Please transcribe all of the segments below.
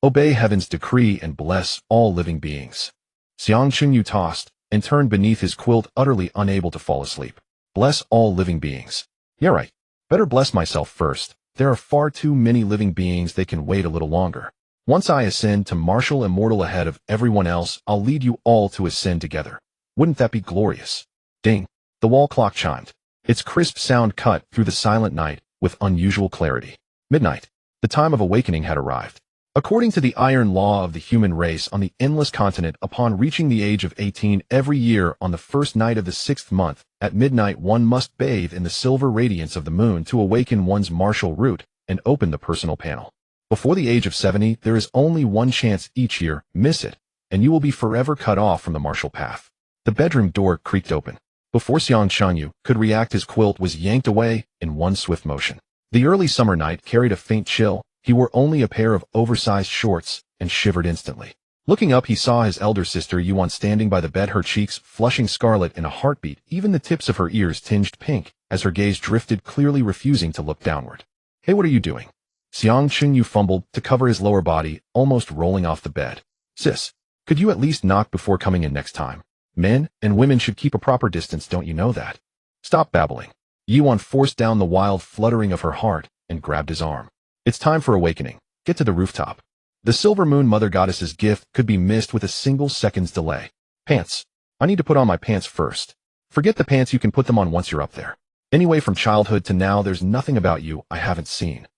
Obey heaven's decree and bless all living beings. Xiang Chunyu tossed and turned beneath his quilt, utterly unable to fall asleep. Bless all living beings. Yeah, right. Better bless myself first. There are far too many living beings that can wait a little longer. Once I ascend to martial immortal ahead of everyone else, I'll lead you all to ascend together. Wouldn't that be glorious? Ding. The wall clock chimed. Its crisp sound cut through the silent night with unusual clarity. Midnight. The time of awakening had arrived. According to the iron law of the human race on the endless continent, upon reaching the age of 18 every year on the first night of the 6th month, at midnight one must bathe in the silver radiance of the moon to awaken one's martial root and open the personal panel. Before the age of 70, there is only one chance each year. Miss it, and you will be forever cut off from the martial path. The bedroom door creaked open. Before Xiang Chunyu could react, his quilt was yanked away in one swift motion. The early summer night carried a faint chill. He wore only a pair of oversized shorts and shivered instantly. Looking up, he saw his elder sister Yuan standing by the bed, her cheeks flushing scarlet in a heartbeat, even the tips of her ears tinged pink as her gaze drifted, clearly refusing to look downward. Hey, what are you doing? Xiang Chunyu fumbled to cover his lower body, almost rolling off the bed. Sis, could you at least knock before coming in next time? Men and women should keep a proper distance, don't you know that? Stop babbling. Yuan forced down the wild fluttering of her heart and grabbed his arm. It's time for awakening. Get to the rooftop. The silver moon mother goddess's gift could be missed with a single second's delay. Pants. I need to put on my pants first. Forget the pants, you can put them on once you're up there. Anyway, from childhood to now, there's nothing about you I haven't seen.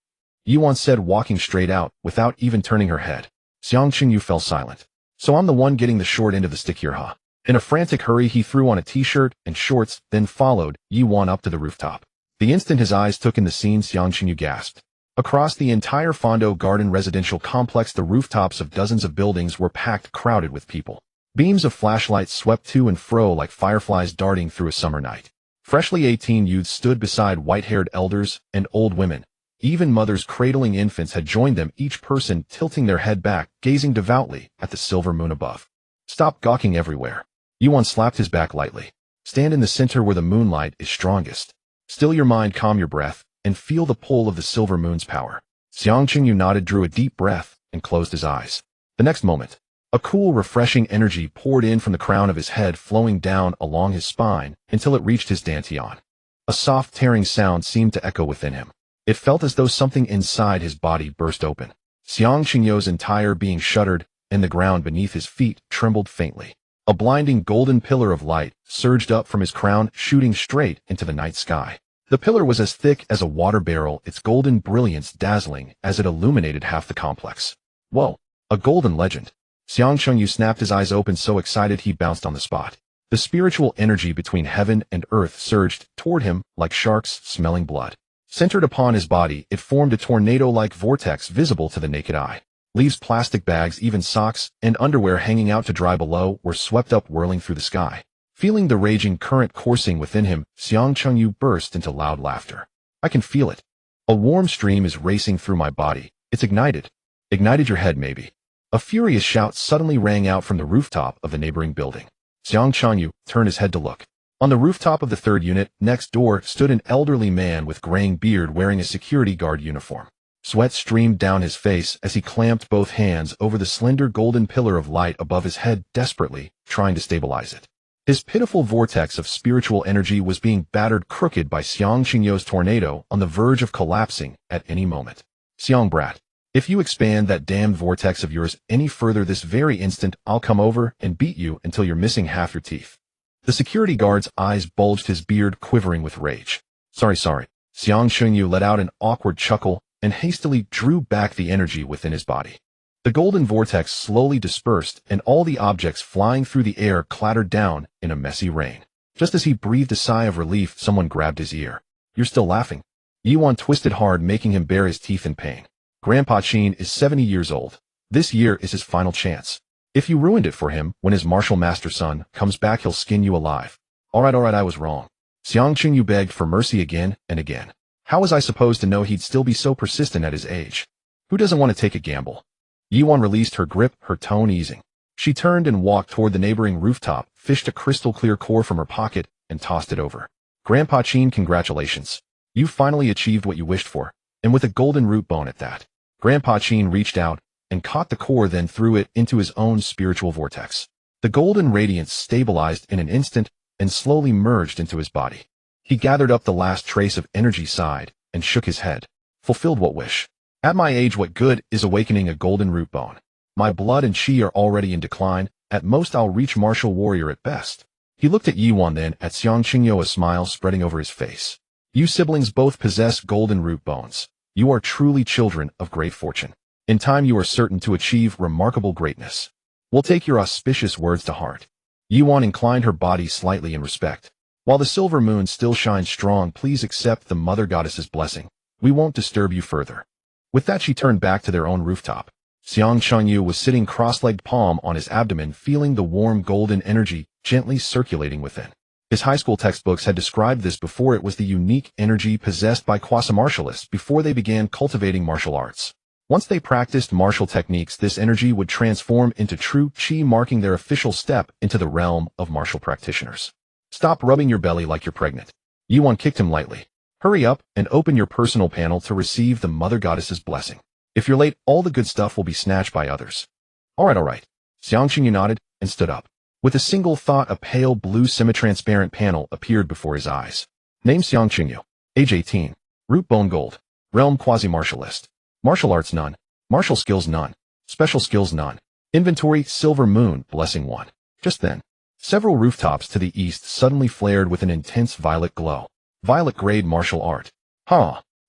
Yuan said, walking straight out without even turning her head. Xiang Chunyu fell silent. So I'm the one getting the short end of the stick here, huh? In a frantic hurry, he threw on a t-shirt and shorts, then followed Yuan up to the rooftop. The instant his eyes took in the scene, Xiang Chunyu gasped. Across the entire Fondo Garden residential complex, the rooftops of dozens of buildings were packed, crowded with people. Beams of flashlights swept to and fro like fireflies darting through a summer night. Freshly 18 youths stood beside white-haired elders and old women. Even mothers cradling infants had joined them, each person tilting their head back, gazing devoutly at the silver moon above. Stop gawking everywhere. Yuan slapped his back lightly. Stand in the center where the moonlight is strongest. Still your mind, calm your breath, and feel the pull of the silver moon's power. Xiang Chunyu nodded, drew a deep breath, and closed his eyes. The next moment, a cool, refreshing energy poured in from the crown of his head, flowing down along his spine until it reached his dantian. A soft, tearing sound seemed to echo within him. It felt as though something inside his body burst open. Xiang Chunyu's entire being shuddered, and the ground beneath his feet trembled faintly. A blinding golden pillar of light surged up from his crown, shooting straight into the night sky. The pillar was as thick as a water barrel, its golden brilliance dazzling as it illuminated half the complex. Whoa, a golden legend. Xiang Chunyu snapped his eyes open, so excited he bounced on the spot. The spiritual energy between heaven and earth surged toward him like sharks smelling blood. Centered upon his body, it formed a tornado-like vortex visible to the naked eye. Leaves, plastic bags, even socks and underwear hanging out to dry below were swept up, whirling through the sky. Feeling the raging current coursing within him, Xiang Chunyu burst into loud laughter. I can feel it. A warm stream is racing through my body. It's ignited. Ignited your head, maybe. A furious shout suddenly rang out from the rooftop of the neighboring building. Xiang Chunyu turned his head to look. On the rooftop of the third unit, next door, stood an elderly man with graying beard wearing a security guard uniform. Sweat streamed down his face as he clamped both hands over the slender golden pillar of light above his head, desperately trying to stabilize it. His pitiful vortex of spiritual energy was being battered crooked by Xiang Chunyu's tornado, on the verge of collapsing at any moment. Xiang brat, if you expand that damned vortex of yours any further this very instant, I'll come over and beat you until you're missing half your teeth. The security guard's eyes bulged, his beard quivering with rage. Sorry. Xiang Chunyu let out an awkward chuckle and hastily drew back the energy within his body. The golden vortex slowly dispersed, and all the objects flying through the air clattered down in a messy rain. Just as he breathed a sigh of relief, someone grabbed his ear. You're still laughing? Yuan twisted hard, making him bare his teeth in pain. Grandpa Qin is 70 years old. This year is his final chance. If you ruined it for him, when his martial master son comes back, he'll skin you alive. All right, I was wrong. Xiang Chunyu begged for mercy again and again. How was I supposed to know he'd still be so persistent at his age? Who doesn't want to take a gamble? Yuan released her grip, her tone easing. She turned and walked toward the neighboring rooftop, fished a crystal-clear core from her pocket, and tossed it over. Grandpa Qin, congratulations. You finally achieved what you wished for, and with a golden root bone at that. Grandpa Qin reached out and caught the core, then threw it into his own spiritual vortex. The golden radiance stabilized in an instant and slowly merged into his body. He gathered up the last trace of energy, sighed, and shook his head. Fulfilled what wish? At my age, what good is awakening a golden root bone? My blood and chi are already in decline. At most, I'll reach martial warrior at best. He looked at Yuan, then at Xiang Qingyu, a smile spreading over his face. You siblings both possess golden root bones. You are truly children of great fortune. In time, you are certain to achieve remarkable greatness. We'll take your auspicious words to heart. Yuan inclined her body slightly in respect. While the silver moon still shines strong, please accept the mother goddess's blessing. We won't disturb you further. With that, she turned back to their own rooftop. Xiang Qingyu was sitting cross-legged, palm on his abdomen, feeling the warm golden energy gently circulating within. His high school textbooks had described this before. It was the unique energy possessed by quasi-martialists before they began cultivating martial arts. Once they practiced martial techniques, this energy would transform into true qi, marking their official step into the realm of martial practitioners. Stop rubbing your belly like you're pregnant. Yuan kicked him lightly. Hurry up and open your personal panel to receive the mother goddess's blessing. If you're late, all the good stuff will be snatched by others. All right. Xiang Qingyu nodded and stood up. With a single thought, a pale blue semi-transparent panel appeared before his eyes. Name Xiang Qingyu. Age 18. Root bone gold. Realm quasi-martialist. Martial arts none. Martial skills none. Special skills none. Inventory silver moon, blessing 1. Just then, several rooftops to the east suddenly flared with an intense violet glow. Violet grade martial art.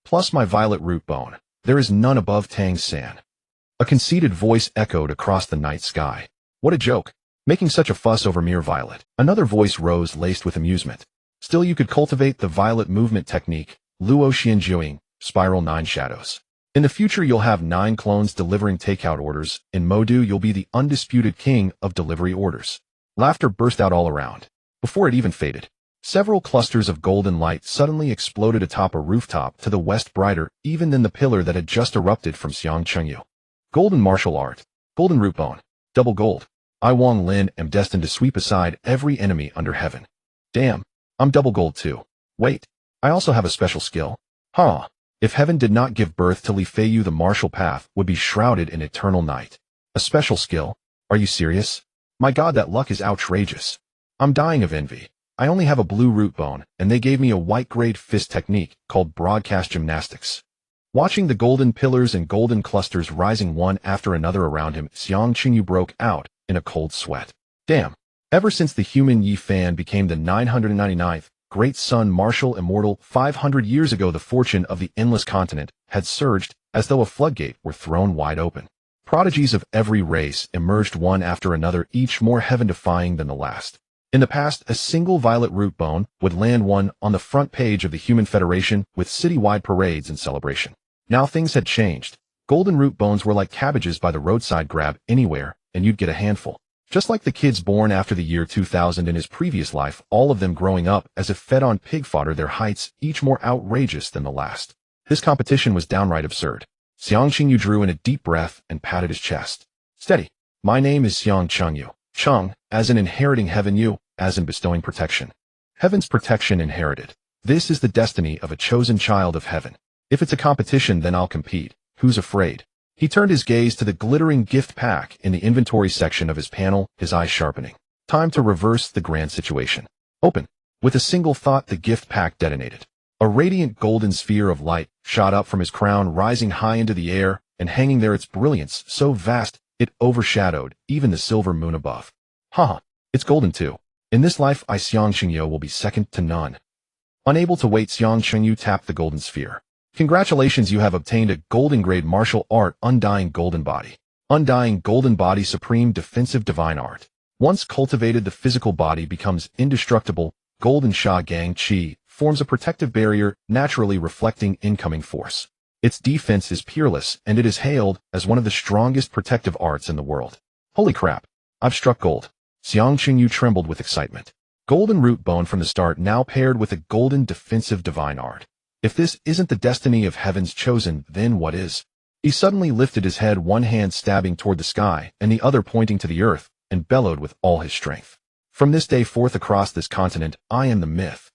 Plus my violet root bone. There is none above Tang's San. A conceited voice echoed across the night sky. What a joke. Making such a fuss over mere violet. Another voice rose, laced with amusement. Still, you could cultivate the violet movement technique, Luo Xianjuing, Spiral 9 Shadows. In the future, you'll have 9 clones delivering takeout orders. In Modu, you'll be the undisputed king of delivery orders. Laughter burst out all around. Before it even faded, several clusters of golden light suddenly exploded atop a rooftop to the west, brighter even than the pillar that had just erupted from Xiang Qingyu. Golden martial art. Golden root bone. Double gold. I, Wang Lin, am destined to sweep aside every enemy under heaven. Damn, I'm double gold too. Wait, I also have a special skill. If heaven did not give birth to Li Feiyu, the martial path would be shrouded in eternal night. A special skill? Are you serious? My god, that luck is outrageous. I'm dying of envy. I only have a blue root bone, and they gave me a white grade fist technique called broadcast gymnastics. Watching the golden pillars and golden clusters rising one after another around him, Xiang Qingyu broke out in a cold sweat. Damn. Ever since the human Yi Fan became the 999th great sun martial immortal 500 years ago, the fortune of the endless continent had surged as though a floodgate were thrown wide open. Prodigies of every race emerged one after another, each more heaven-defying than the last. In the past, a single violet root bone would land one on the front page of the Human Federation with citywide parades and celebration. Now things had changed. Golden root bones were like cabbages by the roadside. Grab anywhere, and you'd get a handful. Just like the kids born after the year 2000 in his previous life, all of them growing up as if fed on pig fodder, their heights each more outrageous than the last. This competition was downright absurd. Xiang Qingyu drew in a deep breath and patted his chest. Steady. My name is Xiang Qingyu. Cheng, as in inheriting heaven, Yu, as in bestowing protection. Heaven's protection inherited. This is the destiny of a chosen child of heaven. If it's a competition, then I'll compete. Who's afraid? He turned his gaze to the glittering gift pack in the inventory section of his panel, his eyes sharpening. Time to reverse the grand situation. Open. With a single thought, the gift pack detonated. A radiant golden sphere of light shot up from his crown, rising high into the air and hanging there, its brilliance so vast it overshadowed even the silver moon above. It's golden too. In this life, I, Xiang Qingyu, will be second to none. Unable to wait, Xiang Qingyu tapped the golden sphere. Congratulations, you have obtained a golden grade martial art, Undying Golden Body. Undying Golden Body, supreme defensive divine art. Once cultivated, the physical body becomes indestructible. Golden Sha Gang Qi forms a protective barrier, naturally reflecting incoming force. Its defense is peerless, and it is hailed as one of the strongest protective arts in the world. Holy crap, I've struck gold. Xiang Qingyu trembled with excitement. Golden root bone from the start, now paired with a golden defensive divine art. If this isn't the destiny of heaven's chosen, then what is? He suddenly lifted his head, one hand stabbing toward the sky and the other pointing to the earth, and bellowed with all his strength. From this day forth across this continent, I am the myth.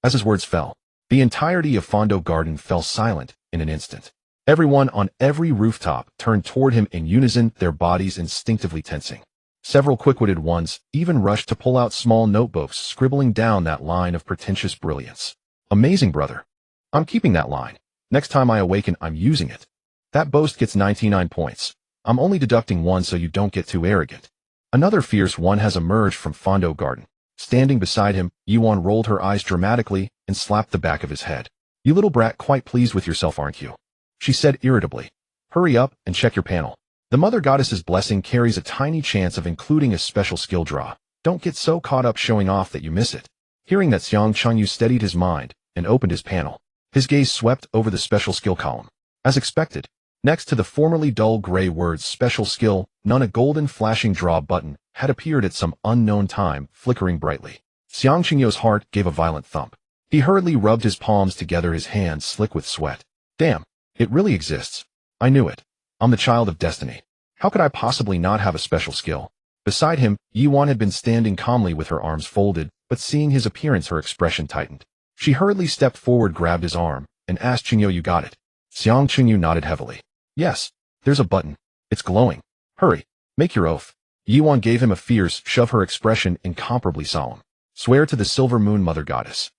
As his words fell, the entirety of Fondo Garden fell silent in an instant. Everyone on every rooftop turned toward him in unison, their bodies instinctively tensing. Several quick-witted ones even rushed to pull out small notebooks, scribbling down that line of pretentious brilliance. Amazing, brother. I'm keeping that line. Next time I awaken, I'm using it. That boast gets 99 points. I'm only deducting 1 so you don't get too arrogant. Another fierce one has emerged from Fondo Garden. Standing beside him, Yuan rolled her eyes dramatically and slapped the back of his head. You little brat, quite pleased with yourself, aren't you? She said irritably. Hurry up and check your panel. The Mother Goddess's blessing carries a tiny chance of including a special skill draw. Don't get so caught up showing off that you miss it. Hearing that, Xiang Changyu steadied his mind and opened his panel. His gaze swept over the special skill column. As expected, next to the formerly dull gray words special skill, none, a golden flashing draw button had appeared at some unknown time, flickering brightly. Xiang Qingyu's heart gave a violent thump. He hurriedly rubbed his palms together, his hands slick with sweat. Damn, it really exists. I knew it. I'm the child of destiny. How could I possibly not have a special skill? Beside him, Yuan had been standing calmly with her arms folded, but seeing his appearance, her expression tightened. She hurriedly stepped forward, grabbed his arm, and asked, Qingyu, you got it? Xiang Qingyu nodded heavily. Yes, there's a button. It's glowing. Hurry, make your oath. Yuan gave him a fierce shove, her expression incomparably solemn. Swear to the Silver Moon Mother Goddess.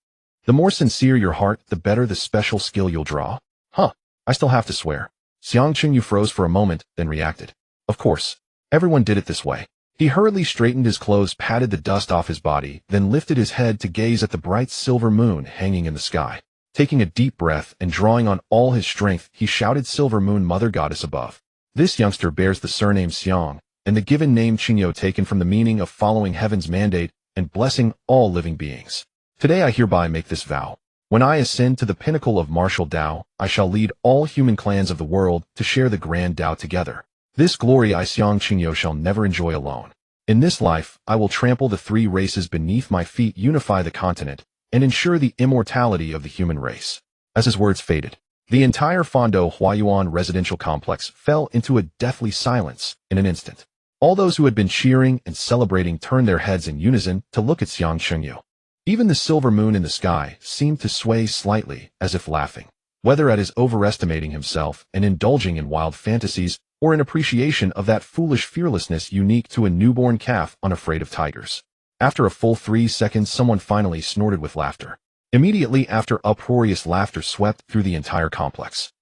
The more sincere your heart, the better the special skill you'll draw. Huh, I still have to swear. Xiang Qingyu froze for a moment, then reacted. Of course. Everyone did it this way. He hurriedly straightened his clothes, patted the dust off his body, then lifted his head to gaze at the bright silver moon hanging in the sky. Taking a deep breath and drawing on all his strength, he shouted, Silver Moon Mother Goddess above. This youngster bears the surname Xiang, and the given name Qingyu, taken from the meaning of following heaven's mandate and blessing all living beings. Today I hereby make this vow. When I ascend to the pinnacle of martial Tao, I shall lead all human clans of the world to share the grand Tao together. This glory I, Xiang Qingyu, shall never enjoy alone. In this life, I will trample the 3 races beneath my feet, unify the continent, and ensure the immortality of the human race. As his words faded, the entire Fondo Huayuan residential complex fell into a deathly silence in an instant. All those who had been cheering and celebrating turned their heads in unison to look at Xiang Qingyu. Even the silver moon in the sky seemed to sway slightly, as if laughing, whether at his overestimating himself and indulging in wild fantasies, or in appreciation of that foolish fearlessness unique to a newborn calf unafraid of tigers. After a full 3 seconds, someone finally snorted with laughter. Immediately after, uproarious laughter swept through the entire complex.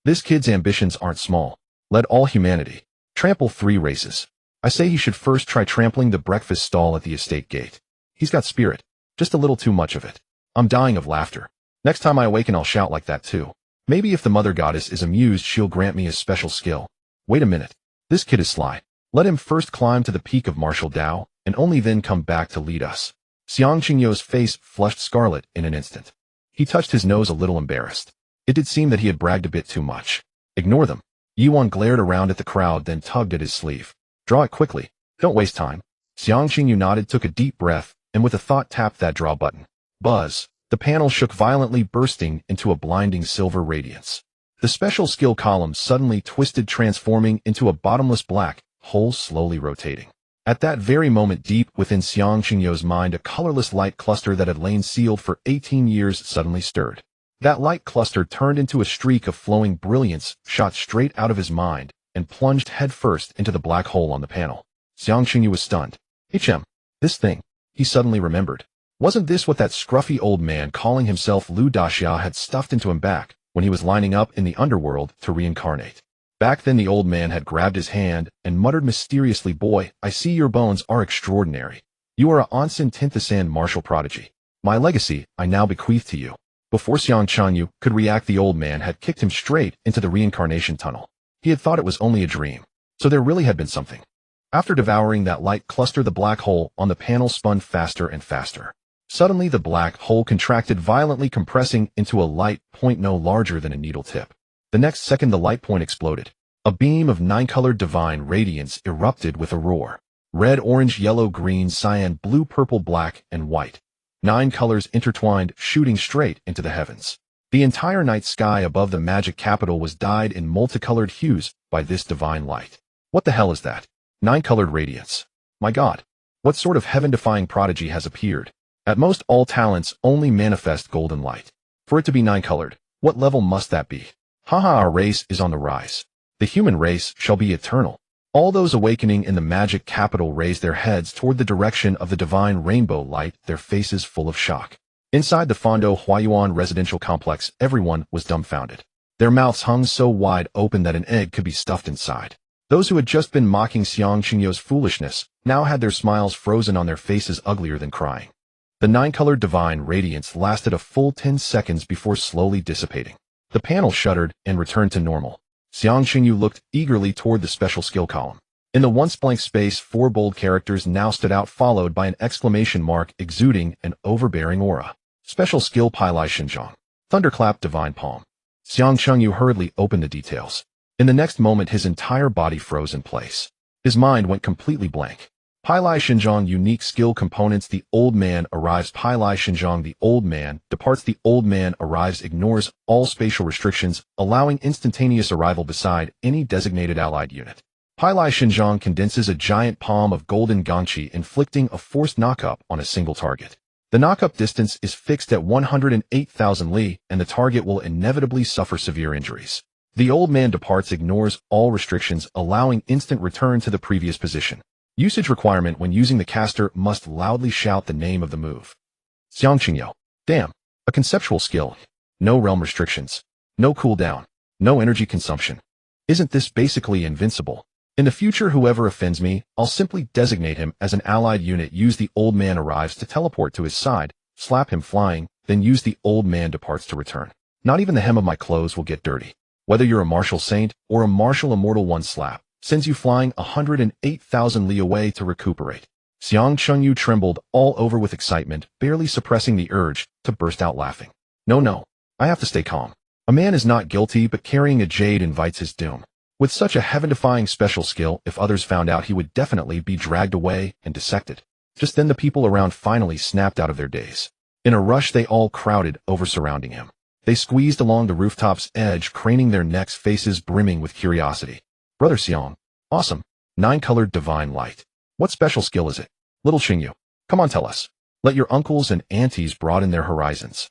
This kid's ambitions aren't small. Led all humanity. Trample 3 races. I say he should first try trampling the breakfast stall at the estate gate. He's got spirit. Just a little too much of it. I'm dying of laughter. Next time I awaken, I'll shout like that too. Maybe if the Mother Goddess is amused, she'll grant me a special skill. Wait a minute. This kid is sly. Let him first climb to the peak of martial Tao, and only then come back to lead us. Xiang Qingyu's face flushed scarlet in an instant. He touched his nose, a little embarrassed. It did seem that he had bragged a bit too much. Ignore them. Yuan glared around at the crowd, then tugged at his sleeve. Draw it quickly. Don't waste time. Xiang Qingyu nodded, took a deep breath, and with a thought tapped that draw button. Buzz. The panel shook violently, bursting into a blinding silver radiance. The special skill column suddenly twisted, transforming into a bottomless black hole, slowly rotating. At that very moment, deep within Xiang Qingyu's mind, a colorless light cluster that had lain sealed for 18 years suddenly stirred. That light cluster turned into a streak of flowing brilliance, shot straight out of his mind, and plunged headfirst into the black hole on the panel. Xiang Qingyu was stunned. This thing. He suddenly remembered. Wasn't this what that scruffy old man calling himself Lu Daxia had stuffed into him back when he was lining up in the underworld to reincarnate? Back then the old man had grabbed his hand and muttered mysteriously, Boy, I see your bones are extraordinary. You are a Onsen Tinthasan martial prodigy. My legacy I now bequeath to you. Before Xiang Qingyu could react, the old man had kicked him straight into the reincarnation tunnel. He had thought it was only a dream, so there really had been something. After devouring that light cluster, the black hole on the panel spun faster and faster. Suddenly the black hole contracted violently, compressing into a light point no larger than a needle tip. The next second the light point exploded. A beam of 9-colored divine radiance erupted with a roar. Red, orange, yellow, green, cyan, blue, purple, black, and white. 9 colors intertwined, shooting straight into the heavens. The entire night sky above the magic capital was dyed in multicolored hues by this divine light. What the hell is that? 9-colored radiance. My God. What sort of heaven-defying prodigy has appeared? At most, all talents only manifest golden light. For it to be 9-colored, what level must that be? Haha, our race is on the rise. The human race shall be eternal. All those awakening in the magic capital raised their heads toward the direction of the divine rainbow light, their faces full of shock. Inside the Fondo Huayuan residential complex, everyone was dumbfounded. Their mouths hung so wide open that an egg could be stuffed inside. Those who had just been mocking Xiang Qingyo's foolishness now had their smiles frozen on their faces, uglier than crying. The nine-colored divine radiance lasted a full 10 seconds before slowly dissipating. The panel shuddered and returned to normal. Xiang Qingyu looked eagerly toward the special skill column. In the once blank space, 4 bold characters now stood out, followed by an exclamation mark exuding an overbearing aura. Special skill Pailai Xinjiang. Thunderclap Divine Palm. Xiang Qingyu hurriedly opened the details. In the next moment, his entire body froze in place. His mind went completely blank. Pailai Xinjiang unique skill components. The old man arrives. Pailai Xinjiang. The old man departs. The old man arrives ignores all spatial restrictions, allowing instantaneous arrival beside any designated allied unit. Pailai Xinjiang condenses a giant palm of golden gongqi, inflicting a forced knockup on a single target. The knockup distance is fixed at 108,000 li, and the target will inevitably suffer severe injuries. The old man departs ignores all restrictions, allowing instant return to the previous position. Usage requirement: when using the caster, must loudly shout the name of the move. Xiang Qingyo. Damn. A conceptual skill. No realm restrictions. No cooldown. No energy consumption. Isn't this basically invincible? In the future, whoever offends me, I'll simply designate him as an allied unit. Use the old man arrives to teleport to his side, slap him flying, then use the old man departs to return. Not even the hem of my clothes will get dirty. Whether you're a martial saint or a martial immortal, one slap sends you flying 108,000 li away to recuperate. Xiang Qingyu trembled all over with excitement, barely suppressing the urge to burst out laughing. No, I have to stay calm. A man is not guilty, but carrying a jade invites his doom. With such a heaven-defying special skill, if others found out, he would definitely be dragged away and dissected. Just then the people around finally snapped out of their daze. In a rush, they all crowded over surrounding him. They squeezed along the rooftop's edge, craning their necks, faces brimming with curiosity. Brother Xiang. Awesome. 9-colored divine light. What special skill is it? Little Qingyu. Come on, tell us. Let your uncles and aunties broaden their horizons.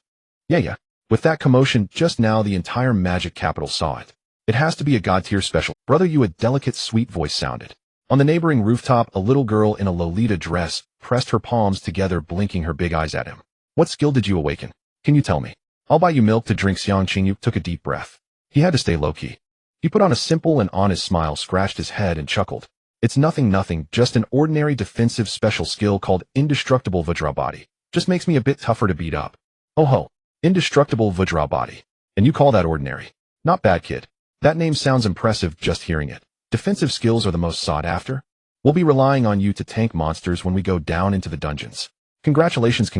Yeah. With that commotion just now, the entire magic capital saw it. It has to be a god-tier special. Brother you, a delicate, sweet voice sounded. On the neighboring rooftop, a little girl in a Lolita dress pressed her palms together, blinking her big eyes at him. What skill did you awaken? Can you tell me? I'll buy you milk to drink. Xiang Qingyu took a deep breath. He had to stay low-key. He put on a simple and honest smile, scratched his head, and chuckled. It's nothing, just an ordinary defensive special skill called Indestructible Golden Body. Just makes me a bit tougher to beat up. Oh ho, Indestructible Golden Body. And you call that ordinary? Not bad, kid. That name sounds impressive just hearing it. Defensive skills are the most sought after. We'll be relying on you to tank monsters when we go down into the dungeons. Congratulations.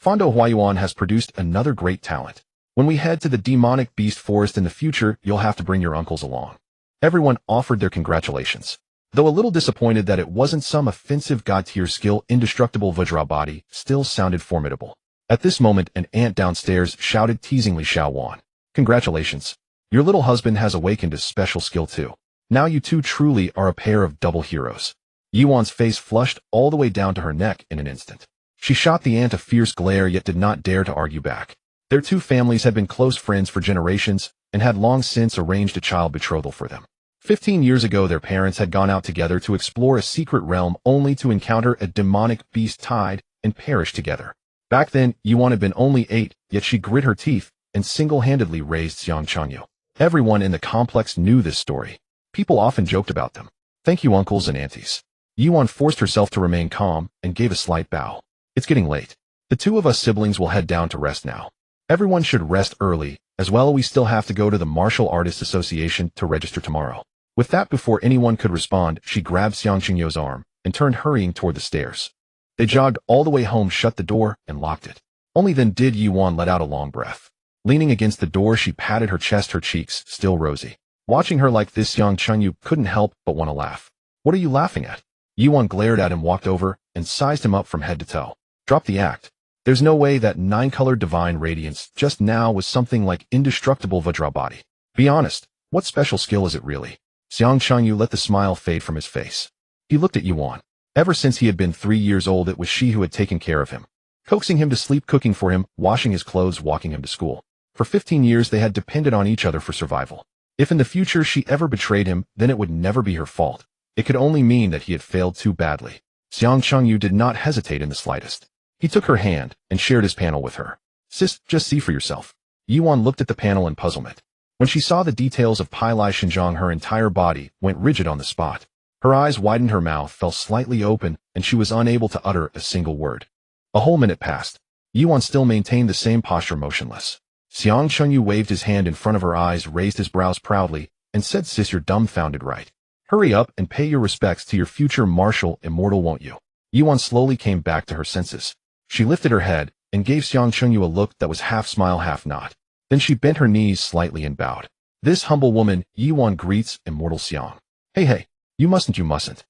Fondo Huayuan has produced another great talent. When we head to the demonic beast forest in the future, you'll have to bring your uncles along. Everyone offered their congratulations. Though a little disappointed that it wasn't some offensive god-tier skill, Indestructible Golden Body still sounded formidable. At this moment, an ant downstairs shouted teasingly, Xiao Wan. Congratulations. Your little husband has awakened a special skill too. Now you two truly are a pair of double heroes. Yuan's face flushed all the way down to her neck in an instant. She shot the ant a fierce glare, yet did not dare to argue back. Their two families had been close friends for generations and had long since arranged a child betrothal for them. 15 years ago, their parents had gone out together to explore a secret realm, only to encounter a demonic beast tide and perish together. Back then, Yuan had been only 8, yet she grit her teeth and single-handedly raised Xiang Qingyu. Everyone in the complex knew this story. People often joked about them. Thank you, uncles and aunties. Yuan forced herself to remain calm and gave a slight bow. It's getting late. The two of us siblings will head down to rest now. Everyone should rest early, as well. We still have to go to the Martial Artists Association to register tomorrow. With that, before anyone could respond, she grabbed Xiang Qingyu's arm and turned hurrying toward the stairs. They jogged all the way home, shut the door, and locked it. Only then did Yuan let out a long breath. Leaning against the door, she patted her chest, her cheeks still rosy. Watching her like this, Xiang Qingyu couldn't help but want to laugh. What are you laughing at? Yuan glared at him, walked over, and sized him up from head to toe. Drop the act. There's no way that 9-colored divine radiance just now was something like Indestructible Golden Body. Be honest, what special skill is it really? Xiang Qingyu let the smile fade from his face. He looked at Yuan. Ever since he had been 3 years old, it was she who had taken care of him, coaxing him to sleep, cooking for him, washing his clothes, walking him to school. For 15 years they had depended on each other for survival. If in the future she ever betrayed him, then it would never be her fault. It could only mean that he had failed too badly. Xiang Chengyu did not hesitate in the slightest. He took her hand and shared his panel with her. Sis, just see for yourself. Yuan looked at the panel in puzzlement. When she saw the details of Pai Lai Xinjiang, her entire body went rigid on the spot. Her eyes widened, her mouth fell slightly open, and she was unable to utter a single word. A whole minute passed. Yuan still maintained the same posture, motionless. Xiang Chengyu waved his hand in front of her eyes, raised his brows proudly, and said, Sis, you're dumbfounded, right? Hurry up and pay your respects to your future martial immortal, won't you? Yuan slowly came back to her senses. She lifted her head and gave Xiang Chengyu a look that was half smile, half not. Then she bent her knees slightly and bowed. This humble woman, Yuan, greets immortal Xiang. Hey, you mustn't. Xiang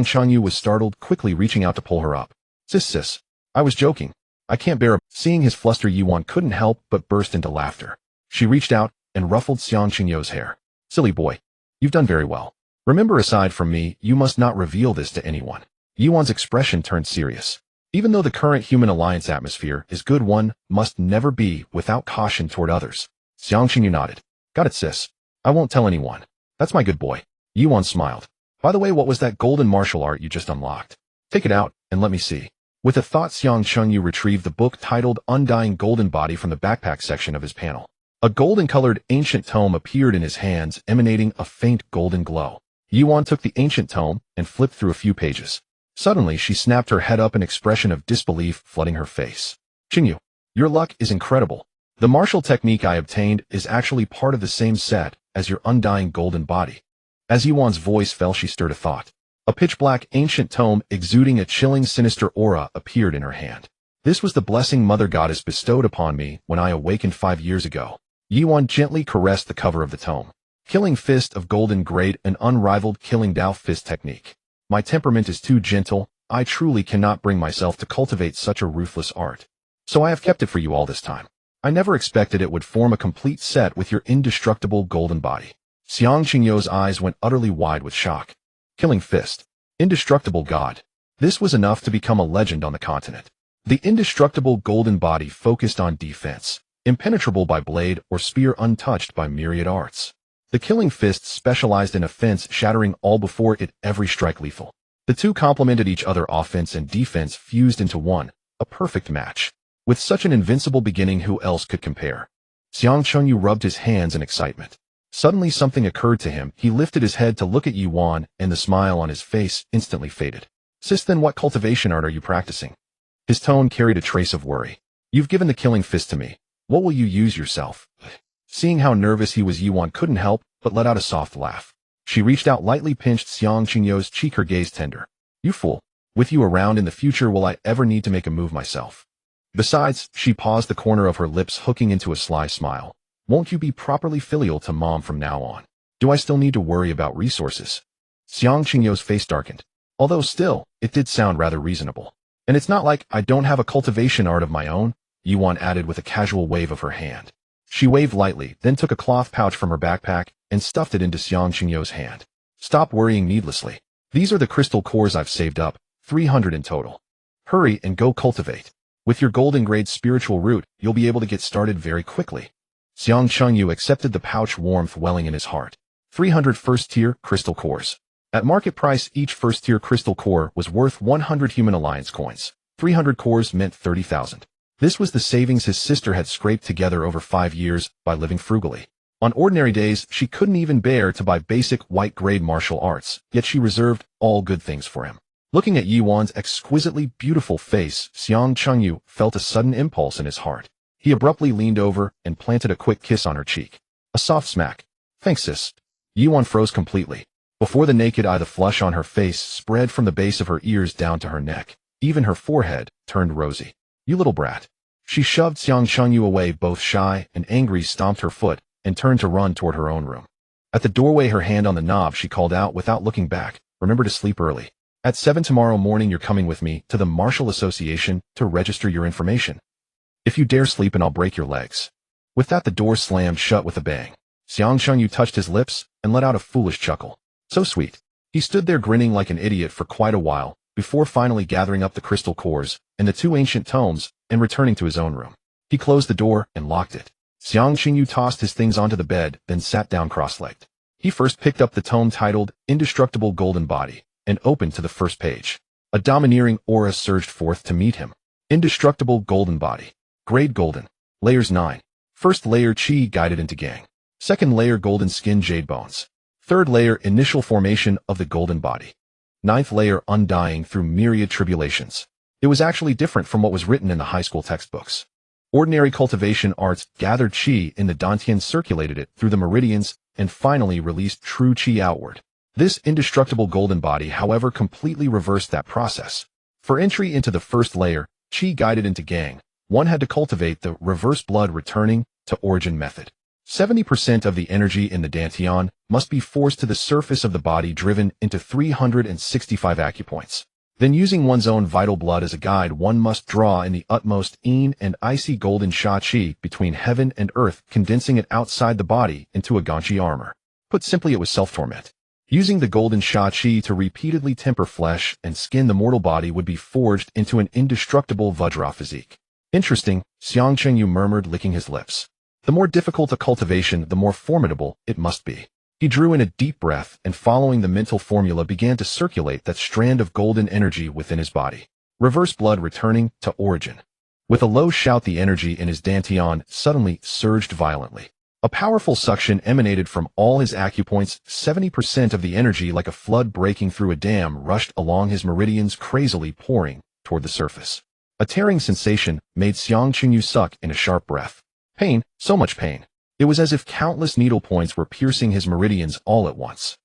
Chengyu was startled, quickly reaching out to pull her up. Sis, I was joking. I can't bear it. Seeing his fluster, Yuan couldn't help but burst into laughter. She reached out and ruffled Xiang Chengyu's hair. Silly boy, you've done very well. Remember, aside from me, you must not reveal this to anyone. Yuan's expression turned serious. Even though the current human alliance atmosphere is good, one must never be without caution toward others. Xiang Chengyu nodded. Got it, sis. I won't tell anyone. That's my good boy. Yuan smiled. By the way, what was that golden martial art you just unlocked? Take it out and let me see. With a thought, Xiang Chengyu retrieved the book titled Undying Golden Body from the backpack section of his panel. A golden-colored ancient tome appeared in his hands, emanating a faint golden glow. Yuan took the ancient tome and flipped through a few pages. Suddenly, she snapped her head up, an expression of disbelief flooding her face. Chengyu, your luck is incredible. The martial technique I obtained is actually part of the same set as your undying golden body. As Yuan's voice fell, she stirred a thought. A pitch-black ancient tome exuding a chilling, sinister aura appeared in her hand. This was the blessing Mother Goddess bestowed upon me when I awakened 5 years ago. Yuan gently caressed the cover of the tome. Killing Fist of Golden Grade, an unrivaled killing Dao fist technique. My temperament is too gentle. I truly cannot bring myself to cultivate such a ruthless art. So I have kept it for you all this time. I never expected it would form a complete set with your indestructible golden body. Xiang Chengyu's eyes went utterly wide with shock. Killing Fist. Indestructible God. This was enough to become a legend on the continent. The indestructible golden body focused on defense, impenetrable by blade or spear, untouched by myriad arts. The Killing Fist specialized in offense, shattering all before it, every strike lethal. The two complemented each other, offense and defense fused into one, a perfect match. With such an invincible beginning, who else could compare? Xiang Chengyu rubbed his hands in excitement. Suddenly something occurred to him. He lifted his head to look at Yuan, and the smile on his face instantly faded. Sis, then what cultivation art are you practicing? His tone carried a trace of worry. You've given the Killing Fist to me. What will you use yourself? Seeing how nervous he was, Yuan couldn't help but let out a soft laugh. She reached out, lightly pinched Xiang Chengyu's cheek, her gaze tender. You fool. With you around in the future, will I ever need to make a move myself? Besides, she paused, the corner of her lips hooking into a sly smile. Won't you be properly filial to Mom from now on? Do I still need to worry about resources? Xiang Chengyu's face darkened. Although still, it did sound rather reasonable. And it's not like I don't have a cultivation art of my own, Yuan added with a casual wave of her hand. She waved lightly, then took a cloth pouch from her backpack and stuffed it into Xiang Chengyu's hand. Stop worrying needlessly. These are the crystal cores I've saved up, 300 in total. Hurry and go cultivate. With your golden grade spiritual root, you'll be able to get started very quickly. Xiang Chengyu accepted the pouch, warmth welling in his heart. 300 first-tier crystal cores. At market price, each first-tier crystal core was worth 100 human alliance coins. 300 cores meant 30,000. This was the savings his sister had scraped together over 5 years by living frugally. On ordinary days, she couldn't even bear to buy basic white-grade martial arts, yet she reserved all good things for him. Looking at Yuan's exquisitely beautiful face, Xiang Chengyu felt a sudden impulse in his heart. He abruptly leaned over and planted a quick kiss on her cheek. A soft smack. Thanks, sis. Yuan froze completely. Before the naked eye, the flush on her face spread from the base of her ears down to her neck. Even her forehead turned rosy. You little brat. She shoved Xiang Chengyu away, both shy and angry, stomped her foot, and turned to run toward her own room. At the doorway, her hand on the knob, she called out without looking back, remember to sleep early. At 7 tomorrow morning, you're coming with me to the Martial Association to register your information. If you dare sleep, and I'll break your legs. With that, the door slammed shut with a bang. Xiang Chengyu touched his lips and let out a foolish chuckle. So sweet. He stood there grinning like an idiot for quite a while, before finally gathering up the crystal cores and the 2 ancient tomes and returning to his own room. He closed the door and locked it. Xiang Qingyu tossed his things onto the bed, then sat down cross-legged. He first picked up the tome titled Indestructible Golden Body and opened to the first page. A domineering aura surged forth to meet him. Indestructible Golden Body. Grade Golden. Layers 9. First layer Qi guided into Gang. Second layer Golden Skin Jade Bones. Third layer Initial formation of the Golden Body. Ninth layer Undying through myriad tribulations. It was actually different from what was written in the high school textbooks. Ordinary cultivation arts gathered Qi in the Dantian, circulated it through the meridians, and finally released true Qi outward. This indestructible golden body, however, completely reversed that process. For entry into the first layer, Qi guided into Gang, one had to cultivate the reverse blood returning to origin method. 70% of the energy in the Dantian must be forced to the surface of the body, driven into 365 acupoints. Then, using one's own vital blood as a guide, one must draw in the utmost yin and icy golden sha qi between heaven and earth, condensing it outside the body into a ganqi armor. Put simply, it was self-torment. Using the golden sha qi to repeatedly temper flesh and skin, the mortal body would be forged into an indestructible Vajra physique. Interesting, Xiang Qingyu murmured, licking his lips. The more difficult a cultivation, the more formidable it must be. He drew in a deep breath and, following the mental formula, began to circulate that strand of golden energy within his body. Reverse blood returning to origin. With a low shout, the energy in his Dantian suddenly surged violently. A powerful suction emanated from all his acupoints. 70% of the energy, like a flood breaking through a dam, rushed along his meridians, crazily pouring toward the surface. A tearing sensation made Xiang Qingyu suck in a sharp breath. Pain, so much pain. It was as if countless needle points were piercing his meridians all at once.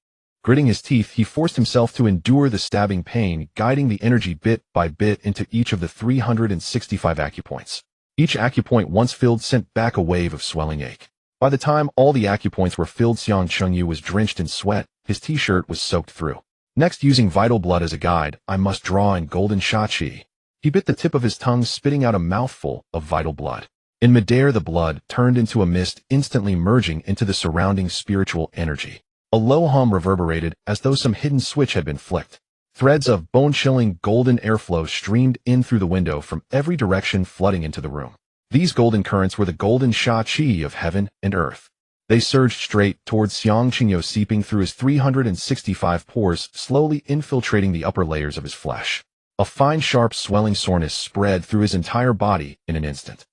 Gritting his teeth, he forced himself to endure the stabbing pain, guiding the energy bit by bit into each of the 365 acupoints. Each acupoint, once filled, sent back a wave of swelling ache. By the time all the acupoints were filled, Xiang Qingyu was drenched in sweat. His t-shirt was soaked through. Next, using vital blood as a guide, I must draw in golden sha qi. He bit the tip of his tongue, spitting out a mouthful of vital blood. In midair, the blood turned into a mist, instantly merging into the surrounding spiritual energy. A low hum reverberated, as though some hidden switch had been flicked. Threads of bone-chilling golden airflow streamed in through the window from every direction, flooding into the room. These golden currents were the golden sha qi of heaven and earth. They surged straight towards Xiang Qingyu, seeping through his 365 pores, slowly infiltrating the upper layers of his flesh. A fine, sharp, swelling soreness spread through his entire body in an instant.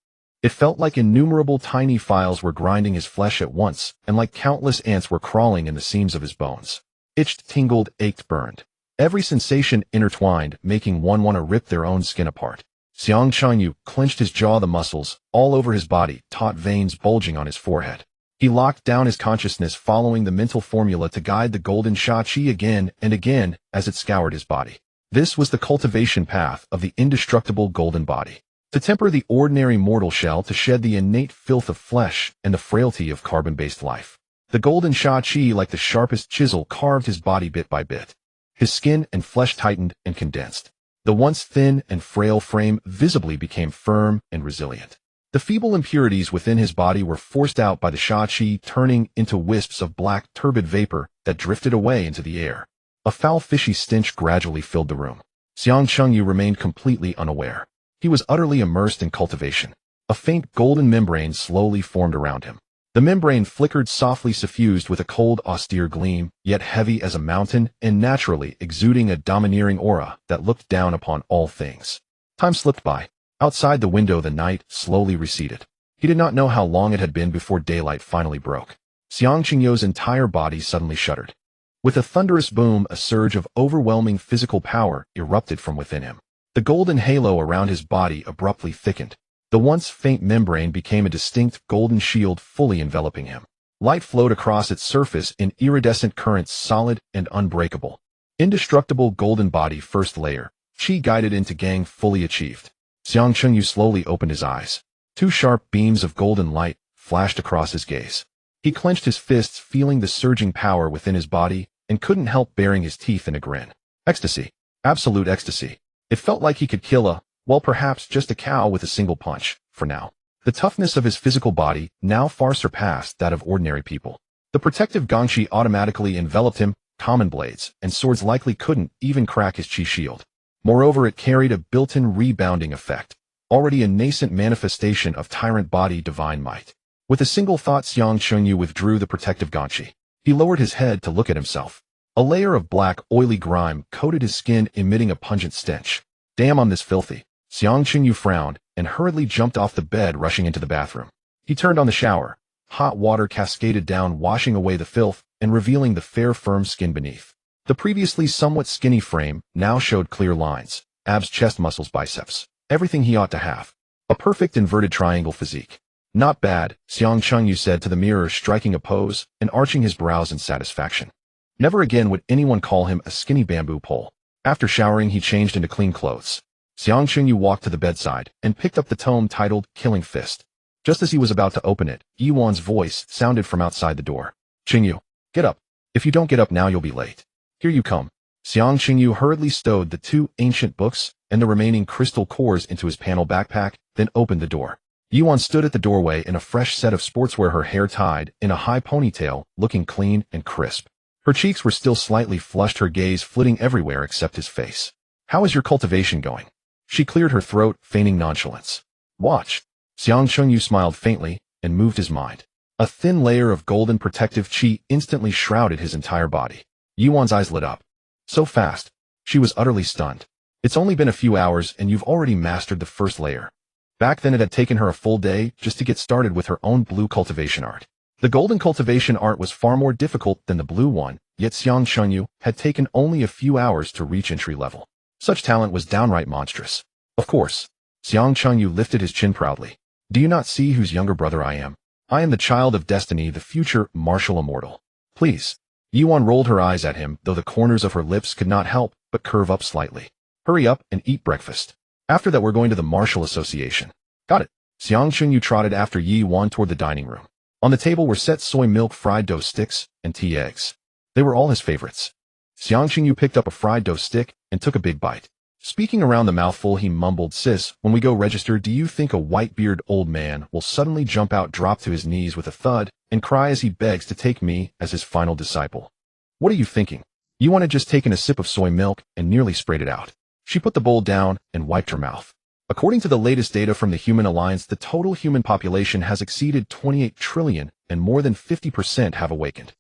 It felt like innumerable tiny files were grinding his flesh at once, and like countless ants were crawling in the seams of his bones. Itched, tingled, ached, burned. Every sensation intertwined, making one want to rip their own skin apart. Xiang Qingyu clenched his jaw, the muscles all over his body, taut veins bulging on his forehead. He locked down his consciousness, following the mental formula to guide the golden sha qi again and again as it scoured his body. This was the cultivation path of the indestructible golden body. To temper the ordinary mortal shell, to shed the innate filth of flesh and the frailty of carbon-based life. The golden sha qi, like the sharpest chisel, carved his body bit by bit. His skin and flesh tightened and condensed. The once thin and frail frame visibly became firm and resilient. The feeble impurities within his body were forced out by the sha qi, turning into wisps of black, turbid vapor that drifted away into the air. A foul, fishy stench gradually filled the room. Xiang Qingyu remained completely unaware. He was utterly immersed in cultivation. A faint golden membrane slowly formed around him. The membrane flickered softly, suffused with a cold, austere gleam, yet heavy as a mountain, and naturally exuding a domineering aura that looked down upon all things. Time slipped by. Outside the window, the night slowly receded. He did not know how long it had been before daylight finally broke. Xiang Qingyu's entire body suddenly shuddered. With a thunderous boom, a surge of overwhelming physical power erupted from within him. The golden halo around his body abruptly thickened. The once faint membrane became a distinct golden shield, fully enveloping him. Light flowed across its surface in iridescent currents, solid and unbreakable. Indestructible golden body, first layer. Qi guided into Gang, fully achieved. Xiang Qingyu slowly opened his eyes. Two sharp beams of golden light flashed across his gaze. He clenched his fists, feeling the surging power within his body, and couldn't help baring his teeth in a grin. Ecstasy. Absolute ecstasy. It felt like he could kill perhaps just a cow with a single punch, for now. The toughness of his physical body now far surpassed that of ordinary people. The protective gangshi automatically enveloped him. Common blades and swords likely couldn't even crack his chi shield. Moreover, it carried a built-in rebounding effect, already a nascent manifestation of tyrant body divine might. With a single thought, Xiang Chunyu withdrew the protective ganchi. He lowered his head to look at himself. A layer of black, oily grime coated his skin, emitting a pungent stench. Damn, I'm this filthy. Xiang Chunyu frowned and hurriedly jumped off the bed, rushing into the bathroom. He turned on the shower. Hot water cascaded down, washing away the filth and revealing the fair, firm skin beneath. The previously somewhat skinny frame now showed clear lines, abs, chest muscles, biceps. Everything he ought to have. A perfect inverted triangle physique. Not bad, Xiang Chunyu said to the mirror, striking a pose and arching his brows in satisfaction. Never again would anyone call him a skinny bamboo pole. After showering, he changed into clean clothes. Xiang Chunyu walked to the bedside and picked up the tome titled Killing Fist. Just as he was about to open it, Yuan's voice sounded from outside the door. Chunyu, get up. If you don't get up now, you'll be late. Here you come. Xiang Chunyu hurriedly stowed the 2 ancient books and the remaining crystal cores into his panel backpack, then opened the door. Yuan stood at the doorway in a fresh set of sportswear, her hair tied in a high ponytail, looking clean and crisp. Her cheeks were still slightly flushed, her gaze flitting everywhere except his face. How is your cultivation going? She cleared her throat, feigning nonchalance. Watch. Xiang Chunyu smiled faintly and moved his mind. A thin layer of golden protective qi instantly shrouded his entire body. Yuan's eyes lit up. So fast. She was utterly stunned. It's only been a few hours and you've already mastered the first layer. Back then it had taken her a full day just to get started with her own blue cultivation art. The golden cultivation art was far more difficult than the blue one, yet Xiang Chunyu had taken only a few hours to reach entry level. Such talent was downright monstrous. Of course. Xiang Chunyu lifted his chin proudly. Do you not see whose younger brother I am? I am the child of destiny, the future martial immortal. Please. Yuan rolled her eyes at him, though the corners of her lips could not help but curve up slightly. Hurry up and eat breakfast. After that we're going to the martial association. Got it. Xiang Chunyu trotted after Yuan toward the dining room. On the table were set soy milk, fried dough sticks, and tea eggs. They were all his favorites. Xiang Chunyu picked up a fried dough stick and took a big bite. Speaking around the mouthful, he mumbled, Sis, when we go register, do you think a white-bearded old man will suddenly jump out, drop to his knees with a thud, and cry as he begs to take me as his final disciple? What are you thinking? Yuan had just taken a sip of soy milk and nearly sprayed it out. She put the bowl down and wiped her mouth. According to the latest data from the Human Alliance, the total human population has exceeded 28 trillion and more than 50% have awakened.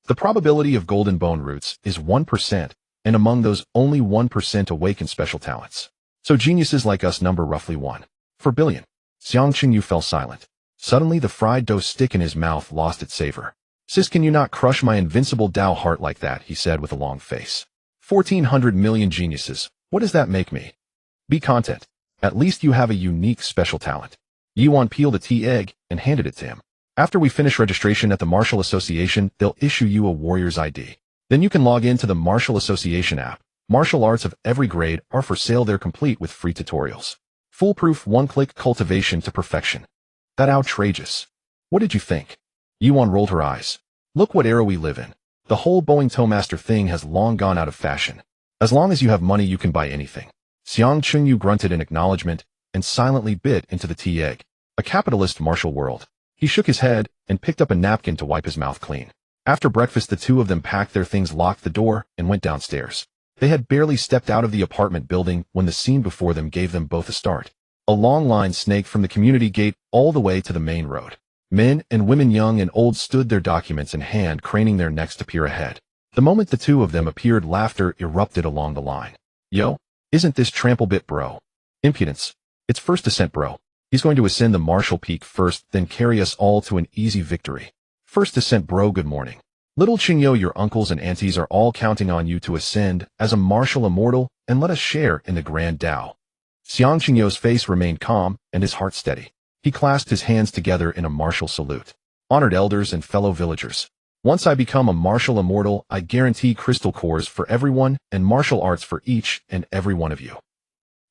The probability of golden bone roots is 1%, and among those, only 1% awaken special talents. So geniuses like us number roughly 1/4 billion. Xiang Chunyu fell silent. Suddenly the fried dough stick in his mouth lost its savor. Sis, can you not crush my invincible Tao heart like that, he said with a long face. 1,400 million geniuses. What does that make me? Be content. At least you have a unique special talent. Yuan peeled a tea egg and handed it to him. After we finish registration at the Martial Association, they'll issue you a warrior's ID. Then you can log in to the Martial Association app. Martial arts of every grade are for sale there, complete with free tutorials. Foolproof one-click cultivation to perfection. That outrageous. What did you think? Yuan rolled her eyes. Look what era we live in. The whole Boeing Towmaster thing has long gone out of fashion. As long as you have money, you can buy anything. Xiang Chunyu grunted in acknowledgement and silently bit into the tea egg. A capitalist martial world. He shook his head and picked up a napkin to wipe his mouth clean. After breakfast, the two of them packed their things, locked the door, and went downstairs. They had barely stepped out of the apartment building when the scene before them gave them both a start. A long line snaked from the community gate all the way to the main road. Men and women, young and old, stood their documents in hand, craning their necks to peer ahead. The moment the two of them appeared, laughter erupted along the line. Yo, isn't this trample bit, bro? Impudence. It's first ascent, bro. He's going to ascend the martial peak first, then carry us all to an easy victory. First ascent, bro. Good morning. Little Qingyo, your uncles and aunties are all counting on you to ascend as a martial immortal and let us share in the grand Tao. Xiang Qingyo's face remained calm and his heart steady. He clasped his hands together in a martial salute. Honored elders and fellow villagers. Once I become a martial immortal, I guarantee crystal cores for everyone and martial arts for each and every one of you.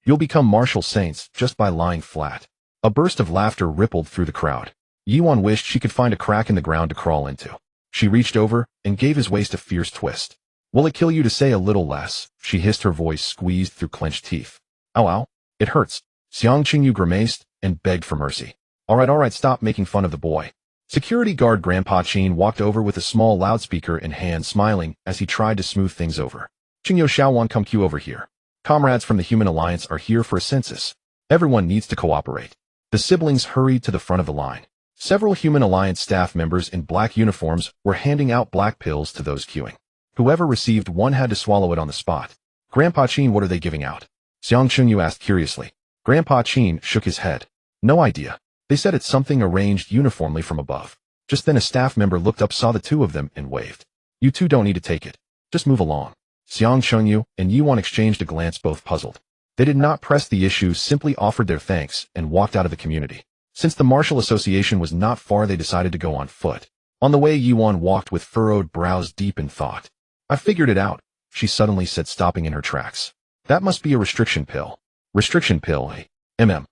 You'll become martial saints just by lying flat. A burst of laughter rippled through the crowd. Yuan wished she could find a crack in the ground to crawl into. She reached over and gave his waist a fierce twist. Will it kill you to say a little less? She hissed, her voice squeezed through clenched teeth. Ow, ow. It hurts. Xiang Qingyu grimaced and begged for mercy. All right, stop making fun of the boy. Security guard Grandpa Qin walked over with a small loudspeaker in hand, smiling as he tried to smooth things over. Qingyo, Xiaowan, come queue over here. Comrades from the Human Alliance are here for a census. Everyone needs to cooperate. The siblings hurried to the front of the line. Several Human Alliance staff members in black uniforms were handing out black pills to those queuing. Whoever received one had to swallow it on the spot. Grandpa Chin, what are they giving out? Xiang Chunyu asked curiously. Grandpa Chin shook his head. No idea. They said it's something arranged uniformly from above. Just then a staff member looked up, saw the two of them, and waved. You two don't need to take it. Just move along. Xiang Chunyu and Yuan exchanged a glance, both puzzled. They did not press the issue, simply offered their thanks and walked out of the community. Since the Martial Association was not far, they decided to go on foot. On the way, Yuan walked with furrowed brows, deep in thought. I figured it out, she suddenly said, stopping in her tracks. That must be a restriction pill. Restriction pill, eh?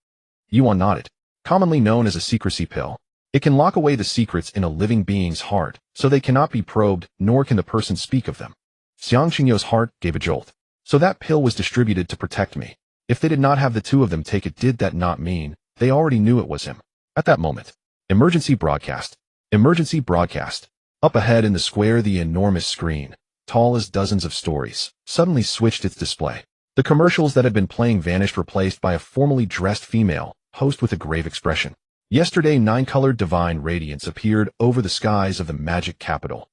Yuan nodded. Commonly known as a secrecy pill. It can lock away the secrets in a living being's heart, so they cannot be probed, nor can the person speak of them. Xiang Qingyo's heart gave a jolt. So that pill was distributed to protect me. If they did not have the two of them take it, did that not mean they already knew it was him? At that moment, emergency broadcast. Emergency broadcast. Up ahead in the square, the enormous screen, tall as dozens of stories, suddenly switched its display. The commercials that had been playing vanished, replaced by a formally dressed female host with a grave expression. Yesterday, 9-colored divine radiance appeared over the skies of the magic capital.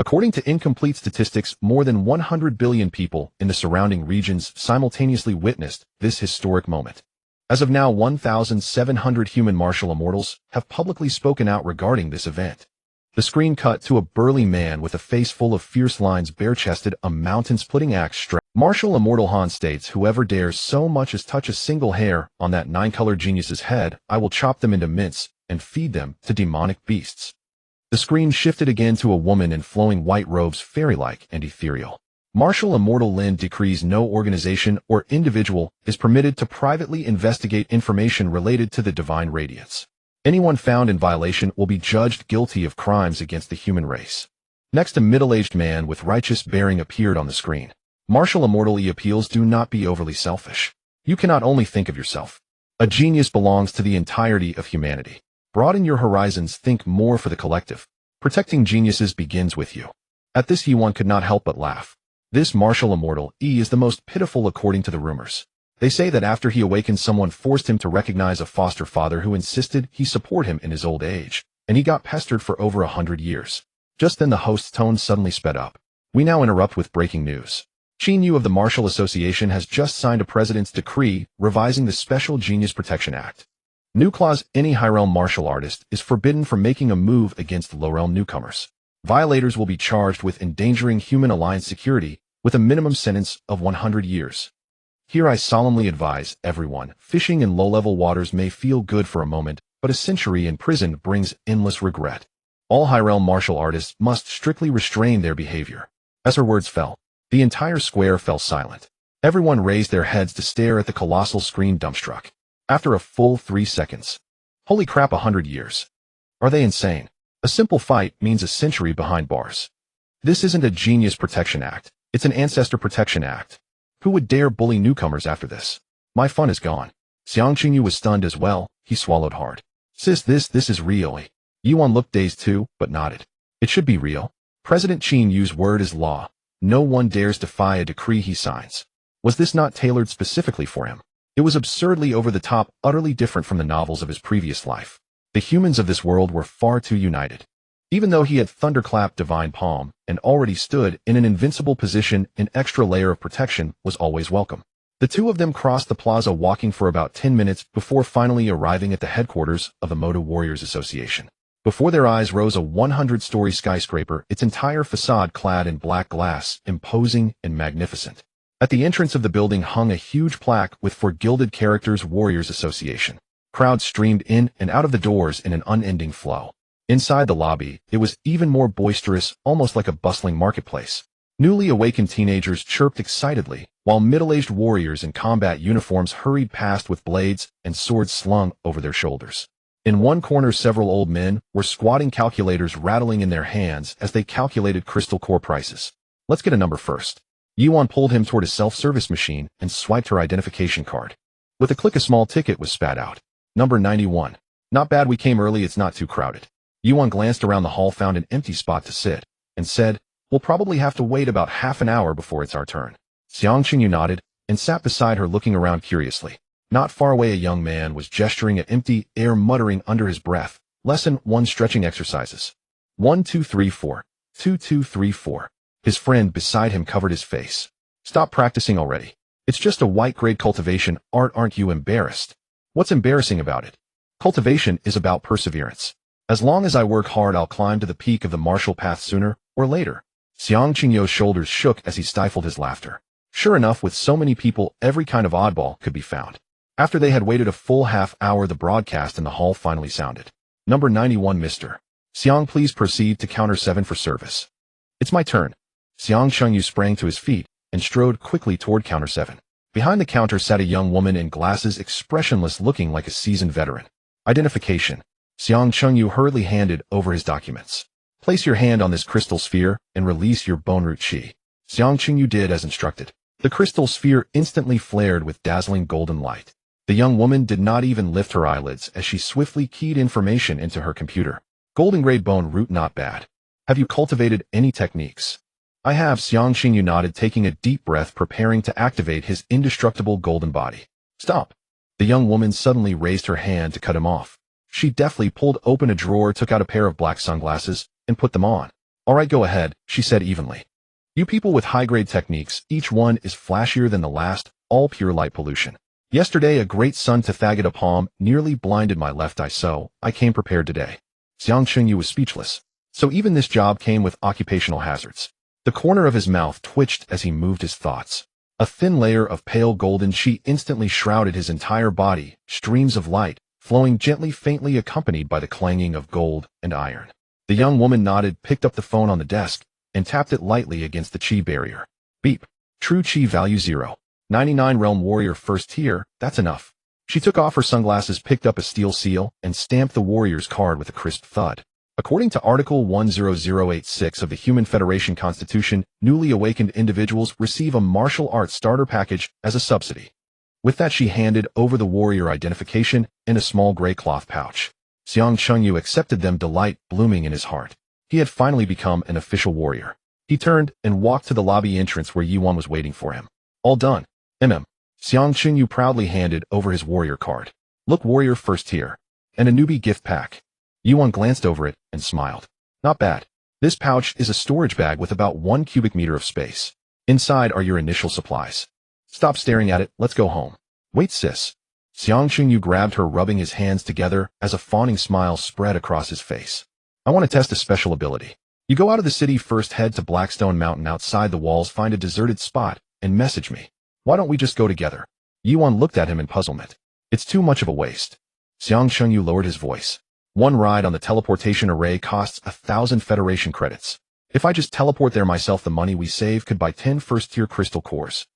According to incomplete statistics, more than 100 billion people in the surrounding regions simultaneously witnessed this historic moment. As of now, 1,700 human martial immortals have publicly spoken out regarding this event. The screen cut to a burly man with a face full of fierce lines, bare-chested, a mountain-splitting axe strapped. Martial Immortal Han states, whoever dares so much as touch a single hair on that 9-colored genius's head, I will chop them into mince and feed them to demonic beasts. The screen shifted again to a woman in flowing white robes, fairy-like and ethereal. Martial Immortal Lin decrees no organization or individual is permitted to privately investigate information related to the divine radiance. Anyone found in violation will be judged guilty of crimes against the human race. Next, a middle-aged man with righteous bearing appeared on the screen. Martial Immortal E appeals, do not be overly selfish. You cannot only think of yourself. A genius belongs to the entirety of humanity. Broaden your horizons, think more for the collective. Protecting geniuses begins with you. At this, Yuan could not help but laugh. This Martial Immortal E is the most pitiful according to the rumors. They say that after he awakened, someone forced him to recognize a foster father who insisted he support him in his old age, and he got pestered for over 100 years. Just then the host's tone suddenly sped up. We now interrupt with breaking news. Qin Yu of the Martial Association has just signed a president's decree revising the Special Genius Protection Act. New clause: any high-realm martial artist is forbidden from making a move against low-realm newcomers. Violators will be charged with endangering Human Alliance security with a minimum sentence of 100 years. Here I solemnly advise everyone, fishing in low-level waters may feel good for a moment, but a century in prison brings endless regret. All high-realm martial artists must strictly restrain their behavior. As her words fell, the entire square fell silent. Everyone raised their heads to stare at the colossal screen, dumbstruck. After a full 3 seconds. Holy crap, 100 years. Are they insane? A simple fight means a century behind bars. This isn't a Genius Protection Act. It's an Ancestor Protection Act. Who would dare bully newcomers after this? My fun is gone. Xiang Qingyu was stunned as well. He swallowed hard. Sis, this is real. Yuan looked dazed too, but nodded. It should be real. President Qin Yu's word is law. No one dares defy a decree he signs. Was this not tailored specifically for him? It was absurdly over the top, utterly different from the novels of his previous life. The humans of this world were far too united. Even though he had thunderclapped divine palm and already stood in an invincible position, an extra layer of protection was always welcome. The two of them crossed the plaza, walking for about 10 minutes before finally arriving at the headquarters of the Moto Warriors Association. Before their eyes rose a 100-story skyscraper, its entire facade clad in black glass, imposing and magnificent. At the entrance of the building hung a huge plaque with four gilded characters, Warriors Association. Crowds streamed in and out of the doors in an unending flow. Inside the lobby, it was even more boisterous, almost like a bustling marketplace. Newly awakened teenagers chirped excitedly, while middle-aged warriors in combat uniforms hurried past with blades and swords slung over their shoulders. In one corner, several old men were squatting, calculators rattling in their hands as they calculated crystal core prices. Let's get a number first. Yuan pulled him toward a self-service machine and swiped her identification card. With a click, a small ticket was spat out. Number 91. Not bad, we came early, it's not too crowded. Yuan glanced around the hall, found an empty spot to sit, and said, we'll probably have to wait about half an hour before it's our turn. Xiang Qingyu nodded and sat beside her, looking around curiously. Not far away, a young man was gesturing at empty air, muttering under his breath, Lesson 1 Stretching Exercises. 1 2 3 4. 2 2 3 4. His friend beside him covered his face. Stop practicing already. It's just a white-grade cultivation art, aren't you embarrassed? What's embarrassing about it? Cultivation is about perseverance. As long as I work hard, I'll climb to the peak of the martial path sooner or later. Xiang Qingyo's shoulders shook as he stifled his laughter. Sure enough, with so many people, every kind of oddball could be found. After they had waited a full half hour, the broadcast in the hall finally sounded. Number 91, Mr. Xiang, please proceed to counter 7 for service. It's my turn. Xiang Chengyu sprang to his feet and strode quickly toward counter 7. Behind the counter sat a young woman in glasses, expressionless, looking like a seasoned veteran. Identification. Xiang Chengyu hurriedly handed over his documents. Place your hand on this crystal sphere and release your bone root chi. Xiang Chengyu did as instructed. The crystal sphere instantly flared with dazzling golden light. The young woman did not even lift her eyelids as she swiftly keyed information into her computer. Golden grade bone root, not bad. Have you cultivated any techniques? I have. Xiang Qingyu nodded, taking a deep breath, preparing to activate his indestructible golden body. Stop. The young woman suddenly raised her hand to cut him off. She deftly pulled open a drawer, took out a pair of black sunglasses, and put them on. All right, go ahead, she said evenly. You people with high-grade techniques, each one is flashier than the last, all pure light pollution. Yesterday, a great sun to Thagata palm nearly blinded my left eye, so I came prepared today. Xiang Qingyu was speechless. So even this job came with occupational hazards. The corner of his mouth twitched as he moved his thoughts. A thin layer of pale golden chi instantly shrouded his entire body, streams of light, flowing gently, faintly accompanied by the clanging of gold and iron. The young woman nodded, picked up the phone on the desk, and tapped it lightly against the chi barrier. Beep. True chi value 0. 99 Realm Warrior first tier, that's enough. She took off her sunglasses, picked up a steel seal, and stamped the warrior's card with a crisp thud. According to Article 10086 of the Human Federation Constitution, newly awakened individuals receive a martial arts starter package as a subsidy. With that, she handed over the warrior identification in a small gray cloth pouch. Xiang Chengyu accepted them, delight blooming in his heart. He had finally become an official warrior. He turned and walked to the lobby entrance where Yuan was waiting for him. All done. Xiang Qingyu proudly handed over his warrior card. Look, warrior first tier. And a newbie gift pack. Yuan glanced over it and smiled. Not bad. This pouch is a storage bag with about 1 cubic meter of space. Inside are your initial supplies. Stop staring at it, let's go home. Wait, sis. Xiang Qingyu grabbed her, rubbing his hands together as a fawning smile spread across his face. I want to test a special ability. You go out of the city first, head to Blackstone Mountain, outside the walls, find a deserted spot, and message me. Why don't we just go together? Yuan looked at him in puzzlement. It's too much of a waste. Xiang Chengyu lowered his voice. One ride on the teleportation array costs 1,000 Federation credits. If I just teleport there myself, the money we save could buy 10 first-tier crystal cores.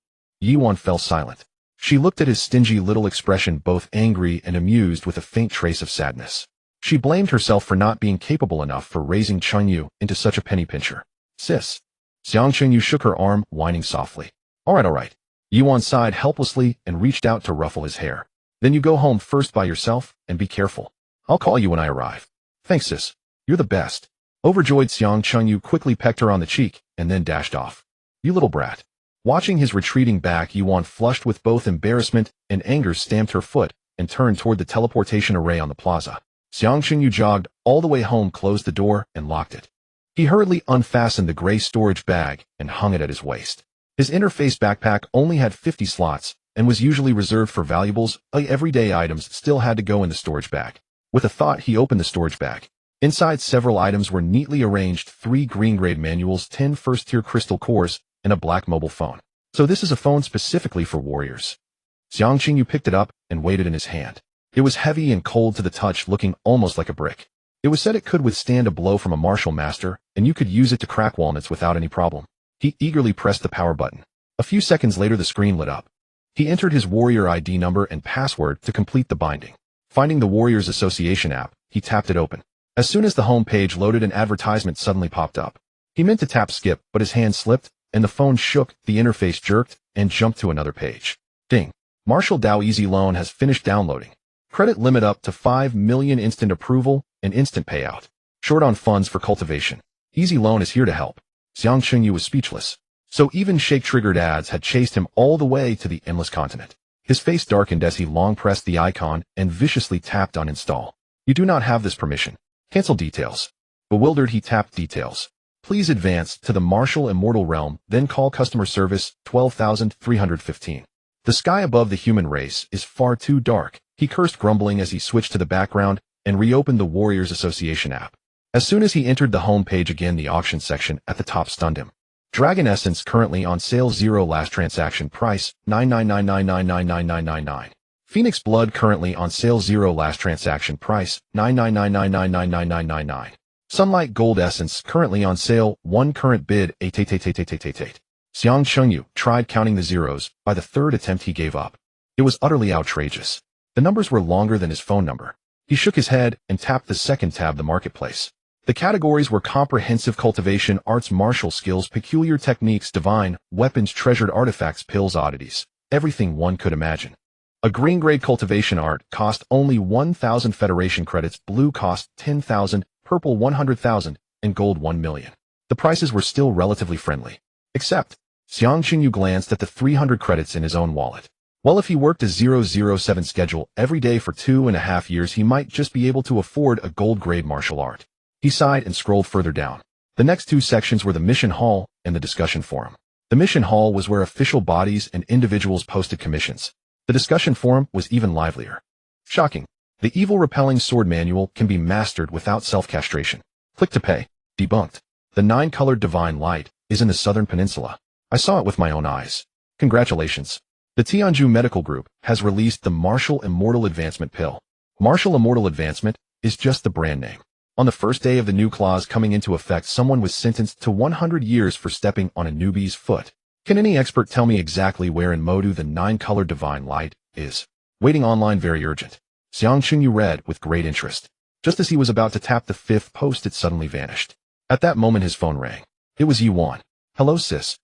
Yuan fell silent. She looked at his stingy little expression, both angry and amused, with a faint trace of sadness. She blamed herself for not being capable enough for raising Chengyu into such a penny pincher. Sis. Xiang Chengyu shook her arm, whining softly. All right. Yuan sighed helplessly and reached out to ruffle his hair. Then you go home first by yourself, and be careful. I'll call you when I arrive. Thanks, sis. You're the best. Overjoyed, Xiang Chengyu quickly pecked her on the cheek and then dashed off. You little brat. Watching his retreating back, Yuan, flushed with both embarrassment and anger, stamped her foot and turned toward the teleportation array on the plaza. Xiang Chengyu jogged all the way home, closed the door, and locked it. He hurriedly unfastened the gray storage bag and hung it at his waist. His interface backpack only had 50 slots and was usually reserved for valuables. Everyday items still had to go in the storage bag. With a thought, he opened the storage bag. Inside, several items were neatly arranged: 3 green-grade manuals, 10 first-tier crystal cores, and a black mobile phone. So this is a phone specifically for warriors. Xiang Qingyu picked it up and weighed it in his hand. It was heavy and cold to the touch, looking almost like a brick. It was said it could withstand a blow from a martial master, and you could use it to crack walnuts without any problem. He eagerly pressed the power button. A few seconds later, the screen lit up. He entered his warrior ID number and password to complete the binding. Finding the Warriors Association app, he tapped it open. As soon as the home page loaded, an advertisement suddenly popped up. He meant to tap skip, but his hand slipped, and the phone shook, the interface jerked, and jumped to another page. Ding. Marshall Dow Easy Loan has finished downloading. Credit limit up to 5 million, instant approval, and instant payout. Short on funds for cultivation. Easy Loan is here to help. Xiang Qingyu was speechless. So even shake-triggered ads had chased him all the way to the endless continent. His face darkened as he long pressed the icon and viciously tapped on install. You do not have this permission. Cancel details. Bewildered, he tapped details. Please advance to the martial immortal realm, then call customer service 12,315. The sky above the human race is far too dark, he cursed, grumbling as he switched to the background and reopened the Warriors Association app. As soon as he entered the home page again, the auction section at the top stunned him. Dragon Essence currently on sale, 0 last transaction price, 999999999. Phoenix Blood currently on sale, 0 last transaction price, 999999999. Sunlight Gold Essence currently on sale, 1 current bid, 8. Xiang Chengyu tried counting the zeros. By the third attempt he gave up. It was utterly outrageous. The numbers were longer than his phone number. He shook his head and tapped the second tab, the marketplace. The categories were comprehensive cultivation, arts, martial skills, peculiar techniques, divine, weapons, treasured artifacts, pills, oddities. Everything one could imagine. A green-grade cultivation art cost only 1,000 Federation credits, blue cost 10,000, purple 100,000, and gold 1 million. The prices were still relatively friendly. Except, Xiang Qingyu glanced at the 300 credits in his own wallet. Well, if he worked a 007 schedule every day for 2.5 years, he might just be able to afford a gold-grade martial art. He sighed and scrolled further down. The next two sections were the mission hall and the discussion forum. The mission hall was where official bodies and individuals posted commissions. The discussion forum was even livelier. Shocking. The evil repelling sword manual can be mastered without self-castration. Click to pay. Debunked. The 9-colored divine light is in the southern peninsula. I saw it with my own eyes. Congratulations. The Tianju Medical Group has released the Martial Immortal Advancement pill. Martial Immortal Advancement is just the brand name. On the first day of the new clause coming into effect, someone was sentenced to 100 years for stepping on a newbie's foot. Can any expert tell me exactly where in Modu the 9-colored divine light is? Waiting online, very urgent. Xiang Qingyu read with great interest. Just as he was about to tap the 5th post, it suddenly vanished. At that moment his phone rang. It was Yuan. Hello sis.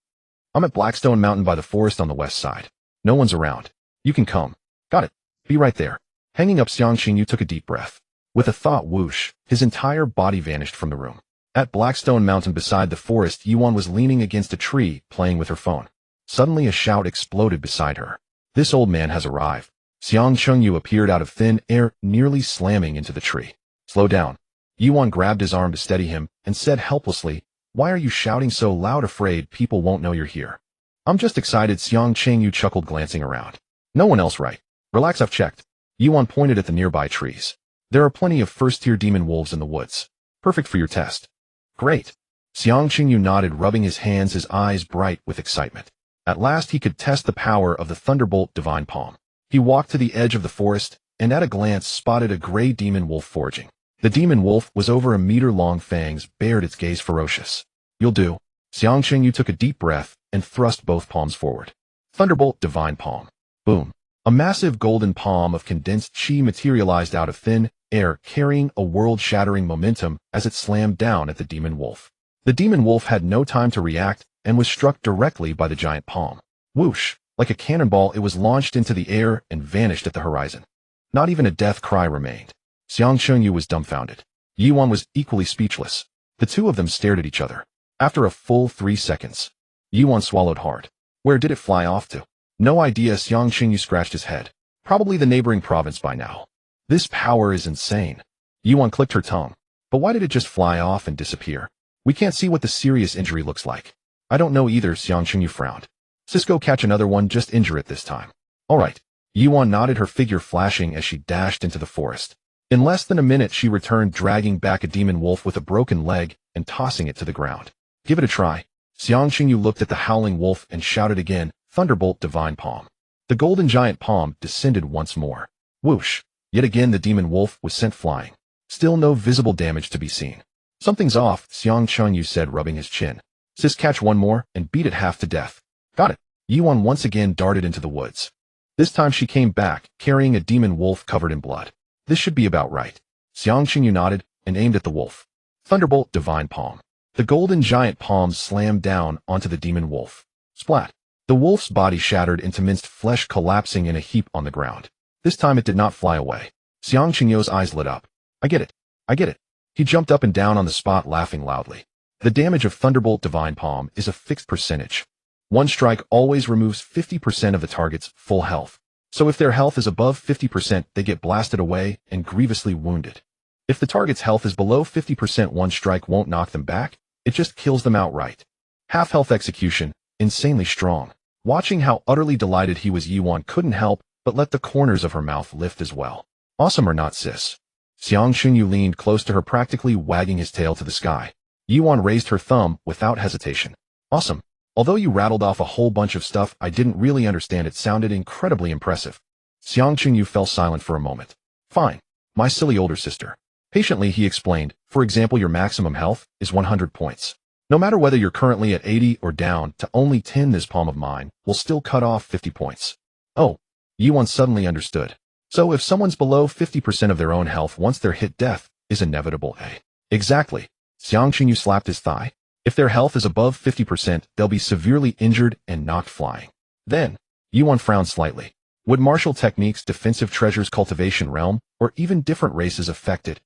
I'm at Blackstone Mountain by the forest on the west side. No one's around. You can come. Got it. Be right there. Hanging up, Xiang Qingyu took a deep breath. With a thought whoosh, his entire body vanished from the room. At Blackstone Mountain beside the forest, Yuan was leaning against a tree, playing with her phone. Suddenly a shout exploded beside her. This old man has arrived. Xiang Chengyu appeared out of thin air, nearly slamming into the tree. Slow down. Yuan grabbed his arm to steady him and said helplessly, why are you shouting so loud? Afraid people won't know you're here? I'm just excited, Xiang Chengyu chuckled, glancing around. No one else, right? Relax, I've checked. Yuan pointed at the nearby trees. There are plenty of first-tier demon wolves in the woods. Perfect for your test. Great. Xiang Qingyu nodded, rubbing his hands, his eyes bright with excitement. At last he could test the power of the Thunderbolt Divine Palm. He walked to the edge of the forest, and at a glance spotted a gray demon wolf foraging. The demon wolf was over a meter long, fangs bared, its gaze ferocious. You'll do. Xiang Qingyu took a deep breath and thrust both palms forward. Thunderbolt Divine Palm. Boom. A massive golden palm of condensed chi materialized out of thin air, carrying a world-shattering momentum as it slammed down at the demon wolf. The demon wolf had no time to react and was struck directly by the giant palm. Whoosh! Like a cannonball, it was launched into the air and vanished at the horizon. Not even a death cry remained. Xiang Chengyu was dumbfounded. Yuan was equally speechless. The two of them stared at each other. After a full 3 seconds, Yuan swallowed hard. Where did it fly off to? No idea. Xiang Chengyu scratched his head. Probably the neighboring province by now. This power is insane. Yuan clicked her tongue. But why did it just fly off and disappear? We can't see what the serious injury looks like. I don't know either. Xiang Chengyu frowned. Cisco, catch another one, just injure it this time. All right. Yuan nodded, her figure flashing as she dashed into the forest. In less than a minute she returned, dragging back a demon wolf with a broken leg and tossing it to the ground. Give it a try. Xiang Qingyu looked at the howling wolf and shouted again, Thunderbolt Divine Palm. The golden giant palm descended once more. Whoosh! Yet again the demon wolf was sent flying. Still no visible damage to be seen. Something's off, Xiang Chengyu said, rubbing his chin. Sis, catch one more and beat it half to death. Got it. Yuan once again darted into the woods. This time she came back, carrying a demon wolf covered in blood. This should be about right. Xiang Qingyu nodded and aimed at the wolf. Thunderbolt Divine Palm. The golden giant palm slammed down onto the demon wolf. Splat. The wolf's body shattered into minced flesh, collapsing in a heap on the ground. This time it did not fly away. Xiang Qingyu's eyes lit up. I get it. I get it. He jumped up and down on the spot, laughing loudly. The damage of Thunderbolt Divine Palm is a fixed percentage. One strike always removes 50% of the target's full health. So if their health is above 50%, they get blasted away and grievously wounded. If the target's health is below 50%, one strike won't knock them back, it just kills them outright. Half-health execution, insanely strong. Watching how utterly delighted he was, Yuan couldn't help but let the corners of her mouth lift as well. Awesome or not, sis? Xiang Chunyu leaned close to her, practically wagging his tail to the sky. Yuan raised her thumb without hesitation. Awesome. Although you rattled off a whole bunch of stuff I didn't really understand, it sounded incredibly impressive. Xiang Chunyu fell silent for a moment. Fine. My silly older sister. Patiently he explained, for example, your maximum health is 100 points. No matter whether you're currently at 80 or down to only 10, this palm of mine will still cut off 50 points. Oh. Yuan suddenly understood. So if someone's below 50% of their own health once they're hit, death is inevitable, eh? Exactly. Xiang Qingyu slapped his thigh. If their health is above 50%, they'll be severely injured and knocked flying. Then, Yuan frowned slightly. Would martial techniques, defensive treasures, cultivation realm, or even different races affected?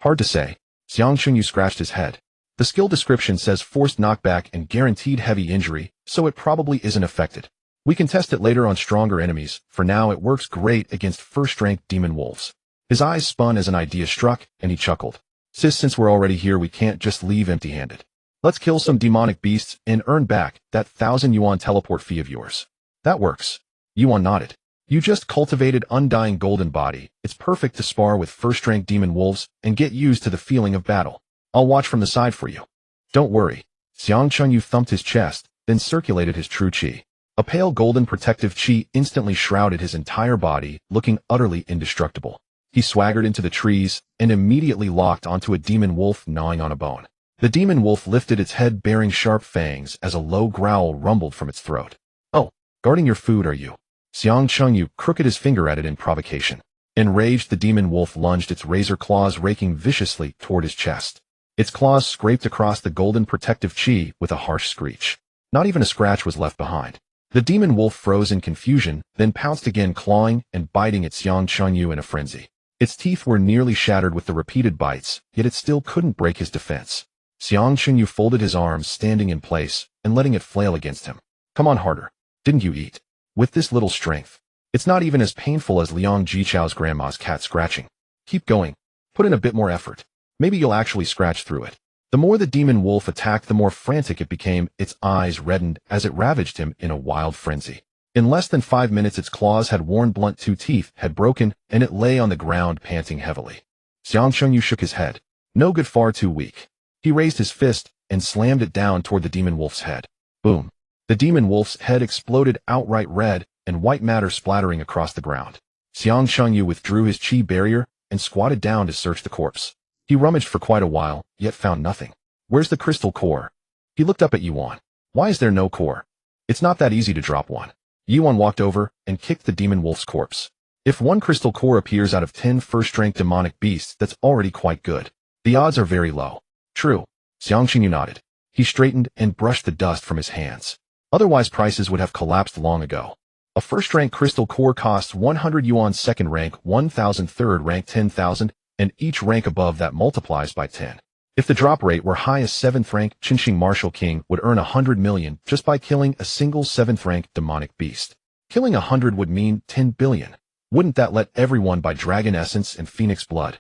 Hard to say. Xiang Qingyu scratched his head. The skill description says forced knockback and guaranteed heavy injury, so it probably isn't affected. We can test it later on stronger enemies. For now, it works great against first-rank demon wolves. His eyes spun as an idea struck, and he chuckled. Sis, since we're already here, we can't just leave empty-handed. Let's kill some demonic beasts and earn back that 1,000 yuan teleport fee of yours. That works. Yuan nodded. You just cultivated undying golden body. It's perfect to spar with first-rank demon wolves and get used to the feeling of battle. I'll watch from the side for you. Don't worry. Xiang Chunyu thumped his chest, then circulated his true qi. A pale golden protective qi instantly shrouded his entire body, looking utterly indestructible. He swaggered into the trees and immediately locked onto a demon wolf gnawing on a bone. The demon wolf lifted its head, bearing sharp fangs, as a low growl rumbled from its throat. Oh, guarding your food, are you? Xiang Chunyu crooked his finger at it in provocation. Enraged, the demon wolf lunged, its razor claws raking viciously toward his chest. Its claws scraped across the golden protective qi with a harsh screech. Not even a scratch was left behind. The demon wolf froze in confusion, then pounced again, clawing and biting at Xiang Chunyu in a frenzy. Its teeth were nearly shattered with the repeated bites, yet it still couldn't break his defense. Xiang Chunyu folded his arms, standing in place, and letting it flail against him. Come on, harder. Didn't you eat? With this little strength. It's not even as painful as Liang Jichao's grandma's cat scratching. Keep going. Put in a bit more effort. Maybe you'll actually scratch through it. The more the demon wolf attacked, the more frantic it became. Its eyes reddened as it ravaged him in a wild frenzy. In less than 5 minutes, its claws had worn blunt, 2 teeth had broken, and it lay on the ground panting heavily. Xiang Chunyu shook his head. No good, far too weak. He raised his fist and slammed it down toward the demon wolf's head. Boom. The demon wolf's head exploded, outright red and white matter splattering across the ground. Xiang Chunyu withdrew his qi barrier and squatted down to search the corpse. He rummaged for quite a while, yet found nothing. Where's the crystal core? He looked up at Yuan. Why is there no core? It's not that easy to drop one. Yuan walked over and kicked the demon wolf's corpse. If one crystal core appears out of 10 first-rank demonic beasts, that's already quite good. The odds are very low. True. Xiang Qingyu nodded. He straightened and brushed the dust from his hands. Otherwise, prices would have collapsed long ago. A first-rank crystal core costs 100 yuan, second rank 1,000, third rank 10,000, and each rank above that multiplies by 10. If the drop rate were high as 7th rank, Qinxing Martial King would earn 100 million just by killing a single 7th rank demonic beast. Killing 100 would mean 10 billion. Wouldn't that let everyone buy dragon essence and phoenix blood?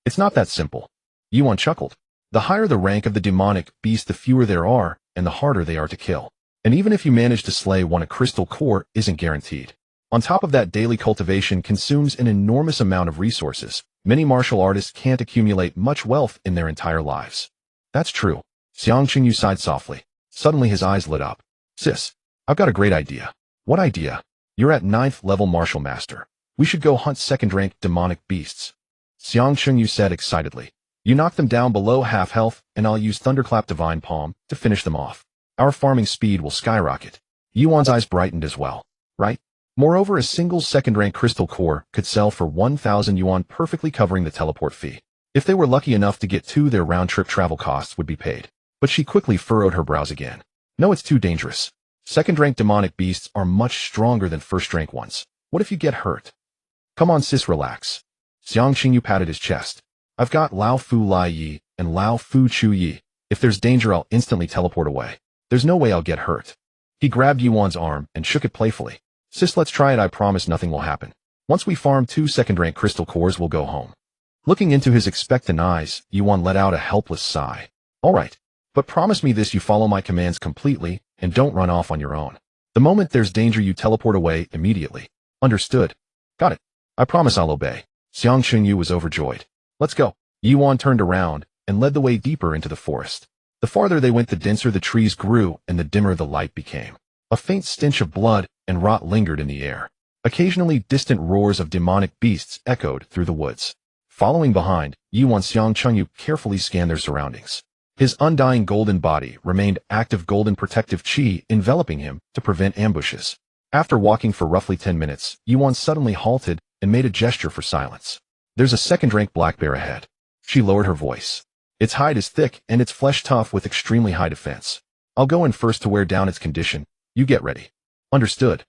It's not that simple. Yuan chuckled. The higher the rank of the demonic beast, the fewer there are, and the harder they are to kill. And even if you manage to slay one, a crystal core isn't guaranteed. On top of that, daily cultivation consumes an enormous amount of resources. Many martial artists can't accumulate much wealth in their entire lives. That's true. Xiang Qingyu sighed softly. Suddenly his eyes lit up. Sis, I've got a great idea. What idea? You're at 9th level martial master. We should go hunt second-rank demonic beasts. Xiang Qingyu said excitedly. You knock them down below half health, and I'll use Thunderclap Divine Palm to finish them off. Our farming speed will skyrocket. Yuan's eyes brightened as well. Right? Moreover, a single second-rank crystal core could sell for 1,000 yuan, perfectly covering the teleport fee. If they were lucky enough to get to, their round-trip travel costs would be paid. But she quickly furrowed her brows again. No, it's too dangerous. Second-rank demonic beasts are much stronger than first-rank ones. What if you get hurt? Come on, sis, relax. Xiang Qingyu patted his chest. I've got Lao Fu Lai Yi and Lao Fu Chu Yi. If there's danger, I'll instantly teleport away. There's no way I'll get hurt. He grabbed Yuan's arm and shook it playfully. Sis, let's try it. I promise nothing will happen. Once we farm 2 second-rank crystal cores, we'll go home. Looking into his expectant eyes, Yuan let out a helpless sigh. All right, but promise me this: you follow my commands completely and don't run off on your own. The moment there's danger, you teleport away immediately. Understood? Got it. I promise I'll obey. Xiang Chunyu was overjoyed. Let's go. Yuan turned around and led the way deeper into the forest. The farther they went, the denser the trees grew and the dimmer the light became. A faint stench of blood and rot lingered in the air. Occasionally, distant roars of demonic beasts echoed through the woods. Following behind, Yuan, Xiang Chunyu carefully scanned their surroundings. His undying golden body remained active, golden protective chi enveloping him to prevent ambushes. After walking for roughly 10 minutes, Yuan suddenly halted and made a gesture for silence. There's a second-rank black bear ahead. She lowered her voice. Its hide is thick and its flesh tough with extremely high defense. I'll go in first to wear down its condition. You get ready. Understood.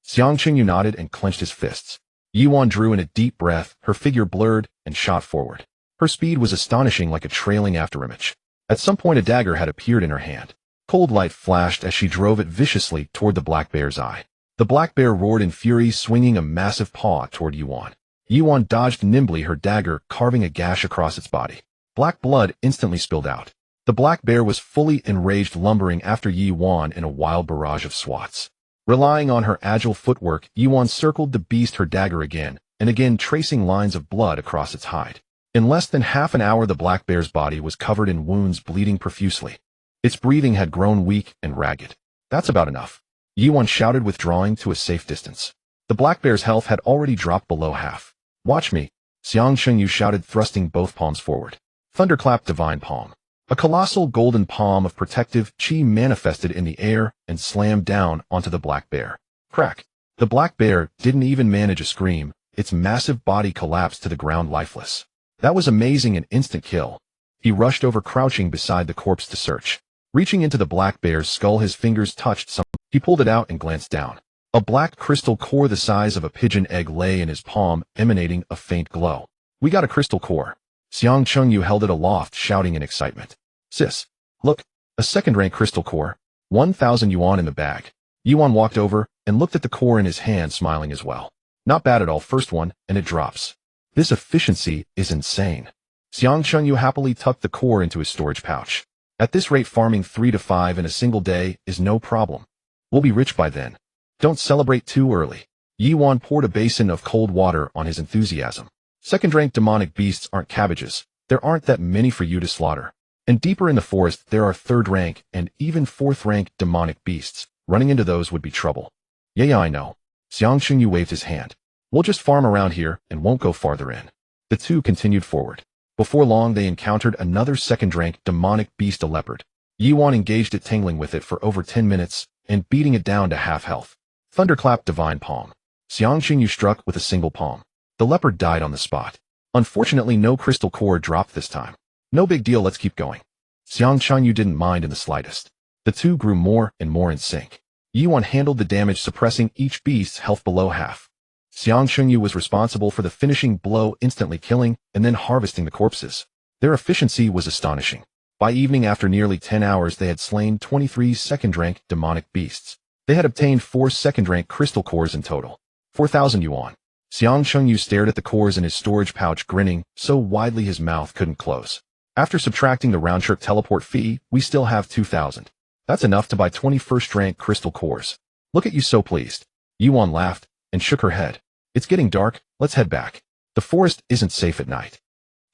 Xiang Chunyu nodded and clenched his fists. Yuan drew in a deep breath, her figure blurred, and shot forward. Her speed was astonishing, like a trailing afterimage. At some point, a dagger had appeared in her hand. Cold light flashed as she drove it viciously toward the black bear's eye. The black bear roared in fury, swinging a massive paw toward Yuan. Yuan dodged nimbly, her dagger carving a gash across its body. Black blood instantly spilled out. The black bear was fully enraged, lumbering after Yuan in a wild barrage of swats. Relying on her agile footwork, Yuan circled the beast, her dagger again and again, tracing lines of blood across its hide. In less than half an hour, the black bear's body was covered in wounds, bleeding profusely. Its breathing had grown weak and ragged. That's about enough, Yuan shouted, withdrawing to a safe distance. The black bear's health had already dropped below half. Watch me, Xiang Chunyu shouted, thrusting both palms forward. Thunderclap, divine palm. A colossal golden palm of protective chi manifested in the air and slammed down onto the black bear. Crack. The black bear didn't even manage a scream. Its massive body collapsed to the ground, lifeless. That was amazing, an instant kill. He rushed over, crouching beside the corpse to search. Reaching into the black bear's skull, his fingers touched something. He pulled it out and glanced down. A black crystal core the size of a pigeon egg lay in his palm, emanating a faint glow. We got a crystal core. Xiang Chunyu held it aloft, shouting in excitement. Sis, look, a second-rank crystal core. 1,000 yuan in the bag. Yuan walked over and looked at the core in his hand, smiling as well. Not bad at all. First one, and it drops. This efficiency is insane. Xiang Chunyu happily tucked the core into his storage pouch. At this rate, farming 3 to 5 in a single day is no problem. We'll be rich by then. Don't celebrate too early. Yuan poured a basin of cold water on his enthusiasm. Second-rank demonic beasts aren't cabbages. There aren't that many for you to slaughter. And deeper in the forest, there are third-rank and even fourth-rank demonic beasts. Running into those would be trouble. Yeah, I know. Xiang Chunyu waved his hand. We'll just farm around here and won't go farther in. The two continued forward. Before long, they encountered another second-rank demonic beast, a leopard. Yuan engaged it, tangling with it for over 10 minutes and beating it down to half health. Thunderclap, divine palm. Xiang Chunyu struck with a single palm. The leopard died on the spot. Unfortunately, no crystal core dropped this time. No big deal, let's keep going. Xiang Chunyu didn't mind in the slightest. The two grew more and more in sync. Yuan handled the damage, suppressing each beast's health below half. Xiang Chunyu was responsible for the finishing blow, instantly killing and then harvesting the corpses. Their efficiency was astonishing. By evening, after nearly 10 hours, they had slain 23 second-rank demonic beasts. They had obtained 4 second-rank crystal cores in total. 4,000 yuan. Xiang Chunyu stared at the cores in his storage pouch, grinning so widely his mouth couldn't close. After subtracting the round-trip teleport fee, we still have 2,000. That's enough to buy 21st-rank crystal cores. Look at you, so pleased. Yuan laughed and shook her head. It's getting dark, let's head back. The forest isn't safe at night.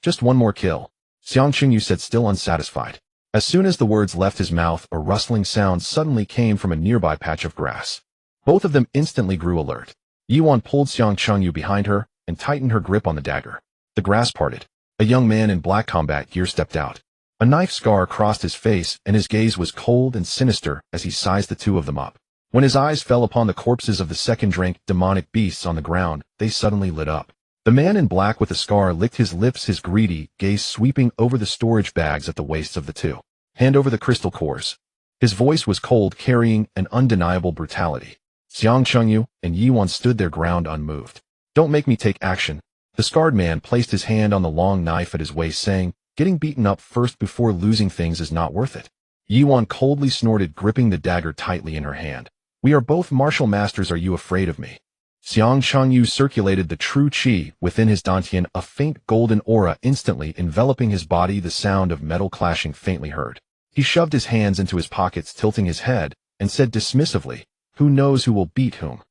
Just one more kill, Xiang Chunyu said, still unsatisfied. As soon as the words left his mouth, a rustling sound suddenly came from a nearby patch of grass. Both of them instantly grew alert. Yuan pulled Xiang Chunyu behind her and tightened her grip on the dagger. The grass parted. A young man in black combat gear stepped out. A knife scar crossed his face, and his gaze was cold and sinister as he sized the two of them up. When his eyes fell upon the corpses of the second-rank demonic beasts on the ground, they suddenly lit up. The man in black with the scar licked his lips, his greedy gaze sweeping over the storage bags at the waists of the two. Hand over the crystal cores. His voice was cold, carrying an undeniable brutality. Xiang Chunyu and Yuan stood their ground unmoved. Don't make me take action. The scarred man placed his hand on the long knife at his waist, saying, getting beaten up first before losing things is not worth it. Yuan coldly snorted, gripping the dagger tightly in her hand. We are both martial masters. Are you afraid of me? Xiang Changyu circulated the true qi within his dantian, a faint golden aura instantly enveloping his body, the sound of metal clashing faintly heard. He shoved his hands into his pockets, tilting his head, and said dismissively, "Who knows who will beat whom?"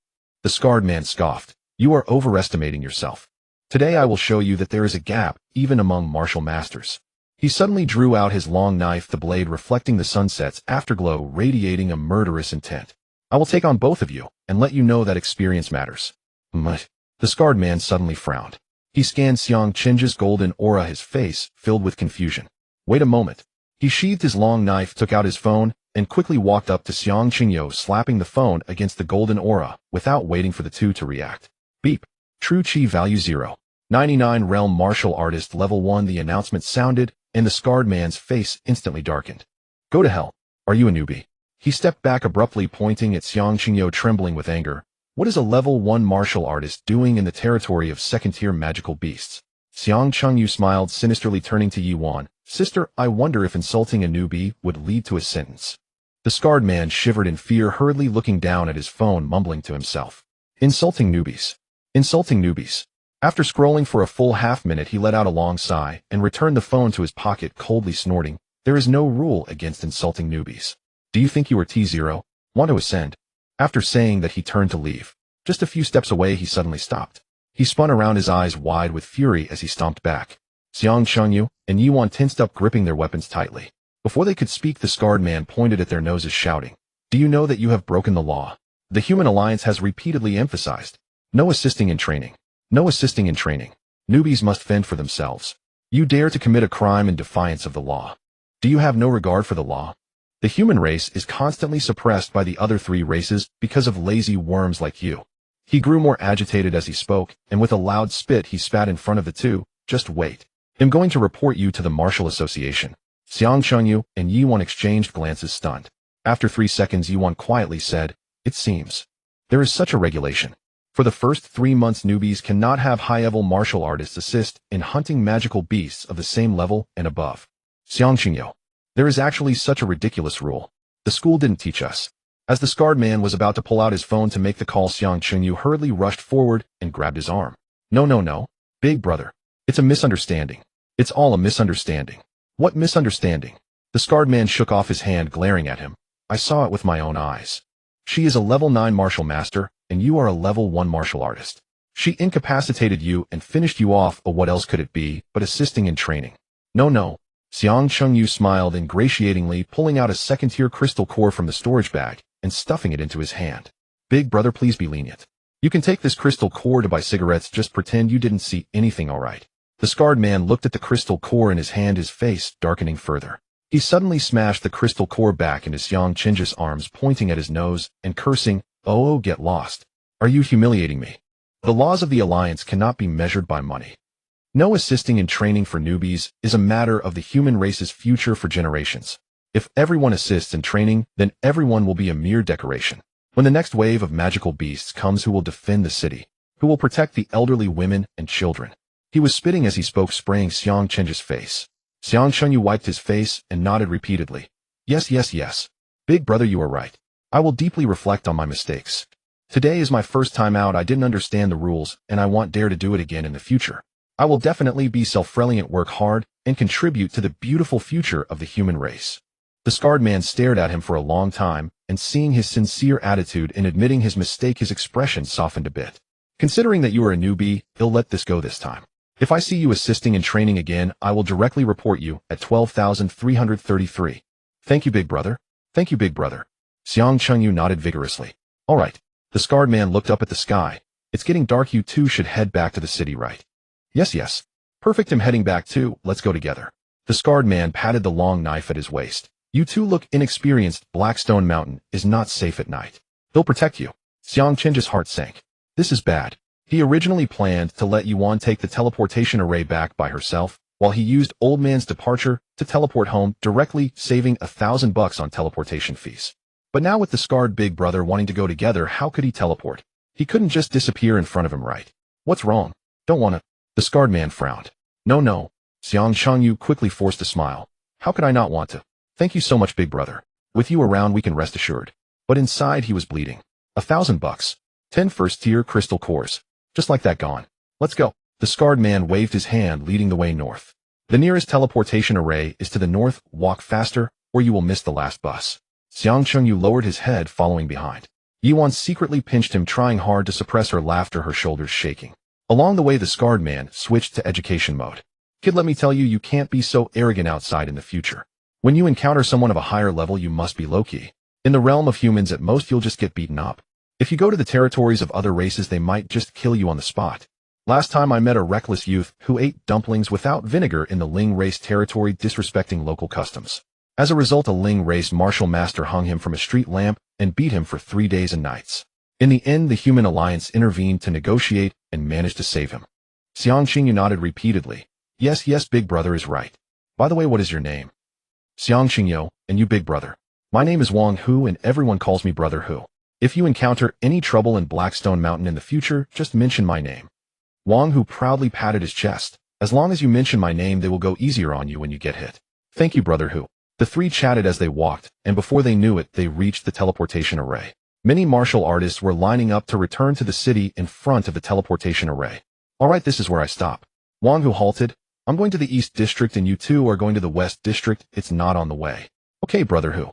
The scarred man scoffed, "You are overestimating yourself. Today I will show you that there is a gap, even among martial masters." He suddenly drew out his long knife, the blade reflecting the sunset's afterglow, radiating a murderous intent. "I will take on both of you, and let you know that experience matters." The scarred man suddenly frowned. He scanned Xiang Qing's golden aura, his face filled with confusion. "Wait a moment." He sheathed his long knife, took out his phone, and quickly walked up to Xiang Qingyo, slapping the phone against the golden aura, without waiting for the two to react. Beep. True Qi value 0. 99 Realm Martial Artist Level 1. The announcement sounded, and the scarred man's face instantly darkened. "Go to hell. Are you a newbie?" He stepped back abruptly, pointing at Xiang Qingyo, trembling with anger. "What is a level 1 martial artist doing in the territory of second-tier magical beasts?" Xiang Qingyu smiled sinisterly, turning to Yi Wan. "Sister, I wonder if insulting a newbie would lead to a sentence." The scarred man shivered in fear, hurriedly looking down at his phone, mumbling to himself. Insulting newbies. Insulting newbies. After scrolling for a full half-minute, he let out a long sigh and returned the phone to his pocket, coldly snorting, "There is no rule against insulting newbies. Do you think you are T0? Want to ascend?" After saying that, he turned to leave. Just a few steps away, he suddenly stopped. He spun around, his eyes wide with fury as he stomped back. Xiang Changyu and Yi Wan tensed up, gripping their weapons tightly. Before they could speak, the scarred man pointed at their noses, shouting, "Do you know that you have broken the law? The Human Alliance has repeatedly emphasized, no assisting in training. No assisting in training. Newbies must fend for themselves. You dare to commit a crime in defiance of the law. Do you have no regard for the law? The human race is constantly suppressed by the other 3 races because of lazy worms like you." He grew more agitated as he spoke, and with a loud spit he spat in front of the two. "Just wait. I'm going to report you to the Martial Association." Xiang Changyu and Yi Wan exchanged glances, stunned. After 3 seconds, Yi Wan quietly said, "It seems there is such a regulation. For the first 3 months, newbies cannot have high-level martial artists assist in hunting magical beasts of the same level and above." Xiang Qingyo, "There is actually such a ridiculous rule. The school didn't teach us." As the scarred man was about to pull out his phone to make the call, Xiang Qingyu hurriedly rushed forward and grabbed his arm. No, big brother. It's a misunderstanding. It's all a misunderstanding." "What misunderstanding?" The scarred man shook off his hand, glaring at him. "I saw it with my own eyes. She is a level 9 martial master, and you are a level 1 martial artist. She incapacitated you and finished you off. What else could it be but assisting in training?" No. Xiang Chengyu smiled ingratiatingly, pulling out a second-tier crystal core from the storage bag and stuffing it into his hand. "Big brother, please be lenient. You can take this crystal core to buy cigarettes. Just pretend you didn't see anything, all right?" The scarred man looked at the crystal core in his hand, his face darkening further. He suddenly smashed the crystal core back into Xiang Qing's arms, pointing at his nose and cursing, "Oh, get lost. Are you humiliating me? The laws of the Alliance cannot be measured by money. No assisting in training for newbies is a matter of the human race's future for generations. If everyone assists in training, then everyone will be a mere decoration. When the next wave of magical beasts comes, who will defend the city? Who will protect the elderly, women, and children?" He was spitting as he spoke, spraying Xiang Qing's face. Xiang Chengyu wiped his face and nodded repeatedly. Yes. Big brother, you are right. I will deeply reflect on my mistakes. Today is my first time out. I didn't understand the rules, and I won't dare to do it again in the future. I will definitely be self-reliant, work hard, and contribute to the beautiful future of the human race." The scarred man stared at him for a long time, and seeing his sincere attitude in admitting his mistake, his expression softened a bit. "Considering that you are a newbie, he'll let this go this time. If I see you assisting in training again, I will directly report you at 12,333. Thank you, big brother. Thank you, big brother." Xiang Chengyu nodded vigorously. "All right." The scarred man looked up at the sky. "It's getting dark. You two should head back to the city, right?" Yes. "Perfect. I'm heading back too. Let's go together." The scarred man patted the long knife at his waist. "You two look inexperienced. Blackstone Mountain is not safe at night. They'll protect you." Xiang Qing's heart sank. This is bad. He originally planned to let Yuan take the teleportation array back by herself, while he used Old Man's departure to teleport home directly, saving $1,000 on teleportation fees. But now with the scarred big brother wanting to go together, how could he teleport? He couldn't just disappear in front of him, right? What's wrong? Don't wanna. The scarred man frowned. No. Xiang Changyu quickly forced a smile. How could I not want to? Thank you so much, big brother. With you around, we can rest assured. But inside he was bleeding. $1,000. 10 first-tier crystal cores. Just like that gone. Let's go. The scarred man waved his hand, leading the way north. The nearest teleportation array is to the north. Walk faster, or you will miss the last bus. Xiang Chengyu lowered his head, following behind. Yuan secretly pinched him, trying hard to suppress her laughter, her shoulders shaking. Along the way, the scarred man switched to education mode. Kid, let me tell you, you can't be so arrogant outside in the future. When you encounter someone of a higher level, you must be low-key. In the realm of humans, at most you'll just get beaten up. If you go to the territories of other races, they might just kill you on the spot. Last time I met a reckless youth who ate dumplings without vinegar in the Ling race territory, disrespecting local customs. As a result, a Ling race martial master hung him from a street lamp and beat him for 3 days and nights. In the end, the human alliance intervened to negotiate and managed to save him. Xiang Qingyu nodded repeatedly. Yes, big brother is right. By the way, what is your name? Xiang Qingyu, and you, big brother. My name is Wang Hu, and everyone calls me Brother Hu. If you encounter any trouble in Blackstone Mountain in the future, just mention my name. Wang Hu proudly patted his chest. As long as you mention my name, they will go easier on you when you get hit. Thank you, Brother Hu. The three chatted as they walked, and before they knew it, they reached the teleportation array. Many martial artists were lining up to return to the city in front of the teleportation array. Alright, this is where I stop. Wang Hu halted. I'm going to the East District and you two are going to the West District. It's not on the way. Okay, Brother Hu.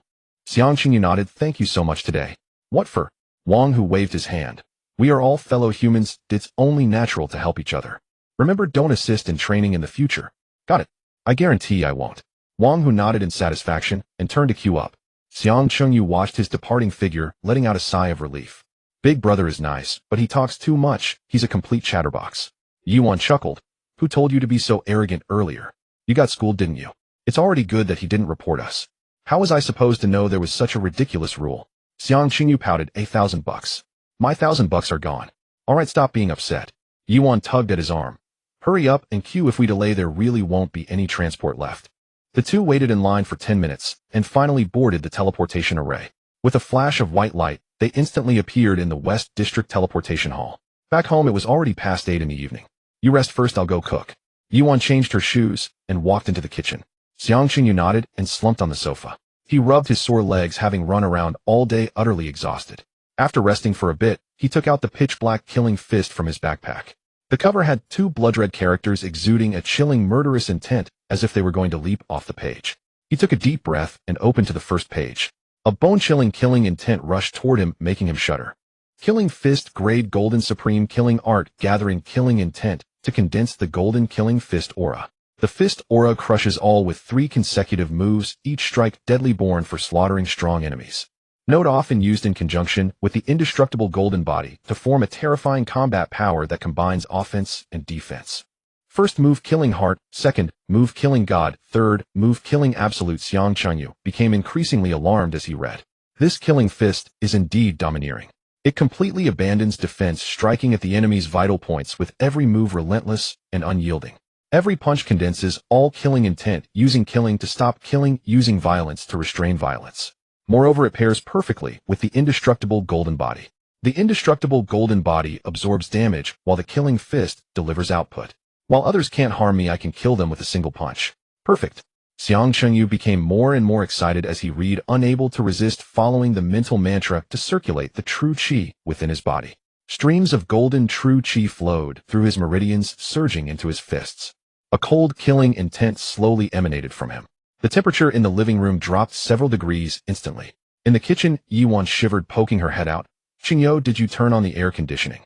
Xiang Qingyu nodded. Thank you so much today. What for? Wang Hu waved his hand. We are all fellow humans. It's only natural to help each other. Remember, don't assist in training in the future. Got it. I guarantee I won't. Wang Hu nodded in satisfaction and turned to queue up. Xiang Chengyu watched his departing figure, letting out a sigh of relief. Big brother is nice, but he talks too much. He's a complete chatterbox. Yuan chuckled. Who told you to be so arrogant earlier? You got schooled, didn't you? It's already good that he didn't report us. How was I supposed to know there was such a ridiculous rule? Xiang Qingyu pouted. $1,000. My $1,000 are gone. Alright, stop being upset. Yuan tugged at his arm. Hurry up and queue. If we delay, there really won't be any transport left. The two waited in line for 10 minutes, and finally boarded the teleportation array. With a flash of white light, they instantly appeared in the West District Teleportation Hall. Back home, it was already past 8 in the evening. You rest first, I'll go cook. Yuan changed her shoes and walked into the kitchen. Xiang Qingyu nodded and slumped on the sofa. He rubbed his sore legs, having run around all day, utterly exhausted. After resting for a bit, he took out the pitch-black killing fist from his backpack. The cover had 2 blood-red characters exuding a chilling, murderous intent, as if they were going to leap off the page. He took a deep breath and opened to the first page. A bone-chilling killing intent rushed toward him, making him shudder. Killing fist, grade golden supreme killing art, gathering killing intent to condense the golden killing fist aura. The fist aura crushes all with 3 consecutive moves, each strike deadly, born for slaughtering strong enemies. Note, often used in conjunction with the Indestructible Golden Body to form a terrifying combat power that combines offense and defense. First move, killing heart. Second move, killing god. Third move, killing absolute. Xiang Chengyu became increasingly alarmed as he read. This killing fist is indeed domineering. It completely abandons defense, striking at the enemy's vital points with every move, relentless and unyielding. Every punch condenses all killing intent, using killing to stop killing, using violence to restrain violence. Moreover, it pairs perfectly with the Indestructible Golden Body. The Indestructible Golden Body absorbs damage, while the killing fist delivers output. While others can't harm me, I can kill them with a single punch. Perfect. Xiang Chengyu became more and more excited as he read, unable to resist following the mental mantra to circulate the true qi within his body. Streams of golden true qi flowed through his meridians, surging into his fists. A cold, killing intent slowly emanated from him. The temperature in the living room dropped several degrees instantly. In the kitchen, Yuan shivered, poking her head out. Qingyu, did you turn on the air conditioning?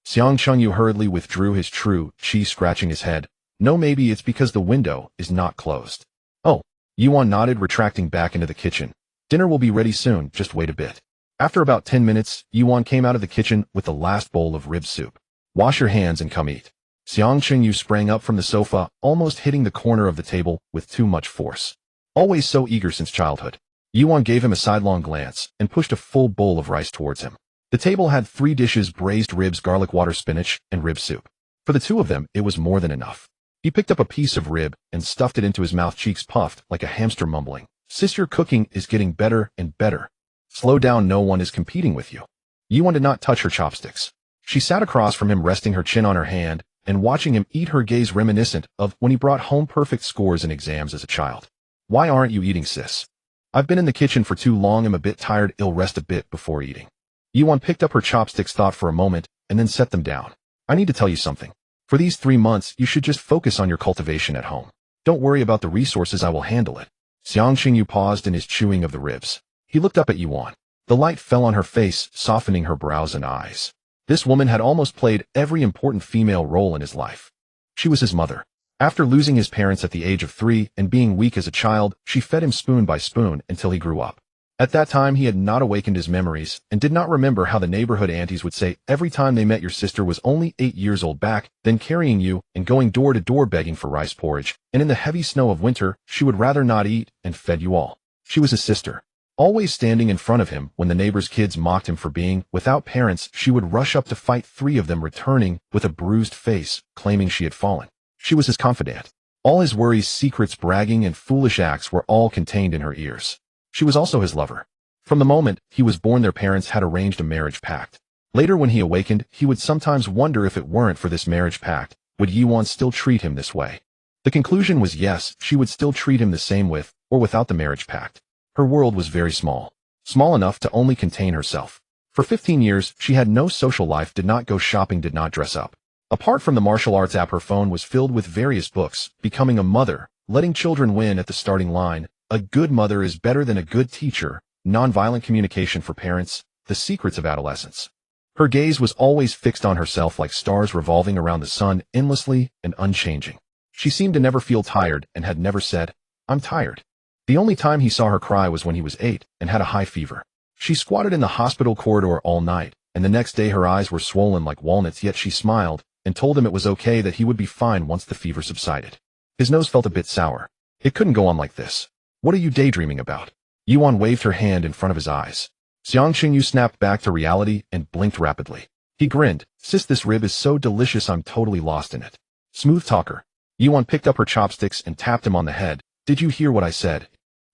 Xiang Chengyu hurriedly withdrew his true qi, scratching his head. No, maybe it's because the window is not closed. Oh. Yuan nodded, retracting back into the kitchen. Dinner will be ready soon, just wait a bit. After about 10 minutes, Yuan came out of the kitchen with the last bowl of rib soup. Wash your hands and come eat. Xiang Chengyu sprang up from the sofa, almost hitting the corner of the table with too much force. Always so eager since childhood. Yuan gave him a sidelong glance and pushed a full bowl of rice towards him. The table had 3 dishes: braised ribs, garlic water, spinach, and rib soup. For the 2 of them, it was more than enough. He picked up a piece of rib and stuffed it into his mouth, cheeks puffed like a hamster, mumbling, "Sis, your cooking is getting better and better. Slow down, no one is competing with you." Yuan did not touch her chopsticks. She sat across from him, resting her chin on her hand and watching him eat, her gaze reminiscent of when he brought home perfect scores in exams as a child. "Why aren't you eating, sis?" "I've been in the kitchen for too long. I'm a bit tired. I'll rest a bit before eating." Yuan picked up her chopsticks, thought for a moment, and then set them down. I need to tell you something. For these 3 months, you should just focus on your cultivation at home. Don't worry about the resources, I will handle it. Xiang Qingyu paused in his chewing of the ribs. He looked up at Yuan. The light fell on her face, softening her brows and eyes. This woman had almost played every important female role in his life. She was his mother. After losing his parents at the age of 3 and being weak as a child, she fed him spoon by spoon until he grew up. At that time, he had not awakened his memories and did not remember how the neighborhood aunties would say every time they met your sister was only 8 years old back, then carrying you and going door to door begging for rice porridge, and in the heavy snow of winter, she would rather not eat and fed you all. She was his sister. Always standing in front of him when the neighbor's kids mocked him for being without parents, she would rush up to fight 3 of them, returning with a bruised face, claiming she had fallen. She was his confidant. All his worries, secrets, bragging, and foolish acts were all contained in her ears. She was also his lover. From the moment he was born, their parents had arranged a marriage pact. Later, when he awakened, he would sometimes wonder if it weren't for this marriage pact, would Yuan still treat him this way? The conclusion was yes, she would still treat him the same with or without the marriage pact. Her world was very small. Small enough to only contain herself. For 15 years, she had no social life, did not go shopping, did not dress up. Apart from the martial arts app, her phone was filled with various books, becoming a mother, letting children win at the starting line, a good mother is better than a good teacher, nonviolent communication for parents, the secrets of adolescence. Her gaze was always fixed on herself like stars revolving around the sun, endlessly and unchanging. She seemed to never feel tired and had never said, "I'm tired." The only time he saw her cry was when he was 8 and had a high fever. She squatted in the hospital corridor all night, and the next day her eyes were swollen like walnuts, yet she smiled and told him it was okay, that he would be fine once the fever subsided. His nose felt a bit sour. It couldn't go on like this. What are you daydreaming about? Yuan waved her hand in front of his eyes. Xiang Qingyu snapped back to reality and blinked rapidly. He grinned. Sis, this rib is so delicious, I'm totally lost in it. Smooth talker. Yuan picked up her chopsticks and tapped him on the head. Did you hear what I said?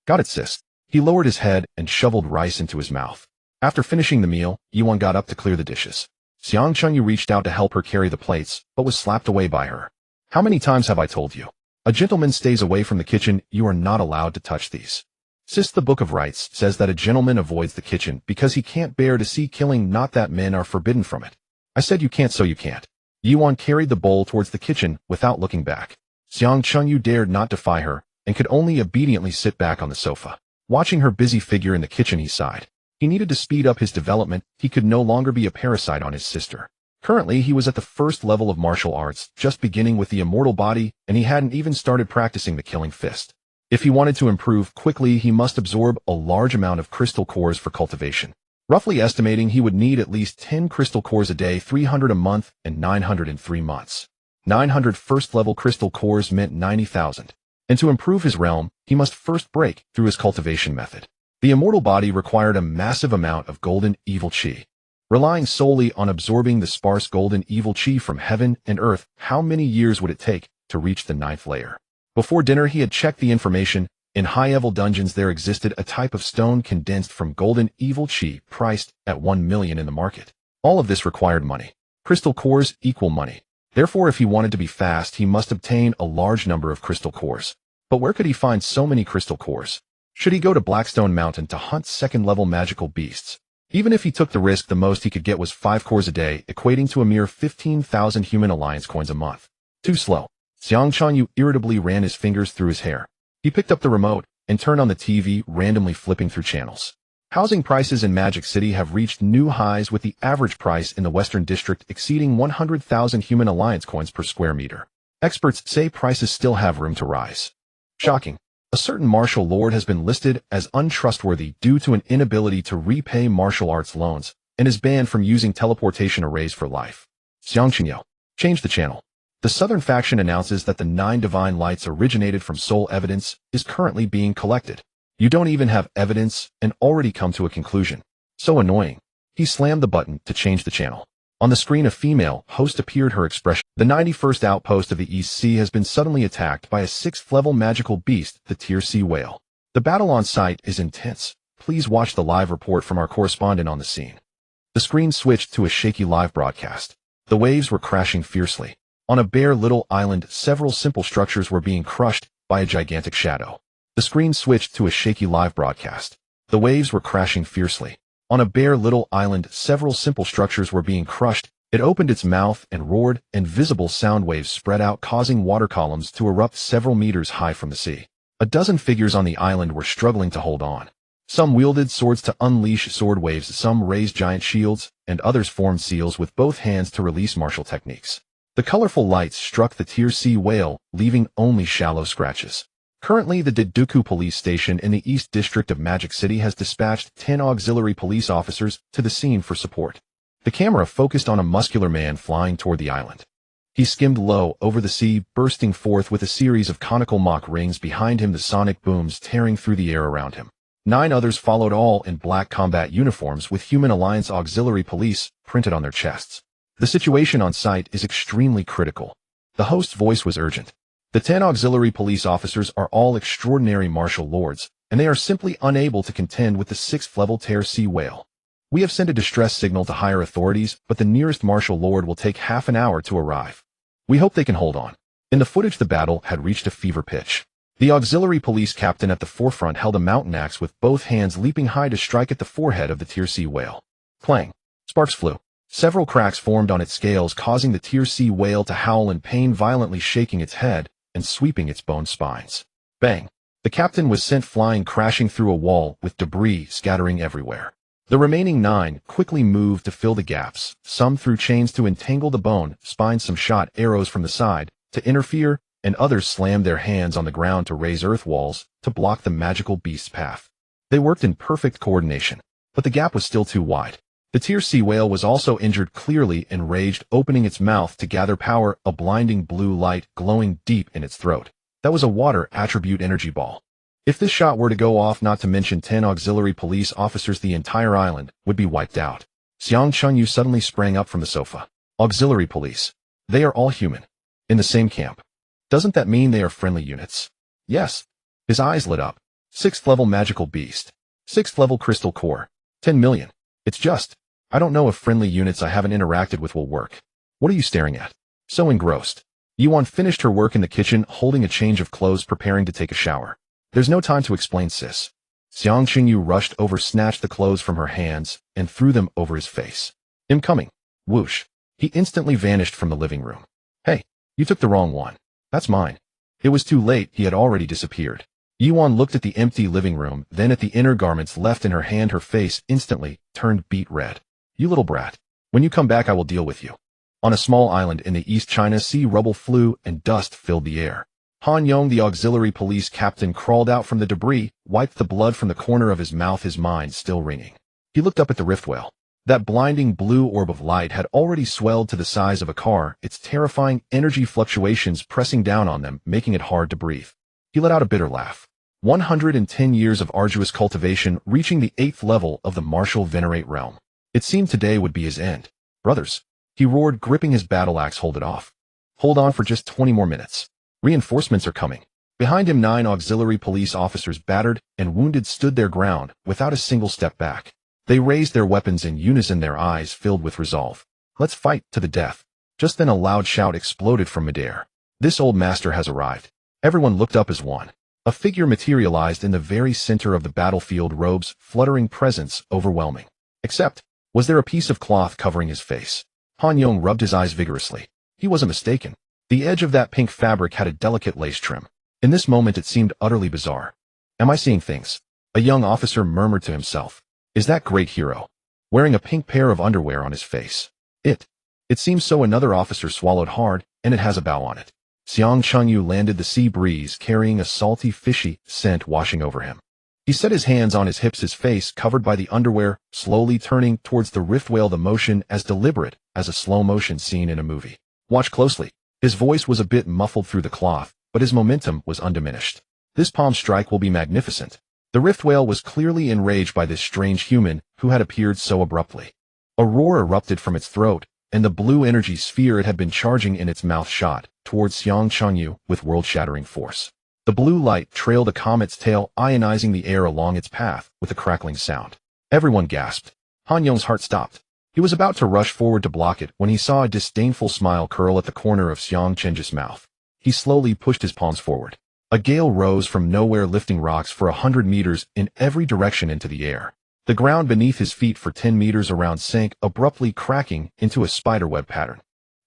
Got it, sis. He lowered his head and shoveled rice into his mouth. After finishing the meal, Yuan got up to clear the dishes. Xiang Qingyu reached out to help her carry the plates, but was slapped away by her. How many times have I told you? A gentleman stays away from the kitchen, you are not allowed to touch these. Sis, the Book of Rights says that a gentleman avoids the kitchen because he can't bear to see killing, not that men are forbidden from it. I said you can't, so you can't. Yuan carried the bowl towards the kitchen without looking back. Xiang Qingyu dared not defy her and could only obediently sit back on the sofa. Watching her busy figure in the kitchen, he sighed. He needed to speed up his development. He could no longer be a parasite on his sister. Currently, he was at the first level of martial arts, just beginning with the immortal body, and he hadn't even started practicing the killing fist. If he wanted to improve quickly, he must absorb a large amount of crystal cores for cultivation. Roughly estimating, he would need at least 10 crystal cores a day, 300 a month, and 900 in 3 months. 900 first-level crystal cores meant 90,000. And to improve his realm, he must first break through his cultivation method. The immortal body required a massive amount of golden evil chi. Relying solely on absorbing the sparse golden evil chi from heaven and earth, how many years would it take to reach the 9th layer? Before dinner, he had checked the information. In high-level dungeons, there existed a type of stone condensed from golden evil chi priced at 1 million in the market. All of this required money. Crystal cores equal money. Therefore, if he wanted to be fast, he must obtain a large number of crystal cores. But where could he find so many crystal cores? Should he go to Blackstone Mountain to hunt second-level magical beasts? Even if he took the risk, the most he could get was 5 cores a day, equating to a mere 15,000 human alliance coins a month. Too slow. Xiang Qingyu irritably ran his fingers through his hair. He picked up the remote and turned on the TV, randomly flipping through channels. Housing prices in Magic City have reached new highs, with the average price in the Western District exceeding 100,000 human alliance coins per square meter. Experts say prices still have room to rise. Shocking. A certain martial lord has been listed as untrustworthy due to an inability to repay martial arts loans and is banned from using teleportation arrays for life. Xiang Qingyu. Change the channel. The Southern faction announces that the 9 divine lights originated from soul evidence is currently being collected. You don't even have evidence and already come to a conclusion. So annoying. He slammed the button to change the channel. On the screen, a female host appeared, her expression. The 91st outpost of the East Sea has been suddenly attacked by a 6th-level magical beast, the Tier C whale. The battle on site is intense. Please watch the live report from our correspondent on the scene. The screen switched to a shaky live broadcast. The waves were crashing fiercely. On a bare little island, several simple structures were being crushed by a gigantic shadow. The screen switched to a shaky live broadcast. The waves were crashing fiercely. On a bare little island, several simple structures were being crushed. It opened its mouth and roared, and visible sound waves spread out, causing water columns to erupt several meters high from the sea. A dozen figures on the island were struggling to hold on. Some wielded swords to unleash sword waves, some raised giant shields, and others formed seals with both hands to release martial techniques. The colorful lights struck the tier C whale, leaving only shallow scratches. Currently, the Deduku police station in the East District of Magic City has dispatched 10 auxiliary police officers to the scene for support. The camera focused on a muscular man flying toward the island. He skimmed low over the sea, bursting forth with a series of conical Mach rings behind him, the sonic booms tearing through the air around him. 9 others followed, all in black combat uniforms with Human Alliance Auxiliary Police printed on their chests. The situation on site is extremely critical. The host's voice was urgent. The 10 auxiliary police officers are all extraordinary martial lords, and they are simply unable to contend with the 6th-level tier C whale. We have sent a distress signal to higher authorities, but the nearest martial lord will take half an hour to arrive. We hope they can hold on. In the footage, the battle had reached a fever pitch. The auxiliary police captain at the forefront held a mountain axe with both hands, leaping high to strike at the forehead of the tier C whale. Clang! Sparks flew. Several cracks formed on its scales, causing the tier C whale to howl in pain, violently shaking its head and sweeping its bone spines. Bang! The captain was sent flying, crashing through a wall, with debris scattering everywhere. The remaining 9 quickly moved to fill the gaps. Some threw chains to entangle the bone spines, some shot arrows from the side to interfere, and others slammed their hands on the ground to raise earth walls to block the magical beast's path. They worked in perfect coordination, but the gap was still too wide. The tier C whale was also injured, clearly enraged, opening its mouth to gather power, a blinding blue light glowing deep in its throat. That was a water attribute energy ball. If this shot were to go off, not to mention 10 auxiliary police officers, the entire island would be wiped out. Xiang Chunyu suddenly sprang up from the sofa. Auxiliary police. They are all human. In the same camp. Doesn't that mean they are friendly units? Yes. His eyes lit up. 6th level magical beast. 6th level crystal core. 10 million. It's just, I don't know if friendly units I haven't interacted with will work. What are you staring at? So engrossed. Yuan finished her work in the kitchen, holding a change of clothes, preparing to take a shower. There's no time to explain, sis. Xiang Qingyu rushed over, snatched the clothes from her hands, and threw them over his face. I'm coming. Whoosh. He instantly vanished from the living room. Hey, you took the wrong one. That's mine. It was too late, he had already disappeared. Yuan looked at the empty living room, then at the inner garments left in her hand. Her face instantly turned beet red. You little brat. When you come back, I will deal with you. On a small island in the East China Sea, rubble flew and dust filled the air. Han Yong, the auxiliary police captain, crawled out from the debris, wiped the blood from the corner of his mouth, his mind still ringing. He looked up at the rift whale. That blinding blue orb of light had already swelled to the size of a car, its terrifying energy fluctuations pressing down on them, making it hard to breathe. He let out a bitter laugh. 110 years of arduous cultivation, reaching the 8th level of the martial venerate realm. It seemed today would be his end. Brothers, he roared, gripping his battle axe. Hold it off. Hold on for just 20 more minutes. Reinforcements are coming. Behind him, 9 auxiliary police officers, battered and wounded, stood their ground without a single step back. They raised their weapons in unison, their eyes filled with resolve. Let's fight to the death. Just then a loud shout exploded from midair. This old master has arrived. Everyone looked up as one. A figure materialized in the very center of the battlefield, robes, fluttering, presence overwhelming. Except, was there a piece of cloth covering his face? Han Yong rubbed his eyes vigorously. He wasn't mistaken. The edge of that pink fabric had a delicate lace trim. In this moment it seemed utterly bizarre. Am I seeing things? A young officer murmured to himself. Is that great hero wearing a pink pair of underwear on his face? It seems so. Another officer swallowed hard, and it has a bow on it. Xiang Chengyu landed, the sea breeze carrying a salty, fishy scent washing over him. He set his hands on his hips, his face covered by the underwear, slowly turning towards the rift whale, the motion as deliberate as a slow-motion scene in a movie. Watch closely. His voice was a bit muffled through the cloth, but his momentum was undiminished. This palm strike will be magnificent. The rift whale was clearly enraged by this strange human who had appeared so abruptly. A roar erupted from its throat, and the blue energy sphere it had been charging in its mouth shot towards Xiang Chengyu with world-shattering force. The blue light trailed a comet's tail, ionizing the air along its path with a crackling sound. Everyone gasped. Han Yong's heart stopped. He was about to rush forward to block it when he saw a disdainful smile curl at the corner of Xiang Chenji's mouth. He slowly pushed his palms forward. A gale rose from nowhere, lifting rocks for 100 meters in every direction into the air. The ground beneath his feet for 10 meters around sank, abruptly cracking into a spiderweb pattern.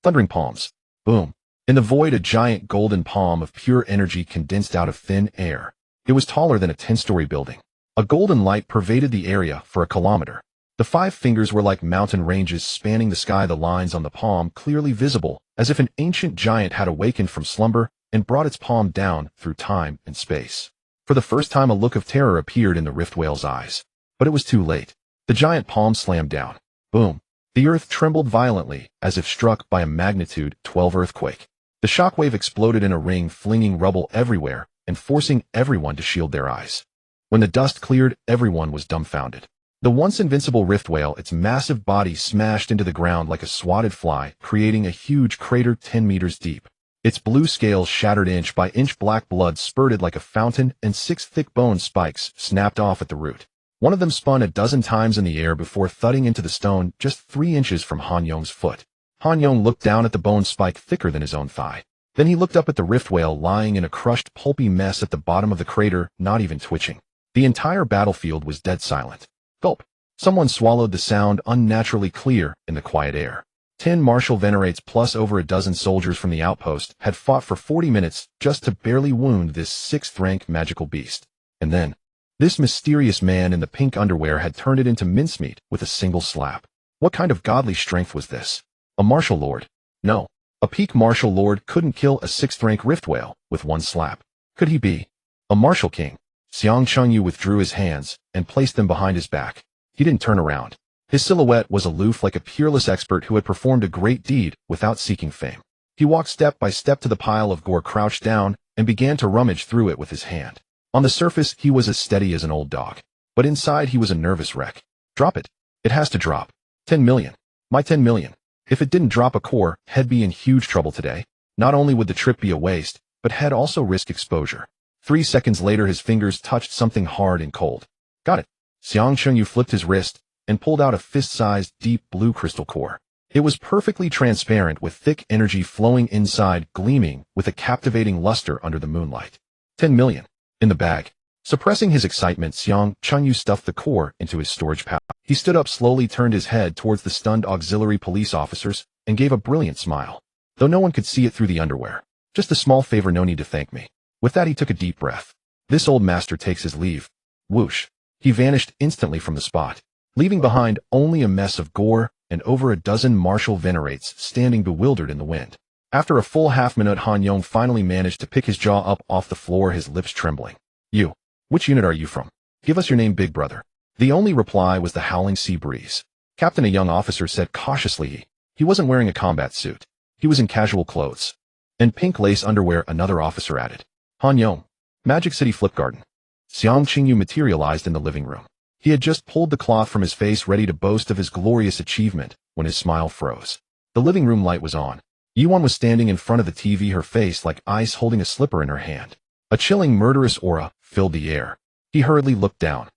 Thundering palms. Boom. In the void, a giant golden palm of pure energy condensed out of thin air. It was taller than a 10-story building. A golden light pervaded the area for a kilometer. The 5 fingers were like mountain ranges spanning the sky, the lines on the palm clearly visible, as if an ancient giant had awakened from slumber and brought its palm down through time and space. For the first time, a look of terror appeared in the rift whale's eyes. But it was too late. The giant palm slammed down. Boom. The earth trembled violently, as if struck by a magnitude 12 earthquake. The shockwave exploded in a ring, flinging rubble everywhere and forcing everyone to shield their eyes. When the dust cleared, everyone was dumbfounded. The once invincible rift whale, its massive body smashed into the ground like a swatted fly, creating a huge crater 10 meters deep. Its blue scales shattered inch by inch, black blood spurted like a fountain, and 6 thick bone spikes snapped off at the root. One of them spun a dozen times in the air before thudding into the stone just 3 inches from Han Yong's foot. Han Yong looked down at the bone spike thicker than his own thigh. Then he looked up at the rift whale lying in a crushed, pulpy mess at the bottom of the crater, not even twitching. The entire battlefield was dead silent. Gulp. Someone swallowed, the sound unnaturally clear in the quiet air. 10 martial venerates plus over a dozen soldiers from the outpost had fought for 40 minutes just to barely wound this 6th-rank magical beast. And then, this mysterious man in the pink underwear had turned it into mincemeat with a single slap. What kind of godly strength was this? A martial lord? No. A peak martial lord couldn't kill a 6th-rank rift whale with one slap. Could he be a martial king? Xiang Chengyu withdrew his hands and placed them behind his back. He didn't turn around. His silhouette was aloof, like a peerless expert who had performed a great deed without seeking fame. He walked step by step to the pile of gore, crouched down, and began to rummage through it with his hand. On the surface, he was as steady as an old dog. But inside, he was a nervous wreck. Drop it. It has to drop. 10 million. My 10 million. If it didn't drop, a core he'd be in huge trouble today. Not only would the trip be a waste, but he'd also risk exposure. 3 seconds later, his fingers touched something hard and cold. Got it. Xiang Chengyu flipped his wrist and pulled out a fist-sized, deep blue crystal core. It was perfectly transparent, with thick energy flowing inside, gleaming with a captivating luster under the moonlight. 10 million. In the bag. Suppressing his excitement, Xiang Chengyu stuffed the core into his storage pouch. He stood up slowly, turned his head towards the stunned auxiliary police officers, and gave a brilliant smile. Though no one could see it through the underwear. Just a small favor, no need to thank me. With that, he took a deep breath. This old master takes his leave. Whoosh. He vanished instantly from the spot, leaving behind only a mess of gore and over a dozen martial venerates standing bewildered in the wind. After a full half-minute, Han Yong finally managed to pick his jaw up off the floor, his lips trembling. You. Which unit are you from? Give us your name, big brother. The only reply was the howling sea breeze. Captain, a young officer said cautiously. He wasn't wearing a combat suit. He was in casual clothes. And pink lace underwear, another officer added. Han Yong. Magic City Flip Garden. Xiang Qingyu materialized in the living room. He had just pulled the cloth from his face, ready to boast of his glorious achievement, when his smile froze. The living room light was on. Yuan was standing in front of the TV, her face like ice, holding a slipper in her hand. A chilling, murderous aura filled the air. He hurriedly looked down.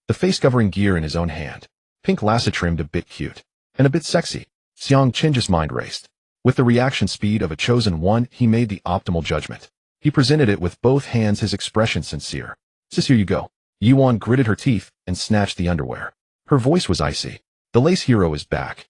The face-covering gear in his own hand. Pink lasso, trimmed, a bit cute. And a bit sexy. Xiang Qing's mind raced. With the reaction speed of a chosen one, he made the optimal judgment. He presented it with both hands, his expression sincere. Sis, here you go. Yuan gritted her teeth and snatched the underwear. Her voice was icy. The lace hero is back.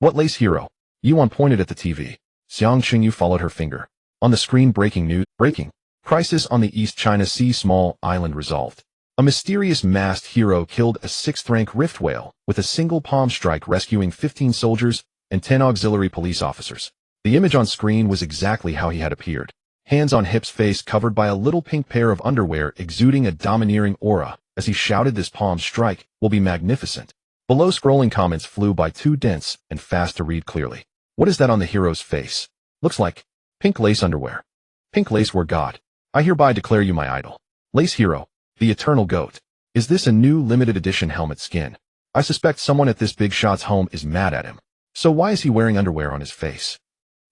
What lace hero? Yuan pointed at the TV. Xiang Qingyu followed her finger. On the screen, breaking news. Breaking. Crisis on the East China Sea small island resolved. A mysterious masked hero killed a 6th-rank rift whale with a single palm strike, rescuing 15 soldiers and 10 auxiliary police officers. The image on screen was exactly how he had appeared. Hands on hips, face covered by a little pink pair of underwear, exuding a domineering aura, as he shouted, "This palm strike will be magnificent." Below, scrolling comments flew by, too dense and fast to read clearly. What is that on the hero's face? Looks like pink lace underwear. Pink lace were God. I hereby declare you my idol. Lace hero. The eternal goat. Is this a new limited edition helmet skin? I suspect someone at this big shot's home is mad at him. So why is he wearing underwear on his face?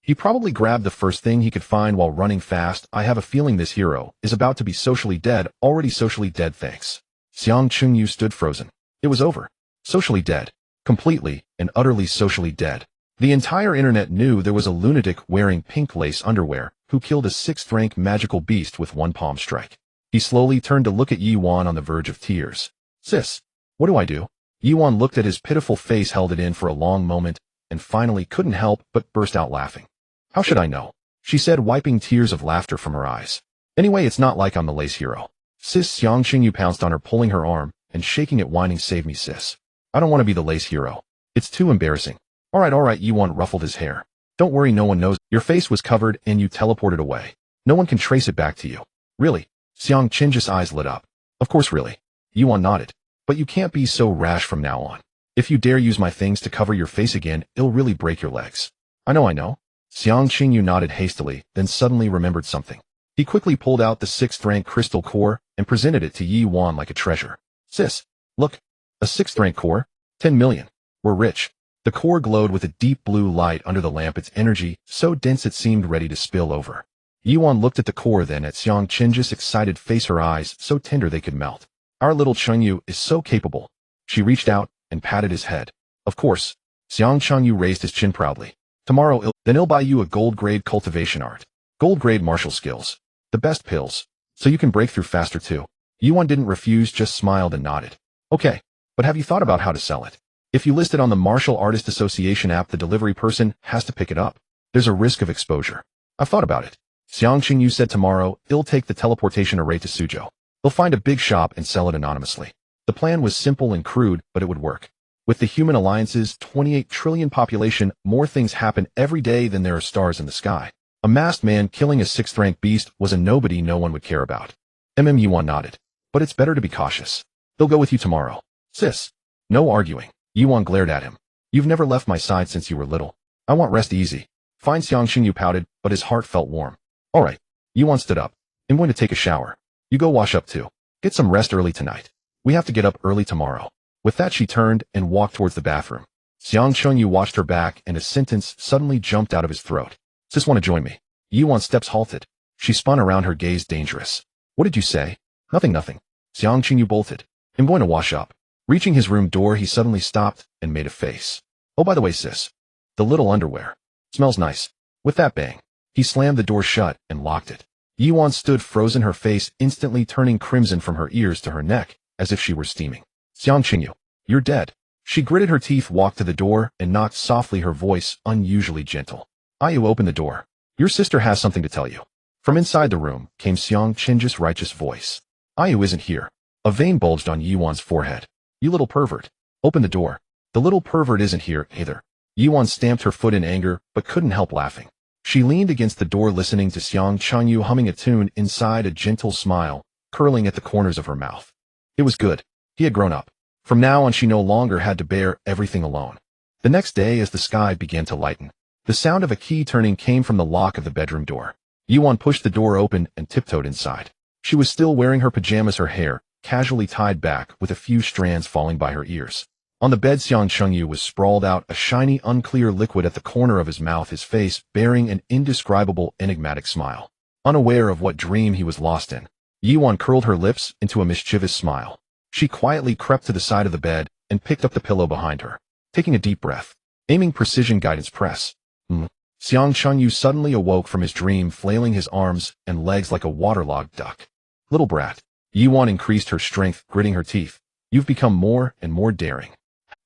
He probably grabbed the first thing he could find while running fast. I have a feeling this hero is about to be socially dead, already socially dead, thanks. Xiang Qingyu stood frozen. It was over. Socially dead. Completely and utterly socially dead. The entire internet knew there was a lunatic wearing pink lace underwear who killed a 6th-rank magical beast with one palm strike. He slowly turned to look at Yuan on the verge of tears. Sis, What do I do? Yuan looked at his pitiful face, held it in for a long moment, and finally couldn't help but burst out laughing. How should I know? She said, wiping tears of laughter from her eyes. Anyway, it's not like I'm the lace hero. Sis. Xiang Qingyu pounced on her, pulling her arm and shaking it, whining, save me, sis. I don't want to be the lace hero. It's too embarrassing. All right, Yuan ruffled his hair. Don't worry, no one knows. Your face was covered and you teleported away. No one can trace it back to you. Really? Xiang Qingju's eyes lit up. Of course, really. Yuan nodded. But you can't be so rash from now on. If you dare use my things to cover your face again, it'll really break your legs. I know. Xiang Qingyu nodded hastily, then suddenly remembered something. He quickly pulled out the 6th rank crystal core and presented it to Yuan like a treasure. Sis, look. A 6th rank core? 10 million. We're rich. The core glowed with a deep blue light under the lamp, its energy so dense it seemed ready to spill over. Yuan looked at the core, then at Xiang Qingju's excited face, her eyes so tender they could melt. Our little Chengyu is so capable. She reached out and patted his head. Of course. Xiang Chengyu raised his chin proudly. Tomorrow I'll buy you a gold-grade cultivation art. Gold-grade martial skills. The best pills. So you can break through faster too. Yuan didn't refuse, just smiled and nodded. Okay, but have you thought about how to sell it? If you list it on the Martial Artist Association app, the delivery person has to pick it up. There's a risk of exposure. I've thought about it. Xiang Qingyu said tomorrow I'll take the teleportation array to Suzhou. They'll find a big shop and sell it anonymously. The plan was simple and crude, but it would work. With the Human Alliance's 28 trillion population, more things happen every day than there are stars in the sky. A masked man killing a 6th rank beast was a nobody no one would care about. Yuan nodded. But it's better to be cautious. They'll go with you tomorrow. Sis. No arguing. Yuan glared at him. You've never left my side since you were little. I want rest easy. Fine. Xiang Qingyu pouted, but his heart felt warm. All right. Yuan stood up. I'm going to take a shower. You go wash up too. Get some rest early tonight. We have to get up early tomorrow. With that, she turned and walked towards the bathroom. Xiang Qingyu watched her back, and a sentence suddenly jumped out of his throat. Sis, want to join me? Yuan's steps halted. She spun around, her gaze dangerous. What did you say? Nothing. Xiang Qingyu bolted. I'm going to wash up. Reaching his room door, he suddenly stopped and made a face. Oh, by the way, sis. The little underwear. Smells nice. With that bang, he slammed the door shut and locked it. Yuan stood frozen, her face instantly turning crimson from her ears to her neck, as if she were steaming. Xiang Qingyu, you're dead. She gritted her teeth, walked to the door, and knocked softly, her voice unusually gentle. Ayu, open the door. Your sister has something to tell you. From inside the room came Xiang Qingju's righteous voice. Ayu isn't here. A vein bulged on Yuan's forehead. You little pervert. Open the door. The little pervert isn't here either. Yuan stamped her foot in anger, but couldn't help laughing. She leaned against the door, listening to Xiang Qingyu humming a tune, inside a gentle smile curling at the corners of her mouth. It was good. He had grown up. From now on, she no longer had to bear everything alone. The next day, as the sky began to lighten, the sound of a key turning came from the lock of the bedroom door. Yuan pushed the door open and tiptoed inside. She was still wearing her pajamas, her hair casually tied back with a few strands falling by her ears. On the bed, Xiang Qingyu was sprawled out, a shiny, unclear liquid at the corner of his mouth, his face bearing an indescribable, enigmatic smile. Unaware of what dream he was lost in, Yuan curled her lips into a mischievous smile. She quietly crept to the side of the bed and picked up the pillow behind her, taking a deep breath, aiming precision guidance press. Xiang Qingyu suddenly awoke from his dream, flailing his arms and legs like a waterlogged duck. Little brat. Yuan increased her strength, gritting her teeth. You've become more and more daring.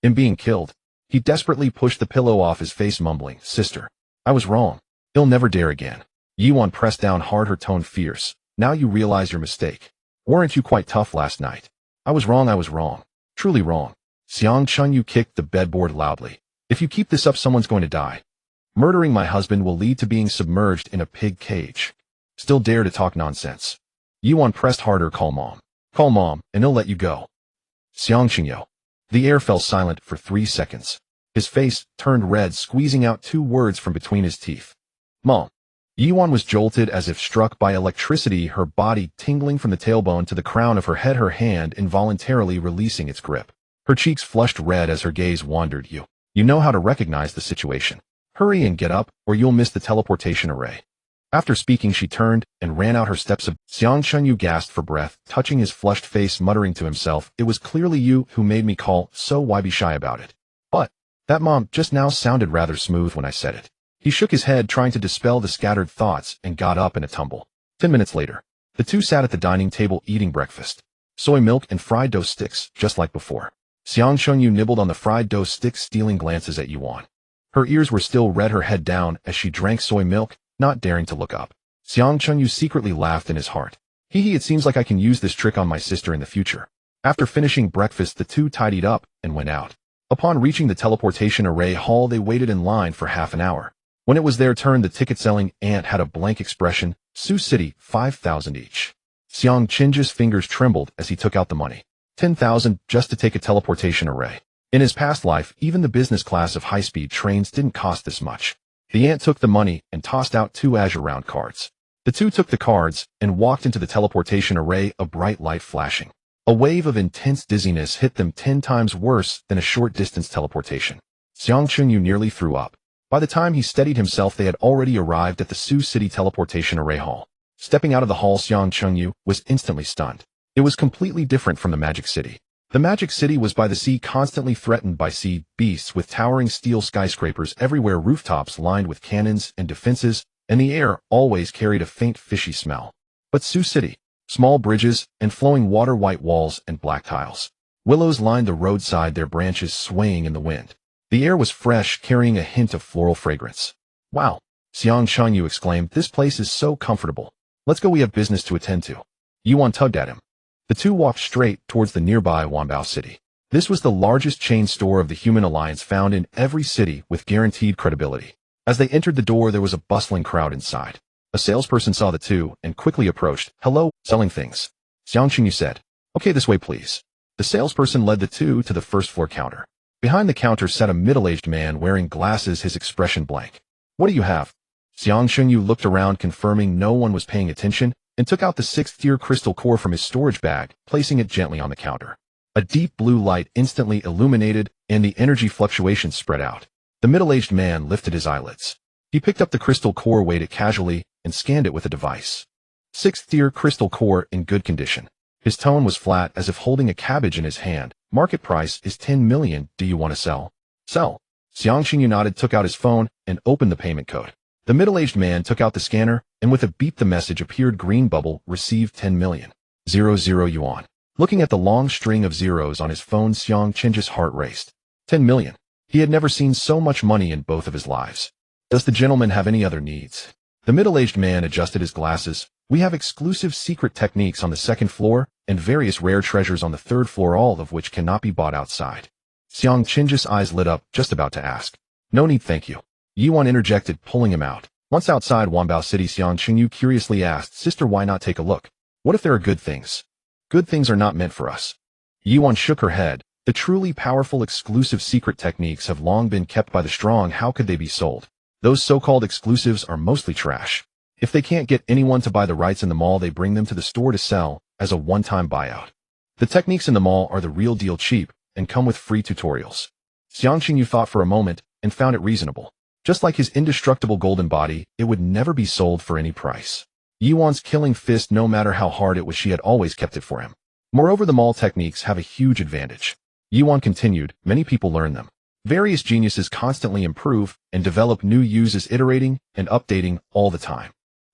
In being killed, he desperately pushed the pillow off his face, mumbling, Sister, I was wrong. He'll never dare again. Yuan pressed down hard, her tone fierce. Now you realize your mistake. Weren't you quite tough last night? I was wrong. Truly wrong. Xiang Qingyu kicked the bedboard loudly. If you keep this up, someone's going to die. Murdering my husband will lead to being submerged in a pig cage. Still dare to talk nonsense. Yuan pressed harder. Call mom, and he'll let you go. Xiang Qingyu. The air fell silent for 3 seconds. His face turned red, squeezing out 2 words from between his teeth. Mom. Yuan was jolted as if struck by electricity, her body tingling from the tailbone to the crown of her head, her hand involuntarily releasing its grip. Her cheeks flushed red as her gaze wandered. You know how to recognize the situation. Hurry and get up, or you'll miss the teleportation array. After speaking, she turned and ran out her steps. Xiang Qingyu gasped for breath, touching his flushed face, muttering to himself, it was clearly you who made me call, so why be shy about it? But that mom just now sounded rather smooth when I said it. He shook his head, trying to dispel the scattered thoughts, and got up in a tumble. 10 minutes later, the two sat at the dining table eating breakfast. Soy milk and fried dough sticks, just like before. Xiang Chunyu nibbled on the fried dough stick, stealing glances at Yuan. Her ears were still red, her head down as she drank soy milk, not daring to look up. Xiang Chunyu secretly laughed in his heart. It seems like I can use this trick on my sister in the future. After finishing breakfast, the two tidied up and went out. Upon reaching the teleportation array hall, they waited in line for half an hour. When it was their turn, the ticket-selling aunt had a blank expression. Sioux City, 5,000 each. Xiang Qing's fingers trembled as he took out the money. 10,000 just to take a teleportation array. In his past life, even the business class of high-speed trains didn't cost this much. The aunt took the money and tossed out 2 azure round cards. The two took the cards and walked into the teleportation array, a bright light flashing. A wave of intense dizziness hit them 10 times worse than a short-distance teleportation. Xiang Chunyu nearly threw up. By the time he steadied himself, they had already arrived at the Sioux City teleportation array hall. Stepping out of the hall, Xiang Chunyu was instantly stunned. It was completely different from the Magic City. The Magic City was by the sea, constantly threatened by sea beasts with towering steel skyscrapers everywhere, rooftops lined with cannons and defenses, and the air always carried a faint fishy smell. But Sioux City, small bridges and flowing water, white walls and black tiles. Willows lined the roadside, their branches swaying in the wind. The air was fresh, carrying a hint of floral fragrance. Wow! Xiang Chunyu exclaimed, this place is so comfortable. Let's go, we have business to attend to. Yuan tugged at him. The two walked straight towards the nearby Wanbao City. This was the largest chain store of the Human Alliance, found in every city with guaranteed credibility. As they entered the door, there was a bustling crowd inside. A salesperson saw the two and quickly approached. Hello, selling things. Xiang Chunyu said. Okay, this way please. The salesperson led the two to the first floor counter. Behind the counter sat a middle-aged man wearing glasses, his expression blank. What do you have? Xiang Chunyu looked around, confirming no one was paying attention, and took out the 6th-tier crystal core from his storage bag, placing it gently on the counter. A deep blue light instantly illuminated, and the energy fluctuations spread out. The middle-aged man lifted his eyelids. He picked up the crystal core, weighed it casually, and scanned it with a device. 6th-tier crystal core in good condition. His tone was flat, as if holding a cabbage in his hand. Market price is 10 million. Do you want to sell? Sell. Xiang Chunyu nodded, took out his phone, and opened the payment code. The middle-aged man took out the scanner, and with a beep the message appeared. Green bubble, received 10 million. 00 yuan. Looking at the long string of zeros on his phone, Xiang Qing's heart raced. 10 million. He had never seen so much money in both of his lives. Does the gentleman have any other needs? The middle-aged man adjusted his glasses. We have exclusive secret techniques on the 2nd floor, and various rare treasures on the 3rd floor, all of which cannot be bought outside. Xiang Qing's eyes lit up, just about to ask. No need, thank you. Yuan interjected, pulling him out. Once outside Wanbao City, Xiang Chunyu curiously asked, Sister, why not take a look? What if there are good things? Good things are not meant for us. Yuan shook her head. The truly powerful exclusive secret techniques have long been kept by the strong. How could they be sold? Those so-called exclusives are mostly trash. If they can't get anyone to buy the rights in the mall, they bring them to the store to sell as a one-time buyout. The techniques in the mall are the real deal, cheap, and come with free tutorials. Xiang Chunyu thought for a moment and found it reasonable. Just like his indestructible golden body, it would never be sold for any price. Yuan's killing fist, no matter how hard it was, she had always kept it for him. Moreover, the mall techniques have a huge advantage. Yuan continued, many people learn them. Various geniuses constantly improve and develop new uses, iterating and updating all the time.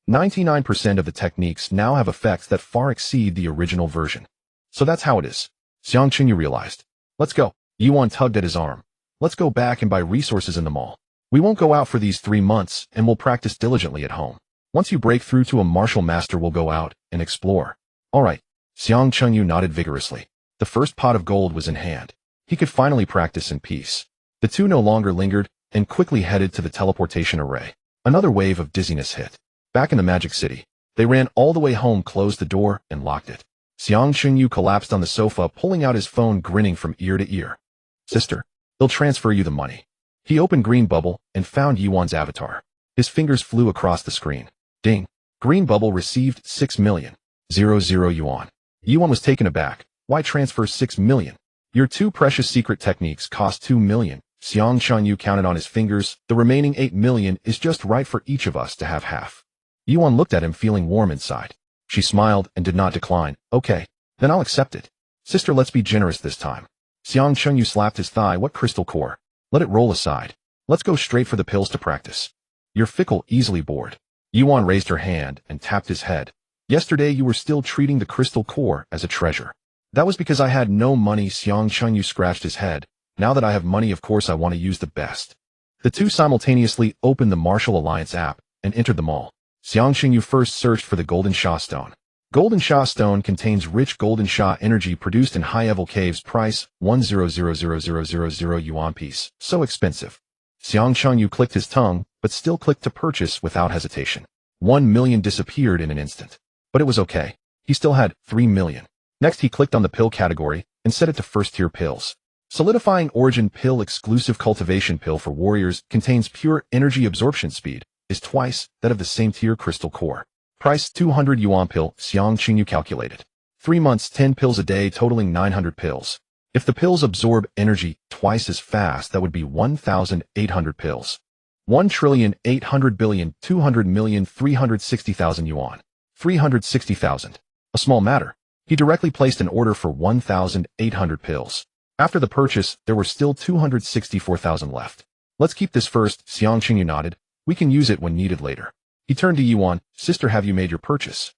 99% of the techniques now have effects that far exceed the original version. So that's how it is. Xiang Chunyu realized. Let's go. Yuan tugged at his arm. Let's go back and buy resources in the mall. We won't go out for these 3 months, and we'll practice diligently at home. Once you break through to a martial master, we'll go out and explore. All right. Xiang Chunyu nodded vigorously. The first pot of gold was in hand. He could finally practice in peace. The two no longer lingered and quickly headed to the teleportation array. Another wave of dizziness hit. Back in the Magic City, they ran all the way home, closed the door, and locked it. Xiang Chunyu collapsed on the sofa, pulling out his phone, grinning from ear to ear. Sister, they'll transfer you the money. He opened Green Bubble and found Yuan's avatar. His fingers flew across the screen. Ding. Green Bubble received 6 million. 00 yuan. Yuan was taken aback. Why transfer 6 million? Your 2 precious secret techniques cost 2 million. Xiang Chunyu counted on his fingers. The remaining 8 million is just right for each of us to have half. Yuan looked at him, feeling warm inside. She smiled and did not decline. Okay, then I'll accept it. Sister, let's be generous this time. Xiang Chunyu slapped his thigh. What crystal core? Let it roll aside. Let's go straight for the pills to practice. You're fickle, easily bored. Yuan raised her hand and tapped his head. Yesterday you were still treating the crystal core as a treasure. That was because I had no money. Xiang Chengyu scratched his head. Now that I have money, of course I want to use the best. The two simultaneously opened the Martial Alliance app and entered the mall. Xiang Chengyu first searched for the Golden Sha Stone. Golden Sha Stone contains rich Golden Sha energy produced in high-level caves. Price, 100,000 yuan piece. So expensive. Xiang Chengyu clicked his tongue, but still clicked to purchase without hesitation. 1 million disappeared in an instant. But it was okay. He still had 3 million. Next he clicked on the pill category and set it to first-tier pills. Solidifying Origin Pill Exclusive Cultivation Pill for Warriors contains pure energy absorption speed, is twice that of the same tier Crystal Core. Price 200 yuan pill. Xiang Chengyu calculated. 3 months 10 pills a day totaling 900 pills. If the pills absorb energy twice as fast, that would be 1,800 pills. 1,800,200,360,000 yuan. 360,000. A small matter. He directly placed an order for 1,800 pills. After the purchase, there were still 264,000 left. Let's keep this first. Xiang Chengyu nodded. We can use it when needed later. He turned to Yuan. Sister, have you made your purchase?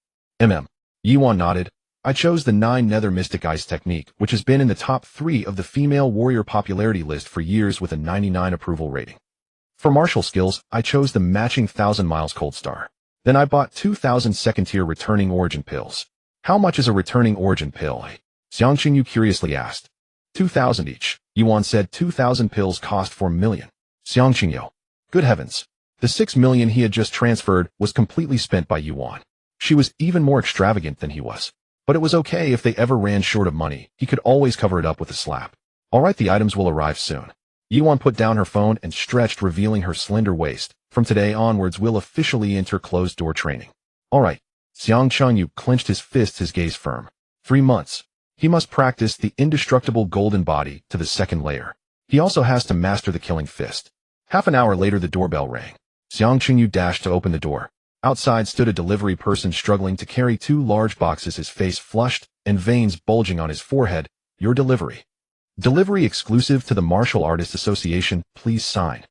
Yuan nodded. I chose the 9 Nether Mystic Eyes technique, which has been in the top 3 of the female warrior popularity list for years with a 99 approval rating. For martial skills, I chose the matching 1000 Miles Cold Star. Then I bought 2,000 second-tier returning origin pills. How much is a returning origin pill? Xiang Chengyu curiously asked. 2,000 each. Yuan said 2,000 pills cost 4 million. Xiang Chengyu. Good heavens. The 6 million he had just transferred was completely spent by Yuan. She was even more extravagant than he was. But it was okay if they ever ran short of money. He could always cover it up with a slap. All right, the items will arrive soon. Yuan put down her phone and stretched, revealing her slender waist. From today onwards, we'll officially enter closed-door training. All right. Xiang Chengyu clenched his fists, his gaze firm. 3 months. He must practice the Indestructible Golden Body to the second layer. He also has to master the Killing Fist. Half an hour later, the doorbell rang. Xiang Chengyu dashed to open the door. Outside stood a delivery person struggling to carry 2 large boxes, his face flushed and veins bulging on his forehead. Your delivery. Delivery exclusive to the Martial Artists Association, please sign.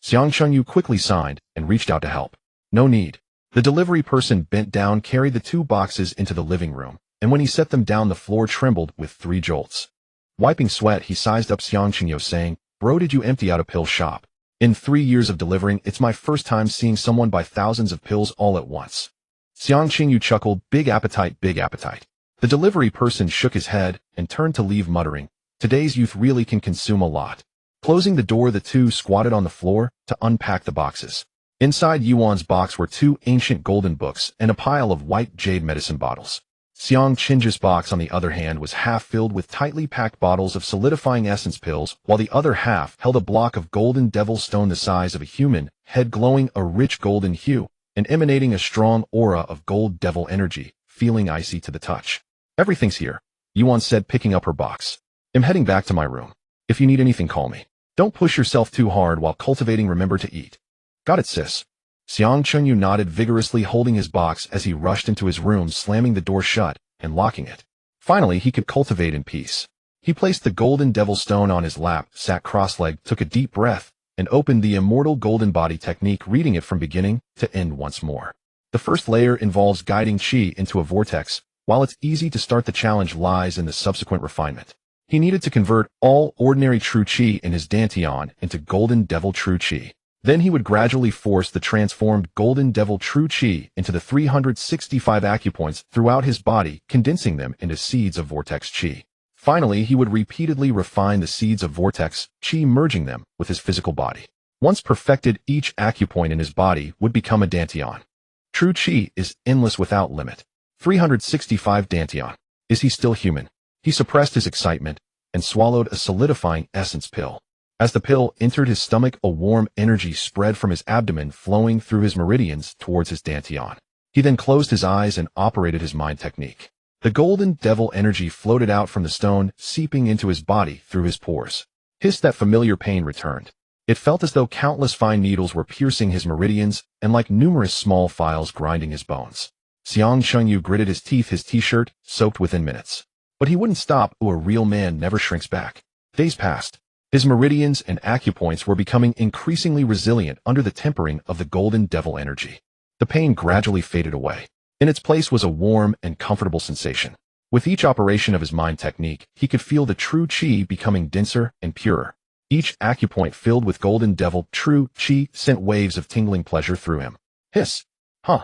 Xiang Chengyu quickly signed and reached out to help. No need. The delivery person bent down, carried the 2 boxes into the living room, and when he set them down, the floor trembled with 3 jolts. Wiping sweat, he sized up Xiang Chengyu, saying, Bro, did you empty out a pill shop? In 3 years of delivering, it's my first time seeing someone buy thousands of pills all at once. Xiang Chengyu chuckled, big appetite, big appetite. The delivery person shook his head and turned to leave, muttering, today's youth really can consume a lot. Closing the door, the two squatted on the floor to unpack the boxes. Inside Yuan's box were 2 ancient golden books and a pile of white jade medicine bottles. Xiang Chengyu's box, on the other hand, was half filled with tightly packed bottles of solidifying essence pills, while the other half held a block of golden devil stone the size of a human head, glowing a rich golden hue and emanating a strong aura of gold devil energy, feeling icy to the touch. Everything's here, Yuan said, picking up her box. I'm heading back to my room. If you need anything, call me. Don't push yourself too hard while cultivating. Remember to eat. Got it, sis. Xiang Chengyu nodded vigorously, holding his box as he rushed into his room, slamming the door shut and locking it. Finally, he could cultivate in peace. He placed the golden devil stone on his lap, sat cross-legged, took a deep breath, and opened the immortal golden body technique, reading it from beginning to end once more. The first layer involves guiding chi into a vortex. While it's easy to start, the challenge lies in the subsequent refinement. He needed to convert all ordinary true chi in his dantian into golden devil true chi. Then he would gradually force the transformed golden devil true chi into the 365 acupoints throughout his body, condensing them into seeds of vortex chi. Finally, he would repeatedly refine the seeds of vortex chi, merging them with his physical body. Once perfected, each acupoint in his body would become a dantian. True chi is endless without limit. 365 dantian. Is he still human? He suppressed his excitement and swallowed a solidifying essence pill. As the pill entered his stomach, a warm energy spread from his abdomen, flowing through his meridians towards his dantian. He then closed his eyes and operated his mind technique. The golden devil energy floated out from the stone, seeping into his body through his pores. That familiar pain returned. It felt as though countless fine needles were piercing his meridians and like numerous small files grinding his bones. Xiang Chengyu gritted his teeth, his t-shirt soaked within minutes. But he wouldn't stop. A real man never shrinks back. Days passed. His meridians and acupoints were becoming increasingly resilient under the tempering of the golden devil energy. The pain gradually faded away. In its place was a warm and comfortable sensation. With each operation of his mind technique, he could feel the true chi becoming denser and purer. Each acupoint filled with golden devil true chi sent waves of tingling pleasure through him. Hiss. Huh.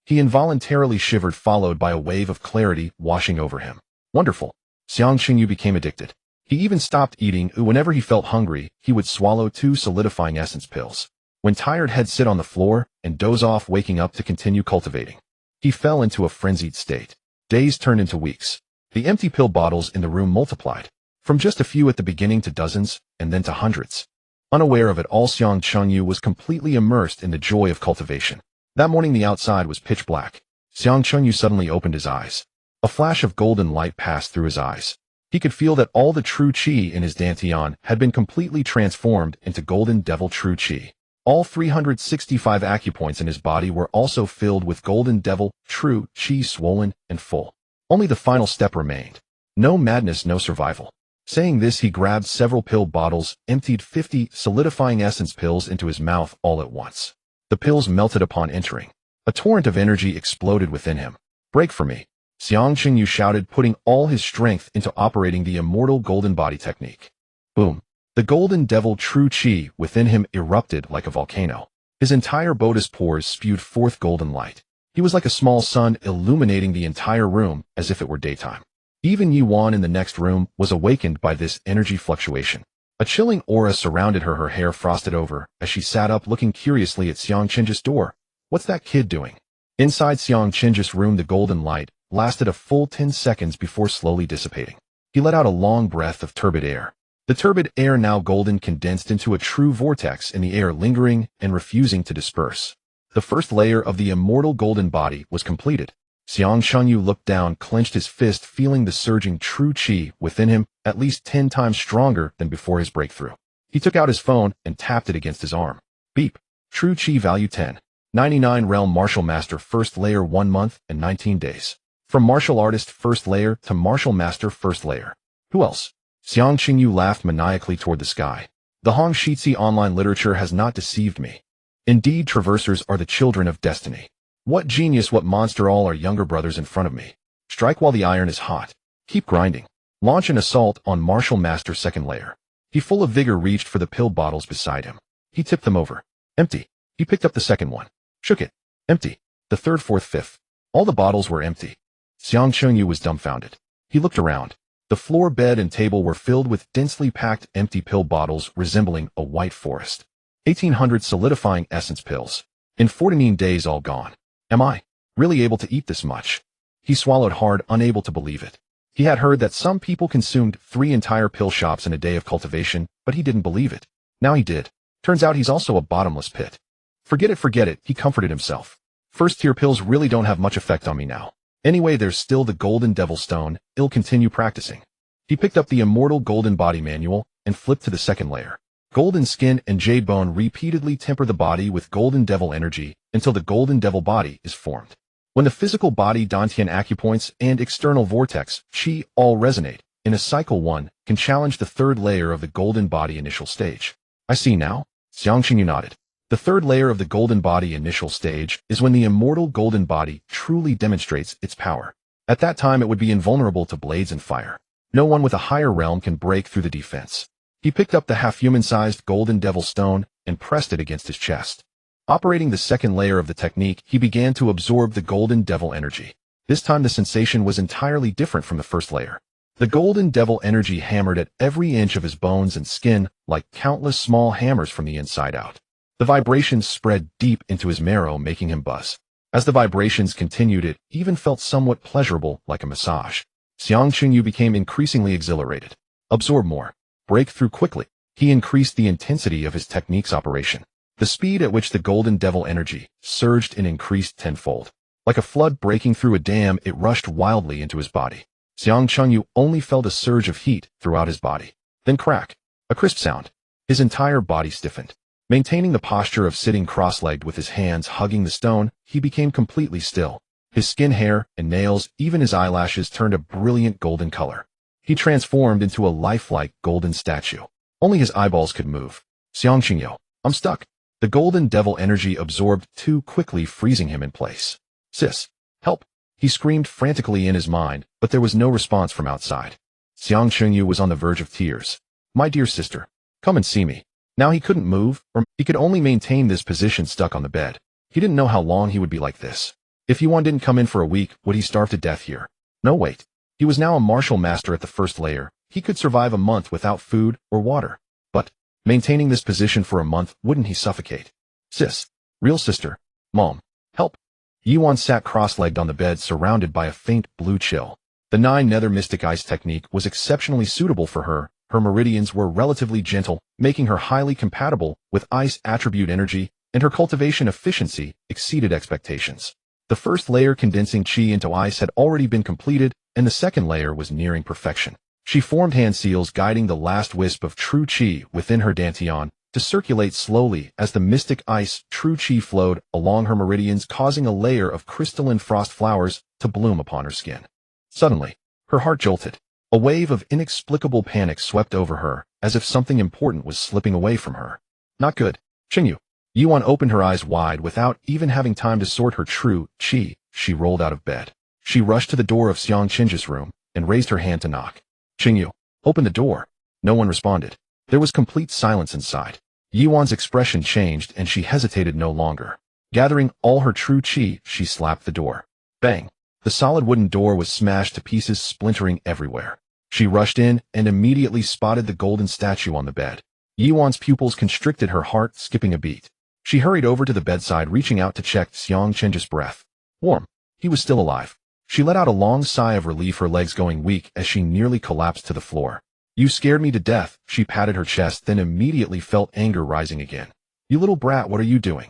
He involuntarily shivered, followed by a wave of clarity washing over him. Wonderful. Xiang Qingyu became addicted. He even stopped eating. Whenever he felt hungry, he would swallow 2 solidifying essence pills. When tired, he'd sit on the floor and doze off, waking up to continue cultivating. He fell into a frenzied state. Days turned into weeks. The empty pill bottles in the room multiplied, from just a few at the beginning to dozens, and then to hundreds. Unaware of it all, Xiang Qingyu was completely immersed in the joy of cultivation. That morning the outside was pitch black. Xiang Qingyu suddenly opened his eyes. A flash of golden light passed through his eyes. He could feel that all the true chi in his dantian had been completely transformed into golden devil true chi. All 365 acupoints in his body were also filled with golden devil true chi, swollen and full. Only the final step remained. No madness, no survival. Saying this, he grabbed several pill bottles, emptied 50 solidifying essence pills into his mouth all at once. The pills melted upon entering. A torrent of energy exploded within him. Break for me. Xiang Qingyu shouted, putting all his strength into operating the immortal golden body technique. Boom. The golden devil true chi within him erupted like a volcano. His entire lotus pores spewed forth golden light. He was like a small sun, illuminating the entire room as if it were daytime. Even Yi Wan in the next room was awakened by this energy fluctuation. A chilling aura surrounded her, her hair frosted over, as she sat up looking curiously at Xiang Qingju's door. What's that kid doing? Inside Xiang Qingju's room, the golden light lasted a full 10 seconds before slowly dissipating. He let out a long breath of turbid air. The turbid air, now golden, condensed into a true vortex in the air, lingering and refusing to disperse. The first layer of the immortal golden body was completed. Xiang Qingyu looked down, clenched his fist, feeling the surging true chi within him at least 10 times stronger than before his breakthrough. He took out his phone and tapped it against his arm. Beep. True chi value 10. 99 Realm Martial Master First Layer 1 month and 19 days. From Martial Artist First Layer to Martial Master First Layer. Who else? Xiang Qingyu laughed maniacally toward the sky. The Hong Shitsi online literature has not deceived me. Indeed, traversers are the children of destiny. What genius, what monster, all are younger brothers in front of me. Strike while the iron is hot. Keep grinding. Launch an assault on Martial Master Second Layer. He, full of vigor, reached for the pill bottles beside him. He tipped them over. Empty. He picked up the second one. Shook it. Empty. The third, fourth, fifth. All the bottles were empty. Xiang Qingyu was dumbfounded. He looked around. The floor, bed, and table were filled with densely packed empty pill bottles resembling a white forest. 1,800 solidifying essence pills. In 14 days, all gone. Am I really able to eat this much? He swallowed hard, unable to believe it. He had heard that some people consumed 3 entire pill shops in a day of cultivation, but he didn't believe it. Now he did. Turns out he's also a bottomless pit. Forget it, he comforted himself. First-tier pills really don't have much effect on me now. Anyway, there's still the Golden Devil Stone. I'll continue practicing. He picked up the Immortal Golden Body Manual and flipped to the second layer. Golden skin and jade bone repeatedly temper the body with Golden Devil energy until the Golden Devil body is formed. When the physical body, Dantian acupoints, and external vortex, Qi, all resonate in a cycle, one can challenge the third layer of the Golden Body initial stage. I see now. Xiang Qingyu nodded. The third layer of the Golden Body initial stage is when the Immortal Golden Body truly demonstrates its power. At that time, it would be invulnerable to blades and fire. No one with a higher realm can break through the defense. He picked up the half-human-sized Golden Devil Stone and pressed it against his chest. Operating the second layer of the technique, he began to absorb the Golden Devil energy. This time the sensation was entirely different from the first layer. The Golden Devil energy hammered at every inch of his bones and skin like countless small hammers from the inside out. The vibrations spread deep into his marrow, making him buzz. As the vibrations continued, it even felt somewhat pleasurable, like a massage. Xiang Qingyu became increasingly exhilarated. Absorb more. Break through quickly. He increased the intensity of his technique's operation. The speed at which the Golden Devil energy surged and increased tenfold. Like a flood breaking through a dam, it rushed wildly into his body. Xiang Qingyu only felt a surge of heat throughout his body. Then crack. A crisp sound. His entire body stiffened. Maintaining the posture of sitting cross-legged with his hands hugging the stone, he became completely still. His skin, hair, and nails, even his eyelashes, turned a brilliant golden color. He transformed into a lifelike golden statue. Only his eyeballs could move. Xiang Qingyu, I'm stuck. The Golden Devil energy absorbed too quickly, freezing him in place. Sis, help. He screamed frantically in his mind, but there was no response from outside. Xiang Chengyu was on the verge of tears. My dear sister, come and see me. Now he couldn't move, or he could only maintain this position stuck on the bed. He didn't know how long he would be like this. If Yuan didn't come in for a week, would he starve to death here? No, wait. He was now a martial master at the first layer. He could survive a month without food or water. But, maintaining this position for a month, wouldn't he suffocate? Sis. Real sister. Mom. Help. Yuan sat cross-legged on the bed surrounded by a faint blue chill. The 9 Nether Mystic Ice technique was exceptionally suitable for her. Her meridians were relatively gentle, making her highly compatible with ice attribute energy, and her cultivation efficiency exceeded expectations. The first layer condensing qi into ice had already been completed, and the second layer was nearing perfection. She formed hand seals guiding the last wisp of true qi within her dantian to circulate slowly as the mystic ice true qi flowed along her meridians, causing a layer of crystalline frost flowers to bloom upon her skin. Suddenly, her heart jolted. A wave of inexplicable panic swept over her, as if something important was slipping away from her. Not good. Qingyu. Yuan opened her eyes wide without even having time to sort her true qi. She rolled out of bed. She rushed to the door of Xiang Qingju's room and raised her hand to knock. Qingyu, open the door. No one responded. There was complete silence inside. Yuan's expression changed and she hesitated no longer. Gathering all her true qi, she slapped the door. Bang! The solid wooden door was smashed to pieces, splintering everywhere. She rushed in and immediately spotted the golden statue on the bed. Yuan's pupils constricted, her heart skipping a beat. She hurried over to the bedside, reaching out to check Xiang Qingju's breath. Warm. He was still alive. She let out a long sigh of relief, her legs going weak as she nearly collapsed to the floor. You scared me to death. She patted her chest, then immediately felt anger rising again. You little brat, what are you doing?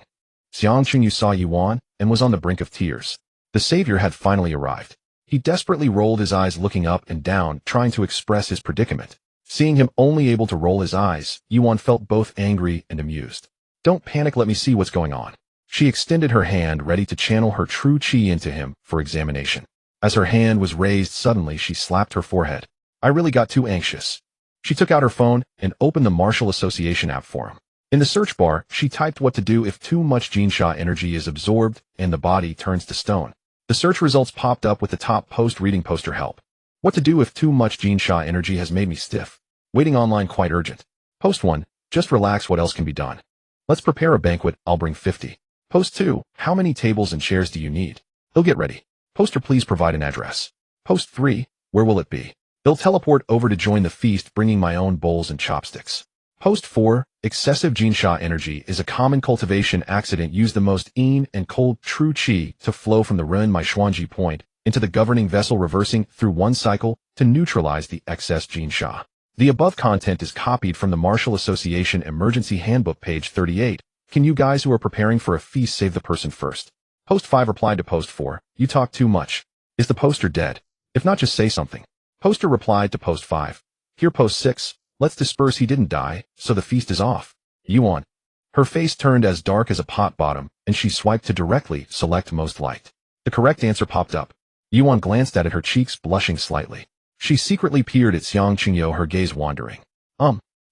Xiang Qingyu saw Yuan and was on the brink of tears. The savior had finally arrived. He desperately rolled his eyes, looking up and down, trying to express his predicament. Seeing him only able to roll his eyes, Yuan felt both angry and amused. Don't panic, let me see what's going on. She extended her hand, ready to channel her true qi into him for examination. As her hand was raised, suddenly she slapped her forehead. I really got too anxious. She took out her phone and opened the Martial Association app for him. In the search bar, she typed what to do if too much Jinsha energy is absorbed and the body turns to stone. The search results popped up with the top post reading poster help. What to do if too much Jinsha energy has made me stiff. Waiting online quite urgent. Post 1, just relax, what else can be done? Let's prepare a banquet, I'll bring 50. Post 2, how many tables and chairs do you need? They'll get ready. Poster, please provide an address. Post 3, where will it be? They'll teleport over to join the feast, bringing my own bowls and chopsticks. Post 4, excessive Jinsha energy is a common cultivation accident. Use the most yin and cold true qi to flow from the Ren Mai Xuanji point into the governing vessel, reversing through one cycle to neutralize the excess Jinsha. The above content is copied from the Martial Association Emergency Handbook, page 38. Can you guys who are preparing for a feast save the person first? Post 5 replied to Post 4, you talk too much. Is the poster dead? If not, just say something. Poster replied to Post 5. Here, Post 6, let's disperse, he didn't die, so the feast is off. Yuan. Her face turned as dark as a pot bottom, and she swiped to directly select most liked. The correct answer popped up. Yuan glanced at it, her cheeks blushing slightly. She secretly peered at Xiang Qingyu, her gaze wandering.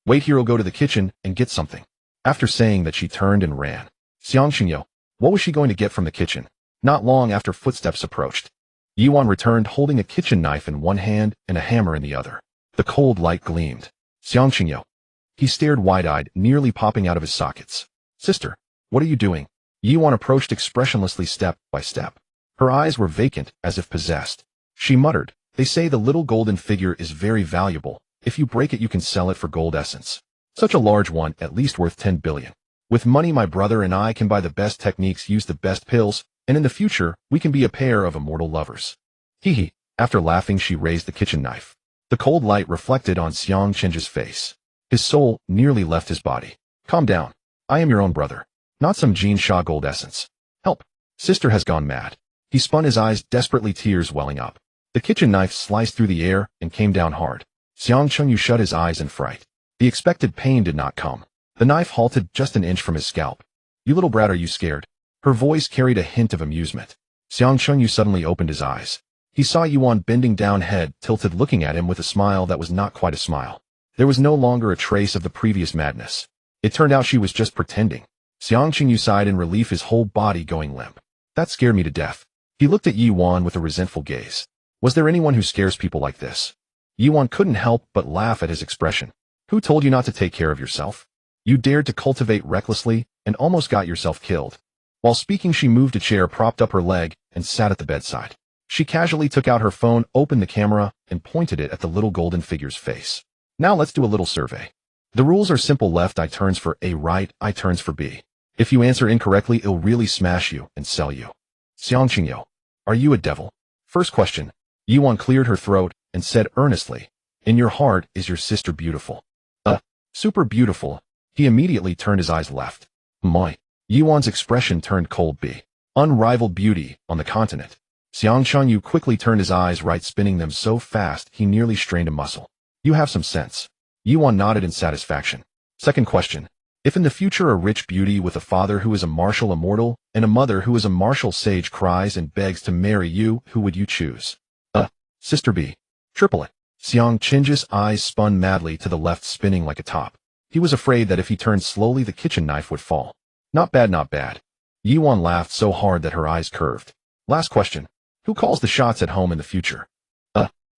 Wait here, I'll go to the kitchen and get something. After saying that, she turned and ran. Xiang Qingyu. What was she going to get from the kitchen? Not long after, footsteps approached. Yuan returned, holding a kitchen knife in one hand and a hammer in the other. The cold light gleamed. Xiang Qingyu. He stared wide-eyed, nearly popping out of his sockets. Sister, what are you doing? Yuan approached expressionlessly, step by step. Her eyes were vacant, as if possessed. She muttered, they say the little golden figure is very valuable. If you break it, you can sell it for gold essence. Such a large one, at least worth 10 billion. With money, my brother and I can buy the best techniques, use the best pills, and in the future, we can be a pair of immortal lovers. Hee hee. After laughing, she raised the kitchen knife. The cold light reflected on Xiang Qingju's face. His soul nearly left his body. Calm down. I am your own brother. Not some Jinsha gold essence. Help. Sister has gone mad. He spun his eyes desperately, tears welling up. The kitchen knife sliced through the air and came down hard. Xiang Qingyu shut his eyes in fright. The expected pain did not come. The knife halted just an inch from his scalp. You little brat, are you scared? Her voice carried a hint of amusement. Xiang Qingyu suddenly opened his eyes. He saw Yuan bending down, head tilted, looking at him with a smile that was not quite a smile. There was no longer a trace of the previous madness. It turned out she was just pretending. Xiang Qingyu sighed in relief, his whole body going limp. That scared me to death. He looked at Yuan with a resentful gaze. Was there anyone who scares people like this? Yuan couldn't help but laugh at his expression. Who told you not to take care of yourself? You dared to cultivate recklessly and almost got yourself killed. While speaking, she moved a chair, propped up her leg, and sat at the bedside. She casually took out her phone, opened the camera, and pointed it at the little golden figure's face. Now let's do a little survey. The rules are simple. Left eye turns for A, right eye turns for B. If you answer incorrectly, it'll really smash you and sell you. Xiangqingyo, are you a devil? First question. Yuan cleared her throat and said earnestly, in your heart is your sister beautiful? Super beautiful. He immediately turned his eyes left. My. Yuan's expression turned cold. B. Unrivaled beauty on the continent. Xiangqingyu quickly turned his eyes right, spinning them so fast he nearly strained a muscle. You have some sense. Yuan nodded in satisfaction. Second question. If in the future a rich beauty with a father who is a martial immortal and a mother who is a martial sage cries and begs to marry you, who would you choose? Sister B. Triplet. Xiangqing's eyes spun madly to the left, spinning like a top. He was afraid that if he turned slowly, the kitchen knife would fall. Not bad, not bad. Yuan laughed so hard that her eyes curved. Last question. Who calls the shots at home in the future?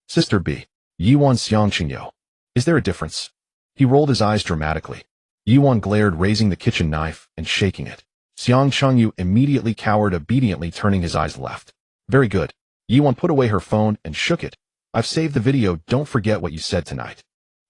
Sister B. Yuan. Xiangqingyo. Is there a difference? He rolled his eyes dramatically. Yuan glared, raising the kitchen knife and shaking it. Xiangqingyu immediately cowered, obediently turning his eyes left. Very good. Yuan put away her phone and shook it. I've saved the video. Don't forget what you said tonight.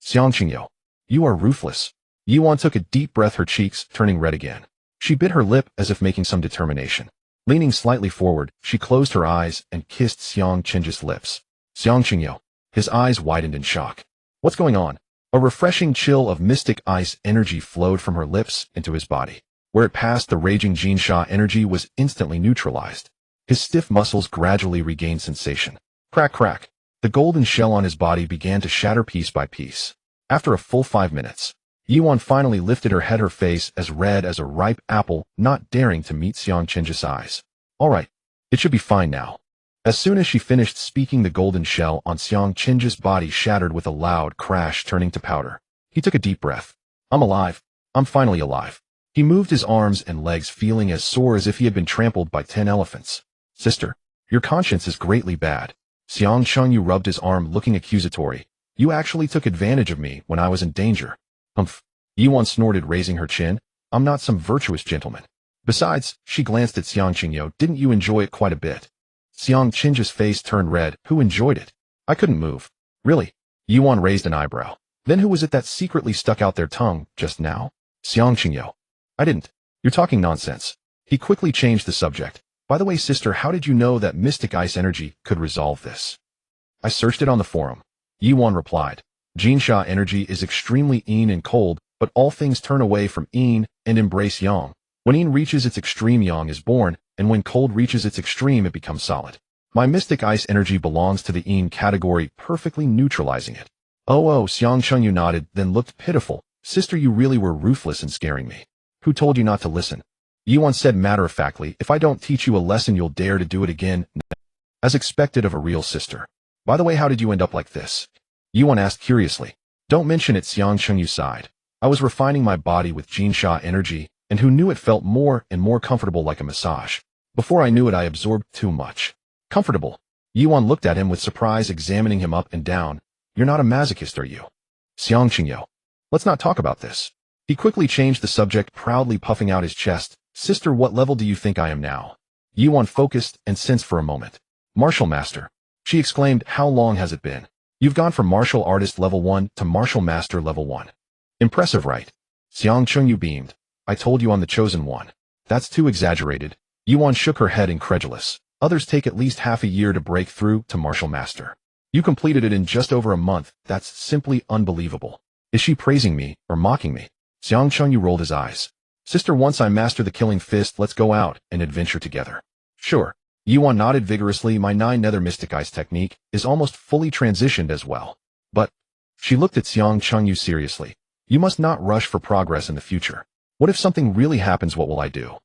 Xiangqingyo, you are ruthless. Yuan took a deep breath, her cheeks turning red again. She bit her lip as if making some determination. Leaning slightly forward, she closed her eyes and kissed Xiangqing's lips. Xiangqingyo. His eyes widened in shock. What's going on? A refreshing chill of mystic ice energy flowed from her lips into his body. Where it passed, the raging Jinsha energy was instantly neutralized. His stiff muscles gradually regained sensation. Crack, crack. The golden shell on his body began to shatter piece by piece. After a full 5 minutes, Yuan finally lifted her head, her face as red as a ripe apple, not daring to meet Xiangqing's eyes. All right. It should be fine now. As soon as she finished speaking, the golden shell on Xiangqing's body shattered with a loud crash, turning to powder. He took a deep breath. I'm alive. I'm finally alive. He moved his arms and legs, feeling as sore as if he had been trampled by 10 elephants. Sister, your conscience is greatly bad. Xiangqingyu rubbed his arm, looking accusatory. You actually took advantage of me when I was in danger. Humph. Yuan snorted, raising her chin. I'm not some virtuous gentleman. Besides, she glanced at Xiangqingyu. Didn't you enjoy it quite a bit? Xiangqing's face turned red. Who enjoyed it? I couldn't move. Really? Yuan raised an eyebrow. Then who was it that secretly stuck out their tongue just now? Xiangqingyu. I didn't. You're talking nonsense. He quickly changed the subject. By the way, sister, how did you know that mystic ice energy could resolve this? I searched it on the forum. Yuan replied. Jinsha energy is extremely yin and cold, but all things turn away from yin and embrace yang. When yin reaches its extreme, yang is born, and when cold reaches its extreme, it becomes solid. My mystic ice energy belongs to the yin category, perfectly neutralizing it. Oh, Xiangqingyu nodded, then looked pitiful. Sister, you really were ruthless in scaring me. Who told you not to listen? Yuan said matter-of-factly, if I don't teach you a lesson, you'll dare to do it again. As expected of a real sister. By the way, how did you end up like this? Yuan asked curiously. Don't mention it, Xiangqingyu sighed. I was refining my body with Jinsha energy, and who knew it felt more and more comfortable, like a massage. Before I knew it, I absorbed too much. Comfortable. Yuan looked at him with surprise, examining him up and down. You're not a masochist, are you? Xiangqingyu. Let's not talk about this. He quickly changed the subject, proudly puffing out his chest. Sister, what level do you think I am now? Yuan focused and sensed for a moment. Martial master. She exclaimed, how long has it been? You've gone from martial artist level 1 to martial master level 1. Impressive, right? Xiangqingyu beamed. I told you I'm the chosen one. That's too exaggerated. Yuan shook her head, incredulous. Others take at least half a year to break through to martial master. You completed it in just over a month. That's simply unbelievable. Is she praising me or mocking me? Xiangqingyu rolled his eyes. Sister, once I master the killing fist, let's go out and adventure together. Sure. Yuan nodded vigorously. My 9 nether mystic ice technique is almost fully transitioned as well. But, she looked at Xiangqingyu seriously. You must not rush for progress in the future. What if something really happens? What will I do?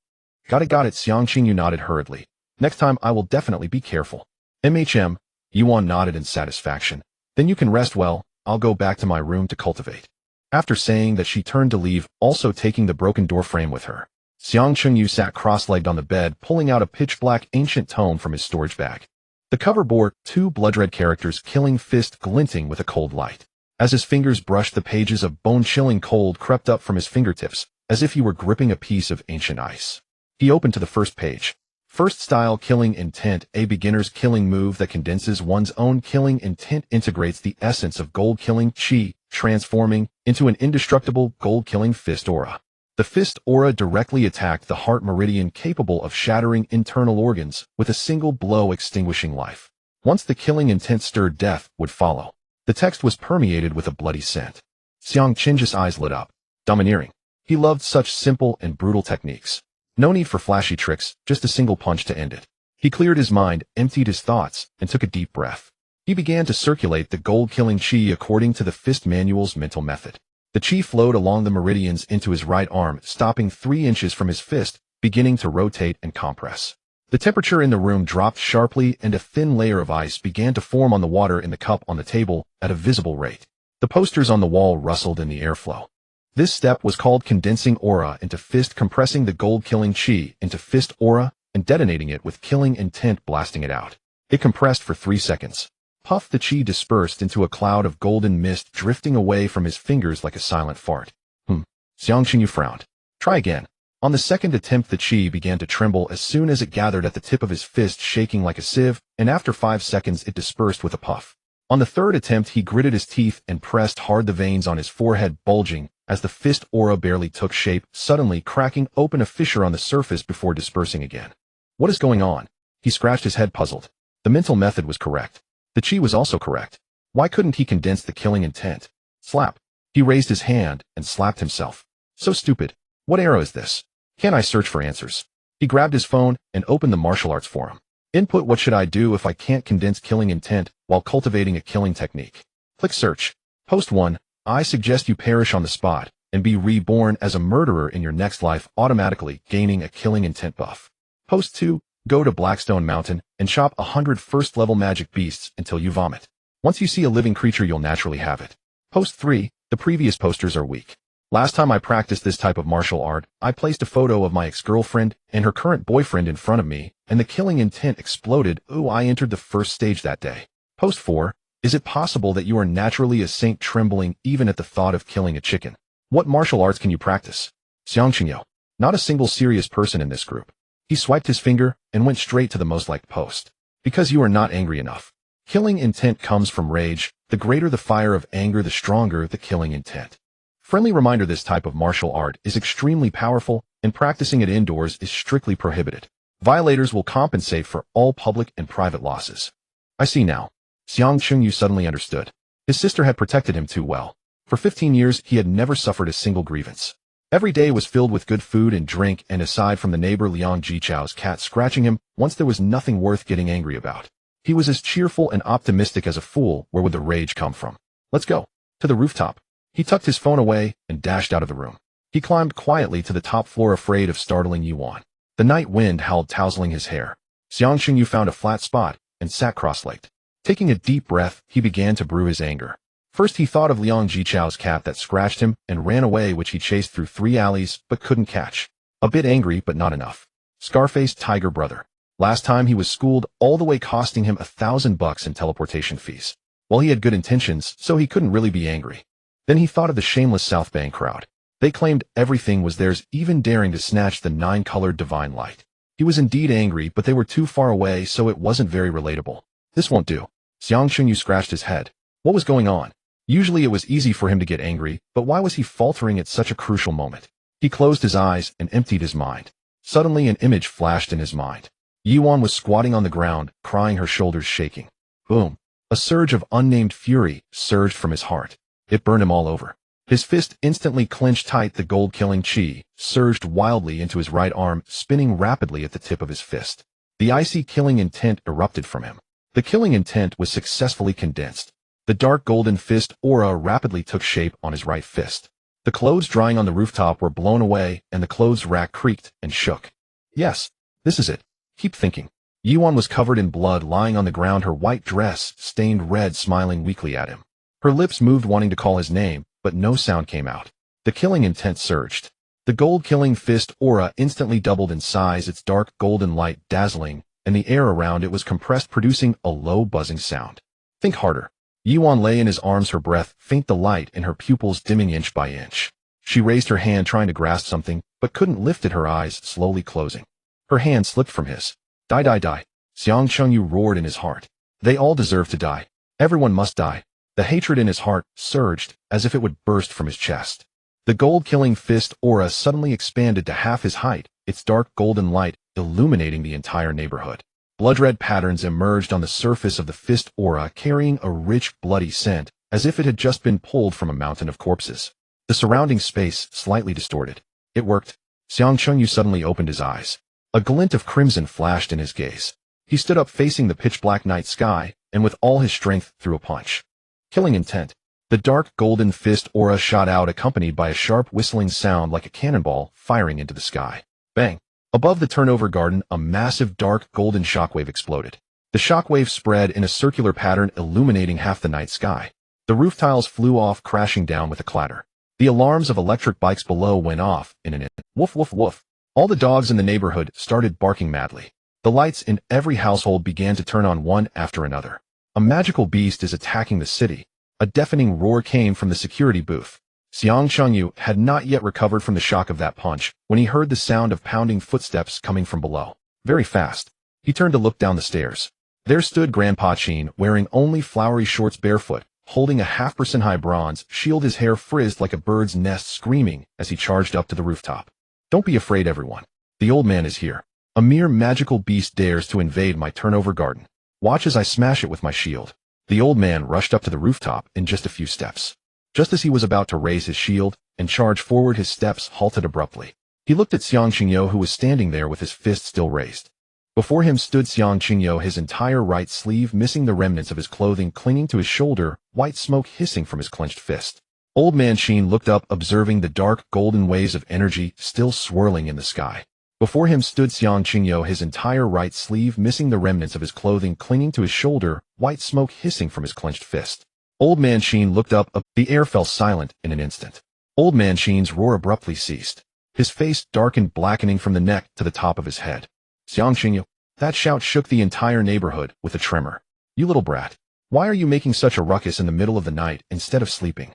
Got it. Xiangqingyu nodded hurriedly. Next time I will definitely be careful. Yuan nodded in satisfaction. Then you can rest well. I'll go back to my room to cultivate. After saying that, she turned to leave, also taking the broken door frame with her. Xiang Chunyu sat cross-legged on the bed, pulling out a pitch-black ancient tome from his storage bag. The cover bore 2 blood-red characters, killing fist glinting with a cold light. As his fingers brushed the pages, a bone-chilling cold crept up from his fingertips, as if he were gripping a piece of ancient ice. He opened to the first page. First style killing intent, a beginner's killing move that condenses one's own killing intent, integrates the essence of gold killing chi, transforming into an indestructible gold killing fist aura. The fist aura directly attacked the heart meridian, capable of shattering internal organs with a single blow, extinguishing life. Once the killing intent stirred, death would follow. The text was permeated with a bloody scent. Xiang Qin's eyes lit up. Domineering. He loved such simple and brutal techniques. No need for flashy tricks, just a single punch to end it. He cleared his mind, emptied his thoughts, and took a deep breath. He began to circulate the gold-killing chi according to the fist manual's mental method. The chi flowed along the meridians into his right arm, stopping 3 inches from his fist, beginning to rotate and compress. The temperature in the room dropped sharply, and a thin layer of ice began to form on the water in the cup on the table at a visible rate. The posters on the wall rustled in the airflow. This step was called condensing aura into fist, compressing the gold-killing chi into fist aura and detonating it with killing intent, blasting it out. It compressed for 3 seconds. Puff, the chi dispersed into a cloud of golden mist, drifting away from his fingers like a silent fart. Xiang Qinyu frowned. Try again. On the second attempt, the chi began to tremble as soon as it gathered at the tip of his fist, shaking like a sieve, and after 5 seconds it dispersed with a puff. On the third attempt, he gritted his teeth and pressed hard, the veins on his forehead bulging as the fist aura barely took shape, suddenly cracking open a fissure on the surface before dispersing again. What is going on? He scratched his head, puzzled. The mental method was correct. The chi was also correct. Why couldn't he condense the killing intent? Slap. He raised his hand and slapped himself. So stupid. What era is this? Can't I search for answers? He grabbed his phone and opened the martial arts forum. Input: what should I do if I can't condense killing intent while cultivating a killing technique? Click search. Post 1. I suggest you perish on the spot and be reborn as a murderer in your next life, automatically gaining a killing intent buff. Post 2. Go to Blackstone Mountain and chop 100 first-level magic beasts until you vomit. Once you see a living creature, you'll naturally have it. Post 3. The previous posters are weak. Last time I practiced this type of martial art, I placed a photo of my ex-girlfriend and her current boyfriend in front of me, and the killing intent exploded. Ooh, I entered the first stage that day. Post 4. Is it possible that you are naturally a saint, trembling even at the thought of killing a chicken? What martial arts can you practice? Xiang Qinyu. Not a single serious person in this group. He swiped his finger and went straight to the most liked post. Because you are not angry enough. Killing intent comes from rage. The greater the fire of anger, the stronger the killing intent. Friendly reminder: this type of martial art is extremely powerful, and practicing it indoors is strictly prohibited. Violators will compensate for all public and private losses. I see now. Xiang Chunyu suddenly understood. His sister had protected him too well. For 15 years, he had never suffered a single grievance. Every day was filled with good food and drink, and aside from the neighbor Liang Jichao's cat scratching him once, there was nothing worth getting angry about. He was as cheerful and optimistic as a fool. Where would the rage come from? Let's go. To the rooftop. He tucked his phone away and dashed out of the room. He climbed quietly to the top floor, afraid of startling Yuan. The night wind howled, tousling his hair. Xiang Qinyu found a flat spot and sat cross-legged. Taking a deep breath, he began to brew his anger. First, he thought of Liang Jichao's cat that scratched him and ran away, which he chased through 3 alleys but couldn't catch. A bit angry, but not enough. Scarface, tiger brother. Last time he was schooled, all the way costing him $1,000 in teleportation fees. Well, he had good intentions, so he couldn't really be angry. Then he thought of the shameless South Bank crowd. They claimed everything was theirs, even daring to snatch the 9-colored divine light. He was indeed angry, but they were too far away, so it wasn't very relatable. This won't do. Xiang Chunyu scratched his head. What was going on? Usually it was easy for him to get angry, but why was he faltering at such a crucial moment? He closed his eyes and emptied his mind. Suddenly an image flashed in his mind. Yuan was squatting on the ground, crying, her shoulders shaking. Boom. A surge of unnamed fury surged from his heart. It burned him all over. His fist instantly clenched tight. The gold-killing chi surged wildly into his right arm, spinning rapidly at the tip of his fist. The icy killing intent erupted from him. The killing intent was successfully condensed. The dark golden fist aura rapidly took shape on his right fist. The clothes drying on the rooftop were blown away, and the clothes rack creaked and shook. Yes, this is it. Keep thinking. Yuan was covered in blood, lying on the ground, her white dress stained red, smiling weakly at him. Her lips moved, wanting to call his name, but no sound came out. The killing intent surged. The The gold-killing fist aura instantly doubled in size, its dark golden light dazzling, and the air around it was compressed, producing a low buzzing sound. Think harder. Yuan lay in his arms, her breath faint, the light in her pupils dimming inch by inch. She raised her hand trying to grasp something, but couldn't lift it, her eyes slowly closing. Her hand slipped from his. Die, die, die. Xiang Chengyu roared in his heart. They all deserve to die. Everyone must die. The hatred in his heart surged, as if it would burst from his chest. The gold-killing fist aura suddenly expanded to half his height, its dark golden light illuminating the entire neighborhood. Blood-red patterns emerged on the surface of the fist aura, carrying a rich, bloody scent, as if it had just been pulled from a mountain of corpses. The surrounding space slightly distorted. It worked. Xiang Chengyu suddenly opened his eyes. A glint of crimson flashed in his gaze. He stood up facing the pitch-black night sky, and with all his strength threw a punch. Killing intent. The dark golden fist aura shot out, accompanied by a sharp whistling sound like a cannonball firing into the sky. Bang! Above the turnover garden, a massive dark golden shockwave exploded. The shockwave spread in a circular pattern, illuminating half the night sky. The roof tiles flew off, crashing down with a clatter. The alarms of electric bikes below went off in an instant. Woof, woof, woof. All the dogs in the neighborhood started barking madly. The lights in every household began to turn on one after another. A magical beast is attacking the city. A deafening roar came from the security booth. Xiang Chengyu had not yet recovered from the shock of that punch when he heard the sound of pounding footsteps coming from below. Very fast. He turned to look down the stairs. There stood Grandpa Qin, wearing only flowery shorts, barefoot, holding a half-percent high bronze shield, his hair frizzed like a bird's nest, screaming as he charged up to the rooftop. Don't be afraid, everyone. The old man is here. A mere magical beast dares to invade my turnover garden. Watch as I smash it with my shield. The old man rushed up to the rooftop in just a few steps. Just as he was about to raise his shield and charge forward, his steps halted abruptly. He looked at Xiang Qingyo, who was standing there with his fist still raised. Before him stood Xiang Qingyo, his entire right sleeve missing, the remnants of his clothing clinging to his shoulder, white smoke hissing from his clenched fist. Old man Qin looked up, observing the dark golden waves of energy still swirling in the sky. Before him stood Xiang Qingyo, his entire right sleeve missing, the remnants of his clothing clinging to his shoulder, white smoke hissing from his clenched fist. Old man Qin looked up. The air fell silent in an instant. Old man Qin's roar abruptly ceased. His face darkened, blackening from the neck to the top of his head. Xiang Qingyo. That shout shook the entire neighborhood with a tremor. You little brat. Why are you making such a ruckus in the middle of the night instead of sleeping?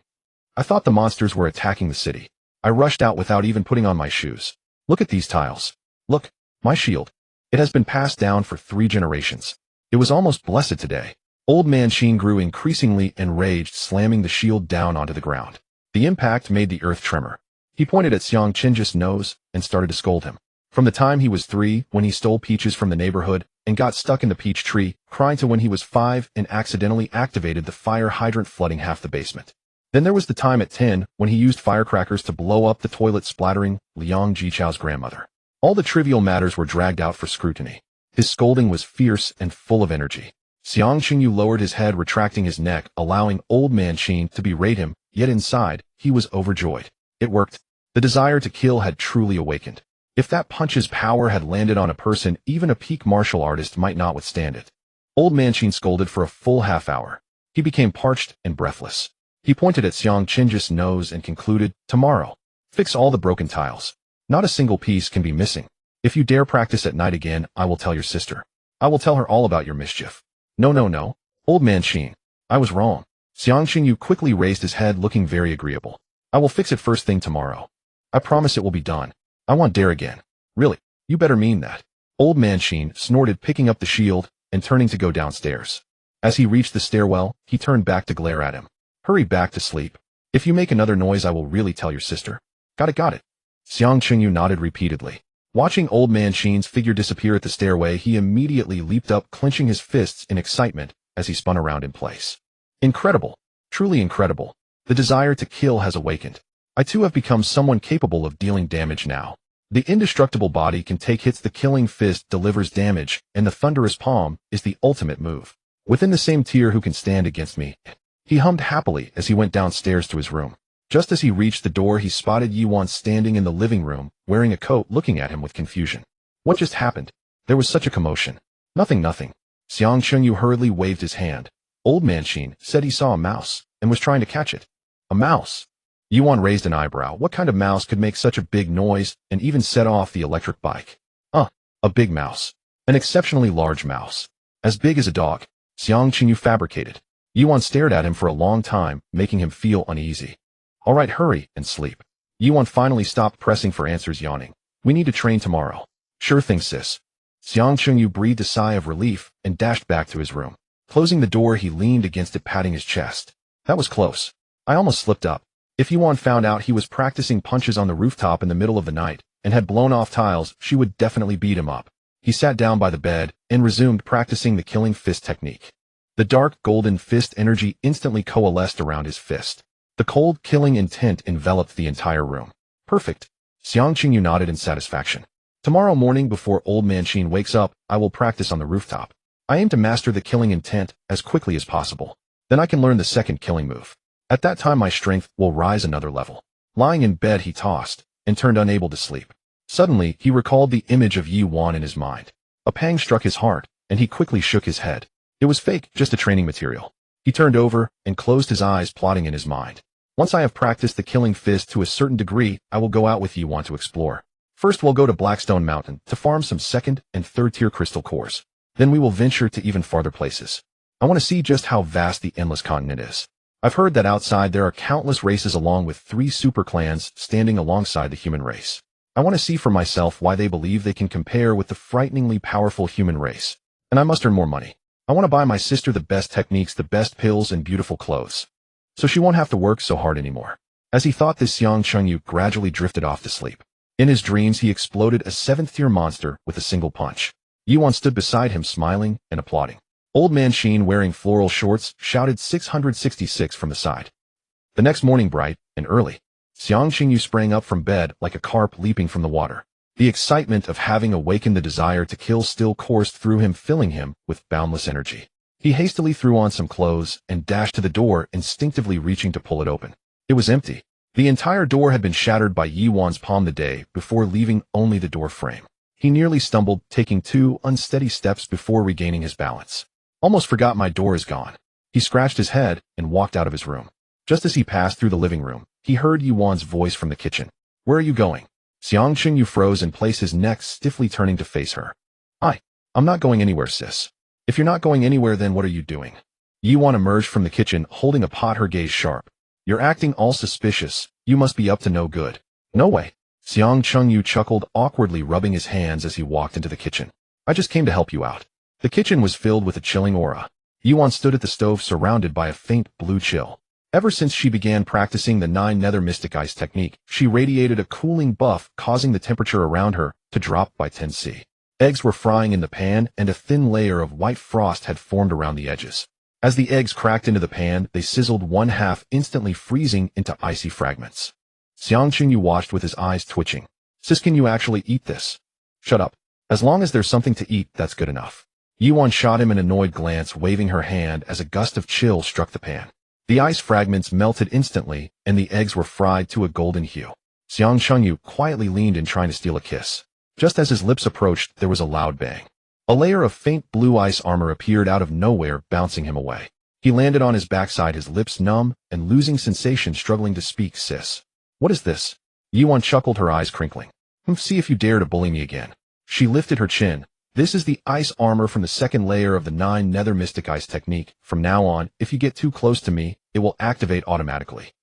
I thought the monsters were attacking the city. I rushed out without even putting on my shoes. Look at these tiles. Look, my shield. It has been passed down for 3 generations. It was almost blessed today. Old man Qin grew increasingly enraged, slamming the shield down onto the ground. The impact made the earth tremor. He pointed at Xiang Qingyo's nose and started to scold him. From the time he was 3, when he stole peaches from the neighborhood and got stuck in the peach tree, crying, to when he was 5 and accidentally activated the fire hydrant, flooding half the basement. Then there was the time at 10 when he used firecrackers to blow up the toilet, splattering Liang Jichao's grandmother. All the trivial matters were dragged out for scrutiny. His scolding was fierce and full of energy. Xiang Qingyu lowered his head, retracting his neck, allowing old man Qin to berate him, yet inside, he was overjoyed. It worked. The desire to kill had truly awakened. If that punch's power had landed on a person, even a peak martial artist might not withstand it. Old man Qin scolded for a full half hour. He became parched and breathless. He pointed at Xiang Qingyo's nose and concluded, tomorrow. Fix all the broken tiles. Not a single piece can be missing. If you dare practice at night again, I will tell your sister. I will tell her all about your mischief. No, no, no. Old man Qin. I was wrong. Xiang Qingyu quickly raised his head, looking very agreeable. I will fix it first thing tomorrow. I promise it will be done. I won't dare again. Really, you better mean that. Old man Qin snorted, picking up the shield and turning to go downstairs. As he reached the stairwell, he turned back to glare at him. Hurry back to sleep. If you make another noise, I will really tell your sister. Got it, got it. Xiang Qingyu nodded repeatedly. Watching old man Qin's figure disappear at the stairway, he immediately leaped up, clenching his fists in excitement as he spun around in place. Incredible. Truly incredible. The desire to kill has awakened. I too have become someone capable of dealing damage now. The indestructible body can take hits, the killing fist delivers damage, and the thunderous palm is the ultimate move. Within the same tier, who can stand against me? He hummed happily as he went downstairs to his room. Just as he reached the door, he spotted Yuan standing in the living room, wearing a coat, looking at him with confusion. What just happened? There was such a commotion. Nothing, nothing. Xiang Chengyu hurriedly waved his hand. Old man Qin said he saw a mouse and was trying to catch it. A mouse? Yuan raised an eyebrow. What kind of mouse could make such a big noise and even set off the electric bike? A big mouse. An exceptionally large mouse. As big as a dog. Xiang Qingyu fabricated. Yuan stared at him for a long time, making him feel uneasy. All right, hurry and sleep. Yuan finally stopped pressing for answers, yawning. We need to train tomorrow. Sure thing, sis. Xiang Qingyu breathed a sigh of relief and dashed back to his room. Closing the door, he leaned against it, patting his chest. That was close. I almost slipped up. If Yuan found out he was practicing punches on the rooftop in the middle of the night and had blown off tiles, she would definitely beat him up. He sat down by the bed and resumed practicing the killing fist technique. The dark golden fist energy instantly coalesced around his fist. The cold, killing intent enveloped the entire room. Perfect. Xiang Qingyu nodded in satisfaction. Tomorrow morning before Old Man Qin wakes up, I will practice on the rooftop. I aim to master the killing intent as quickly as possible. Then I can learn the second killing move. At that time my strength will rise another level. Lying in bed he tossed, and turned unable to sleep. Suddenly he recalled the image of Yuan in his mind. A pang struck his heart, and he quickly shook his head. It was fake, just a training material. He turned over, and closed his eyes, plotting in his mind. Once I have practiced the killing fist to a certain degree, I will go out with Yuan to explore. First we'll go to Blackstone Mountain to farm some second and third tier crystal cores. Then we will venture to even farther places. I want to see just how vast the endless continent is. I've heard that outside there are countless races along with 3 super clans standing alongside the human race. I want to see for myself why they believe they can compare with the frighteningly powerful human race. And I must earn more money. I want to buy my sister the best techniques, the best pills, and beautiful clothes. So she won't have to work so hard anymore. As he thought this, Xiang Qingyu gradually drifted off to sleep. In his dreams he exploded a 7th tier monster with a single punch. Yuan stood beside him smiling and applauding. Old Man Qin, wearing floral shorts, shouted 666 from the side. The next morning, bright and early, Xiang Qingyu sprang up from bed like a carp leaping from the water. The excitement of having awakened the desire to kill still coursed through him, filling him with boundless energy. He hastily threw on some clothes and dashed to the door, instinctively reaching to pull it open. It was empty. The entire door had been shattered by Yuan's palm the day before, leaving only the door frame. He nearly stumbled, taking 2 unsteady steps before regaining his balance. Almost forgot my door is gone. He scratched his head and walked out of his room. Just as he passed through the living room, he heard Yuan's voice from the kitchen. Where are you going? Xiang Qingyu froze in place, his neck stiffly, turning to face her. I'm not going anywhere, sis. If you're not going anywhere, then what are you doing? Yuan emerged from the kitchen, holding a pot, her gaze sharp. You're acting all suspicious. You must be up to no good. No way. Xiang Qingyu chuckled, awkwardly rubbing his hands as he walked into the kitchen. I just came to help you out. The kitchen was filled with a chilling aura. Yuan stood at the stove, surrounded by a faint blue chill. Ever since she began practicing the 9 nether mystic ice technique, she radiated a cooling buff, causing the temperature around her to drop by 10 C. Eggs were frying in the pan, and a thin layer of white frost had formed around the edges. As the eggs cracked into the pan, they sizzled 1/2, instantly freezing into icy fragments. Xiang Qingyu watched with his eyes twitching. Sis, can you actually eat this? Shut up. As long as there's something to eat, that's good enough. Yuan shot him an annoyed glance, waving her hand as a gust of chill struck the pan. The ice fragments melted instantly, and the eggs were fried to a golden hue. Xiang Qingyu quietly leaned in, trying to steal a kiss. Just as his lips approached, there was a loud bang. A layer of faint blue ice armor appeared out of nowhere, bouncing him away. He landed on his backside, his lips numb and losing sensation, struggling to speak. Sis. What is this? Yuan chuckled, her eyes crinkling. See if you dare to bully me again. She lifted her chin. This is the ice armor from the 2nd layer of the 9 nether mystic ice technique. From now on, if you get too close to me, it will activate automatically.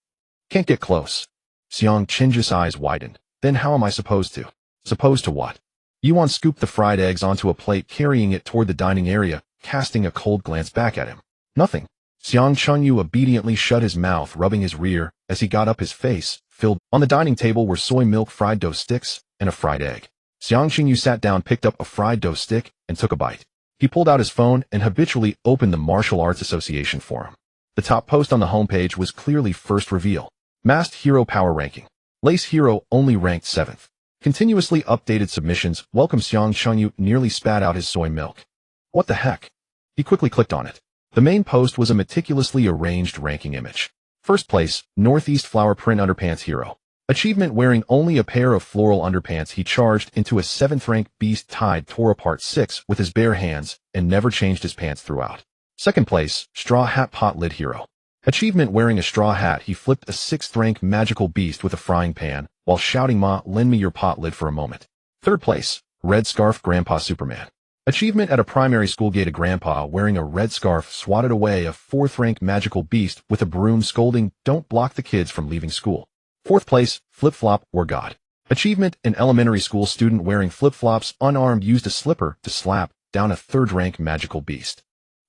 Can't get close. Xiang Qingyu's eyes widened. Then how am I supposed to? Supposed to what? Yuan scooped the fried eggs onto a plate, carrying it toward the dining area, casting a cold glance back at him. Nothing. Xiang Qingyu obediently shut his mouth, rubbing his rear as he got up, his face filled. On the dining table were soy milk, fried dough sticks, and a fried egg. Xiang Qingyu sat down, picked up a fried dough stick, and took a bite. He pulled out his phone and habitually opened the Martial Arts Association forum. The top post on the homepage was clearly first reveal. Masked Hero Power Ranking. Lace Hero only ranked 7th. Continuously updated submissions. Welcome. Xiang Qingyu nearly spat out his soy milk. What the heck? He quickly clicked on it. The main post was a meticulously arranged ranking image. First place, Northeast Flower Print Underpants Hero. Achievement: wearing only a pair of floral underpants, he charged into a 7th rank beast tide, tore apart 6 with his bare hands, and never changed his pants throughout. Second place, Straw Hat Pot Lid Hero. Achievement: wearing a straw hat, he flipped a 6th rank magical beast with a frying pan, while shouting, "Ma, lend me your pot lid for a moment." 3rd place, red scarf Grandpa Superman. Achievement: at a primary school gate, a grandpa wearing a red scarf swatted away a 4th rank magical beast with a broom, scolding, "Don't block the kids from leaving school." 4th place, flip-flop or God. Achievement: an elementary school student wearing flip-flops unarmed used a slipper to slap down a 3rd rank magical beast.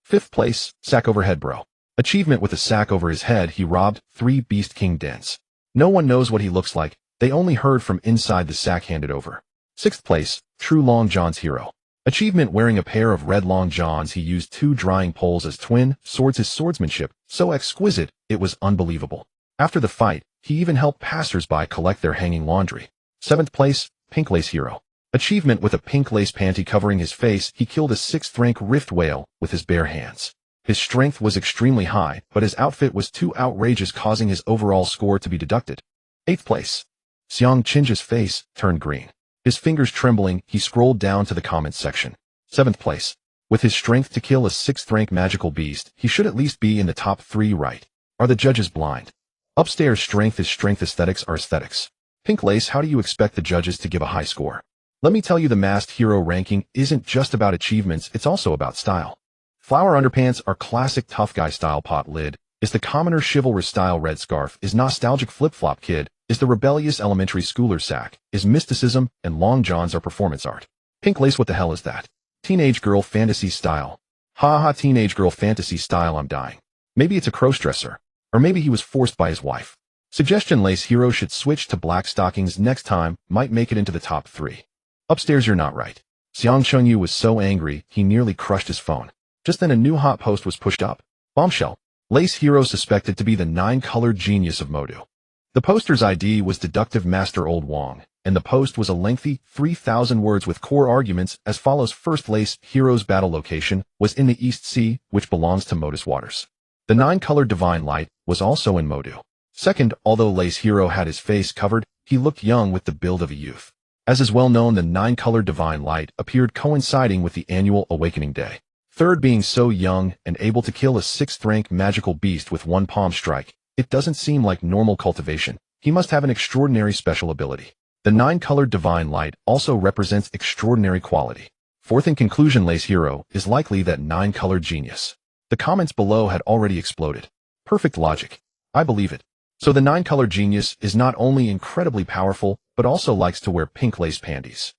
5th place, sack over head bro. Achievement: with a sack over his head, he robbed 3 Beast King dens. No one knows what he looks like, they only heard from inside the sack handed over. 6th place, true Long John's hero. Achievement: wearing a pair of red long johns, he used 2 drying poles as twin swords. His swordsmanship, so exquisite, it was unbelievable. After the fight, he even helped passers-by collect their hanging laundry. 7th place, pink lace hero. Achievement: with a pink lace panty covering his face, he killed a 6th rank rift whale with his bare hands. His strength was extremely high, but his outfit was too outrageous, causing his overall score to be deducted. 8th place, Xiang Qinji's face turned green. His fingers trembling, he scrolled down to the comments section. 7th place, with his strength to kill a 6th rank magical beast, he should at least be in the top 3, right? Are the judges blind? Upstairs, strength is strength, aesthetics are aesthetics. Pink lace: how do you expect the judges to give a high score? Let me tell you, the masked hero ranking isn't just about achievements, it's also about style. Flower underpants are classic tough guy style. Pot lid is the commoner chivalrous style. Red scarf is nostalgic. Flip-flop kid is the rebellious elementary schooler. Sack is mysticism, and long johns are performance art. Pink lace: what the hell is that? Teenage girl fantasy style. Ha ha, teenage girl fantasy style, I'm dying. Maybe it's a crossdresser. Or maybe he was forced by his wife. Suggestion: lace hero should switch to black stockings next time, might make it into the top 3. Upstairs, you're not right. Xiang Chengyu was so angry, he nearly crushed his phone. Just then a new hot post was pushed up. Bombshell. Lace hero suspected to be the 9-colored genius of Modu. The poster's ID was Deductive Master Old Wong, and the post was a lengthy 3,000 words with core arguments as follows. First, lace hero's battle location was in the East Sea, which belongs to Modus Waters. The 9-colored divine light was also in Modu. Second, although lace hero had his face covered, he looked young with the build of a youth. As is well known, the 9-colored divine light appeared coinciding with the annual Awakening Day. Third, being so young and able to kill a 6th rank magical beast with one palm strike, it doesn't seem like normal cultivation. He must have an extraordinary special ability. The 9-colored divine light also represents extraordinary quality. Fourth, in conclusion, lace hero is likely that 9-colored genius. The comments below had already exploded. Perfect logic. I believe it. So the 9-colored genius is not only incredibly powerful, but also likes to wear pink lace panties.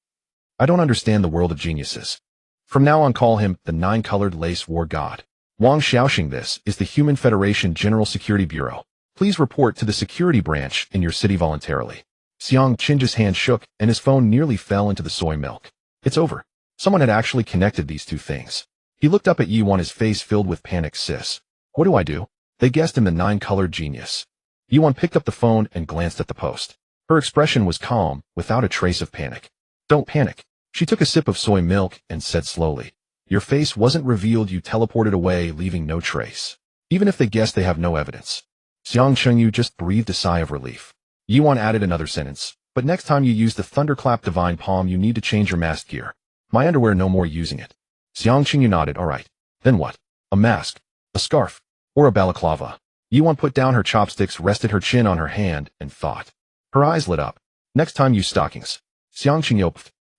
I don't understand the world of geniuses. From now on, call him the 9-colored lace war god. Wang Xiaoxing. This is the Human Federation General Security Bureau. Please report to the security branch in your city voluntarily. Xiang Qinji's hand shook, and his phone nearly fell into the soy milk. It's over. Someone had actually connected these two things. He looked up at Yiwan, his face filled with panic. Sis, what do I do? They guessed him the 9-colored genius. Yiwan picked up the phone and glanced at the post. Her expression was calm, without a trace of panic. Don't panic. She took a sip of soy milk and said slowly, your face wasn't revealed, you teleported away, leaving no trace. Even if they guess, they have no evidence. Xiang Chengyu just breathed a sigh of relief. Yiwan added another sentence, but next time you use the thunderclap divine palm, you need to change your mask gear. My underwear, no more using it. Xiang Chengyu nodded. All right. Then what? A mask? A scarf? Or a balaclava? Yiwan put down her chopsticks, rested her chin on her hand, and thought. Her eyes lit up. Next time, use stockings. Xiang Chengyu.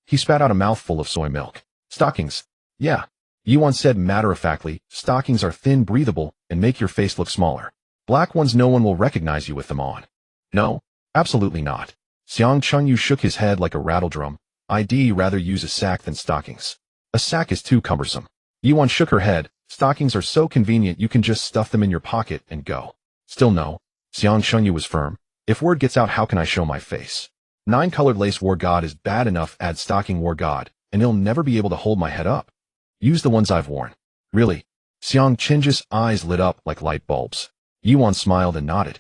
He spat out a mouthful of soy milk. Stockings? Yeah. Yiwan said matter-of-factly, stockings are thin, breathable, and make your face look smaller. Black ones, no one will recognize you with them on. No, absolutely not. Xiang Chengyu shook his head like a rattledrum. I'd rather use a sack than stockings. A sack is too cumbersome. Yiwan shook her head. Stockings are so convenient, you can just stuff them in your pocket and go. Still no. Xiang Chengyu was firm. If word gets out, how can I show my face? 9-colored lace war god is bad enough, add stocking war god, and he'll never be able to hold my head up. Use the ones I've worn. Really? Xiang Qinji's eyes lit up like light bulbs. Yiwan smiled and nodded.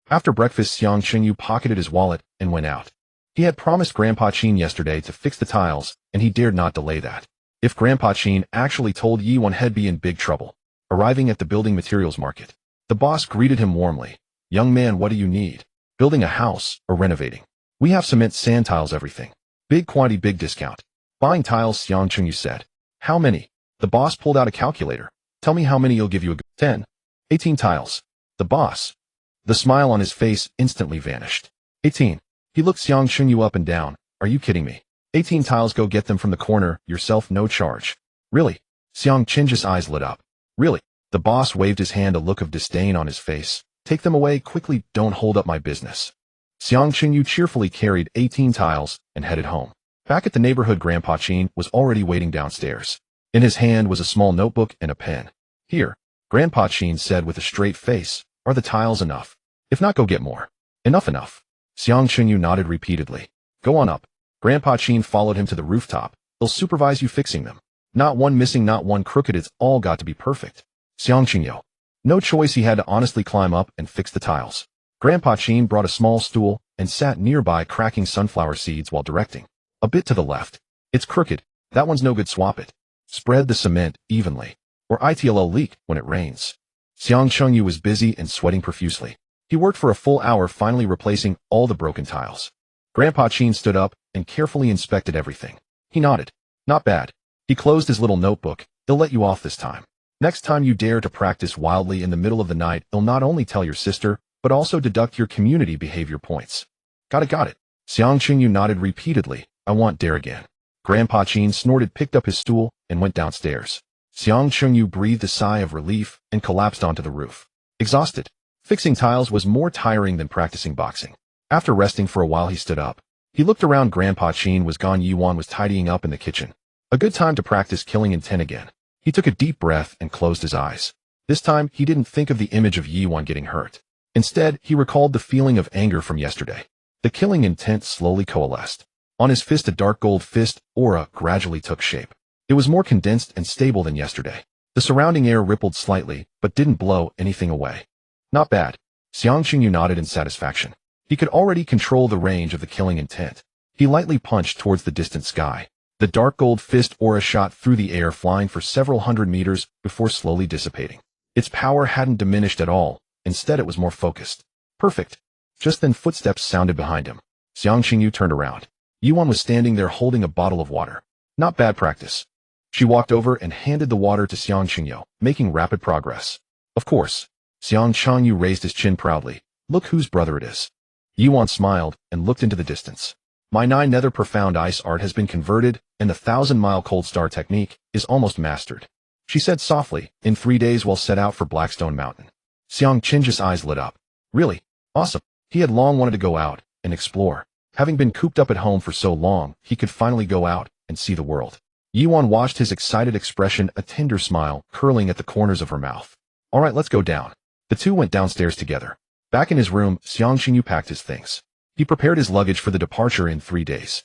After breakfast, Xiang Chengyu pocketed his wallet and went out. He had promised Grandpa Qin yesterday to fix the tiles, and he dared not delay that. If Grandpa Qin actually told Yiwan, he'd be in big trouble. Arriving at the building materials market, the boss greeted him warmly. Young man, what do you need? Building a house or renovating? We have cement, sand, tiles, everything. Big quantity, big discount. Buying tiles, Xiang Chengyu said. How many? The boss pulled out a calculator. Tell me how many, you'll give you a 10. 18 tiles. The boss. The smile on his face instantly vanished. 18. He looked Xiang Chunyu up and down. Are you kidding me? 18 tiles, go get them from the corner, yourself, no charge. Really? Xiang Chinji's eyes lit up. Really? The boss waved his hand, a look of disdain on his face. Take them away quickly, don't hold up my business. Xiang Chunyu cheerfully carried 18 tiles and headed home. Back at the neighborhood, Grandpa Chin was already waiting downstairs. In his hand was a small notebook and a pen. Here, Grandpa Chin said with a straight face, are the tiles enough? If not, go get more. Enough. Xiang Chunyu nodded repeatedly. Go on up. Grandpa Chin followed him to the rooftop. They'll supervise you fixing them. Not one missing, not one crooked, it's all got to be perfect. Xiang Chunyu. No choice, he had to honestly climb up and fix the tiles. Grandpa Chin brought a small stool and sat nearby, cracking sunflower seeds while directing. A bit to the left. It's crooked. That one's no good, swap it. Spread the cement evenly, or it'll leak when it rains. Xiang Chunyu was busy and sweating profusely. He worked for a full hour, finally replacing all the broken tiles. Grandpa Chin stood up and carefully inspected everything. He nodded. Not bad. He closed his little notebook. They'll let you off this time. Next time you dare to practice wildly in the middle of the night, they'll not only tell your sister, but also deduct your community behavior points. Got it. Xiang Chunyu nodded repeatedly. I want dare again. Grandpa Chin snorted, picked up his stool, and went downstairs. Xiang Chunyu breathed a sigh of relief and collapsed onto the roof. Exhausted. Fixing tiles was more tiring than practicing boxing. After resting for a while, he stood up. He looked around. Grandpa Chin was gone. Yuan was tidying up in the kitchen. A good time to practice killing intent again. He took a deep breath and closed his eyes. This time, he didn't think of the image of Yuan getting hurt. Instead, he recalled the feeling of anger from yesterday. The killing intent slowly coalesced. On his fist, a dark gold fist aura gradually took shape. It was more condensed and stable than yesterday. The surrounding air rippled slightly, but didn't blow anything away. Not bad. Xiang Chunyu nodded in satisfaction. He could already control the range of the killing intent. He lightly punched towards the distant sky. The dark gold fist aura shot through the air, flying for several hundred meters before slowly dissipating. Its power hadn't diminished at all. Instead, it was more focused. Perfect. Just then, footsteps sounded behind him. Xiang Chunyu turned around. Yuan was standing there holding a bottle of water. Not bad practice. She walked over and handed the water to Xiang Chunyu, making rapid progress. Of course. Xiang Chunyu raised his chin proudly. Look whose brother it is. Yuan smiled and looked into the distance. My 9 nether profound ice art has been converted, and the 1,000-mile cold star technique is almost mastered. She said softly. In 3 days we'll set out for Blackstone Mountain. Xiang Chinji's eyes lit up. Really? Awesome. He had long wanted to go out and explore. Having been cooped up at home for so long, he could finally go out and see the world. Yuan watched his excited expression, a tender smile curling at the corners of her mouth. All right, let's go down. The two went downstairs together. Back in his room, Xiang Chunyu packed his things. He prepared his luggage for the departure in 3 days.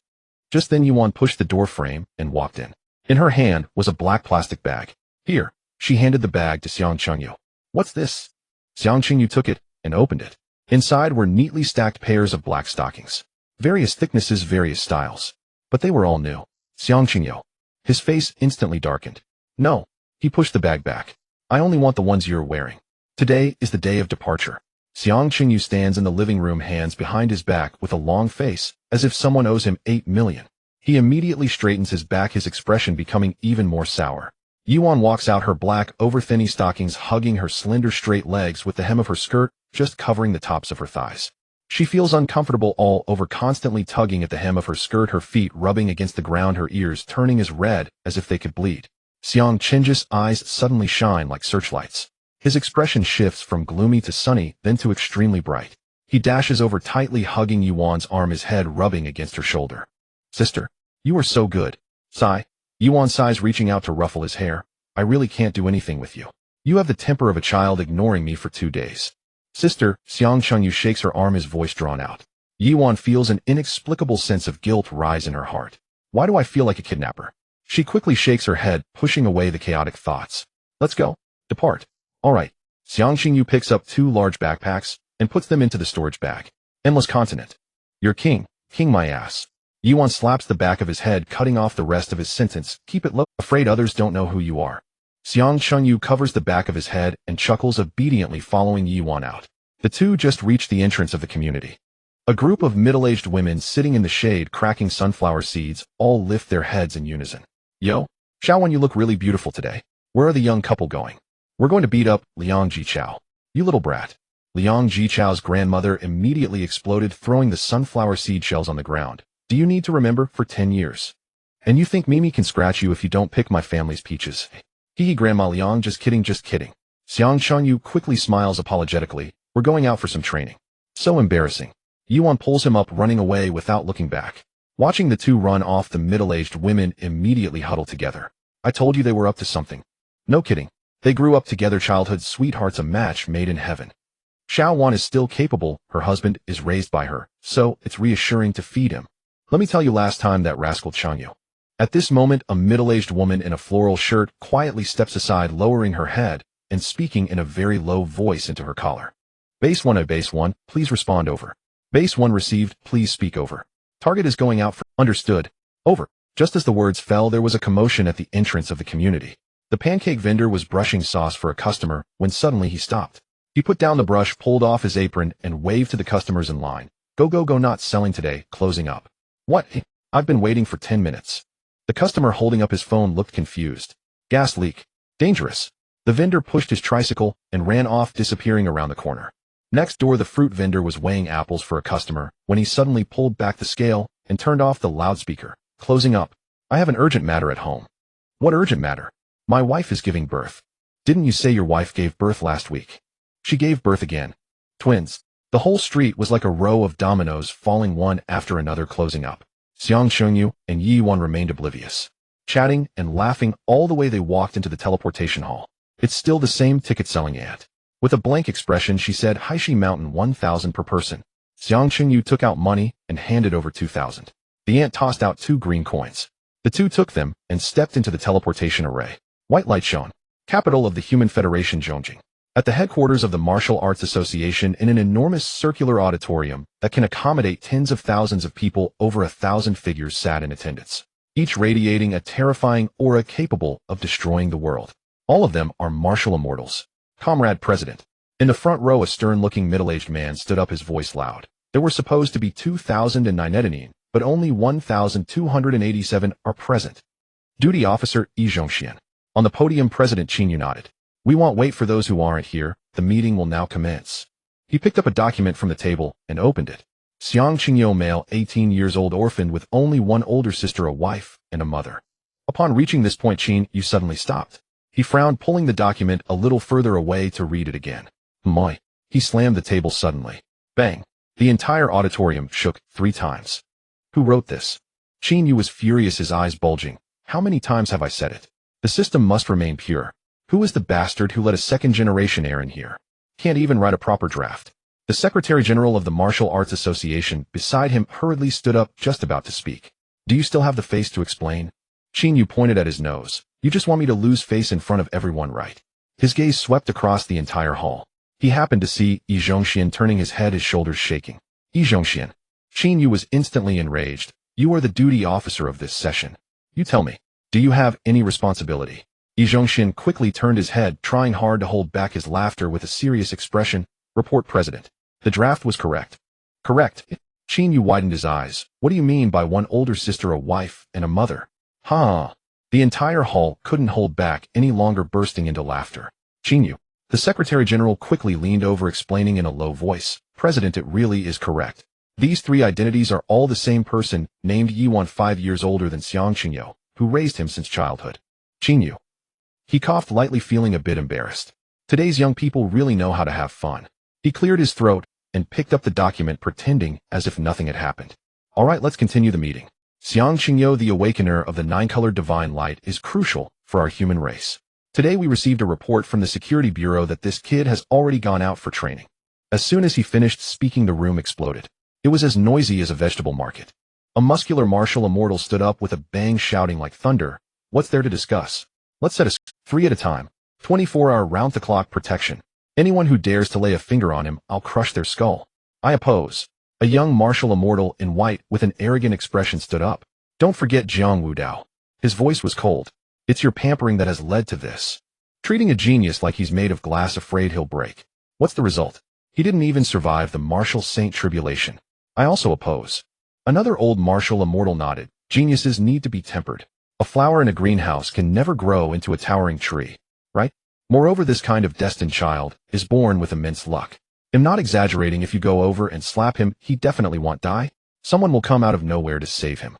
Just then Yuan pushed the door frame and walked in. In her hand was a black plastic bag. Here, she handed the bag to Xiang Chunyu. What's this? Xiang Chunyu took it and opened it. Inside were neatly stacked pairs of black stockings. Various thicknesses, various styles. But they were all new. Xiang Chunyu. His face instantly darkened. No. He pushed the bag back. I only want the ones you're wearing. Today is the day of departure. Xiang Chunyu stands in the living room, hands behind his back with a long face, as if someone owes him 8 million. He immediately straightens his back, his expression becoming even more sour. Yuan walks out, her black, over-thinny stockings hugging her slender straight legs with the hem of her skirt just covering the tops of her thighs. She feels uncomfortable all over, constantly tugging at the hem of her skirt, her feet rubbing against the ground, her ears turning as red as if they could bleed. Xiang Chinji's eyes suddenly shine like searchlights. His expression shifts from gloomy to sunny, then to extremely bright. He dashes over, tightly hugging Yuan's arm, his head rubbing against her shoulder. Sister, you are so good. Sigh. Yuan sighs, reaching out to ruffle his hair. I really can't do anything with you. You have the temper of a child, ignoring me for 2 days. Sister, Xiang Chunyu shakes her arm, his voice drawn out. Yuan feels an inexplicable sense of guilt rise in her heart. Why do I feel like a kidnapper? She quickly shakes her head, pushing away the chaotic thoughts. Let's go. Depart. All right. Xiang Chunyu picks up 2 large backpacks and puts them into the storage bag. Endless continent. You're king my ass. Yuan slaps the back of his head, cutting off the rest of his sentence. Keep it low. Afraid others don't know who you are. Xiang Chunyu covers the back of his head and chuckles obediently, following Yuan out. The two just reach the entrance of the community. A group of middle-aged women sitting in the shade cracking sunflower seeds all lift their heads in unison. Yo, Xiaowen, you look really beautiful today. Where are the young couple going? We're going to beat up Liang Ji Chao. You little brat. Liang Jichao's grandmother immediately exploded, throwing the sunflower seed shells on the ground. Do you need to remember for 10 years? And you think Mimi can scratch you if you don't pick my family's peaches? Hee Grandma Liang, just kidding, just kidding. Xiang Chengyu quickly smiles apologetically. We're going out for some training. So embarrassing. Yuan pulls him up, running away without looking back. Watching the two run off, the middle-aged women immediately huddle together. I told you they were up to something. No kidding. They grew up together, childhood sweethearts, a match made in heaven. Xiao Wan is still capable, her husband is raised by her, so it's reassuring to feed him. Let me tell you, last time that rascal Changyu. At this moment, a middle-aged woman in a floral shirt quietly steps aside, lowering her head and speaking in a very low voice into her collar. Base 1, Base 1, please respond, over. Base 1 received, please speak, over. Target is going out for, understood, over. Just as the words fell, there was a commotion at the entrance of the community. The pancake vendor was brushing sauce for a customer when suddenly he stopped. He put down the brush, pulled off his apron, and waved to the customers in line. Go, go, go, not selling today, closing up. What? I've been waiting for 10 minutes. The customer holding up his phone looked confused. Gas leak. Dangerous. The vendor pushed his tricycle and ran off, disappearing around the corner. Next door, the fruit vendor was weighing apples for a customer when he suddenly pulled back the scale and turned off the loudspeaker, closing up. I have an urgent matter at home. What urgent matter? My wife is giving birth. Didn't you say your wife gave birth last week? She gave birth again. Twins. The whole street was like a row of dominoes falling one after another, closing up. Xiang Chengyu and Yi Yuan remained oblivious. Chatting and laughing all the way they walked into the teleportation hall. It's still the same ticket-selling aunt. With a blank expression, she said, Haishi Mountain 1,000 per person. Xiang Chengyu took out money and handed over 2,000. The aunt tossed out 2 green coins. The two took them and stepped into the teleportation array. White light shone. Capital of the Human Federation, Zhongjing. At the headquarters of the Martial Arts Association, in an enormous circular auditorium that can accommodate tens of thousands of people, over 1,000 figures sat in attendance, each radiating a terrifying aura capable of destroying the world. All of them are martial immortals. Comrade President. In the front row, a stern-looking middle-aged man stood up, his voice loud. There were supposed to be 2,009, but only 1,287 are present. Duty Officer Yi Zhongxian. On the podium, President Qin nodded. We won't wait for those who aren't here. The meeting will now commence. He picked up a document from the table and opened it. Xiang Qingyo, male, 18 years old, orphaned with only one older sister, a wife, and a mother. Upon reaching this point, Qin Yu suddenly stopped. He frowned, pulling the document a little further away to read it again. Moi. He slammed the table suddenly. Bang. The entire auditorium shook 3 times. Who wrote this? Qin Yu was furious, his eyes bulging. How many times have I said it? The system must remain pure. Who is the bastard who let a second-generation heir in here? Can't even write a proper draft. The Secretary-General of the Martial Arts Association beside him hurriedly stood up, just about to speak. Do you still have the face to explain? Qin Yu pointed at his nose. You just want me to lose face in front of everyone, right? His gaze swept across the entire hall. He happened to see Yi Zhongxian turning his head, his shoulders shaking. Yi Zhongxian. Qin Yu was instantly enraged. You are the duty officer of this session. You tell me, do you have any responsibility? Yi Zhongxian quickly turned his head, trying hard to hold back his laughter with a serious expression. Report, President. The draft was correct. Correct. Qin Yu widened his eyes. What do you mean by one older sister, a wife, and a mother? Ha! The entire hall couldn't hold back any longer, bursting into laughter. Qin Yu. The Secretary-General quickly leaned over, explaining in a low voice. President, it really is correct. These 3 identities are all the same person, named Yi Yuan, 5 years older than Xiang Qingyo, who raised him since childhood. Qin Yu. He coughed lightly, feeling a bit embarrassed. Today's young people really know how to have fun. He cleared his throat and picked up the document, pretending as if nothing had happened. All right, let's continue the meeting. Xiang Qingyo, the awakener of the 9-colored divine light, is crucial for our human race. Today we received a report from the Security Bureau that this kid has already gone out for training. As soon as he finished speaking, the room exploded. It was as noisy as a vegetable market. A muscular martial immortal stood up with a bang, shouting like thunder. What's there to discuss? Let's set a 3 at a time. 24-hour round-the-clock protection. Anyone who dares to lay a finger on him, I'll crush their skull. I oppose. A young martial immortal in white with an arrogant expression stood up. Don't forget Jiang Wudao. His voice was cold. It's your pampering that has led to this. Treating a genius like he's made of glass, afraid he'll break. What's the result? He didn't even survive the martial saint tribulation. I also oppose. Another old martial immortal nodded. Geniuses need to be tempered. A flower in a greenhouse can never grow into a towering tree, right? Moreover, this kind of destined child is born with immense luck. I'm not exaggerating. If you go over and slap him, he definitely won't die. Someone will come out of nowhere to save him.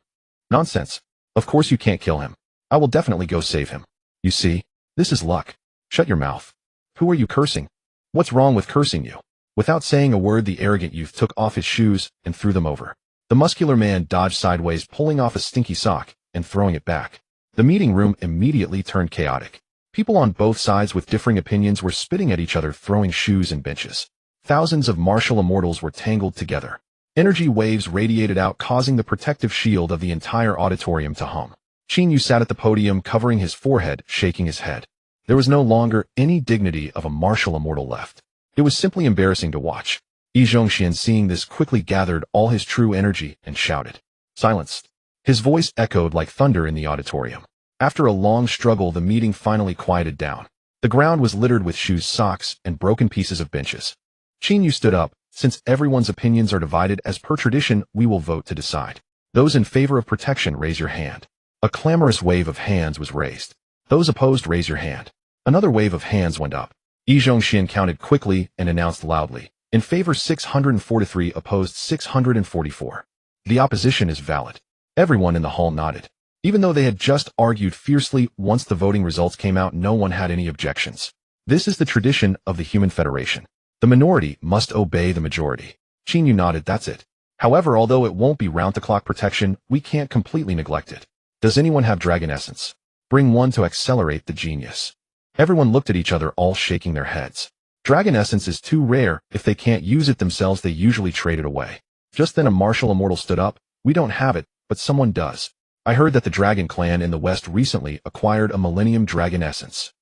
Nonsense. Of course you can't kill him. I will definitely go save him. You see, this is luck. Shut your mouth. Who are you cursing? What's wrong with cursing you? Without saying a word, the arrogant youth took off his shoes and threw them over. The muscular man dodged sideways, pulling off a stinky sock and throwing it back. The meeting room immediately turned chaotic. People on both sides with differing opinions were spitting at each other, throwing shoes and benches. Thousands of martial immortals were tangled together. Energy waves radiated out, causing the protective shield of the entire auditorium to hum. Qin Yu sat at the podium, covering his forehead, shaking his head. There was no longer any dignity of a martial immortal left. It was simply embarrassing to watch. Yi Zhongxian, seeing this, quickly gathered all his true energy and shouted. Silence. His voice echoed like thunder in the auditorium. After a long struggle, the meeting finally quieted down. The ground was littered with shoes, socks, and broken pieces of benches. Qin Yu stood up. Since everyone's opinions are divided, as per tradition, we will vote to decide. Those in favor of protection, raise your hand. A clamorous wave of hands was raised. Those opposed, raise your hand. Another wave of hands went up. Yi Zhongxian counted quickly and announced loudly. In favor 643, opposed 644. The opposition is valid. Everyone in the hall nodded. Even though they had just argued fiercely, once the voting results came out, no one had any objections. This is the tradition of the Human Federation. The minority must obey the majority. Qin Yu nodded. That's it. However, although it won't be round-the-clock protection, we can't completely neglect it. Does anyone have dragon essence? Bring one to accelerate the genius. Everyone looked at each other, all shaking their heads. Dragon essence is too rare. If they can't use it themselves, they usually trade it away. Just then a martial immortal stood up. We don't have it, but someone does. I heard that the Dragon Clan in the West recently acquired a Millennium Dragon Essence.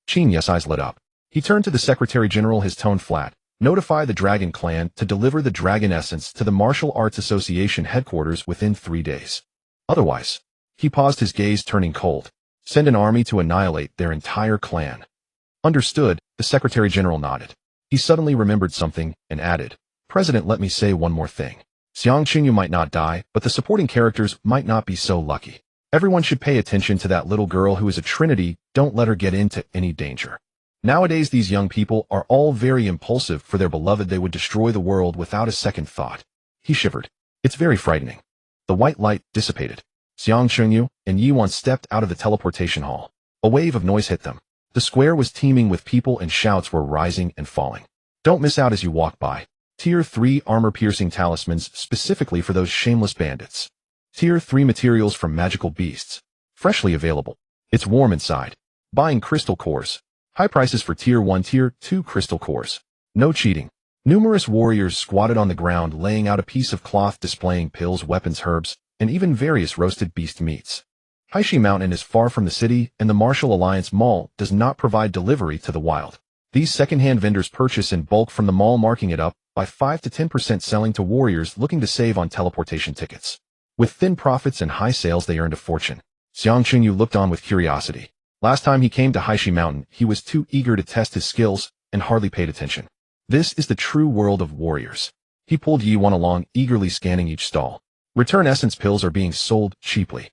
Qin Yu's eyes lit up. He turned to the Secretary General, his tone flat. Notify the Dragon Clan to deliver the Dragon Essence to the Martial Arts Association headquarters within 3 days. Otherwise, he paused, his gaze turning cold. Send an army to annihilate their entire clan. Understood, the Secretary General nodded. He suddenly remembered something and added, President, let me say one more thing. Qin Yu might not die, but the supporting characters might not be so lucky. Everyone should pay attention to that little girl who is a trinity. Don't let her get into any danger. Nowadays these young people are all very impulsive. For their beloved they would destroy the world without a second thought. He shivered. It's very frightening. The white light dissipated. Qin Yu and Yi Wan stepped out of the teleportation hall. A wave of noise hit them. The square was teeming with people and shouts were rising and falling. Don't miss out as you walk by. Tier 3 armor-piercing talismans specifically for those shameless bandits. Tier 3 materials from magical beasts. Freshly available. It's warm inside. Buying crystal cores. High prices for Tier 1, Tier 2 crystal cores. No cheating. Numerous warriors squatted on the ground, laying out a piece of cloth displaying pills, weapons, herbs, and even various roasted beast meats. Haishi Mountain is far from the city, and the Martial Alliance Mall does not provide delivery to the wild. These second-hand vendors purchase in bulk from the mall, marking it up by 5 to 10%, selling to warriors looking to save on teleportation tickets. With thin profits and high sales, they earned a fortune. Qin Yu looked on with curiosity. Last time he came to Haishi Mountain, he was too eager to test his skills and hardly paid attention. This is the true world of warriors. He pulled Yi Wan along, eagerly scanning each stall. Return essence pills are being sold cheaply.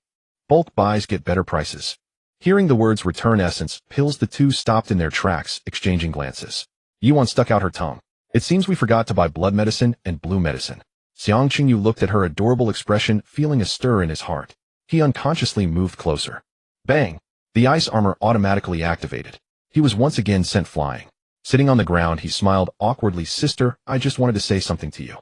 Bulk buys get better prices. Hearing the words return essence pills, the two stopped in their tracks, exchanging glances. Yi Wan stuck out her tongue. It seems we forgot to buy blood medicine and blue medicine. Qin Yu looked at her adorable expression, feeling a stir in his heart. He unconsciously moved closer. Bang! The ice armor automatically activated. He was once again sent flying. Sitting on the ground, he smiled awkwardly. Sister, I just wanted to say something to you.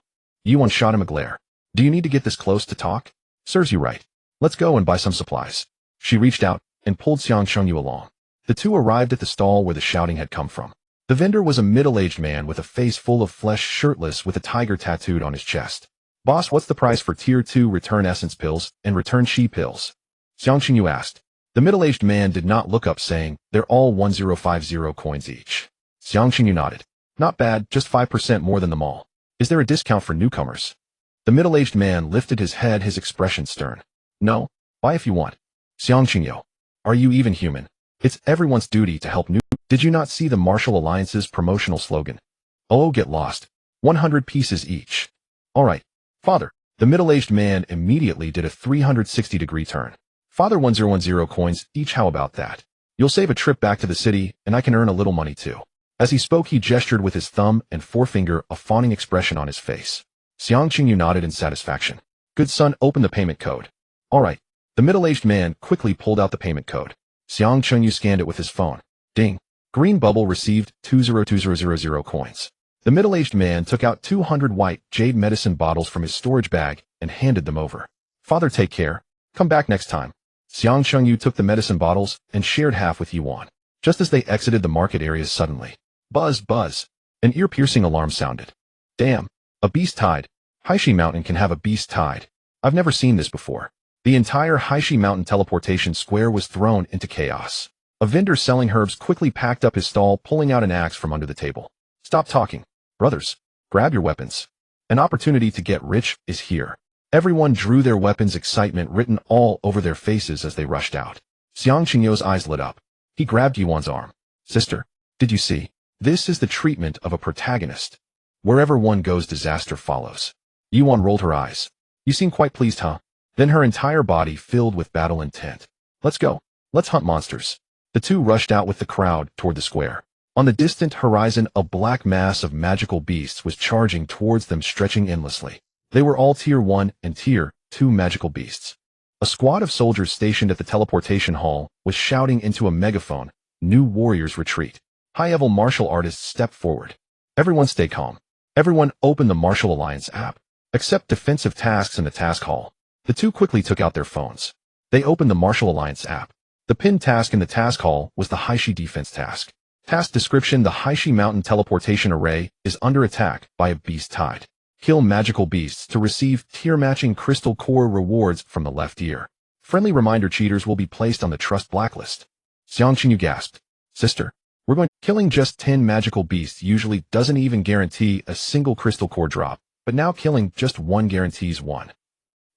Yi Wan shot him a glare. Do you need to get this close to talk? Serves you right. Let's go and buy some supplies. She reached out and pulled Qin Yu along. The two arrived at the stall where the shouting had come from. The vendor was a middle-aged man with a face full of flesh, shirtless, with a tiger tattooed on his chest. Boss, what's the price for Tier 2 return essence pills and return chi pills? Qin Yu asked. The middle-aged man did not look up, saying, they're all 1050 coins each. Qin Yu nodded. Not bad, just 5% more than the mall. Is there a discount for newcomers? The middle-aged man lifted his head, his expression stern. No, buy if you want. Qin Yu, are you even human? It's everyone's duty to help new. Did you not see the Martial Alliance's promotional slogan? Oh, get lost. 100 pieces each. All right, father. The middle-aged man immediately did a 360-degree turn. Father, 1010 coins each, how about that? You'll save a trip back to the city, and I can earn a little money too. As he spoke, he gestured with his thumb and forefinger, a fawning expression on his face. Xiang Qingyu nodded in satisfaction. Good son, open the payment code. All right. The middle-aged man quickly pulled out the payment code. Xiang Qingyu scanned it with his phone. Ding. Green bubble received 202000 coins. The middle-aged man took out 200 white jade medicine bottles from his storage bag and handed them over. Father, take care. Come back next time. Xiang Qingyu took the medicine bottles and shared half with Yuan. Just as they exited the market area, suddenly, buzz, buzz, an ear-piercing alarm sounded. Damn, a beast tide. Haishi Mountain can have a beast tide. I've never seen this before. The entire Haishi Mountain teleportation square was thrown into chaos. A vendor selling herbs quickly packed up his stall, pulling out an axe from under the table. Stop talking. Brothers, grab your weapons. An opportunity to get rich is here. Everyone drew their weapons, excitement written all over their faces as they rushed out. Xiang Qingyu's eyes lit up. He grabbed Yuan's arm. Sister, did you see? This is the treatment of a protagonist. Wherever one goes, disaster follows. Yuan rolled her eyes. You seem quite pleased, huh? Then her entire body filled with battle intent. Let's go. Let's hunt monsters. The two rushed out with the crowd toward the square. On the distant horizon, a black mass of magical beasts was charging towards them, stretching endlessly. They were all Tier 1 and Tier 2 magical beasts. A squad of soldiers stationed at the teleportation hall was shouting into a megaphone, "New warriors retreat." High-level martial artists stepped forward. Everyone stay calm. Everyone open the Martial Alliance app. Accept defensive tasks in the task hall. The two quickly took out their phones. They opened the Martial Alliance app. The pinned task in the task hall was the Haishi defense task. Task description: the Haishi Mountain teleportation array is under attack by a beast tide. Kill magical beasts to receive tier-matching crystal core rewards from the left ear. Friendly reminder: cheaters will be placed on the trust blacklist. Xiang Qingyu gasped. Sister, we're going. Killing just 10 magical beasts usually doesn't even guarantee a single crystal core drop, but now killing just one guarantees one.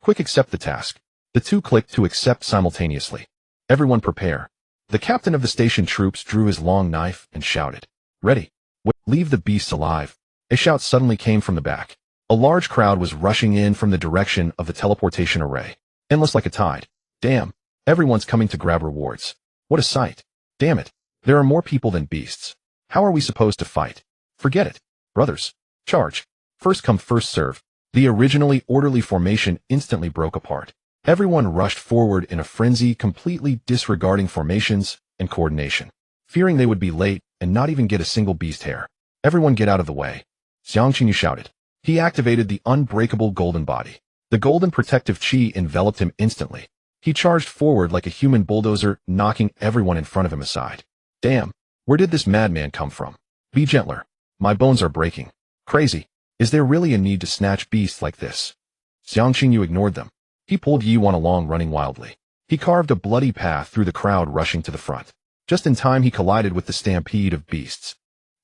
Quick, accept the task. The two clicked to accept simultaneously. Everyone prepare. The captain of the station troops drew his long knife and shouted, "Ready. Wait, leave the beasts alive." A shout suddenly came from the back. A large crowd was rushing in from the direction of the teleportation array. Endless like a tide. Damn, everyone's coming to grab rewards. What a sight. Damn it. There are more people than beasts. How are we supposed to fight? Forget it. Brothers, charge. First come, first serve. The originally orderly formation instantly broke apart. Everyone rushed forward in a frenzy, completely disregarding formations and coordination. Fearing they would be late and not even get a single beast hair. Everyone get out of the way. Xiang Qingyu shouted. He activated the unbreakable golden body. The golden protective chi enveloped him instantly. He charged forward like a human bulldozer, knocking everyone in front of him aside. Damn, where did this madman come from? Be gentler. My bones are breaking. Crazy. Is there really a need to snatch beasts like this? Xiang Qingyu ignored them. He pulled Yuan along, running wildly. He carved a bloody path through the crowd rushing to the front. Just in time, he collided with the stampede of beasts.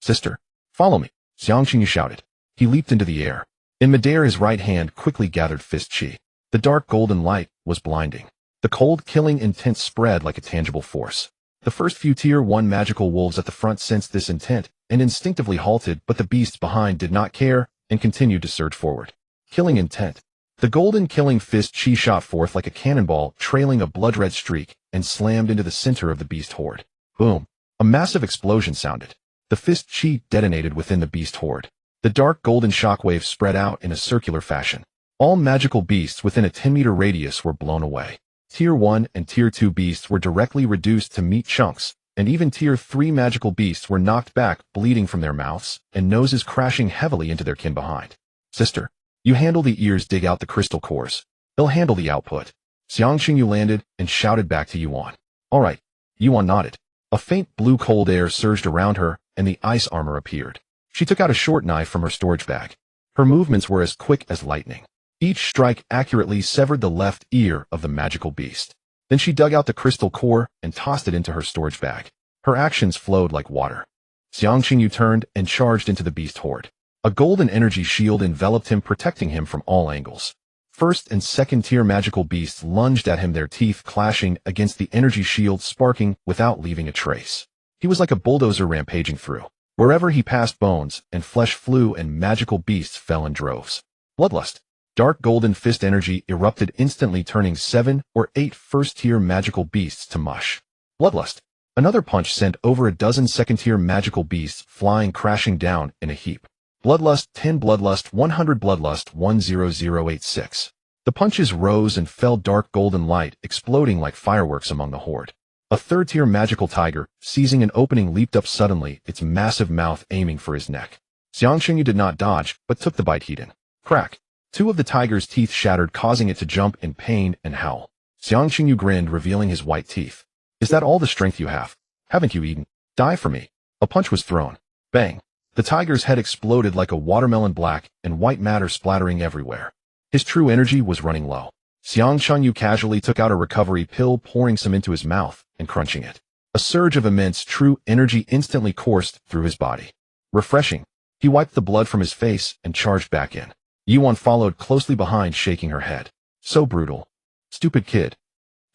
Sister, follow me, Xiang Qingyu shouted. He leaped into the air. In midair, his right hand quickly gathered fist chi. The dark golden light was blinding. The cold, killing intent spread like a tangible force. The first few Tier 1 magical wolves at the front sensed this intent and instinctively halted, but the beasts behind did not care and continued to surge forward. Killing intent. The golden killing fist chi shot forth like a cannonball, trailing a blood-red streak, and slammed into the center of the beast horde. Boom. A massive explosion sounded. The fist chi detonated within the beast horde. The dark golden shockwave spread out in a circular fashion. All magical beasts within a 10-meter radius were blown away. Tier 1 and Tier 2 beasts were directly reduced to meat chunks, and even Tier 3 magical beasts were knocked back, bleeding from their mouths and noses, crashing heavily into their kin behind. Sister, you handle the ears, dig out the crystal cores. They'll handle the output. Xiang Qingyu landed and shouted back to Yuan. All right. Yuan nodded. A faint blue cold air surged around her, and the ice armor appeared. She took out a short knife from her storage bag. Her movements were as quick as lightning. Each strike accurately severed the left ear of the magical beast. Then she dug out the crystal core and tossed it into her storage bag. Her actions flowed like water. Xiang Qingyu turned and charged into the beast horde. A golden energy shield enveloped him, protecting him from all angles. First and second tier magical beasts lunged at him, their teeth clashing against the energy shield, sparking without leaving a trace. He was like a bulldozer rampaging through. Wherever he passed, bones and flesh flew and magical beasts fell in droves. Bloodlust. Dark golden fist energy erupted instantly, turning 7 or 8 first-tier magical beasts to mush. Bloodlust. Another punch sent over a dozen second-tier magical beasts flying crashing down in a heap. Bloodlust 10 Bloodlust 100 Bloodlust 10086. The punches rose and fell dark golden light exploding like fireworks among the horde. A third-tier magical tiger, seizing an opening, leaped up suddenly, its massive mouth aiming for his neck. Xiang Qingyu did not dodge, but took the bite heat in. Crack! Two of the tiger's teeth shattered, causing it to jump in pain and howl. Xiang Qingyu grinned, revealing his white teeth. Is that all the strength you have? Haven't you eaten? Die for me. A punch was thrown. Bang! The tiger's head exploded like a watermelon, black and white matter splattering everywhere. His true energy was running low. Xiang Qingyu casually took out a recovery pill, pouring some into his mouth and crunching it. A surge of immense true energy instantly coursed through his body. Refreshing. He wiped the blood from his face and charged back in. Yuan followed closely behind, shaking her head. So brutal. Stupid kid.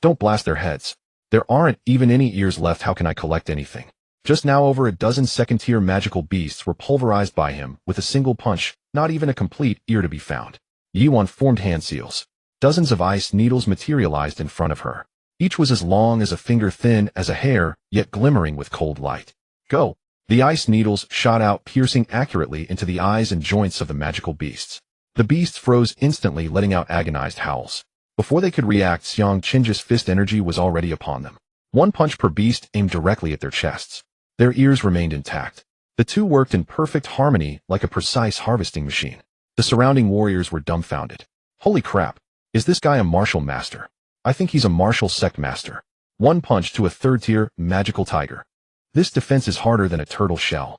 Don't blast their heads. There aren't even any ears left. How can I collect anything? Just now over a dozen second-tier magical beasts were pulverized by him with a single punch, not even a complete ear to be found. Yuan formed hand seals. Dozens of ice needles materialized in front of her. Each was as long as a finger, thin as a hair, yet glimmering with cold light. Go! The ice needles shot out, piercing accurately into the eyes and joints of the magical beasts. The beasts froze instantly, letting out agonized howls. Before they could react, Xiang Qingju's fist energy was already upon them. One punch per beast aimed directly at their chests. Their ears remained intact. The two worked in perfect harmony like a precise harvesting machine. The surrounding warriors were dumbfounded. Holy crap! Is this guy a martial master? I think he's a martial sect master. One punch to a third-tier magical tiger. This defense is harder than a turtle shell.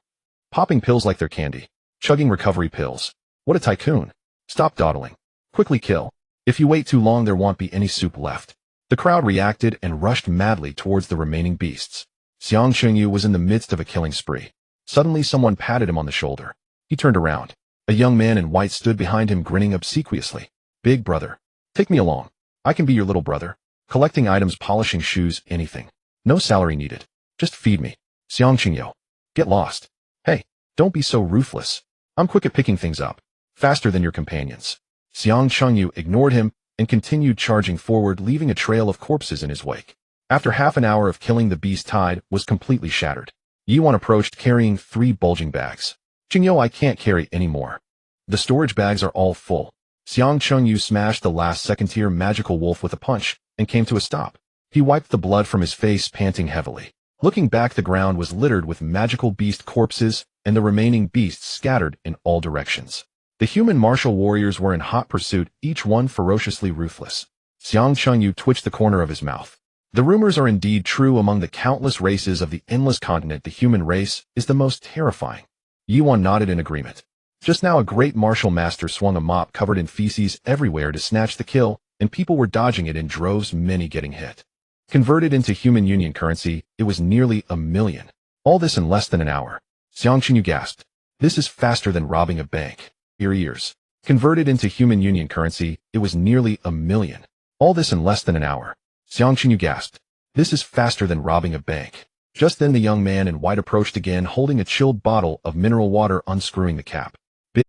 Popping pills like they're candy. Chugging recovery pills. What a tycoon. Stop dawdling. Quickly kill. If you wait too long, there won't be any soup left. The crowd reacted and rushed madly towards the remaining beasts. Xiang Qingyu was in the midst of a killing spree. Suddenly someone patted him on the shoulder. He turned around. A young man in white stood behind him, grinning obsequiously. Big brother. Take me along. I can be your little brother. Collecting items, polishing shoes, anything. No salary needed. Just feed me. Xiang Qingyu. Get lost. Hey, don't be so ruthless. I'm quick at picking things up. Faster than your companions. Xiang Qingyu ignored him and continued charging forward, leaving a trail of corpses in his wake. After half an hour of killing, the beast tide was completely shattered. Yuan approached, carrying 3 bulging bags. Qingyu, I can't carry any more. The storage bags are all full. Xiang Qingyu smashed the last second-tier magical wolf with a punch and came to a stop. He wiped the blood from his face, panting heavily. Looking back, the ground was littered with magical beast corpses and the remaining beasts scattered in all directions. The human martial warriors were in hot pursuit, each one ferociously ruthless. Xiang Qingyu twitched the corner of his mouth. The rumors are indeed true. Among the countless races of the endless continent, the human race is the most terrifying. Yuan nodded in agreement. Just now a great martial master swung a mop covered in feces everywhere to snatch the kill, and people were dodging it in droves, many getting hit. Converted into human union currency, it was nearly 1 million. All this in less than an hour. Xiang Qingyu gasped. This is faster than robbing a bank. Ears. Converted into human union currency, it was nearly 1 million. All this in less than an hour. Xiang Qingyu gasped. This is faster than robbing a bank. Just then the young man in white approached again, holding a chilled bottle of mineral water, unscrewing the cap.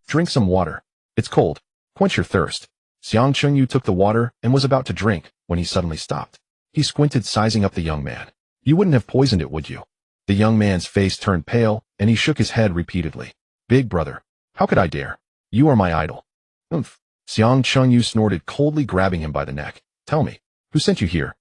Drink some water. It's cold. Quench your thirst. Xiang Qingyu took the water and was about to drink when he suddenly stopped. He squinted, sizing up the young man. You wouldn't have poisoned it, would you? The young man's face turned pale, and he shook his head repeatedly. Big brother. How could I dare? You are my idol. Oomph. Xiang Qingyu snorted, coldly grabbing him by the neck. Tell me, who sent you here?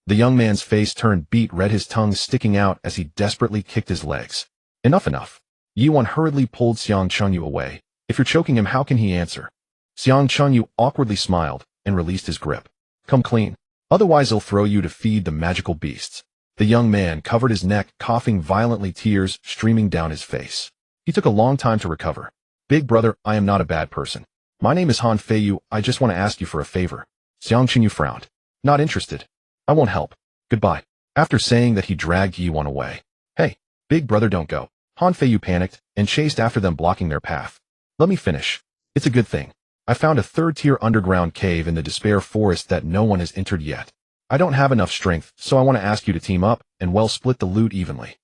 The young man's face turned beet red, his tongue sticking out as he desperately kicked his legs. Enough. Yuan hurriedly pulled Xiang Qingyu away. If you're choking him, how can he answer? Xiang Qingyu awkwardly smiled and released his grip. Come clean. Otherwise I'll throw you to feed the magical beasts. The young man covered his neck, coughing violently, tears streaming down his face. He took a long time to recover. Big brother, I am not a bad person. My name is Han Feiyu. I just want to ask you for a favor. Xiang Qingyu frowned. Not interested. I won't help. Goodbye. After saying that, he dragged Yuan away. Hey, big brother, don't go. Han Feiyu panicked and chased after them, blocking their path. Let me finish. It's a good thing. I found a third-tier underground cave in the Despair Forest that no one has entered yet. I don't have enough strength, so I want to ask you to team up and split the loot evenly.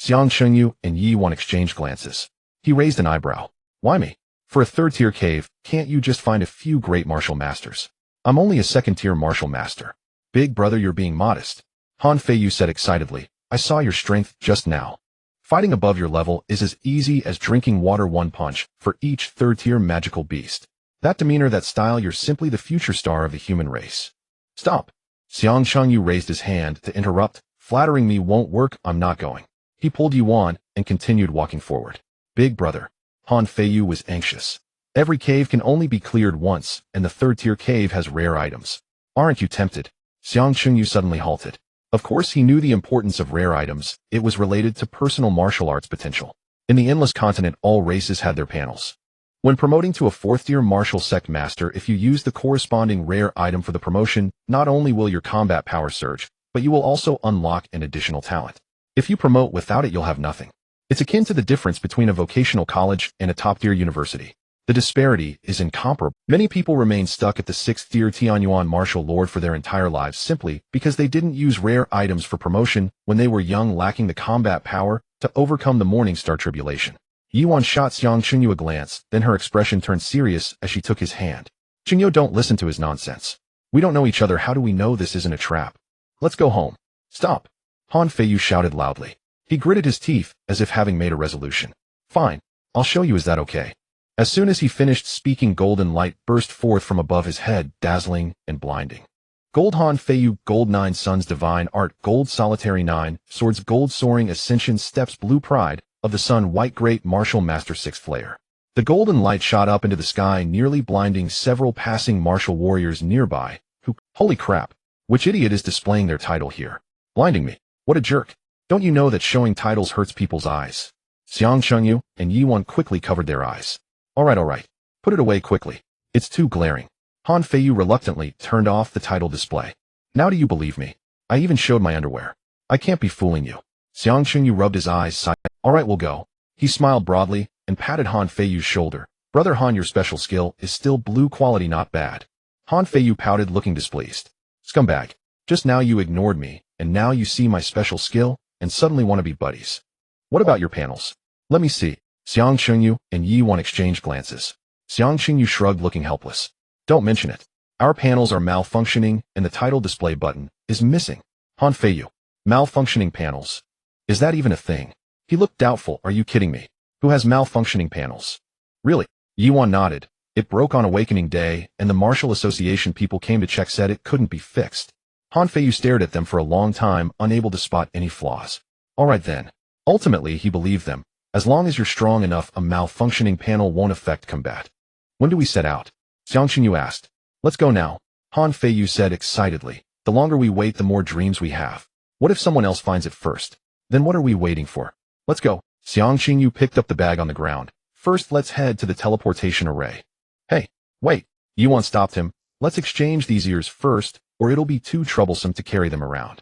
Xiang Qingyu and Yuan exchanged glances. He raised an eyebrow. Why me? For a third-tier cave, can't you just find a few great martial masters? I'm only a second-tier martial master. Big brother, you're being modest. Han Feiyu said excitedly. I saw your strength just now. Fighting above your level is as easy as drinking water one punch for each third-tier magical beast. That demeanor, that style, you're simply the future star of the human race. Stop. Xiang Chengyu raised his hand to interrupt. Flattering me won't work, I'm not going. He pulled Yuan and continued walking forward. Big brother. Han Feiyu was anxious. Every cave can only be cleared once, and the third-tier cave has rare items. Aren't you tempted? Xiang Chengyu suddenly halted. Of course he knew the importance of rare items. It was related to personal martial arts potential. In the Endless Continent, all races had their panels. When promoting to a fourth-tier martial sect master, if you use the corresponding rare item for the promotion, not only will your combat power surge, but you will also unlock an additional talent. If you promote without it, you'll have nothing. It's akin to the difference between a vocational college and a top-tier university. The disparity is incomparable. Many people remain stuck at the 6th-tier Tianyuan martial lord for their entire lives simply because they didn't use rare items for promotion when they were young, lacking the combat power to overcome the Morningstar tribulation. Yuan shot Xiang Chengyu a glance, then her expression turned serious as she took his hand. Chengyu, don't listen to his nonsense. We don't know each other. How do we know this isn't a trap? Let's go home. Stop. Han Feiyu shouted loudly. He gritted his teeth as if having made a resolution. Fine. I'll show you. Is that okay? As soon as he finished speaking, golden light burst forth from above his head, dazzling and blinding. Gold Han Feiyu, gold 9 suns divine art, gold solitary 9 swords, gold soaring ascension steps, blue pride of the sun, white great martial master 6th flare. The golden light shot up into the sky, nearly blinding several passing martial warriors nearby, who, holy crap, which idiot is displaying their title here? Blinding me. What a jerk. Don't you know that showing titles hurts people's eyes? Xiang Chengyu and Yuan quickly covered their eyes. All right. Put it away quickly. It's too glaring. Han Feiyu reluctantly turned off the title display. Now do you believe me? I even showed my underwear. I can't be fooling you. Xiang Chengyu rubbed his eyes. All right, we'll go. He smiled broadly and patted Han Feiyu's shoulder. Brother Han, your special skill is still blue quality, not bad. Han Feiyu pouted, looking displeased. Scumbag. Just now you ignored me, and now you see my special skill and suddenly want to be buddies. What about your panels? Let me see. Xiang Chengyu and Yuan exchanged glances. Xiang Chengyu shrugged, looking helpless. Don't mention it. Our panels are malfunctioning and the title display button is missing. Han Feiyu. Malfunctioning panels. Is that even a thing? He looked doubtful. Are you kidding me? Who has malfunctioning panels? Really? Yuan nodded. It broke on Awakening Day, and the Martial Association people came to check, said it couldn't be fixed. Han Feiyu stared at them for a long time, unable to spot any flaws. All right then. Ultimately, he believed them. As long as you're strong enough, a malfunctioning panel won't affect combat. When do we set out? Xiang Chengyu asked. Let's go now. Han Feiyu said excitedly. The longer we wait, the more dreams we have. What if someone else finds it first? Then what are we waiting for? Let's go. Xiang Chengyu picked up the bag on the ground. First, let's head to the teleportation array. Hey, wait. Yuan stopped him. Let's exchange these ears first, or it'll be too troublesome to carry them around.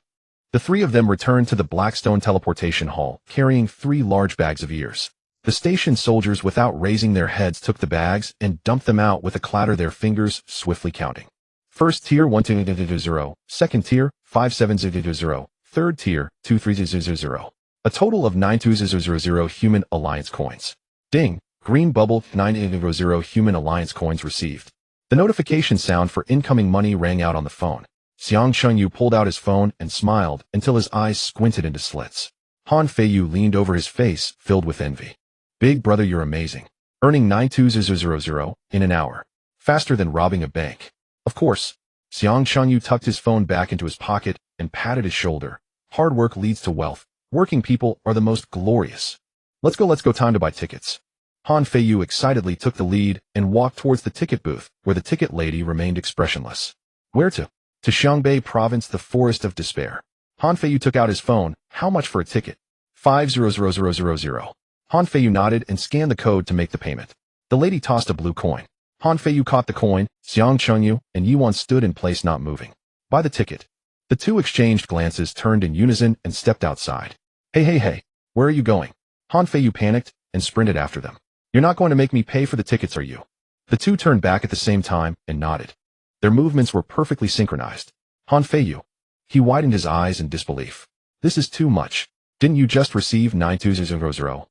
The three of them returned to the Blackstone teleportation hall, carrying 3 large bags of ears. The station soldiers, without raising their heads, took the bags and dumped them out with a clatter, their fingers swiftly counting. First tier 120, second tier 5700, third tier 2300. A total of 9200 Human Alliance coins. Ding! Green bubble, 900 Human Alliance coins received. The notification sound for incoming money rang out on the phone. Xiang Chengyu pulled out his phone and smiled until his eyes squinted into slits. Han Feiyu leaned over, his face filled with envy. Big brother, you're amazing. Earning 92000 in an hour. Faster than robbing a bank. Of course. Xiang Chengyu tucked his phone back into his pocket and patted his shoulder. Hard work leads to wealth. Working people are the most glorious. Let's go, time to buy tickets. Han Feiyu excitedly took the lead and walked towards the ticket booth, where the ticket lady remained expressionless. Where to? To Xiangbei Province, the Forest of Despair. Han Feiyu took out his phone. How much for a ticket? 500000. Han Feiyu nodded and scanned the code to make the payment. The lady tossed a blue coin. Han Feiyu caught the coin. Xiang Chengyu and Yuan stood in place, not moving. Buy the ticket. The two exchanged glances, turned in unison, and stepped outside. Hey, where are you going? Han Feiyu panicked and sprinted after them. You're not going to make me pay for the tickets, are you? The two turned back at the same time and nodded. Their movements were perfectly synchronized. Han Feiyu. He widened his eyes in disbelief. This is too much. Didn't you just receive 9200?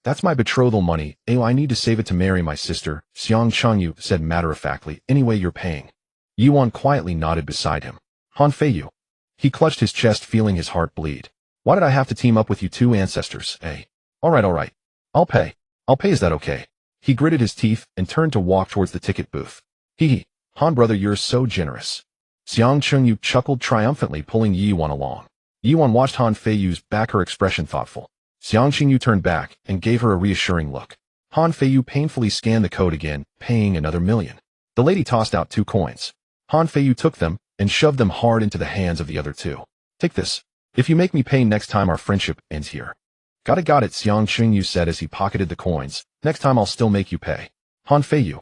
That's my betrothal money. I need to save it to marry my sister, Xiang Chengyu said matter-of-factly. Anyway, you're paying. Yuan quietly nodded beside him. Han Feiyu. He clutched his chest, feeling his heart bleed. Why did I have to team up with you two ancestors, eh? Alright. I'll pay. Is that okay? He gritted his teeth and turned to walk towards the ticket booth. Hee. Han brother, you're so generous. Xiang Chunyu chuckled triumphantly, pulling Yi-Wan along. Yi-Wan watched Han Feiyu's back, her expression thoughtful. Xiang Chunyu turned back and gave her a reassuring look. Han Feiyu painfully scanned the code again, paying another 1,000,000. The lady tossed out 2 coins. Han Feiyu took them and shoved them hard into the hands of the other 2. Take this. If you make me pay next time, our friendship ends here. Got it, Xiang Chunyu said as he pocketed the coins. Next time I'll still make you pay. Han Feiyu.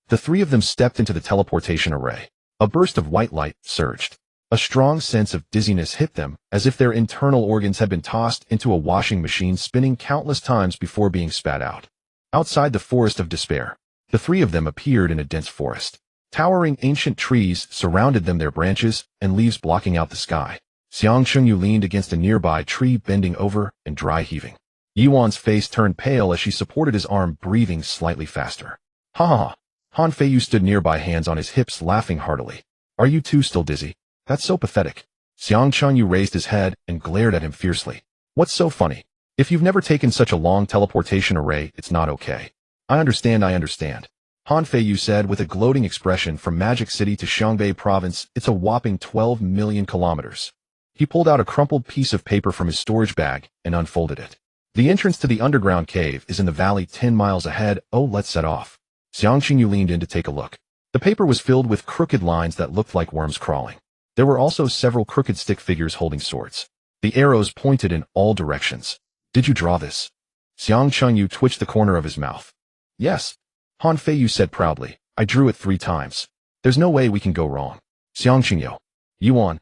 The 3 of them stepped into the teleportation array. A burst of white light surged. A strong sense of dizziness hit them, as if their internal organs had been tossed into a washing machine, spinning countless times before being spat out. Outside the forest of despair, the 3 of them appeared in a dense forest. Towering ancient trees surrounded them, their branches and leaves blocking out the sky. Xiang Chunyu leaned against a nearby tree, bending over and dry heaving. Yi-Wan's face turned pale as she supported his arm, breathing slightly faster. Ha ha ha. Han Feiyu stood nearby, hands on his hips, laughing heartily. Are you two still dizzy? That's so pathetic. Xiang Chunyu raised his head and glared at him fiercely. What's so funny? If you've never taken such a long teleportation array, it's not okay. I understand. Han Feiyu said with a gloating expression. From Magic City to Xiangbei Province, it's a whopping 12 million kilometers. He pulled out a crumpled piece of paper from his storage bag and unfolded it. The entrance to the underground cave is in the valley 10 miles ahead. Oh, let's set off. Xiang Chunyu leaned in to take a look. The paper was filled with crooked lines that looked like worms crawling. There were also several crooked stick figures holding swords. The arrows pointed in all directions. Did you draw this? Xiang Chunyu twitched the corner of his mouth. Yes. Han Feiyu said proudly. I drew it 3 times. There's no way we can go wrong. Xiang Chunyu. Yuan.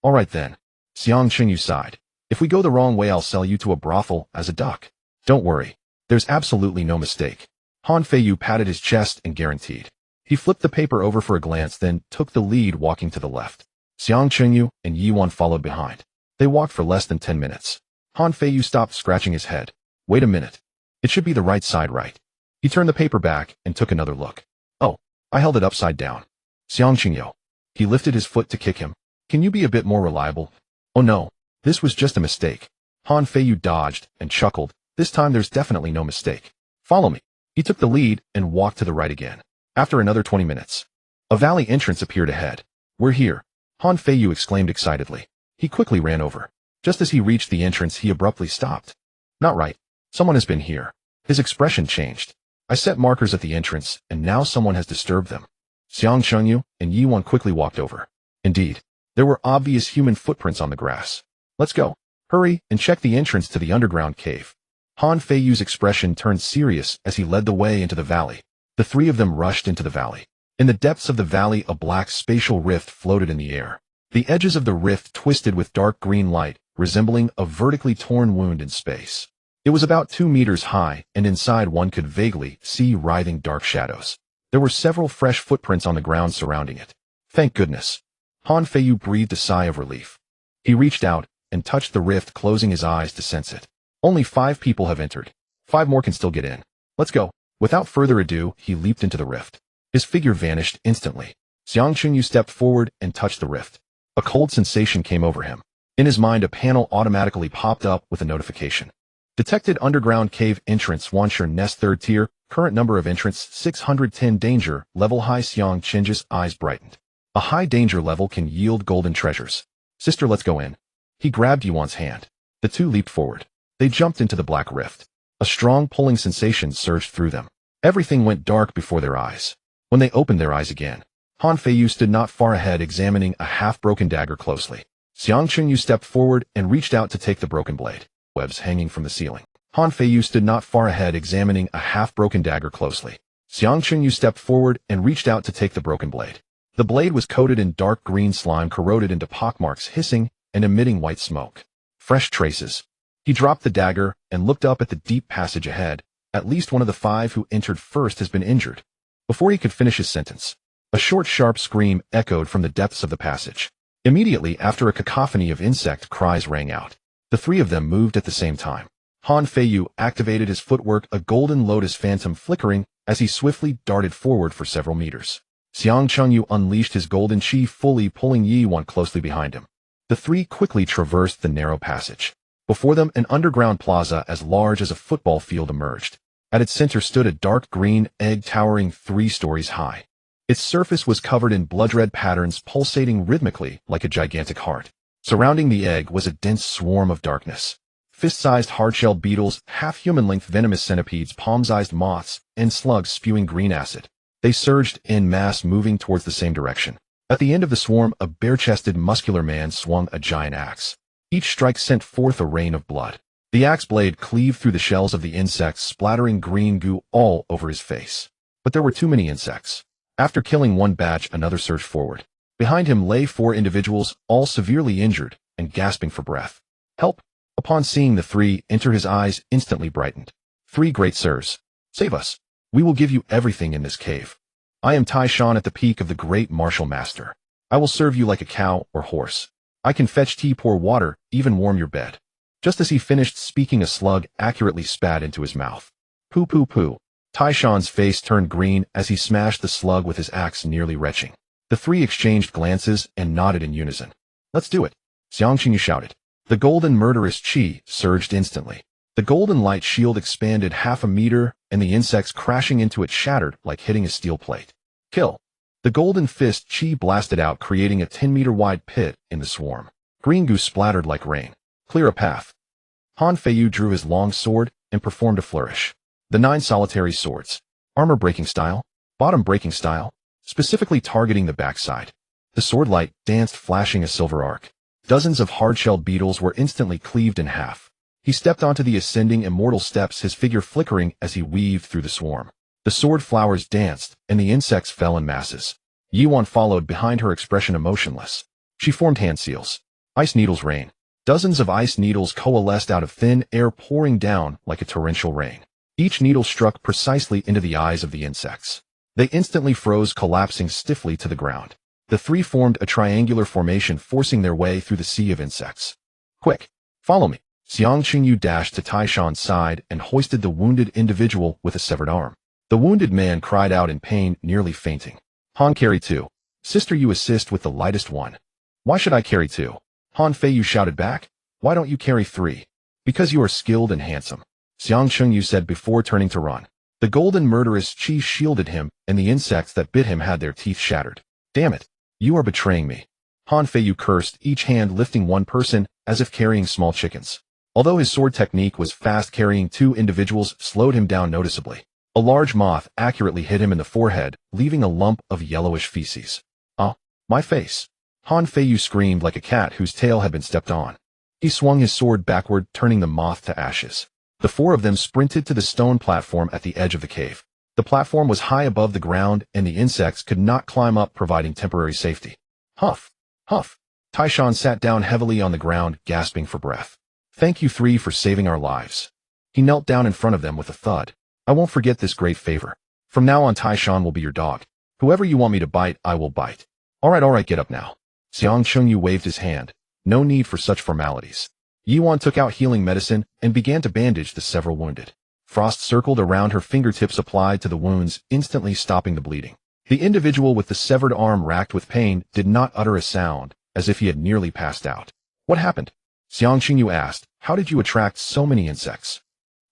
Alright then. Xiang Chunyu sighed. If we go the wrong way, I'll sell you to a brothel as a duck. Don't worry. There's absolutely no mistake. Han Feiyu patted his chest and guaranteed. He flipped the paper over for a glance, then took the lead, walking to the left. Xiang Chunyu and Yi-Wan followed behind. They walked for less than 10 minutes. Han Feiyu stopped, scratching his head. Wait a minute. It should be the right side, right? He turned the paper back and took another look. Oh, I held it upside down. Xiang Chunyu. He lifted his foot to kick him. Can you be a bit more reliable? Oh no, this was just a mistake. Han Feiyu dodged and chuckled. This time there's definitely no mistake. Follow me. He took the lead and walked to the right again. After another 20 minutes, a valley entrance appeared ahead. We're here. Han Feiyu exclaimed excitedly. He quickly ran over. Just as he reached the entrance, he abruptly stopped. Not right. Someone has been here. His expression changed. I set markers at the entrance, and now someone has disturbed them. Xiang Chunyu and Yi-Wan quickly walked over. Indeed, there were obvious human footprints on the grass. Let's go. Hurry and check the entrance to the underground cave. Han Feiyu's expression turned serious as he led the way into the valley. The 3 of them rushed into the valley. In the depths of the valley, a black spatial rift floated in the air. The edges of the rift twisted with dark green light, resembling a vertically torn wound in space. It was about 2 meters high, and inside one could vaguely see writhing dark shadows. There were several fresh footprints on the ground surrounding it. Thank goodness. Han Feiyu breathed a sigh of relief. He reached out and touched the rift, closing his eyes to sense it. Only 5 people have entered. 5 more can still get in. Let's go. Without further ado, he leaped into the rift. His figure vanished instantly. Xiang Chunyu stepped forward and touched the rift. A cold sensation came over him. In his mind, a panel automatically popped up with a notification. Detected underground cave entrance, Wansher Nest 3rd tier, current number of entrants 610, danger level high. Xiang Chenji's eyes brightened. A high danger level can yield golden treasures. Sister, let's go in. He grabbed Yuan's hand. The 2 leaped forward. They jumped into the black rift. A strong pulling sensation surged through them. Everything went dark before their eyes. When they opened their eyes again, Han Feiyu stood not far ahead, examining a half-broken dagger closely. Xiang Chunyu stepped forward and reached out to take the broken blade. Webs hanging from the ceiling. Han Feiyu stood not far ahead, examining a half-broken dagger closely. Xiang Chunyu stepped forward and reached out to take the broken blade. The blade was coated in dark green slime, corroded into pockmarks, hissing and emitting white smoke. Fresh traces. He dropped the dagger and looked up at the deep passage ahead. At least one of the 5 who entered first has been injured. Before he could finish his sentence, a short, sharp scream echoed from the depths of the passage. Immediately after, a cacophony of insect cries rang out. The 3 of them moved at the same time. Han Feiyu activated his footwork, a golden lotus phantom flickering as he swiftly darted forward for several meters. Xiang Chunyu unleashed his golden chi, fully pulling Yi-Wan closely behind him. The three quickly traversed the narrow passage. Before them, an underground plaza as large as a football field emerged. At its center stood a dark green egg towering 3 stories high. Its surface was covered in blood-red patterns pulsating rhythmically like a gigantic heart. Surrounding the egg was a dense swarm of darkness. Fist-sized hard-shelled beetles, half-human-length venomous centipedes, palm-sized moths, and slugs spewing green acid. They surged en masse, moving towards the same direction. At the end of the swarm, a bare-chested, muscular man swung a giant axe. Each strike sent forth a rain of blood. The axe blade cleaved through the shells of the insects, splattering green goo all over his face. But there were too many insects. After killing one batch, another surged forward. Behind him lay 4 individuals, all severely injured and gasping for breath. Help! Upon seeing the 3 enter, his eyes instantly brightened. 3 great sirs, save us. We will give you everything in this cave. I am Tai Shan at the peak of the great martial master. I will serve you like a cow or horse. I can fetch tea, pour water, even warm your bed. Just as he finished speaking, a slug accurately spat into his mouth. Pooh pooh pooh. Tai Shan's face turned green as he smashed the slug with his axe, nearly retching. The 3 exchanged glances and nodded in unison. Let's do it. Xiangqing shouted. The golden murderous chi surged instantly. The golden light shield expanded half a meter, and the insects crashing into it shattered like hitting a steel plate. Kill. The golden fist chi blasted out, creating a 10-meter wide pit in the swarm. Green goo splattered like rain. Clear a path. Han Feiyu drew his long sword and performed a flourish. The 9 solitary swords. Armor breaking style, bottom breaking style, specifically targeting the backside. The sword light danced, flashing a silver arc. Dozens of hard-shelled beetles were instantly cleaved in half. He stepped onto the ascending immortal steps, his figure flickering as he weaved through the swarm. The sword flowers danced, and the insects fell in masses. Yiwan followed behind her, expression emotionless. She formed hand seals. Ice needles rain. Dozens of ice needles coalesced out of thin air, pouring down like a torrential rain. Each needle struck precisely into the eyes of the insects. They instantly froze, collapsing stiffly to the ground. The 3 formed a triangular formation, forcing their way through the sea of insects. Quick! Follow me! Xiang Qingyu dashed to Tai Shan's side and hoisted the wounded individual with a severed arm. The wounded man cried out in pain, nearly fainting. Han, carry 2. Sister, you assist with the lightest one. Why should I carry 2? Han Feiyu shouted back. Why don't you carry 3? Because you are skilled and handsome, Xiang Qingyu said before turning to run. The golden murderous chi shielded him, and the insects that bit him had their teeth shattered. Damn it! You are betraying me. Han Feiyu cursed, each hand lifting one person as if carrying small chickens. Although his sword technique was fast, carrying 2 individuals slowed him down noticeably. A large moth accurately hit him in the forehead, leaving a lump of yellowish feces. Ah, my face! Han Feiyu screamed like a cat whose tail had been stepped on. He swung his sword backward, turning the moth to ashes. The 4 of them sprinted to the stone platform at the edge of the cave. The platform was high above the ground, and the insects could not climb up, providing temporary safety. Huff! Huff! Tai Shan sat down heavily on the ground, gasping for breath. Thank you 3 for saving our lives. He knelt down in front of them with a thud. I won't forget this great favor. From now on, Tai Shan will be your dog. Whoever you want me to bite, I will bite. All right, get up now. Xiang Qingyu waved his hand. No need for such formalities. Yiwan took out healing medicine and began to bandage the several wounded. Frost circled around her fingertips, applied to the wounds, instantly stopping the bleeding. The individual with the severed arm, racked with pain, did not utter a sound, as if he had nearly passed out. What happened? Xiang Qingyu asked. How did you attract so many insects?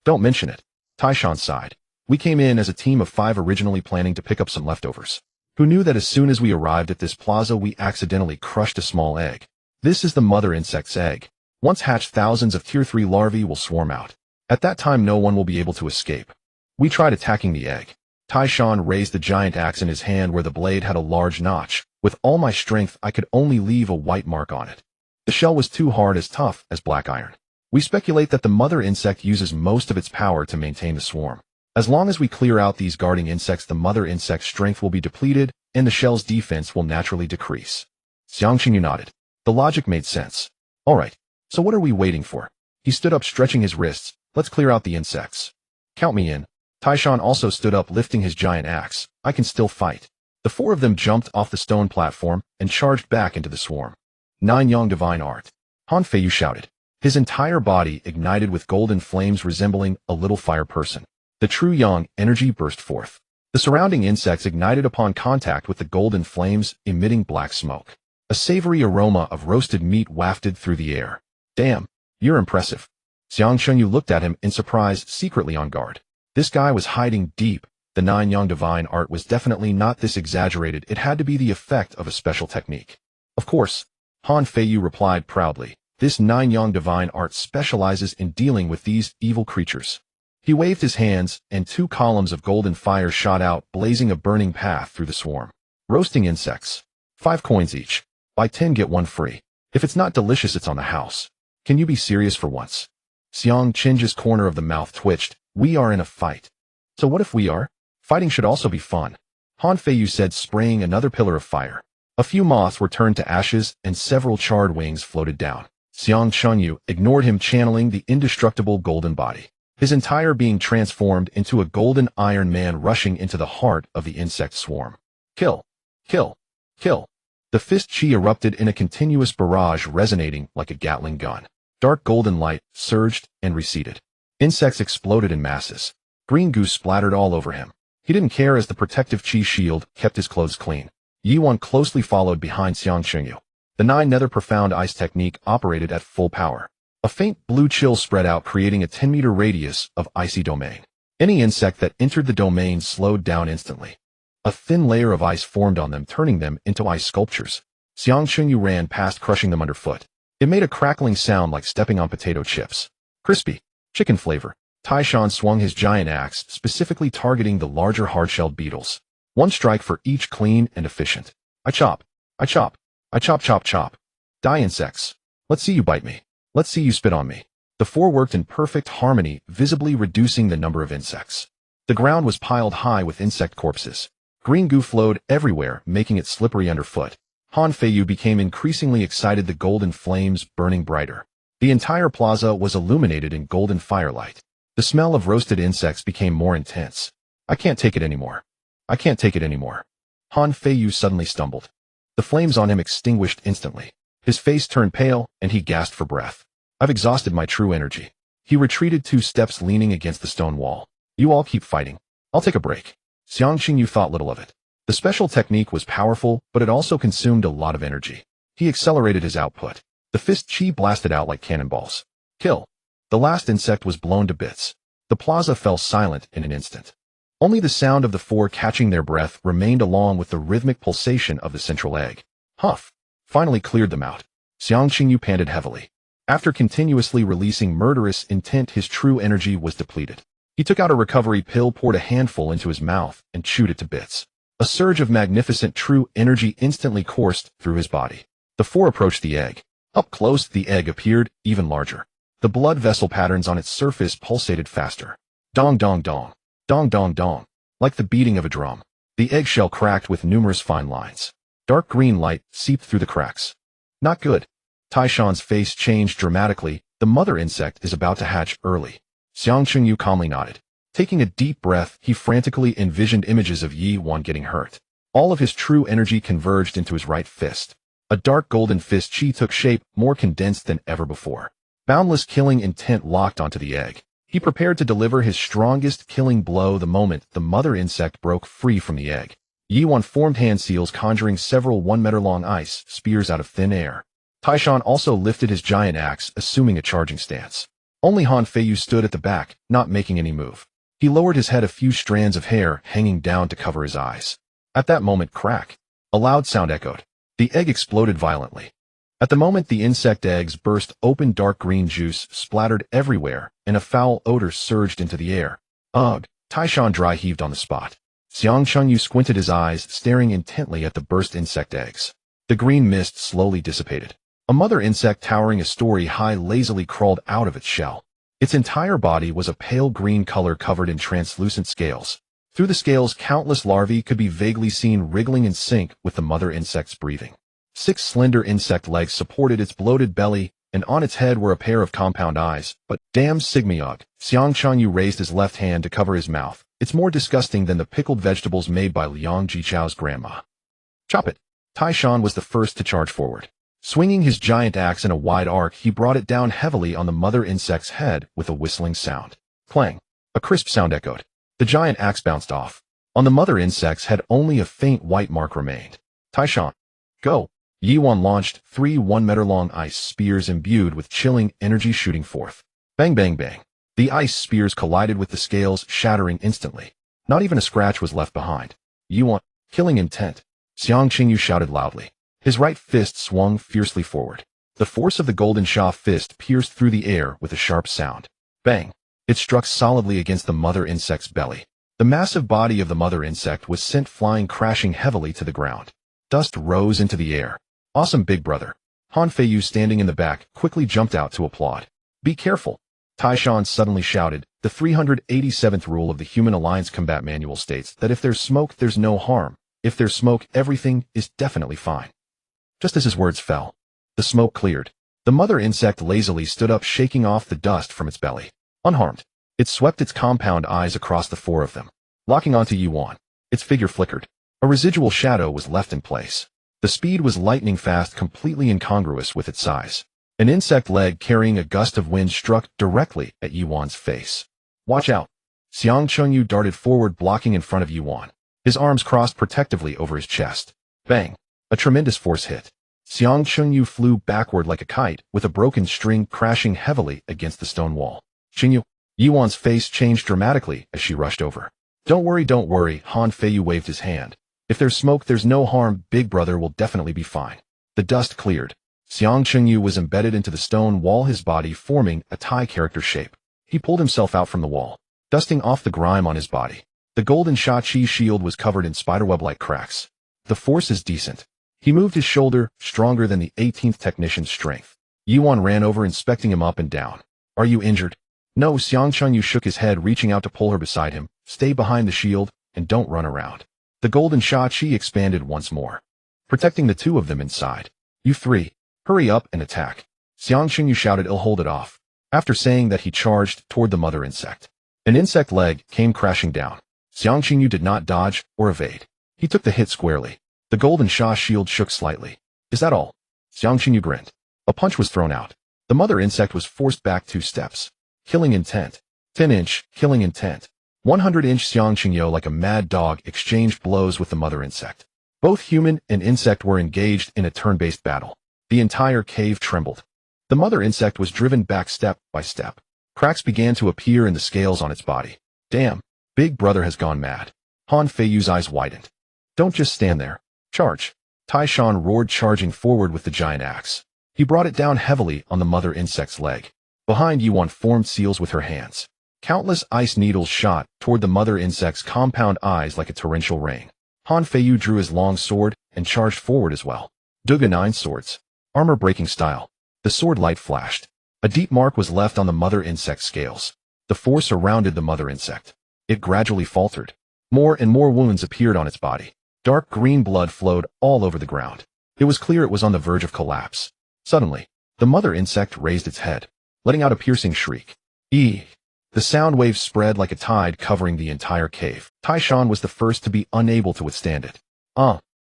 Don't mention it. Tai Shan sighed. We came in as a team of 5, originally planning to pick up some leftovers. Who knew that as soon as we arrived at this plaza, we accidentally crushed a small egg. This is the mother insect's egg. Once hatched, thousands of tier 3 larvae will swarm out. At that time, no one will be able to escape. We tried attacking the egg. Tai Shan raised the giant axe in his hand where the blade had a large notch. With all my strength, I could only leave a white mark on it. The shell was too hard, as tough as black iron. We speculate that the mother insect uses most of its power to maintain the swarm. As long as we clear out these guarding insects, the mother insect's strength will be depleted, and the shell's defense will naturally decrease. Xiang Qingyu nodded. The logic made sense. All right. So what are we waiting for? He stood up, stretching his wrists. Let's clear out the insects. Count me in. Tai Shan also stood up, lifting his giant axe. I can still fight. The 4 of them jumped off the stone platform and charged back into the swarm. 9 Yang Divine Art. Han Feiyu shouted. His entire body ignited with golden flames, resembling a little fire person. The true Yang energy burst forth. The surrounding insects ignited upon contact with the golden flames, emitting black smoke. A savory aroma of roasted meat wafted through the air. Damn, you're impressive. Xiang Chunyu looked at him in surprise, secretly on guard. This guy was hiding deep. The nine-yang divine art was definitely not this exaggerated. It had to be the effect of a special technique. Of course, Han Feiyu replied proudly. This nine-yang divine art specializes in dealing with these evil creatures. He waved his hands, and 2 columns of golden fire shot out, blazing a burning path through the swarm. Roasting insects. 5 coins each. Buy 10 get 1 free. If it's not delicious, it's on the house. Can you be serious for once? Xiang Qin's corner of the mouth twitched. We are in a fight. So what if we are? Fighting should also be fun. Han Feiyu said, spraying another pillar of fire. A few moths were turned to ashes, and several charred wings floated down. Xiang Chunyu ignored him, channeling the indestructible golden body. His entire being transformed into a golden Iron Man rushing into the heart of the insect swarm. Kill! Kill! Kill! The fist chi erupted in a continuous barrage, resonating like a Gatling gun. Dark golden light surged and receded. Insects exploded in masses. Green goo splattered all over him. He didn't care, as the protective chi shield kept his clothes clean. Yi Wan closely followed behind Xiang Chunyu. The 9 nether profound ice technique operated at full power. A faint blue chill spread out, creating a 10-meter radius of icy domain. Any insect that entered the domain slowed down instantly. A thin layer of ice formed on them, turning them into ice sculptures. Xiang Chunyu ran past, crushing them underfoot. It made a crackling sound like stepping on potato chips. Crispy. Chicken flavor. Taishan swung his giant axe, specifically targeting the larger hard-shelled beetles. 1 strike for each, clean and efficient. I chop. I chop. I chop chop chop. Die, insects. Let's see you bite me. Let's see you spit on me. The 4 worked in perfect harmony, visibly reducing the number of insects. The ground was piled high with insect corpses. Green goo flowed everywhere, making it slippery underfoot. Han Feiyu became increasingly excited, the golden flames burning brighter. The entire plaza was illuminated in golden firelight. The smell of roasted insects became more intense. I can't take it anymore. I can't take it anymore. Han Feiyu suddenly stumbled. The flames on him extinguished instantly. His face turned pale, and he gasped for breath. I've exhausted my true energy. He retreated 2 steps, leaning against the stone wall. You all keep fighting. I'll take a break. Xiang Qingyu thought little of it. The special technique was powerful, but it also consumed a lot of energy. He accelerated his output. The fist chi blasted out like cannonballs. Kill. The last insect was blown to bits. The plaza fell silent in an instant. Only the sound of the 4 catching their breath remained, along with the rhythmic pulsation of the central egg. Huff. Finally cleared them out. Xiang Qingyu panted heavily. After continuously releasing murderous intent, his true energy was depleted. He took out a recovery pill, poured a handful into his mouth, and chewed it to bits. A surge of magnificent true energy instantly coursed through his body. The 4 approached the egg. Up close, the egg appeared even larger. The blood vessel patterns on its surface pulsated faster. Dong dong dong. Dong dong dong. Like the beating of a drum. The eggshell cracked with numerous fine lines. Dark green light seeped through the cracks. Not good. Taishan's face changed dramatically. The mother insect is about to hatch early. Xiang Chunyu calmly nodded. Taking a deep breath, he frantically envisioned images of Yi Wan getting hurt. All of his true energy converged into his right fist. A dark golden fist chi took shape, more condensed than ever before. Boundless killing intent locked onto the egg. He prepared to deliver his strongest killing blow the moment the mother insect broke free from the egg. Yi Wan formed hand seals, conjuring several 1-meter-long ice spears out of thin air. Taishan also lifted his giant axe, assuming a charging stance. Only Han Feiyu stood at the back, not making any move. He lowered his head, a few strands of hair hanging down to cover his eyes. At that moment, crack. A loud sound echoed. The egg exploded violently. At the moment the insect eggs burst open, dark green juice splattered everywhere, and a foul odor surged into the air. Ugh! Taishan dry heaved on the spot. Xiang Chunyu squinted his eyes, staring intently at the burst insect eggs. The green mist slowly dissipated. A mother insect towering a story high lazily crawled out of its shell. Its entire body was a pale green color, covered in translucent scales. Through the scales, countless larvae could be vaguely seen, wriggling in sync with the mother insect's breathing. 6 slender insect legs supported its bloated belly, and on its head were a pair of compound eyes. But damn Sigmyog! Xiang Chunyu raised his left hand to cover his mouth. It's more disgusting than the pickled vegetables made by Liang Jichao's grandma. Chop it! Taishan was the first to charge forward. Swinging his giant axe in a wide arc, he brought it down heavily on the mother insect's head with a whistling sound. Clang! A crisp sound echoed. The giant axe bounced off. On the mother insect's head only a faint white mark remained. Taishan! Go! Yuan launched 3 1-meter-long ice spears imbued with chilling energy shooting forth. Bang bang bang. The ice spears collided with the scales, shattering instantly. Not even a scratch was left behind. Yuan, killing intent. Xiang Qingyu shouted loudly. His right fist swung fiercely forward. The force of the golden Sha fist pierced through the air with a sharp sound. Bang! It struck solidly against the mother insect's belly. The massive body of the mother insect was sent flying crashing heavily to the ground. Dust rose into the air. Awesome, big brother. Han Feiyu, standing in the back, quickly jumped out to applaud. Be careful. Taishan suddenly shouted. The 387th rule of the Human Alliance Combat Manual states that if there's smoke, there's no harm. If there's smoke, everything is definitely fine. Just as his words fell, the smoke cleared. The mother insect lazily stood up, shaking off the dust from its belly. Unharmed, it swept its compound eyes across the 4 of them. Locking onto Yuan, its figure flickered. A residual shadow was left in place. The speed was lightning fast, completely incongruous with its size. An insect leg carrying a gust of wind struck directly at Yuan's face. Watch out! Xiang Chengyu darted forward, blocking in front of Yuan. His arms crossed protectively over his chest. Bang! A tremendous force hit. Xiang Chengyu flew backward like a kite, with a broken string crashing heavily against the stone wall. Chengyu, Yuan's face changed dramatically as she rushed over. Don't worry, Han Feiyu waved his hand. If there's smoke, there's no harm, big brother will definitely be fine. The dust cleared. Xiang Chengyu was embedded into the stone wall, his body forming a Tai character shape. He pulled himself out from the wall, dusting off the grime on his body. The golden Sha Qi shield was covered in spiderweb-like cracks. The force is decent. He moved his shoulder, stronger than the 18th technician's strength. Yuan ran over, inspecting him up and down. Are you injured? No, Xiang Chengyu shook his head, reaching out to pull her beside him. Stay behind the shield, and don't run around. The golden Sha Qi expanded once more, protecting the 2 of them inside. You 3, hurry up and attack. Xiang Chengyu shouted. He'll hold it off. After saying that, he charged toward the mother insect. An insect leg came crashing down. Xiang Chengyu did not dodge or evade. He took the hit squarely. The golden Sha shield shook slightly. Is that all? Xiang Chengyu grinned. A punch was thrown out. The mother insect was forced back 2 steps. Killing intent. 10-inch, killing intent. 100-inch. Xiang Chengyu, like a mad dog, exchanged blows with the mother insect. Both human and insect were engaged in a turn-based battle. The entire cave trembled. The mother insect was driven back step by step. Cracks began to appear in the scales on its body. Damn, big brother has gone mad. Han Feiyu's eyes widened. Don't just stand there. Charge. Taishan roared, charging forward with the giant axe. He brought it down heavily on the mother insect's leg. Behind, Yuan formed seals with her hands. Countless ice needles shot toward the mother insect's compound eyes like a torrential rain. Han Feiyu drew his long sword and charged forward as well. Duga 9 swords. Armor-breaking style. The sword light flashed. A deep mark was left on the mother insect's scales. The force surrounded the mother insect. It gradually faltered. More and more wounds appeared on its body. Dark green blood flowed all over the ground. It was clear it was on the verge of collapse. Suddenly, the mother insect raised its head, letting out a piercing shriek. The sound wave spread like a tide, covering the entire cave. Taishan was the first to be unable to withstand it.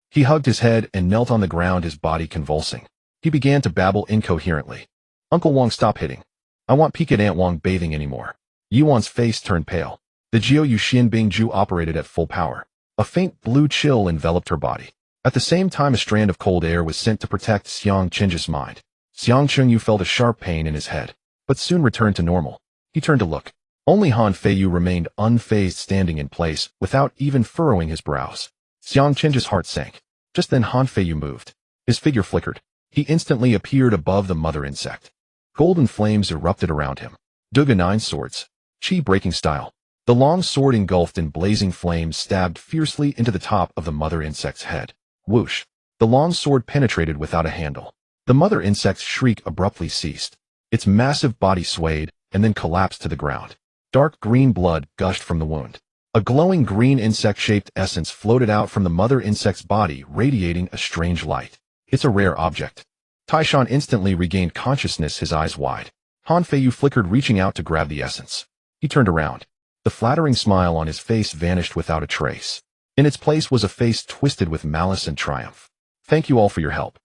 He hugged his head and knelt on the ground, his body convulsing. He began to babble incoherently. Uncle Wang, stop hitting. I want peek at Aunt Wang bathing anymore. Yuan's face turned pale. The Jiu Yuxian Bingju operated at full power. A faint blue chill enveloped her body. At the same time, a strand of cold air was sent to protect Xiang Qingju's mind. Xiang Chengyu felt a sharp pain in his head, but soon returned to normal. He turned to look. Only Han Feiyu remained unfazed, standing in place, without even furrowing his brows. Xiang Qingju's heart sank. Just then Han Feiyu moved. His figure flickered. He instantly appeared above the mother insect. Golden flames erupted around him. Duga 9 swords. Qi breaking style. The long sword, engulfed in blazing flames, stabbed fiercely into the top of the mother insect's head. Whoosh. The long sword penetrated without a handle. The mother insect's shriek abruptly ceased. Its massive body swayed and then collapsed to the ground. Dark green blood gushed from the wound. A glowing green insect-shaped essence floated out from the mother insect's body, radiating a strange light. It's a rare object. Taishan instantly regained consciousness, his eyes wide. Han Feiyu flickered, reaching out to grab the essence. He turned around. The flattering smile on his face vanished without a trace. In its place was a face twisted with malice and triumph. Thank you all for your help.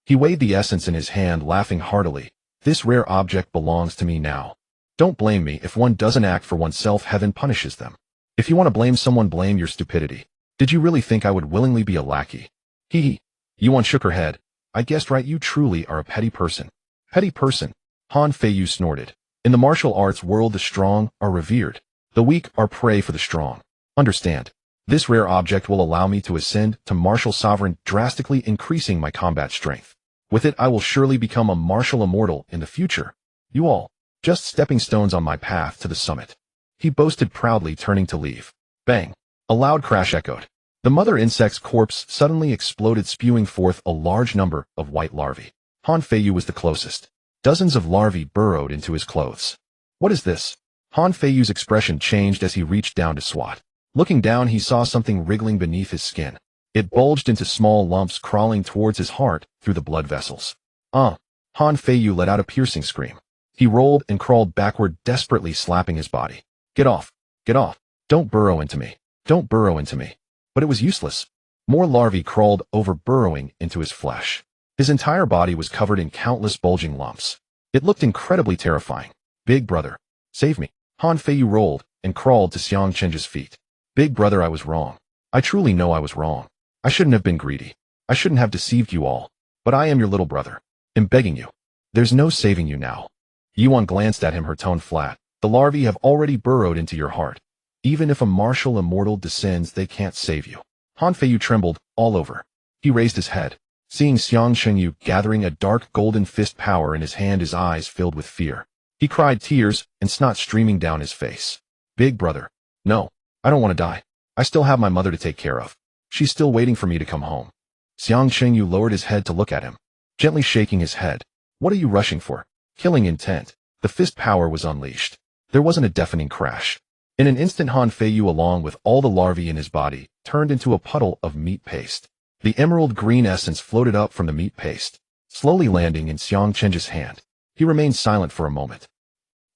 He weighed the essence in his hand, laughing heartily. This rare object belongs to me now. Don't blame me. If one doesn't act for oneself, heaven punishes them. If you want to blame someone, blame your stupidity. Did you really think I would willingly be a lackey? Yuan shook her head. I guessed right, you truly are a petty person. Petty person, Han Feiyu snorted. In the martial arts world, the strong are revered. The weak are prey for the strong. Understand. This rare object will allow me to ascend to martial sovereign, drastically increasing my combat strength. With it, I will surely become a martial immortal in the future. You all, just stepping stones on my path to the summit. He boasted proudly, turning to leave. Bang! A loud crash echoed. The mother insect's corpse suddenly exploded, spewing forth a large number of white larvae. Han Feiyu was the closest. Dozens of larvae burrowed into his clothes. What is this? Han Feiyu's expression changed as he reached down to swat. Looking down, he saw something wriggling beneath his skin. It bulged into small lumps, crawling towards his heart through the blood vessels. Han Feiyu let out a piercing scream. He rolled and crawled backward, desperately slapping his body. Get off! Get off! Don't burrow into me! Don't burrow into me! But it was useless. More larvae crawled over, burrowing into his flesh. His entire body was covered in countless bulging lumps. It looked incredibly terrifying. Big brother, save me! Han Feiyu rolled and crawled to Xiang Chenji's feet. Big brother, I was wrong. I truly know I was wrong. I shouldn't have been greedy. I shouldn't have deceived you all. But I am your little brother. I'm begging you. There's no saving you now. Yuan glanced at him, her tone flat. The larvae have already burrowed into your heart. Even if a martial immortal descends, they can't save you. Han Feiyu trembled all over. He raised his head. Seeing Xiang Chenyu gathering a dark golden fist power in his hand, his eyes filled with fear. He cried, tears and snot streaming down his face. Big brother. No, I don't want to die. I still have my mother to take care of. She's still waiting for me to come home. Xiang Chenyu lowered his head to look at him, gently shaking his head. What are you rushing for? Killing intent. The fist power was unleashed. There wasn't a deafening crash. In an instant, Han Feiyu, along with all the larvae in his body, turned into a puddle of meat paste. The emerald green essence floated up from the meat paste, slowly landing in Xiang Chenji's hand. He remained silent for a moment.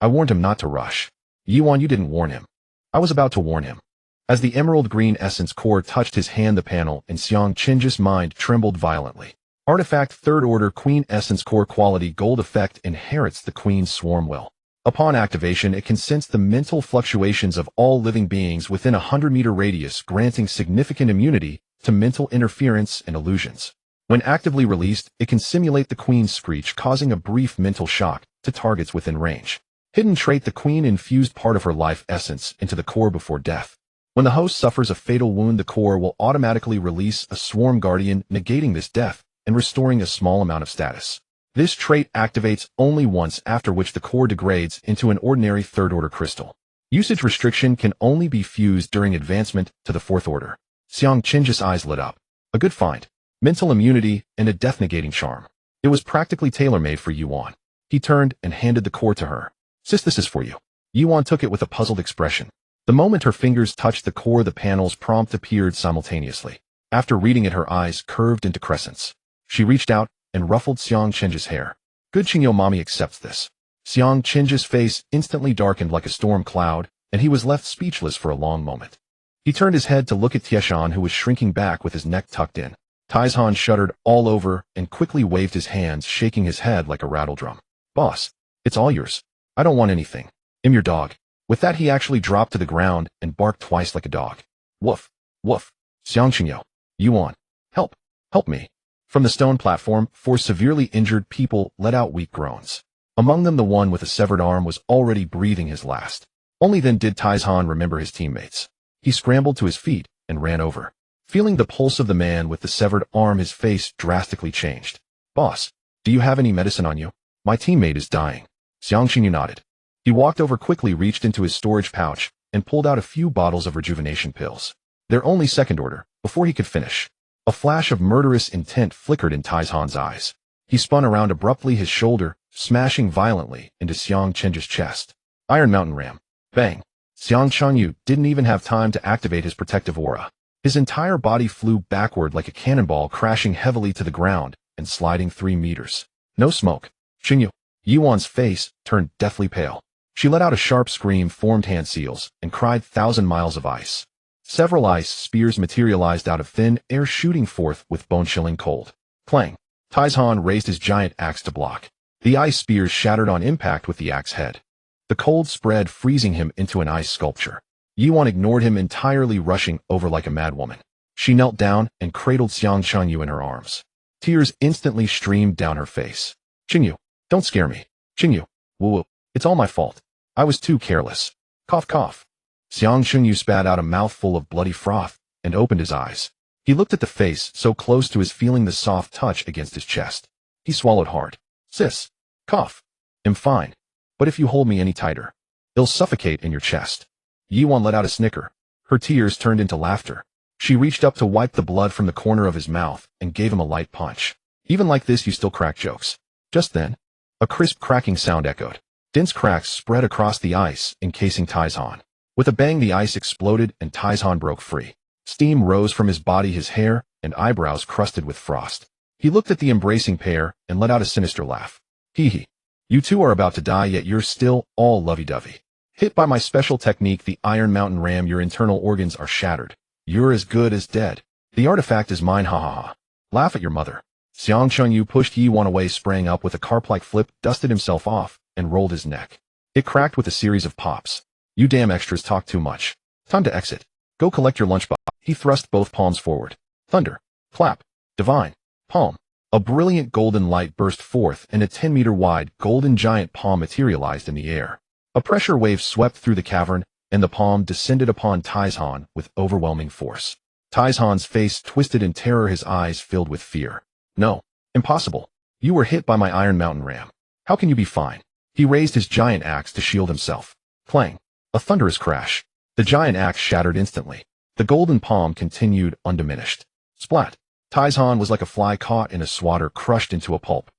I warned him not to rush. Yuan, you didn't warn him. I was about to warn him. As the emerald green essence core touched his hand, the panel in Xiang Chenji's mind trembled violently. Artifact Third Order Queen Essence Core Quality Gold Effect inherits the Queen's Swarm Will. Upon activation, it can sense the mental fluctuations of all living beings within a 100-meter radius, granting significant immunity to mental interference and illusions. When actively released, it can simulate the Queen's screech, causing a brief mental shock to targets within range. Hidden trait: the Queen infused part of her life essence into the core before death. When the host suffers a fatal wound, the core will automatically release a swarm guardian, negating this death and restoring a small amount of status. This trait activates only once, after which the core degrades into an ordinary third-order crystal. Usage restriction: can only be fused during advancement to the fourth order. Xiang Chenji's eyes lit up. A good find. Mental immunity and a death-negating charm. It was practically tailor-made for Yuan. He turned and handed the core to her. Sis, this is for you. Yuan took it with a puzzled expression. The moment her fingers touched the core, the panel's prompt appeared simultaneously. After reading it, her eyes curved into crescents. She reached out and ruffled Xiang Chenji's hair. Good, Qingyo, mommy accepts this. Xiang Chenji's face instantly darkened like a storm cloud, and he was left speechless for a long moment. He turned his head to look at Tieshan, who was shrinking back with his neck tucked in. Taizhan shuddered all over and quickly waved his hands, shaking his head like a rattledrum. Boss, it's all yours. I don't want anything. I'm your dog. With that, he actually dropped to the ground and barked twice like a dog. Woof, woof. Xiang Qingyo, Yuan, help, help me. From the stone platform, 4 severely injured people let out weak groans. Among them, the one with a severed arm was already breathing his last. Only then did Taizhan remember his teammates. He scrambled to his feet and ran over. Feeling the pulse of the man with the severed arm, his face drastically changed. Boss, do you have any medicine on you? My teammate is dying. Xiang Qingyu nodded. He walked over quickly, reached into his storage pouch, and pulled out a few bottles of rejuvenation pills. They're only second order. Before he could finish, a flash of murderous intent flickered in Taizhan's eyes. He spun around abruptly, his shoulder smashing violently into Xiang Chenji's chest. Iron Mountain Ram. Bang. Xiang Chenyu didn't even have time to activate his protective aura. His entire body flew backward like a cannonball, crashing heavily to the ground and sliding 3 meters. No smoke. Qingyu. Yuan's face turned deathly pale. She let out a sharp scream, formed hand seals, and cried 1,000 miles of ice. Several ice spears materialized out of thin air, shooting forth with bone-chilling cold. Clang. Taizhan raised his giant axe to block. The ice spears shattered on impact with the axe head. The cold spread, freezing him into an ice sculpture. Yuan ignored him entirely, rushing over like a madwoman. She knelt down and cradled Xiang Chenyu in her arms. Tears instantly streamed down her face. Qingyu, don't scare me. Qingyu, woo-woo, it's all my fault. I was too careless. Cough cough. Xiang Qingyu spat out a mouthful of bloody froth and opened his eyes. He looked at the face so close to his, feeling the soft touch against his chest. He swallowed hard. Sis. Cough. I'm fine. But if you hold me any tighter, it'll suffocate in your chest. Yiwan let out a snicker. Her tears turned into laughter. She reached up to wipe the blood from the corner of his mouth and gave him a light punch. Even like this you still crack jokes. Just then, a crisp cracking sound echoed. Dense cracks spread across the ice, encasing Taizhan. With a bang the ice exploded and Taizhan broke free. Steam rose from his body, his hair and eyebrows crusted with frost. He looked at the embracing pair and let out a sinister laugh. Hee hee. You two are about to die, yet you're still all lovey-dovey. Hit by my special technique, the Iron Mountain Ram, your internal organs are shattered. You're as good as dead. The artifact is mine, ha ha ha. Laugh at your mother. Xiang Chengyu pushed Yiwan away, sprang up with a carp-like flip, dusted himself off, and rolled his neck. It cracked with a series of pops. You damn extras talk too much. Time to exit. Go collect your lunchbox. He thrust both palms forward. Thunder. Clap. Divine. Palm. A brilliant golden light burst forth and a 10-meter-wide golden giant palm materialized in the air. A pressure wave swept through the cavern, and the palm descended upon Taizhan with overwhelming force. Taizhan's face twisted in terror, his eyes filled with fear. No. Impossible. You were hit by my Iron Mountain Ram. How can you be fine? He raised his giant axe to shield himself. Clang. A thunderous crash. The giant axe shattered instantly. The golden palm continued undiminished. Splat. Taizhan was like a fly caught in a swatter, crushed into a pulp.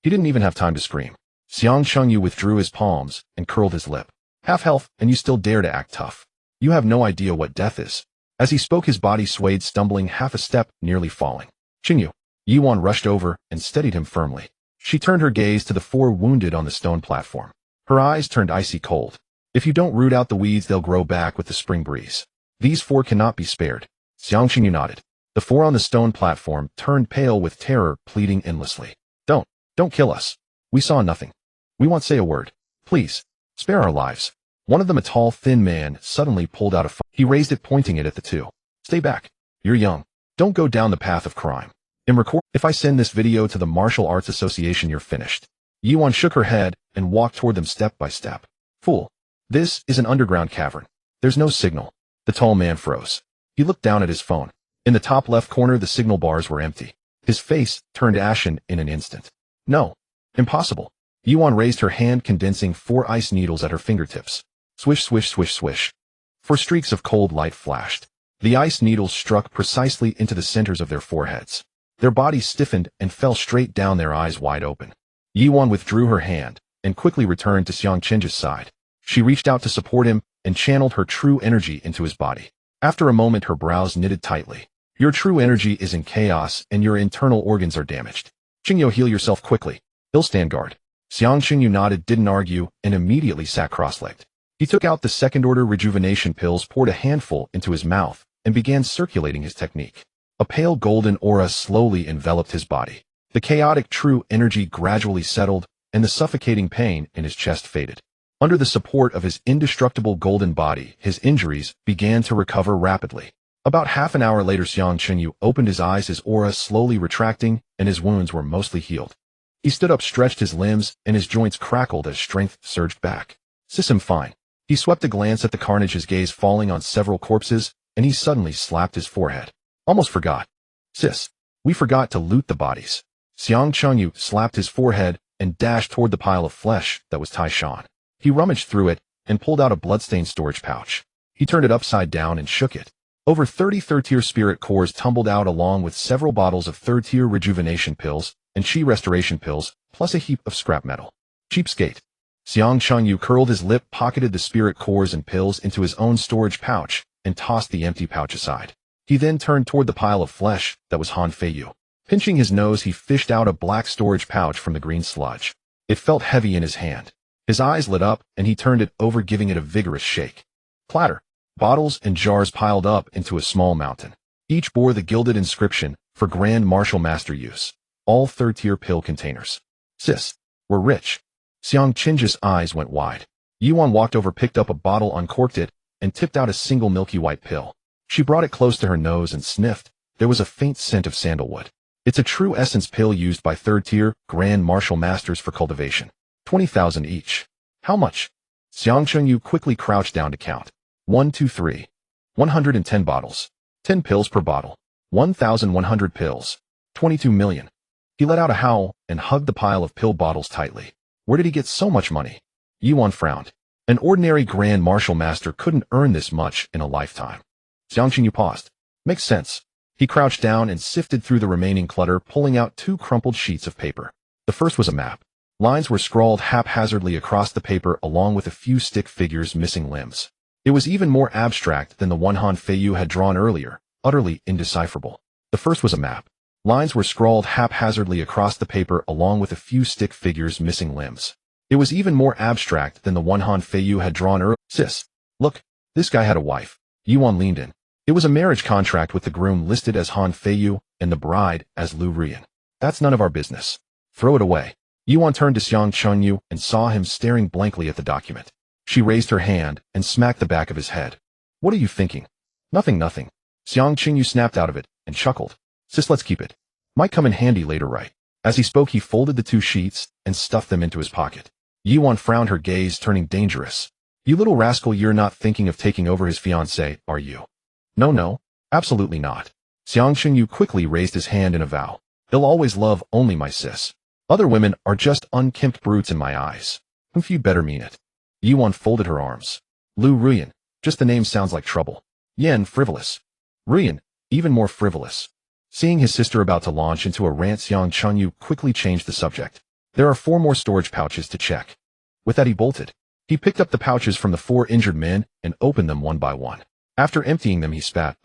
He didn't even have time to scream. Xiang Chengyu withdrew his palms and curled his lip. Half health, and you still dare to act tough. You have no idea what death is. As he spoke, his body swayed, stumbling half a step, nearly falling. Qingyu. Yiwan rushed over and steadied him firmly. She turned her gaze to the four wounded on the stone platform. Her eyes turned icy cold. If you don't root out the weeds, they'll grow back with the spring breeze. These four cannot be spared. Xiang Qingyu nodded. The four on the stone platform turned pale with terror, pleading endlessly. Don't kill us. We saw nothing. We won't say a word. Please. Spare our lives. One of them, a tall, thin man, suddenly pulled out a phone. He raised it, pointing it at the two. Stay back. You're young. Don't go down the path of crime. If I send this video to the Martial Arts Association, you're finished. Yiwan shook her head and walked toward them step by step. Fool. This is an underground cavern. There's no signal. The tall man froze. He looked down at his phone. In the top left corner, the signal bars were empty. His face turned ashen in an instant. No. Impossible. Yiwan raised her hand, condensing 4 ice needles at her fingertips. Swish, swish, swish, swish. 4 streaks of cold light flashed. The ice needles struck precisely into the centers of their foreheads. Their bodies stiffened and fell straight down, their eyes wide open. Yiwan withdrew her hand and quickly returned to Xiang Qingju's side. She reached out to support him and channeled her true energy into his body. After a moment, her brows knitted tightly. Your true energy is in chaos and your internal organs are damaged. Qingyu, heal yourself quickly. He'll stand guard. Xiang Qingyu nodded, didn't argue, and immediately sat cross-legged. He took out the second-order rejuvenation pills, poured a handful into his mouth, and began circulating his technique. A pale golden aura slowly enveloped his body. The chaotic true energy gradually settled, and the suffocating pain in his chest faded. Under the support of his indestructible golden body, his injuries began to recover rapidly. About half an hour later, Xiang Qingyu opened his eyes, his aura slowly retracting, and his wounds were mostly healed. He stood up, stretched his limbs, and his joints crackled as strength surged back. Sis, I'm fine. He swept a glance at the carnage, his gaze falling on several corpses, and he suddenly slapped his forehead. Almost forgot. Sis, we forgot to loot the bodies. Xiang Chengyu slapped his forehead and dashed toward the pile of flesh that was Taishan. He rummaged through it and pulled out a bloodstained storage pouch. He turned it upside down and shook it. Over 30 third-tier spirit cores tumbled out, along with several bottles of third-tier rejuvenation pills and chi restoration pills, plus a heap of scrap metal. Cheapskate. Xiang Chengyu curled his lip, pocketed the spirit cores and pills into his own storage pouch, and tossed the empty pouch aside. He then turned toward the pile of flesh that was Han Feiyu. Pinching his nose, he fished out a black storage pouch from the green sludge. It felt heavy in his hand. His eyes lit up, and he turned it over, giving it a vigorous shake. Clatter. Bottles and jars piled up into a small mountain. Each bore the gilded inscription, for Grand Martial Master use. All third-tier pill containers. Sis, we're rich. Xiang Qingju's eyes went wide. Yiwan walked over, picked up a bottle, uncorked it, and tipped out a single milky white pill. She brought it close to her nose and sniffed. There was a faint scent of sandalwood. It's a true essence pill used by third-tier Grand Martial Masters for cultivation. 20,000 each. How much? Xiang Chengyu quickly crouched down to count. 1, 2, 3. 110 bottles. 10 pills per bottle. 1,100 pills. 22 million. He let out a howl and hugged the pile of pill bottles tightly. Where did he get so much money? Yuan frowned. An ordinary Grand Martial Master couldn't earn this much in a lifetime. Xiang Chengyu paused. Makes sense. He crouched down and sifted through the remaining clutter, pulling out 2 crumpled sheets of paper. The first was a map. Lines were scrawled haphazardly across the paper along with a few stick figures missing limbs. It was even more abstract than the one Han Feiyu had drawn earlier, utterly indecipherable. The first was a map. Lines were scrawled haphazardly across the paper along with a few stick figures missing limbs. It was even more abstract than the one Han Feiyu had drawn earlier. Sis, look, this guy had a wife. Yuan leaned in. It was a marriage contract with the groom listed as Han Feiyu and the bride as Lu Ruyan. That's none of our business. Throw it away. Yuan turned to Xiang Chengyu and saw him staring blankly at the document. She raised her hand and smacked the back of his head. What are you thinking? Nothing. Xiang Chengyu snapped out of it and chuckled. Sis, let's keep it. Might come in handy later, right? As he spoke, he folded the 2 sheets and stuffed them into his pocket. Yuan frowned, her gaze turning dangerous. You little rascal, you're not thinking of taking over his fiancée, are you? No, absolutely not. Xiang Chengyu quickly raised his hand in a vow. He'll always love only my sis. Other women are just unkempt brutes in my eyes. You'd better mean it. Yuan folded her arms. Lu Ruyan, just the name sounds like trouble. Yen, frivolous. Ruyan, even more frivolous. Seeing his sister about to launch into a rant, Xiang Chengyu quickly changed the subject. There are 4 more storage pouches to check. With that, he bolted. He picked up the pouches from the 4 injured men and opened them one by one. After emptying them, he spat.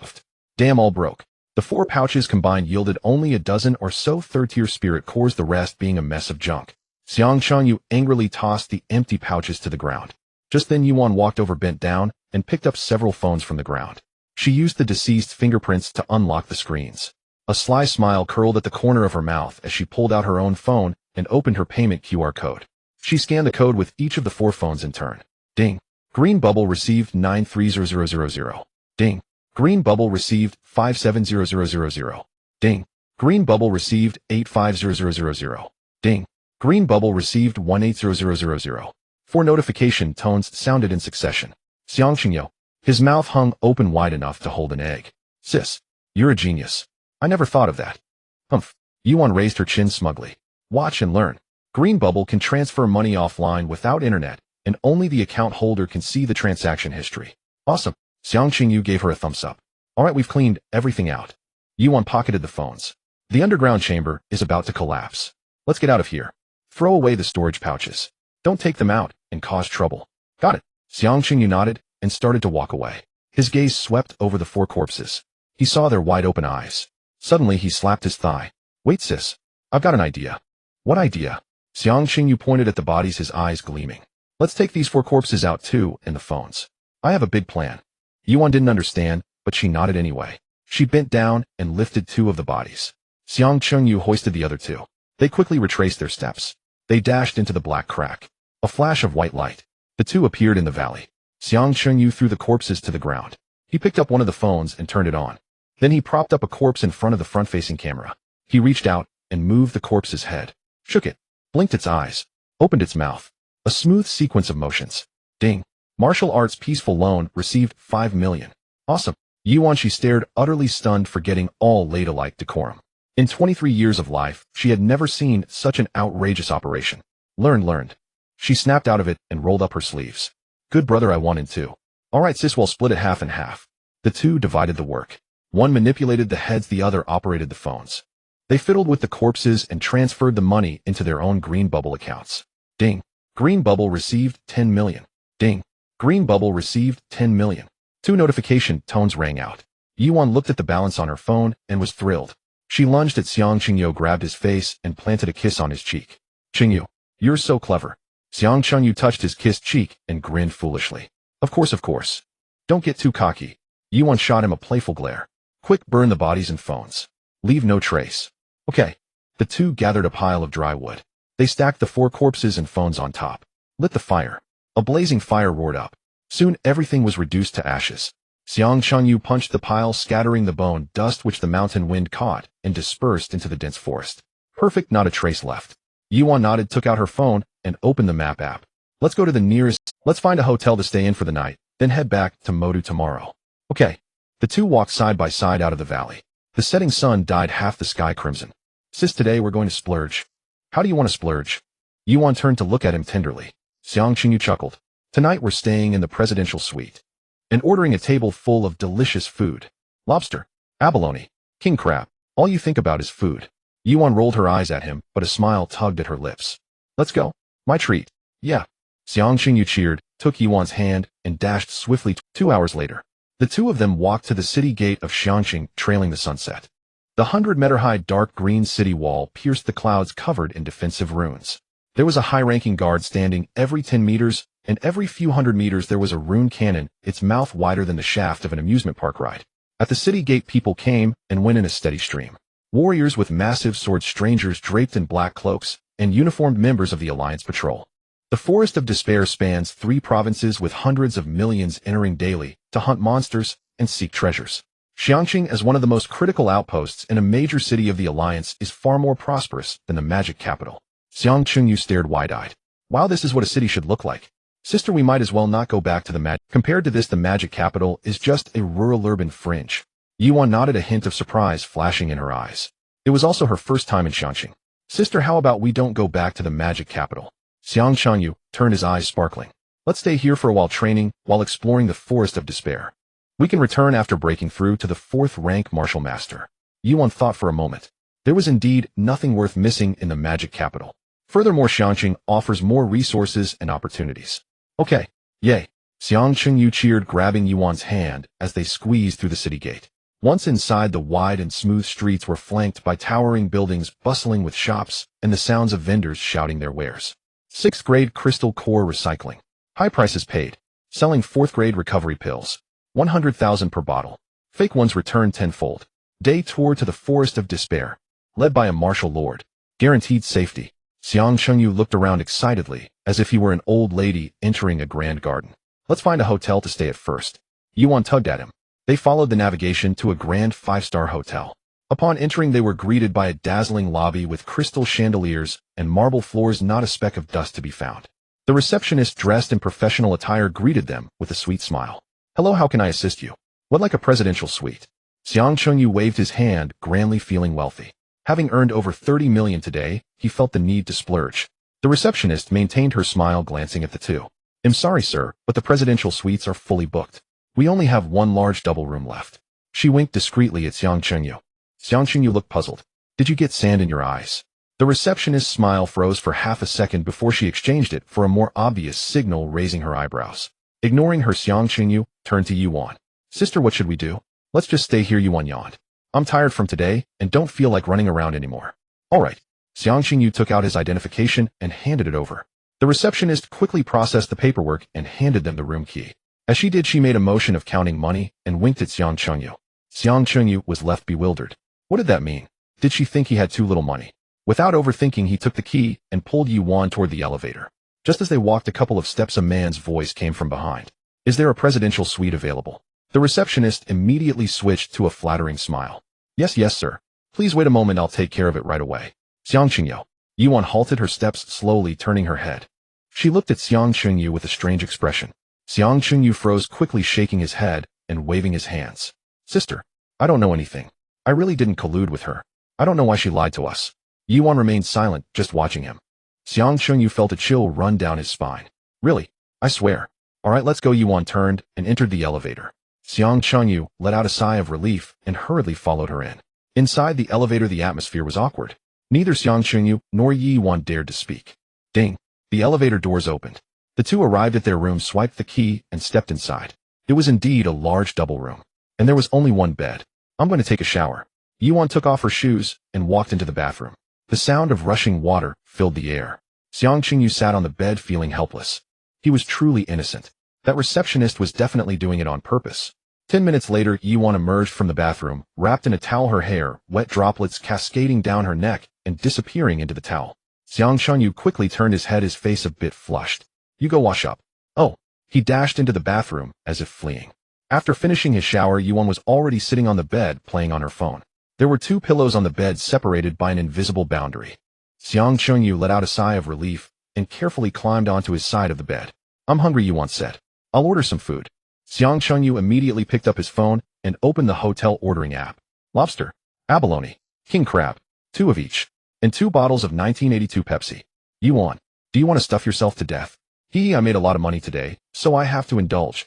Damn, all broke. The 4 pouches combined yielded only a dozen or so third-tier spirit cores, the rest being a mess of junk. Xiang Chengyu angrily tossed the empty pouches to the ground. Just then Yuan walked over, bent down, and picked up several phones from the ground. She used the deceased's fingerprints to unlock the screens. A sly smile curled at the corner of her mouth as she pulled out her own phone and opened her payment QR code. She scanned the code with each of the 4 phones in turn. Ding. Green bubble received 930000. Ding. Green bubble received 570000. Ding. Green bubble received 850000. Ding. Green bubble received 180000. 4 notification tones sounded in succession. Xiang Chengyu. His mouth hung open wide enough to hold an egg. Sis, you're a genius. I never thought of that. Humph. Yuan raised her chin smugly. Watch and learn. Green bubble can transfer money offline without internet, and only the account holder can see the transaction history. Awesome. Xiang Chengyu gave her a thumbs up. Alright, we've cleaned everything out. Yuan pocketed the phones. The underground chamber is about to collapse. Let's get out of here. Throw away the storage pouches. Don't take them out and cause trouble. Got it. Xiang Chengyu nodded and started to walk away. His gaze swept over the 4 corpses. He saw their wide-open eyes. Suddenly, he slapped his thigh. Wait, sis. I've got an idea. What idea? Xiang Chengyu pointed at the bodies, his eyes gleaming. Let's take these 4 corpses out too, and the phones. I have a big plan. Yuan didn't understand, but she nodded anyway. She bent down and lifted 2 of the bodies. Xiang Chengyu hoisted the other 2. They quickly retraced their steps. They dashed into the black crack. A flash of white light. The 2 appeared in the valley. Xiang Chengyu threw the corpses to the ground. He picked up one of the phones and turned it on. Then he propped up a corpse in front of the front-facing camera. He reached out and moved the corpse's head. Shook it. Blinked its eyes. Opened its mouth. A smooth sequence of motions. Ding. Martial arts peaceful loan received 5 million. Awesome. Yuan, she stared, utterly stunned, forgetting all ladylike decorum. In 23 years of life, she had never seen such an outrageous operation. Learned. She snapped out of it and rolled up her sleeves. Good brother, I wanted to. Alright sis, we'll split it half and half. The 2 divided the work. One manipulated the heads, the other operated the phones. They fiddled with the corpses and transferred the money into their own green bubble accounts. Ding. Green bubble received 10 million. Ding. Green bubble received 10 million. 2 notification tones rang out. Yuan looked at the balance on her phone and was thrilled. She lunged at Xiang Chengyu, grabbed his face, and planted a kiss on his cheek. Chengyu, you're so clever. Xiang Chengyu touched his kissed cheek and grinned foolishly. Of course. Don't get too cocky. Yuan shot him a playful glare. Quick, burn the bodies and phones. Leave no trace. Okay. The 2 gathered a pile of dry wood. They stacked the 4 corpses and phones on top. Lit the fire. A blazing fire roared up. Soon everything was reduced to ashes. Xiang Chunyu punched the pile, scattering the bone dust which the mountain wind caught and dispersed into the dense forest. Perfect, not a trace left. Yuan nodded, took out her phone, and opened the map app. Let's go to the nearest. Let's find a hotel to stay in for the night, then head back to Modu tomorrow. Okay. The two walked side by side out of the valley. The setting sun dyed half the sky crimson. Sis, today we're going to splurge. How do you want to splurge? Yuan turned to look at him tenderly. Xiang Qingyu chuckled. Tonight we're staying in the presidential suite and ordering a table full of delicious food. Lobster, abalone, king crab. All you think about is food. Yuan rolled her eyes at him, but a smile tugged at her lips. Let's go. My treat. Yeah. Xiang Qingyu cheered, took Yuan's hand, and dashed swiftly. 2 hours later, the two of them walked to the city gate of Xiangqing, trailing the sunset. The 100-meter-high dark green city wall pierced the clouds covered in defensive runes. There was a high-ranking guard standing every 10 meters, and every few hundred meters there was a rune cannon, its mouth wider than the shaft of an amusement park ride. At the city gate people came and went in a steady stream. Warriors with massive swords, strangers draped in black cloaks, and uniformed members of the Alliance Patrol. The Forest of Despair spans 3 provinces with hundreds of millions entering daily to hunt monsters and seek treasures. Xiangqing, as one of the most critical outposts in a major city of the Alliance, is far more prosperous than the magic capital. Xiang Chunyu stared wide-eyed. Wow, this is what a city should look like. Sister, we might as well not go back to the magic. Compared to this, the magic capital is just a rural urban fringe. Yuan nodded, a hint of surprise flashing in her eyes. It was also her first time in Xiangqing. Sister, how about we don't go back to the magic capital? Xiang Chunyu turned, his eyes sparkling. Let's stay here for a while, training while exploring the Forest of Despair. We can return after breaking through to the 4th rank martial master. Yuan thought for a moment. There was indeed nothing worth missing in the magic capital. Furthermore, Xiangqing offers more resources and opportunities. Okay. Yay. Xiang Chunyu cheered, grabbing Yuan's hand as they squeezed through the city gate. Once inside, the wide and smooth streets were flanked by towering buildings bustling with shops and the sounds of vendors shouting their wares. 6th grade crystal core recycling. High prices paid. Selling 4th grade recovery pills. 100,000 per bottle. Fake ones returned tenfold. Day tour to the Forest of Despair. Led by a martial lord. Guaranteed safety. Xiang Chunyu looked around excitedly, as if he were an old lady entering a grand garden. Let's find a hotel to stay at first. Yuan tugged at him. They followed the navigation to a grand 5-star hotel. Upon entering, they were greeted by a dazzling lobby with crystal chandeliers and marble floors, not a speck of dust to be found. The receptionist, dressed in professional attire, greeted them with a sweet smile. Hello, how can I assist you? What, like a presidential suite? Xiang Chunyu waved his hand, grandly, feeling wealthy. Having earned over 30 million today, he felt the need to splurge. The receptionist maintained her smile, glancing at the two. I'm sorry, sir, but the presidential suites are fully booked. We only have one large double room left. She winked discreetly at Xiang Chunyu. Xiang Chunyu looked puzzled. Did you get sand in your eyes? The receptionist's smile froze for half a second before she exchanged it for a more obvious signal, raising her eyebrows. Ignoring her, Xiang Chunyu turned to Yuan. Sister, what should we do? Let's just stay here, Yuan yawned. I'm tired from today and don't feel like running around anymore. All right. Xiang Chunyu took out his identification and handed it over. The receptionist quickly processed the paperwork and handed them the room key. As she did, she made a motion of counting money and winked at Xiang Chunyu. Xiang Chunyu was left bewildered. What did that mean? Did she think he had too little money? Without overthinking, he took the key and pulled Yuan toward the elevator. Just as they walked a couple of steps, a man's voice came from behind. Is there a presidential suite available? The receptionist immediately switched to a flattering smile. Yes, sir. Please wait a moment, I'll take care of it right away. Xiang Chunyu. Yuan halted her steps, slowly turning her head. She looked at Xiang Chunyu with a strange expression. Xiang Chunyu froze, quickly shaking his head and waving his hands. Sister, I don't know anything. I really didn't collude with her. I don't know why she lied to us. Yuan remained silent, just watching him. Xiang Chunyu felt a chill run down his spine. Really? I swear. All right, let's go. Yuan turned and entered the elevator. Xiang Chunyu let out a sigh of relief and hurriedly followed her in. Inside the elevator, the atmosphere was awkward. Neither Xiang Chunyu nor Yuan dared to speak. Ding. The elevator doors opened. The two arrived at their room, swiped the key, and stepped inside. It was indeed a large double room. And there was only one bed. I'm going to take a shower. Yuan took off her shoes and walked into the bathroom. The sound of rushing water filled the air. Xiang Chunyu sat on the bed, feeling helpless. He was truly innocent. That receptionist was definitely doing it on purpose. 10 minutes later, Yuan emerged from the bathroom, wrapped in a towel, her hair, wet droplets cascading down her neck and disappearing into the towel. Xiang Chunyu quickly turned his head, his face a bit flushed. You go wash up. Oh. He dashed into the bathroom, as if fleeing. After finishing his shower, Yuan was already sitting on the bed playing on her phone. There were 2 pillows on the bed separated by an invisible boundary. Xiang Chengyu let out a sigh of relief and carefully climbed onto his side of the bed. I'm hungry, Yuan said. I'll order some food. Xiang Chengyu immediately picked up his phone and opened the hotel ordering app. Lobster, abalone, king crab, 2 of each, and 2 bottles of 1982 Pepsi. Yuan, do you want to stuff yourself to death? I made a lot of money today, so I have to indulge.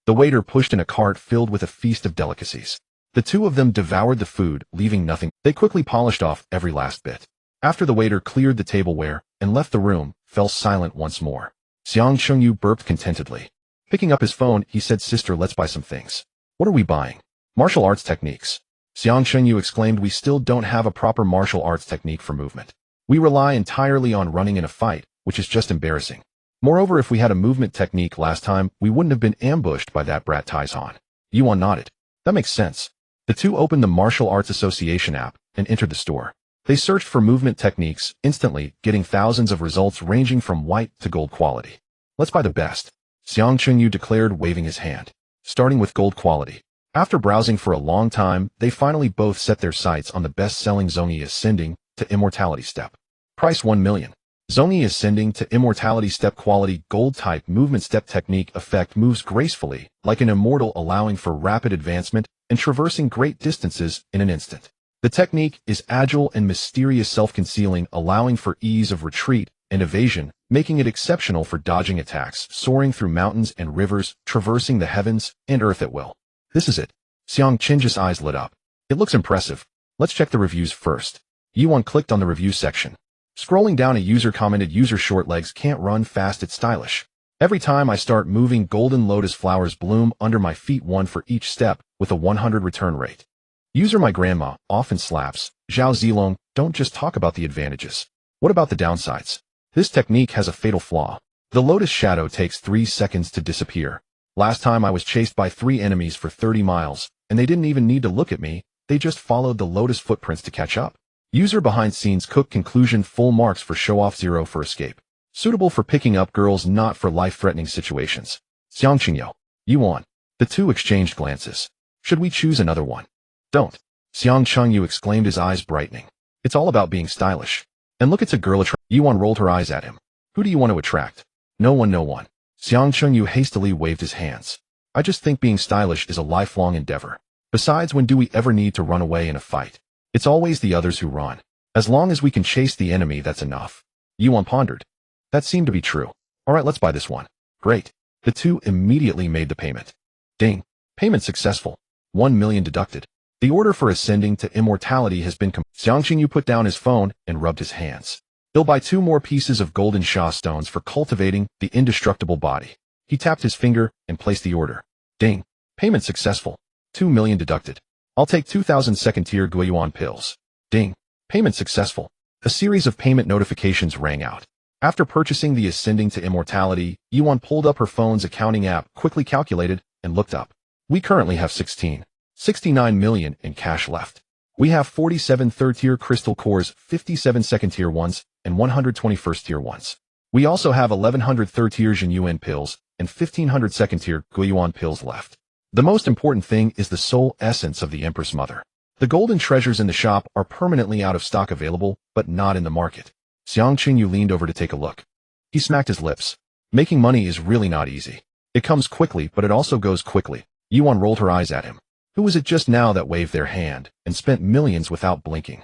The waiter pushed in a cart filled with a feast of delicacies. The 2 of them devoured the food, leaving nothing. They quickly polished off every last bit. After the waiter cleared the tableware and left the room, fell silent once more. Xiang Chengyu burped contentedly. Picking up his phone, he said, Sister, let's buy some things. What are we buying? Martial arts techniques. Xiang Chengyu exclaimed, we still don't have a proper martial arts technique for movement. We rely entirely on running in a fight, which is just embarrassing. Moreover, if we had a movement technique last time, we wouldn't have been ambushed by that brat Taizhan. Yuan nodded. That makes sense. The 2 opened the Martial Arts Association app and entered the store. They searched for movement techniques, instantly getting thousands of results ranging from white to gold quality. Let's buy the best, Xiang Chengyu declared, waving his hand. Starting with gold quality. After browsing for a long time, they finally both set their sights on the best-selling Zhongyi Ascending to Immortality Step. Price 1 million. Zhongyi Ascending to Immortality Step quality gold type movement step technique effect moves gracefully, like an immortal, allowing for rapid advancement and traversing great distances in an instant. The technique is agile and mysterious, self-concealing, allowing for ease of retreat and evasion, making it exceptional for dodging attacks, soaring through mountains and rivers, traversing the heavens and earth at will. This is it. Xiang Chenji's eyes lit up. It looks impressive. Let's check the reviews first. Yuan clicked on the review section. Scrolling down, a user commented, user short legs can't run fast, it's stylish. Every time I start moving, golden lotus flowers bloom under my feet, 1 for each step, with a 100 return rate. User my grandma often slaps. Zhao Zilong, don't just talk about the advantages. What about the downsides? This technique has a fatal flaw. The lotus shadow takes 3 seconds to disappear. Last time I was chased by 3 enemies for 30 miles, and they didn't even need to look at me, they just followed the lotus footprints to catch up. User behind scenes cook conclusion, full marks for show off, 0 for escape. Suitable for picking up girls, not for life-threatening situations. Xiang Qingyo. Yuan. The 2 exchanged glances. Should we choose another one? Don't. Xiang Chengyu exclaimed, his eyes brightening. It's all about being stylish. And look, it's a girl attract. Yuan rolled her eyes at him. Who do you want to attract? No one, no one. Xiang Chengyu hastily waved his hands. I just think being stylish is a lifelong endeavor. Besides, when do we ever need to run away in a fight? It's always the others who run. As long as we can chase the enemy, that's enough. Yuan pondered. That seemed to be true. Alright, let's buy this one. Great. The 2 immediately made the payment. Ding. Payment successful. 1 million deducted. The order for ascending to immortality has been Xiang Qingyu put down his phone and rubbed his hands. He'll buy 2 more pieces of golden Sha stones for cultivating the indestructible body. He tapped his finger and placed the order. Ding. Payment successful. 2 million deducted. I'll take 2,000 second-tier Guiyuan pills. Ding. Payment successful. A series of payment notifications rang out. After purchasing the Ascending to Immortality, Yuan pulled up her phone's accounting app, quickly calculated, and looked up. We currently have 69 million in cash left. We have 47 third-tier crystal cores, 57 second-tier ones, and 120 first-tier ones. We also have 1,100 third-tier Jinyuan pills and 1,500 second-tier Guiyuan pills left. The most important thing is the soul essence of the Empress Mother. The golden treasures in the shop are permanently out of stock, available, but not in the market. Xiang Qingyu leaned over to take a look. He smacked his lips. Making money is really not easy. It comes quickly, but it also goes quickly. Yuan rolled her eyes at him. Who was it just now that waved their hand and spent millions without blinking?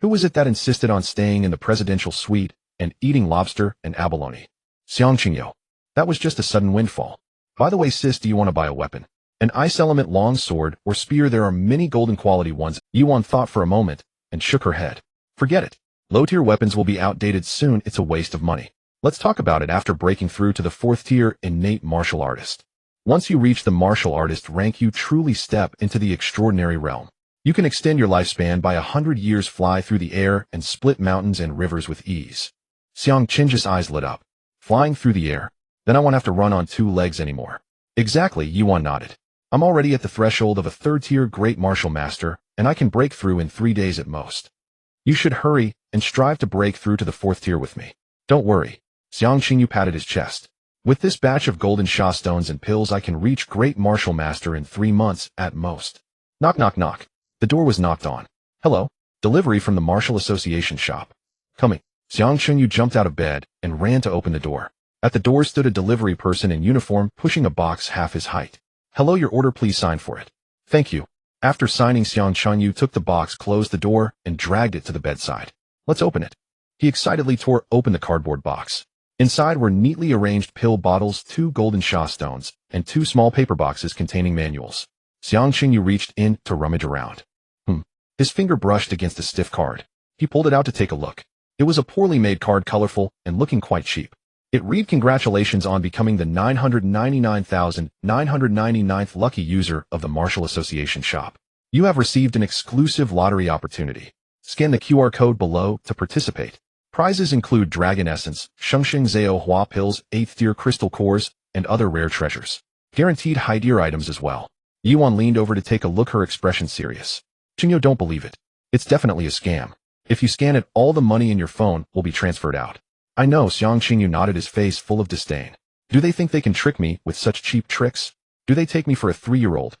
Who was it that insisted on staying in the presidential suite and eating lobster and abalone? Xiang Qingyu. That was just a sudden windfall. By the way, sis, do you want to buy a weapon? An ice element long sword or spear? There are many golden quality ones. Yuan thought for a moment and shook her head. Forget it. Low-tier weapons will be outdated soon. It's a waste of money. Let's talk about it after breaking through to the 4th tier innate martial artist. Once you reach the martial artist rank, you truly step into the extraordinary realm. You can extend your lifespan by 100 years, fly through the air, and split mountains and rivers with ease. Xiang Qingji's eyes lit up. Flying through the air? Then I won't have to run on 2 legs anymore. Exactly, Yuan nodded. I'm already at the threshold of a 3rd-tier great martial master, and I can break through in 3 days at most. You should hurry and strive to break through to the 4th tier with me. Don't worry. Xiang Qingyu patted his chest. With this batch of golden Sha stones and pills, I can reach Great Martial Master in 3 months at most. Knock, knock, knock. The door was knocked on. Hello? Delivery from the Martial Association shop. Coming. Xiang Chunyu jumped out of bed and ran to open the door. At the door stood a delivery person in uniform pushing a box half his height. Hello, your order, please sign for it. Thank you. After signing, Xiang Chunyu took the box, closed the door, and dragged it to the bedside. Let's open it. He excitedly tore open the cardboard box. Inside were neatly arranged pill bottles, 2 golden Sha stones, and 2 small paper boxes containing manuals. Xiang Chunyu reached in to rummage around. His finger brushed against a stiff card. He pulled it out to take a look. It was a poorly made card, colorful and looking quite cheap. It read, "Congratulations on becoming the 999,999th lucky user of the Martial Association shop. You have received an exclusive lottery opportunity. Scan the QR code below to participate. Prizes include Dragon Essence, Shengsheng Zao Hua pills, 8th tier crystal cores, and other rare treasures. Guaranteed high tier items as well." Yuan leaned over to take a look, her expression serious. Qingyo, don't believe it. It's definitely a scam. If you scan it, all the money in your phone will be transferred out. I know, Xiang Qingyu nodded, his face full of disdain. Do they think they can trick me with such cheap tricks? Do they take me for a 3-year-old?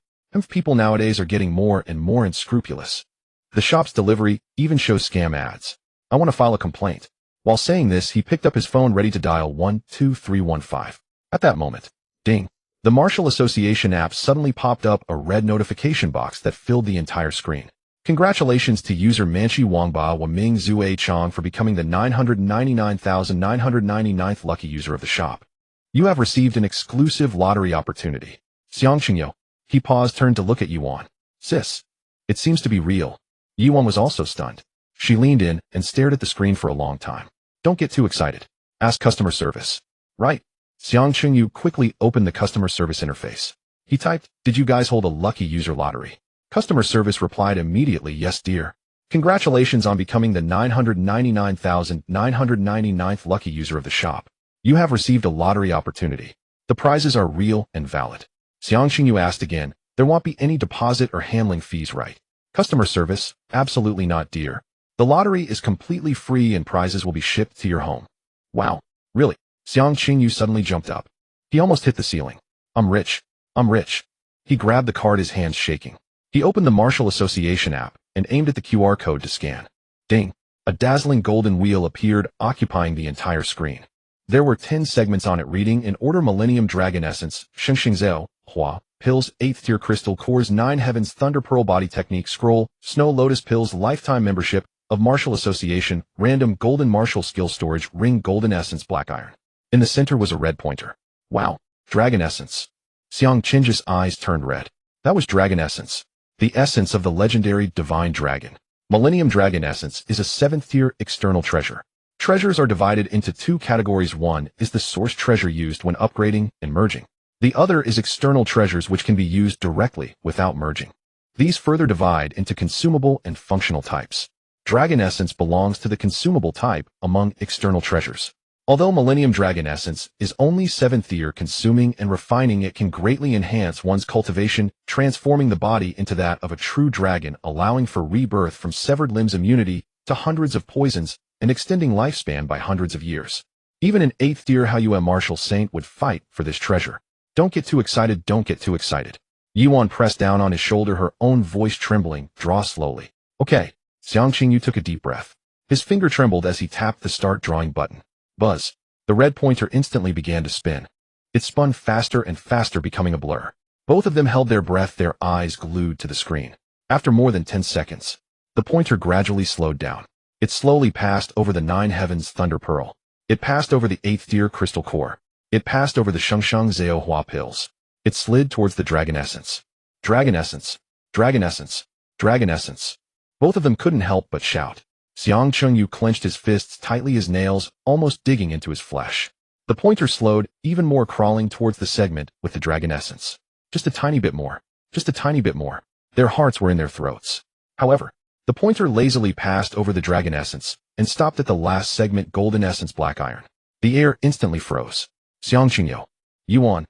People nowadays are getting more and more unscrupulous. The shop's delivery even shows scam ads. I want to file a complaint. While saying this, he picked up his phone, ready to dial 12315. At that moment, ding. The Martial Association app suddenly popped up, a red notification box that filled the entire screen. Congratulations to user Manchi Wangba Waming Zue Chong for becoming the 999,999th lucky user of the shop. You have received an exclusive lottery opportunity. Xiang Qingyo. He paused, turned to look at Yuan. Sis. It seems to be real. Yuan was also stunned. She leaned in and stared at the screen for a long time. Don't get too excited. Ask customer service. Right. Xiang Qingyu quickly opened the customer service interface. He typed, "Did you guys hold a lucky user lottery?" Customer service replied immediately, "Yes, dear. Congratulations on becoming the 999,999th lucky user of the shop. You have received a lottery opportunity. The prizes are real and valid." Xiang Qingyu asked again, "There won't be any deposit or handling fees, right?" Customer service, "Absolutely not, dear. The lottery is completely free and prizes will be shipped to your home." Wow, really? Xiang Qingyu suddenly jumped up. He almost hit the ceiling. I'm rich. I'm rich. He grabbed the card, his hands shaking. He opened the Martial Association app and aimed at the QR code to scan. Ding! A dazzling golden wheel appeared, occupying the entire screen. There were 10 segments on it, reading in order: Millennium Dragon Essence, Shengsheng Zao Hua pills, 8th tier crystal cores, 9 heavens, Thunder Pearl body technique scroll, Snow Lotus pills, lifetime membership of Martial Association, random golden martial skill storage ring, golden essence, black iron. In the center was a red pointer. Wow, Dragon Essence. Xiang Qing's eyes turned red. That was Dragon Essence. The essence of the legendary divine dragon. Millennium Dragon Essence is a 7th tier external treasure. Treasures are divided into 2 categories. One is the source treasure used when upgrading and merging. The other is external treasures, which can be used directly without merging. These further divide into consumable and functional types. Dragon Essence belongs to the consumable type among external treasures. Although Millennium Dragon Essence is only 7th tier, consuming and refining it can greatly enhance one's cultivation, transforming the body into that of a true dragon, allowing for rebirth from severed limbs, immunity to hundreds of poisons, and extending lifespan by hundreds of years. Even an 8th tier Haiyue martial saint would fight for this treasure. Don't get too excited, don't get too excited. Yuan pressed down on his shoulder, her own voice trembling. Draw slowly. Okay. Xiang Qingyu took a deep breath. His finger trembled as he tapped the start drawing button. Buzz. The red pointer instantly began to spin. It spun faster and faster, becoming a blur. Both of them held their breath, their eyes glued to the screen. After more than 10 seconds, the pointer gradually slowed down. It slowly passed over the 9 heavens Thunder Pearl. It passed over the 8th tier crystal core. It passed over the Shengsheng Zao Hua pills. It slid towards the Dragon Essence. Dragon Essence. Dragon Essence. Dragon Essence. Both of them couldn't help but shout. Xiang Qingyu clenched his fists tightly, his nails almost digging into his flesh. The pointer slowed even more, crawling towards the segment with the Dragon Essence. Just a tiny bit more. Just a tiny bit more. Their hearts were in their throats. However, the pointer lazily passed over the Dragon Essence and stopped at the last segment, Golden Essence, black iron. The air instantly froze. Xiang Qingyu. Yuan.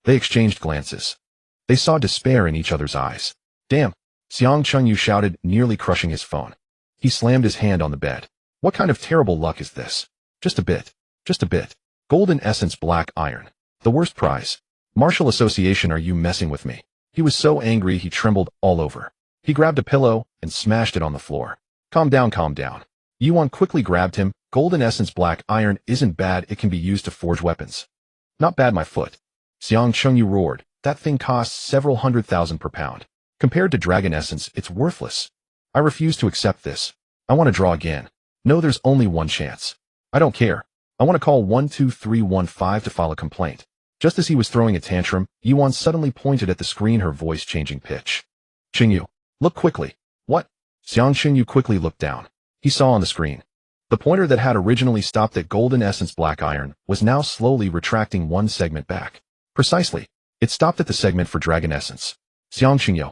They exchanged glances. They saw despair in each other's eyes. Damn. Xiang Qingyu shouted, nearly crushing his phone. He slammed his hand on the bed. What kind of terrible luck is this? Just a bit. Just a bit. Golden Essence Black Iron. The worst prize. Martial Association, are you messing with me? He was so angry he trembled all over. He grabbed a pillow and smashed it on the floor. Calm down, calm down. Yuan quickly grabbed him. Golden Essence Black Iron isn't bad, it can be used to forge weapons. Not bad, my foot. Xiang Chengyu roared. That thing costs several $100,000 per pound. Compared to Dragon Essence, it's worthless. I refuse to accept this. I want to draw again. No, there's only one chance. I don't care. I want to call 12315 to file a complaint. Just as he was throwing a tantrum, Yuan suddenly pointed at the screen, her voice changing pitch. Qingyu, look quickly. What? Xiang Qingyu quickly looked down. He saw on the screen. The pointer that had originally stopped at Golden Essence Black Iron was now slowly retracting one segment back. Precisely. It stopped at the segment for Dragon Essence. Xiang Qingyu.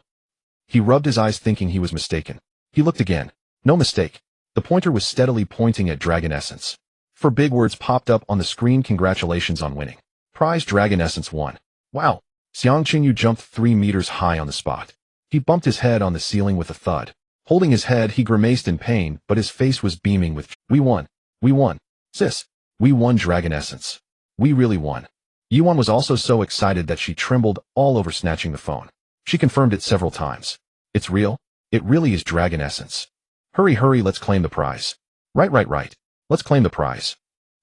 He rubbed his eyes thinking he was mistaken. He looked again. No mistake. The pointer was steadily pointing at Dragon Essence. Four big words popped up on the screen. Congratulations on winning. Prize Dragon Essence 1. Wow. Xiang Qingyu jumped 3 meters high on the spot. He bumped his head on the ceiling with a thud. Holding his head, he grimaced in pain, but his face was beaming with, we won. We won. Sis. We won Dragon Essence. We really won. Yuan was also so excited that she trembled all over, snatching the phone. She confirmed it several times. It's real. It really is Dragon Essence. Hurry, hurry, let's claim the prize. Right. Let's claim the prize.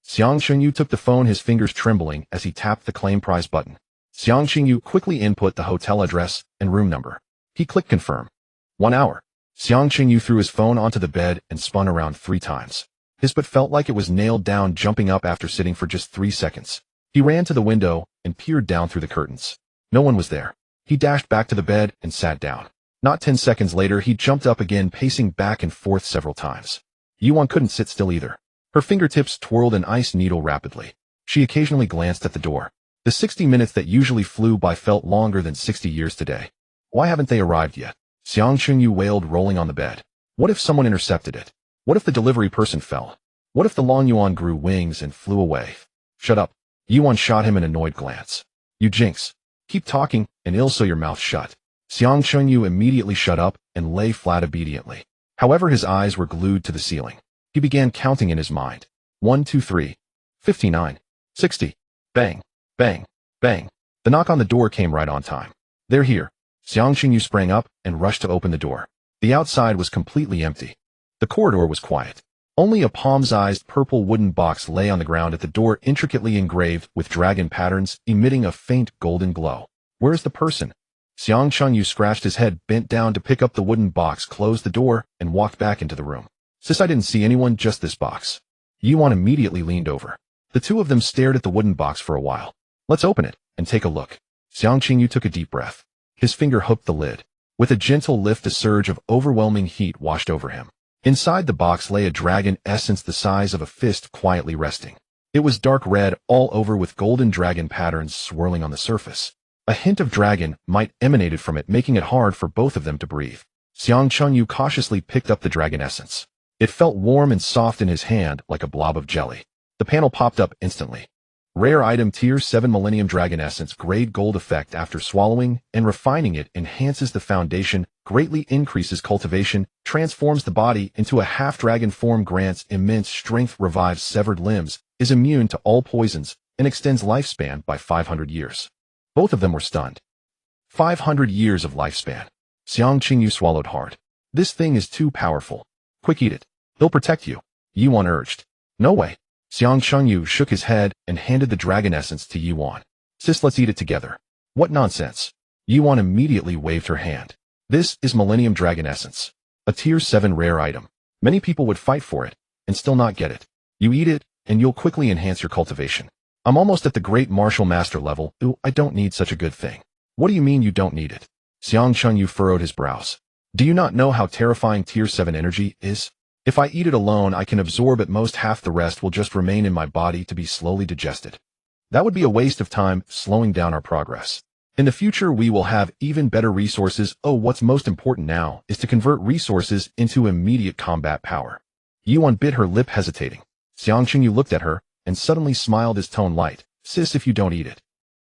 Xiang Qingyu took the phone, his fingers trembling as he tapped the claim prize button. Xiang Qingyu quickly input the hotel address and room number. He clicked confirm. 1 hour. Xiang Qingyu threw his phone onto the bed and spun around 3 times. His butt felt like it was nailed down, jumping up after sitting for just 3 seconds. He ran to the window and peered down through the curtains. No one was there. He dashed back to the bed and sat down. Not 10 seconds later, he jumped up again, pacing back and forth several times. Yuan couldn't sit still either. Her fingertips twirled an ice needle rapidly. She occasionally glanced at the door. The 60 minutes that usually flew by felt longer than 60 years today. Why haven't they arrived yet? Xiang Qingyu wailed, rolling on the bed. What if someone intercepted it? What if the delivery person fell? What if the Long Yuan grew wings and flew away? Shut up. Yuan shot him an annoyed glance. You jinx. Keep talking, and ill so your mouth shut. Xiang Qingyu immediately shut up and lay flat obediently. However, his eyes were glued to the ceiling. He began counting in his mind. 1, 2, 3, 59, 60. Bang, bang, bang. The knock on the door came right on time. They're here. Xiang Qingyu sprang up and rushed to open the door. The outside was completely empty. The corridor was quiet. Only a palm-sized purple wooden box lay on the ground at the door, intricately engraved with dragon patterns, emitting a faint golden glow. Where's the person? Xiang Qingyu scratched his head, bent down to pick up the wooden box, closed the door, and walked back into the room. Sis, I didn't see anyone, just this box. Yuan immediately leaned over. The two of them stared at the wooden box for a while. Let's open it and take a look. Xiang Qingyu took a deep breath. His finger hooked the lid. With a gentle lift, a surge of overwhelming heat washed over him. Inside the box lay a dragon essence the size of a fist, quietly resting. It was dark red all over, with golden dragon patterns swirling on the surface. A hint of dragon might emanated from it, making it hard for both of them to breathe. Xiang Qingyu cautiously picked up the dragon essence. It felt warm and soft in his hand, like a blob of jelly. The panel popped up instantly. Rare item, Tier 7 Millennium Dragon Essence, grade gold. Effect: after swallowing and refining it, enhances the foundation, greatly increases cultivation, transforms the body into a half-dragon form, grants immense strength, revives severed limbs, is immune to all poisons, and extends lifespan by 500 years. Both of them were stunned. 500 years of lifespan. Xiang Qingyu swallowed hard. This thing is too powerful. Quick, eat it. They'll protect you. Yuan urged. No way. Xiang Qingyu shook his head and handed the dragon essence to Yuan. Sis, let's eat it together. What nonsense. Yuan immediately waved her hand. This is Millennium Dragon Essence. A Tier 7 rare item. Many people would fight for it and still not get it. You eat it, and you'll quickly enhance your cultivation. I'm almost at the Great Martial Master level. Ooh, I don't need such a good thing. What do you mean you don't need it? Xiang Qingyu furrowed his brows. Do you not know how terrifying Tier 7 energy is? If I eat it alone, I can absorb at most half, the rest will just remain in my body to be slowly digested. That would be a waste of time, slowing down our progress. In the future, we will have even better resources. Oh, what's most important now is to convert resources into immediate combat power. Yuan bit her lip, hesitating. Xiang Qingyu looked at her and suddenly smiled, his tone light. Sis, if you don't eat it,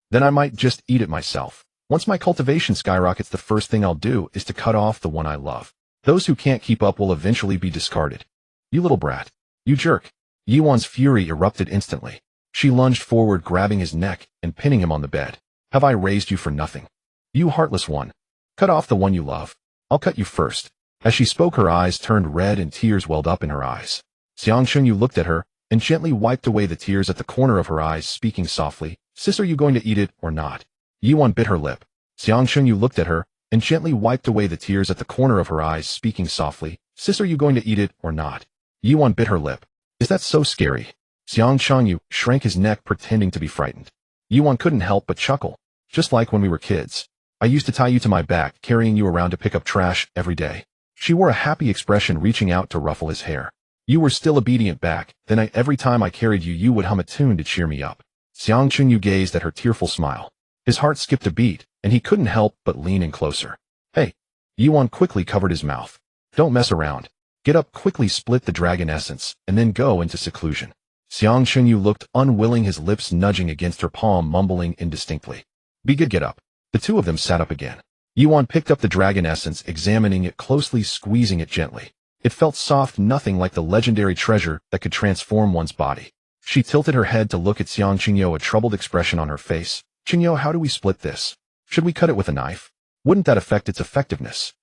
then I might just eat it myself. Once my cultivation skyrockets, the first thing I'll do is to cut off the one I love. Those who can't keep up will eventually be discarded. You little brat. You jerk. Yuan's fury erupted instantly. She lunged forward, grabbing his neck and pinning him on the bed. Have I raised you for nothing? You heartless one. Cut off the one you love. I'll cut you first. As she spoke, her eyes turned red and tears welled up in her eyes. Xiang Chunyu looked at her and gently wiped away the tears at the corner of her eyes, speaking softly, Sis, are you going to eat it or not? Yuan bit her lip. Xiang Chunyu looked at her and gently wiped away the tears at the corner of her eyes, speaking softly, Sis, are you going to eat it or not? Yuan bit her lip. Is that so scary? Xiang Chunyu shrank his neck, pretending to be frightened. Yuan couldn't help but chuckle. Just like when we were kids. I used to tie you to my back, carrying you around to pick up trash every day. She wore a happy expression, reaching out to ruffle his hair. You were still obedient back, then every time I carried you, you would hum a tune to cheer me up. Xiang Chunyu gazed at her tearful smile. His heart skipped a beat, and he couldn't help but lean in closer. Hey! Yuan quickly covered his mouth. Don't mess around. Get up quickly, split the dragon essence, and then go into seclusion. Xiang Chunyu looked unwilling, his lips nudging against her palm, mumbling indistinctly. Be good, get up. The two of them sat up again. Yuan picked up the dragon essence, examining it closely, squeezing it gently. It felt soft, nothing like the legendary treasure that could transform one's body. She tilted her head to look at Xiang Chunyu, a troubled expression on her face. Chunyu, how do we split this? Should we cut it with a knife? Wouldn't that affect its effectiveness?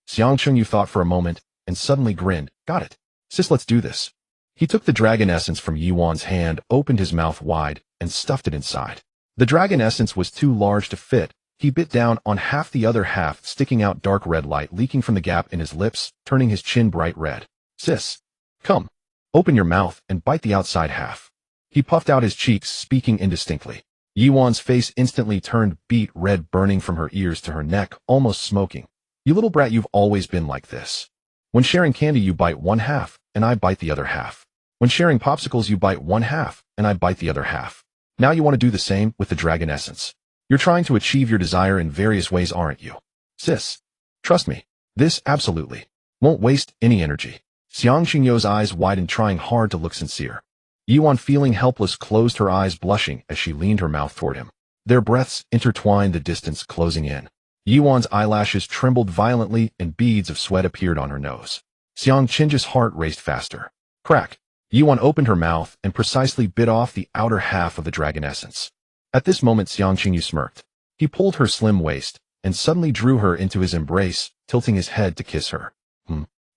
Xiang Chunyu thought for a moment and suddenly grinned. Got it. Sis, let's do this. He took the dragon essence from Yuan's hand, opened his mouth wide, and stuffed it inside. The dragon essence was too large to fit. He bit down on half, the other half sticking out, dark red light leaking from the gap in his lips, turning his chin bright red. Sis, come. Open your mouth and bite the outside half. He puffed out his cheeks, speaking indistinctly. Yuan's face instantly turned beet red, burning from her ears to her neck, almost smoking. You little brat, you've always been like this. When sharing candy, you bite one half, and I bite the other half. When sharing popsicles, you bite one half, and I bite the other half. Now you want to do the same with the dragon essence. You're trying to achieve your desire in various ways, aren't you? Sis, trust me. This absolutely won't waste any energy. Xiang Chunyu's eyes widened, trying hard to look sincere. Yuan, feeling helpless, closed her eyes, blushing as she leaned her mouth toward him. Their breaths intertwined, the distance closing in. Yuan's eyelashes trembled violently and beads of sweat appeared on her nose. Xiang Chinja's heart raced faster. Crack! Yuan opened her mouth and precisely bit off the outer half of the dragon essence. At this moment, Xiang Chunyu smirked. He pulled her slim waist and suddenly drew her into his embrace, tilting his head to kiss her.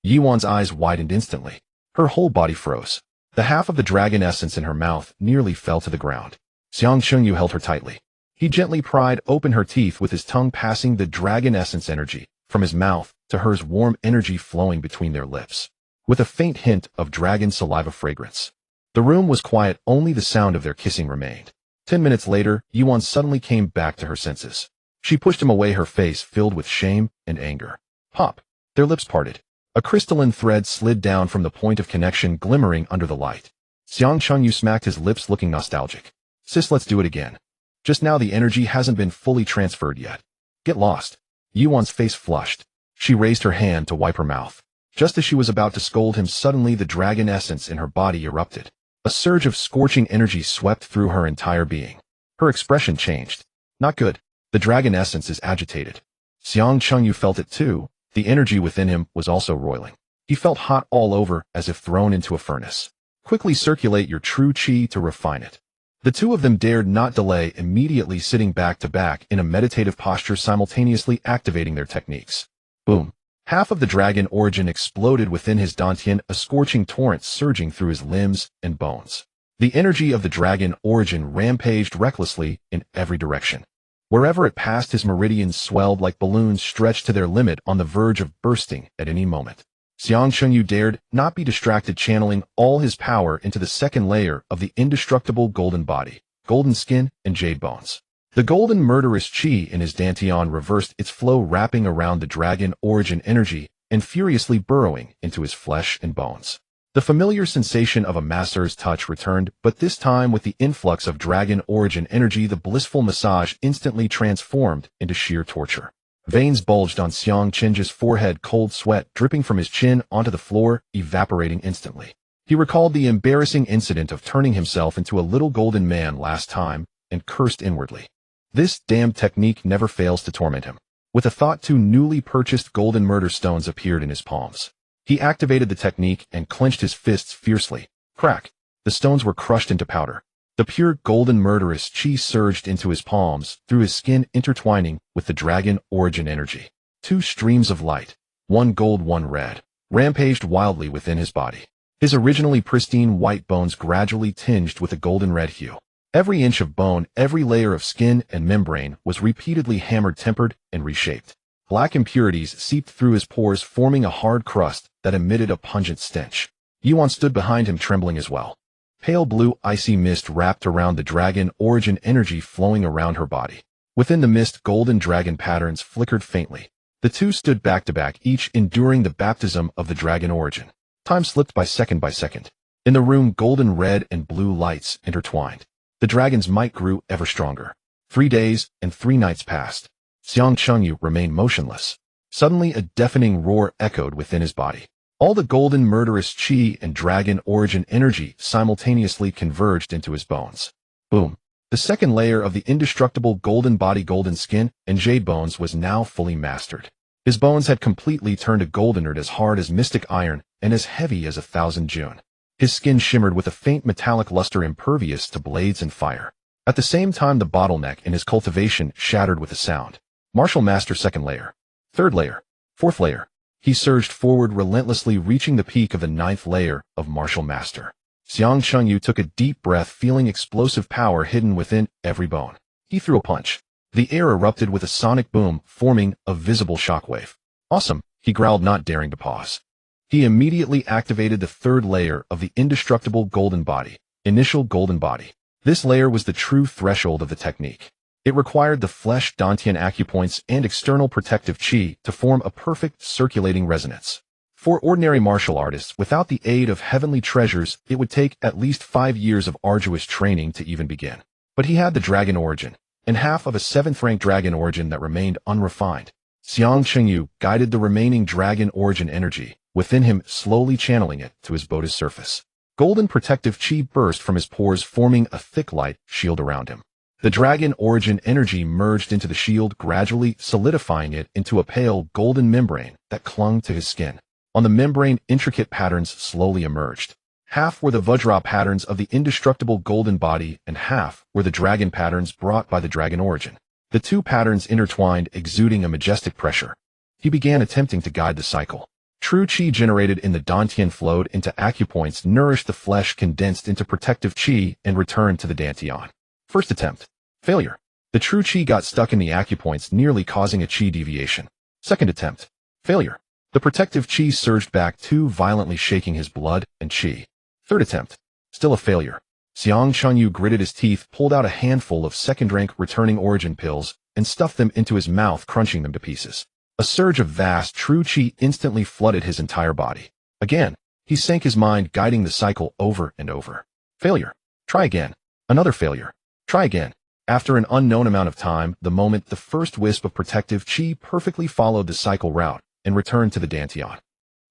Yuan's eyes widened instantly. Her whole body froze. The half of the dragon essence in her mouth nearly fell to the ground. Xiang Chunyu held her tightly. He gently pried open her teeth with his tongue, passing the dragon essence energy from his mouth to hers, warm energy flowing between their lips, with a faint hint of dragon saliva fragrance. The room was quiet, only the sound of their kissing remained. 10 minutes later, Yuan suddenly came back to her senses. She pushed him away, her face filled with shame and anger. Pop! Their lips parted. A crystalline thread slid down from the point of connection, glimmering under the light. Xiang Chunyu smacked his lips, looking nostalgic. Sis, let's do it again. Just now the energy hasn't been fully transferred yet. Get lost. Yuan's face flushed. She raised her hand to wipe her mouth. Just as she was about to scold him, suddenly the dragon essence in her body erupted. A surge of scorching energy swept through her entire being. Her expression changed. Not good. The dragon essence is agitated. Xiang Chunyu felt it too. The energy within him was also roiling. He felt hot all over, as if thrown into a furnace. Quickly circulate your true qi to refine it. The two of them dared not delay, immediately sitting back to back in a meditative posture, simultaneously activating their techniques. Boom. Half of the dragon origin exploded within his dantian, a scorching torrent surging through his limbs and bones. The energy of the dragon origin rampaged recklessly in every direction. Wherever it passed, his meridians swelled like balloons stretched to their limit, on the verge of bursting at any moment. Xiang Chunyu dared not be distracted, channeling all his power into the second layer of the indestructible golden body, golden skin and jade bones. The golden murderous qi in his dantian reversed its flow, wrapping around the dragon origin energy and furiously burrowing into his flesh and bones. The familiar sensation of a masseur's touch returned, but this time with the influx of dragon origin energy, the blissful massage instantly transformed into sheer torture. Veins bulged on Xiang Chinja's forehead, cold sweat dripping from his chin onto the floor, evaporating instantly. He recalled the embarrassing incident of turning himself into a little golden man last time and cursed inwardly. This damned technique never fails to torment him. With a thought, 2 newly purchased golden murder stones appeared in his palms. He activated the technique and clenched his fists fiercely. Crack! The stones were crushed into powder. The pure golden murderous chi surged into his palms, through his skin intertwining with the dragon origin energy. Two streams of light, one gold, one red, rampaged wildly within his body. His originally pristine white bones gradually tinged with a golden red hue. Every inch of bone, every layer of skin and membrane was repeatedly hammered, tempered, and reshaped. Black impurities seeped through his pores, forming a hard crust that emitted a pungent stench. Yuan stood behind him, trembling as well. Pale blue icy mist wrapped around the dragon origin energy flowing around her body. Within the mist, golden dragon patterns flickered faintly. The two stood back to back, each enduring the baptism of the dragon origin. Time slipped by second by second. In the room, golden red and blue lights intertwined. The dragon's might grew ever stronger. 3 days and 3 nights passed. Xiang Chengyu remained motionless. Suddenly a deafening roar echoed within his body. All the golden murderous chi and dragon origin energy simultaneously converged into his bones. Boom. The second layer of the indestructible golden body, golden skin, and jade bones was now fully mastered. His bones had completely turned to goldened, as hard as mystic iron and as heavy as 1,000 June. His skin shimmered with a faint metallic luster, impervious to blades and fire. At the same time, the bottleneck in his cultivation shattered with a sound. Martial Master, second layer, third layer, fourth layer. He surged forward relentlessly, reaching the peak of the 9th layer of Martial Master. Xiang Chengyu took a deep breath, feeling explosive power hidden within every bone. He threw a punch. The air erupted with a sonic boom, forming a visible shockwave. Awesome, he growled, not daring to pause. He immediately activated the 3rd layer of the Indestructible Golden Body, Initial Golden Body. This layer was the true threshold of the technique. It required the flesh Dantian acupoints and external protective chi to form a perfect circulating resonance. For ordinary martial artists, without the aid of heavenly treasures, it would take at least 5 years of arduous training to even begin. But he had the dragon origin, and half of a 7th-rank dragon origin that remained unrefined. Xiang Chengyu guided the remaining dragon origin energy within him, slowly channeling it to his body's surface. Golden protective chi burst from his pores, forming a thick light shield around him. The dragon origin energy merged into the shield, gradually solidifying it into a pale golden membrane that clung to his skin. On the membrane, intricate patterns slowly emerged. Half were the Vajra patterns of the indestructible golden body, and half were the dragon patterns brought by the dragon origin. The two patterns intertwined, exuding a majestic pressure. He began attempting to guide the cycle. True chi generated in the Dantian flowed into acupoints, nourished the flesh, condensed into protective chi, and returned to the Dantian. First attempt. Failure. The true chi got stuck in the acupoints, nearly causing a chi deviation. Second attempt. Failure. The protective chi surged back, too violently, shaking his blood and chi. Third attempt. Still a failure. Xiang Chengyu gritted his teeth, pulled out a handful of second-rank returning origin pills, and stuffed them into his mouth, crunching them to pieces. A surge of vast true chi instantly flooded his entire body. Again, he sank his mind, guiding the cycle over and over. Failure. Try again. Another failure. Try again. After an unknown amount of time, the moment the first wisp of protective chi perfectly followed the cycle route and returned to the Dantian.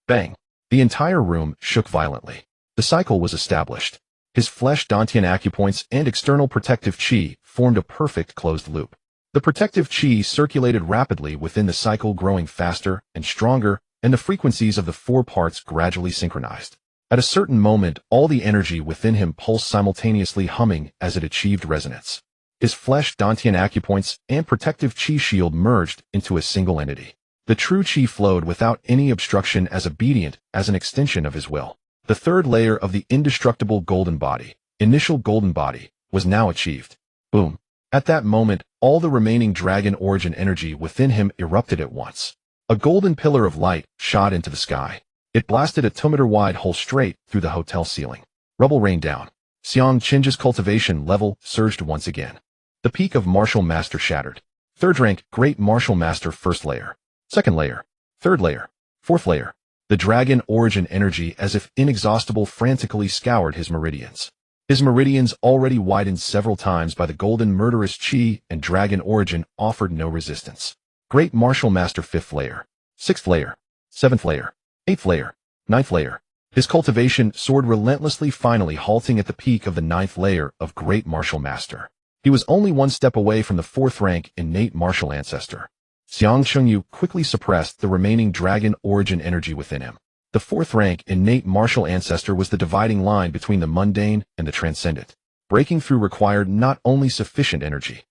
Bang! The entire room shook violently. The cycle was established. His flesh Dantian acupoints and external protective chi formed a perfect closed loop. The protective chi circulated rapidly within the cycle, growing faster and stronger, and the frequencies of the 4 parts gradually synchronized. At a certain moment, all the energy within him pulsed simultaneously, humming as it achieved resonance. His flesh Dantian acupoints and protective chi shield merged into a single entity. The true chi flowed without any obstruction, as obedient as an extension of his will. The 3rd layer of the indestructible golden body, initial golden body, was now achieved. Boom. At that moment, all the remaining dragon origin energy within him erupted at once. A golden pillar of light shot into the sky. It blasted a 2-meter-wide hole straight through the hotel ceiling. Rubble rained down. Xiang Chengju's cultivation level surged once again. The peak of Martial Master shattered. 3rd rank, Great Martial Master, 1st layer, 2nd layer, 3rd layer, 4th layer. The dragon origin energy, as if inexhaustible, frantically scoured his meridians. His meridians, already widened several times by the golden murderous chi and dragon origin, offered no resistance. Great Martial Master, 5th layer, 6th layer, 7th layer, 8th layer, 9th layer. His cultivation soared relentlessly, finally halting at the peak of the 9th layer of Great Martial Master. He was only 1 step away from the 4th rank innate martial ancestor. Xiang Chengyu quickly suppressed the remaining dragon origin energy within him. The 4th rank innate martial ancestor was the dividing line between the mundane and the transcendent. Breaking through required not only sufficient energy,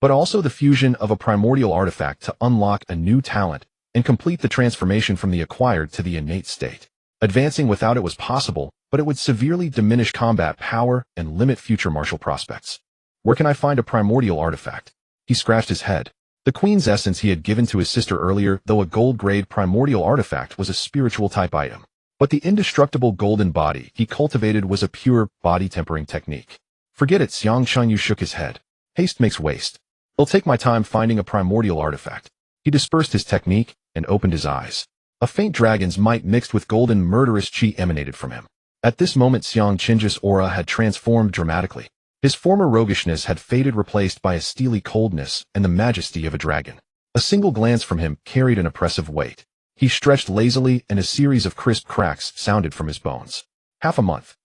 but also the fusion of a primordial artifact to unlock a new talent and complete the transformation from the acquired to the innate state. Advancing without it was possible, but it would severely diminish combat power and limit future martial prospects. Where can I find a primordial artifact? He scratched his head. The queen's essence he had given to his sister earlier, though a gold-grade primordial artifact, was a spiritual-type item. But the indestructible golden body he cultivated was a pure body-tempering technique. Forget it, Xiang Chunyu shook his head. Haste makes waste. I'll take my time finding a primordial artifact. He dispersed his technique and opened his eyes. A faint dragon's might mixed with golden murderous chi emanated from him. At this moment Xiang Qinji's aura had transformed dramatically. His former roguishness had faded, replaced by a steely coldness and the majesty of a dragon. A single glance from him carried an oppressive weight. He stretched lazily and a series of crisp cracks sounded from his bones. Half a month.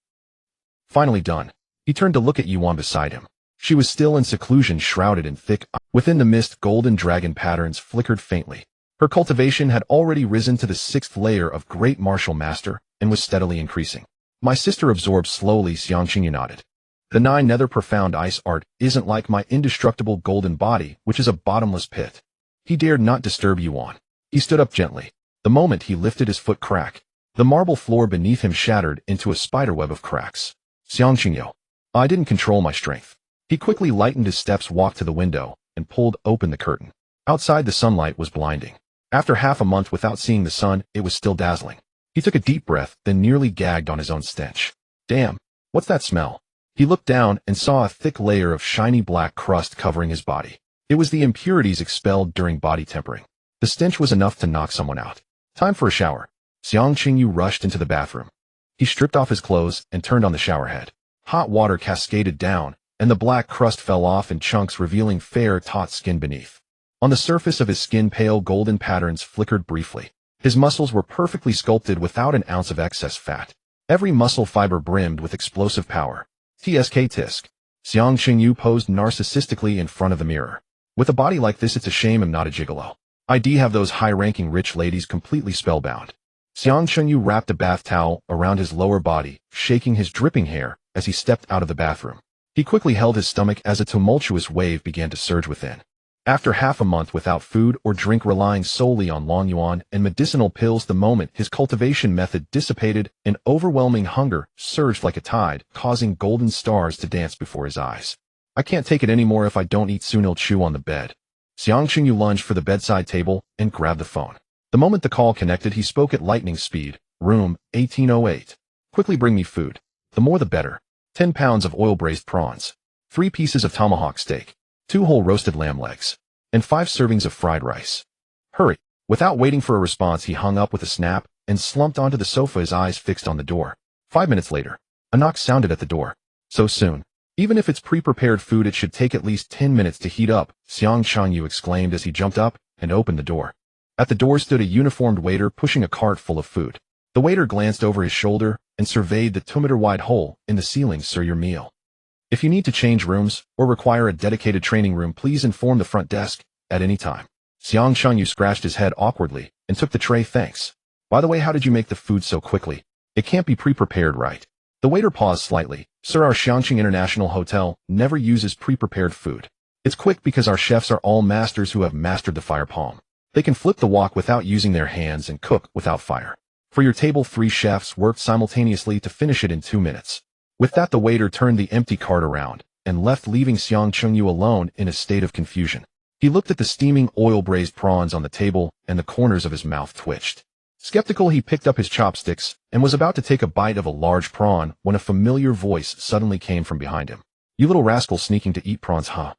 Finally done. He turned to look at Yuan beside him. She was still in seclusion, shrouded in thick ice. Within the mist, golden dragon patterns flickered faintly. Her cultivation had already risen to the 6th layer of Great Martial Master and was steadily increasing. My sister absorbed slowly, Xiang Qingyu nodded. The 9 nether profound ice art isn't like my indestructible golden body, which is a bottomless pit. He dared not disturb Yuan. He stood up gently. The moment he lifted his foot, crack. The marble floor beneath him shattered into a spiderweb of cracks. Xiang Qingyu. I didn't control my strength. He quickly lightened his steps, walked to the window, and pulled open the curtain. Outside the sunlight was blinding. After half a month without seeing the sun, it was still dazzling. He took a deep breath, then nearly gagged on his own stench. Damn, what's that smell? He looked down and saw a thick layer of shiny black crust covering his body. It was the impurities expelled during body tempering. The stench was enough to knock someone out. Time for a shower. Xiang Qingyu rushed into the bathroom. He stripped off his clothes and turned on the shower head. Hot water cascaded down, and the black crust fell off in chunks, revealing fair, taut skin beneath. On the surface of his skin, pale golden patterns flickered briefly. His muscles were perfectly sculpted without an ounce of excess fat. Every muscle fiber brimmed with explosive power. TSK tisk. Xiang Qingyu posed narcissistically in front of the mirror. With a body like this, it's a shame I'm not a gigolo. I'd have those high-ranking rich ladies completely spellbound. Xiang Qingyu wrapped a bath towel around his lower body, shaking his dripping hair as he stepped out of the bathroom. He quickly held his stomach as a tumultuous wave began to surge within. After half a month without food or drink, relying solely on long yuan and medicinal pills, the moment his cultivation method dissipated, an overwhelming hunger surged like a tide, causing golden stars to dance before his eyes. I can't take it anymore. If I don't eat soon, he'll chew on the bed. Xiang Qingyu lunged for the bedside table and grabbed the phone. The moment the call connected, he spoke at lightning speed. Room 1808. Quickly bring me food. The more the better. 10 pounds of oil-braised prawns. 3 pieces of tomahawk steak. 2 whole roasted lamb legs. And 5 servings of fried rice. Hurry. Without waiting for a response, he hung up with a snap and slumped onto the sofa, his eyes fixed on the door. 5 minutes later, a knock sounded at the door. So soon. Even if it's pre-prepared food, it should take at least 10 minutes to heat up, Xiang Changyu exclaimed as he jumped up and opened the door. At the door stood a uniformed waiter pushing a cart full of food. The waiter glanced over his shoulder and surveyed the 2-meter-wide hole in the ceiling. Sir, your meal. If you need to change rooms or require a dedicated training room, please inform the front desk at any time. Xiang Changyu scratched his head awkwardly and took the tray. Thanks. By the way, how did you make the food so quickly? It can't be pre-prepared, right? The waiter paused slightly. Sir, our Xiangqing International Hotel never uses pre-prepared food. It's quick because our chefs are all masters who have mastered the fire palm. They can flip the wok without using their hands and cook without fire. For your table, 3 chefs worked simultaneously to finish it in 2 minutes. With that, the waiter turned the empty cart around and left, leaving Xiang Chengyu alone in a state of confusion. He looked at the steaming oil-braised prawns on the table, and the corners of his mouth twitched. Skeptical, he picked up his chopsticks and was about to take a bite of a large prawn when a familiar voice suddenly came from behind him. You little rascal, sneaking to eat prawns, huh?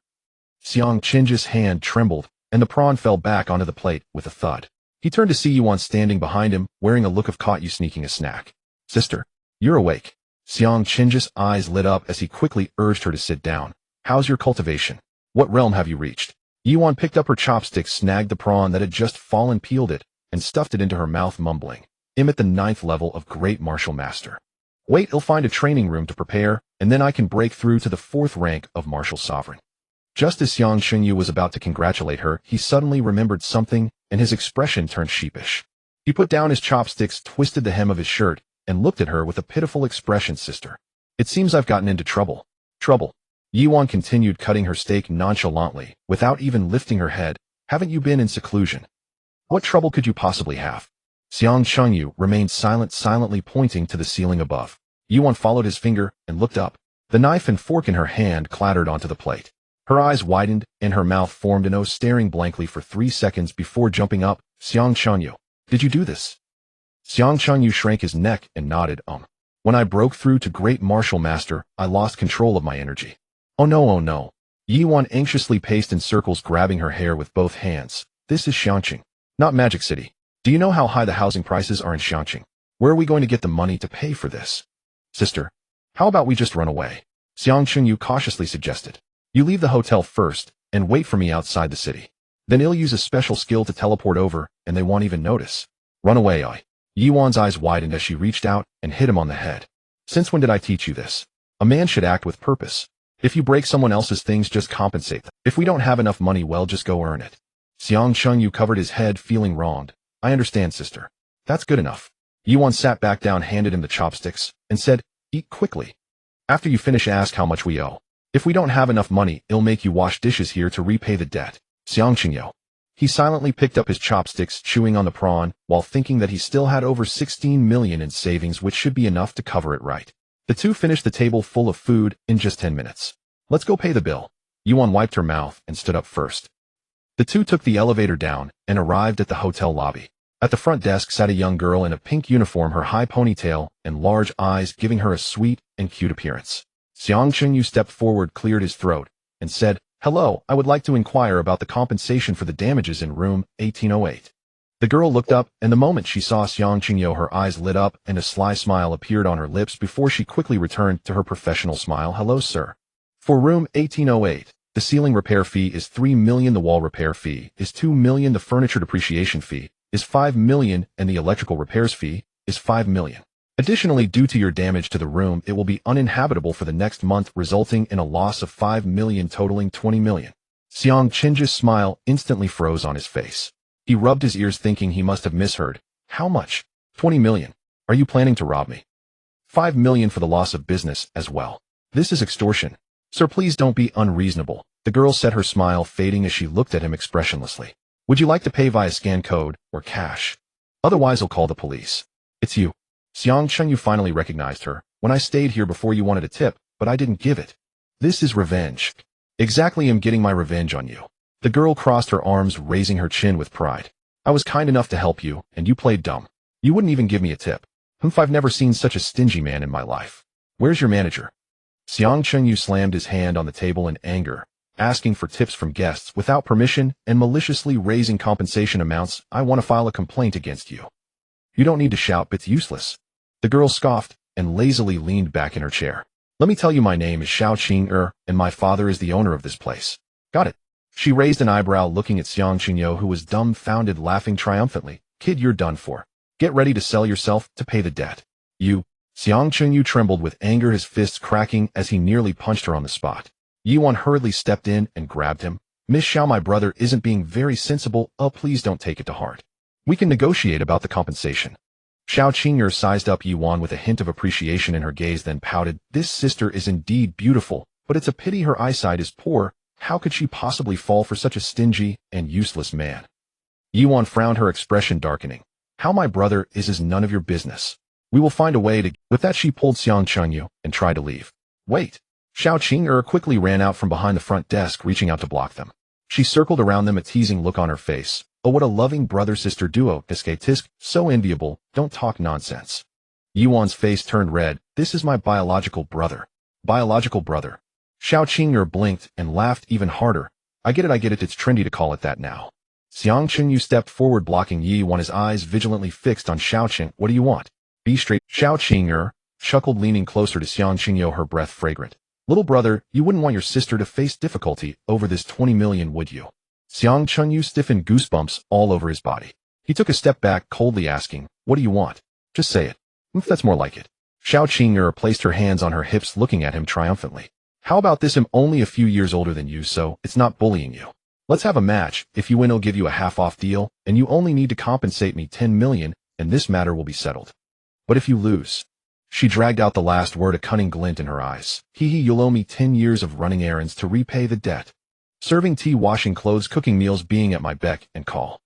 Xiang Qinji's hand trembled, and the prawn fell back onto the plate with a thud. He turned to see Yuan standing behind him, wearing a look of caught you sneaking a snack. Sister, you're awake. Xiang Qinji's eyes lit up as he quickly urged her to sit down. How's your cultivation? What realm have you reached? Yuan picked up her chopsticks, snagged the prawn that had just fallen, peeled it, and stuffed it into her mouth, mumbling. I'm at the 9th level of Great Martial Master. Wait, I'll find a training room to prepare, and then I can break through to the 4th rank of Martial Sovereign. Just as Xiang Qingyu was about to congratulate her, he suddenly remembered something, and his expression turned sheepish. He put down his chopsticks, twisted the hem of his shirt, and looked at her with a pitiful expression. Sister, it seems I've gotten into trouble. Trouble. Yiwan continued cutting her steak nonchalantly, without even lifting her head. Haven't you been in seclusion? What trouble could you possibly have? Xiang Chengyu remained silently pointing to the ceiling above. Yiwan followed his finger and looked up. The knife and fork in her hand clattered onto the plate. Her eyes widened, and her mouth formed an O, staring blankly for 3 seconds before jumping up. Xiang Chengyu, did you do this? Xiang Chengyu shrank his neck and nodded. When I broke through to Great Martial Master, I lost control of my energy. Oh no, oh no. Yiwan anxiously paced in circles, grabbing her hair with both hands. This is Xiangqing, not Magic City. Do you know how high the housing prices are in Xiangqing? Where are we going to get the money to pay for this? Sister, how about we just run away? Xiang Chengyu cautiously suggested. You leave the hotel first, and wait for me outside the city. Then he'll use a special skill to teleport over, and they won't even notice. Run away, I. Yiwan's eyes widened as she reached out and hit him on the head. Since when did I teach you this? A man should act with purpose. If you break someone else's things, just compensate them. If we don't have enough money, well, just go earn it. Xiang Chengyu covered his head, feeling wronged. I understand, sister. That's good enough. Yiwan sat back down, handed him the chopsticks, and said, eat quickly. After you finish, ask how much we owe. If we don't have enough money, it'll make you wash dishes here to repay the debt. Xiang Chengyu. He silently picked up his chopsticks, chewing on the prawn, while thinking that he still had over 16 million in savings, which should be enough to cover it right. The two finished the table full of food in just 10 minutes. Let's go pay the bill. Yiwan wiped her mouth and stood up first. The two took the elevator down and arrived at the hotel lobby. At the front desk sat a young girl in a pink uniform, her high ponytail and large eyes giving her a sweet and cute appearance. Xiang Chengyu stepped forward, cleared his throat, and said, Hello, I would like to inquire about the compensation for the damages in room 1808. The girl looked up, and the moment she saw Xiang Chengyu, her eyes lit up and a sly smile appeared on her lips before she quickly returned to her professional smile. Hello, sir. For room 1808, the ceiling repair fee is 3 million, the wall repair fee is 2 million, the furniture depreciation fee is 5 million, and the electrical repairs fee is 5 million. Additionally, due to your damage to the room, it will be uninhabitable for the next month, resulting in a loss of 5 million, totaling 20 million. Xiang Chengju's smile instantly froze on his face. He rubbed his ears, thinking he must have misheard. How much? 20 million. Are you planning to rob me? 5 million for the loss of business as well. This is extortion. Sir, please don't be unreasonable. The girl said, her smile fading as she looked at him expressionlessly. Would you like to pay via scan code or cash? Otherwise, I'll call the police. It's you. Xiang Chengyu finally recognized her. When I stayed here before, you wanted a tip, but I didn't give it. This is revenge. Exactly, I'm getting my revenge on you. The girl crossed her arms, raising her chin with pride. I was kind enough to help you, and you played dumb. You wouldn't even give me a tip. I've never seen such a stingy man in my life. Where's your manager? Xiang Chengyu slammed his hand on the table in anger, asking for tips from guests without permission and maliciously raising compensation amounts. I want to file a complaint against you. You don't need to shout, it's useless. The girl scoffed and lazily leaned back in her chair. Let me tell you, my name is Xiao Qing, and my father is the owner of this place. Got it. She raised an eyebrow, looking at Xiang Chengyu, who was dumbfounded, laughing triumphantly. Kid, you're done for. Get ready to sell yourself to pay the debt. You. Xiang Chengyu trembled with anger, his fists cracking as he nearly punched her on the spot. Yiwan hurriedly stepped in and grabbed him. Miss Xiao, my brother isn't being very sensible. Oh, please don't take it to heart. We can negotiate about the compensation. Xiao Qing'er sized up Yiwan with a hint of appreciation in her gaze, then pouted. This sister is indeed beautiful, but it's a pity her eyesight is poor. How could she possibly fall for such a stingy and useless man? Yiwan frowned, her expression darkening. How my brother is none of your business. We will find a way to... With that, she pulled Xiang Chengyu and tried to leave. Wait. Xiao Qing'er quickly ran out from behind the front desk, reaching out to block them. She circled around them, a teasing look on her face. Oh, what a loving brother-sister duo. Tisk, so enviable. Don't talk nonsense. Yiwan's face turned red. This is my biological brother. Biological brother. Xiao Qing'er blinked and laughed even harder. I get it, it's trendy to call it that now. Xiang Chengyu stepped forward, blocking Yiwan, his eyes vigilantly fixed on Xiao Qing. What do you want? Be straight. Xiao Qing'er chuckled, leaning closer to Xiang Chengyu, her breath fragrant. Little brother, you wouldn't want your sister to face difficulty over this 20 million, would you? Xiang Chengyu stiffened, goosebumps all over his body. He took a step back, coldly asking, what do you want? Just say it. That's more like it. Xiao Qing'er placed her hands on her hips, looking at him triumphantly. How about this? I'm only a few years older than you, so it's not bullying you. Let's have a match. If you win, I'll give you a half-off deal, and you only need to compensate me 10 million, and this matter will be settled. But if you lose... She dragged out the last word, a cunning glint in her eyes. You'll owe me 10 years of running errands to repay the debt. Serving tea, washing clothes, cooking meals, being at my beck and call.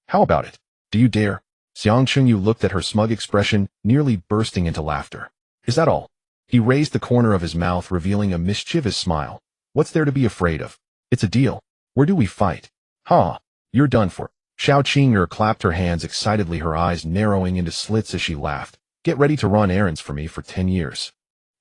How about it? Do you dare? Xiang Chunyu looked at her smug expression, nearly bursting into laughter. Is that all? He raised the corner of his mouth, revealing a mischievous smile. What's there to be afraid of? It's a deal. Where do we fight? You're done for. Xiao Qing'er clapped her hands excitedly, her eyes narrowing into slits as she laughed. Get ready to run errands for me for 10 years.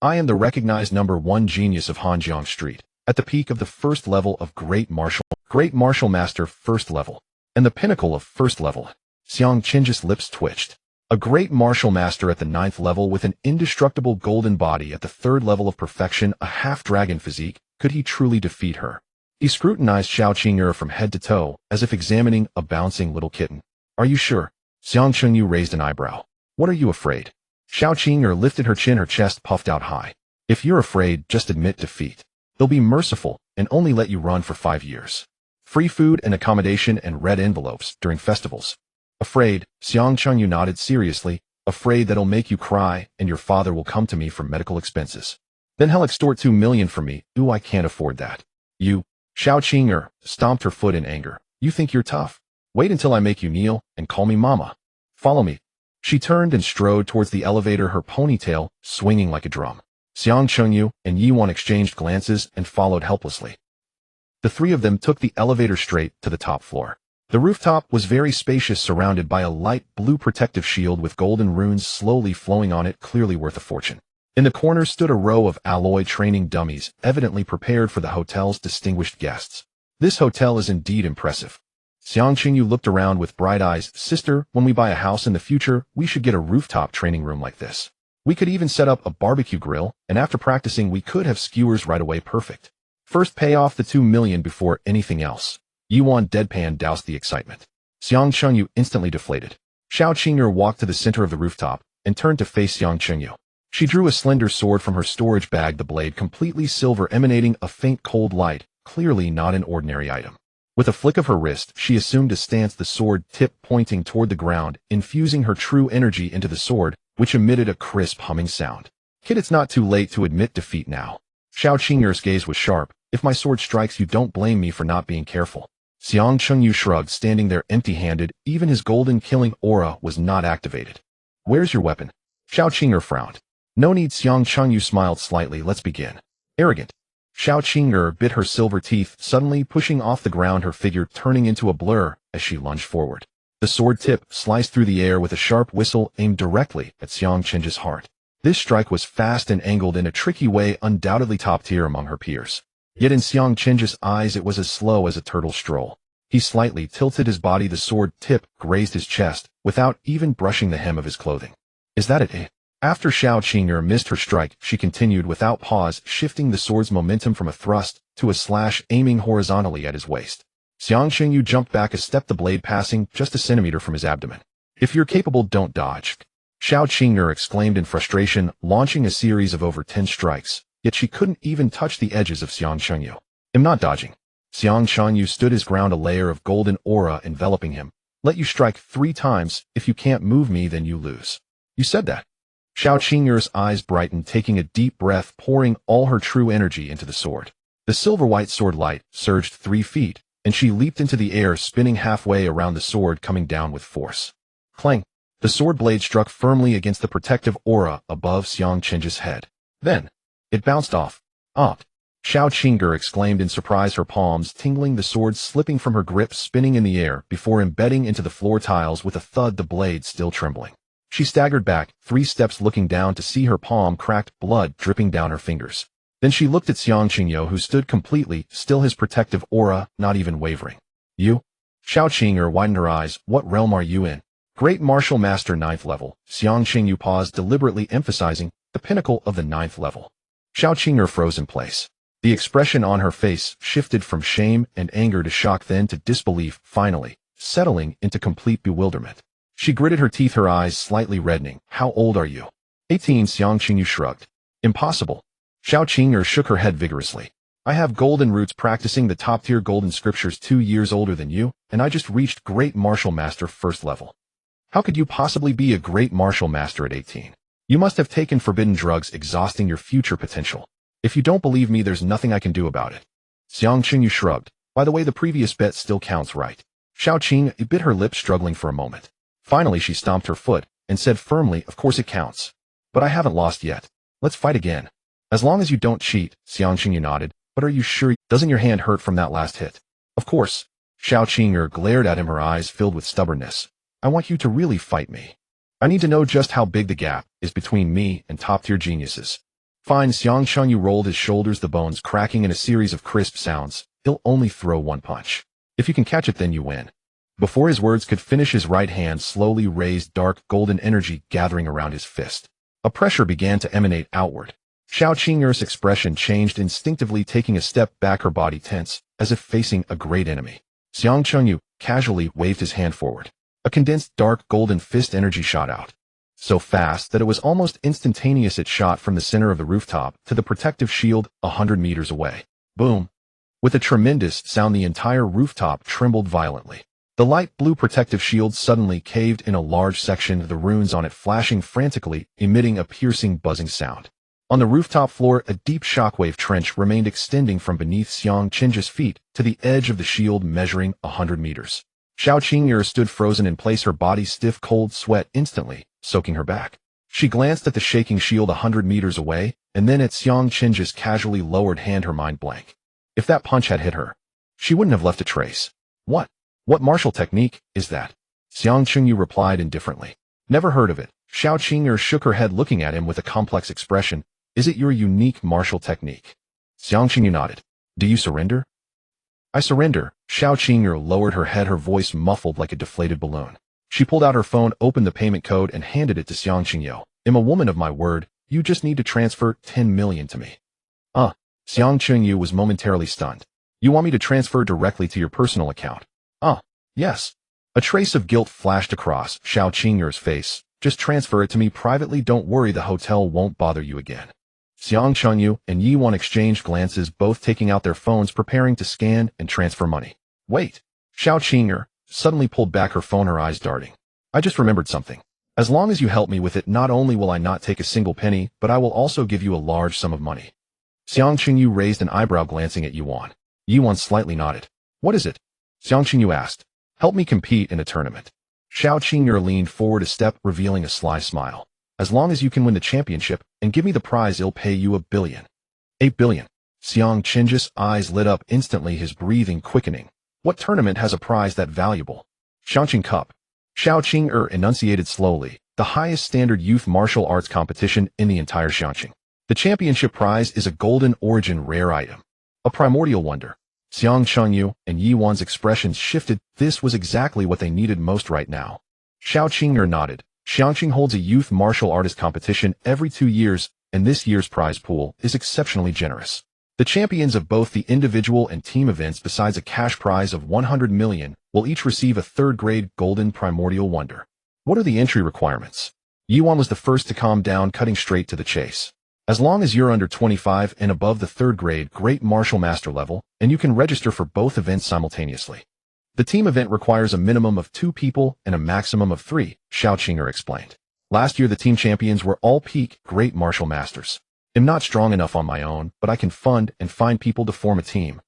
I am the recognized #1 genius of Hanjiang Street, at the peak of the first level of Great Martial Master first level, and the pinnacle of first level. Xiang Qing's lips twitched. A Great Martial Master at the 9th level with an indestructible golden body at the 3rd level of perfection, a half-dragon physique, could he truly defeat her? He scrutinized Xiao Qing'er from head to toe, as if examining a bouncing little kitten. Are you sure? Xiang Chunyu raised an eyebrow. What are you afraid? Xiao Qing'er lifted her chin, her chest puffed out high. If you're afraid, just admit defeat. They'll be merciful and only let you run for 5 years. Free food and accommodation and red envelopes during festivals. Afraid? Xiang Chunyu nodded seriously. Afraid that'll make you cry and your father will come to me for medical expenses. Then he'll extort 2 million from me. Ooh, I can't afford that. You. Xiao Qing'er stomped her foot in anger. You think you're tough? Wait until I make you kneel and call me mama. Follow me. She turned and strode towards the elevator, her ponytail swinging like a drum. Xiang Chunyu and Yiwan exchanged glances and followed helplessly. The three of them took the elevator straight to the top floor. The rooftop was very spacious, surrounded by a light blue protective shield with golden runes slowly flowing on it, clearly worth a fortune. In the corner stood a row of alloy training dummies, evidently prepared for the hotel's distinguished guests. This hotel is indeed impressive. Xiang Qingyu looked around with bright eyes. Sister, when we buy a house in the future, we should get a rooftop training room like this. We could even set up a barbecue grill, and after practicing we could have skewers right away. Perfect. First pay off the 2 million before anything else. Yuan deadpan doused the excitement. Xiang Chunyu instantly deflated. Xiao Qing'er walked to the center of the rooftop and turned to face Xiang Chunyu. She drew a slender sword from her storage bag, the blade completely silver, emanating a faint cold light, clearly not an ordinary item. With a flick of her wrist, she assumed a stance, the sword tip pointing toward the ground, infusing her true energy into the sword, which emitted a crisp humming sound. Kid, it's not too late to admit defeat now. Xiao Qing'er's gaze was sharp. If my sword strikes you, don't blame me for not being careful. Xiang Chunyu shrugged, standing there empty-handed. Even his golden killing aura was not activated. Where's your weapon? Xiao Qing'er frowned. No need. Xiang Chunyu smiled slightly. Let's begin. Arrogant. Xiao Qing'er bit her silver teeth, suddenly pushing off the ground, her figure turning into a blur as she lunged forward. The sword tip sliced through the air with a sharp whistle aimed directly at Xiang Qing's heart. This strike was fast and angled in a tricky way, undoubtedly top tier among her peers. Yet in Xiang Qing's eyes it was as slow as a turtle stroll. He slightly tilted his body, the sword tip grazed his chest, without even brushing the hem of his clothing. Is that it? After Xiao Qing'er missed her strike, she continued without pause, shifting the sword's momentum from a thrust to a slash, aiming horizontally at his waist. Xiang Qingyu jumped back a step, the blade passing just a centimeter from his abdomen. If you're capable, don't dodge. Xiao Qing'er exclaimed in frustration, launching a series of over 10 strikes, yet she couldn't even touch the edges of Xiang Chunyu. I'm not dodging. Xiang Chunyu stood his ground, a layer of golden aura enveloping him. Let you strike 3 times. If you can't move me, then you lose. You said that. Xiao Qing'er's eyes brightened, taking a deep breath, pouring all her true energy into the sword. The silver-white sword light surged 3 feet, and she leaped into the air, spinning halfway around the sword, coming down with force. Clang! The sword blade struck firmly against the protective aura above Xiang Qing's head. Then, it bounced off. Xiao Qing'er exclaimed in surprise, her palms tingling, the sword slipping from her grip, spinning in the air before embedding into the floor tiles with a thud, the blade still trembling. She staggered back 3 steps, looking down to see her palm cracked, blood dripping down her fingers. Then she looked at Xiang Qingyu, who stood completely still, his protective aura not even wavering. You? Xiao Qing'er widened her eyes. What realm are you in? Great Martial Master 9th level. Xiang Qingyu paused, deliberately emphasizing the pinnacle of the 9th level. Xiao Qing'er froze in place. The expression on her face shifted from shame and anger to shock, then to disbelief, finally settling into complete bewilderment. She gritted her teeth, her eyes slightly reddening. How old are you? 18. Xiang Qingyu shrugged. Impossible. Xiao Qing'er shook her head vigorously. I have golden roots, practicing the top-tier golden scriptures, 2 years older than you, and I just reached Great Martial Master 1st level. How could you possibly be a Great Martial Master at 18? You must have taken forbidden drugs exhausting your future potential. If you don't believe me, there's nothing I can do about it. Xiang Qingyu shrugged. By the way, the previous bet still counts, right? Xiao Qing bit her lip, struggling for a moment. Finally, she stomped her foot and said firmly, of course it counts. But I haven't lost yet. Let's fight again. As long as you don't cheat, Xiang Qingyu nodded. But are you sure? Doesn't your hand hurt from that last hit? Of course. Xiao Qing'er glared at him, her eyes filled with stubbornness. I want you to really fight me. I need to know just how big the gap is between me and top-tier geniuses. Fine. Xiang Qingyu rolled his shoulders, the bones cracking in a series of crisp sounds. He'll only throw one punch. If you can catch it, then you win. Before his words could finish, his right hand slowly raised, dark golden energy gathering around his fist. A pressure began to emanate outward. Xiao Qing'er's expression changed, instinctively taking a step back, her body tense, as if facing a great enemy. Xiang Qingyu casually waved his hand forward. A condensed dark golden fist energy shot out. So fast that it was almost instantaneous. It shot from the center of the rooftop to the protective shield 100 meters away. Boom! With a tremendous sound, the entire rooftop trembled violently. The light blue protective shield suddenly caved in a large section, the runes on it flashing frantically, emitting a piercing buzzing sound. On the rooftop floor, a deep shockwave trench remained, extending from beneath Xiang Qing's feet to the edge of the shield, measuring 100 meters. Xiao Qing'er stood frozen in place, her body stiff, cold sweat instantly soaking her back. She glanced at the shaking shield 100 meters away, and then at Xiang Qing's casually lowered hand, her mind blank. If that punch had hit her, she wouldn't have left a trace. What martial technique is that? Xiang Qingyu replied indifferently. Never heard of it. Xiao Qing'er shook her head, looking at him with a complex expression. Is it your unique martial technique? Xiang Qingyu nodded. Do you surrender? I surrender. Xiao Qing'er lowered her head, her voice muffled like a deflated balloon. She pulled out her phone, opened the payment code, and handed it to Xiang Qingyu. I'm a woman of my word. You just need to transfer 10 million to me. Xiang Qingyu was momentarily stunned. You want me to transfer directly to your personal account? Yes. A trace of guilt flashed across Xiao Qing'er's face. Just transfer it to me privately. Don't worry, the hotel won't bother you again. Xiang Qingyu and Yi Wan exchanged glances, both taking out their phones, preparing to scan and transfer money. Wait. Xiao Qing'er suddenly pulled back her phone, her eyes darting. I just remembered something. As long as you help me with it, not only will I not take a single penny, but I will also give you a large sum of money. Xiang Qingyu raised an eyebrow, glancing at Yi Wan. Yi Wan slightly nodded. What is it? Xiang Qingyu asked. Help me compete in a tournament. Xiao Qing'er leaned forward a step, revealing a sly smile. As long as you can win the championship and give me the prize, I'll pay you 1 billion. 8 billion. Xiang Qing's eyes lit up instantly, his breathing quickening. What tournament has a prize that valuable? Xiangqing Cup. Xiao Qing'er enunciated slowly. The highest standard youth martial arts competition in the entire Xiangqing. The championship prize is a golden origin rare item. A primordial wonder. Xiang Qingyu and Yi Wan's expressions shifted. This was exactly what they needed most right now. Xiao Qing'er nodded. Xiangqing holds a youth martial artist competition every 2 years, and this year's prize pool is exceptionally generous. The champions of both the individual and team events, besides a cash prize of 100 million, will each receive a third-grade golden primordial wonder. What are the entry requirements? Yi Wan was the first to calm down, cutting straight to the chase. As long as you're under 25 and above the third-grade Great Martial Master level, and you can register for both events simultaneously. The team event requires a minimum of 2 people and a maximum of 3, Xiao Qing'er explained. Last year the team champions were all peak Great Martial Masters. I'm not strong enough on my own, but I can fund and find people to form a team.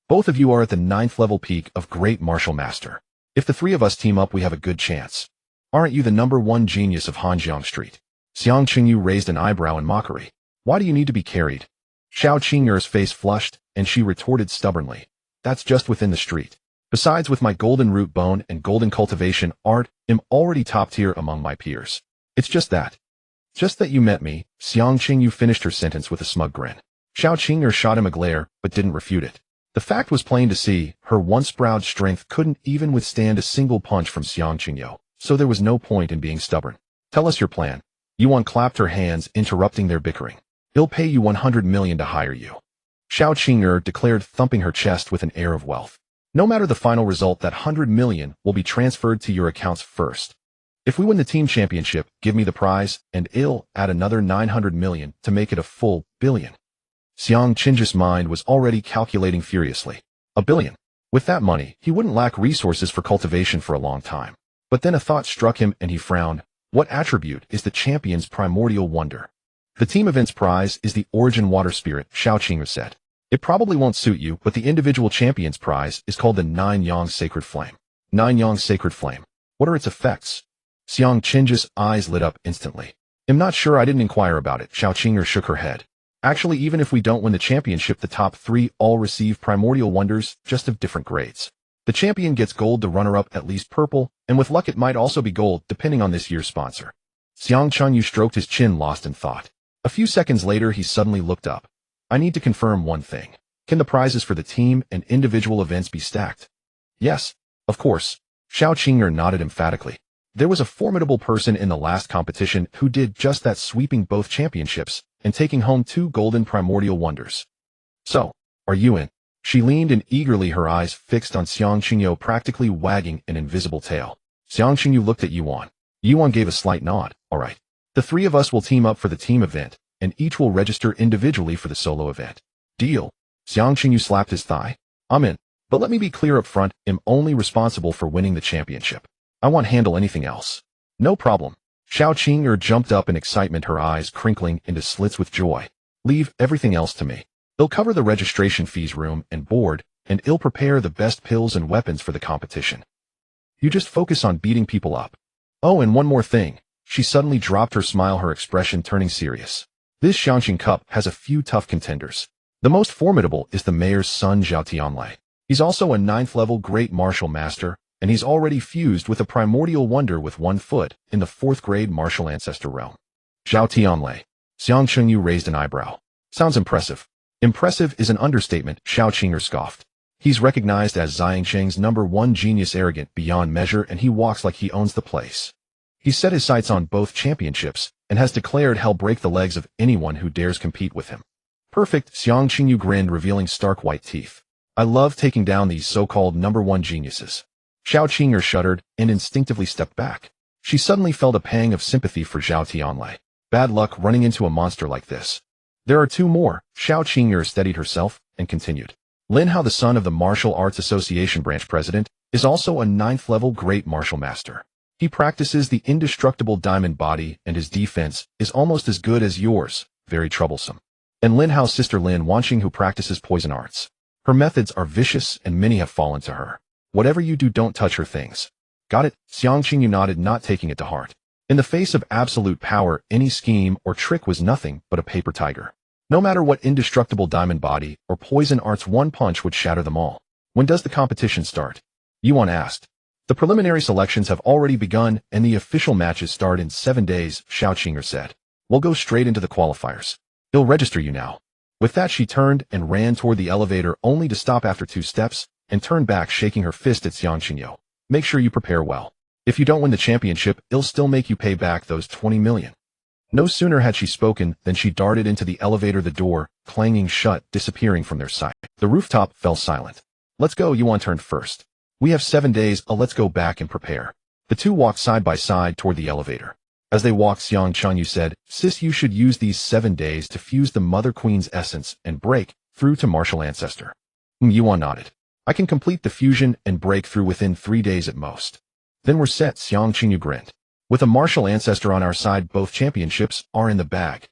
Both of you are at the 9th level peak of Great Martial Master. If the 3 of us team up, we have a good chance. Aren't you the #1 genius of Hanjiang Street? Xiang Qingyu raised an eyebrow in mockery. Why do you need to be carried? Xiao Qing'er's face flushed, and she retorted stubbornly. That's just within the street. Besides, with my golden root bone and golden cultivation art, I'm already top tier among my peers. It's just that you met me. Xiang Qingyu finished her sentence with a smug grin. Xiao Qing'er shot him a glare, but didn't refute it. The fact was plain to see. Her once proud strength couldn't even withstand a single punch from Xiang Qingyu, so there was no point in being stubborn. Tell us your plan. Yi Wan clapped her hands, interrupting their bickering. He'll pay you 100 million to hire you. Xiao Qing'er declared, thumping her chest with an air of wealth. No matter the final result, that 100 million will be transferred to your accounts first. If we win the team championship, give me the prize, and I'll add another 900 million to make it a full billion. Xiang Qing's mind was already calculating furiously. 1 billion. With that money, he wouldn't lack resources for cultivation for a long time. But then a thought struck him, and he frowned. What attribute is the champion's primordial wonder? The team event's prize is the origin water spirit, Xiao Qing'er said. It probably won't suit you, but the individual champion's prize is called the Nine Yang Sacred Flame. Nine Yang Sacred Flame. What are its effects? Xiang Qing's eyes lit up instantly. I'm not sure, I didn't inquire about it. Xiao Qing'er shook her head. Actually, even if we don't win the championship, the top 3 all receive primordial wonders, just of different grades. The champion gets gold, the runner-up at least purple, and with luck it might also be gold, depending on this year's sponsor. Xiang Chunyu stroked his chin, lost in thought. A few seconds later, he suddenly looked up. I need to confirm one thing. Can the prizes for the team and individual events be stacked? Yes, of course. Xiao Qing'er nodded emphatically. There was a formidable person in the last competition who did just that, sweeping both championships and taking home 2 golden primordial wonders. So, are you in? She leaned in eagerly, her eyes fixed on Xiang Qingyu, practically wagging an invisible tail. Xiang Qingyu looked at Yuan. Yuan gave a slight nod. All right. The 3 of us will team up for the team event, and each will register individually for the solo event. Deal. Xiang Qingyu slapped his thigh. I'm in. But let me be clear up front, I'm only responsible for winning the championship. I won't handle anything else. No problem. Xiao Qing'er jumped up in excitement, her eyes crinkling into slits with joy. Leave everything else to me. They'll cover the registration fees, room and board, and I'll prepare the best pills and weapons for the competition. You just focus on beating people up. Oh, and one more thing. She suddenly dropped her smile, her expression turning serious. This Xiangqing Cup has a few tough contenders. The most formidable is the mayor's son, Zhao Tianlei. He's also a 9th level great martial master, and he's already fused with a primordial wonder with 1 foot in the 4th grade martial ancestor realm. Zhao Tianlei. Xiang Qingyu raised an eyebrow. Sounds impressive. Impressive is an understatement, Xiao Qing'er scoffed. He's recognized as Xiangqing's #1 genius, arrogant beyond measure, and he walks like he owns the place. He's set his sights on both championships and has declared he'll break the legs of anyone who dares compete with him. Perfect, Xiang Qingyu grinned, revealing stark white teeth. I love taking down these so-called #1 geniuses. Xiao Qing'er shuddered and instinctively stepped back. She suddenly felt a pang of sympathy for Zhao Tianlei. Bad luck running into a monster like this. There are 2 more. Xiao Qing'er steadied herself and continued. Lin Hao, the son of the Martial Arts Association branch president, is also a 9th level great martial master. He practices the Indestructible Diamond Body, and his defense is almost as good as yours, very troublesome. And Lin Hao's sister Lin Wanqing, who practices poison arts. Her methods are vicious and many have fallen to her. Whatever you do, don't touch her things. Got it? Xiang Qingyu nodded, not taking it to heart. In the face of absolute power, any scheme or trick was nothing but a paper tiger. No matter what indestructible diamond body or poison arts, one punch would shatter them all. When does the competition start? Yuan asked. The preliminary selections have already begun and the official matches start in 7 days, Xiao Qing'er said. We'll go straight into the qualifiers. He'll register you now. With that, she turned and ran toward the elevator, only to stop after 2 steps and turn back, shaking her fist at Xiang Qingyu. Make sure you prepare well. If you don't win the championship, it'll still make you pay back those 20 million. No sooner had she spoken than she darted into the elevator, the door clanging shut, disappearing from their sight. The rooftop fell silent. Let's go, Yuan turned first. We have 7 days, let's go back and prepare. The 2 walked side by side toward the elevator. As they walked, Xiang Chunyu said, Sis, you should use these 7 days to fuse the Mother Queen's essence and break through to martial ancestor. Yuan nodded. I can complete the fusion and break through within 3 days at most. Then we're set, Xiang Qingyu grinned. With a martial ancestor on our side, both championships are in the bag.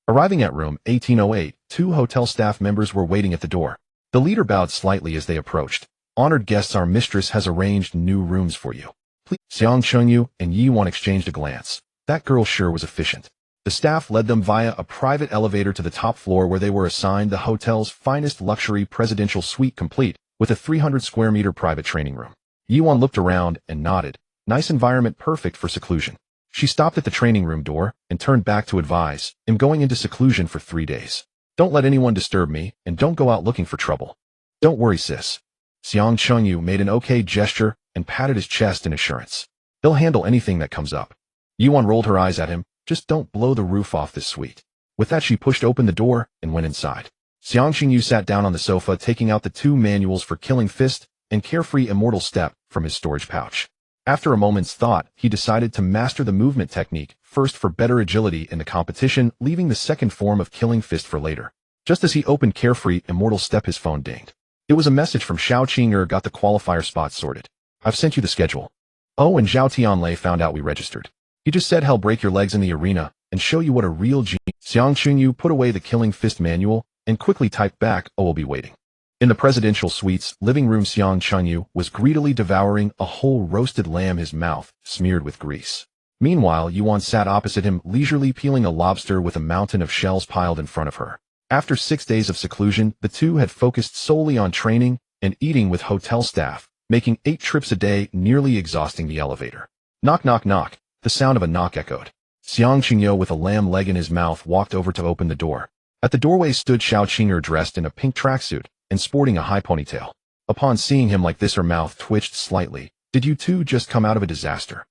Arriving at room 1808, 2 hotel staff members were waiting at the door. The leader bowed slightly as they approached. Honored guests, our mistress has arranged new rooms for you. Please. Xiang Qingyu and Yuan exchanged a glance. That girl sure was efficient. The staff led them via a private elevator to the top floor, where they were assigned the hotel's finest luxury presidential suite, complete with a 300 square meter private training room. Yuan looked around and nodded. Nice environment, perfect for seclusion. She stopped at the training room door and turned back to advise, I'm going into seclusion for 3 days. Don't let anyone disturb me, and don't go out looking for trouble. Don't worry, sis. Xiang Chengyu made an okay gesture and patted his chest in assurance. He'll handle anything that comes up. Yuan rolled her eyes at him. Just don't blow the roof off this suite. With that, she pushed open the door and went inside. Xiang Qingyu sat down on the sofa, taking out the 2 manuals for Killing Fist and Carefree Immortal Step from his storage pouch. After a moment's thought, he decided to master the movement technique first for better agility in the competition, leaving the second form of Killing Fist for later. Just as he opened Carefree Immortal Step, his phone dinged. It was a message from Xiao Qing'er. Got the qualifier spots sorted. I've sent you the schedule. Oh, and Zhao Tianlei found out we registered. He just said he'll break your legs in the arena and show you what a real G. Xiang Chunyu put away the killing fist manual and quickly typed back, "Oh, we'll be waiting." In the presidential suite's living room, Xiang Chunyu was greedily devouring a whole roasted lamb, his mouth smeared with grease. Meanwhile, Yuan sat opposite him, leisurely peeling a lobster with a mountain of shells piled in front of her. After 6 days of seclusion, the two had focused solely on training and eating with hotel staff, making 8 trips a day, nearly exhausting the elevator. Knock, knock, knock. The sound of a knock echoed. Xiang Qingyo, with a lamb leg in his mouth, walked over to open the door. At the doorway stood Xiao Qinger, dressed in a pink tracksuit and sporting a high ponytail. Upon seeing him like this, her mouth twitched slightly. "Did you two just come out of a disaster?"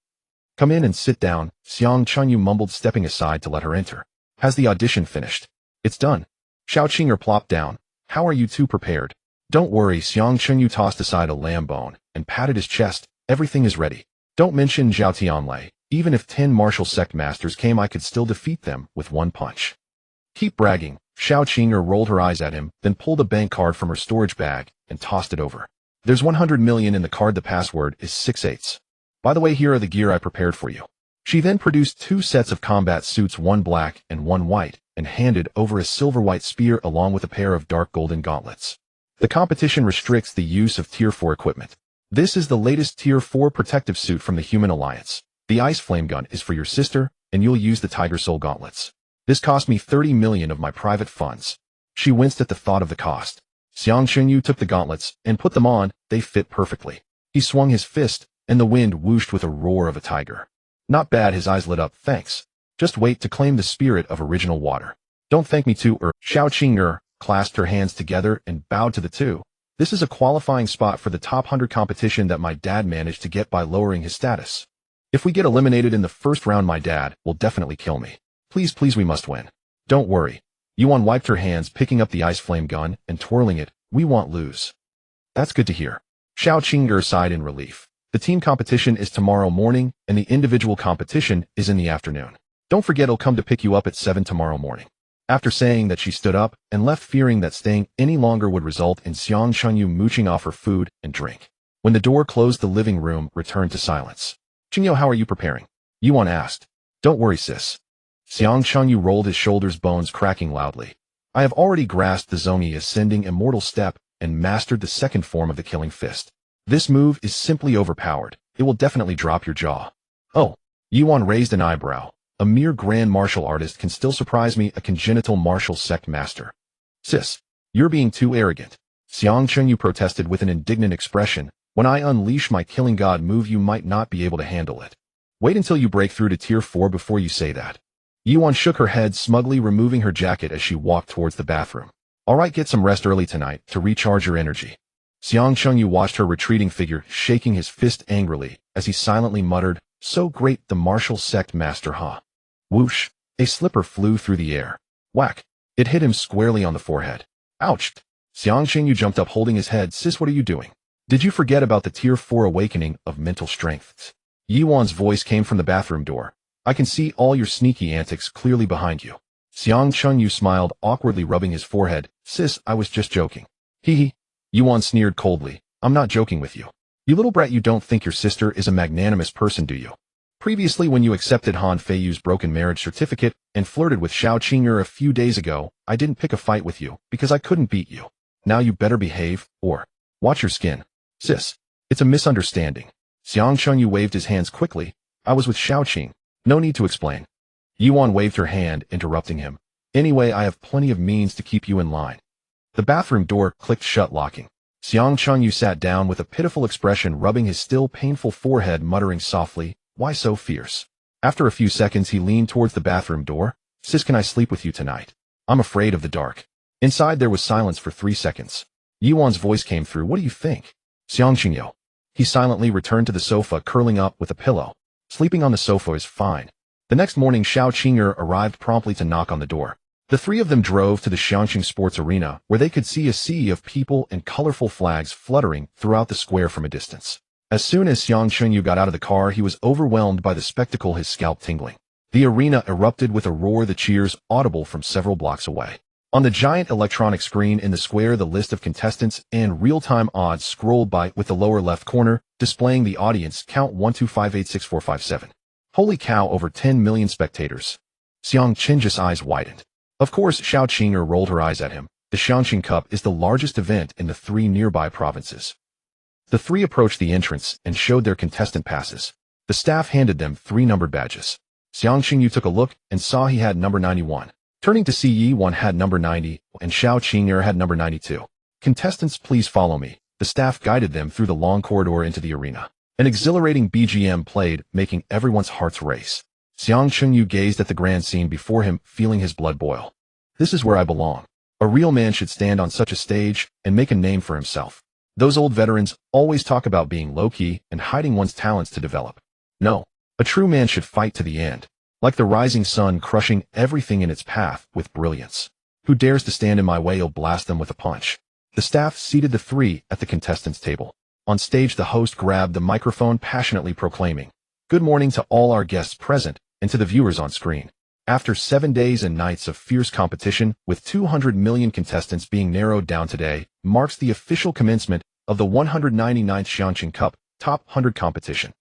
"Come in and sit down," Xiang Chunyu mumbled, stepping aside to let her enter. "Has the audition finished?" "It's done." Xiao Qinger plopped down. "How are you two prepared?" "Don't worry," Xiang Chunyu tossed aside a lamb bone and patted his chest. "Everything is ready. Don't mention Zhao Tianlei. Even if 10 martial sect masters came, I could still defeat them with 1 punch." "Keep bragging." Xiao Qinger rolled her eyes at him, then pulled a bank card from her storage bag and tossed it over. "There's 100 million in the card. The password is 6/8. By the way, here are the gear I prepared for you." She then produced 2 sets of combat suits, 1 black and 1 white, and handed over a silver-white spear along with a pair of dark golden gauntlets. "The competition restricts the use of Tier 4 equipment. This is the latest Tier 4 protective suit from the Human Alliance. The ice flame gun is for your sister, and you'll use the Tiger Soul gauntlets. This cost me 30 million of my private funds." She winced at the thought of the cost. Xiang Chunyu took the gauntlets and put them on. They fit perfectly. He swung his fist, and the wind whooshed with a roar of a tiger. "Not bad." His eyes lit up. "Thanks. Just wait to claim the spirit of original water." "Don't thank me too." Xiao Qinger clasped her hands together and bowed to the two. "This is a qualifying spot for the top 100 competition that my dad managed to get by lowering his status. If we get eliminated in the first round, my dad will definitely kill me. Please, please, we must win." "Don't worry." Yuan wiped her hands, picking up the ice flame gun and twirling it. "We won't lose." "That's good to hear." Xiao Qinger sighed in relief. "The team competition is tomorrow morning, and the individual competition is in the afternoon. Don't forget, I'll come to pick you up at 7 tomorrow morning." After saying that, she stood up and left, fearing that staying any longer would result in Xiang Chunyu mooching off her food and drink. When the door closed, the living room returned to silence. "Qingyo, how are you preparing?" Yuan asked. "Don't worry, sis." Xiang Chunyu rolled his shoulders, bones cracking loudly. "I have already grasped the Zongi Ascending Immortal Step and mastered the second form of the Killing Fist. This move is simply overpowered. It will definitely drop your jaw." "Oh." Yuan raised an eyebrow. "A mere grand martial artist can still surprise me, a congenital martial sect master." "Sis, you're being too arrogant." Xiang Chunyu protested with an indignant expression. "When I unleash my Killing God move, you might not be able to handle it. Wait until you break through to Tier 4 before you say that." Yuan shook her head, smugly removing her jacket as she walked towards the bathroom. "All right, get some rest early tonight to recharge your energy." Xiang Chunyu watched her retreating figure, shaking his fist angrily as he silently muttered, "So great, the martial sect master, huh?" Whoosh! A slipper flew through the air. Whack! It hit him squarely on the forehead. Ouch! Xiang Chunyu jumped up, holding his head. "Sis, what are you doing? Did you forget about the Tier 4 awakening of mental strengths?" Yuan's voice came from the bathroom door. "I can see all your sneaky antics clearly behind you." Xiang Chunyu smiled, awkwardly rubbing his forehead. "Sis, I was just joking." "Hee hee." Yuan sneered coldly. "I'm not joking with you. You little brat, you don't think your sister is a magnanimous person, do you? Previously, when you accepted Han Feiyu's broken marriage certificate and flirted with Xiao Qinger a few days ago, I didn't pick a fight with you because I couldn't beat you. Now you better behave, or watch your skin." "Sis, it's a misunderstanding." Xiang Chunyu waved his hands quickly. "I was with Xiao Qing. No need to explain." Yuan waved her hand, interrupting him. "Anyway, I have plenty of means to keep you in line." The bathroom door clicked shut, locking. Xiang Chunyu sat down with a pitiful expression, rubbing his still painful forehead, muttering softly, "Why so fierce?" After a few seconds, he leaned towards the bathroom door. "Sis, can I sleep with you tonight? I'm afraid of the dark." Inside, there was silence for 3 seconds. Yuan's voice came through. "What do you think?" "Xiang Qingyo." He silently returned to the sofa, curling up with a pillow. "Sleeping on the sofa is fine." The next morning, Xiao Qinger arrived promptly to knock on the door. The three of them drove to the Xiangqing Sports Arena, where they could see a sea of people and colorful flags fluttering throughout the square from a distance. As soon as Xiang Chunyu got out of the car, he was overwhelmed by the spectacle, his scalp tingling. The arena erupted with a roar, the cheers audible from several blocks away. On the giant electronic screen in the square, the list of contestants and real-time odds scrolled by, with the lower left corner displaying the audience count 125864457. Holy cow, over 10 million spectators. Xiang Qing's eyes widened. Of course, Xiao Qing'er rolled her eyes at him. The Xiangqing Cup is the largest event in the 3 nearby provinces. The 3 approached the entrance and showed their contestant passes. The staff handed them 3 numbered badges. Xiang Qingyu took a look and saw he had number 91. Turning to see Yi Wan had number 90, and Xiao Qing'er had number 92. Contestants, please follow me. The staff guided them through the long corridor into the arena. An exhilarating BGM played, making everyone's hearts race. Xiang Qingyu gazed at the grand scene before him, feeling his blood boil. This is where I belong. A real man should stand on such a stage and make a name for himself. Those old veterans always talk about being low-key and hiding one's talents to develop. No, a true man should fight to the end, like the rising sun crushing everything in its path with brilliance. Who dares to stand in my way, I'll blast them with a punch. The staff seated the 3 at the contestants' table. On stage, the host grabbed the microphone, passionately proclaiming, "Good morning to all our guests present and to the viewers on screen. After 7 days and nights of fierce competition, with 200 million contestants being narrowed down, today marks the official commencement of the 199th Xiangqing Cup Top 100 competition."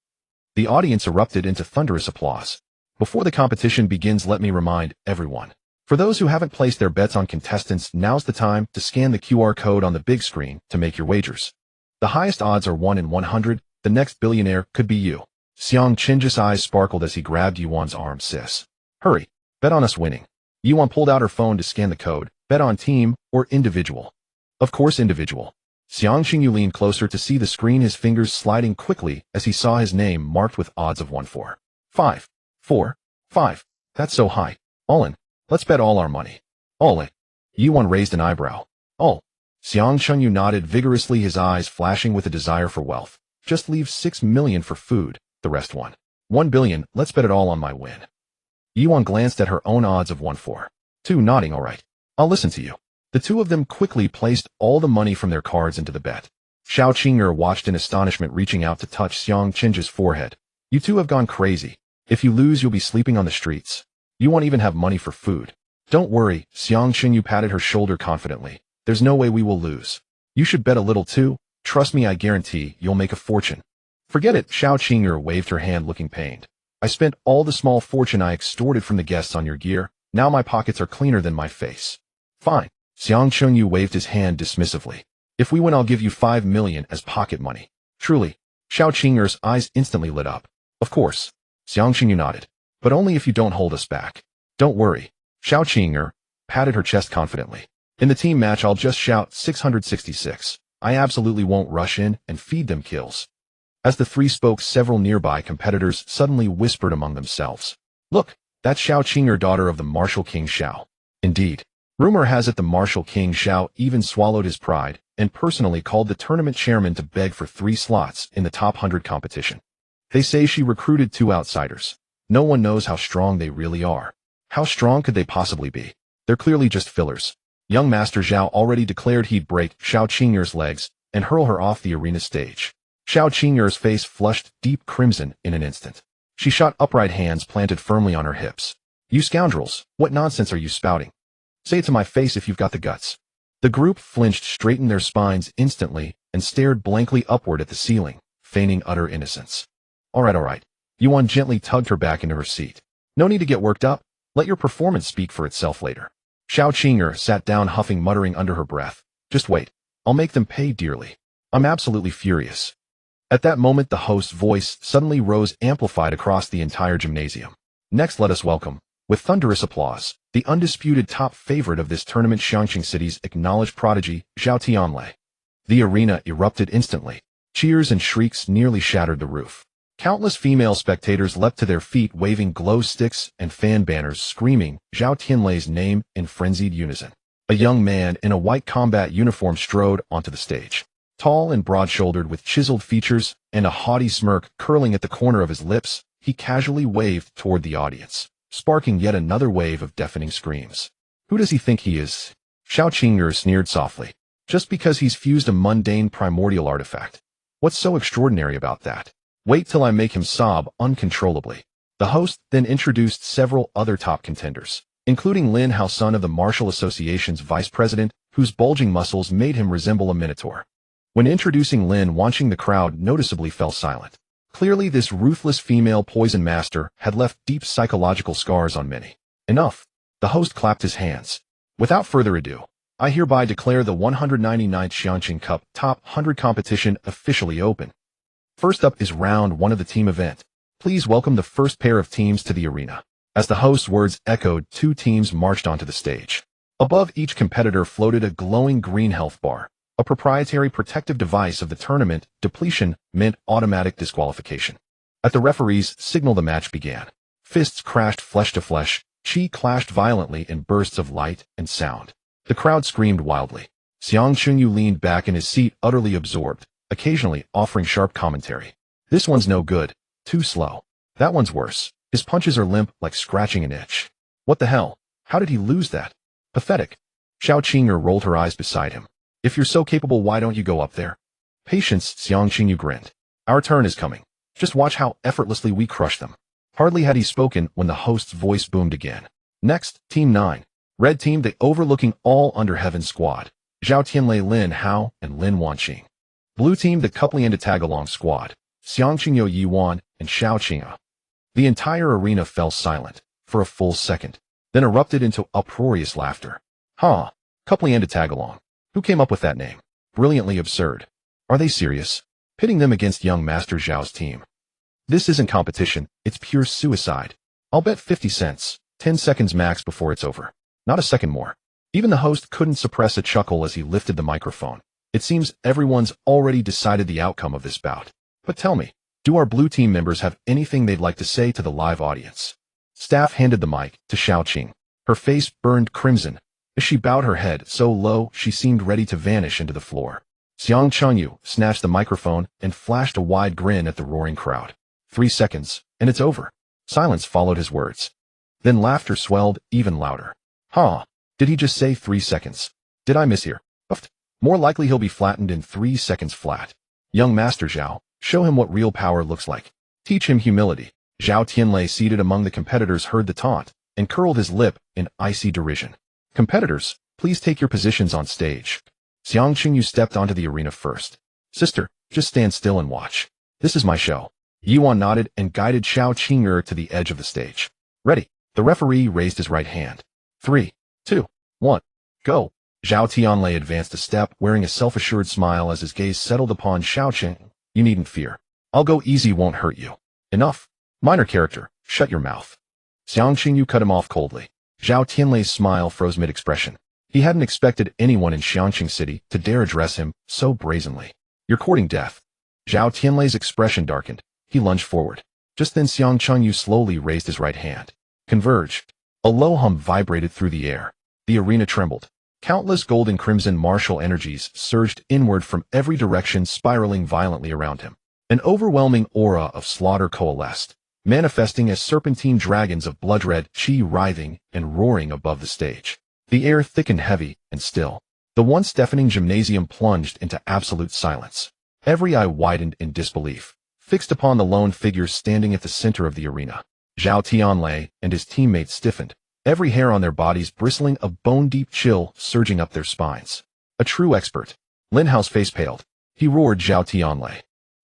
The audience erupted into thunderous applause. Before the competition begins, let me remind everyone. For those who haven't placed their bets on contestants, now's the time to scan the QR code on the big screen to make your wagers. The highest odds are 1 in 100. The next billionaire could be you. Xiang Qing's eyes sparkled as he grabbed Yuan's arm. Sis, hurry. Bet on us winning. Yuan pulled out her phone to scan the code. Bet on team or individual. Of course individual. Xiang Qingyu leaned closer to see the screen, his fingers sliding quickly as he saw his name marked with odds of 1-4. 5. 4. 5. That's so high. All in. Let's bet all our money. All in. Yuan raised an eyebrow. All. Xiang Qingyu nodded vigorously, his eyes flashing with a desire for wealth. Just leave 6 million for food, the rest 1 billion, let's bet it all on my win. Yuan glanced at her own odds of 1-4. 2, nodding. All right. I'll listen to you. The 2 of them quickly placed all the money from their cards into the bet. Xiao Qing'er watched in astonishment, reaching out to touch Xiang Qing's forehead. You 2 have gone crazy. If you lose, you'll be sleeping on the streets. You won't even have money for food. Don't worry, Xiang Qingyu patted her shoulder confidently. There's no way we will lose. You should bet a little too. Trust me, I guarantee you'll make a fortune. Forget it, Xiao Qing'er waved her hand, looking pained. I spent all the small fortune I extorted from the guests on your gear. Now my pockets are cleaner than my face. Fine. Xiang Qingyu waved his hand dismissively. If we win, I'll give you 5 million as pocket money. Truly. Xiao Qing'er's eyes instantly lit up. Of course. Xiang Qingyu nodded. But only if you don't hold us back. Don't worry. Xiao Qing'er patted her chest confidently. In the team match, I'll just shout 666. I absolutely won't rush in and feed them kills. As the 3 spoke, several nearby competitors suddenly whispered among themselves. Look, that's Xiao Qing'er, daughter of the martial King Xiao. Indeed. Rumor has it the martial King Xiao even swallowed his pride and personally called the tournament chairman to beg for 3 slots in the top 100 competition. They say she recruited 2 outsiders. No one knows how strong they really are. How strong could they possibly be? They're clearly just fillers. Young Master Zhao already declared he'd break Xiao Qing'er's legs and hurl her off the arena stage. Xiao Qing'er's face flushed deep crimson in an instant. She shot upright, hands planted firmly on her hips. You scoundrels, what nonsense are you spouting? Say it to my face if you've got the guts. The group flinched, straightened their spines instantly, and stared blankly upward at the ceiling, feigning utter innocence. All right. Yuan gently tugged her back into her seat. No need to get worked up. Let your performance speak for itself later. Xiao Qing'er sat down, huffing, muttering under her breath. Just wait. I'll make them pay dearly. I'm absolutely furious. At that moment, the host's voice suddenly rose, amplified across the entire gymnasium. Next, let us welcome, with thunderous applause, the undisputed top favorite of this tournament, Xiangqing City's acknowledged prodigy, Zhao Tianlei. The arena erupted instantly. Cheers and shrieks nearly shattered the roof. Countless female spectators leapt to their feet, waving glow sticks and fan banners, screaming Zhao Tianlei's name in frenzied unison. A young man in a white combat uniform strode onto the stage. Tall and broad-shouldered, with chiseled features and a haughty smirk curling at the corner of his lips, he casually waved toward the audience, sparking yet another wave of deafening screams. Who does he think he is? Xiao Qing'er sneered softly. Just because he's fused a mundane primordial artifact. What's so extraordinary about that? Wait till I make him sob uncontrollably. The host then introduced several other top contenders, including Lin Hao, son of the Martial Association's vice president, whose bulging muscles made him resemble a minotaur. When introducing Lin, watching the crowd noticeably fell silent. Clearly, this ruthless female poison master had left deep psychological scars on many. Enough. The host clapped his hands. Without further ado, I hereby declare the 199th Xiangqing Cup Top 100 competition officially open. First up is round 1 of the team event. Please welcome the first pair of teams to the arena. As the host's words echoed, 2 teams marched onto the stage. Above each competitor floated a glowing green health bar, a proprietary protective device of the tournament. Depletion meant automatic disqualification. At the referee's signal, the match began. Fists crashed flesh to flesh, chi clashed violently in bursts of light and sound. The crowd screamed wildly. Xiang Chunyu leaned back in his seat, utterly absorbed, occasionally offering sharp commentary. This one's no good, too slow. That one's worse. His punches are limp, like scratching an itch. What the hell? How did he lose that? Pathetic. Xiao Qing'er rolled her eyes beside him. If you're so capable, why don't you go up there? Patience, Xiang Qingyu grinned. Our turn is coming. Just watch how effortlessly we crush them. Hardly had he spoken when the host's voice boomed again. Next, Team 9. Red Team, the overlooking all under heaven squad. Zhao Tianlei, Lin Hao, and Lin Wanqing. Blue Team, the coupling into tag-along squad. Xiang Qingyu Yiwan and Xiao Qing'e. The entire arena fell silent for a full second, then erupted into uproarious laughter. Huh. Coupling into tag-along. Who came up with that name? Brilliantly absurd. Are they serious? Pitting them against young Master Zhao's team. This isn't competition, it's pure suicide. I'll bet 50 cents, 10 seconds max before it's over. Not a second more. Even the host couldn't suppress a chuckle as he lifted the microphone. It seems everyone's already decided the outcome of this bout. But tell me, do our blue team members have anything they'd like to say to the live audience? Staff handed the mic to Xiao Qing. Her face burned crimson as she bowed her head so low she seemed ready to vanish into the floor. Xiang Chunyu snatched the microphone and flashed a wide grin at the roaring crowd. 3 seconds, and it's over. Silence followed his words. Then laughter swelled even louder. Huh. Did he just say 3 seconds? Did I mishear? Uffed. More likely he'll be flattened in 3 seconds flat. Young Master Zhao, show him what real power looks like. Teach him humility. Zhao Tianlei, seated among the competitors, heard the taunt and curled his lip in icy derision. Competitors, please take your positions on stage. Xiang Qingyu stepped onto the arena first. Sister, just stand still and watch. This is my show. Yuan nodded and guided Xiao Qing'er to the edge of the stage. Ready. The referee raised his right hand. 3, 2, 1, go. Zhao Tianlei advanced a step, wearing a self-assured smile as his gaze settled upon Xiao Qing. You needn't fear. I'll go easy, won't hurt you. Enough. Minor character, shut your mouth. Xiang Qingyu cut him off coldly. Zhao Tianlei's smile froze mid-expression. He hadn't expected anyone in Xiangqing City to dare address him so brazenly. You're courting death. Zhao Tianlei's expression darkened. He lunged forward. Just then Xiang Chunyu slowly raised his right hand. Converged. A low hum vibrated through the air. The arena trembled. Countless golden crimson martial energies surged inward from every direction, spiraling violently around him. An overwhelming aura of slaughter coalesced, manifesting as serpentine dragons of blood-red chi writhing and roaring above the stage. The air thickened heavy and still. The once deafening gymnasium plunged into absolute silence. Every eye widened in disbelief, fixed upon the lone figure standing at the center of the arena. Zhao Tianlei and his teammates stiffened, every hair on their bodies bristling, a bone-deep chill surging up their spines. A true expert. Lin Hao's face paled. He roared Zhao Tianlei.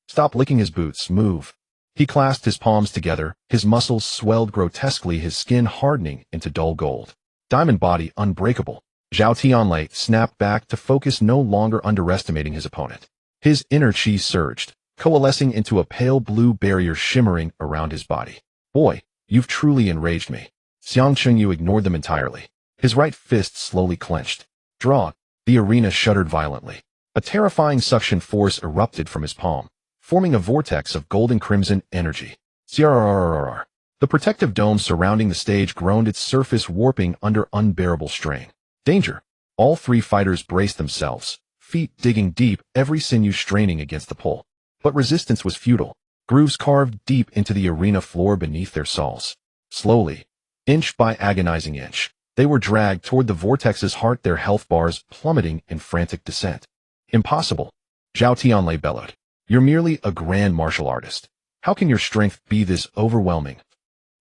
Stop licking his boots, move. He clasped his palms together, his muscles swelled grotesquely, his skin hardening into dull gold. Diamond body unbreakable. Zhao Tianlei snapped back to focus, no longer underestimating his opponent. His inner chi surged, coalescing into a pale blue barrier shimmering around his body. Boy, you've truly enraged me. Xiang Chunyu ignored them entirely. His right fist slowly clenched. Draw. The arena shuddered violently. A terrifying suction force erupted from his palm, forming a vortex of golden crimson energy. CRRRR. The protective dome surrounding the stage groaned, its surface warping under unbearable strain. Danger. All 3 fighters braced themselves, feet digging deep, every sinew straining against the pull. But resistance was futile. Grooves carved deep into the arena floor beneath their soles. Slowly, inch by agonizing inch, they were dragged toward the vortex's heart, their health bars plummeting in frantic descent. Impossible. Zhao Tianlei bellowed. You're merely a grand martial artist. How can your strength be this overwhelming?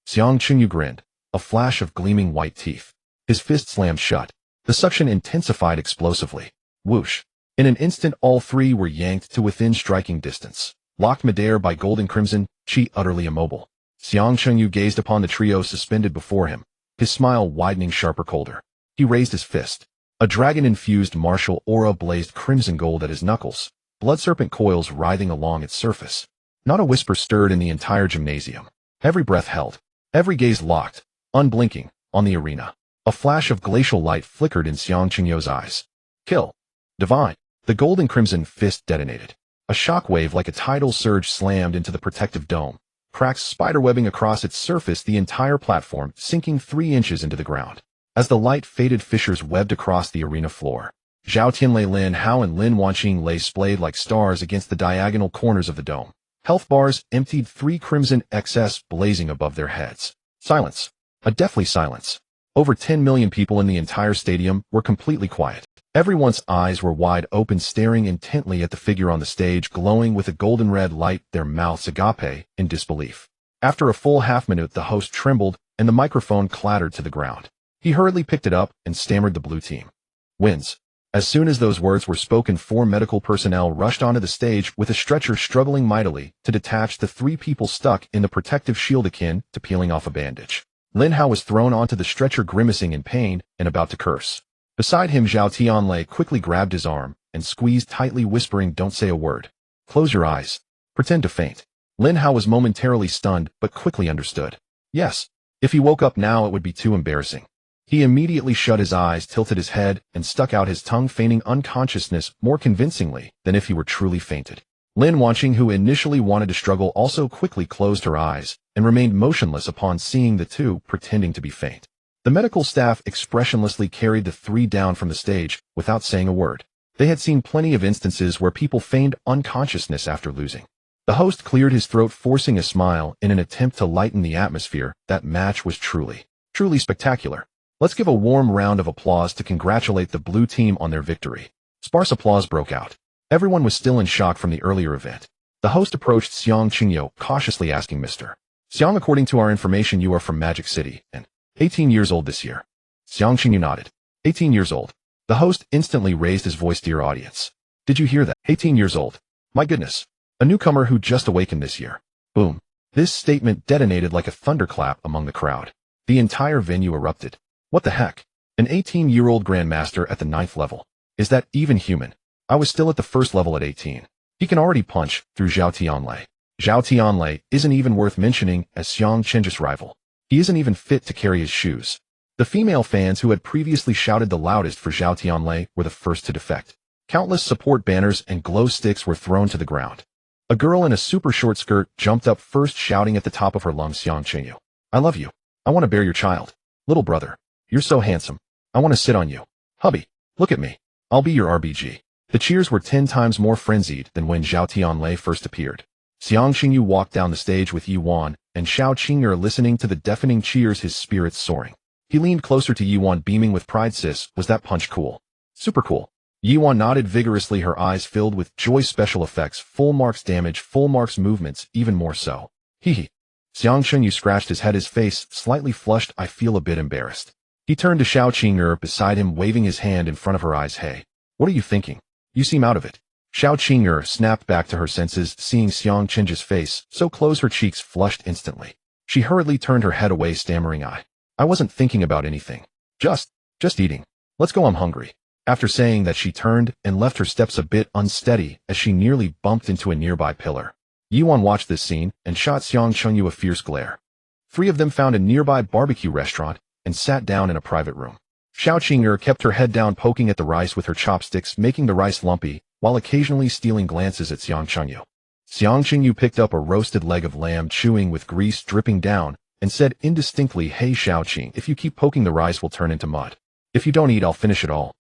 Xiang Chunyu grinned, a flash of gleaming white teeth. His fist slammed shut. The suction intensified explosively. Whoosh. In an instant, all 3 were yanked to within striking distance. Locked midair by golden crimson, chi utterly immobile. Xiang Chengyu gazed upon the trio suspended before him, his smile widening sharper colder. He raised his fist. A dragon-infused martial aura blazed crimson gold at his knuckles, blood serpent coils writhing along its surface. Not a whisper stirred in the entire gymnasium. Every breath held, every gaze locked, unblinking, on the arena. A flash of glacial light flickered in Xiang Chengyu's eyes. Kill. Divine. The golden crimson fist detonated. A shockwave like a tidal surge slammed into the protective dome. Cracks spiderwebbing across its surface, the entire platform sinking 3 inches into the ground. As the light faded, fissures webbed across the arena floor. Zhao Tianlei, Lin Hao and Lin Wanqing lay splayed like stars against the diagonal corners of the dome. Health bars emptied, 3 crimson XS blazing above their heads. Silence. A deathly silence. Over 10 million people in the entire stadium were completely quiet. Everyone's eyes were wide open, staring intently at the figure on the stage, glowing with a golden red light, their mouths agape in disbelief. After a full half-minute, the host trembled and the microphone clattered to the ground. He hurriedly picked it up and stammered, "The blue team wins." As soon as those words were spoken, 4 medical personnel rushed onto the stage with a stretcher, struggling mightily to detach the 3 people stuck in the protective shield, akin to peeling off a bandage. Lin Hao was thrown onto the stretcher, grimacing in pain and about to curse. Beside him, Zhao Tianlei quickly grabbed his arm and squeezed tightly, whispering, "Don't say a word. Close your eyes. Pretend to faint." Lin Hao was momentarily stunned, but quickly understood. Yes, if he woke up now, it would be too embarrassing. He immediately shut his eyes, tilted his head, and stuck out his tongue, feigning unconsciousness more convincingly than if he were truly fainted. Lin Wanqing, who initially wanted to struggle, also quickly closed her eyes and remained motionless upon seeing the two pretending to be faint. The medical staff expressionlessly carried the 3 down from the stage without saying a word. They had seen plenty of instances where people feigned unconsciousness after losing. The host cleared his throat, forcing a smile in an attempt to lighten the atmosphere. That match was truly spectacular. Let's give a warm round of applause to congratulate the blue team on their victory. Sparse applause broke out. Everyone was still in shock from the earlier event. The host approached Xiang Chenyu, cautiously asking, "Mr. Xiang, according to our information, you are from Magic City and 18 years old this year." Xiang Chenyu nodded. 18 years old. The host instantly raised his voice, "Dear audience, did you hear that? 18 years old. My goodness. A newcomer who just awakened this year." Boom. This statement detonated like a thunderclap among the crowd. The entire venue erupted. What the heck? An 18-year-old grandmaster at the 9th level. Is that even human? I was still at the 1st level at 18. He can already punch through Zhao Tianlei. Zhao Tianlei isn't even worth mentioning as Xiang Chenju's rival. He isn't even fit to carry his shoes. The female fans who had previously shouted the loudest for Zhao Tianlei were the first to defect. Countless support banners and glow sticks were thrown to the ground. A girl in a super short skirt jumped up first, shouting at the top of her lungs, "Xiang Chenyu, I love you. I want to bear your child. Little brother, you're so handsome. I want to sit on you. Hubby, look at me. I'll be your RBG." The cheers were 10 times more frenzied than when Zhao Tianlei first appeared. Xiang Chenyu walked down the stage with Yuan and Xiao Qing'er, listening to the deafening cheers, his spirits soaring. He leaned closer to Yuan, beaming with pride. "Sis, was that punch cool?" "Super cool." Yuan nodded vigorously, her eyes filled with joy. "Special effects, full marks damage, full marks movements, even more so." Hee. Xiang Chenyu scratched his head, his face slightly flushed. "I feel a bit embarrassed." He turned to Xiao Qing'er beside him, waving his hand in front of her eyes. "Hey, what are you thinking? You seem out of it." Xiao Qing'er snapped back to her senses, seeing Xiang Chenju's face so close her cheeks flushed instantly. She hurriedly turned her head away, stammering, I wasn't thinking about anything. Just eating. Let's go, I'm hungry." After saying that, she turned and left, her steps a bit unsteady as she nearly bumped into a nearby pillar. Yuan watched this scene and shot Xiang Chenyu a fierce glare. 3 of them found a nearby barbecue restaurant and sat down in a private room. Xiao Qing'er kept her head down, poking at the rice with her chopsticks, making the rice lumpy, while occasionally stealing glances at Xiang Chenyu. Xiang Chenyu picked up a roasted leg of lamb, chewing with grease dripping down, and said indistinctly, "Hey Xiao Qing, if you keep poking, the rice will turn into mud. If you don't eat, I'll finish it all."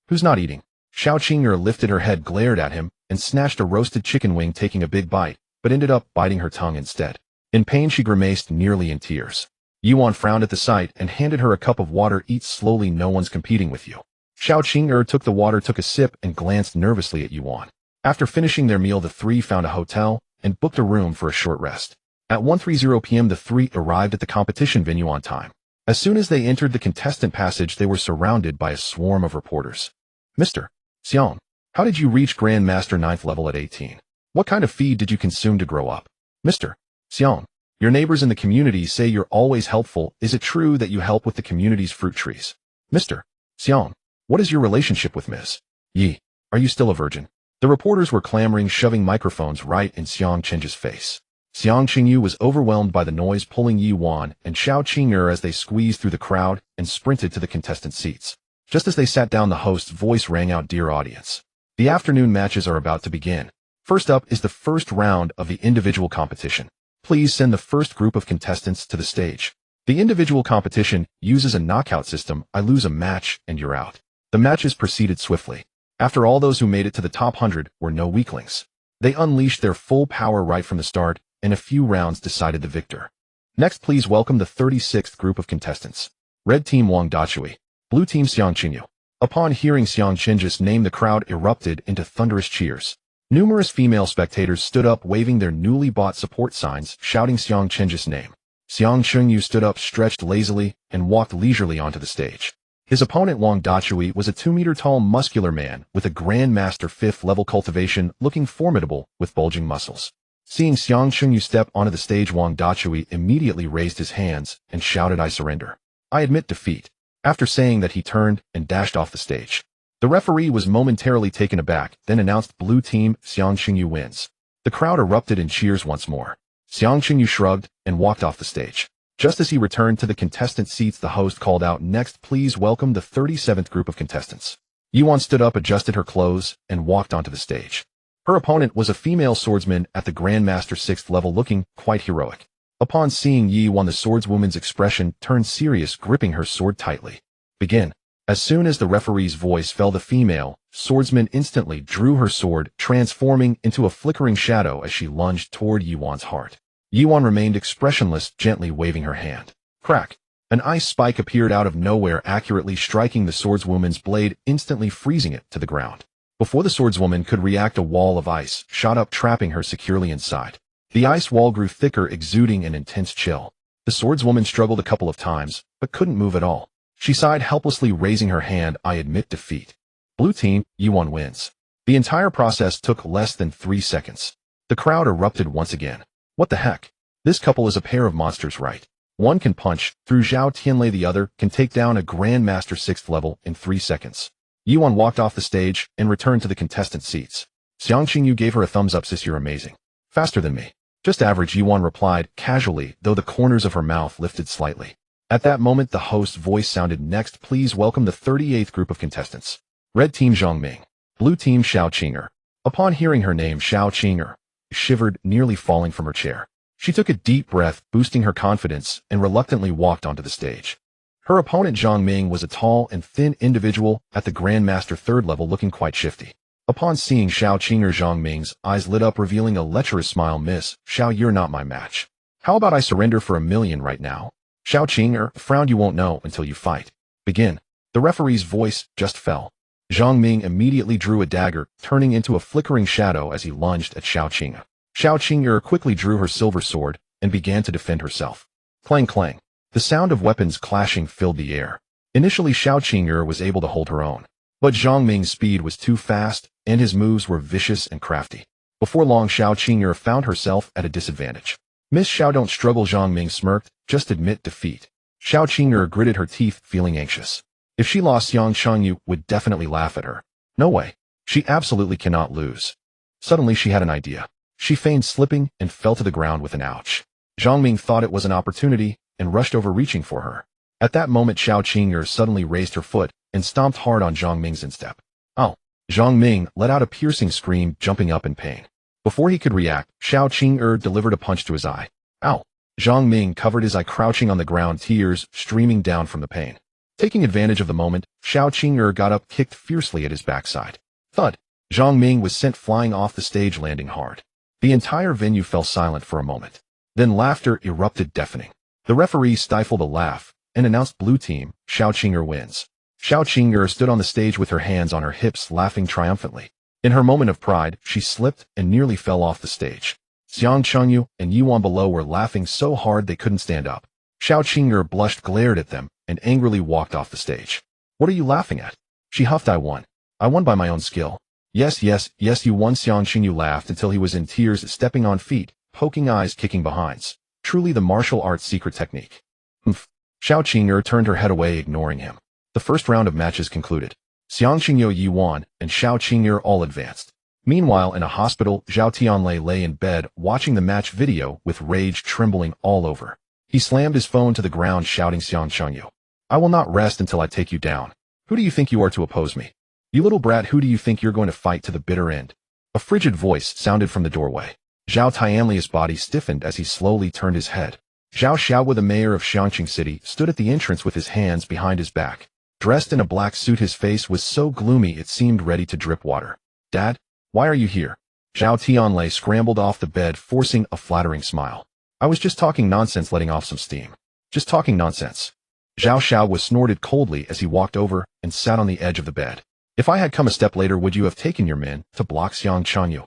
Who's not eating?" Xiao Qing'er lifted her head, glared at him, and snatched a roasted chicken wing, taking a big bite, but ended up biting her tongue instead. In pain, she grimaced, nearly in tears. Yuan frowned at the sight and handed her a cup of water. "Eat slowly, no one's competing with you." Xiao Qing'er took the water, took a sip, and glanced nervously at Yuan. After finishing their meal, the 3 found a hotel and booked a room for a short rest. At 1:30 p.m., the 3 arrived at the competition venue on time. As soon as they entered the contestant passage, they were surrounded by a swarm of reporters. "Mr. Xiang, how did you reach Grandmaster 9th level at 18? What kind of feed did you consume to grow up? Mr. Xiang, your neighbors in the community say you're always helpful. Is it true that you help with the community's fruit trees? Mr. Xiang, what is your relationship with Ms. Yi? Are you still a virgin? The reporters were clamoring, shoving microphones right in Xiang Qing's face. Xiang Qingyu was overwhelmed by the noise, pulling Yi Wan and Xiao Qing'er as they squeezed through the crowd and sprinted to the contestant seats. Just as they sat down, the host's voice rang out, "Dear audience, the afternoon matches are about to begin. First up is the first round of the individual competition. Please send the first group of contestants to the stage. The individual competition uses a knockout system. I lose a match and you're out." The matches proceeded swiftly. After all, those who made it to the top 100 were no weaklings. They unleashed their full power right from the start, and a few rounds decided the victor. Next, please welcome the 36th group of contestants. Red Team Wang Dachui, Blue Team Xiang Qingyu. Upon hearing Xiang Qing's name, the crowd erupted into thunderous cheers. Numerous female spectators stood up, waving their newly bought support signs, shouting Xiang Qing's name. Xiang Qingyu stood up, stretched lazily, and walked leisurely onto the stage. His opponent Wang Dachui was a 2-meter-tall muscular man with a Grandmaster 5th level cultivation, looking formidable with bulging muscles. Seeing Xiang Qingyu step onto the stage, Wang Dachui immediately raised his hands and shouted, "I surrender. I admit defeat." After saying that, he turned and dashed off the stage. The referee was momentarily taken aback, then announced, "Blue Team Xiang Qingyu wins." The crowd erupted in cheers once more. Xiang Qingyu shrugged and walked off the stage. Just as he returned to the contestant seats, the host called out, "Next, please welcome the 37th group of contestants." Yuan stood up, adjusted her clothes, and walked onto the stage. Her opponent was a female swordsman at the Grandmaster 6th level, looking quite heroic. Upon seeing Yuan, the swordswoman's expression turned serious, gripping her sword tightly. "Begin." As soon as the referee's voice fell, the female swordsman instantly drew her sword, transforming into a flickering shadow as she lunged toward Yuan's heart. Yuan remained expressionless, gently waving her hand. Crack! An ice spike appeared out of nowhere, accurately striking the swordswoman's blade, instantly freezing it to the ground. Before the swordswoman could react, a wall of ice shot up, trapping her securely inside. The ice wall grew thicker, exuding an intense chill. The swordswoman struggled a couple of times, but couldn't move at all. She sighed helplessly, raising her hand, "I admit defeat." Blue Team, Yuan wins. The entire process took less than 3 seconds. The crowd erupted once again. What the heck? This couple is a pair of monsters, right? One can punch through Zhao Tianlei, the other can take down a Grandmaster 6th level in 3 seconds. Yuan walked off the stage and returned to the contestant seats. Xiang Qingyu gave her a thumbs up. "Sis, you're amazing. Faster than me." "Just average," Yuan replied casually, though the corners of her mouth lifted slightly. At that moment, the host's voice sounded, "Next, please welcome the 38th group of contestants. Red Team Zhang Ming, Blue Team Xiao Qing'er." Upon hearing her name, Xiao Qing'er shivered, nearly falling from her chair. She took a deep breath, boosting her confidence, and reluctantly walked onto the stage. Her opponent Zhang Ming was a tall and thin individual at the Grandmaster 3rd level, looking quite shifty. Upon seeing Xiao Qing'er, Zhang Ming's eyes lit up, revealing a lecherous smile. "Miss Xiao, you're not my match. How about I surrender for $1 million right now?" Xiao Qing'er frowned. "You won't know until you fight. Begin." The referee's voice just fell. Zhang Ming immediately drew a dagger, turning into a flickering shadow as he lunged at Xiao Qing'er. Xiao Qing'er quickly drew her silver sword and began to defend herself. Clang clang. The sound of weapons clashing filled the air. Initially, Xiao Qing'er was able to hold her own, but Zhang Ming's speed was too fast, and his moves were vicious and crafty. Before long, Xiao Qing'er found herself at a disadvantage. "Miss Xiao, don't struggle," Zhang Ming smirked. "Just admit defeat." Xiao Qing'er gritted her teeth, feeling anxious. If she lost, Xiang Qingyu would definitely laugh at her. No way. She absolutely cannot lose. Suddenly, she had an idea. She feigned slipping and fell to the ground with an ouch. Zhang Ming thought it was an opportunity and rushed over, reaching for her. At that moment, Xiao Qing'er suddenly raised her foot and stomped hard on Zhang Ming's instep. "Oh!" Zhang Ming let out a piercing scream, jumping up in pain. Before he could react, Xiao Qing'er delivered a punch to his eye. "Ow!" Zhang Ming covered his eye, crouching on the ground, tears streaming down from the pain. Taking advantage of the moment, Xiao Qing'er got up, kicked fiercely at his backside. Thud! Zhang Ming was sent flying off the stage, landing hard. The entire venue fell silent for a moment. Then laughter erupted, deafening. The referee stifled a laugh and announced, "Blue Team, Xiao Qing'er wins." Xiao Qing'er stood on the stage with her hands on her hips, laughing triumphantly. In her moment of pride, she slipped and nearly fell off the stage. Xiang Qingyu and Yuan below were laughing so hard they couldn't stand up. Xiao Qing'er blushed, glared at them, and angrily walked off the stage. "What are you laughing at?" She huffed. I won by my own skill." Yes, yes, yes, you won. Xiang Qingyu laughed until he was in tears, stepping on feet, poking eyes, kicking behinds. Truly the martial arts secret technique. Humph. Xiao Qing'er turned her head away, ignoring him. The first round of matches concluded. Xiang Qingyu Yi won, and Xiao Qing'er all advanced. Meanwhile, in a hospital, Zhao Tianlei lay in bed, watching the match video with rage trembling all over. He slammed his phone to the ground, shouting, Xiang Qingyu, I will not rest until I take you down. Who do you think you are to oppose me? You little brat, who do you think you're going to fight to the bitter end? A frigid voice sounded from the doorway. Zhao Tianlei's body stiffened as he slowly turned his head. Zhao Xiaohua, the mayor of Xiangqing City, stood at the entrance with his hands behind his back. Dressed in a black suit, his face was so gloomy it seemed ready to drip water. Dad? Why are you here? Zhao Tianlei scrambled off the bed, forcing a flattering smile. I was just talking nonsense, letting off some steam. Just talking nonsense. Zhao Xiaohua snorted coldly as he walked over and sat on the edge of the bed. If I had come a step later, would you have taken your men to block Xiang Qingyu?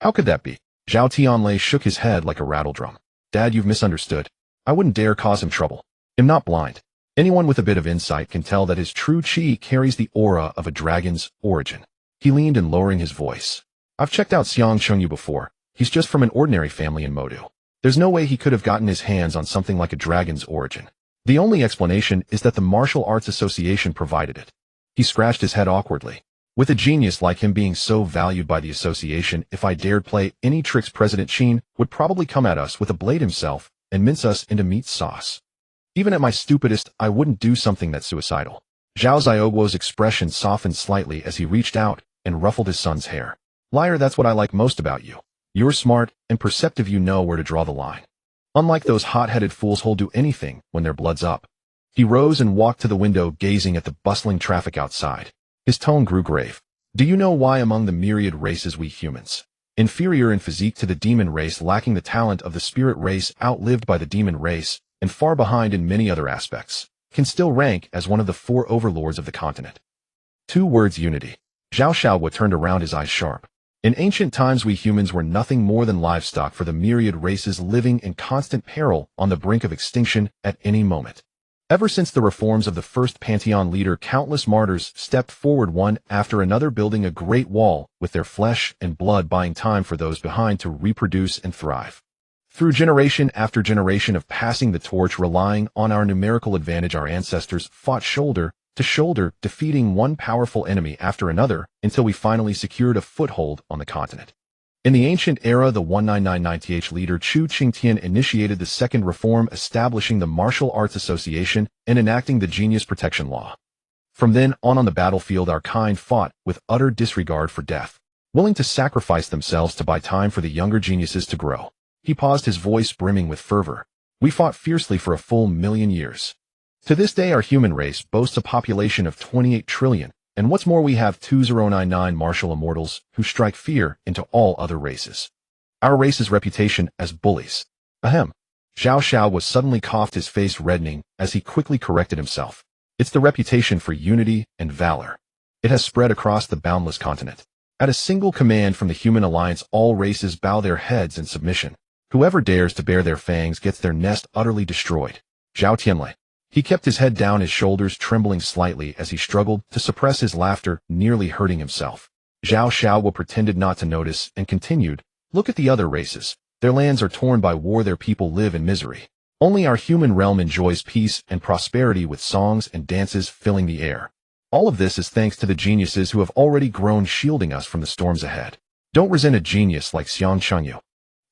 How could that be? Zhao Tianlei shook his head like a rattledrum. Dad, you've misunderstood. I wouldn't dare cause him trouble. I'm not blind. Anyone with a bit of insight can tell that his true chi carries the aura of a dragon's origin. He leaned in, lowering his voice. I've checked out Xiang Qingyu before. He's just from an ordinary family in Modu. There's no way he could have gotten his hands on something like a dragon's origin. The only explanation is that the Martial Arts Association provided it. He scratched his head awkwardly. With a genius like him being so valued by the association, if I dared play any tricks, President Qin would probably come at us with a blade himself and mince us into meat sauce. Even at my stupidest, I wouldn't do something that's suicidal. Zhao Xiaoguo's expression softened slightly as he reached out and ruffled his son's hair. Liar, that's what I like most about you. You're smart and perceptive, you know where to draw the line. Unlike those hot-headed fools who'll do anything when their blood's up. He rose and walked to the window, gazing at the bustling traffic outside. His tone grew grave. Do you know why among the myriad races we humans, inferior in physique to the demon race, lacking the talent of the spirit race, outlived by the demon race, and far behind in many other aspects, can still rank as one of the 4 overlords of the continent? 2 words: unity. Zhao Xiaohua turned around, his eyes sharp. In ancient times, we humans were nothing more than livestock for the myriad races, living in constant peril, on the brink of extinction at any moment. Ever since the reforms of the first Pantheon leader, countless martyrs stepped forward one after another, building a great wall with their flesh and blood, buying time for those behind to reproduce and thrive. Through generation after generation of passing the torch, relying on our numerical advantage, our ancestors fought shoulder to shoulder, defeating one powerful enemy after another until we finally secured a foothold on the continent. In the ancient era, the 1999th leader Chu Qingtian initiated the second reform, establishing the Martial Arts Association and enacting the Genius Protection Law. From then on the battlefield, our kind fought with utter disregard for death, willing to sacrifice themselves to buy time for the younger geniuses to grow. He paused, his voice brimming with fervor. We fought fiercely for a full 1,000,000 years. To this day, our human race boasts a population of 28 trillion, and what's more, we have 2099 martial immortals who strike fear into all other races. Our race's reputation as bullies. Ahem. Zhao Xiaohua suddenly coughed, his face reddening as he quickly corrected himself. It's the reputation for unity and valor. It has spread across the boundless continent. At a single command from the human alliance, all races bow their heads in submission. Whoever dares to bare their fangs gets their nest utterly destroyed. Zhao Tianlei. He kept his head down, his shoulders trembling slightly as he struggled to suppress his laughter, nearly hurting himself. Zhao Xiaohua pretended not to notice and continued, Look at the other races. Their lands are torn by war, their people live in misery. Only our human realm enjoys peace and prosperity, with songs and dances filling the air. All of this is thanks to the geniuses who have already grown, shielding us from the storms ahead. Don't resent a genius like Xiang Qingyu.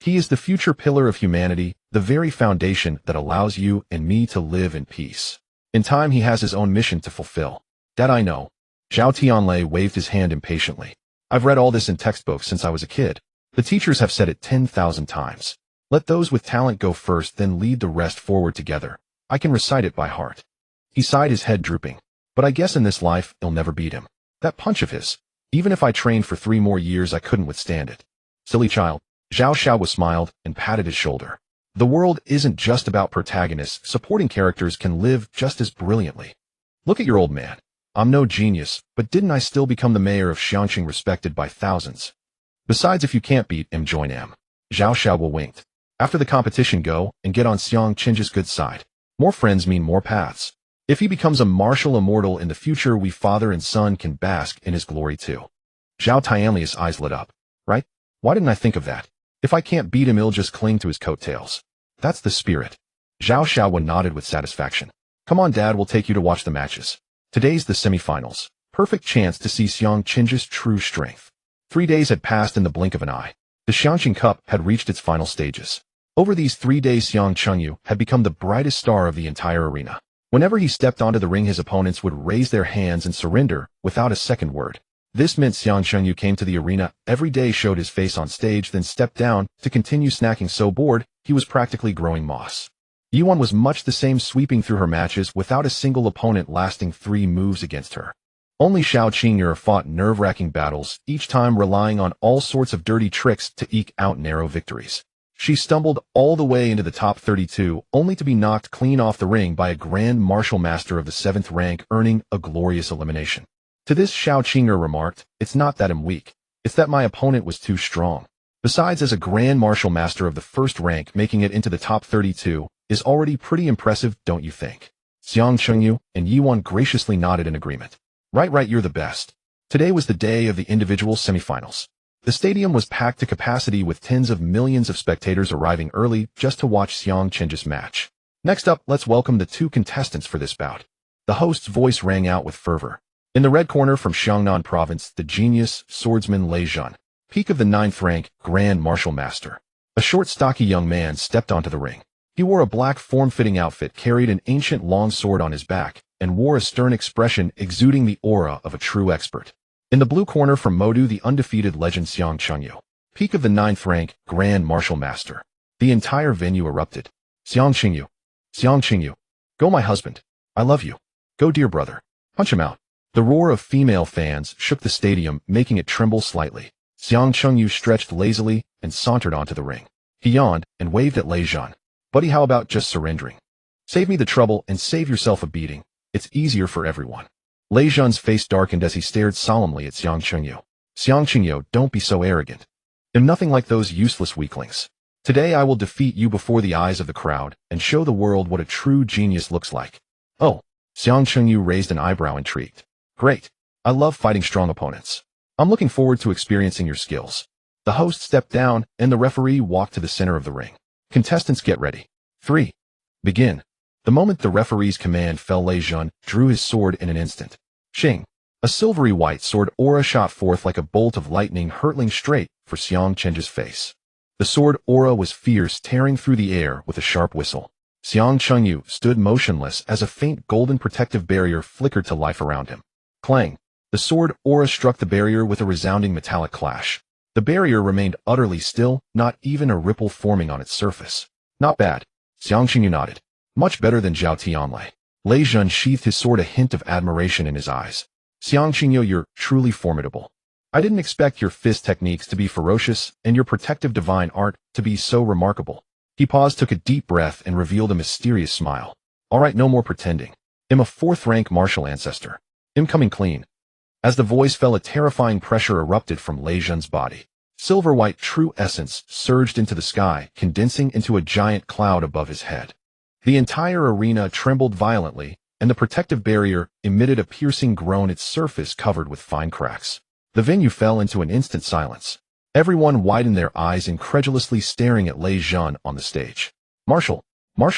He is the future pillar of humanity, the very foundation that allows you and me to live in peace. In time, he has his own mission to fulfill. That I know. Zhao Tianlei waved his hand impatiently. I've read all this in textbooks since I was a kid. The teachers have said it 10,000 times. Let those with talent go first, then lead the rest forward together. I can recite it by heart. He sighed, his head drooping. But I guess in this life, I'll never beat him. That punch of his. Even if I trained for 3 more years, I couldn't withstand it. Silly child. Zhao Xiaohua smiled and patted his shoulder. The world isn't just about protagonists. Supporting characters can live just as brilliantly. Look at your old man. I'm no genius, but didn't I still become the mayor of Xiangqing, respected by thousands? Besides, if you can't beat him, join him. Zhao Xiaohua winked. After the competition, go and get on Xiang Qing's good side. More friends mean more paths. If he becomes a martial immortal in the future, we father and son can bask in his glory too. Zhao Tianli's eyes lit up. Right? Why didn't I think of that? If I can't beat him, he'll just cling to his coattails. That's the spirit. Zhao Xiaowen nodded with satisfaction. Come on, Dad, we'll take you to watch the matches. Today's the semifinals. Perfect chance to see Xiang Qing's true strength. 3 days had passed in the blink of an eye. The Xiangqing Cup had reached its final stages. Over these 3 days, Xiang Chengyu had become the brightest star of the entire arena. Whenever he stepped onto the ring, his opponents would raise their hands and surrender without a second word. This meant Xiang Chengyu came to the arena every day, showed his face on stage, then stepped down to continue snacking. So bored, he was practically growing moss. Yuan was much the same, sweeping through her matches without a single opponent lasting 3 moves against her. Only Xiao Qing'er fought nerve-wracking battles, each time relying on all sorts of dirty tricks to eke out narrow victories. She stumbled all the way into the top 32, only to be knocked clean off the ring by a Grand Martial Master of the 7th rank, earning a glorious elimination. To this, Xiao Qing'er remarked, "It's not that I'm weak. It's that my opponent was too strong." Besides, as a Grand Martial Master of the 1st rank, making it into the top 32 is already pretty impressive, don't you think? Xiang Chengyu and Yuan graciously nodded in agreement. Right, you're the best. Today was the day of the individual semifinals. The stadium was packed to capacity, with tens of millions of spectators arriving early just to watch Xiang Qing's match. Next up, let's welcome the 2 contestants for this bout. The host's voice rang out with fervor. In the red corner from Xiangnan Province, the genius swordsman Lei Zhan, peak of the 9th rank, Grand Martial Master. A short, stocky young man stepped onto the ring. He wore a black form-fitting outfit, carried an ancient long sword on his back, and wore a stern expression exuding the aura of a true expert. In the blue corner from Modu, the undefeated legend Xiang Chengyu, peak of the 9th rank, Grand Martial Master. The entire venue erupted. Xiang Qingyu, go my husband. I love you. Go dear brother. Punch him out. The roar of female fans shook the stadium, making it tremble slightly. Xiang Chengyu stretched lazily and sauntered onto the ring. He yawned and waved at Lei Zhan. Buddy, how about just surrendering? Save me the trouble and save yourself a beating. It's easier for everyone. Lei Zhan's face darkened as he stared solemnly at Xiang Chengyu. Xiang Chengyu, don't be so arrogant. I'm nothing like those useless weaklings. Today I will defeat you before the eyes of the crowd and show the world what a true genius looks like. Oh, Xiang Chengyu raised an eyebrow, intrigued. Great. I love fighting strong opponents. I'm looking forward to experiencing your skills. The host stepped down and the referee walked to the center of the ring. Contestants, get ready. 3. Begin. The moment the referee's command fell, Lei Zhan drew his sword in an instant. Shing. A silvery white sword aura shot forth like a bolt of lightning, hurtling straight for Xiang Cheng's face. The sword aura was fierce, tearing through the air with a sharp whistle. Xiang Chengyu stood motionless as a faint golden protective barrier flickered to life around him. Clang. The sword aura struck the barrier with a resounding metallic clash. The barrier remained utterly still, not even a ripple forming on its surface. Not bad. Xiang Chengyu nodded. Much better than Zhao Tianli. Lei Zhan sheathed his sword, a hint of admiration in his eyes. Xiang Chengyu, you're truly formidable. I didn't expect your fist techniques to be ferocious and your protective divine art to be so remarkable. He paused, took a deep breath, and revealed a mysterious smile. All right, no more pretending. I'm a 4th rank martial ancestor. I'm coming clean. As the voice fell, a terrifying pressure erupted from Lei Zhan's body. Silver-white true essence surged into the sky, condensing into a giant cloud above his head. The entire arena trembled violently, and the protective barrier emitted a piercing groan, its surface covered with fine cracks. The venue fell into an instant silence. Everyone widened their eyes, incredulously staring at Lei Zhan on the stage. Martial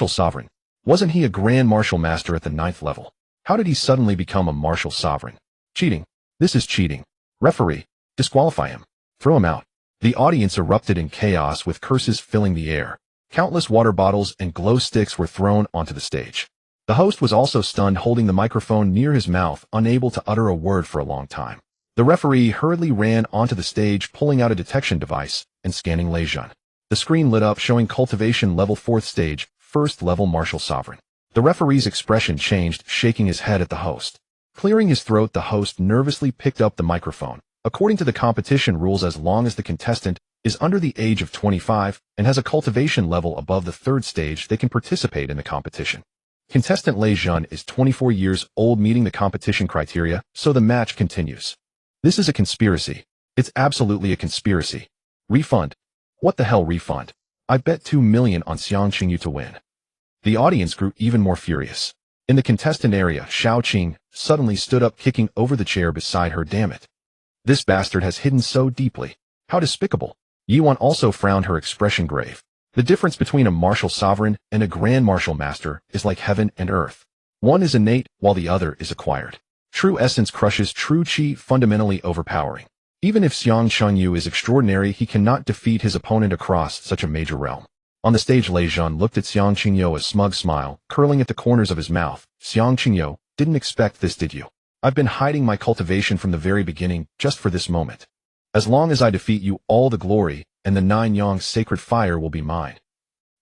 sovereign. Wasn't he a Grand Martial Master at the 9th level? How did he suddenly become a martial sovereign? Cheating. This is cheating. Referee, disqualify him. Throw him out. The audience erupted in chaos, with curses filling the air. Countless water bottles and glow sticks were thrown onto the stage. The host was also stunned, holding the microphone near his mouth, unable to utter a word for a long time. The referee hurriedly ran onto the stage, pulling out a detection device and scanning Lei Zhan. The screen lit up, showing cultivation level 4th stage, 1st level martial sovereign. The referee's expression changed, shaking his head at the host. Clearing his throat, the host nervously picked up the microphone. According to the competition rules, as long as the contestant is under the age of 25 and has a cultivation level above the 3rd stage, they can participate in the competition. Contestant Lei Zhan is 24 years old, meeting the competition criteria, so the match continues. This is a conspiracy. It's absolutely a conspiracy. Refund. What the hell refund? I bet 2 million on Xiang Qingyu to win. The audience grew even more furious. In the contestant area, Xiao Qing suddenly stood up, kicking over the chair beside her. Damn it. This bastard has hidden so deeply. How despicable. Yuan also frowned, her expression grave. The difference between a martial sovereign and a grand martial master is like heaven and earth. One is innate, while the other is acquired. True essence crushes true chi, fundamentally overpowering. Even if Xiang Chunyu is extraordinary, he cannot defeat his opponent across such a major realm. On the stage, Lei Zhan looked at Xiang Qingyo, a smug smile curling at the corners of his mouth. Xiang Qingyo, didn't expect this, did you? I've been hiding my cultivation from the very beginning, just for this moment. As long as I defeat you, all the glory and the 9 yang sacred fire will be mine.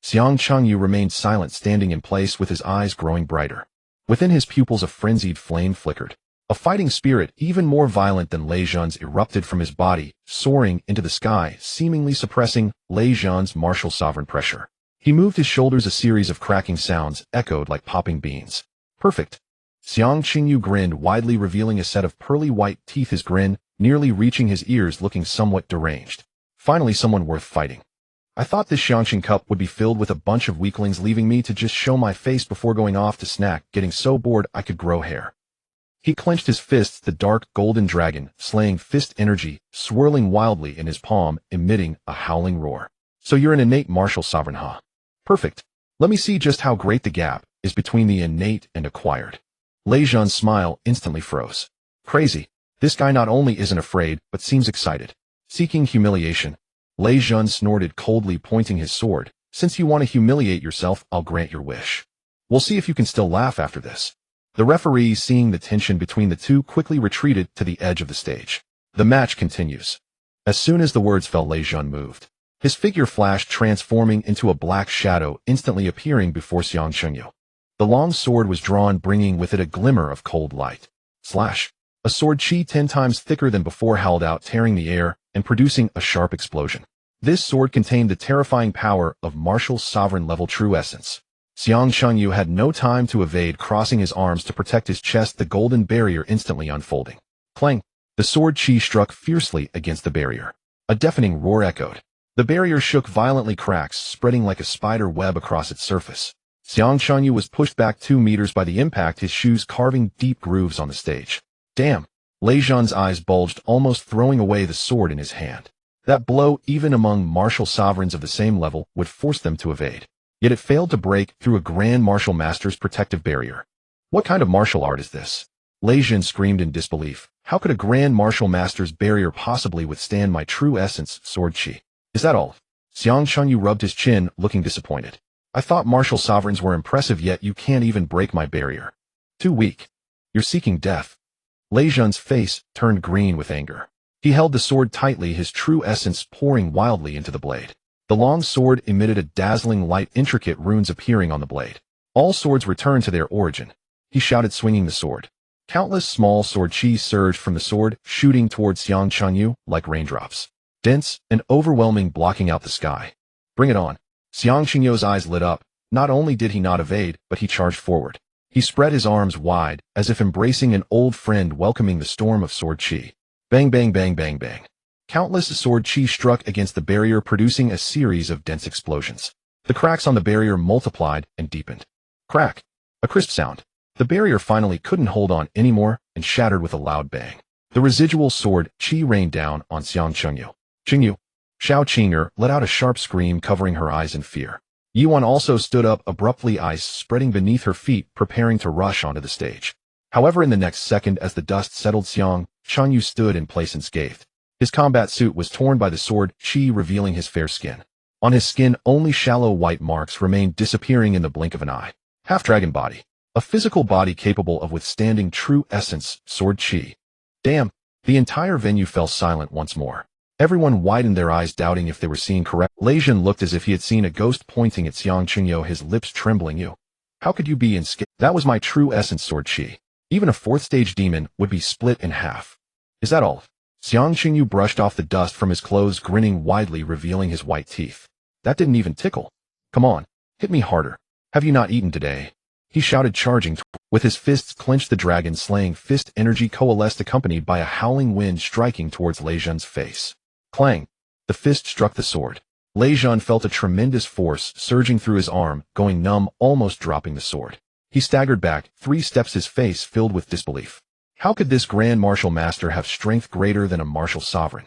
Xiang Chengyu remained silent, standing in place with his eyes growing brighter. Within his pupils a frenzied flame flickered. A fighting spirit, even more violent than Lei Zhan's, erupted from his body, soaring into the sky, seemingly suppressing Lei Zhan's martial sovereign pressure. He moved his shoulders, a series of cracking sounds echoed like popping beans. Perfect. Xiang Qingyu grinned widely, revealing a set of pearly white teeth, his grin nearly reaching his ears, looking somewhat deranged. Finally, someone worth fighting. I thought this Xiangqing cup would be filled with a bunch of weaklings, leaving me to just show my face before going off to snack, getting so bored I could grow hair. He clenched his fists, the dark golden dragon, slaying fist energy, swirling wildly in his palm, emitting a howling roar. So you're an innate martial sovereign, huh? Perfect. Let me see just how great the gap is between the innate and acquired. Lei Zhan's smile instantly froze. Crazy. This guy not only isn't afraid, but seems excited. Seeking humiliation. Lei Zhan snorted coldly, pointing his sword. Since you want to humiliate yourself, I'll grant your wish. We'll see if you can still laugh after this. The referee, seeing the tension between the two, quickly retreated to the edge of the stage. The match continues. As soon as the words fell, Lei Zhan moved. His figure flashed, transforming into a black shadow, instantly appearing before Xiang Chengyu. The long sword was drawn, bringing with it a glimmer of cold light. Slash. A sword chi 10 times thicker than before howled out, tearing the air and producing a sharp explosion. This sword contained the terrifying power of martial sovereign level true essence. Xiang Chengyu had no time to evade, crossing his arms to protect his chest, the golden barrier instantly unfolding. Clang! The sword chi struck fiercely against the barrier. A deafening roar echoed. The barrier shook violently, cracks spreading like a spider web across its surface. Xiang Chengyu was pushed back 2 meters by the impact, his shoes carving deep grooves on the stage. Damn! Lei Zhan's eyes bulged, almost throwing away the sword in his hand. That blow, even among martial sovereigns of the same level, would force them to evade. Yet it failed to break through a grand martial master's protective barrier. What kind of martial art is this? Lei Zhan screamed in disbelief. How could a grand martial master's barrier possibly withstand my true essence, sword chi? Is that all? Xiang Chengyu rubbed his chin, looking disappointed. I thought martial sovereigns were impressive, yet you can't even break my barrier. Too weak. You're seeking death. Lei Zhan's face turned green with anger. He held the sword tightly, his true essence pouring wildly into the blade. The long sword emitted a dazzling light, intricate runes appearing on the blade. All swords return to their origin. He shouted, swinging the sword. Countless small sword chi surged from the sword, shooting towards Xiang Chengyu like raindrops. Dense and overwhelming, blocking out the sky. Bring it on. Xiang Qingyu's eyes lit up. Not only did he not evade, but he charged forward. He spread his arms wide, as if embracing an old friend, welcoming the storm of sword chi. Bang, bang, bang, bang, bang. Countless sword chi struck against the barrier, producing a series of dense explosions. The cracks on the barrier multiplied and deepened. Crack. A crisp sound. The barrier finally couldn't hold on anymore and shattered with a loud bang. The residual sword chi rained down on Xiang Chengyu. Qingyu. Xiao Qinger let out a sharp scream, covering her eyes in fear. Yuan also stood up abruptly, ice spreading beneath her feet, preparing to rush onto the stage. However, in the next second, as the dust settled, Xiang Chengyu stood in place unscathed. His combat suit was torn by the sword chi, revealing his fair skin. On his skin, only shallow white marks remained, disappearing in the blink of an eye. Half-dragon body. A physical body capable of withstanding true essence, sword chi. Damn! The entire venue fell silent once more. Everyone widened their eyes, doubting if they were seeing correct. Lei Zhan looked as if he had seen a ghost, pointing at Xiang Qingyu, his lips trembling. You. How could you be in scale? That was my true essence, sword chi. Even a 4th stage demon would be split in half. Is that all? Xiang Qingyu brushed off the dust from his clothes, grinning widely, revealing his white teeth. That didn't even tickle. Come on, hit me harder. Have you not eaten today? He shouted, charging. With his fists clenched, the dragon-slaying fist energy coalesced, accompanied by a howling wind striking towards Lei Zhan's face. Clang! The fist struck the sword. Lei Zhan felt a tremendous force surging through his arm, going numb, almost dropping the sword. He staggered back 3 steps, his face filled with disbelief. How could this grand martial master have strength greater than a martial sovereign?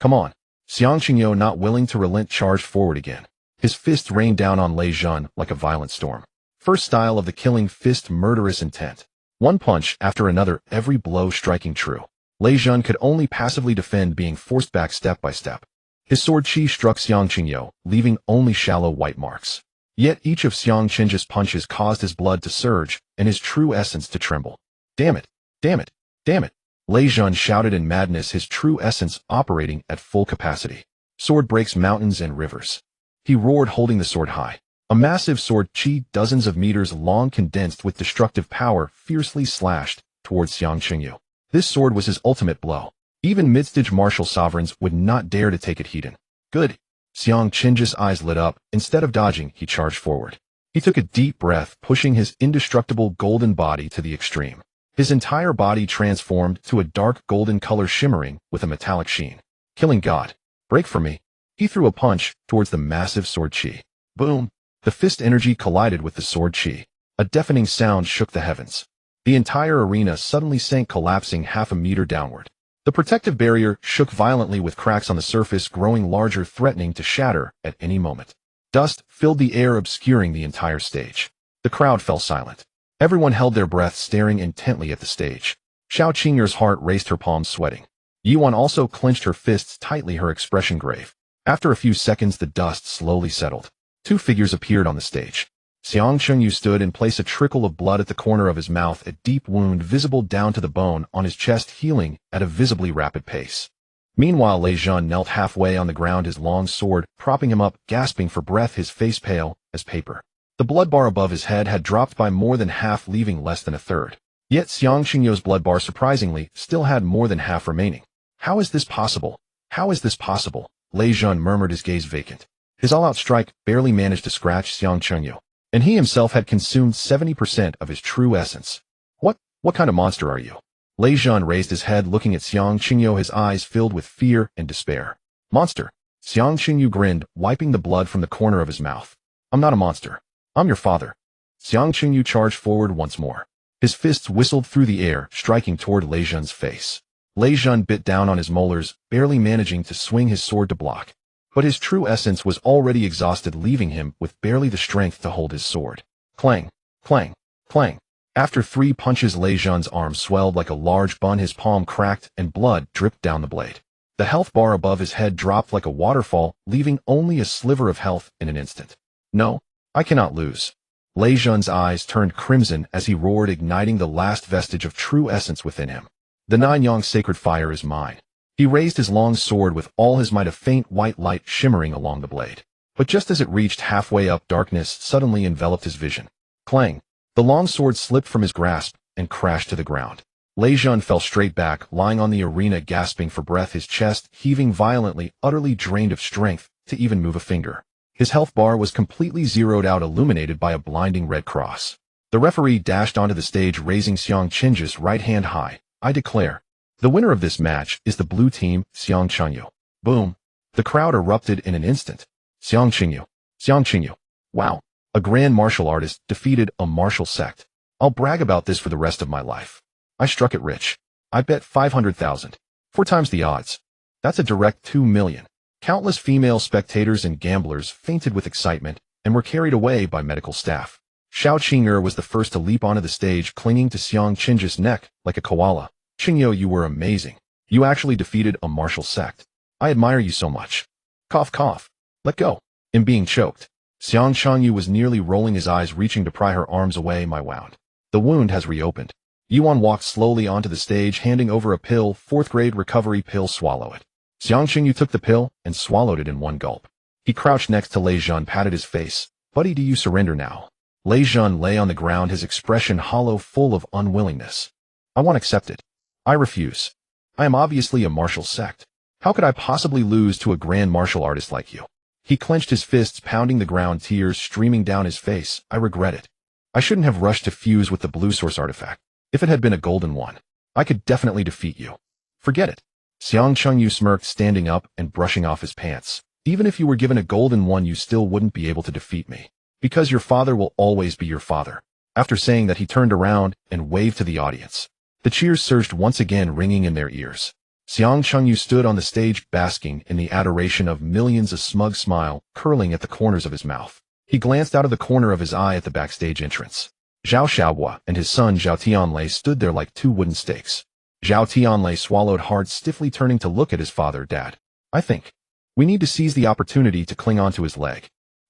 Come on. Xiang Qingyo, not willing to relent, charged forward again. His fist rained down on Lei Jun like a violent storm. First style of the killing fist, murderous intent. One punch after another, every blow striking true. Lei Jun could only passively defend, being forced back step by step. His sword chi struck Xiang Qingyo, leaving only shallow white marks. Yet each of Xiang Qingyo's punches caused his blood to surge and his true essence to tremble. Damn it! Damn it! Damn it! Lei Jun shouted in madness, his true essence operating at full capacity. Sword breaks mountains and rivers. He roared, holding the sword high. A massive sword chi, dozens of meters long, condensed with destructive power, fiercely slashed towards Xiang Qingyo. This sword was his ultimate blow. Even mid-stage martial sovereigns would not dare to take it heed. Good. Xiang Qingyo's eyes lit up. Instead of dodging, he charged forward. He took a deep breath, pushing his indestructible golden body to the extreme. His entire body transformed to a dark golden color, shimmering with a metallic sheen. Killing God. Break for me. He threw a punch towards the massive sword chi. Boom. The fist energy collided with the sword chi. A deafening sound shook the heavens. The entire arena suddenly sank, collapsing half a meter downward. The protective barrier shook violently, with cracks on the surface growing larger, threatening to shatter at any moment. Dust filled the air, obscuring the entire stage. The crowd fell silent. Everyone held their breath, staring intently at the stage. Xiao Qing'er's heart raced, her palms sweating. Yuan also clenched her fists tightly, her expression grave. After a few seconds, the dust slowly settled. Two figures appeared on the stage. Xiang Qingyu stood in place, a trickle of blood at the corner of his mouth, a deep wound visible down to the bone on his chest, healing at a visibly rapid pace. Meanwhile, Lei Jun knelt halfway on the ground, his long sword propping him up, gasping for breath, his face pale as paper. The blood bar above his head had dropped by more than half, leaving less than a third. Yet Xiang Qingyo's blood bar, surprisingly, still had more than half remaining. How is this possible? How is this possible? Lei Jun murmured, his gaze vacant. His all-out strike barely managed to scratch Xiang Qingyo, and he himself had consumed 70% of his true essence. What kind of monster are you? Lei Jun raised his head, looking at Xiang Qingyo, his eyes filled with fear and despair. Monster. Xiang Qingyu grinned, wiping the blood from the corner of his mouth. I'm not a monster. I'm your father. Xiang Qingyu charged forward once more. His fists whistled through the air, striking toward Lei Jun's face. Lei Jun bit down on his molars, barely managing to swing his sword to block. But his true essence was already exhausted, leaving him with barely the strength to hold his sword. Clang, clang, clang. After 3 punches, Lei Jun's arm swelled like a large bun, his palm cracked, and blood dripped down the blade. The health bar above his head dropped like a waterfall, leaving only a sliver of health in an instant. No, I cannot lose. Lei Jun's eyes turned crimson as he roared, igniting the last vestige of true essence within him. The 9-yang sacred fire is mine. He raised his long sword with all his might, a faint white light shimmering along the blade. But just as it reached halfway up, darkness suddenly enveloped his vision. Clang! The long sword slipped from his grasp and crashed to the ground. Lei Jun fell straight back, lying on the arena, gasping for breath, his chest heaving violently, utterly drained of strength to even move a finger. His health bar was completely zeroed out, illuminated by a blinding red cross. The referee dashed onto the stage, raising Xiang Qingyo's right hand high. I declare, the winner of this match is the blue team, Xiang Qingyo. Boom! The crowd erupted in an instant. Xiang Qingyo. Xiang Qingyo. Wow! A grand martial artist defeated a martial sect. I'll brag about this for the rest of my life. I struck it rich. I bet 500,000. 4 times the odds. That's a direct 2 million. Countless female spectators and gamblers fainted with excitement and were carried away by medical staff. Xiao Qing'er was the first to leap onto the stage, clinging to Xiang Qingyo's neck like a koala. Qingyo, you were amazing. You actually defeated a martial sect. I admire you so much. Cough, cough. Let go. In being choked, Xiang Qingyu was nearly rolling his eyes, reaching to pry her arms away. My wound. The wound has reopened. Yuan walked slowly onto the stage, handing over a pill, 4th grade recovery pill. Swallow it. Xiang Qingyu took the pill and swallowed it in one gulp. He crouched next to Lei Jun, patted his face. Buddy, do you surrender now? Lei Jun lay on the ground, his expression hollow, full of unwillingness. I won't accept it. I refuse. I am obviously a martial sect. How could I possibly lose to a grand martial artist like you? He clenched his fists, pounding the ground, tears streaming down his face. I regret it. I shouldn't have rushed to fuse with the blue source artifact. If it had been a golden one, I could definitely defeat you. Forget it. Xiang Qingyu smirked, standing up and brushing off his pants. Even if you were given a golden one, you still wouldn't be able to defeat me. Because your father will always be your father. After saying that, he turned around and waved to the audience. The cheers surged once again, ringing in their ears. Xiang Chengyu stood on the stage basking in the adoration of millions, a smug smile curling at the corners of his mouth. He glanced out of the corner of his eye at the backstage entrance. Zhao Xiaohua and his son Zhao Tianlei stood there like two wooden stakes. Zhao Tianlei swallowed hard, stiffly turning to look at his father. Dad, I think we need to seize the opportunity to cling onto his leg.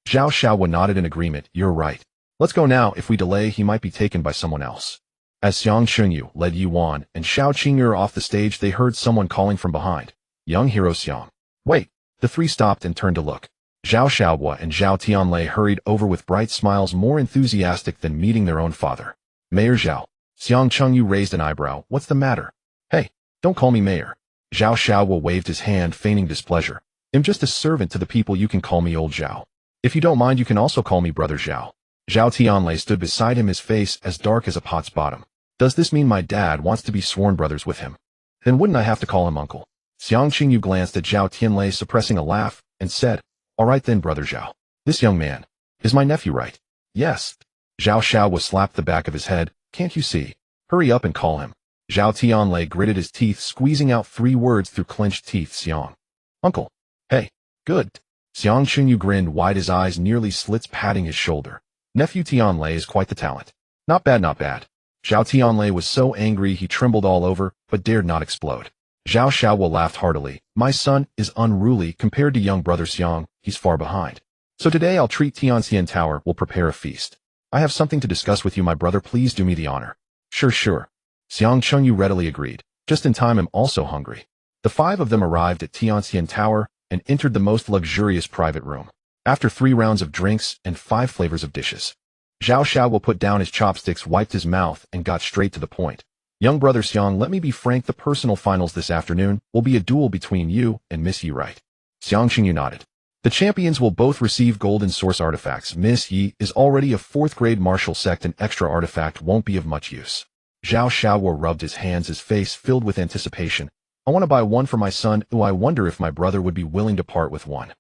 Zhao Xiaohua nodded in agreement. You're right. Let's go now. If we delay, he might be taken by someone else. As Xiang Chengyu led Yuan and Xiao Qing'er off the stage, they heard someone calling from behind. Young hero Xiang. Wait. The three stopped and turned to look. Zhao Xiaohua and Zhao Tianlei hurried over with bright smiles, more enthusiastic than meeting their own father. Mayor Zhao. Xiang Chengyu raised an eyebrow. What's the matter? Hey, don't call me mayor. Zhao Xiaohua waved his hand, feigning displeasure. I'm just a servant to the people. You can call me old Zhao. If you don't mind, you can also call me brother Zhao. Zhao Tianlei stood beside him, his face as dark as a pot's bottom. Does this mean my dad wants to be sworn brothers with him? Then wouldn't I have to call him uncle? Xiang Qingyu glanced at Zhao Tianlei, suppressing a laugh, and said, All right then, brother Zhao. This young man is my nephew, right? Yes. Zhao Xiaohua slapped the back of his head. Can't you see? Hurry up and call him. Zhao Tianlei gritted his teeth, squeezing out three words through clenched teeth. Xiang. Uncle. Hey. Good. Xiang Qingyu grinned wide, his eyes nearly slits, patting his shoulder. Nephew Tianlei is quite the talent. Not bad, not bad. Zhao Tianlei was so angry he trembled all over, but dared not explode. Zhao Xiaohua laughed heartily. My son is unruly compared to young brother Xiang. He's far behind. So today I'll treat Tianxian Tower. We'll prepare a feast. I have something to discuss with you, my brother. Please do me the honor. Sure. Xiang Chengyu readily agreed. Just in time. I'm also hungry. The five of them arrived at Tianxian Tower and entered the most luxurious private room. After 3 rounds of drinks and 5 flavors of dishes, Zhao Xiaohua put down his chopsticks, wiped his mouth, and got straight to the point. Young brother Xiang, let me be frank. The personal finals this afternoon will be a duel between you and Miss Yi, right? Xiang Qingyu nodded. The champions will both receive golden source artifacts. Miss Yi is already a 4th grade martial sect. An extra artifact won't be of much use. Zhao Xiaohua rubbed his hands, his face filled with anticipation. I want to buy one for my son. I wonder if my brother would be willing to part with one.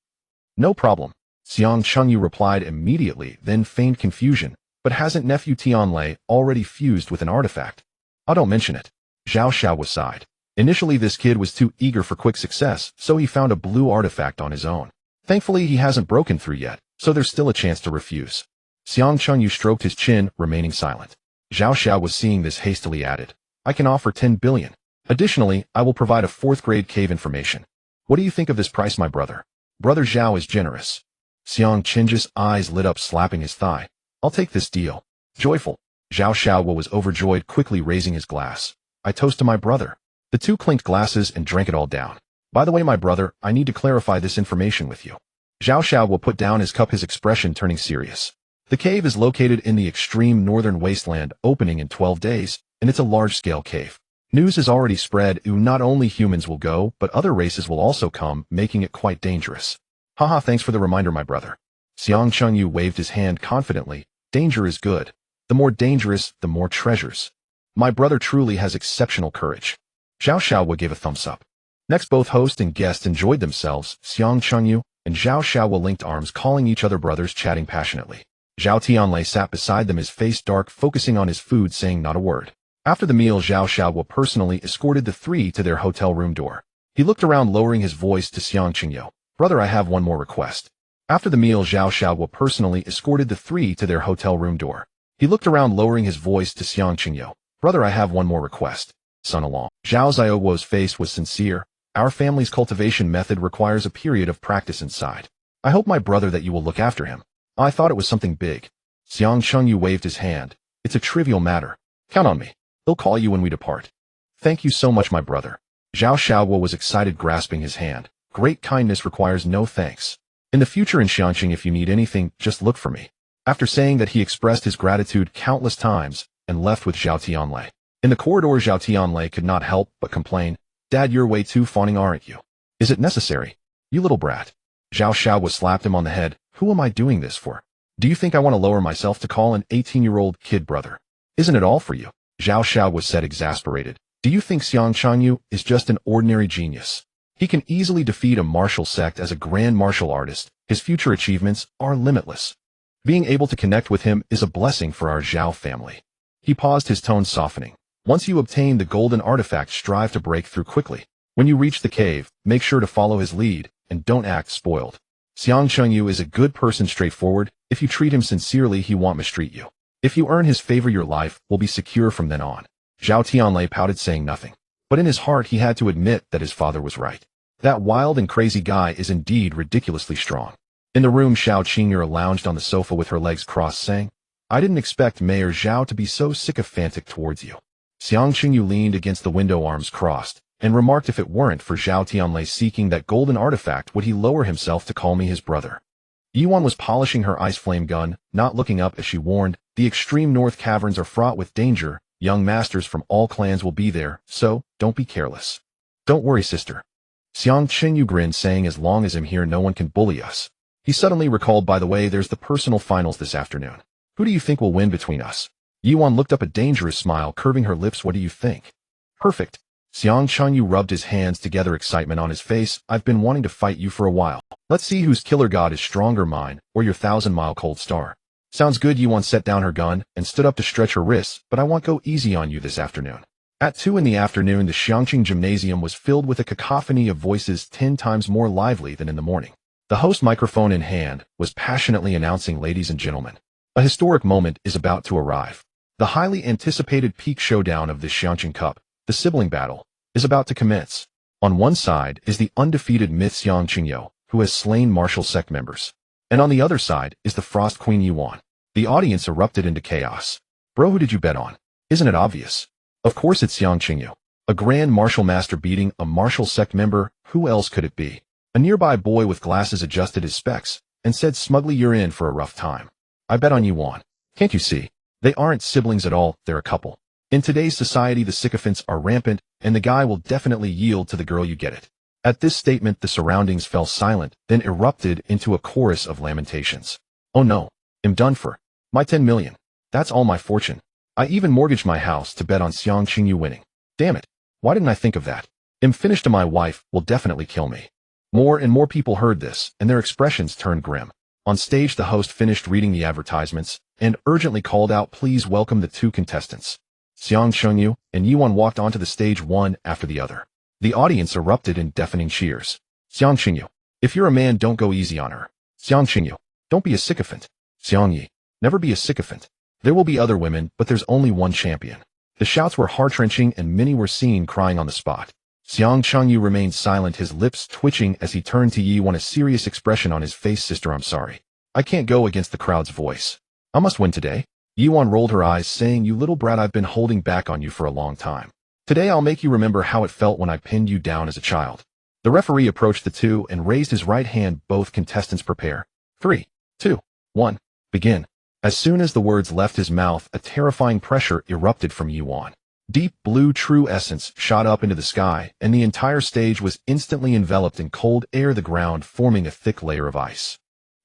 No problem. Xiang Chengyu replied immediately, then feigned confusion. But hasn't nephew Tianlei already fused with an artifact? Oh, don't mention it. Zhao Xiaohua sighed. Initially this kid was too eager for quick success, so he found a blue artifact on his own. Thankfully he hasn't broken through yet, so there's still a chance to refuse. Xiang Chengyu stroked his chin, remaining silent. Zhao Xiaohua, seeing this, hastily added, I can offer 10 billion. Additionally, I will provide a 4th grade cave information. What do you think of this price, my brother? Brother Zhao is generous. Xiang Chengju's eyes lit up, slapping his thigh. I'll take this deal. Joyful. Zhao Xiaohua was overjoyed, quickly raising his glass. I toast to my brother. The two clinked glasses and drank it all down. By the way, my brother, I need to clarify this information with you. Zhao Xiaohua put down his cup, his expression turning serious. The cave is located in the extreme northern wasteland, opening in 12 days, and it's a large-scale cave. News has already spread. Not only humans will go, but other races will also come, making it quite dangerous. Haha, thanks for the reminder, my brother. Xiang Chengyu waved his hand confidently. Danger is good. The more dangerous, the more treasures. My brother truly has exceptional courage. Zhao Xiaohua gave a thumbs up. Next, both host and guest enjoyed themselves. Xiang Chengyu and Zhao Xiaohua linked arms, calling each other brothers, chatting passionately. Zhao Tianlei sat beside them, his face dark, focusing on his food, saying not a word. After the meal, Zhao Xiaohua personally escorted the three to their hotel room door. He looked around, lowering his voice to Xiang Chengyu. Brother, I have one more request. After the meal, Zhao Xiaohua personally escorted the three to their hotel room door. He looked around, lowering his voice to Xiang Chengyu. Brother, I have one more request. Son along. Zhao Xiaohua's face was sincere. Our family's cultivation method requires a period of practice inside. I hope, my brother, that you will look after him. I thought it was something big. Xiang Chengyu waved his hand. It's a trivial matter. Count on me. They'll call you when we depart. Thank you so much, my brother. Zhao Xiaohua was excited, grasping his hand. Great kindness requires no thanks. In the future in Xianqing, if you need anything, just look for me. After saying that, he expressed his gratitude countless times and left with Zhao Tianlei. In the corridor, Zhao Tianlei could not help but complain. Dad, you're way too fawning, aren't you? Is it necessary? You little brat. Zhao Xiaohua slapped him on the head. Who am I doing this for? Do you think I want to lower myself to call an 18-year-old kid brother? Isn't it all for you? Zhao Xiaohua said, exasperated. Do you think Xiang Chengyu is just an ordinary genius? He can easily defeat a martial sect as a grand martial artist. His future achievements are limitless. Being able to connect with him is a blessing for our Zhao family. He paused, his tone softening. Once you obtain the golden artifact, strive to break through quickly. When you reach the cave, make sure to follow his lead, and don't act spoiled. Xiang Chengyu is a good person, straightforward. If you treat him sincerely, he won't mistreat you. If you earn his favor, your life will be secure from then on. Zhao Tianlei pouted, saying nothing. But in his heart he had to admit that his father was right. That wild and crazy guy is indeed ridiculously strong. In the room, Xiao Qing'er lounged on the sofa with her legs crossed, saying, I didn't expect Mayor Zhao to be so sycophantic towards you. Xiang Qingyu leaned against the window, arms crossed, and remarked, if it weren't for Zhao Tianlei seeking that golden artifact, would he lower himself to call me his brother? Yuan was polishing her ice flame gun, not looking up as she warned, the extreme north caverns are fraught with danger. Young masters from all clans will be there, so don't be careless. Don't worry, sister. Xiang Qingyu grinned, saying, as long as I'm here, no one can bully us. He suddenly recalled, by the way, there's the personal finals this afternoon. Who do you think will win between us? Yuan looked up, a dangerous smile curving her lips. What do you think? Perfect. Xiang Chengyu rubbed his hands together, excitement on his face. I've been wanting to fight you for a while. Let's see whose killer god is stronger, mine or your 1,000-mile cold star. Sounds good. Yuan set down her gun and stood up to stretch her wrists, but I won't go easy on you this afternoon. At 2 in the afternoon, the Xiangqing gymnasium was filled with a cacophony of voices 10 times more lively than in the morning. The host, microphone in hand, was passionately announcing, ladies and gentlemen, a historic moment is about to arrive. The highly anticipated peak showdown of the Xiangqing Cup, the sibling battle, is about to commence. On one side is the undefeated myth Xiang Qingyo, who has slain martial sect members. And on the other side is the Frost Queen Yuan. The audience erupted into chaos. Bro, who did you bet on? Isn't it obvious? Of course it's Xiang Qingyo. A grand martial master beating a martial sect member. Who else could it be? A nearby boy with glasses adjusted his specs and said smugly, you're in for a rough time. I bet on Yuan. Can't you see? They aren't siblings at all, they're a couple. In today's society, the sycophants are rampant, and the guy will definitely yield to the girl, you get it. At this statement, the surroundings fell silent, then erupted into a chorus of lamentations. Oh no, I'm done for. My 10 million. That's all my fortune. I even mortgaged my house to bet on Xiang Qingyu winning. Damn it. Why didn't I think of that? I'm finished, and my wife will definitely kill me. More and more people heard this, and their expressions turned grim. On stage, the host finished reading the advertisements and urgently called out, please welcome the 2 contestants. Xiang Chengyu and Yuan walked onto the stage one after the other. The audience erupted in deafening cheers. Xiang Qingyu, if you're a man, don't go easy on her. Xiang Qingyu, don't be a sycophant. Xiang Yi, never be a sycophant. There will be other women, but there's only one champion. The shouts were heart-wrenching, and many were seen crying on the spot. Xiang Chengyu remained silent, his lips twitching as he turned to Yuan, a serious expression on his face. Sister, I'm sorry. I can't go against the crowd's voice. I must win today. Yuan rolled her eyes, saying, you little brat, I've been holding back on you for a long time. Today I'll make you remember how it felt when I pinned you down as a child. The referee approached the 2 and raised his right hand. Both contestants prepare. 3, 2, 1, begin. As soon as the words left his mouth, a terrifying pressure erupted from Yuan. Deep blue true essence shot up into the sky, and the entire stage was instantly enveloped in cold air, the ground forming a thick layer of ice.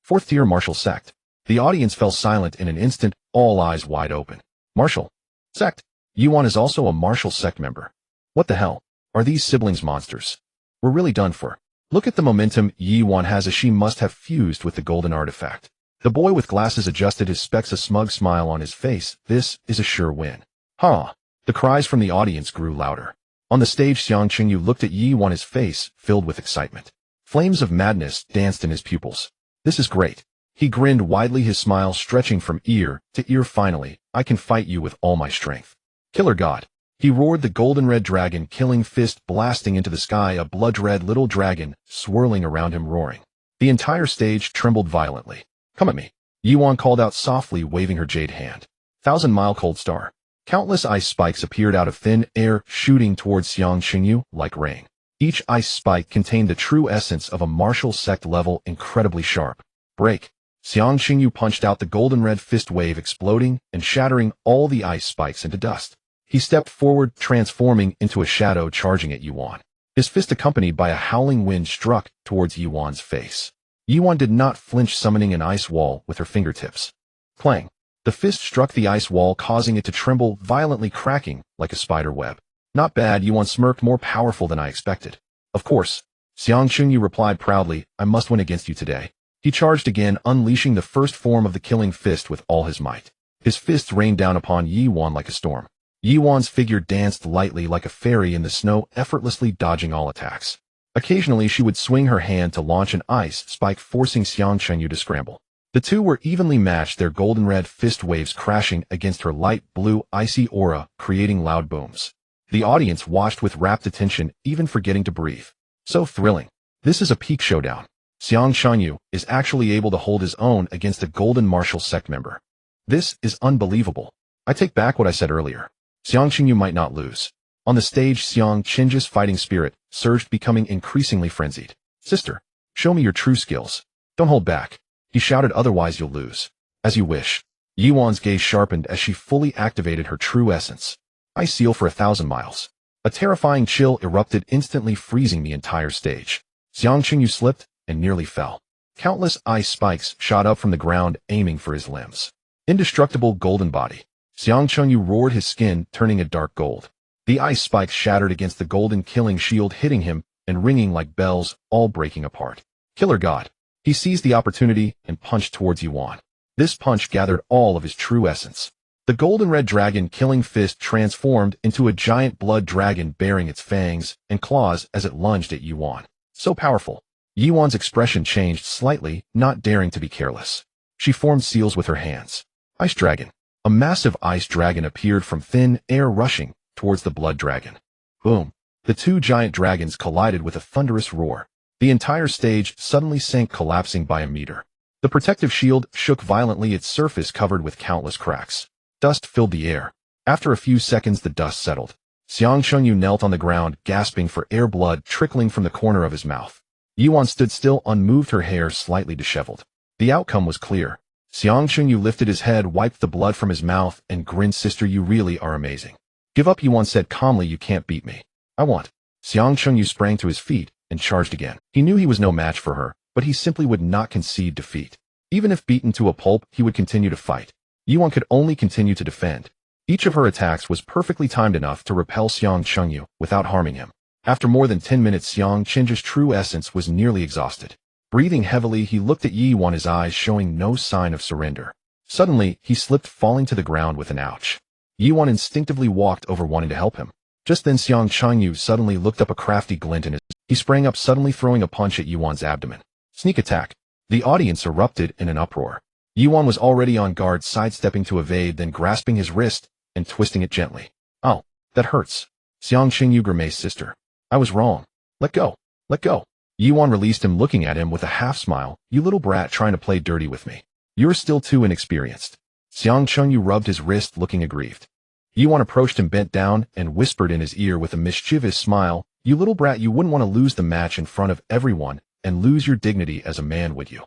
4th tier martial sect. The audience fell silent in an instant, all eyes wide open. Martial sect. Yuan is also a martial sect member. What the hell? Are these siblings monsters? We're really done for. Look at the momentum Yuan has, as she must have fused with the golden artifact. The boy with glasses adjusted his specs, a smug smile on his face. This is a sure win. Huh. The cries from the audience grew louder. On the stage, Xiang Qingyu looked at Yuan, his face filled with excitement. Flames of madness danced in his pupils. This is great. He grinned widely, his smile stretching from ear to ear. Finally, I can fight you with all my strength. Killer God. He roared, the golden red dragon killing fist blasting into the sky, a blood-red little dragon swirling around him, roaring. The entire stage trembled violently. Come at me. Yuan called out softly, waving her jade hand. 1,000-mile cold star. Countless ice spikes appeared out of thin air, shooting towards Xiang Qingyu like rain. Each ice spike contained the true essence of a martial sect level, incredibly sharp. Break. Xiang Qingyu punched out, the golden red fist wave exploding and shattering all the ice spikes into dust. He stepped forward, transforming into a shadow, charging at Yuan. His fist, accompanied by a howling wind, struck towards Yuan's face. Yuan did not flinch, summoning an ice wall with her fingertips. Clang. The fist struck the ice wall, causing it to tremble violently, cracking like a spider web. Not bad, Yuan smirked, more powerful than I expected. Of course. Xiang Qingyu replied proudly, I must win against you today. He charged again, unleashing the first form of the killing fist with all his might. His fists rained down upon Yuan like a storm. Yiwan's figure danced lightly like a fairy in the snow, effortlessly dodging all attacks. Occasionally, she would swing her hand to launch an ice spike, forcing Xiang Chenyu to scramble. The two were evenly matched, their golden-red fist waves crashing against her light blue, icy aura, creating loud booms. The audience watched with rapt attention, even forgetting to breathe. So thrilling. This is a peak showdown. Xiang Chenyu is actually able to hold his own against a golden martial sect member. This is unbelievable. I take back what I said earlier. Xiang Chenyu might not lose. On the stage, Xiang Chenju's fighting spirit surged, becoming increasingly frenzied. Sister, show me your true skills. Don't hold back. He shouted, otherwise you'll lose. As you wish. Yiwan's gaze sharpened as she fully activated her true essence. I seal for 1,000 miles. A terrifying chill erupted, instantly freezing the entire stage. Xiang Chenyu slipped and nearly fell. Countless ice spikes shot up from the ground, aiming for his limbs. Indestructible Golden Body. Xiang Chenyu roared, his skin turning a dark gold. The ice spikes shattered against the golden killing shield, hitting him and ringing like bells, all breaking apart. Killer God. He seized the opportunity and punched towards Yiwan. This punch gathered all of his true essence. The golden red dragon killing fist transformed into a giant blood dragon, bearing its fangs and claws as it lunged at Yiwan. So powerful. Yiwan's expression changed slightly, not daring to be careless. She formed seals with her hands. Ice dragon. A massive ice dragon appeared from thin air, rushing towards the blood dragon. Boom. The two giant dragons collided with a thunderous roar. The entire stage suddenly sank, collapsing by a meter. The protective shield shook violently, its surface covered with countless cracks. Dust filled the air. After a few seconds, the dust settled. Xiang Chenyu knelt on the ground, gasping for air, blood trickling from the corner of his mouth. Yiwan stood still, unmoved, her hair slightly disheveled. The outcome was clear. Xiang Chenyu lifted his head, wiped the blood from his mouth, and grinned. Sister, you really are amazing. Give up, Yiwan said calmly. You can't beat me. I want. Xiang Chenyu sprang to his feet and charged again. He knew he was no match for her, but he simply would not concede defeat. Even if beaten to a pulp, he would continue to fight. Yiwan could only continue to defend. Each of her attacks was perfectly timed enough to repel Xiang Chenyu without harming him. After more than 10 minutes, Xiang Chenju's true essence was nearly exhausted. Breathing heavily, he looked at Yiwan, his eyes showing no sign of surrender. Suddenly, he slipped, falling to the ground with an ouch. Yiwan instinctively walked over, wanting to help him. Just then, Xiang Chenyu suddenly looked up, a crafty glint in his eyes. He sprang up, suddenly throwing a punch at Yiwan's abdomen. Sneak attack. The audience erupted in an uproar. Yiwan was already on guard, sidestepping to evade, then grasping his wrist and twisting it gently. Oh, that hurts. Xiang Chenyu grimaced. Sister, I was wrong. Let go. Let go. Yiwan released him, looking at him with a half smile. You little brat, trying to play dirty with me. You're still too inexperienced. Xiang Chenyu rubbed his wrist, looking aggrieved. Yiwan approached him, bent down, and whispered in his ear with a mischievous smile, you little brat, you wouldn't want to lose the match in front of everyone and lose your dignity as a man, would you?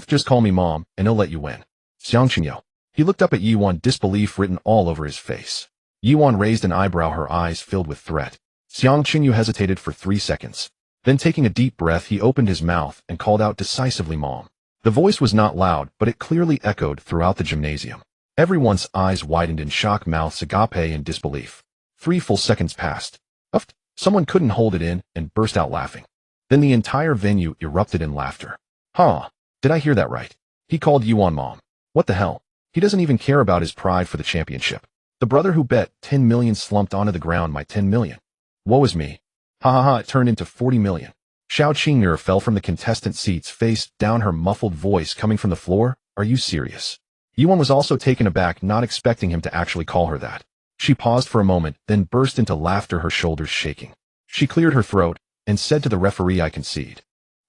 Just call me mom, and I'll let you win. Xiang Chenyu. He looked up at Yiwan, disbelief written all over his face. Yiwan raised an eyebrow, her eyes filled with threat. Xiang Chenyu hesitated for 3 seconds. Then, taking a deep breath, he opened his mouth and called out decisively, Mom. The voice was not loud, but it clearly echoed throughout the gymnasium. Everyone's eyes widened in shock, mouths agape in disbelief. 3 full seconds passed. Uffed. Someone couldn't hold it in and burst out laughing. Then the entire venue erupted in laughter. Huh. Did I hear that right? He called Yiwan Mom. What the hell? He doesn't even care about his pride for the championship. The brother who bet 10 million slumped onto the ground. My 10 million. Woe is me. Ha ha ha, it turned into 40 million. Xiao Qing'er fell from the contestant seats, face down, her muffled voice coming from the floor. Are you serious? Yiwan was also taken aback, not expecting him to actually call her that. She paused for a moment, then burst into laughter, her shoulders shaking. She cleared her throat and said to the referee, I concede.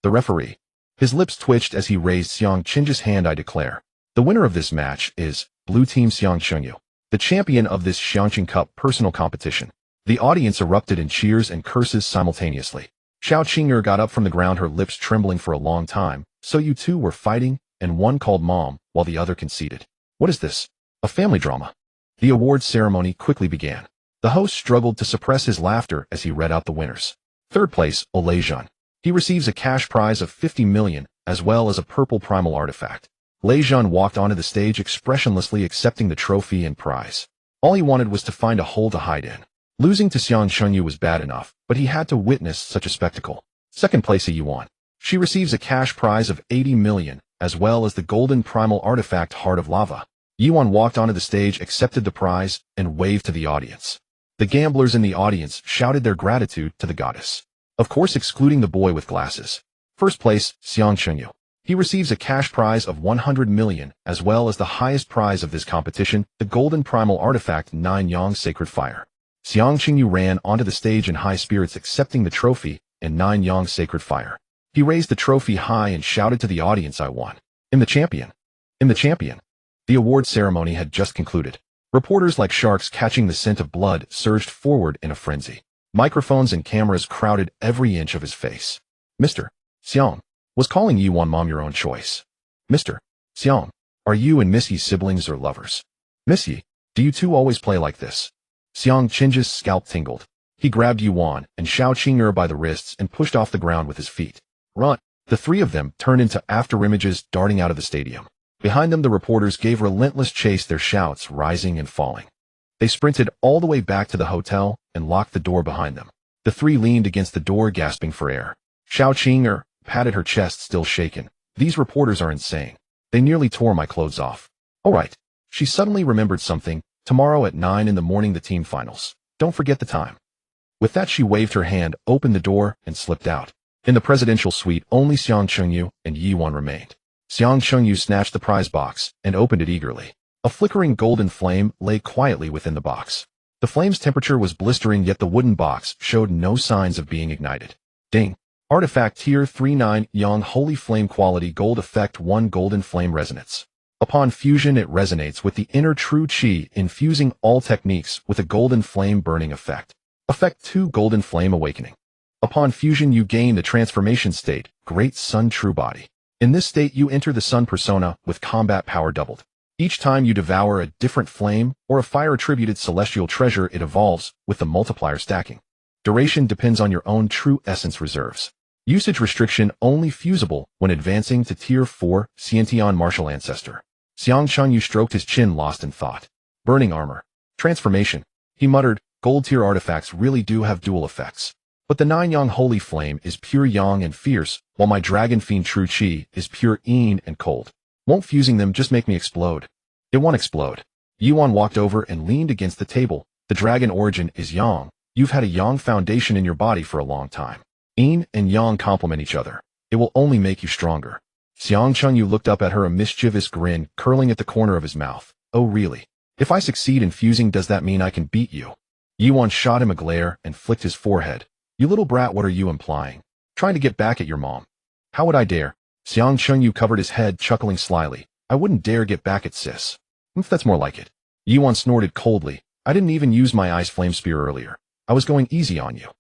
The referee. His lips twitched as he raised Xiang Chenju's hand. I declare. The winner of this match is Blue Team Xiang Chenyu, the champion of this Xiangqing Cup personal competition. The audience erupted in cheers and curses simultaneously. Xiao Qing'er got up from the ground, her lips trembling for a long time. So you two were fighting, and one called Mom, while the other conceded. What is this? A family drama? The awards ceremony quickly began. The host struggled to suppress his laughter as he read out the winners. Third place, Leijun. He receives a cash prize of 50 million, as well as a purple primal artifact. Leijun walked onto the stage, expressionlessly accepting the trophy and prize. All he wanted was to find a hole to hide in. Losing to Xiang Chenyu was bad enough, but he had to witness such a spectacle. Second place, Yiwan. She receives a cash prize of 80 million, as well as the golden primal artifact Heart of Lava. Yuan walked onto the stage, accepted the prize, and waved to the audience. The gamblers in the audience shouted their gratitude to the goddess. Of course, excluding the boy with glasses. First place, Xiang Chengyu. He receives a cash prize of 100 million, as well as the highest prize of this competition, the golden primal artifact 9 Yang Sacred Fire. Xiang Chengyu ran onto the stage in high spirits, accepting the trophy and 9 Yang Sacred Fire. He raised the trophy high and shouted to the audience, "I won. I'm the champion. I'm the champion." The award ceremony had just concluded. Reporters like sharks catching the scent of blood surged forward in a frenzy. Microphones and cameras crowded every inch of his face. "Mr. Xiang, was calling Yuan Mom your own choice? Mr. Xiang, are you and Miss Yi siblings or lovers? Miss Yi, do you two always play like this?" Xiang Qing's scalp tingled. He grabbed Yuan and Xiao Qing'er by the wrists and pushed off the ground with his feet. "Run!" The three of them turned into afterimages, darting out of the stadium. Behind them, the reporters gave relentless chase, their shouts rising and falling. They sprinted all the way back to the hotel and locked the door behind them. The three leaned against the door, gasping for air. Xiao Qing'er patted her chest, still shaken. "These reporters are insane. They nearly tore my clothes off." "All right." She suddenly remembered something. "Tomorrow at 9 in the morning, the team finals. Don't forget the time." With that, she waved her hand, opened the door, and slipped out. In the presidential suite, only Xiang Chengyu and Yuan remained. Xiang Chengyu snatched the prize box and opened it eagerly. A flickering golden flame lay quietly within the box. The flame's temperature was blistering, yet the wooden box showed no signs of being ignited. Ding! Artifact Tier 39 Yang Holy Flame Quality Gold Effect 1 Golden Flame Resonance. Upon fusion, it resonates with the inner true Qi, infusing all techniques with a golden flame burning effect. Effect 2 Golden Flame Awakening. Upon fusion, you gain the transformation state, Great Sun True Body. In this state, you enter the Sun persona with combat power doubled. Each time you devour a different flame or a fire-attributed celestial treasure, it evolves, with the multiplier stacking. Duration depends on your own true essence reserves. Usage restriction only fusible when advancing to Tier 4 Xiantian Martial Ancestor. Xiang Chengyu stroked his chin, lost in thought. Burning Armor. Transformation. He muttered, gold tier artifacts really do have dual effects. But the 9 Yang Holy Flame is pure Yang and fierce, while my Dragon Fiend True Qi is pure Yin and cold. Won't fusing them just make me explode? It won't explode. Yuan walked over and leaned against the table. The dragon origin is Yang. You've had a Yang foundation in your body for a long time. Yin and Yang complement each other. It will only make you stronger. Xiang Chengyu looked up at her, a mischievous grin curling at the corner of his mouth. "Oh really? If I succeed in fusing, does that mean I can beat you?" Yuan shot him a glare and flicked his forehead. "You little brat, what are you implying? Trying to get back at your mom?" "How would I dare?" Xiang Chengyu covered his head, chuckling slyly. "I wouldn't dare get back at sis." That's more like it." Yuan snorted coldly. "I didn't even use my ice flame spear earlier. I was going easy on you."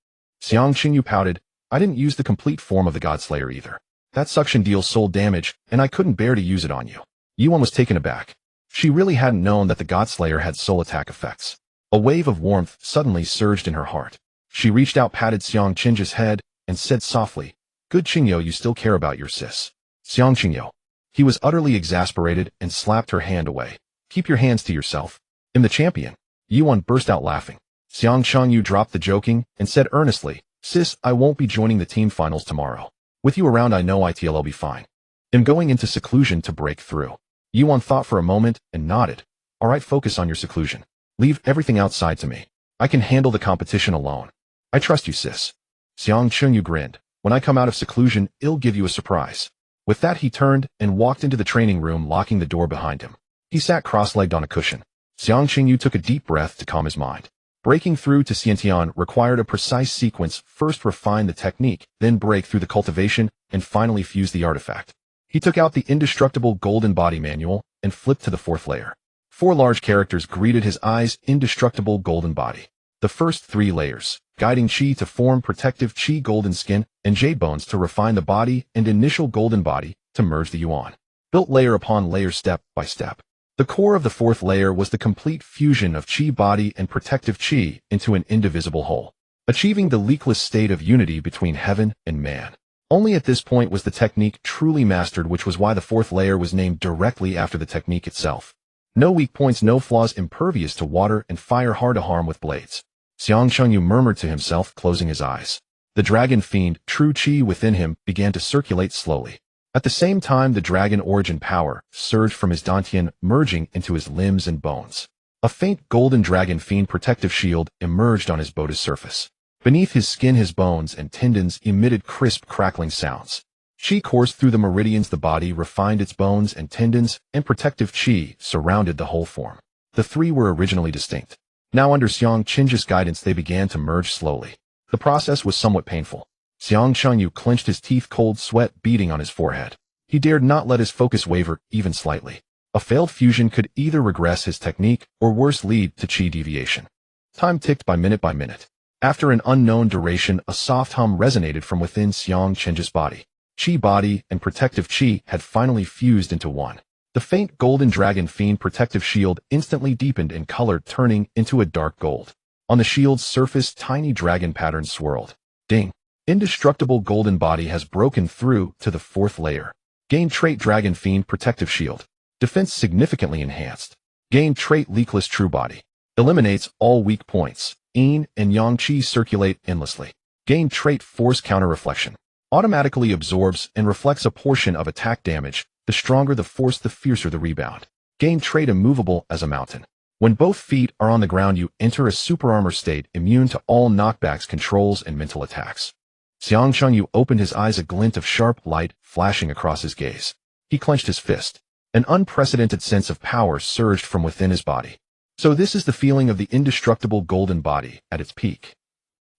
Xiang Chengyu pouted. "I didn't use the complete form of the Godslayer either. That suction deals soul damage, and I couldn't bear to use it on you." Yuan was taken aback. She really hadn't known that the Godslayer had soul attack effects. A wave of warmth suddenly surged in her heart. She reached out, patted Xiang Qing's head, and said softly, "Good Qingyo, you still care about your sis." Xiang Qingyo. He was utterly exasperated and slapped her hand away. "Keep your hands to yourself. I'm the champion." Yuan burst out laughing. Xiang Chengyu dropped the joking and said earnestly, "Sis, I won't be joining the team finals tomorrow. With you around, I know I'll be fine. I'm going into seclusion to break through." Yuan thought for a moment and nodded. "All right, focus on your seclusion. Leave everything outside to me. I can handle the competition alone. I trust you, sis." Xiang Chengyu grinned. "When I come out of seclusion, I'll give you a surprise." With that, he turned and walked into the training room, locking the door behind him. He sat cross-legged on a cushion. Xiang Chengyu took a deep breath to calm his mind. Breaking through to Xiantian required a precise sequence: first refine the technique, then break through the cultivation, and finally fuse the artifact. He took out the Indestructible Golden Body manual and flipped to the 4th layer. 4 large characters greeted his eyes: Indestructible Golden Body. The first 3 layers: Guiding Qi to form Protective Qi Golden Skin, and Jade Bones to refine the body, and Initial Golden Body to merge the Yuan. Built layer upon layer, step by step. The core of the 4th layer was the complete fusion of Qi body and protective Qi into an indivisible whole, achieving the leakless state of unity between heaven and man. Only at this point was the technique truly mastered, which was why the 4th layer was named directly after the technique itself. No weak points, no flaws, impervious to water and fire, hard to harm with blades. Xiang Chengyu murmured to himself, closing his eyes. The dragon fiend, true Qi within him, began to circulate slowly. At the same time, the dragon origin power surged from his dantian, merging into his limbs and bones. A faint golden dragon fiend protective shield emerged on his body's surface. Beneath his skin, his bones and tendons emitted crisp, crackling sounds. Qi coursed through the meridians. The body refined its bones and tendons, and protective qi surrounded the whole form. The three were originally distinct. Now, under Xiang Qinji's guidance, they began to merge slowly. The process was somewhat painful. Xiang Chengyu clenched his teeth, cold sweat beading on his forehead. He dared not let his focus waver even slightly. A failed fusion could either regress his technique or worse, lead to qi deviation. Time ticked by minute. After an unknown duration, a soft hum resonated from within Xiang Qinji's body. Qi body and protective qi had finally fused into one. The faint golden dragon fiend protective shield instantly deepened in color, turning into a dark gold. On the shield's surface, tiny dragon patterns swirled. Ding! Indestructible Golden Body has broken through to the fourth layer. Gain trait Dragon Fiend Protective Shield. Defense significantly enhanced. Gain trait Leakless True Body. Eliminates all weak points. Yin and Yang Qi circulate endlessly. Gain trait Force Counter Reflection. Automatically absorbs and reflects a portion of attack damage. The stronger the force, the fiercer the rebound. Gain trait Immovable as a Mountain. When both feet are on the ground, you enter a super armor state, immune to all knockbacks, controls, and mental attacks. Xiang Chengyu opened his eyes, a glint of sharp light flashing across his gaze. He clenched his fist. An unprecedented sense of power surged from within his body. So this is the feeling of the indestructible golden body at its peak.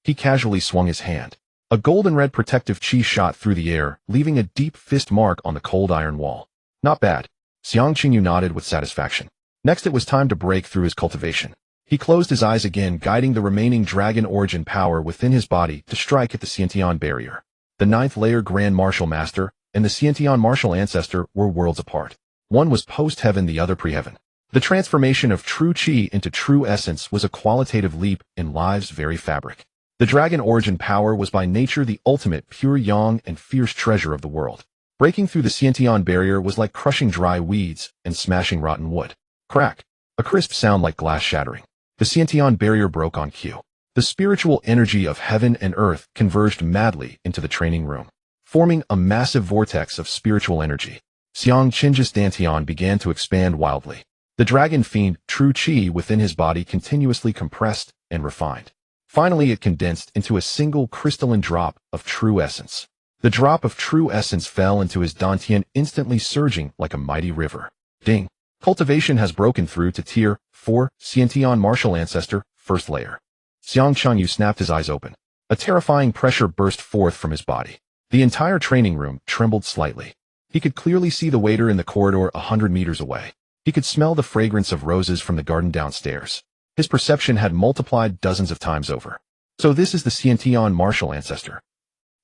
He casually swung his hand. A golden-red protective qi shot through the air, leaving a deep fist mark on the cold iron wall. Not bad. Xiang Chengyu nodded with satisfaction. Next, it was time to break through his cultivation. He closed his eyes again, guiding the remaining dragon origin power within his body to strike at the Xiantian barrier. The ninth layer Grand Martial Master and the Xiantian Martial Ancestor were worlds apart. One was post-heaven, the other pre-heaven. The transformation of true qi into true essence was a qualitative leap in life's very fabric. The dragon origin power was by nature the ultimate pure yang and fierce treasure of the world. Breaking through the Xiantian barrier was like crushing dry weeds and smashing rotten wood. Crack! A crisp sound like glass shattering. The Xiantian barrier broke on cue. The spiritual energy of heaven and earth converged madly into the training room, forming a massive vortex of spiritual energy. Xiang Qinji's dantian began to expand wildly. The dragon fiend, true qi within his body, continuously compressed and refined. Finally, it condensed into a single crystalline drop of true essence. The drop of true essence fell into his dantian, instantly surging like a mighty river. Ding! Cultivation has broken through to Tier 4, Xiantian Martial Ancestor, first layer. Xiang Chengyu snapped his eyes open. A terrifying pressure burst forth from his body. The entire training room trembled slightly. He could clearly see the waiter in the corridor 100 meters away. He could smell the fragrance of roses from the garden downstairs. His perception had multiplied dozens of times over. So this is the Xiantian Martial Ancestor.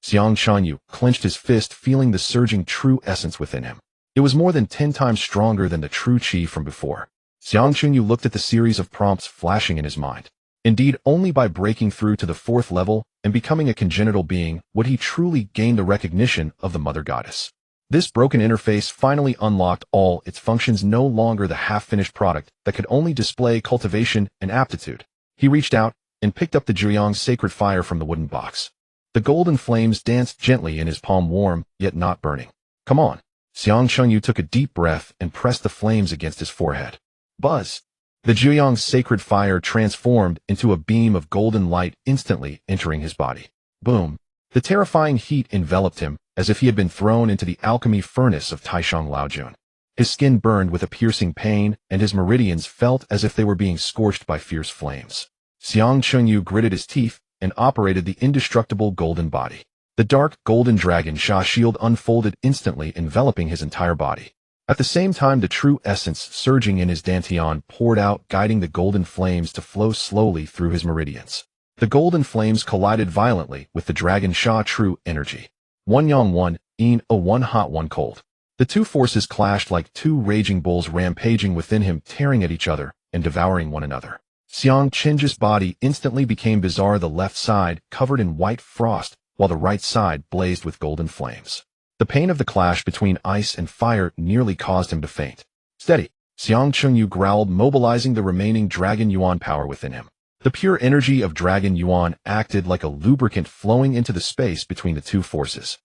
Xiang Chengyu clenched his fist, feeling the surging true essence within him. It was more than 10 times stronger than the true qi from before. Xiang Chengyu looked at the series of prompts flashing in his mind. Indeed, only by breaking through to the fourth level and becoming a congenital being would he truly gain the recognition of the Mother Goddess. This broken interface finally unlocked all its functions, no longer the half-finished product that could only display cultivation and aptitude. He reached out and picked up the Zhuyang's sacred fire from the wooden box. The golden flames danced gently in his palm, warm, yet not burning. Come on. Xiang Chengyu took a deep breath and pressed the flames against his forehead. Buzz! The Zhuyang's sacred fire transformed into a beam of golden light, instantly entering his body. Boom! The terrifying heat enveloped him, as if he had been thrown into the alchemy furnace of Taishang Laojun. His skin burned with a piercing pain, and his meridians felt as if they were being scorched by fierce flames. Xiang Chengyu gritted his teeth and operated the indestructible golden body. The dark golden dragon Sha shield unfolded instantly, enveloping his entire body. At the same time, the true essence surging in his dantian poured out, guiding the golden flames to flow slowly through his meridians. The golden flames collided violently with the dragon Sha true energy. One yang, one yin, a one hot, one cold. The two forces clashed like two raging bulls rampaging within him, tearing at each other and devouring one another. Xiang Qinji's body instantly became bizarre, the left side covered in white frost, while the right side blazed with golden flames. The pain of the clash between ice and fire nearly caused him to faint. Steady! Xiang Chengyu growled, mobilizing the remaining Dragon Yuan power within him. The pure energy of Dragon Yuan acted like a lubricant, flowing into the space between the two forces.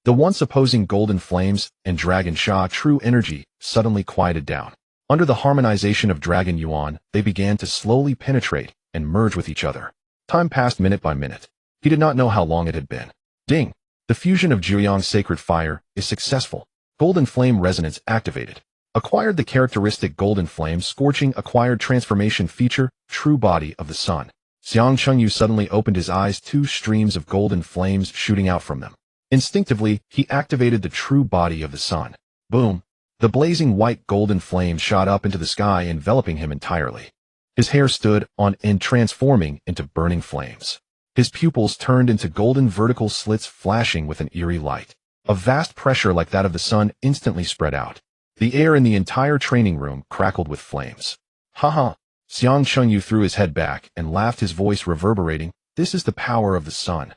The once opposing golden flames and Dragon Sha true energy suddenly quieted down. Under the harmonization of Dragon Yuan, they began to slowly penetrate and merge with each other. Time passed minute by minute. He did not know how long it had been. Ding! The fusion of Juyang's sacred fire is successful. Golden flame resonance activated. Acquired the characteristic golden flame scorching acquired transformation feature, true body of the sun. Xiang Chengyu suddenly opened his eyes, two streams of golden flames shooting out from them. Instinctively, he activated the true body of the sun. Boom! The blazing white golden flame shot up into the sky, enveloping him entirely. His hair stood on end, transforming into burning flames. His pupils turned into golden vertical slits flashing with an eerie light. A vast pressure like that of the sun instantly spread out. The air in the entire training room crackled with flames. Ha! Xiang Chengyu threw his head back and laughed, his voice reverberating. This is the power of the sun.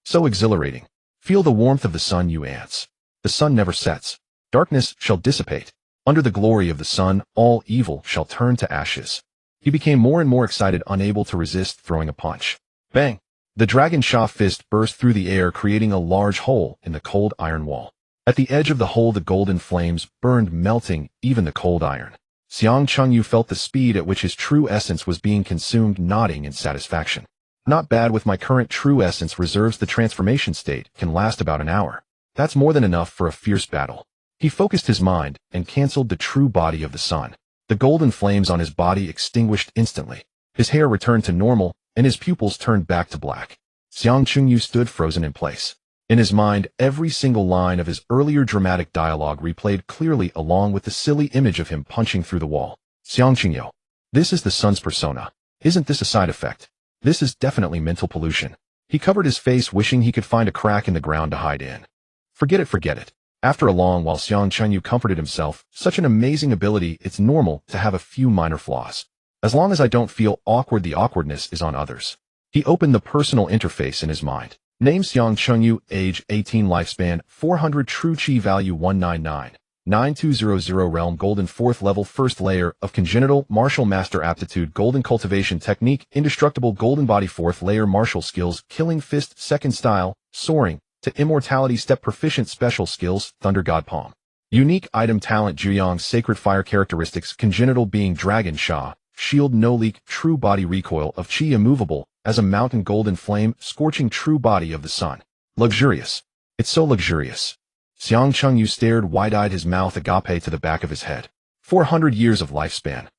So exhilarating. Feel the warmth of the sun, you ants. The sun never sets. Darkness shall dissipate. Under the glory of the sun, all evil shall turn to ashes. He became more and more excited, unable to resist throwing a punch. Bang! The Dragon Sha fist burst through the air, creating a large hole in the cold iron wall. At the edge of the hole, the golden flames burned, melting even the cold iron. Xiang Chengyu felt the speed at which his true essence was being consumed, nodding in satisfaction. Not bad. With my current true essence reserves, the transformation state can last about an hour. That's more than enough for a fierce battle. He focused his mind and canceled the true body of the sun. The golden flames on his body extinguished instantly. His hair returned to normal, and his pupils turned back to black. Xiang Chengyu stood frozen in place. In his mind, every single line of his earlier dramatic dialogue replayed clearly, along with the silly image of him punching through the wall. Xiang Chengyu. This is the sun's persona. Isn't this a side effect? This is definitely mental pollution. He covered his face, wishing he could find a crack in the ground to hide in. Forget it. After a long while, Xiang Chengyu comforted himself. Such an amazing ability, it's normal to have a few minor flaws. As long as I don't feel awkward, the awkwardness is on others. He opened the personal interface in his mind. Name Xiang Chengyu, age 18, lifespan 400, true chi value 199.9200, realm golden, 4th level, 1st layer of congenital martial master aptitude, golden cultivation technique, indestructible golden body, 4th layer martial skills, killing fist, 2nd style, soaring to immortality step, proficient special skills, thunder god palm. Unique item talent, Juyang's sacred fire, characteristics, congenital being Dragon Sha, shield no leak, true body recoil of chi, immovable as a mountain, golden flame, scorching true body of the sun. Luxurious. It's so luxurious. Xiang Chengyu stared wide-eyed, his mouth agape to the back of his head. 400 years of lifespan.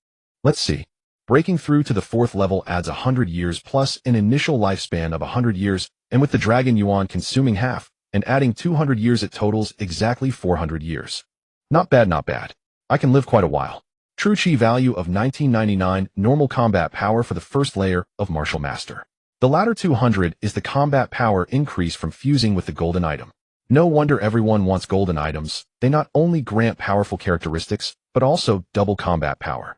Let's see. Breaking through to the 4th level adds 100 years plus an initial lifespan of 100 years, and with the Dragon Yuan consuming half and adding 200 years, it totals exactly 400 years. Not bad. I can live quite a while. True chi value of 1999, normal combat power for the 1st layer of martial master. The latter 200 is the combat power increase from fusing with the golden item. No wonder everyone wants golden items. They not only grant powerful characteristics, but also double combat power.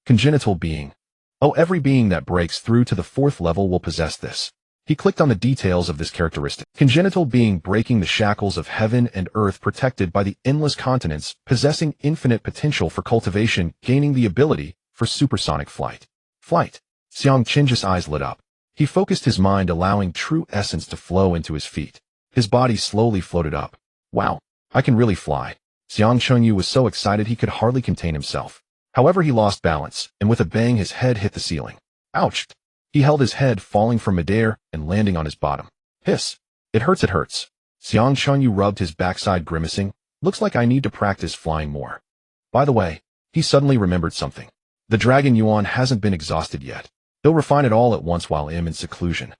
Congenital being. Oh, every being that breaks through to the 4th level will possess this. He clicked on the details of this characteristic. Congenital being, breaking the shackles of heaven and earth, protected by the endless continents, possessing infinite potential for cultivation, gaining the ability for supersonic flight. Xiang Chengju's eyes lit up. He focused his mind, allowing true essence to flow into his feet. His body slowly floated up. Wow, I can really fly. Xiang Chengyu was so excited he could hardly contain himself. However, he lost balance, and with a bang his head hit the ceiling. Ouch! He held his head, falling from midair and landing on his bottom. Hiss! It hurts. Xiang Chengyu rubbed his backside, grimacing. Looks like I need to practice flying more. By the way, he suddenly remembered something. The Dragon Yuan hasn't been exhausted yet. He'll refine it all at once while in seclusion.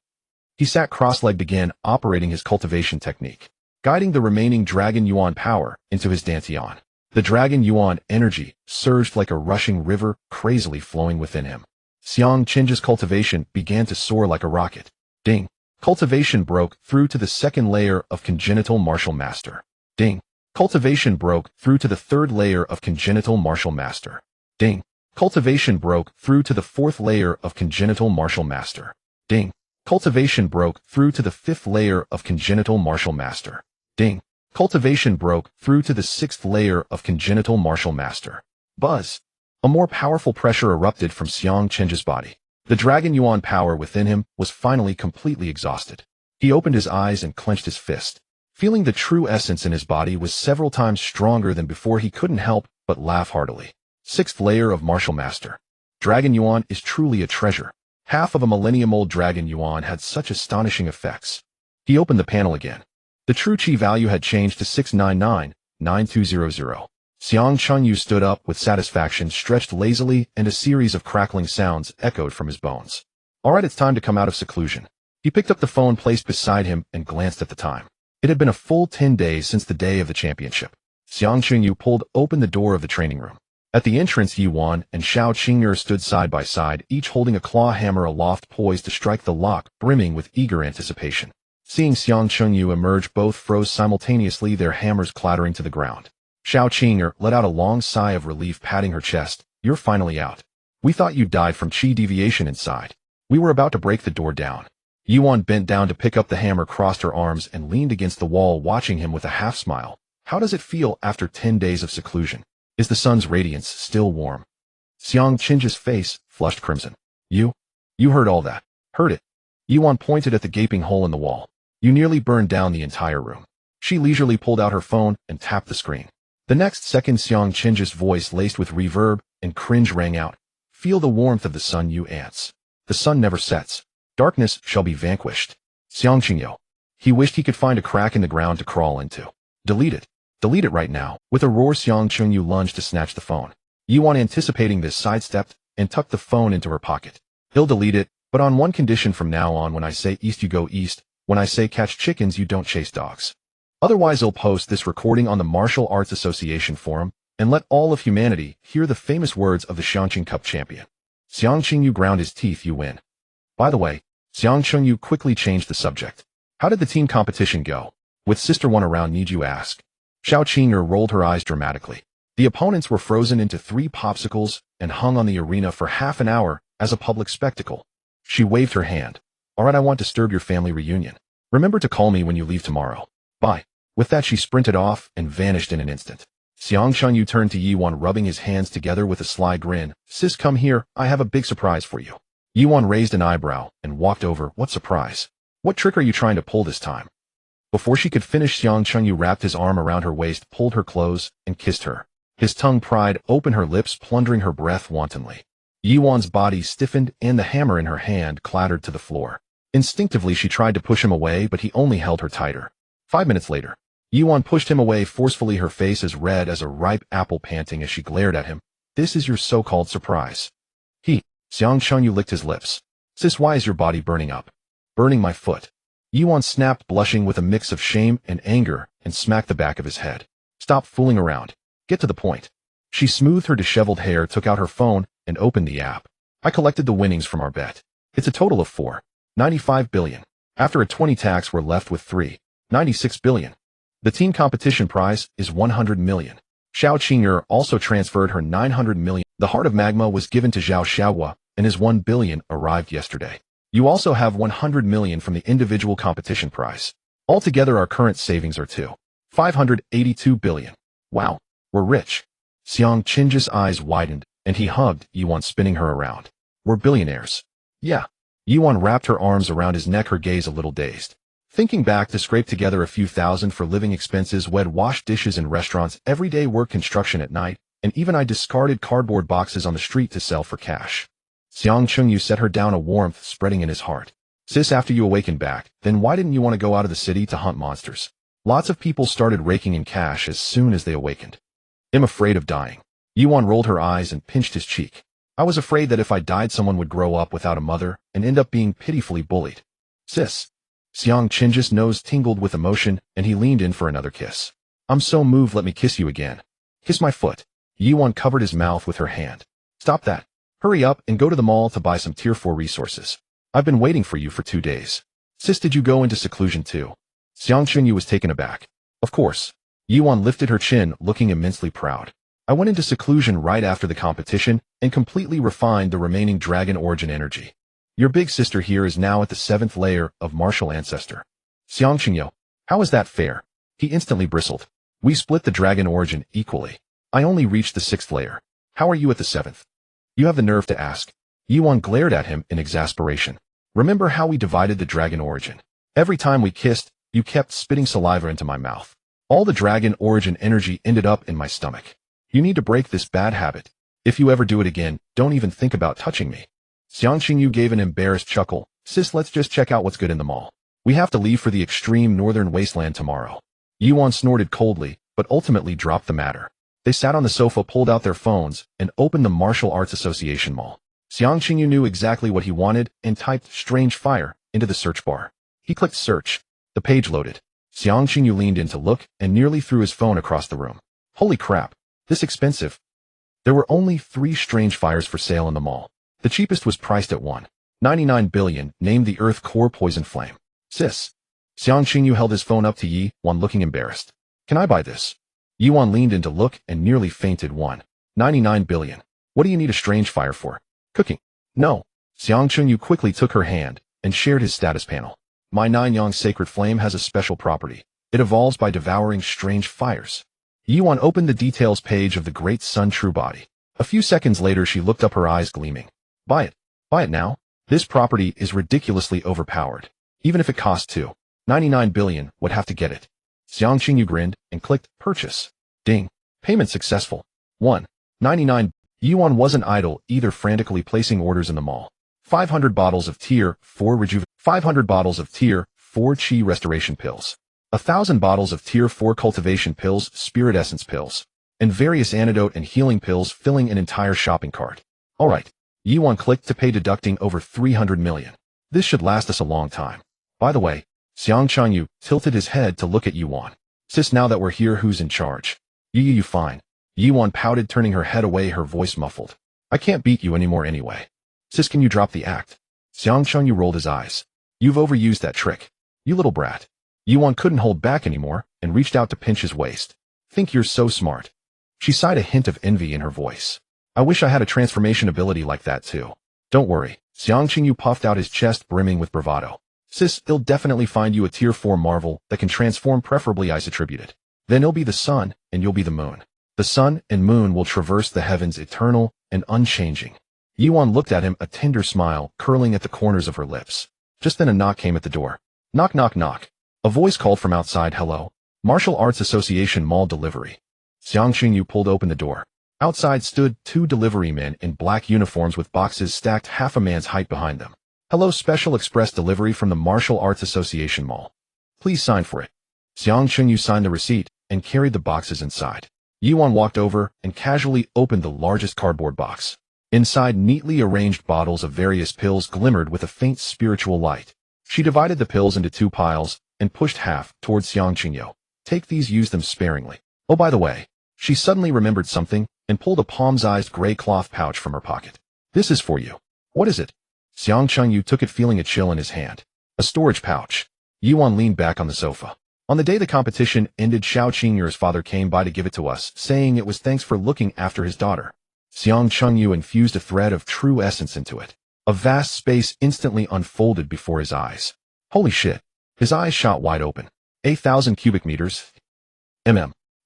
He sat cross-legged again, operating his cultivation technique, guiding the remaining Dragon Yuan power into his Dantian. The Dragon Yuan energy surged like a rushing river, crazily flowing within him. Xiang Chengju's cultivation began to soar like a rocket. Ding! Cultivation broke through to the 2nd layer of congenital martial master. Ding! Cultivation broke through to the 3rd layer of congenital martial master. Ding! Cultivation broke through to the 4th layer of congenital martial master. Ding! Cultivation broke through to the 5th layer of congenital martial master. Ding! Cultivation broke through to the 6th layer of congenital martial master. Buzz! A more powerful pressure erupted from Xiang Chengju's body. The Dragon Yuan power within him was finally completely exhausted. He opened his eyes and clenched his fist. Feeling the true essence in his body was several times stronger than before. He couldn't help but laugh heartily. Sixth layer of martial master. Dragon Yuan is truly a treasure. Half of a millennium-old Dragon Yuan had such astonishing effects. He opened the panel again. The true chi value had changed to 6999200. Xiang Chunyu stood up with satisfaction, stretched lazily, and a series of crackling sounds echoed from his bones. All right, it's time to come out of seclusion. He picked up the phone placed beside him and glanced at the time. It had been a full 10 days since the day of the championship. Xiang Chunyu pulled open the door of the training room. At the entrance, Yuan and Xiao Qing'er stood side by side, each holding a claw hammer aloft, poised to strike the lock, brimming with eager anticipation. Seeing Xiang Chunyu emerge, both froze simultaneously, their hammers clattering to the ground. Xiao Qing'er let out a long sigh of relief, patting her chest. You're finally out. We thought you died from chi deviation inside. We were about to break the door down. Yuan bent down to pick up the hammer, crossed her arms, and leaned against the wall, watching him with a half smile. How does it feel after 10 days of seclusion? Is the sun's radiance still warm? Xiang Qing's face flushed crimson. You heard all that. Heard it. Yuan pointed at the gaping hole in the wall. You nearly burned down the entire room. She leisurely pulled out her phone and tapped the screen. The next second, Xiang Qing's voice, laced with reverb and cringe, rang out. Feel the warmth of the sun, you ants. The sun never sets. Darkness shall be vanquished. Xiang Qingyo. He wished he could find a crack in the ground to crawl into. Delete it. Delete it right now. With a roar, Xiang Chunyu lunged to snatch the phone. Yuan, anticipating this, sidestepped and tucked the phone into her pocket. He'll delete it, but on one condition: from now on, when I say east, you go east. When I say catch chickens, you don't chase dogs. Otherwise, he'll post this recording on the Martial Arts Association forum and let all of humanity hear the famous words of the Xiangqing Cup champion. Xiang Qingyu ground his teeth. You win. By the way, Xiang Chunyu quickly changed the subject. How did the team competition go? With Sister One around, need you ask? Xiao Qing'er rolled her eyes dramatically. The opponents were frozen into 3 popsicles and hung on the arena for half an hour as a public spectacle. She waved her hand. All right, I won't disturb your family reunion. Remember to call me when you leave tomorrow. Bye. With that, she sprinted off and vanished in an instant. Xiang Chunyu turned to Yuan, rubbing his hands together with a sly grin. Sis, come here. I have a big surprise for you. Yuan raised an eyebrow and walked over. What surprise? What trick are you trying to pull this time? Before she could finish, Xiang Chunyu wrapped his arm around her waist, pulled her close, and kissed her. His tongue pried open her lips, plundering her breath wantonly. Yuan's body stiffened, and the hammer in her hand clattered to the floor. Instinctively, she tried to push him away, but he only held her tighter. 5 minutes later, Yuan pushed him away forcefully, her face as red as a ripe apple, panting as she glared at him. This is your so-called surprise. Xiang Chunyu licked his lips. Sis, why is your body burning up? Burning my foot. Yuan snapped, blushing with a mix of shame and anger, and smacked the back of his head. Stop fooling around. Get to the point. She smoothed her disheveled hair, took out her phone, and opened the app. I collected the winnings from our bet. It's a total of 4.95 billion. After a 20 tax, we're left with 3.96 billion. The team competition prize is 100 million. Xiao Qing'er also transferred her 900 million. The Heart of Magma was given to Zhao Xiaohua, and his 1 billion arrived yesterday. You also have 100 million from the individual competition prize. Altogether, our current savings are 582 billion. Wow, we're rich. Xiang Qing's eyes widened, and he hugged Yuan, spinning her around. We're billionaires. Yeah. Yuan wrapped her arms around his neck, her gaze a little dazed. Thinking back to scrape together a few thousand for living expenses, wed wash dishes in restaurants, everyday work, construction at night, and even I discarded cardboard boxes on the street to sell for cash. Xiang Chunyu set her down, a warmth spreading in his heart. Sis, after you awakened back, then why didn't you want to go out of the city to hunt monsters? Lots of people started raking in cash as soon as they awakened. I'm afraid of dying. Yuan rolled her eyes and pinched his cheek. I was afraid that if I died, someone would grow up without a mother and end up being pitifully bullied. Sis. Xiang Qing's nose tingled with emotion, and he leaned in for another kiss. I'm so moved, let me kiss you again. Kiss my foot. Yuan covered his mouth with her hand. Stop that. Hurry up and go to the mall to buy some Tier 4 resources. I've been waiting for you for 2 days. Sis, did you go into seclusion too? Xiang Chunyu was taken aback. Of course. Yuan lifted her chin, looking immensely proud. I went into seclusion right after the competition and completely refined the remaining dragon origin energy. Your big sister here is now at the 7th layer of martial ancestor. Xiang Qingyo, how is that fair? He instantly bristled. We split the dragon origin equally. I only reached the 6th layer. How are you at the 7th? You have the nerve to ask. Yuan glared at him in exasperation. Remember how we divided the dragon origin? Every time we kissed, You kept spitting saliva into my mouth. All the dragon origin energy ended up in my stomach. You need to break this bad habit. If you ever do it again, don't even think about touching me. Xiang Qingyu gave an embarrassed chuckle. Sis, let's just check out what's good in the mall. We have to leave for the extreme northern wasteland tomorrow. Yuan snorted coldly, but ultimately dropped the matter. They sat on the sofa, pulled out their phones, and opened the Martial Arts Association Mall. Xiang Qingyu knew exactly what he wanted and typed "strange fire" into the search bar. He clicked search. The page loaded. Xiang Qingyu leaned in to look and nearly threw his phone across the room. Holy crap, this expensive. There were only 3 strange fires for sale in the mall. The cheapest was priced at $1.99 billion, named the Earth Core Poison Flame. Sis. Xiang Qingyu held his phone up to Yuan, looking embarrassed. Can I buy this? Yuan leaned in to look and nearly fainted. $1.99 billion. What do you need a strange fire for? Cooking. No. Xiang Qingyu quickly took her hand and shared his status panel. My 9-yang sacred flame has a special property. It evolves by devouring strange fires. Yuan opened the details page of the Great Sun True Body. A few seconds later she looked up, her eyes gleaming. Buy it. Buy it now. This property is ridiculously overpowered. Even if it cost $2.99 billion, would have to get it. Xiang Qingyu grinned and clicked purchase. Ding. Payment successful. $1.99. Yuan wasn't idle either, frantically placing orders in the mall. 500 bottles of Tier 4 Rejuvenate. 500 bottles of Tier 4 Qi Restoration Pills. 1,000 bottles of Tier 4 Cultivation Pills, Spirit Essence Pills, and various antidote and healing pills, filling an entire shopping cart. Alright. Yuan clicked to pay, deducting over 300 million. This should last us a long time. By the way, Xiang Qingyu tilted his head to look at Yuan. Sis, now that we're here, who's in charge? You fine. Yuan pouted, turning her head away, her voice muffled. I can't beat you anymore anyway. Sis, can you drop the act? Xiang Qingyu rolled his eyes. You've overused that trick. You little brat. Yuan couldn't hold back anymore and reached out to pinch his waist. Think you're so smart. She sighed, a hint of envy in her voice. I wish I had a transformation ability like that too. Don't worry. Xiang Qingyu puffed out, his chest brimming with bravado. Sis, he'll definitely find you a Tier 4 marvel that can transform, preferably ice attributed. Then he'll be the sun and you'll be the moon. The sun and moon will traverse the heavens, eternal and unchanging. Yuan looked at him, a tender smile curling at the corners of her lips. Just then a knock came at the door. Knock, knock, knock. A voice called from outside. Hello. Martial Arts Association Mall delivery. Xiang Qingyu pulled open the door. Outside stood 2 delivery men in black uniforms with boxes stacked half a man's height behind them. Hello, special express delivery from the Martial Arts Association Mall. Please sign for it. Xiang Qingyu signed the receipt and carried the boxes inside. Yuan walked over and casually opened the largest cardboard box. Inside, neatly arranged bottles of various pills glimmered with a faint spiritual light. She divided the pills into 2 piles and pushed half towards Xiang Qingyu. Take these, use them sparingly. Oh, by the way, she suddenly remembered something and pulled a palm-sized gray cloth pouch from her pocket. This is for you. What is it? Xiang Qingyu took it, feeling a chill in his hand. A storage pouch. Yuan leaned back on the sofa. On the day the competition ended, Xiao Qingyu's father came by to give it to us, saying it was thanks for looking after his daughter. Xiang Qingyu infused a thread of true essence into it. A vast space instantly unfolded before his eyes. Holy shit. His eyes shot wide open. 8,000 cubic meters.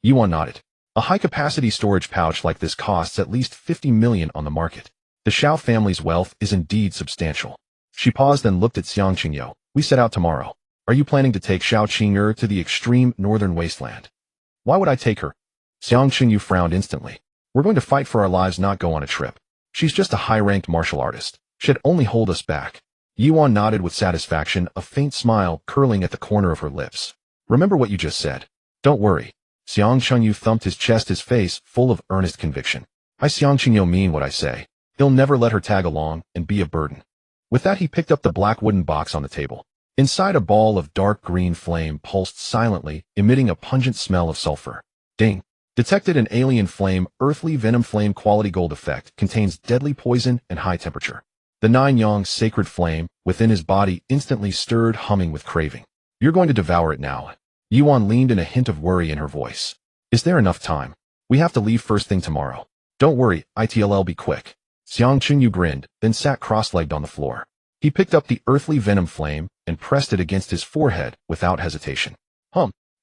Yuan nodded. A high-capacity storage pouch like this costs at least 50 million on the market. The Xiao family's wealth is indeed substantial. She paused and looked at Xiang Qingyu. We set out tomorrow. Are you planning to take Xiao Qingyu to the extreme northern wasteland? Why would I take her? Xiang Qingyu frowned instantly. We're going to fight for our lives, not go on a trip. She's just a high-ranked martial artist. She'd only hold us back. Yuan nodded with satisfaction, a faint smile curling at the corner of her lips. Remember what you just said. Don't worry. Xiang Qingyu thumped his chest, his face full of earnest conviction. I, Xiang Qingyu, mean what I say. He'll never let her tag along and be a burden. With that, he picked up the black wooden box on the table. Inside, a ball of dark green flame pulsed silently, emitting a pungent smell of sulfur. Ding. Detected an alien flame, earthly venom flame, quality gold effect, contains deadly poison and high temperature. The 9-yang sacred flame within his body instantly stirred, humming with craving. You're going to devour it now. Yuan leaned in, a hint of worry in her voice. Is there enough time? We have to leave first thing tomorrow. Don't worry, it'll be quick. Xiang Qingyu grinned, then sat cross-legged on the floor. He picked up the earthly venom flame and pressed it against his forehead without hesitation.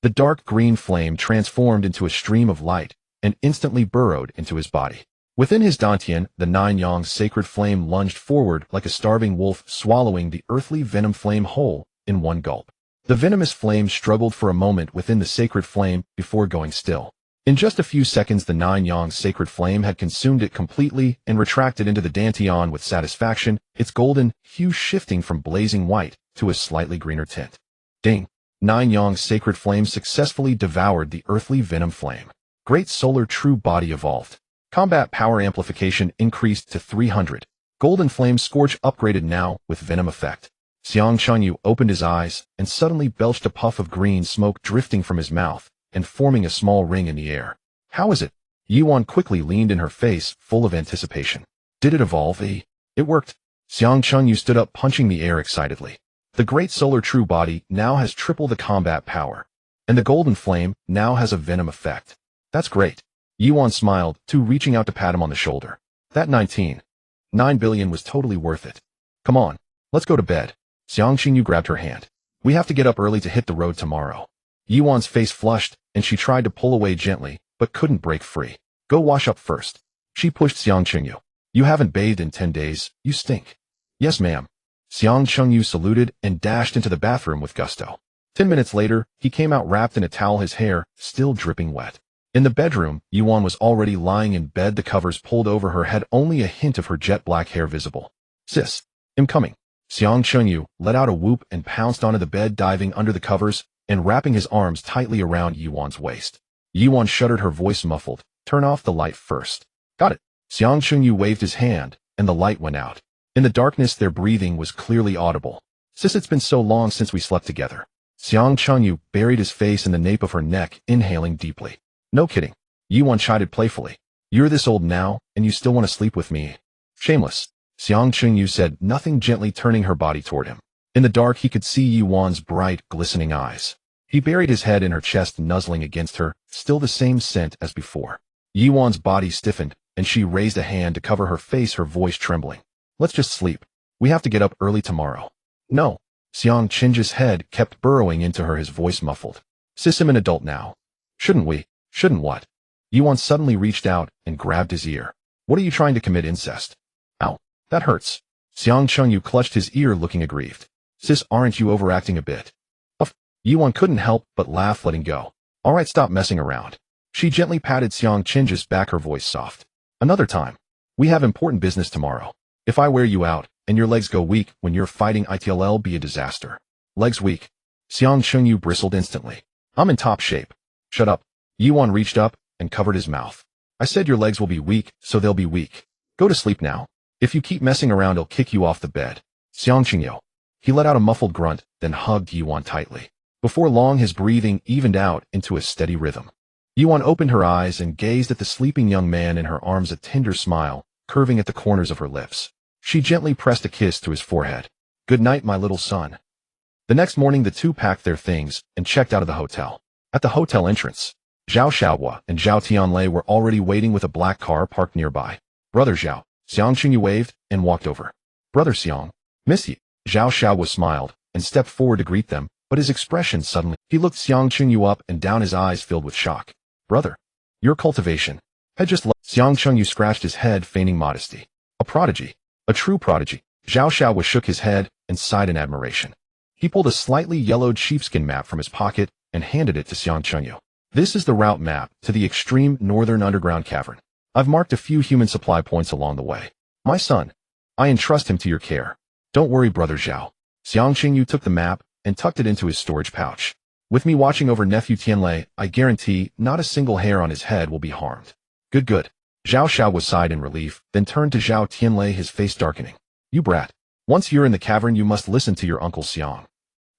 The dark green flame transformed into a stream of light and instantly burrowed into his body. Within his dantian, the 9-yang sacred flame lunged forward like a starving wolf, swallowing the earthly venom flame whole in one gulp. The venomous flame struggled for a moment within the sacred flame before going still. In just a few seconds, the 9-yang sacred flame had consumed it completely and retracted into the dantian with satisfaction, its golden hue shifting from blazing white to a slightly greener tint. Ding! 9-yang sacred flame successfully devoured the earthly venom flame. Great solar true body evolved. Combat power amplification increased to 300. Golden flame scorch upgraded now with venom effect. Xiang Chunyu opened his eyes and suddenly belched a puff of green smoke drifting from his mouth and forming a small ring in the air. How is it? Yuan quickly leaned in her face, full of anticipation. Did it evolve? It worked. Xiang Chunyu stood up, punching the air excitedly. The great solar true body now has triple the combat power. And the golden flame now has a venom effect. That's great. Yuan smiled, too, reaching out to pat him on the shoulder. That 9 billion was totally worth it. Come on, let's go to bed. Xiang Qingyu grabbed her hand. We have to get up early to hit the road tomorrow. Yuan's face flushed, and she tried to pull away gently, but couldn't break free. Go wash up first. She pushed Xiang Qingyu. You haven't bathed in 10 days, you stink. Yes, ma'am. Xiang Qingyu saluted and dashed into the bathroom with gusto. 10 minutes later, he came out wrapped in a towel, his hair still dripping wet. In the bedroom, Yuan was already lying in bed, the covers pulled over her head, only a hint of her jet black hair visible. Sis, I'm coming. Xiang Chunyu let out a whoop and pounced onto the bed, diving under the covers and wrapping his arms tightly around Yuan's waist. Yuan shuddered, her voice muffled. Turn off the light first. Got it. Xiang Chunyu waved his hand, and the light went out. In the darkness, their breathing was clearly audible. Sis, it's been so long since we slept together. Xiang Chunyu buried his face in the nape of her neck, inhaling deeply. No kidding. Yuan chided playfully. You're this old now, and you still want to sleep with me? Shameless. Xiang Chunyu said, nothing, gently turning her body toward him. In the dark, he could see Yuan's bright, glistening eyes. He buried his head in her chest, nuzzling against her, still the same scent as before. Yuan's body stiffened, and she raised a hand to cover her face, her voice trembling. Let's just sleep. We have to get up early tomorrow. No. Xiang Qing's head kept burrowing into her, his voice muffled. Sis, I'm an adult now. Shouldn't we? Shouldn't what? Yuan suddenly reached out and grabbed his ear. What are you trying to commit incest? Ow. That hurts. Xiang Chunyu clutched his ear, looking aggrieved. Sis, aren't you overacting a bit? Yuan couldn't help but laugh, letting go. All right, stop messing around. She gently patted Xiang Qing's back, her voice soft. Another time. We have important business tomorrow. If I wear you out, and your legs go weak when you're fighting, it'll be a disaster. Legs weak. Xiang Chunyu bristled instantly. I'm in top shape. Shut up. Yuan reached up and covered his mouth. I said your legs will be weak, so they'll be weak. Go to sleep now. If you keep messing around, I'll kick you off the bed. Xiang Qingyu. He let out a muffled grunt, then hugged Yuan tightly. Before long, his breathing evened out into a steady rhythm. Yuan opened her eyes and gazed at the sleeping young man in her arms, a tender smile curving at the corners of her lips. She gently pressed a kiss to his forehead. Good night, my little son. The next morning, the two packed their things and checked out of the hotel. At the hotel entrance, Zhao Xiaohua and Zhao Tianlei were already waiting with a black car parked nearby. Brother Zhao. Xiang Qingyu waved and walked over. Brother Xiang. Miss you. Zhao Xiaohua smiled and stepped forward to greet them, but his expression suddenly, he looked Xiang Qingyu up and down, his eyes filled with shock. Brother. Your cultivation had just left. Xiang Qingyu scratched his head, feigning modesty. A prodigy. A true prodigy. Zhao Xiaohua shook his head and sighed in admiration. He pulled a slightly yellowed sheepskin map from his pocket and handed it to Xiang Qingyu. This is the route map to the extreme northern underground cavern. I've marked a few human supply points along the way. My son, I entrust him to your care. Don't worry, Brother Zhao. Xiang Qingyu took the map and tucked it into his storage pouch. With me watching over nephew Tianlei, I guarantee not a single hair on his head will be harmed. Good, good. Zhao Xiaohua sighed in relief, then turned to Zhao Tianlei, his face darkening. You brat. Once you're in the cavern, you must listen to your Uncle Xiang.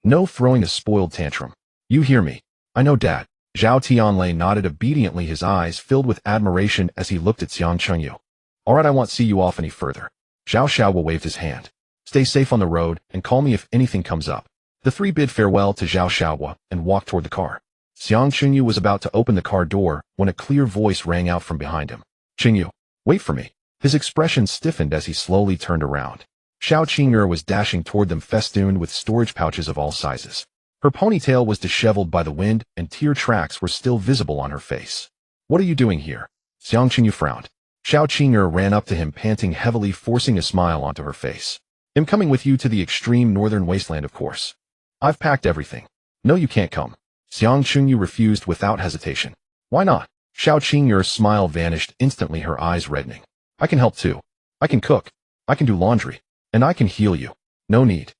No throwing a spoiled tantrum. You hear me? I know, Dad. Zhao Tianlei nodded obediently, his eyes filled with admiration as he looked at Xiang Chengyu. All right, I won't see you off any further. Zhao Xiaohua waved his hand. Stay safe on the road and call me if anything comes up. The three bid farewell to Zhao Xiaohua and walked toward the car. Xiang Chengyu was about to open the car door when a clear voice rang out from behind him. Chengyu, wait for me. His expression stiffened as he slowly turned around. Xiao Qing'er was dashing toward them, festooned with storage pouches of all sizes. Her ponytail was disheveled by the wind, and tear tracks were still visible on her face. What are you doing here? Xiang Qingyu frowned. Xiao Qing'er ran up to him, panting heavily, forcing a smile onto her face. I'm coming with you to the extreme northern wasteland, of course. I've packed everything. No, you can't come. Xiang Chunyu refused without hesitation. Why not? Xiao Qingyu's smile vanished instantly, her eyes reddening. I can help too. I can cook. I can do laundry. And I can heal you. No need.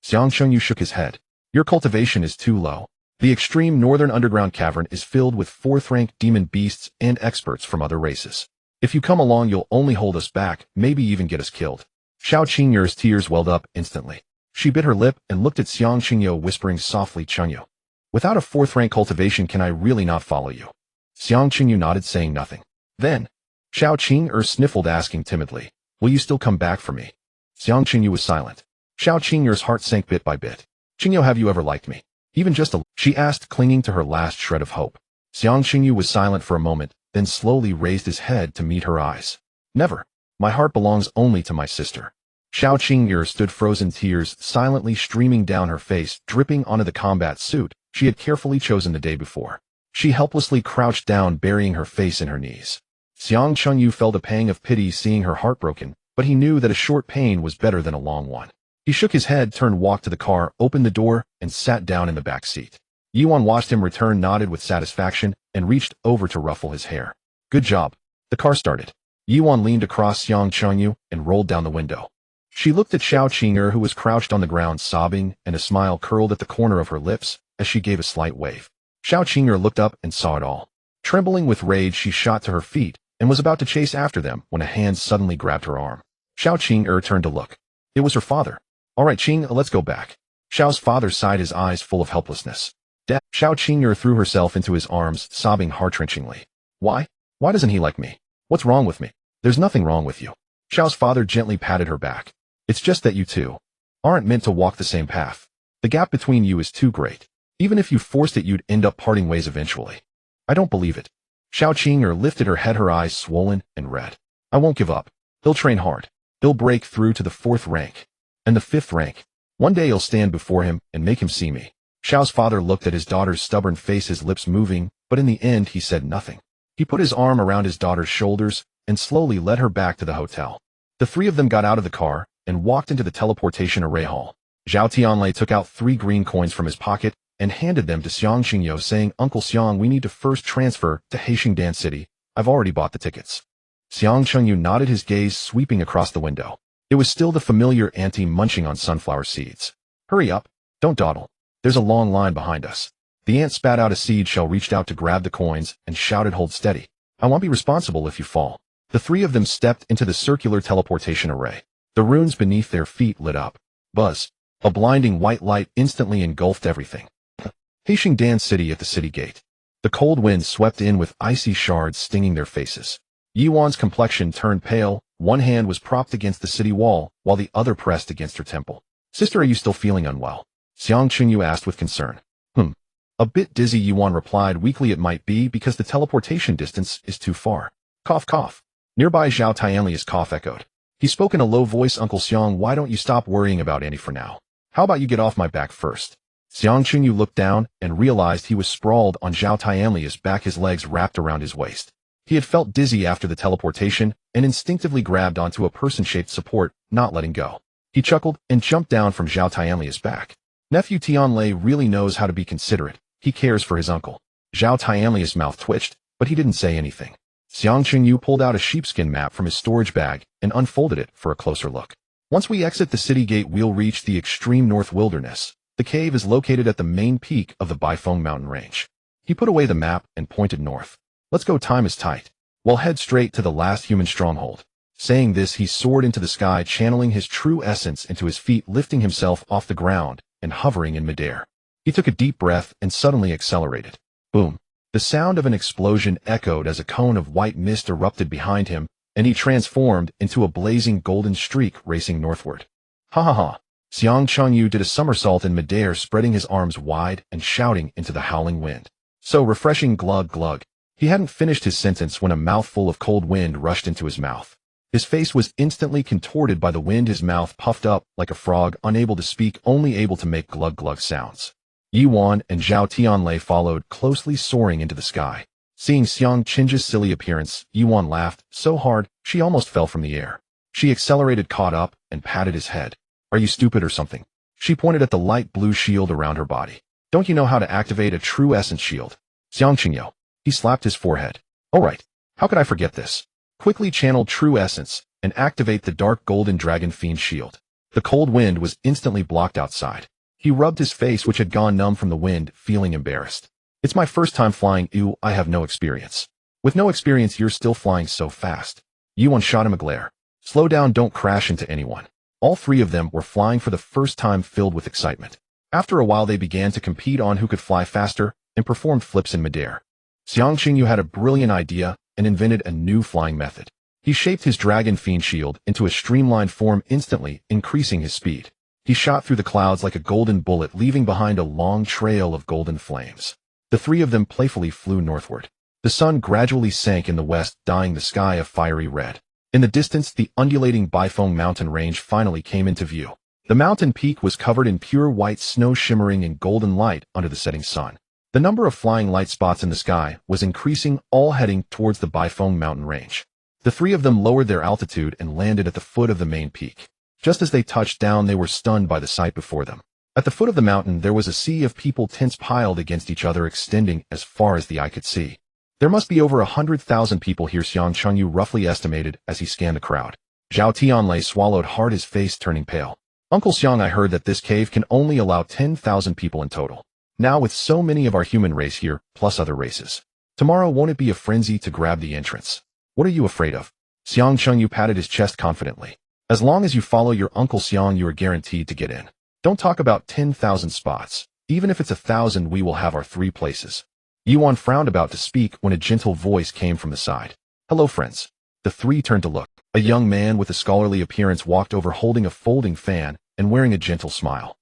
Xiang Chunyu shook his head. Your cultivation is too low. The extreme northern underground cavern is filled with fourth-rank demon beasts and experts from other races. If you come along, you'll only hold us back, maybe even get us killed. Xiao Qingyu's tears welled up instantly. She bit her lip and looked at Xiang Qingyu, whispering softly, Chunyu. Without a fourth-rank cultivation, can I really not follow you? Xiang Qingyu nodded, saying nothing. Then, Xiao Qingyu sniffled, asking timidly, will you still come back for me? Xiang Qingyu was silent. Xiao Qingyu's heart sank bit by bit. Qingyu, have you ever liked me? Even just a... she asked, clinging to her last shred of hope. Xiang Qingyu was silent for a moment, then slowly raised his head to meet her eyes. Never. My heart belongs only to my sister. Xiao Qingyu stood, frozen, tears silently streaming down her face, dripping onto the combat suit she had carefully chosen the day before. She helplessly crouched down, burying her face in her knees. Xiang Chunyu felt a pang of pity seeing her heartbroken, but he knew that a short pain was better than a long one. He shook his head, turned, walked to the car, opened the door, and sat down in the back seat. Yuan watched him return, nodded with satisfaction, and reached over to ruffle his hair. Good job. The car started. Yuan leaned across Xiang Chunyu and rolled down the window. She looked at Xiao Qingyu, who was crouched on the ground sobbing, and a smile curled at the corner of her lips as she gave a slight wave. Xiao Qingyu looked up and saw it all. Trembling with rage, she shot to her feet and was about to chase after them when a hand suddenly grabbed her arm. Xiao Qingyu turned to look. It was her father. All right, Qing, let's go back. Xiao's father sighed, his eyes full of helplessness. Dad. Xiao Qingyu threw herself into his arms, sobbing heart-wrenchingly. Why? Why doesn't he like me? What's wrong with me? There's nothing wrong with you. Xiao's father gently patted her back. It's just that you two aren't meant to walk the same path. The gap between you is too great. Even if you forced it, you'd end up parting ways eventually. I don't believe it. Xiao Qingyu lifted her head, her eyes swollen and red. I won't give up. He'll train hard. He'll break through to the 4th rank. And the 5th rank. One day you'll stand before him and make him see me. Xiao's father looked at his daughter's stubborn face, his lips moving, but in the end he said nothing. He put his arm around his daughter's shoulders and slowly led her back to the hotel. The three of them got out of the car and walked into the teleportation array hall. Zhao Tianlei took out 3 green coins from his pocket and handed them to Xiang Qingyu, saying, Uncle Xiang, we need to first transfer to Heishengdan City. I've already bought the tickets. Xiang Qingyu nodded, his gaze sweeping across the window. It was still the familiar auntie munching on sunflower seeds. Hurry up. Don't dawdle. There's a long line behind us. The ant spat out a seed shell, reached out to grab the coins, and shouted, hold steady. I won't be responsible if you fall. The 3 of them stepped into the circular teleportation array. The runes beneath their feet lit up. Buzz. A blinding white light instantly engulfed everything. Heishengdan City at the city gate. The cold wind swept in with icy shards stinging their faces. Yuan's complexion turned pale, one hand was propped against the city wall, while the other pressed against her temple. Sister, are you still feeling unwell? Xiang Qingyu asked with concern. A bit dizzy, Yuan replied weakly. It might be because the teleportation distance is too far. Cough, cough. Nearby Zhao Tianli's cough echoed. He spoke in a low voice. Uncle Xiang, why don't you stop worrying about Annie for now? How about you get off my back first? Xiang Qingyu looked down and realized he was sprawled on Zhao Tianli's back, his legs wrapped around his waist. He had felt dizzy after the teleportation and instinctively grabbed onto a person-shaped support, not letting go. He chuckled and jumped down from Zhao Tianli's back. Nephew Tianlei really knows how to be considerate. He cares for his uncle. Zhao Tianli's mouth twitched, but he didn't say anything. Xiang Qingyu pulled out a sheepskin map from his storage bag and unfolded it for a closer look. Once we exit the city gate, we'll reach the extreme north wilderness. The cave is located at the main peak of the Baifeng mountain range. He put away the map and pointed north. Let's go, time is tight. We'll head straight to the last human stronghold. Saying this, he soared into the sky, channeling his true essence into his feet, lifting himself off the ground and hovering in midair. He took a deep breath and suddenly accelerated. Boom. The sound of an explosion echoed as a cone of white mist erupted behind him, and he transformed into a blazing golden streak racing northward. Ha ha ha. Xiang Qingyu did a somersault in midair, spreading his arms wide and shouting into the howling wind. So refreshing, glug glug. He hadn't finished his sentence when a mouthful of cold wind rushed into his mouth. His face was instantly contorted by the wind, his mouth puffed up like a frog, unable to speak, only able to make glug glug sounds. Yuan and Zhao Tianlei followed, closely soaring into the sky. Seeing Xiang Qing's silly appearance, Yuan laughed so hard she almost fell from the air. She accelerated, caught up, and patted his head. Are you stupid or something? She pointed at the light blue shield around her body. Don't you know how to activate a true essence shield? Xiang Qingyo. He slapped his forehead. All right. How could I forget this? Quickly channel true essence and activate the dark golden dragon fiend shield. The cold wind was instantly blocked outside. He rubbed his face, which had gone numb from the wind, feeling embarrassed. It's my first time flying. Ew, I have no experience. With no experience, you're still flying so fast. Yuan shot him a glare. Slow down, don't crash into anyone. All three of them were flying for the first time, filled with excitement. After a while, they began to compete on who could fly faster and performed flips in midair. Xiang Qingyu had a brilliant idea and invented a new flying method. He shaped his dragon fiend shield into a streamlined form, instantly increasing his speed. He shot through the clouds like a golden bullet, leaving behind a long trail of golden flames. The three of them playfully flew northward. The sun gradually sank in the west, dyeing the sky a fiery red. In the distance, the undulating Baifeng mountain range finally came into view. The mountain peak was covered in pure white snow, shimmering in golden light under the setting sun. The number of flying light spots in the sky was increasing, all heading towards the Baifeng mountain range. The three of them lowered their altitude and landed at the foot of the main peak. Just as they touched down, they were stunned by the sight before them. At the foot of the mountain, there was a sea of people, tents piled against each other, extending as far as the eye could see. There must be over 100,000 people here, Xiang Qingyu roughly estimated as he scanned the crowd. Zhao Tianlei swallowed hard, his face turning pale. Uncle Xiang, I heard that this cave can only allow 10,000 people in total. Now with so many of our human race here, plus other races. Tomorrow won't it be a frenzy to grab the entrance? What are you afraid of? Xiang Qingyu patted his chest confidently. As long as you follow your Uncle Xiang, you are guaranteed to get in. Don't talk about 10,000 spots. Even if it's 1,000, we will have our 3 places. Yuan frowned, about to speak when a gentle voice came from the side. Hello, friends. The three turned to look. A young man with a scholarly appearance walked over, holding a folding fan and wearing a gentle smile.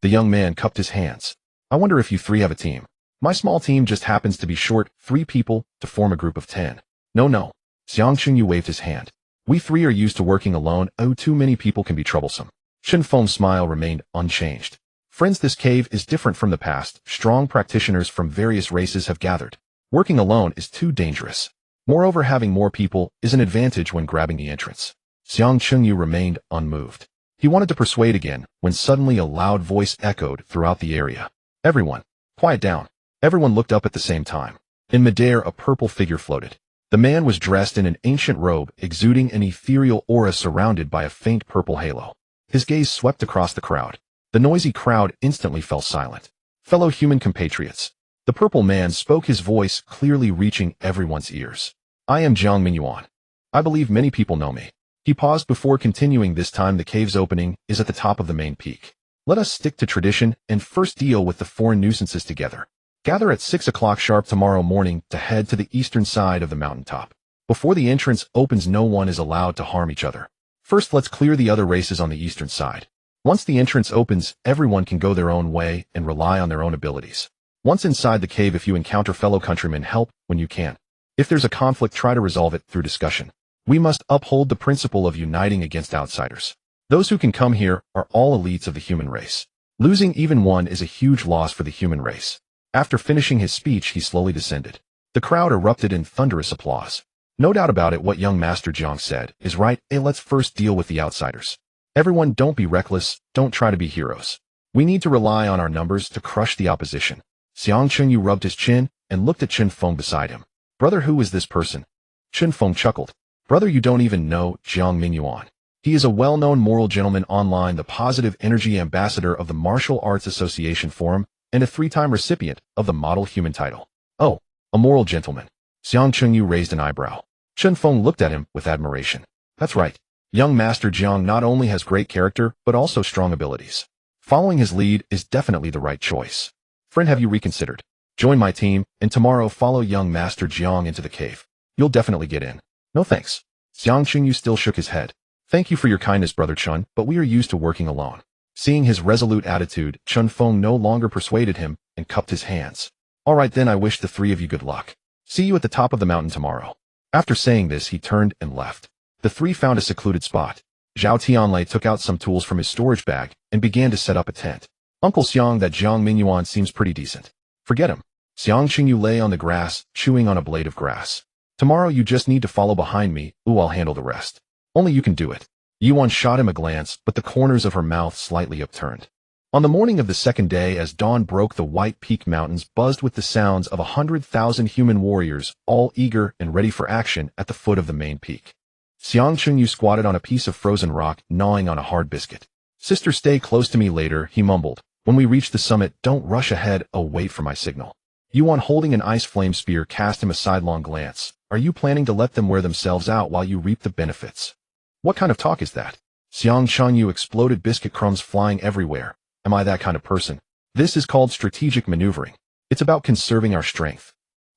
The young man cupped his hands. I wonder if you three have a team. My small team just happens to be short 3 people to form a group of 10. No. Xiang Qingyu waved his hand. We 3 are used to working alone. Oh, too many people can be troublesome. Chen Feng's smile remained unchanged. Friends, this cave is different from the past. Strong practitioners from various races have gathered. Working alone is too dangerous. Moreover, having more people is an advantage when grabbing the entrance. Xiang Qingyu remained unmoved. He wanted to persuade again when suddenly a loud voice echoed throughout the area. Everyone, quiet down. Everyone looked up at the same time. In midair, a purple figure floated. The man was dressed in an ancient robe, exuding an ethereal aura surrounded by a faint purple halo. His gaze swept across the crowd. The noisy crowd instantly fell silent. Fellow human compatriots. The purple man spoke, his voice clearly reaching everyone's ears. I am Jiang Mingyuan. I believe many people know me. He paused before continuing. This time the cave's opening is at the top of the main peak. Let us stick to tradition and first deal with the foreign nuisances together. Gather at 6 o'clock sharp tomorrow morning to head to the eastern side of the mountaintop. Before the entrance opens, no one is allowed to harm each other. First, let's clear the other races on the eastern side. Once the entrance opens, everyone can go their own way and rely on their own abilities. Once inside the cave, if you encounter fellow countrymen, help when you can. If there's a conflict, try to resolve it through discussion. We must uphold the principle of uniting against outsiders. Those who can come here are all elites of the human race. Losing even one is a huge loss for the human race. After finishing his speech, he slowly descended. The crowd erupted in thunderous applause. No doubt about it, what young Master Jiang said is right. Let's first deal with the outsiders. Everyone, don't be reckless, don't try to be heroes. We need to rely on our numbers to crush the opposition. Xiang Qingyu rubbed his chin and looked at Chen Feng beside him. Brother, who is this person? Chen Feng chuckled. Brother, you don't even know Jiang Mingyuan. He is a well-known moral gentleman online, the positive energy ambassador of the Martial Arts Association Forum, and a 3-time recipient of the Model Human title. Oh, a moral gentleman. Xiang Qingyu raised an eyebrow. Chen Feng looked at him with admiration. That's right. Young Master Jiang not only has great character, but also strong abilities. Following his lead is definitely the right choice. Friend, have you reconsidered? Join my team, and tomorrow follow young Master Jiang into the cave. You'll definitely get in. No thanks. Xiang Qingyu still shook his head. Thank you for your kindness, Brother Chen, but we are used to working alone. Seeing his resolute attitude, Chen Feng no longer persuaded him and cupped his hands. All right then, I wish the 3 of you good luck. See you at the top of the mountain tomorrow. After saying this, he turned and left. The 3 found a secluded spot. Zhao Tianlei took out some tools from his storage bag and began to set up a tent. Uncle Xiang, that Jiang Mingyuan seems pretty decent. Forget him. Xiang Qingyu lay on the grass, chewing on a blade of grass. Tomorrow you just need to follow behind me. I'll handle the rest. Only you can do it. Yuan shot him a glance, but the corners of her mouth slightly upturned. On the morning of the second day, as dawn broke, the white peak mountains buzzed with the sounds of 100,000 human warriors, all eager and ready for action at the foot of the main peak. Xiang Chunyu squatted on a piece of frozen rock, gnawing on a hard biscuit. "Sister, stay close to me later," he mumbled. "When we reach the summit, don't rush ahead. Oh, wait for my signal." Yuan, holding an ice flame spear, cast him a sidelong glance. "Are you planning to let them wear themselves out while you reap the benefits?" "What kind of talk is that?" Xiang Chunyu exploded, biscuit crumbs flying everywhere. "Am I that kind of person? This is called strategic maneuvering. It's about conserving our strength."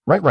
Right.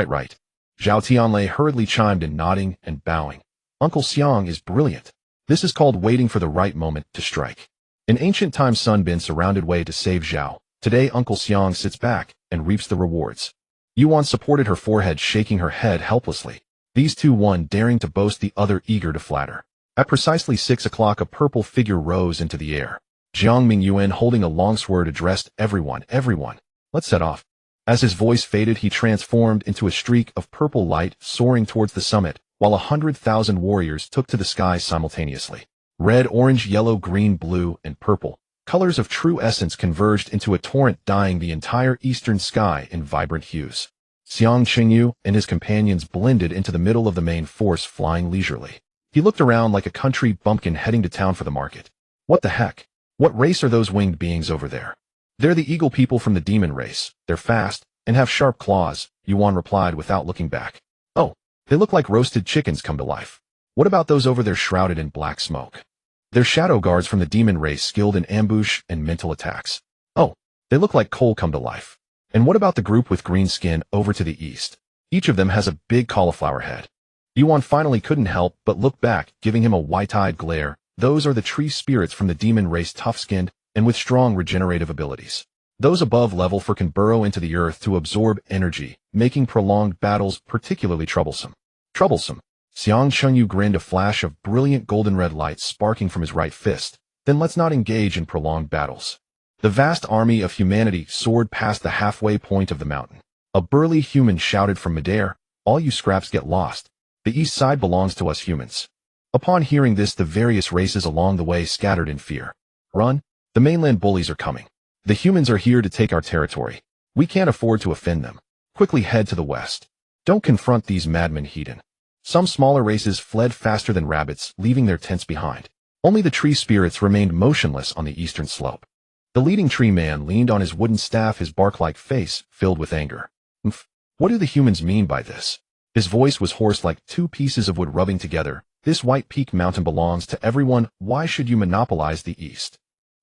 Zhao Tianlei hurriedly chimed in, nodding and bowing. "Uncle Xiang is brilliant. This is called waiting for the right moment to strike." In ancient times, Sun Bin surrounded Wei to save Zhao. Today, Uncle Xiang sits back and reaps the rewards. Yuan supported her forehead, shaking her head helplessly. These two, one daring to boast, the other eager to flatter. At precisely 6 o'clock, a purple figure rose into the air. Jiang Mingyuan, holding a long sword, addressed everyone. "Everyone, let's set off." As his voice faded, he transformed into a streak of purple light, soaring towards the summit, while 100,000 warriors took to the sky simultaneously. Red, orange, yellow, green, blue, and purple, colors of true essence, converged into a torrent, dyeing the entire eastern sky in vibrant hues. Xiang Qingyu and his companions blended into the middle of the main force, flying leisurely. He looked around like a country bumpkin heading to town for the market. "What the heck? What race are those winged beings over there?" "They're the eagle people from the demon race. They're fast and have sharp claws," Yuan replied without looking back. "Oh, they look like roasted chickens come to life." "What about those over there shrouded in black smoke?" "They're shadow guards from the demon race, skilled in ambush and mental attacks." "Oh, they look like coal come to life." "And what about the group with green skin over to the east? Each of them has a big cauliflower head." Yuan finally couldn't help but look back, giving him a wide-eyed glare. "Those are the tree spirits from the demon race, tough-skinned and with strong regenerative abilities. Those above level 4 can burrow into the earth to absorb energy, making prolonged battles particularly troublesome." "Troublesome?" Xiang Chunyu grinned, a flash of brilliant golden red light sparking from his right fist. "Then let's not engage in prolonged battles." The vast army of humanity soared past the halfway point of the mountain. A burly human shouted from midair, "All you scraps get lost. The east side belongs to us humans." Upon hearing this, the various races along the way scattered in fear. "Run! The mainland bullies are coming. The humans are here to take our territory. We can't afford to offend them. Quickly head to the west. Don't confront these madmen, heathen." Some smaller races fled faster than rabbits, leaving their tents behind. Only the tree spirits remained motionless on the eastern slope. The leading tree man leaned on his wooden staff, his bark-like face filled with anger. What do the humans mean by this?" His voice was hoarse, like two pieces of wood rubbing together. "This white peak mountain belongs to everyone. Why should you monopolize the east?"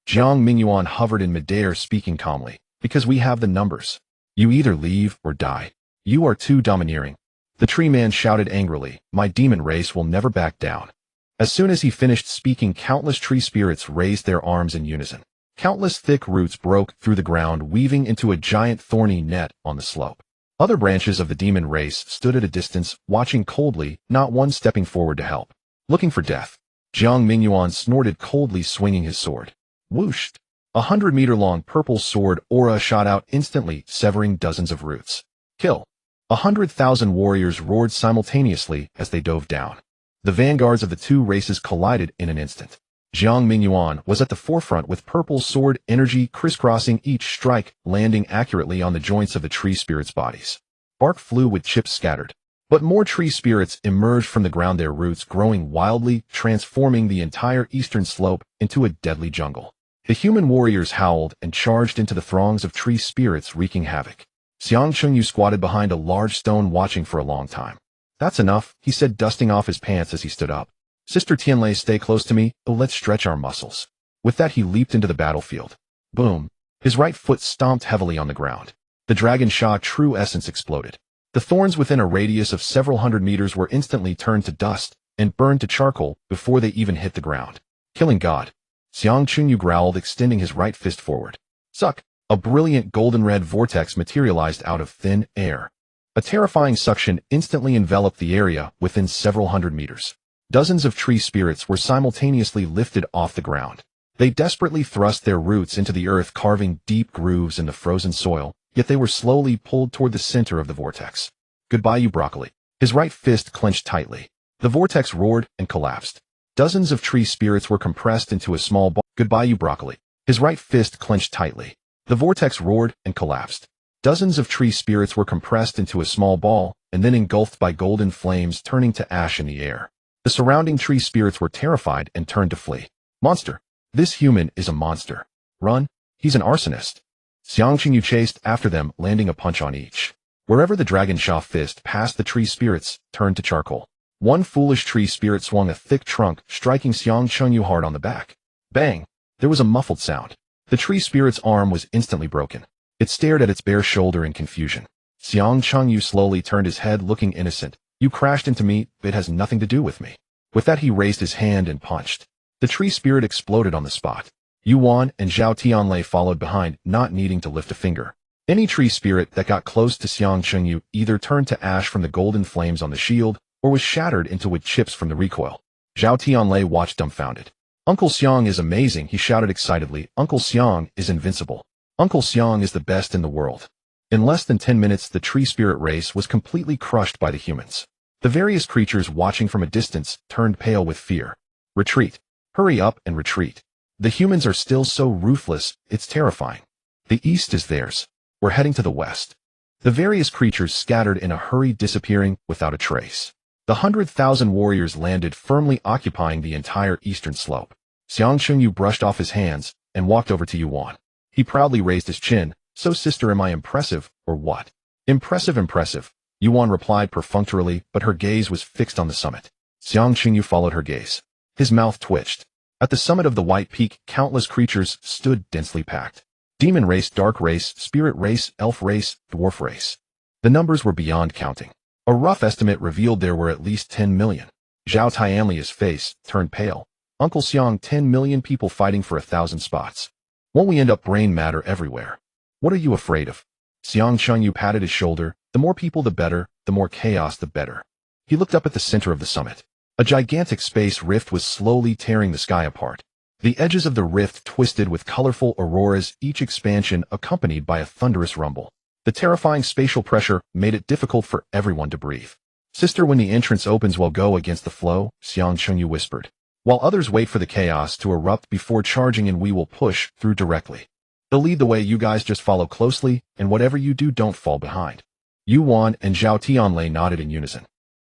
Jiang Mingyuan hovered in midair, speaking calmly. "Because we have the numbers. You either leave or die. You are too domineering." The tree man shouted angrily, "My demon race will never back down." As soon as he finished speaking, countless tree spirits raised their arms in unison. Countless thick roots broke through the ground, weaving into a giant thorny net on the slope. Other branches of the demon race stood at a distance, watching coldly, not one stepping forward to help. "Looking for death." Jiang Mingyuan snorted coldly, swinging his sword. Whoosh! 100-meter-long purple sword aura shot out instantly, severing dozens of roots. "Kill!" 100,000 warriors roared simultaneously as they dove down. The vanguards of the two races collided in an instant. Jiang Mingyuan was at the forefront with purple sword energy crisscrossing each strike, landing accurately on the joints of the tree spirits' bodies. Bark flew with chips scattered. But more tree spirits emerged from the ground, their roots growing wildly, transforming the entire eastern slope into a deadly jungle. The human warriors howled and charged into the throngs of tree spirits, wreaking havoc. Xiang Chunyu squatted behind a large stone, watching for a long time. "That's enough," he said, dusting off his pants as he stood up. "Sister Tianlei, stay close to me. Let's stretch our muscles." With that, he leaped into the battlefield. Boom! His right foot stomped heavily on the ground. The Dragon Sha true essence exploded. The thorns within a radius of several hundred meters were instantly turned to dust and burned to charcoal before they even hit the ground. "Killing God!" Xiang Chunyu growled, extending his right fist forward. Suck! A brilliant golden red vortex materialized out of thin air. A terrifying suction instantly enveloped the area within several hundred meters. Dozens of tree spirits were simultaneously lifted off the ground. They desperately thrust their roots into the earth, carving deep grooves in the frozen soil, yet they were slowly pulled toward the center of the vortex. "Goodbye, you broccoli." His right fist clenched tightly. The vortex roared and collapsed. Dozens of tree spirits were compressed into a small ball. "Goodbye, you broccoli." His right fist clenched tightly. The vortex roared and collapsed. Dozens of tree spirits were compressed into a small ball and then engulfed by golden flames, turning to ash in the air. The surrounding tree spirits were terrified and turned to flee. Monster. This human is a monster. Run. He's an arsonist. Xiang Qingyu chased after them, landing a punch on each. Wherever the dragon Sha fist passed, the tree spirits turned to charcoal. One foolish tree spirit swung a thick trunk, striking Xiang Qingyu hard on the back. Bang! There was a muffled sound. The tree spirit's arm was instantly broken. It stared at its bare shoulder in confusion. Xiang Qingyu slowly turned his head, looking innocent. You crashed into me, it has nothing to do with me. With that, he raised his hand and punched. The tree spirit exploded on the spot. Yuan and Zhao Tianlei followed behind, not needing to lift a finger. Any tree spirit that got close to Xiang Qingyu either turned to ash from the golden flames on the shield, or was shattered into wood chips from the recoil. Zhao Tianlei watched dumbfounded. Uncle Xiang is amazing, he shouted excitedly. Uncle Xiang is invincible. Uncle Xiang is the best in the world. In less than 10 minutes, the tree spirit race was completely crushed by the humans. The various creatures watching from a distance turned pale with fear. Retreat. Hurry up and retreat. The humans are still so ruthless, it's terrifying. The east is theirs. We're heading to the west. The various creatures scattered in a hurry, disappearing without a trace. The 100,000 warriors landed, firmly occupying the entire eastern slope. Xiang Qingyu brushed off his hands and walked over to Yuan. He proudly raised his chin. So sister, am I impressive, or what? Impressive, impressive. Yuan replied perfunctorily, but her gaze was fixed on the summit. Xiang Qingyu followed her gaze. His mouth twitched. At the summit of the White Peak, countless creatures stood densely packed. Demon race, dark race, spirit race, elf race, dwarf race. The numbers were beyond counting. A rough estimate revealed there were at least 10 million. Zhao Tianli's face turned pale. Uncle Xiang, 10 million people fighting for 1,000 spots. Won't we end up brain matter everywhere? What are you afraid of? Xiang Qingyu patted his shoulder. The more people the better, the more chaos the better. He looked up at the center of the summit. A gigantic space rift was slowly tearing the sky apart. The edges of the rift twisted with colorful auroras, each expansion accompanied by a thunderous rumble. The terrifying spatial pressure made it difficult for everyone to breathe. Sister, when the entrance opens, we'll go against the flow, Xiang Qingyu whispered. While others wait for the chaos to erupt before charging in, we will push through directly. They'll lead the way, you guys just follow closely, and whatever you do, don't fall behind. Yuan and Zhao Tianlei nodded in unison.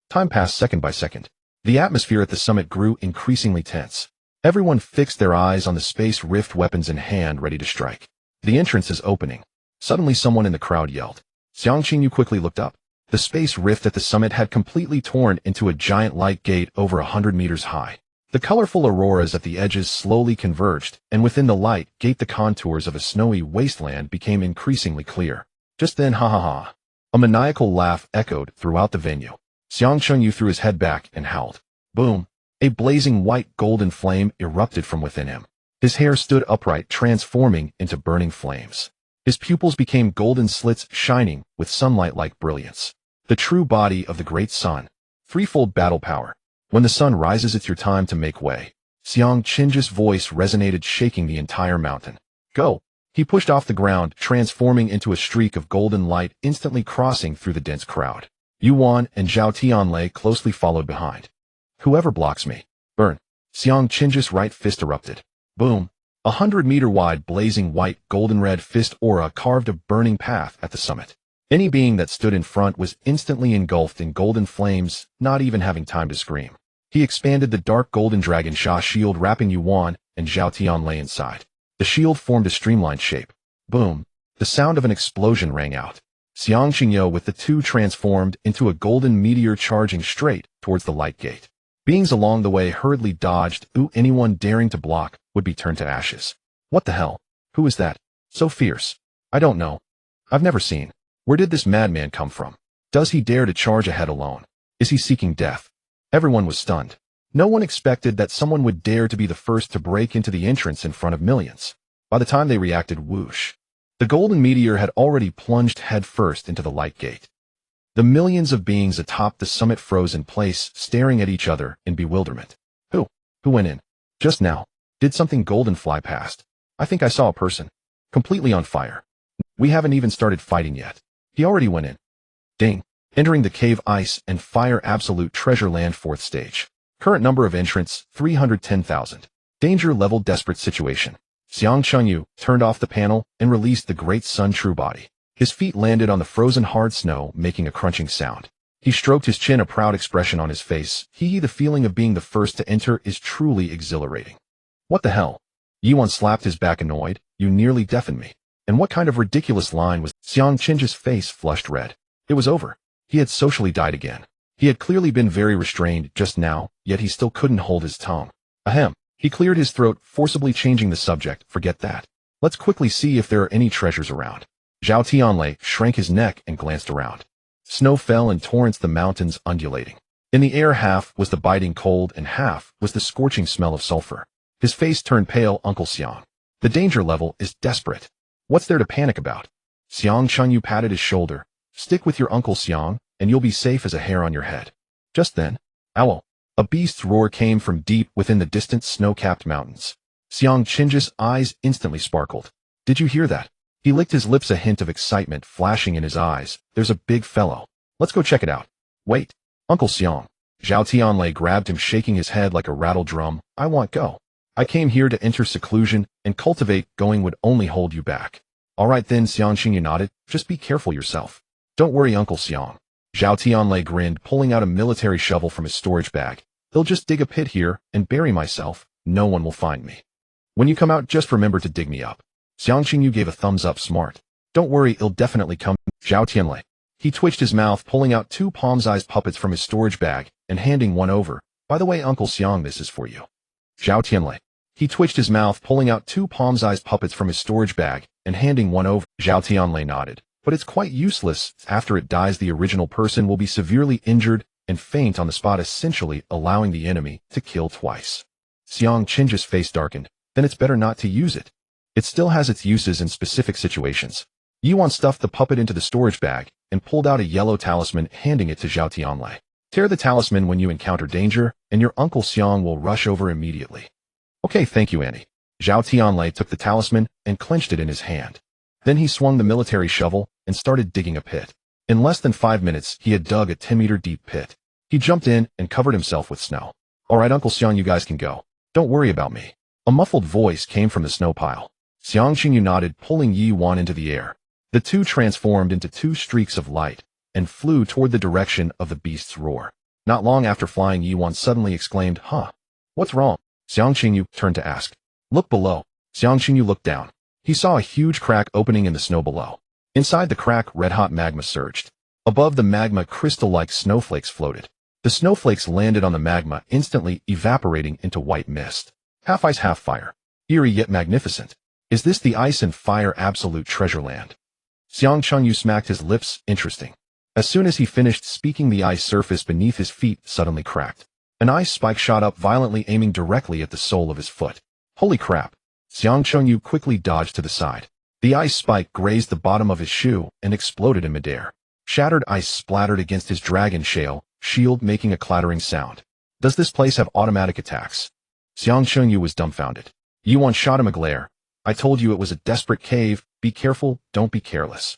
Time passed second by second. The atmosphere at the summit grew increasingly tense. Everyone fixed their eyes on the space rift, weapons in hand, ready to strike. The entrance is opening. Suddenly someone in the crowd yelled. Xiang Qingyu quickly looked up. The space rift at the summit had completely torn into a giant light gate over 100 meters high. The colorful auroras at the edges slowly converged, and within the light gate the contours of a snowy wasteland became increasingly clear. Just then, ha ha ha. A maniacal laugh echoed throughout the venue. Xiang Qingyu threw his head back and howled. Boom! A blazing white golden flame erupted from within him. His hair stood upright, transforming into burning flames. His pupils became golden slits, shining with sunlight-like brilliance. The true body of the great sun. Threefold battle power. When the sun rises, it's your time to make way. Xiang Qingju's voice resonated, shaking the entire mountain. Go! He pushed off the ground, transforming into a streak of golden light, instantly crossing through the dense crowd. Yuan and Zhao Tianlei closely followed behind. Whoever blocks me, burn. Xiang Qingju's right fist erupted. Boom! 100-meter-wide blazing white golden-red fist aura carved a burning path at the summit. Any being that stood in front was instantly engulfed in golden flames, not even having time to scream. He expanded the dark golden dragon Sha shield, wrapping Yuan and Zhao Tianlei inside. The shield formed a streamlined shape. Boom! The sound of an explosion rang out. Xiang Qingyu with the two transformed into a golden meteor, charging straight towards the light gate. Beings along the way hurriedly dodged. Anyone daring to block would be turned to ashes. What the hell? Who is that? So fierce. I don't know. I've never seen. Where did this madman come from? Does he dare to charge ahead alone? Is he seeking death? Everyone was stunned. No one expected that someone would dare to be the first to break into the entrance in front of millions. By the time they reacted, whoosh. The golden meteor had already plunged headfirst into the light gate. The millions of beings atop the summit froze in place, staring at each other in bewilderment. Who went in? Just now. Did something golden fly past? I think I saw a person. Completely on fire. We haven't even started fighting yet. He already went in. Ding. Entering the cave, ice and fire, absolute treasure land, 4th stage. Current number of entrants, 310,000. Danger level, desperate situation. Xiang Chunyu turned off the panel and released the great sun true body. His feet landed on the frozen hard snow, making a crunching sound. He stroked his chin, a proud expression on his face. The feeling of being the first to enter is truly exhilarating. What the hell? Yuan slapped his back, annoyed. You nearly deafened me. And what kind of ridiculous line was? Xiang Qing's face flushed red. It was over. He had socially died again. He had clearly been very restrained just now, yet he still couldn't hold his tongue. Ahem. He cleared his throat, forcibly changing the subject. Forget that. Let's quickly see if there are any treasures around. Zhao Tianlei shrank his neck and glanced around. Snow fell in torrents, the mountains undulating. In the air, half was the biting cold and half was the scorching smell of sulfur. His face turned pale. Uncle Xiang. The danger level is desperate. What's there to panic about? Xiang Chunyu patted his shoulder. Stick with your Uncle Xiang, and you'll be safe as a hair on your head. Just then, owl. A beast's roar came from deep within the distant snow-capped mountains. Xiang Qing's eyes instantly sparkled. Did you hear that? He licked his lips, a hint of excitement flashing in his eyes. There's a big fellow. Let's go check it out. Wait. Uncle Xiang. Zhao Tianlei grabbed him, shaking his head like a rattle drum. I want go. I came here to enter seclusion, and cultivate. Going would only hold you back. All right then, Xiang Qingyu nodded. Just be careful yourself. Don't worry, Uncle Xiang. Zhao Tianlei grinned, pulling out a military shovel from his storage bag. They'll just dig a pit here and bury myself. No one will find me. When you come out, just remember to dig me up. Xiang Qingyu gave a thumbs up. Smart. Don't worry, it'll definitely come. Zhao Tianlei. He twitched his mouth, pulling out 2 palm-sized puppets from his storage bag and handing one over. By the way, Uncle Xiang, this is for you. Zhao Tianlei. He twitched his mouth, pulling out 2 palm-sized puppets from his storage bag and handing one over. Zhao Tianlei nodded. But it's quite useless. After it dies, the original person will be severely injured and faint on the spot, essentially allowing the enemy to kill twice. Xiang Qing's face darkened. Then it's better not to use it. It still has its uses in specific situations. Yuan stuffed the puppet into the storage bag and pulled out a yellow talisman, handing it to Zhao Tianlei. Tear the talisman when you encounter danger, and your Uncle Xiang will rush over immediately. Okay, thank you, Annie. Zhao Tianlei took the talisman and clenched it in his hand. Then he swung the military shovel and started digging a pit. In less than 5 minutes, he had dug a 10-meter deep pit. He jumped in and covered himself with snow. All right, Uncle Xiang, you guys can go. Don't worry about me. A muffled voice came from the snow pile. Xiang Qingyu nodded, pulling Yuan into the air. The two transformed into 2 streaks of light and flew toward the direction of the beast's roar. Not long after flying, Yuan suddenly exclaimed, Huh? What's wrong? Xiang Qingyu turned to ask. Look below. Xiang Qingyu looked down. He saw a huge crack opening in the snow below. Inside the crack, red-hot magma surged. Above the magma, crystal-like snowflakes floated. The snowflakes landed on the magma, instantly evaporating into white mist. Half ice, half fire. Eerie yet magnificent. Is this the ice and fire absolute treasure land? Xiang Chunyu smacked his lips. Interesting. As soon as he finished speaking, the ice surface beneath his feet suddenly cracked. An ice spike shot up violently, aiming directly at the sole of his foot. Holy crap. Xiang Chunyu quickly dodged to the side. The ice spike grazed the bottom of his shoe and exploded in midair. Shattered ice splattered against his dragon shell shield, making a clattering sound. Does this place have automatic attacks? Xiang Chunyu was dumbfounded. Yuan shot him a glare. I told you it was a desperate cave. Be careful, don't be careless.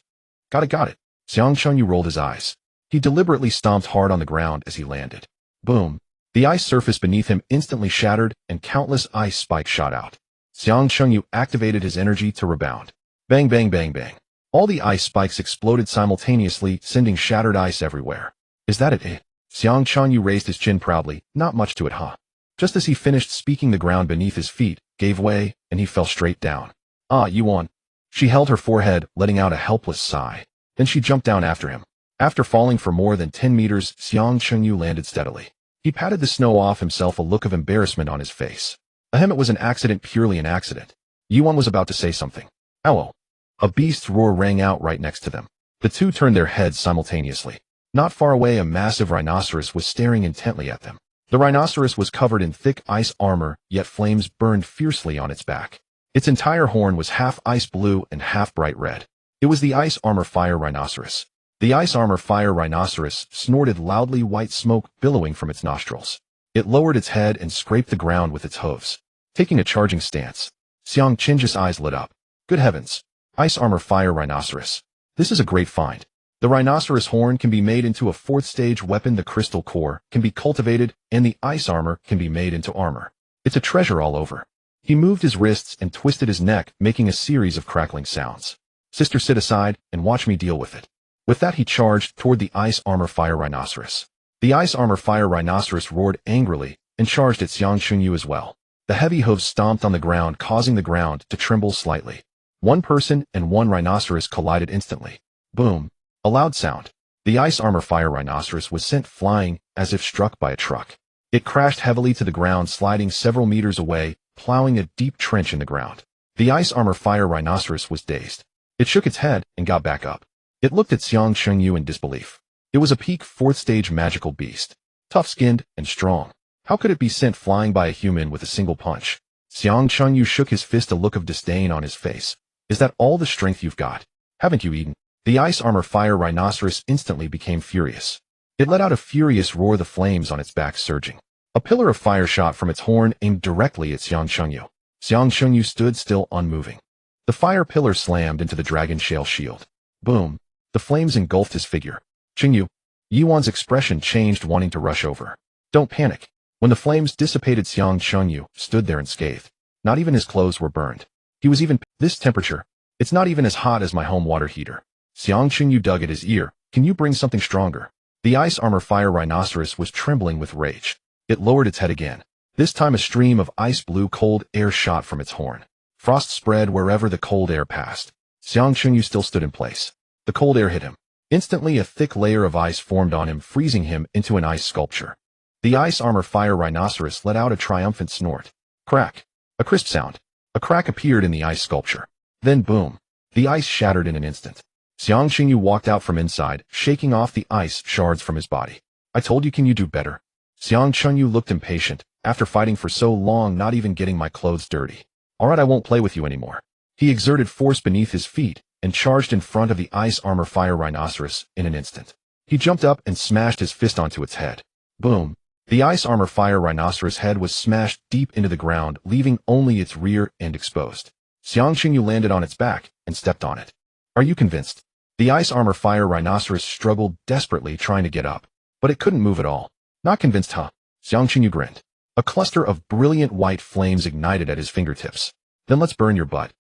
Got it. Xiang Chunyu rolled his eyes. He deliberately stomped hard on the ground as he landed. Boom. The ice surface beneath him instantly shattered and countless ice spikes shot out. Xiang Chunyu activated his energy to rebound. Bang, bang, bang, bang. All the ice spikes exploded simultaneously, sending shattered ice everywhere. Is that it? Xiang Chunyu raised his chin proudly. Not much to it, huh? Just as he finished speaking, the ground beneath his feet gave way, and he fell straight down. Ah, Yuan. She held her forehead, letting out a helpless sigh. Then she jumped down after him. After falling for more than 10 meters, Xiang Chunyu landed steadily. He patted the snow off himself, a look of embarrassment on his face. Ahem, it was an accident, purely an accident. Yuan was about to say something. Ow! A beast's roar rang out right next to them. The two turned their heads simultaneously. Not far away, a massive rhinoceros was staring intently at them. The rhinoceros was covered in thick ice armor, yet flames burned fiercely on its back. Its entire horn was half ice blue and half bright red. It was the ice armor fire rhinoceros. The ice armor fire rhinoceros snorted loudly, white smoke billowing from its nostrils. It lowered its head and scraped the ground with its hooves. Taking a charging stance, Xiang Qing's eyes lit up. Good heavens! Ice armor fire rhinoceros. This is a great find. The rhinoceros horn can be made into a 4th-stage weapon, the crystal core can be cultivated, and the ice armor can be made into armor. It's a treasure all over. He moved his wrists and twisted his neck, making a series of crackling sounds. Sister, sit aside and watch me deal with it. With that, he charged toward the ice armor fire rhinoceros. The ice armor fire rhinoceros roared angrily and charged at Xiang Chunyu as well. The heavy hooves stomped on the ground, causing the ground to tremble slightly. One person and one rhinoceros collided instantly. Boom! A loud sound. The ice armor fire rhinoceros was sent flying as if struck by a truck. It crashed heavily to the ground, sliding several meters away, plowing a deep trench in the ground. The ice armor fire rhinoceros was dazed. It shook its head and got back up. It looked at Xiang Chunyu in disbelief. It was a peak 4th stage magical beast. Tough-skinned and strong. How could it be sent flying by a human with a single punch? Xiang Chunyu shook his fist, a look of disdain on his face. Is that all the strength you've got? Haven't you eaten? The ice armor fire rhinoceros instantly became furious. It let out a furious roar, the flames on its back surging. A pillar of fire shot from its horn, aimed directly at Xiang Chunyu. Xiang Chunyu stood still, unmoving. The fire pillar slammed into the dragon shell shield. Boom! The flames engulfed his figure. Chunyu. Yuan's expression changed, wanting to rush over. Don't panic. When the flames dissipated, Xiang Chunyu stood there unscathed. Not even his clothes were burned. He was even, this temperature. It's not even as hot as my home water heater. Xiang Chunyu dug at his ear. Can you bring something stronger? The ice armor fire rhinoceros was trembling with rage. It lowered its head again. This time a stream of ice blue cold air shot from its horn. Frost spread wherever the cold air passed. Xiang Chunyu still stood in place. The cold air hit him. Instantly a thick layer of ice formed on him, freezing him into an ice sculpture. The ice armor fire rhinoceros let out a triumphant snort. Crack. A crisp sound. A crack appeared in the ice sculpture. Then boom. The ice shattered in an instant. Xiang Chunyu walked out from inside, shaking off the ice shards from his body. I told you, can you do better? Xiang Chunyu looked impatient. After fighting for so long, not even getting my clothes dirty. Alright, I won't play with you anymore. He exerted force beneath his feet and charged in front of the ice armor fire rhinoceros in an instant. He jumped up and smashed his fist onto its head. Boom. The ice armor fire rhinoceros head was smashed deep into the ground, leaving only its rear end exposed. Xiang Chunyu landed on its back and stepped on it. Are you convinced? The ice armor fire rhinoceros struggled desperately, trying to get up, but it couldn't move at all. Not convinced, huh? Xiang Chunyu grinned. A cluster of brilliant white flames ignited at his fingertips. Then let's burn your butt.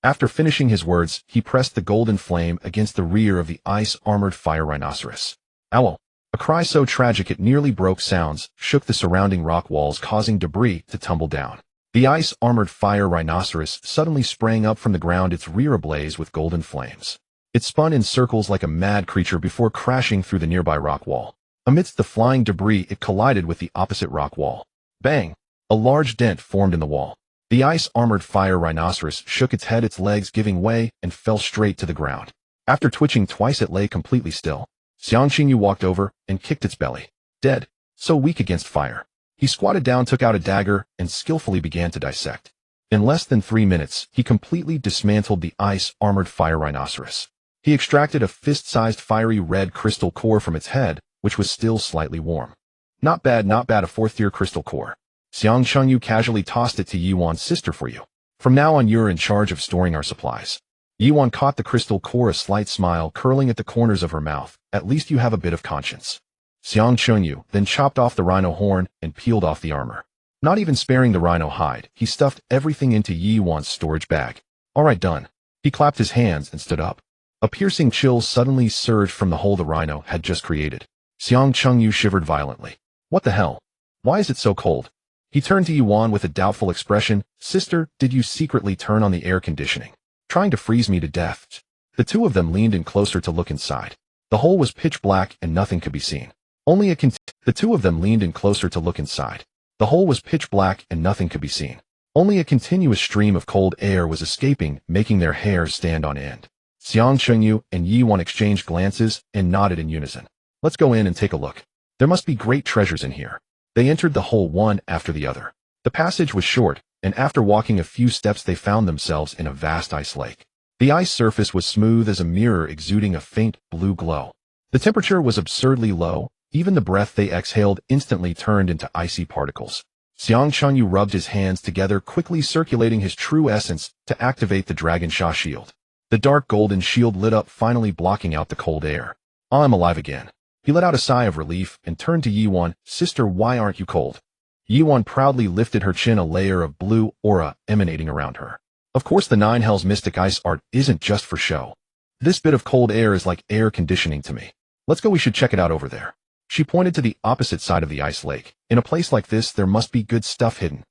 After finishing his words, he pressed the golden flame against the rear of the ice-armored fire rhinoceros. Ow! A cry so tragic it nearly broke sounds shook the surrounding rock walls, causing debris to tumble down. The ice-armored fire rhinoceros suddenly sprang up from the ground, its rear ablaze with golden flames. It spun in circles like a mad creature before crashing through the nearby rock wall. Amidst the flying debris, it collided with the opposite rock wall. Bang! A large dent formed in the wall. The ice-armored fire rhinoceros shook its head, its legs giving way, and fell straight to the ground. After twitching twice, it lay completely still. Xiang Chunyu walked over and kicked its belly. Dead. So weak against fire. He squatted down, took out a dagger, and skillfully began to dissect. In less than 3 minutes, he completely dismantled the ice-armored fire rhinoceros. He extracted a fist-sized fiery red crystal core from its head, which was still slightly warm. Not bad, not bad, a 4th-tier crystal core. Xiang Chunyu casually tossed it to Yuan's sister for you. From now on, you're in charge of storing our supplies. Yuan caught the crystal core, a slight smile curling at the corners of her mouth. At least you have a bit of conscience. Xiang Chunyu then chopped off the rhino horn and peeled off the armor. Not even sparing the rhino hide, he stuffed everything into Yuan's storage bag. Alright, done. He clapped his hands and stood up. A piercing chill suddenly surged from the hole the rhino had just created. Xiang Chunyu shivered violently. What the hell? Why is it so cold? He turned to Yuan with a doubtful expression. Sister, did you secretly turn on the air conditioning? Trying to freeze me to death? The two of them leaned in closer to look inside. The hole was pitch black and nothing could be seen. The two of them leaned in closer to look inside. The hole was pitch black and nothing could be seen. Only a continuous stream of cold air was escaping, making their hair stand on end. Xiang Chunyu and Yuan exchanged glances and nodded in unison. Let's go in and take a look. There must be great treasures in here. They entered the hole one after the other. The passage was short, and after walking a few steps they found themselves in a vast ice lake. The ice surface was smooth as a mirror, exuding a faint blue glow. The temperature was absurdly low. Even the breath they exhaled instantly turned into icy particles. Xiang Chunyu rubbed his hands together, quickly circulating his true essence to activate the Dragon Sha shield. The dark golden shield lit up, finally blocking out the cold air. I'm alive again. He let out a sigh of relief and turned to Yuan. Sister, why aren't you cold? Yuan proudly lifted her chin, a layer of blue aura emanating around her. Of course, the Nine Hells mystic ice art isn't just for show. This bit of cold air is like air conditioning to me. Let's go, we should check it out over there. She pointed to the opposite side of the ice lake. In a place like this, there must be good stuff hidden.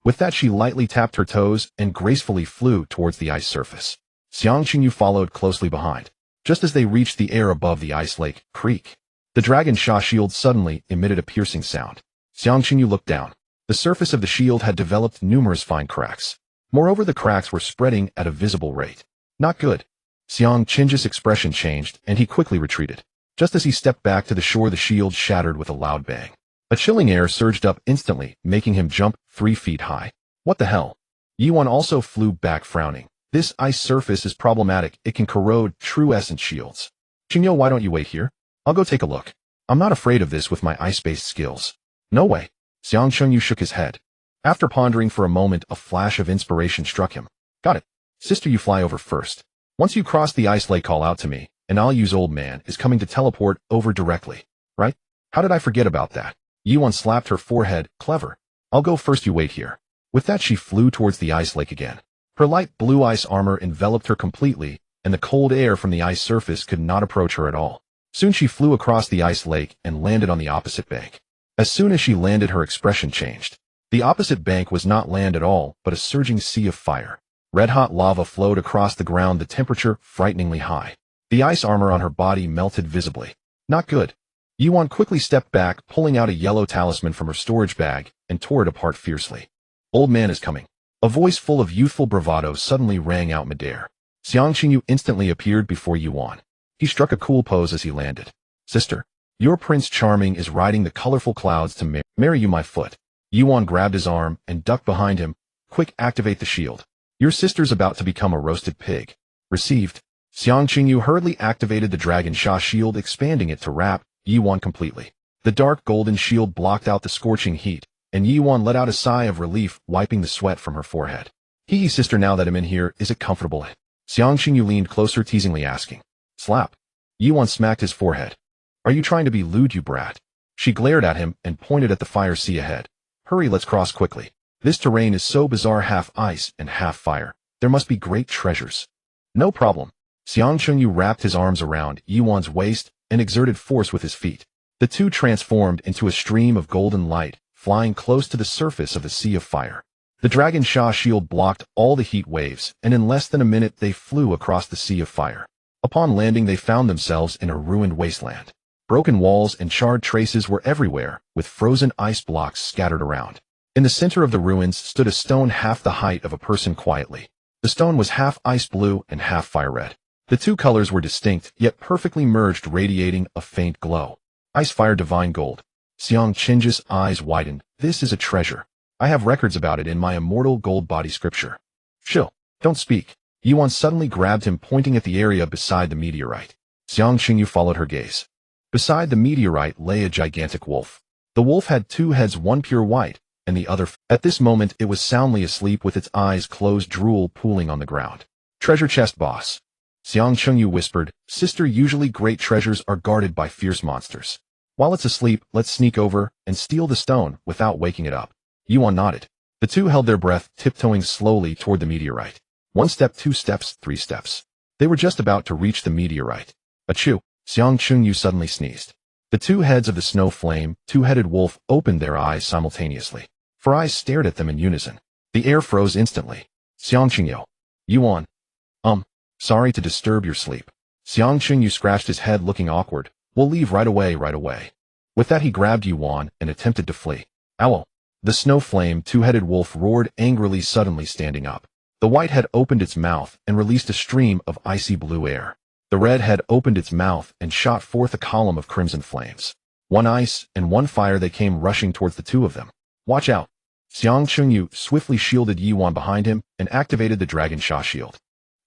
With that, she lightly tapped her toes and gracefully flew towards the ice surface. Xiang Qingyu followed closely behind. Just as they reached the air above the ice lake, creak. The dragon Sha shield suddenly emitted a piercing sound. Xiang Qingyu looked down. The surface of the shield had developed numerous fine cracks. Moreover, the cracks were spreading at a visible rate. Not good. Xiang Qingju's expression changed, and he quickly retreated. Just as he stepped back to the shore, the shield shattered with a loud bang. A chilling air surged up instantly, making him jump 3 feet high. What the hell? Yuan also flew back, frowning. This ice surface is problematic. It can corrode true essence shields. Qingyo, why don't you wait here? I'll go take a look. I'm not afraid of this with my ice-based skills. No way. Xiang Qingyu shook his head. After pondering for a moment, a flash of inspiration struck him. Got it. Sister, you fly over first. Once you cross the ice lake, call out to me, and I'll use old man is coming to teleport over directly. Right? How did I forget about that? Yuan slapped her forehead. Clever. I'll go first, you wait here. With that, she flew towards the ice lake again. Her light blue ice armor enveloped her completely, and the cold air from the ice surface could not approach her at all. Soon she flew across the ice lake and landed on the opposite bank. As soon as she landed, her expression changed. The opposite bank was not land at all, but a surging sea of fire. Red-hot lava flowed across the ground, the temperature frighteningly high. The ice armor on her body melted visibly. Not good. Yuan quickly stepped back, pulling out a yellow talisman from her storage bag, and tore it apart fiercely. Old man is coming. A voice full of youthful bravado suddenly rang out midair. Xiang Qingyu instantly appeared before Yuan. He struck a cool pose as he landed. Sister, your Prince Charming is riding the colorful clouds to marry you, my foot. Yuan grabbed his arm and ducked behind him. Quick, activate the shield. Your sister's about to become a roasted pig. Received. Xiang Qingyu hurriedly activated the Dragon Sha shield, expanding it to wrap Yuan completely. The dark golden shield blocked out the scorching heat, and Yuan let out a sigh of relief, wiping the sweat from her forehead. Hee, sister, now that I'm in here, is it comfortable? Xiang Qingyu leaned closer, teasingly asking. Slap. Yuan smacked his forehead. Are you trying to be lewd, you brat? She glared at him and pointed at the fire sea ahead. Hurry, let's cross quickly. This terrain is so bizarre, half ice and half fire. There must be great treasures. No problem. Xiang Qingyu wrapped his arms around Yuan's waist and exerted force with his feet. The two transformed into a stream of golden light, flying close to the surface of the sea of fire. The Dragon Sha shield blocked all the heat waves, and in less than a minute they flew across the sea of fire. Upon landing, they found themselves in a ruined wasteland. Broken walls and charred traces were everywhere, with frozen ice blocks scattered around. In the center of the ruins stood a stone half the height of a person quietly. The stone was half ice blue and half fire red. The two colors were distinct, yet perfectly merged, radiating a faint glow. Ice fire divine gold. Xiang Qingju's eyes widened. This is a treasure. I have records about it in my immortal gold body scripture. Chill. Don't speak. Yuan suddenly grabbed him, pointing at the area beside the meteorite. Xiang Qingyu followed her gaze. Beside the meteorite lay a gigantic wolf. The wolf had 2 heads, one pure white, and the other. At this moment, it was soundly asleep with its eyes closed, drool pooling on the ground. Treasure chest, boss. Xiang Qingyu whispered. Sister, usually great treasures are guarded by fierce monsters. While it's asleep, let's sneak over and steal the stone without waking it up. Yuan nodded. The two held their breath, tiptoeing slowly toward the meteorite. 1 step, 2 steps, 3 steps. They were just about to reach the meteorite. Achoo! Xiang Qingyu suddenly sneezed. The 2 heads of the snow flame, 2-headed wolf, opened their eyes simultaneously. 4 eyes stared at them in unison. The air froze instantly. Xiang Qingyu. Yuan. Sorry to disturb your sleep. Xiang Qingyu scratched his head, looking awkward. We'll leave right away, right away. With that, he grabbed Yuan and attempted to flee. Owl. The snow flame, 2-headed wolf roared angrily, suddenly standing up. The white head opened its mouth and released a stream of icy blue air. The red head opened its mouth and shot forth a column of crimson flames. 1 ice and 1 fire, they came rushing towards the two of them. Watch out. Xiang Qingyu swiftly shielded Yuan behind him and activated the Dragon Sha shield.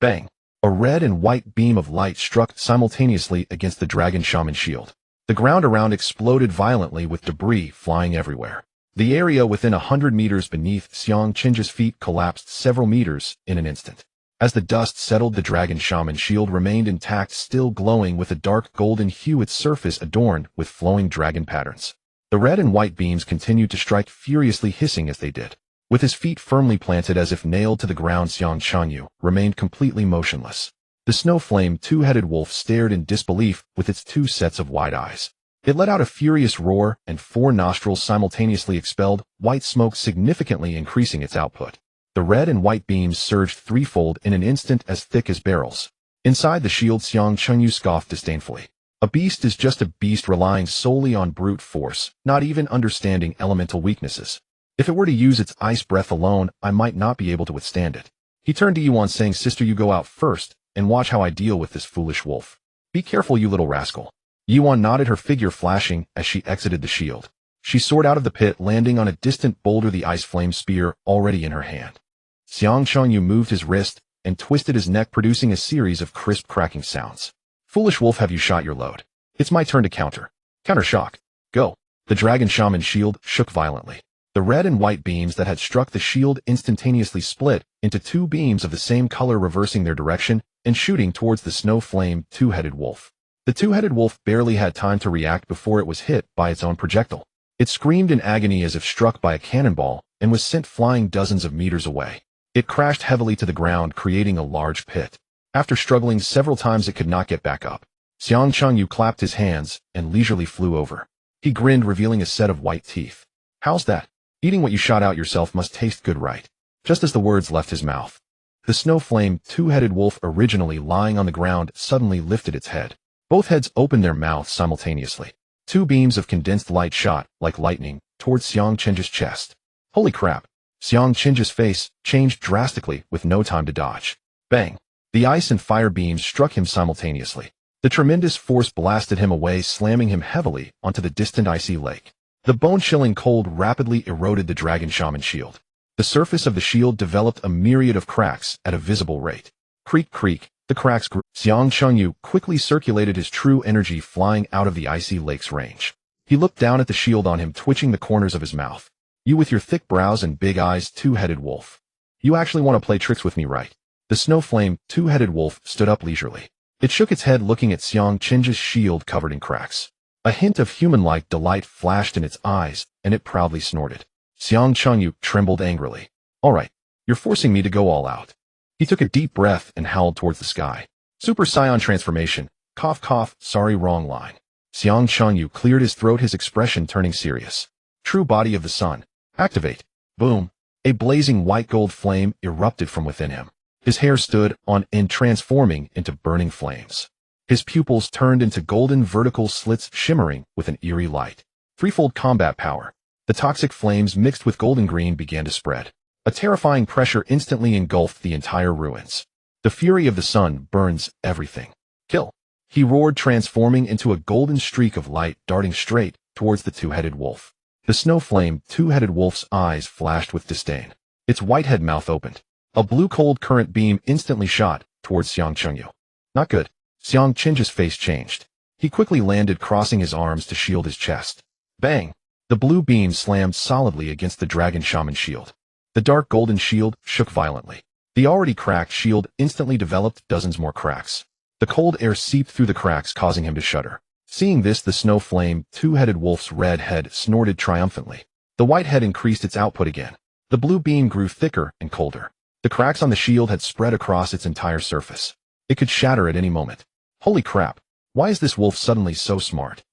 Bang. A red and white beam of light struck simultaneously against the Dragon Shaman shield. The ground around exploded violently, with debris flying everywhere. The area within 100 meters beneath Xiang Qingju's feet collapsed several meters in an instant. As the dust settled, the Dragon Shaman shield remained intact, still glowing with a dark golden hue, its surface adorned with flowing dragon patterns. The red and white beams continued to strike, furiously hissing as they did. With his feet firmly planted as if nailed to the ground, Xiang Chanyu remained completely motionless. The snow flame two-headed wolf stared in disbelief with its two sets of wide eyes. It let out a furious roar, and 4 nostrils simultaneously expelled white smoke, significantly increasing its output. The red and white beams surged threefold in an instant, as thick as barrels. Inside the shield, Xiang Chanyu scoffed disdainfully. A beast is just a beast, relying solely on brute force, not even understanding elemental weaknesses. If it were to use its ice breath alone, I might not be able to withstand it. He turned to Yuan, saying, "Sister, you go out first, and watch how I deal with this foolish wolf. Be careful, you little rascal." Yuan nodded, her figure flashing as she exited the shield. She soared out of the pit, landing on a distant boulder, the ice flame spear already in her hand. Xiang Chanyu moved his wrist and twisted his neck, producing a series of crisp cracking sounds. "Foolish wolf, have you shot your load? It's my turn to counter. Counter shock. Go." The dragon shaman shield shook violently. The red and white beams that had struck the shield instantaneously split into 2 beams of the same color, reversing their direction and shooting towards the snow flame two-headed wolf. The two-headed wolf barely had time to react before it was hit by its own projectile. It screamed in agony as if struck by a cannonball and was sent flying dozens of meters away. It crashed heavily to the ground, creating a large pit. After struggling several times, it could not get back up. Xiang Chanyu clapped his hands and leisurely flew over. He grinned, revealing a set of white teeth. "How's that? Eating what you shot out yourself must taste good, right?" Just as the words left his mouth, the snow flame two-headed wolf, originally lying on the ground, suddenly lifted its head. Both heads opened their mouths simultaneously. 2 beams of condensed light shot, like lightning, towards Xiang Chenji's chest. Holy crap! Xiang Chenji's face changed drastically with no time to dodge. Bang! The ice and fire beams struck him simultaneously. The tremendous force blasted him away, slamming him heavily onto the distant icy lake. The bone-chilling cold rapidly eroded the dragon shaman shield. The surface of the shield developed a myriad of cracks at a visible rate. Creak, creak, the cracks grew. Xiang Chanyu quickly circulated his true energy, flying out of the icy lake's range. He looked down at the shield on him, twitching the corners of his mouth. "You with your thick brows and big eyes, two-headed wolf. You actually want to play tricks with me, right?" The snow flame two-headed wolf stood up leisurely. It shook its head, looking at Xiang Chenji's shield covered in cracks. A hint of human-like delight flashed in its eyes, and it proudly snorted. Xiang Chanyu trembled angrily. "All right, you're forcing me to go all out." He took a deep breath and howled towards the sky. "Super Saiyan transformation. Cough, cough, sorry, wrong line." Xiang Chanyu cleared his throat, his expression turning serious. "True body of the sun. Activate." Boom. A blazing white gold flame erupted from within him. His hair stood on end, transforming into burning flames. His pupils turned into golden vertical slits, shimmering with an eerie light. Threefold combat power. The toxic flames mixed with golden green began to spread. A terrifying pressure instantly engulfed the entire ruins. The fury of the sun burns everything. "Kill!" he roared, transforming into a golden streak of light, darting straight towards the two-headed wolf. The snow flame two-headed wolf's eyes flashed with disdain. Its white-head mouth opened. A blue cold current beam instantly shot towards Xiang Chanyu. Not good. Xiang Chenji's face changed. He quickly landed, crossing his arms to shield his chest. Bang! The blue beam slammed solidly against the dragon shaman shield. The dark golden shield shook violently. The already cracked shield instantly developed dozens more cracks. The cold air seeped through the cracks, causing him to shudder. Seeing this, the snow flame two-headed wolf's red head snorted triumphantly. The white head increased its output again. The blue beam grew thicker and colder. The cracks on the shield had spread across its entire surface. It could shatter at any moment. Holy crap! Why is this wolf suddenly so smart?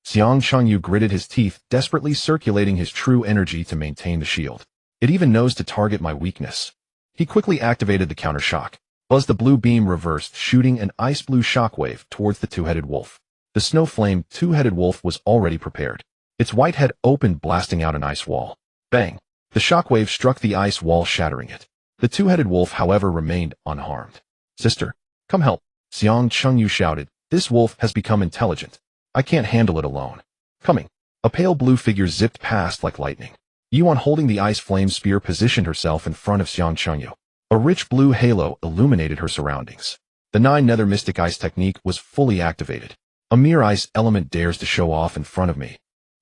Xiang Chanyu gritted his teeth, desperately circulating his true energy to maintain the shield. It even knows to target my weakness. He quickly activated the counter shock. As the blue beam reversed, shooting an ice blue shockwave towards the two-headed wolf. The snow flame two-headed wolf was already prepared. Its white head opened, blasting out an ice wall. Bang! The shockwave struck the ice wall, shattering it. The two-headed wolf, however, remained unharmed. "Sister, come help," Xiang Chanyu shouted. "This wolf has become intelligent. I can't handle it alone." Coming. A pale blue figure zipped past like lightning. Yuan, holding the ice flame spear, positioned herself in front of Xiang Chanyu. A rich blue halo illuminated her surroundings. The 9 nether mystic ice technique was fully activated. A mere ice element dares to show off in front of me.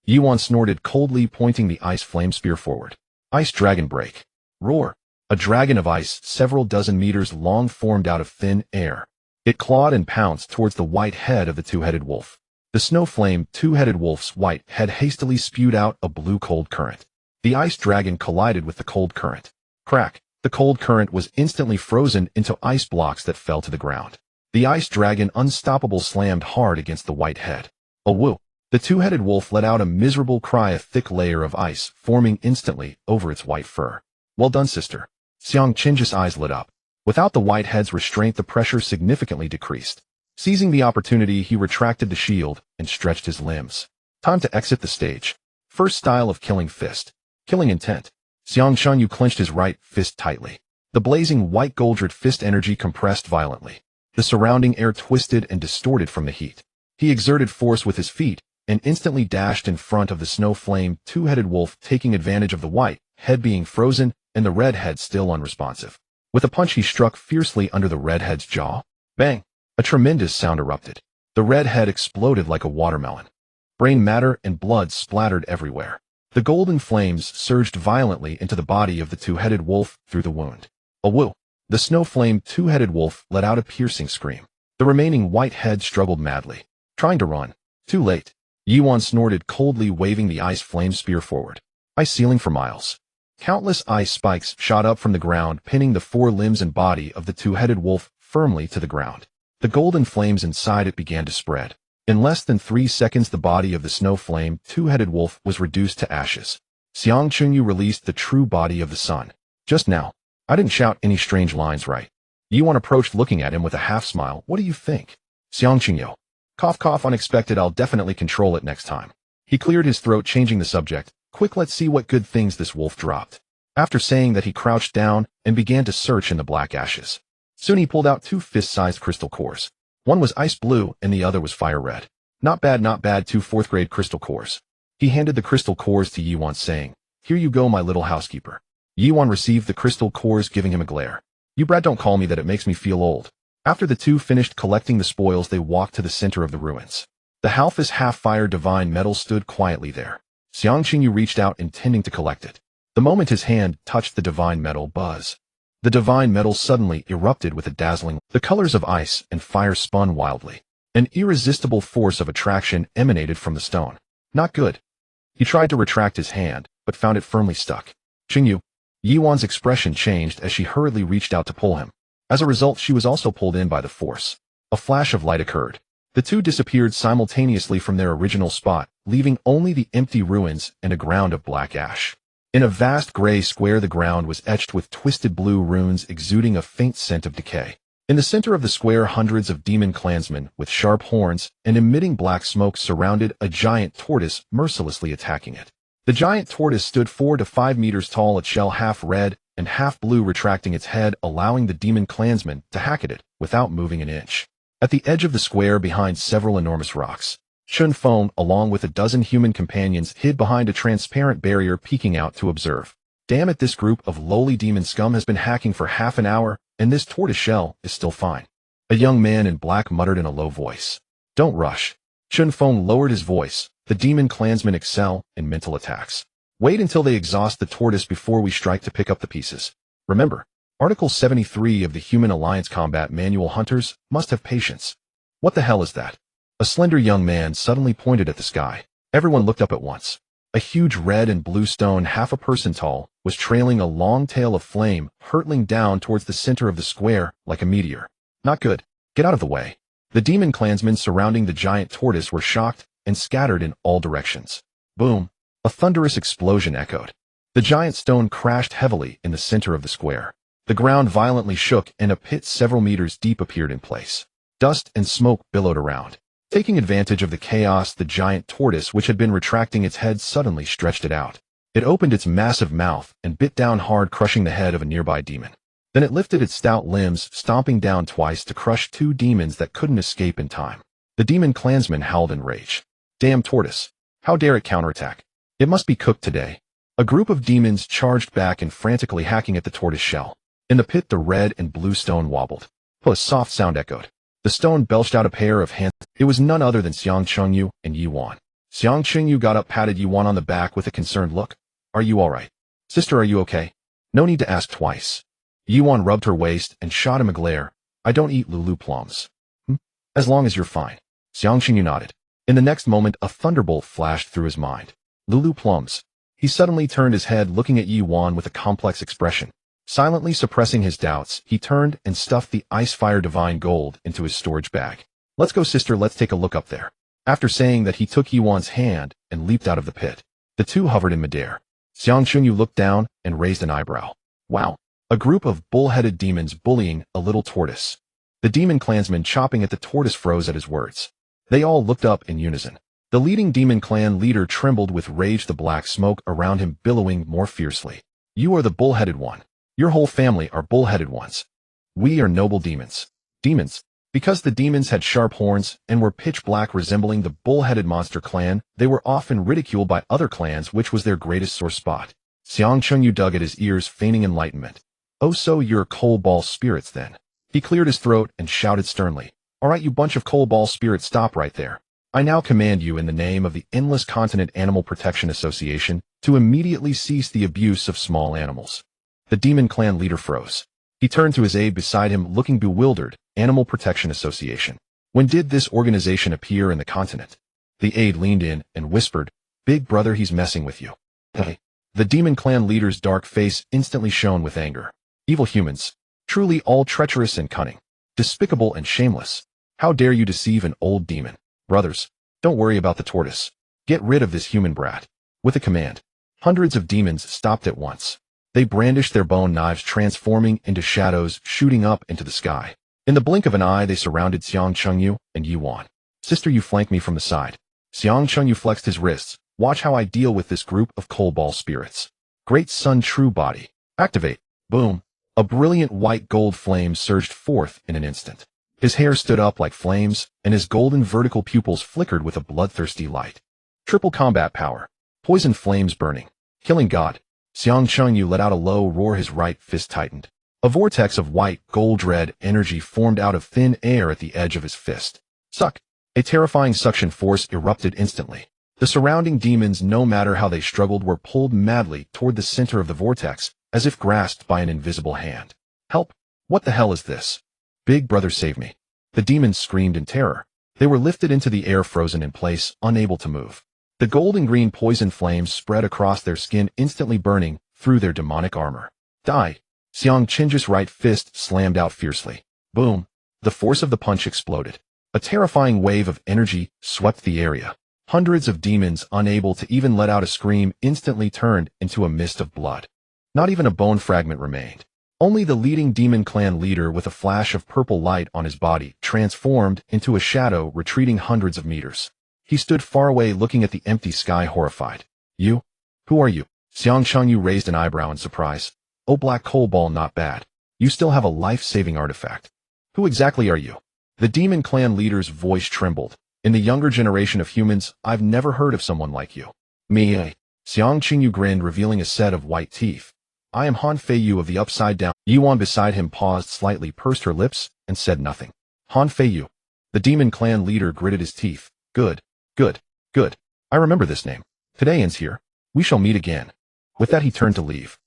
Yuan snorted coldly, pointing the ice flame spear forward. Ice dragon break. Roar. A dragon of ice, several dozen meters long, formed out of thin air. It clawed and pounced towards the white head of the two-headed wolf. The snow flame two-headed wolf's white head hastily spewed out a blue cold current. The ice dragon collided with the cold current. Crack! The cold current was instantly frozen into ice blocks that fell to the ground. The ice dragon unstoppable slammed hard against the white head. A woo! The two-headed wolf let out a miserable cry, a thick layer of ice forming instantly over its white fur. Well done, sister. Xiang Qin's eyes lit up. Without the white head's restraint, the pressure significantly decreased. Seizing the opportunity, he retracted the shield and stretched his limbs. Time to exit the stage. First style of killing fist. Killing intent. Xiang Shanyu clenched his right fist tightly. The blazing white goldred fist energy compressed violently. The surrounding air twisted and distorted from the heat. He exerted force with his feet and instantly dashed in front of the snow flame two-headed wolf, taking advantage of the white head being frozen and the red head still unresponsive. With a punch, he struck fiercely under the red head's jaw. Bang! A tremendous sound erupted. The red head exploded like a watermelon. Brain matter and blood splattered everywhere. The golden flames surged violently into the body of the two-headed wolf through the wound. A woo! The snow flame two-headed wolf let out a piercing scream. The remaining white head struggled madly, trying to run. Too late. Yuan snorted coldly, waving the ice flame spear forward. Ice ceiling for miles. Countless ice spikes shot up from the ground, pinning the four limbs and body of the two-headed wolf firmly to the ground. The golden flames inside it began to spread. In less than 3 seconds, the body of the snow flame two-headed wolf was reduced to ashes. Xiang Chunyu released the true body of the sun. Just now, I didn't shout any strange lines, right? Yuan approached, looking at him with a half-smile. What do you think? Xiang Chunyu. Cough cough, unexpected. I'll definitely control it next time. He cleared his throat, changing the subject. Quick, let's see what good things this wolf dropped. After saying that, he crouched down and began to search in the black ashes. Soon he pulled out 2 fist-sized crystal cores. One was ice blue and the other was fire red. Not bad, not bad. 2 4th-grade crystal cores. He handed the crystal cores to Yuan, saying, Here you go, my little housekeeper. Yuan received the crystal cores, giving him a glare. You brat, don't call me that, it makes me feel old. After the two finished collecting the spoils, they walked to the center of the ruins. The Halfus half-fire divine metal stood quietly there. Xiang Qingyu reached out, intending to collect it. The moment his hand touched the divine metal, buzz. The divine metal suddenly erupted with a dazzling. The colors of ice and fire spun wildly. An irresistible force of attraction emanated from the stone. Not good. He tried to retract his hand, but found it firmly stuck. Qingyu. Yuan's expression changed as she hurriedly reached out to pull him. As a result, she was also pulled in by the force. A flash of light occurred. The two disappeared simultaneously from their original spot, leaving only the empty ruins and a ground of black ash. In a vast gray square, the ground was etched with twisted blue runes exuding a faint scent of decay. In the center of the square, hundreds of demon clansmen with sharp horns and emitting black smoke surrounded a giant tortoise, mercilessly attacking it. The giant tortoise stood 4 to 5 meters tall, its shell half red and half blue, retracting its head, allowing the demon clansmen to hack at it without moving an inch. At the edge of the square, behind several enormous rocks, Chun Feng, along with a dozen human companions, hid behind a transparent barrier, peeking out to observe. Damn it, this group of lowly demon scum has been hacking for half an hour, and this tortoise shell is still fine. A young man in black muttered in a low voice. Don't rush. Chun Feng lowered his voice. The demon clansmen excel in mental attacks. Wait until they exhaust the tortoise before we strike to pick up the pieces. Remember, Article 73 of the Human Alliance Combat Manual: Hunters must have patience. What the hell is that? A slender young man suddenly pointed at the sky. Everyone looked up at once. A huge red and blue stone, half a person tall, was trailing a long tail of flame, hurtling down towards the center of the square like a meteor. Not good. Get out of the way. The demon clansmen surrounding the giant tortoise were shocked and scattered in all directions. Boom! A thunderous explosion echoed. The giant stone crashed heavily in the center of the square. The ground violently shook and a pit several meters deep appeared in place. Dust and smoke billowed around. Taking advantage of the chaos, the giant tortoise, which had been retracting its head, suddenly stretched it out. It opened its massive mouth and bit down hard, crushing the head of a nearby demon. Then it lifted its stout limbs, stomping down twice to crush 2 demons that couldn't escape in time. The demon clansmen howled in rage. Damn tortoise! How dare it counterattack? It must be cooked today. A group of demons charged back and frantically hacking at the tortoise shell. In the pit, the red and blue stone wobbled. A soft sound echoed. The stone belched out a pair of hands. It was none other than Xiang Chengyu and Yuan. Xiang Chengyu got up, patted Yuan on the back with a concerned look. Are you all right? Sister, are you okay? No need to ask twice. Yuan rubbed her waist and shot him a glare. I don't eat Lulu plums. As long as you're fine. Xiang Chengyu nodded. In the next moment, a thunderbolt flashed through his mind. Lulu plums. He suddenly turned his head, looking at Yuan with a complex expression. Silently suppressing his doubts, he turned and stuffed the Icefire Divine Gold into his storage bag. Let's go, sister, let's take a look up there. After saying that, he took Yuan's hand and leaped out of the pit. The two hovered in midair. Xiang Chunyu looked down and raised an eyebrow. Wow. A group of bull-headed demons bullying a little tortoise. The demon clansmen chopping at the tortoise froze at his words. They all looked up in unison. The leading demon clan leader trembled with rage, the black smoke around him billowing more fiercely. You are the bull-headed one. Your whole family are bull-headed ones. We are noble demons. Demons. Because the demons had sharp horns and were pitch black, resembling the bull-headed monster clan, they were often ridiculed by other clans, which was their greatest sore spot. Xiang Chunyu dug at his ears, feigning enlightenment. Oh, so you're coal ball spirits then. He cleared his throat and shouted sternly. All right, you bunch of coal ball spirits, stop right there. I now command you in the name of the Endless Continent Animal Protection Association to immediately cease the abuse of small animals. The demon clan leader froze. He turned to his aide beside him, looking bewildered. Animal Protection Association. When did this organization appear in the continent? The aide leaned in and whispered, Big brother, he's messing with you. Hey. The demon clan leader's dark face instantly shone with anger. Evil humans. Truly all treacherous and cunning. Despicable and shameless. How dare you deceive an old demon? Brothers, don't worry about the tortoise. Get rid of this human brat. With a command, hundreds of demons stopped at once. They brandished their bone knives, transforming into shadows, shooting up into the sky. In the blink of an eye, they surrounded Xiang Chunyu and Yuan. Sister, you flank me from the side. Xiang Chunyu flexed his wrists. Watch how I deal with this group of coal ball spirits. Great Sun True Body. Activate. Boom. A brilliant white gold flame surged forth in an instant. His hair stood up like flames, and his golden vertical pupils flickered with a bloodthirsty light. Triple combat power. Poison flames burning. Killing God. Xiang Chunyu let out a low roar, his right fist tightened. A vortex of white, gold-red energy formed out of thin air at the edge of his fist. Suck! A terrifying suction force erupted instantly. The surrounding demons, no matter how they struggled, were pulled madly toward the center of the vortex, as if grasped by an invisible hand. Help! What the hell is this? Big brother, save me. The demons screamed in terror. They were lifted into the air, frozen in place, unable to move. The golden green poison flames spread across their skin, instantly burning through their demonic armor. Die! Xiang Chinju's right fist slammed out fiercely. Boom! The force of the punch exploded. A terrifying wave of energy swept the area. Hundreds of demons, unable to even let out a scream, instantly turned into a mist of blood. Not even a bone fragment remained. Only the leading demon clan leader, with a flash of purple light on his body, transformed into a shadow, retreating hundreds of meters. He stood far away, looking at the empty sky, horrified. You? Who are you? Xiang Chunyu raised an eyebrow in surprise. Oh, black coal ball, not bad. You still have a life-saving artifact. Who exactly are you? The demon clan leader's voice trembled. In the younger generation of humans, I've never heard of someone like you. Me, eh? Xiang Chunyu grinned, revealing a set of white teeth. I am Han Feiyu of the Upside Down. Yuan beside him paused slightly, pursed her lips, and said nothing. Han Feiyu. The demon clan leader gritted his teeth. Good. Good. Good. I remember this name. Today ends here. We shall meet again. With that, he turned to leave.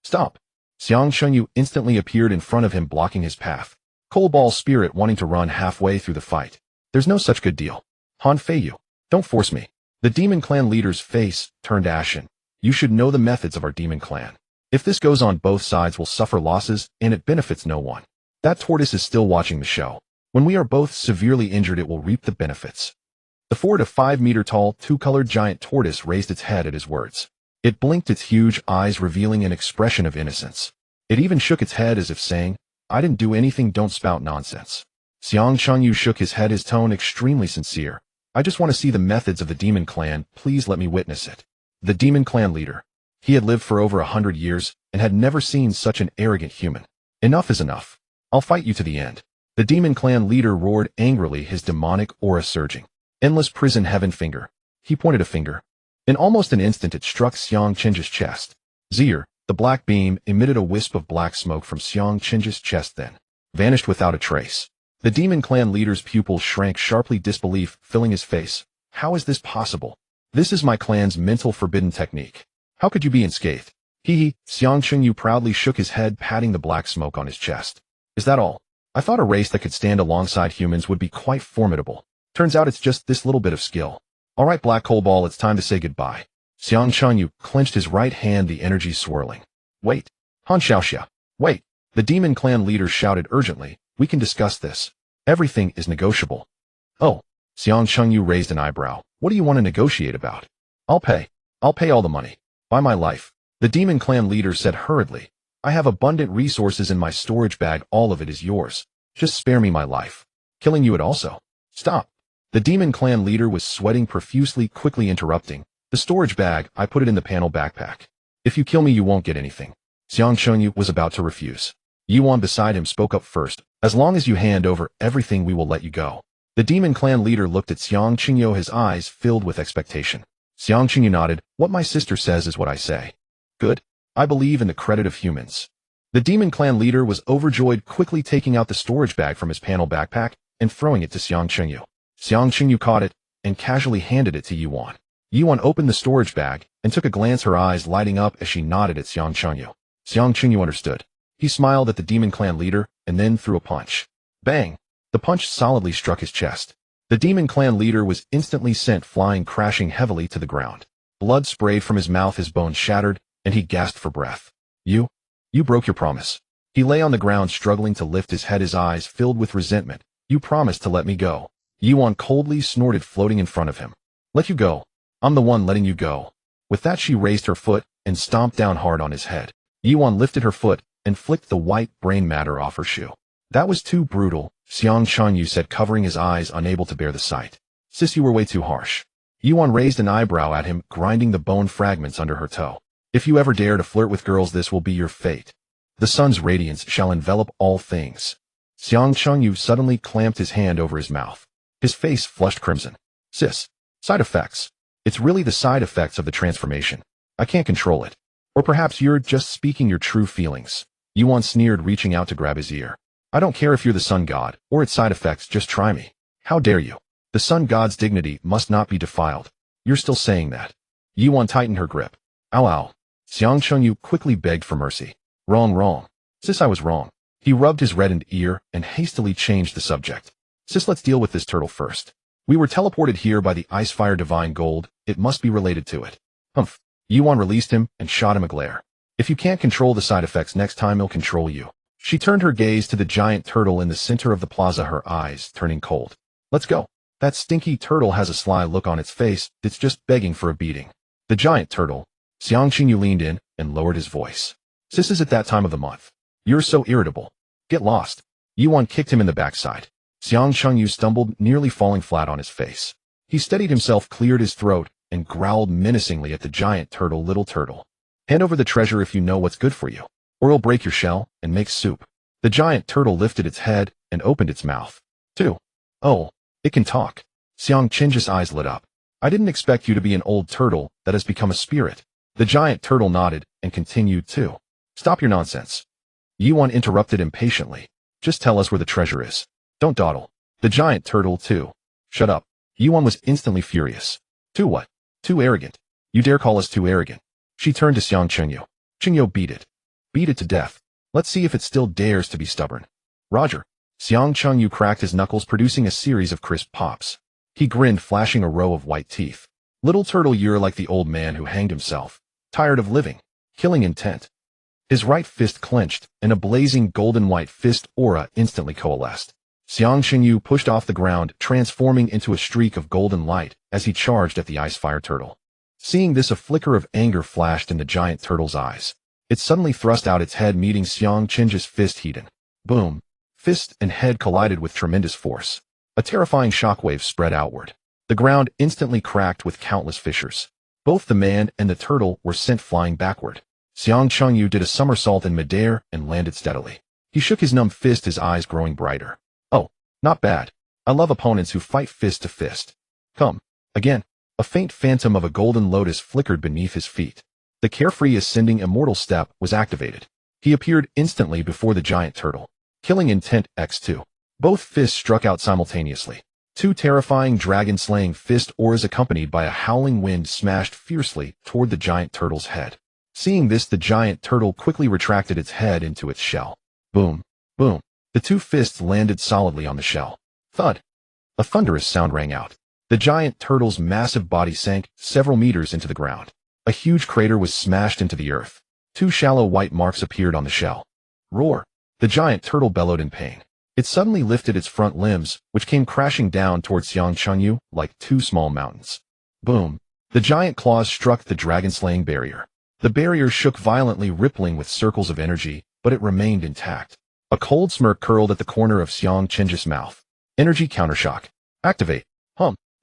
Stop. Xiang Chunyu instantly appeared in front of him, blocking his path. Coal ball spirit wanting to run halfway through the fight. There's no such good deal. Han Feiyu. Don't force me. The demon clan leader's face turned ashen. You should know the methods of our demon clan. If this goes on, both sides will suffer losses, and it benefits no one. That tortoise is still watching the show. When we are both severely injured, it will reap the benefits. The 4 to 5 meter tall, two-colored giant tortoise raised its head at his words. It blinked its huge eyes, revealing an expression of innocence. It even shook its head as if saying, I didn't do anything, don't spout nonsense. Xiang Chunyu shook his head, his tone extremely sincere. I just want to see the methods of the demon clan, please let me witness it. The demon clan leader. He had lived for over 100 years and had never seen such an arrogant human. Enough is enough. I'll fight you to the end. The demon clan leader roared angrily, his demonic aura surging. Endless prison heaven finger. He pointed a finger. In almost an instant, it struck Xiang Chinju's chest. Zir, the black beam, emitted a wisp of black smoke from Xiang Chinju's chest, then vanished without a trace. The demon clan leader's pupils shrank sharply, disbelief filling his face. How is this possible? This is my clan's mental forbidden technique. How could you be unscathed? Hee. Xiang Chunyu proudly shook his head, patting the black smoke on his chest. Is that all? I thought a race that could stand alongside humans would be quite formidable. Turns out it's just this little bit of skill. Alright, Black Hole Ball, it's time to say goodbye. Xiang Chengyu clenched his right hand, the energy swirling. Wait. Han Xiaoxia. Wait. The demon clan leader shouted urgently. We can discuss this. Everything is negotiable. Oh. Xiang Chengyu raised an eyebrow. What do you want to negotiate about? I'll pay. I'll pay all the money. By my life. The demon clan leader said hurriedly. I have abundant resources in my storage bag. All of it is yours. Just spare me my life. Killing you it also. Stop. The demon clan leader was sweating profusely, quickly interrupting. The storage bag, I put it in the panel backpack. If you kill me, you won't get anything. Xiang Chengyu was about to refuse. Yuan beside him spoke up first. As long as you hand over everything, we will let you go. The demon clan leader looked at Xiang Chengyu, his eyes filled with expectation. Xiang Chengyu nodded. What my sister says is what I say. Good. I believe in the credit of humans. The demon clan leader was overjoyed, quickly taking out the storage bag from his panel backpack and throwing it to Xiang Chengyu. Xiang Chengyu caught it and casually handed it to Yuan. Yuan opened the storage bag and took a glance, her eyes lighting up as she nodded at Xiang Chengyu. Xiang Chengyu understood. He smiled at the demon clan leader and then threw a punch. Bang! The punch solidly struck his chest. The demon clan leader was instantly sent flying, crashing heavily to the ground. Blood sprayed from his mouth, his bones shattered, and he gasped for breath. You broke your promise. He lay on the ground, struggling to lift his head, his eyes filled with resentment. You promised to let me go. Yuan coldly snorted, floating in front of him. Let you go. I'm the one letting you go. With that, she raised her foot and stomped down hard on his head. Yuan lifted her foot and flicked the white brain matter off her shoe. That was too brutal, Xiang Chengyu said, covering his eyes, unable to bear the sight. Sis, you were way too harsh. Yuan raised an eyebrow at him, grinding the bone fragments under her toe. If you ever dare to flirt with girls, this will be your fate. The sun's radiance shall envelop all things. Xiang Chengyu suddenly clamped his hand over his mouth. His face flushed crimson. Sis. Side effects. It's really the side effects of the transformation. I can't control it. Or perhaps you're just speaking your true feelings. Yuan sneered, reaching out to grab his ear. I don't care if you're the sun god or its side effects, just try me. How dare you? The sun god's dignity must not be defiled. You're still saying that. Yuan tightened her grip. Ow ow. Xiang Chengyu quickly begged for mercy. Wrong. Sis, I was wrong. He rubbed his reddened ear and hastily changed the subject. Sis, let's deal with this turtle first. We were teleported here by the Icefire Divine Gold. It must be related to it. Humph. Yuan released him and shot him a glare. If you can't control the side effects, next time it'll control you. She turned her gaze to the giant turtle in the center of the plaza, her eyes turning cold. Let's go. That stinky turtle has a sly look on its face. It's just begging for a beating. The giant turtle. Xiang Chengyu leaned in and lowered his voice. Sis, is it that time of the month? You're so irritable. Get lost. Yuan kicked him in the backside. Xiang Chengyu stumbled, nearly falling flat on his face. He steadied himself, cleared his throat, and growled menacingly at the giant turtle. Little turtle. Hand over the treasure if you know what's good for you, or it'll break your shell and make soup. The giant turtle lifted its head and opened its mouth. Oh, it can talk. Xiang Chengju's eyes lit up. I didn't expect you to be an old turtle that has become a spirit. The giant turtle nodded and continued to. Stop your nonsense. Yuan interrupted impatiently. Just tell us where the treasure is. Don't dawdle. The giant turtle too. Shut up. Yuan was instantly furious. Too what? Too arrogant. You dare call us too arrogant? She turned to Xiang Chengyu. Chengyu, beat it. Beat it to death. Let's see if it still dares to be stubborn. Roger. Xiang Chengyu cracked his knuckles, producing a series of crisp pops. He grinned, flashing a row of white teeth. Little turtle, you're like the old man who hanged himself. Tired of living. Killing intent. His right fist clenched, and a blazing golden white fist aura instantly coalesced. Xiang Chengyu pushed off the ground, transforming into a streak of golden light as he charged at the Icefire turtle. Seeing this, a flicker of anger flashed in the giant turtle's eyes. It suddenly thrust out its head, meeting Xiang Chengju's fist heated. Boom. Fist and head collided with tremendous force. A terrifying shockwave spread outward. The ground instantly cracked with countless fissures. Both the man and the turtle were sent flying backward. Xiang Chengyu did a somersault in midair and landed steadily. He shook his numb fist, his eyes growing brighter. Oh, not bad. I love opponents who fight fist to fist. Come. Again. A faint phantom of a golden lotus flickered beneath his feet. The carefree ascending immortal step was activated. He appeared instantly before the giant turtle. Killing intent X2. Both fists struck out simultaneously. Two terrifying dragon-slaying fist auras accompanied by a howling wind smashed fiercely toward the giant turtle's head. Seeing this, the giant turtle quickly retracted its head into its shell. Boom. Boom. The two fists landed solidly on the shell. Thud. A thunderous sound rang out. The giant turtle's massive body sank several meters into the ground. A huge crater was smashed into the earth. 2 shallow white marks appeared on the shell. Roar! The giant turtle bellowed in pain. It suddenly lifted its front limbs, which came crashing down towards Xiang Chunyu like 2 small mountains. Boom! The giant claws struck the dragon-slaying barrier. The barrier shook violently, rippling with circles of energy, but it remained intact. A cold smirk curled at the corner of Xiang Chenji's mouth. Energy countershock. Activate.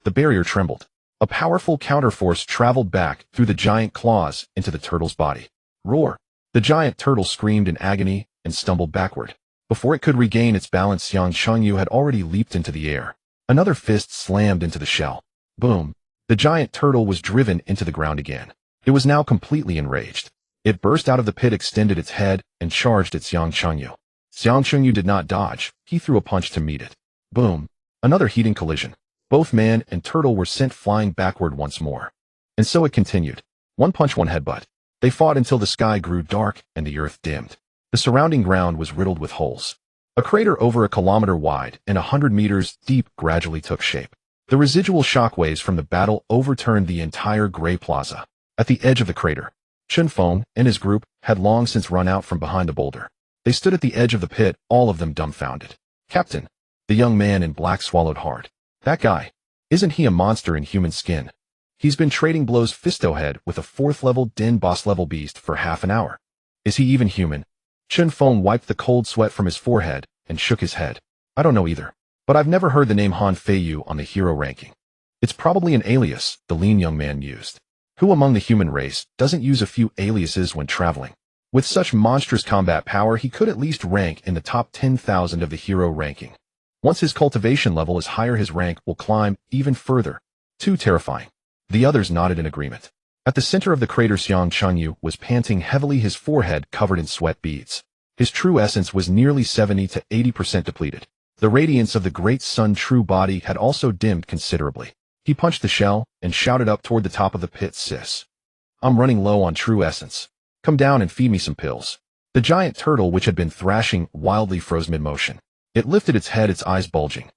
The barrier trembled. A powerful counterforce traveled back through the giant claws into the turtle's body. Roar! The giant turtle screamed in agony and stumbled backward. Before it could regain its balance, Xiang Chunyu had already leaped into the air. Another fist slammed into the shell. Boom! The giant turtle was driven into the ground again. It was now completely enraged. It burst out of the pit, extended its head, and charged at Xiang Chunyu. Xiang Chunyu did not dodge. He threw a punch to meet it. Boom! Another heating collision. Both man and turtle were sent flying backward once more. And so it continued. One punch, one headbutt. They fought until the sky grew dark and the earth dimmed. The surrounding ground was riddled with holes. A crater over 1 kilometer wide and 100 meters deep gradually took shape. The residual shockwaves from the battle overturned the entire gray plaza. At the edge of the crater, Chen Feng and his group had long since run out from behind the boulder. They stood at the edge of the pit, all of them dumbfounded. Captain! The young man in black swallowed hard. That guy. Isn't he a monster in human skin? He's been trading blows fisto-head with a 4th-level Din boss-level beast for half an hour. Is he even human? Chen Feng wiped the cold sweat from his forehead and shook his head. I don't know either. But I've never heard the name Han Feiyu on the hero ranking. It's probably an alias the lean young man used. Who among the human race doesn't use a few aliases when traveling? With such monstrous combat power, he could at least rank in the top 10,000 of the hero ranking. Once his cultivation level is higher, his rank will climb even further. Too terrifying. The others nodded in agreement. At the center of the crater, Xiang Chunyu was panting heavily, his forehead covered in sweat beads. His true essence was nearly 70 to 80% depleted. The radiance of the great sun true body had also dimmed considerably. He punched the shell and shouted up toward the top of the pit, Sis. I'm running low on true essence. Come down and feed me some pills. The giant turtle, which had been thrashing wildly, froze mid-motion. It lifted its head, its eyes bulging.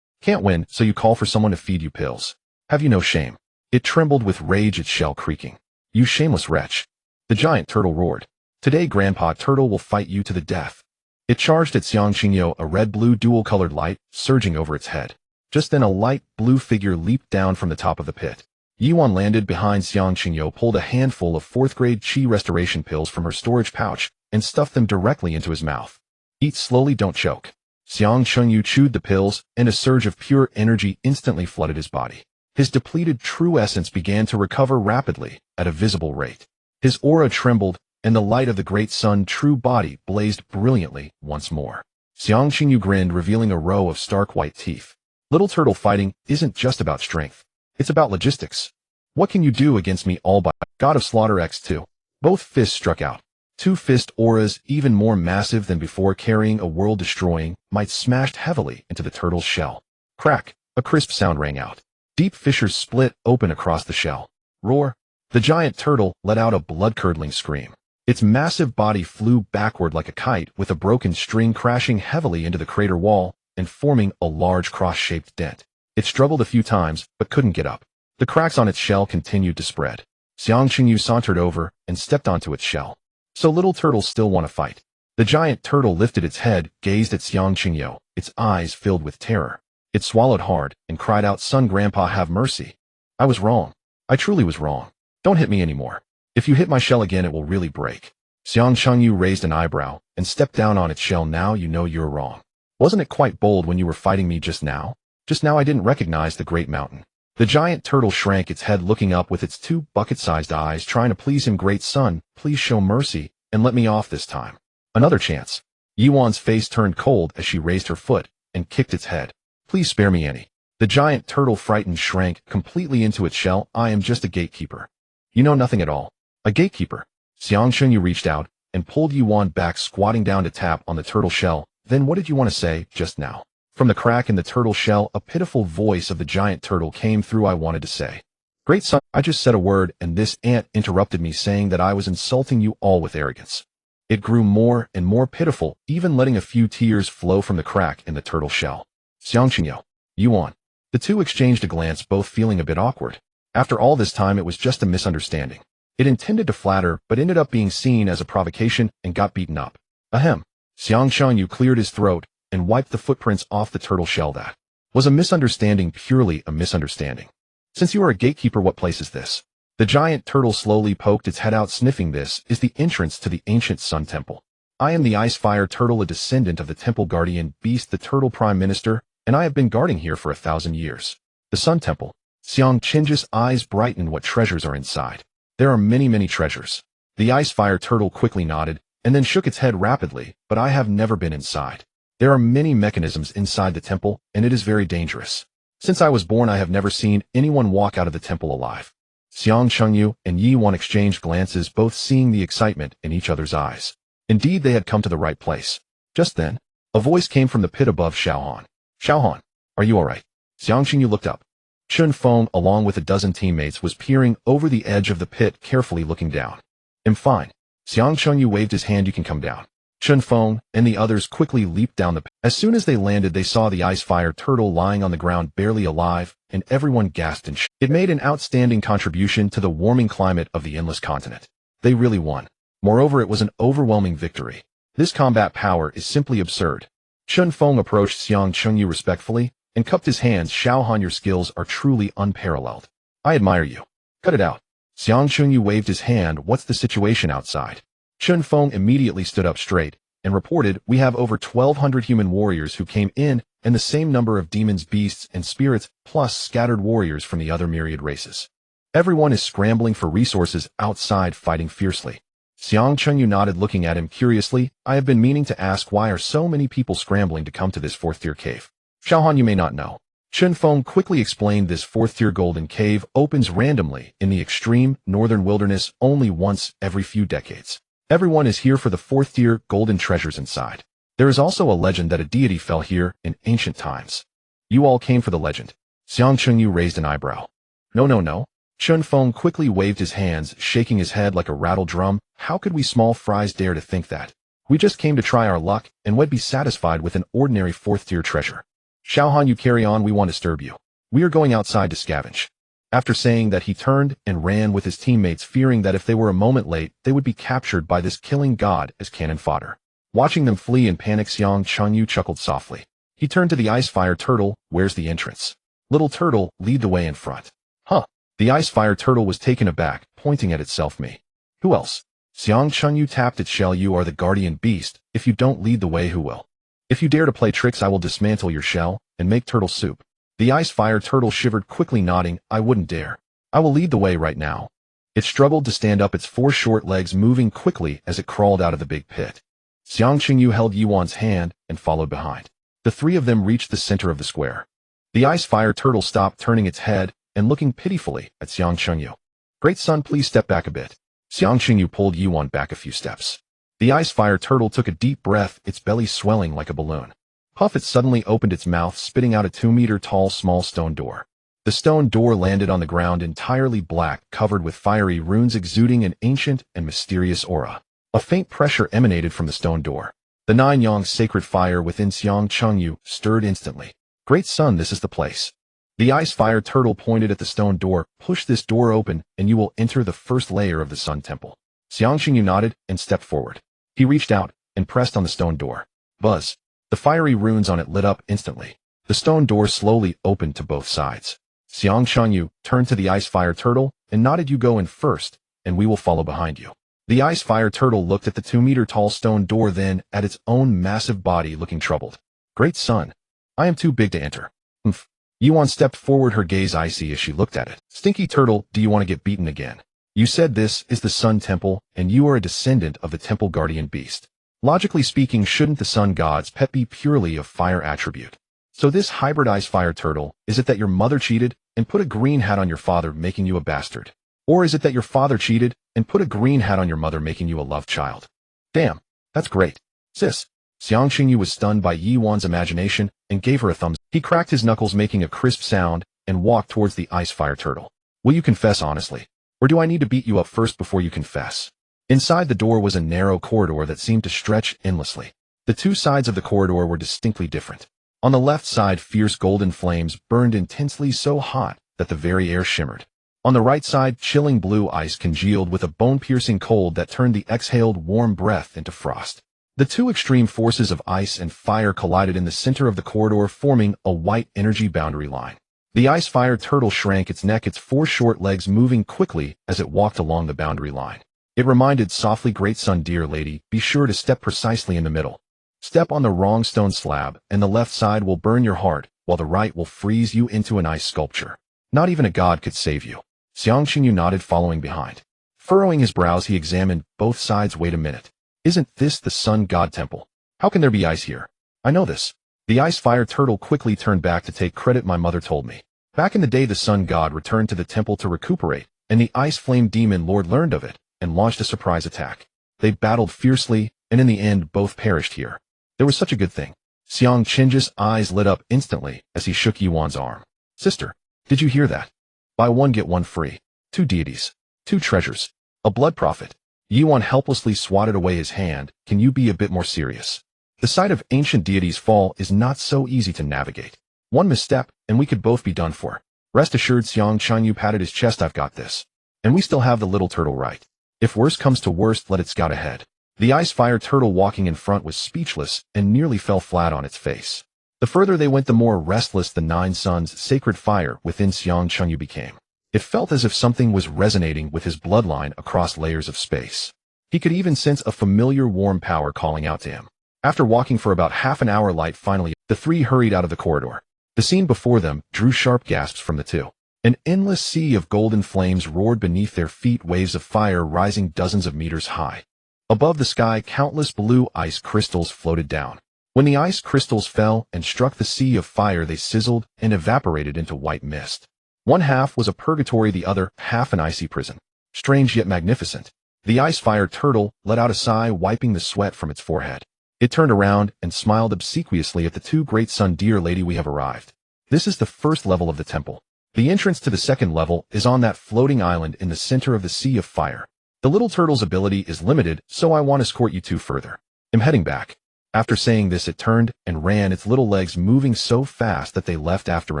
Can't win, so you call for someone to feed you pills. Have you no shame? It trembled with rage, its shell creaking. You shameless wretch. The giant turtle roared. Today Grandpa Turtle will fight you to the death. It charged at Xiang Qingyo, a red-blue dual-colored light surging over its head. Just then a light blue figure leaped down from the top of the pit. Yuan landed behind Xiang Qingyo, pulled a handful of 4th-grade Qi restoration pills from her storage pouch, and stuffed them directly into his mouth. Eat slowly, don't choke. Xiang Chunyu chewed the pills, and a surge of pure energy instantly flooded his body. His depleted true essence began to recover rapidly, at a visible rate. His aura trembled, and the light of the great sun true body blazed brilliantly once more. Xiang Qingyu grinned, revealing a row of stark white teeth. Little turtle, fighting isn't just about strength. It's about logistics. What can you do against me, all by God of Slaughter X2? Both fists struck out. 2 fist auras, even more massive than before, carrying a world-destroying might, smashed heavily into the turtle's shell. Crack! A crisp sound rang out. Deep fissures split open across the shell. Roar! The giant turtle let out a blood-curdling scream. Its massive body flew backward like a kite, with a broken string crashing heavily into the crater wall and forming a large cross-shaped dent. It struggled a few times, but couldn't get up. The cracks on its shell continued to spread. Xiang Qingyu sauntered over and stepped onto its shell. So little turtles still want to fight. The giant turtle lifted its head, gazed at Xiang Qingyu, its eyes filled with terror. It swallowed hard and cried out, Son, Grandpa, have mercy. I was wrong. I truly was wrong. Don't hit me anymore. If you hit my shell again, it will really break. Xiang Chunyu raised an eyebrow and stepped down on its shell. Now you know you're wrong. Wasn't it quite bold when you were fighting me just now? Just now I didn't recognize the great mountain. The giant turtle shrank its head, looking up with its 2 bucket-sized eyes, trying to please him. Great son, please show mercy and let me off this time. Another chance. Yuan's face turned cold as she raised her foot and kicked its head. Please spare me, Annie. The giant turtle, frightened, shrank completely into its shell. I am just a gatekeeper. You know nothing at all. A gatekeeper. Xiang Chunyu reached out and pulled Yuan back, squatting down to tap on the turtle shell. Then what did you want to say just now? From the crack in the turtle shell, a pitiful voice of the giant turtle came through. I wanted to say, Great son, I just said a word and this ant interrupted me, saying that I was insulting you all with arrogance. It grew more and more pitiful, even letting a few tears flow from the crack in the turtle shell. Xiang Qingyo, Yuan, The two exchanged a glance, both feeling a bit awkward. After all this time, it was just a misunderstanding. It intended to flatter, but ended up being seen as a provocation and got beaten up. Ahem. Xiang Chengyu cleared his throat and wiped the footprints off the turtle shell. That was a misunderstanding, purely a misunderstanding. Since you are a gatekeeper, what place is this? The giant turtle slowly poked its head out, sniffing. This is the entrance to the ancient Sun Temple. I am the Ice Fire Turtle, a descendant of the Temple Guardian Beast, the Turtle Prime Minister, and I have been guarding here for 1,000 years. The Sun Temple. Xiang Chenji's eyes brightened. What treasures are inside? There are many, many treasures. The Ice Fire Turtle quickly nodded, and then shook its head rapidly, but I have never been inside. There are many mechanisms inside the temple, and it is very dangerous. Since I was born, I have never seen anyone walk out of the temple alive. Xiang Chengyu and Yi Wan exchanged glances, both seeing the excitement in each other's eyes. Indeed, they had come to the right place. Just then, a voice came from the pit above. Xiaohan. Xiaohan, are you all right? Xiang Chengyu looked up. Chun Feng, along with a dozen teammates, was peering over the edge of the pit, carefully looking down. I'm fine. Xiang Chengyu waved his hand. You can come down. Chun Feng and the others quickly leaped down the pit. As soon as they landed, they saw the Ice Fire Turtle lying on the ground, barely alive, and everyone gasped and It made an outstanding contribution to the warming climate of the endless continent. They really won. Moreover, it was an overwhelming victory. This combat power is simply absurd. Chun Feng approached Xiang Chengyu respectfully and cupped his hands. Xiaohan, your skills are truly unparalleled. I admire you. Cut it out. Xiang Chengyu waved his hand. What's the situation outside? Chun Feng immediately stood up straight and reported, we have over 1,200 human warriors who came in, and the same number of demons, beasts, and spirits, plus scattered warriors from the other myriad races. Everyone is scrambling for resources outside, fighting fiercely. Xiang Chengyu nodded, looking at him curiously. I have been meaning to ask, why are so many people scrambling to come to this fourth-tier cave? Xiaohan, you may not know. Chun Feng quickly explained, this fourth-tier golden cave opens randomly in the extreme northern wilderness only once every few decades. Everyone is here for the fourth-tier golden treasures inside. There is also a legend that a deity fell here in ancient times. You all came for the legend. Xiang Chengyu raised an eyebrow. No. Chun Feng quickly waved his hands, shaking his head like a rattle drum. How could we small fries dare to think that? We just came to try our luck, and would be satisfied with an ordinary fourth-tier treasure. Xiaohan, you carry on, we won't disturb you. We are going outside to scavenge. After saying that, he turned and ran with his teammates, fearing that if they were a moment late, they would be captured by this killing god as cannon fodder. Watching them flee in panic, Xiang Chengyu chuckled softly. He turned to the Ice Fire Turtle. Where's the entrance? Little turtle, lead the way in front. Huh. The Ice Fire Turtle was taken aback, pointing at itself. Me. Who else? Xiang Chengyu tapped its shell. You are the guardian beast. If you don't lead the way, who will? If you dare to play tricks, I will dismantle your shell and make turtle soup. The Ice Fire Turtle shivered, quickly nodding. I wouldn't dare. I will lead the way right now. It struggled to stand up, its four short legs moving quickly as it crawled out of the big pit. Xiang Chengyu held Yuan's hand and followed behind. The three of them reached the center of the square. The Ice Fire Turtle stopped, turning its head and looking pitifully at Xiang Chengyu. Great son, please step back a bit. Xiang Chengyu pulled Yuan back a few steps. The Ice Fire Turtle took a deep breath, its belly swelling like a balloon. Puff! It suddenly opened its mouth, spitting out a 2-meter-tall small stone door. The stone door landed on the ground, entirely black, covered with fiery runes exuding an ancient and mysterious aura. A faint pressure emanated from the stone door. The 9-yang sacred fire within Xiang Chengyu stirred instantly. Great son, this is the place. The Ice Fire Turtle pointed at the stone door. Push this door open, and you will enter the first layer of the Sun Temple. Xiang Chengyu nodded and stepped forward. He reached out and pressed on the stone door. Buzz! The fiery runes on it lit up instantly. The stone door slowly opened to both sides. Xiang Chengyu turned to the Ice Fire Turtle and nodded. You go in first, and we will follow behind you. The Ice Fire Turtle looked at the 2-meter-tall stone door, then at its own massive body, looking troubled. Great son, I am too big to enter. Humph. Yuan stepped forward, her gaze icy as she looked at it. Stinky turtle, do you want to get beaten again? You said this is the Sun Temple, and you are a descendant of the Temple Guardian Beast. Logically speaking, shouldn't the Sun God's pet be purely of fire attribute? So this hybrid Ice Fire Turtle, is it that your mother cheated and put a green hat on your father, making you a bastard? Or is it that your father cheated and put a green hat on your mother, making you a love child? Damn, that's great. Sis. Xiang Chengyu was stunned by Yi Wan's imagination and gave her a thumbs. He cracked his knuckles, making a crisp sound, and walked towards the Ice Fire Turtle. Will you confess honestly? Or do I need to beat you up first before you confess? Inside the door was a narrow corridor that seemed to stretch endlessly. The two sides of the corridor were distinctly different. On the left side, fierce golden flames burned intensely, so hot that the very air shimmered. On the right side, chilling blue ice congealed with a bone-piercing cold that turned the exhaled warm breath into frost. The two extreme forces of ice and fire collided in the center of the corridor, forming a white energy boundary line. The ice-fire turtle shrank its neck, its four short legs moving quickly as it walked along the boundary line. It reminded softly, "Great son, dear lady, be sure to step precisely in the middle. Step on the wrong stone slab, and the left side will burn your heart, while the right will freeze you into an ice sculpture. Not even a god could save you." Xiang Qingyu nodded, following behind. Furrowing his brows, he examined both sides. "Wait a minute. Isn't this the sun god temple? How can there be ice here? I know this." The ice-fire turtle quickly turned back to take credit. "My mother told me. Back in the day, the sun god returned to the temple to recuperate, and the ice flame demon lord learned of it and launched a surprise attack. They battled fiercely, and in the end both perished here. There was such a good thing." Xiang Qingju's eyes lit up instantly as he shook Yuan's arm. "Sister, did you hear that? Buy one get one free. 2 deities. 2 treasures. A blood prophet." Yuan helplessly swatted away his hand. "Can you be a bit more serious? The sight of ancient deities fall is not so easy to navigate. One misstep, and we could both be done for. Rest assured." Xiang Qingyu patted his chest. "I've got this. And we still have the little turtle, right? If worst comes to worst, let it scout ahead." The ice-fire turtle walking in front was speechless and nearly fell flat on its face. The further they went, the more restless the 9 suns' sacred fire within Xiang Qingyu became. It felt as if something was resonating with his bloodline across layers of space. He could even sense a familiar warm power calling out to him. After walking for about half an hour, light finally, the 3 hurried out of the corridor. The scene before them drew sharp gasps from the 2. An endless sea of golden flames roared beneath their feet, waves of fire rising dozens of meters high. Above the sky, countless blue ice crystals floated down. When the ice crystals fell and struck the sea of fire, they sizzled and evaporated into white mist. One half was a purgatory, the other half an icy prison. Strange yet magnificent. The ice-fire turtle let out a sigh, wiping the sweat from its forehead. It turned around and smiled obsequiously at the 2. "Great son, dear lady, we have arrived. This is the first level of the temple. The entrance to the second level is on that floating island in the center of the sea of fire. The little turtle's ability is limited, so I want to escort you 2 further. I'm heading back." After saying this, it turned and ran, its little legs moving so fast that they left after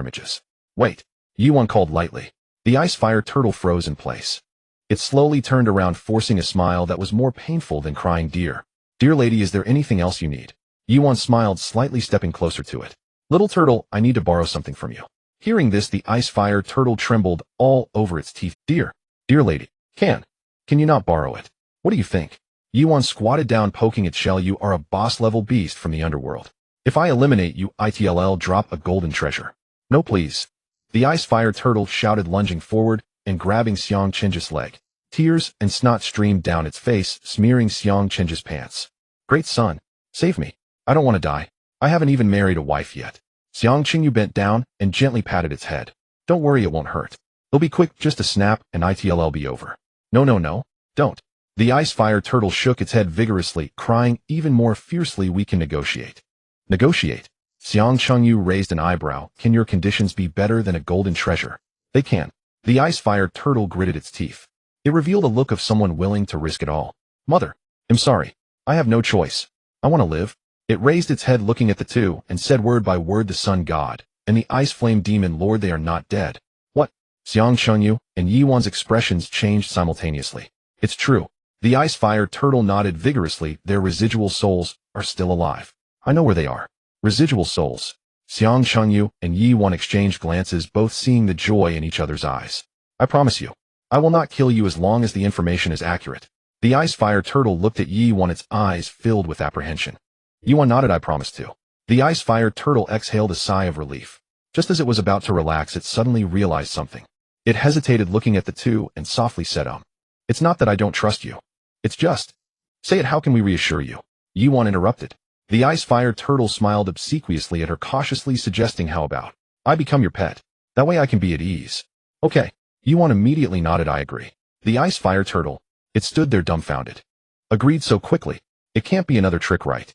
images. "Wait," Yuan called lightly. The ice-fire turtle froze in place. It slowly turned around, forcing a smile that was more painful than crying. Dear lady, is there anything else you need?" Yuan smiled slightly, stepping closer to it. "Little turtle, I need to borrow something from you." Hearing this, the ice-fire turtle trembled all over its teeth. Dear lady, can you not borrow it? What do you think?" Yuan squatted down, poking its shell. "You are a boss-level beast from the underworld. If I eliminate you, I'll drop a golden treasure." "No, please." The ice-fire turtle shouted, lunging forward and grabbing Xiang Qingju's leg. Tears and snot streamed down its face, smearing Xiang Qingju's pants. "Great son, save me. I don't want to die. I haven't even married a wife yet." Xiang Qingyu bent down and gently patted its head. "Don't worry, it won't hurt. It'll be quick, just a snap, and I'll be over." No, don't." The ice-fire turtle shook its head vigorously, crying even more fiercely. "We can negotiate." "Negotiate?" Xiang Qingyu raised an eyebrow. "Can your conditions be better than a golden treasure?" "They can." The ice-fire turtle gritted its teeth. It revealed a look of someone willing to risk it all. "Mother, I'm sorry. I have no choice. I want to live." It raised its head, looking at the 2, and said word by word, "The sun god and the ice flame demon lord, they are not dead." "What?" Xiang Qingyu and Yuan's expressions changed simultaneously. "It's true." The ice-fire turtle nodded vigorously. "Their residual souls are still alive. I know where they are." "Residual souls?" Xiang Qingyu and Yuan exchanged glances, both seeing the joy in each other's eyes. "I promise you, I will not kill you as long as the information is accurate." The ice-fire turtle looked at Yuan, its eyes filled with apprehension. Yuan nodded. "I promise to." The ice-fire turtle exhaled a sigh of relief. Just as it was about to relax, it suddenly realized something. It hesitated, looking at the 2, and softly said, "It's not that I don't trust you. It's just—" "Say it, how can we reassure you?" Yuan interrupted. The ice-fire turtle smiled obsequiously at her, cautiously suggesting, "How about I become your pet? That way I can be at ease." "Okay." Yuan immediately nodded. "I agree." The ice-fire turtle, it stood there dumbfounded. "Agreed so quickly? It can't be another trick, right?"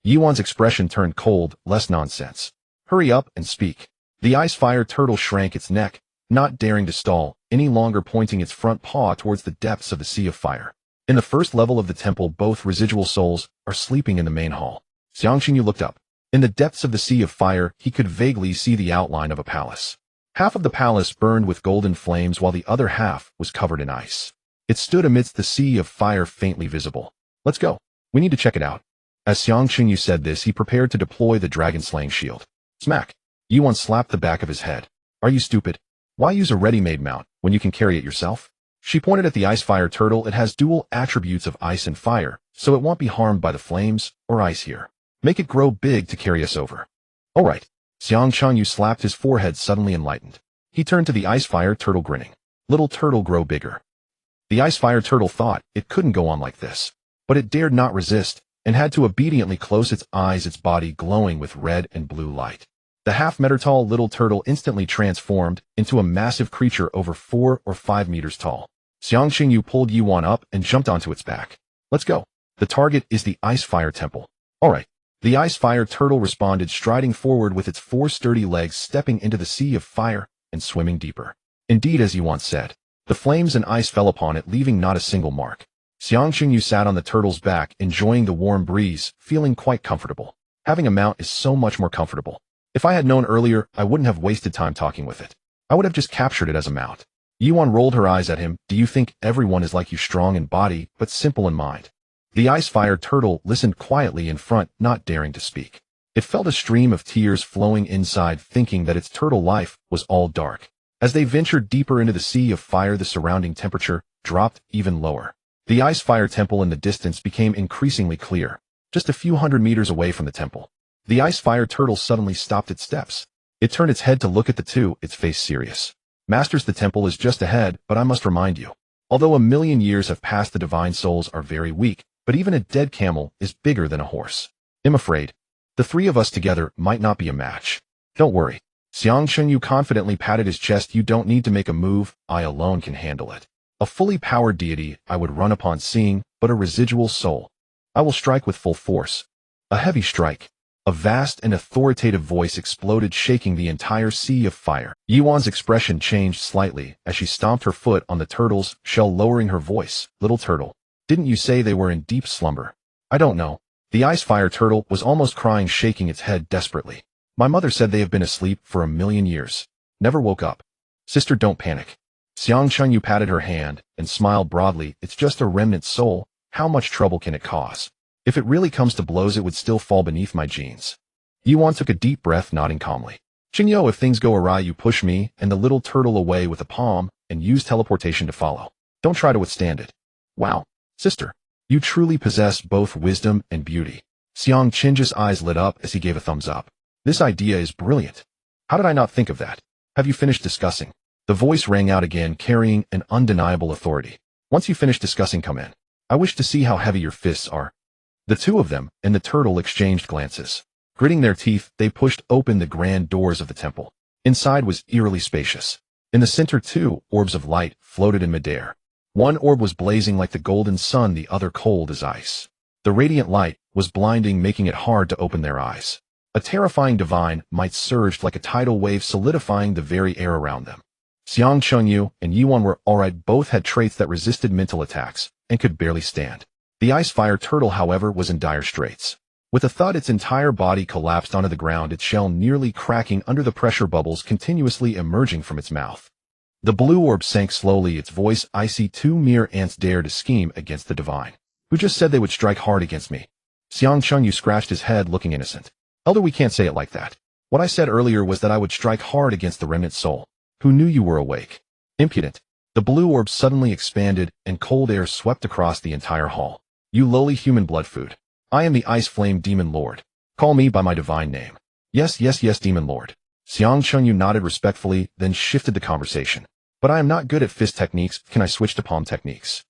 Yuan's expression turned cold. "Less nonsense. Hurry up and speak." The ice-fire turtle shrank its neck, not daring to stall any longer, pointing its front paw towards the depths of the sea of fire. "In the first level of the temple, both residual souls are sleeping in the main hall." Xiang Qingyu looked up. In the depths of the sea of fire, he could vaguely see the outline of a palace. Half of the palace burned with golden flames while the other half was covered in ice. It stood amidst the sea of fire faintly visible. Let's go. We need to check it out. As Xiang Qingyu said this, he prepared to deploy the dragon-slaying shield. Smack. Yuan slapped the back of his head. Are you stupid? Why use a ready-made mount when you can carry it yourself? She pointed at the ice-fire turtle. It has dual attributes of ice and fire, so it won't be harmed by the flames or ice here. Make it grow big to carry us over. All right. Xiang Qingyu slapped his forehead, suddenly enlightened. He turned to the ice-fire turtle, grinning. Little turtle, grow bigger. The ice-fire turtle thought it couldn't go on like this, but it dared not resist and had to obediently close its eyes, its body glowing with red and blue light. The half-meter-tall little turtle instantly transformed into a massive creature over 4 or 5 meters tall. Xiang Qingyu pulled Yuan up and jumped onto its back. Let's go. The target is the ice-fire temple. All right. The ice-fire turtle responded, striding forward with its 4 sturdy legs, stepping into the sea of fire and swimming deeper. Indeed, as Yuan said, the flames and ice fell upon it, leaving not a single mark. Xiang Qingyu sat on the turtle's back, enjoying the warm breeze, feeling quite comfortable. Having a mount is so much more comfortable. If I had known earlier, I wouldn't have wasted time talking with it. I would have just captured it as a mount. Yuan rolled her eyes at him. Do you think everyone is like you, strong in body, but simple in mind? The ice-fire turtle listened quietly in front, not daring to speak. It felt a stream of tears flowing inside, thinking that its turtle life was all dark. As they ventured deeper into the sea of fire, the surrounding temperature dropped even lower. The ice-fire temple in the distance became increasingly clear. Just a few hundred meters away from the temple, the ice-fire turtle suddenly stopped its steps. It turned its head to look at the two, its face serious. Masters, the temple is just ahead, but I must remind you. Although 1,000,000 years have passed, the divine souls are very weak, but even a dead camel is bigger than a horse. I'm afraid the 3 of us together might not be a match. Don't worry. Xiang Qingyu confidently patted his chest. You don't need to make a move. I alone can handle it. A fully powered deity I would run upon seeing, but a residual soul. I will strike with full force. A heavy strike. A vast and authoritative voice exploded, shaking the entire sea of fire. Yuan's expression changed slightly as she stomped her foot on the turtle's shell, lowering her voice. Little turtle, didn't you say they were in deep slumber? I don't know. The ice-fire turtle was almost crying, shaking its head desperately. My mother said they have been asleep for 1,000,000 years. Never woke up. Sister, don't panic. Xiang Qingyu patted her hand and smiled broadly. It's just a remnant soul. How much trouble can it cause? If it really comes to blows, it would still fall beneath my genes. Yuan took a deep breath, nodding calmly. Qingyu, if things go awry, you push me and the little turtle away with a palm and use teleportation to follow. Don't try to withstand it. Wow, sister, you truly possess both wisdom and beauty. Xiang Qingju's eyes lit up as he gave a thumbs up. This idea is brilliant. How did I not think of that? Have you finished discussing? The voice rang out again, carrying an undeniable authority. Once you finish discussing, come in. I wish to see how heavy your fists are. The 2 of them and the turtle exchanged glances. Gritting their teeth, they pushed open the grand doors of the temple. Inside was eerily spacious. In the center, 2 orbs of light floated in midair. One orb was blazing like the golden sun, the other cold as ice. The radiant light was blinding, making it hard to open their eyes. A terrifying divine might surged like a tidal wave, solidifying the very air around them. Xiang Qingyu and Yuan were alright. Both had traits that resisted mental attacks and could barely stand. The ice-fire turtle, however, was in dire straits. With a thud, its entire body collapsed onto the ground, its shell nearly cracking under the pressure bubbles continuously emerging from its mouth. The blue orb sank slowly, its voice icy. 2 mere ants dare to scheme against the divine. Who just said they would strike hard against me? Xiang Qingyu scratched his head, looking innocent. Elder, we can't say it like that. What I said earlier was that I would strike hard against the remnant soul. Who knew you were awake? Impudent. The blue orb suddenly expanded, and cold air swept across the entire hall. You lowly human blood food. I am the Ice Flame Demon Lord. Call me by my divine name. Yes, Demon Lord. Xiang Qingyu nodded respectfully, then shifted the conversation. But I am not good at fist techniques. Can I switch to palm techniques?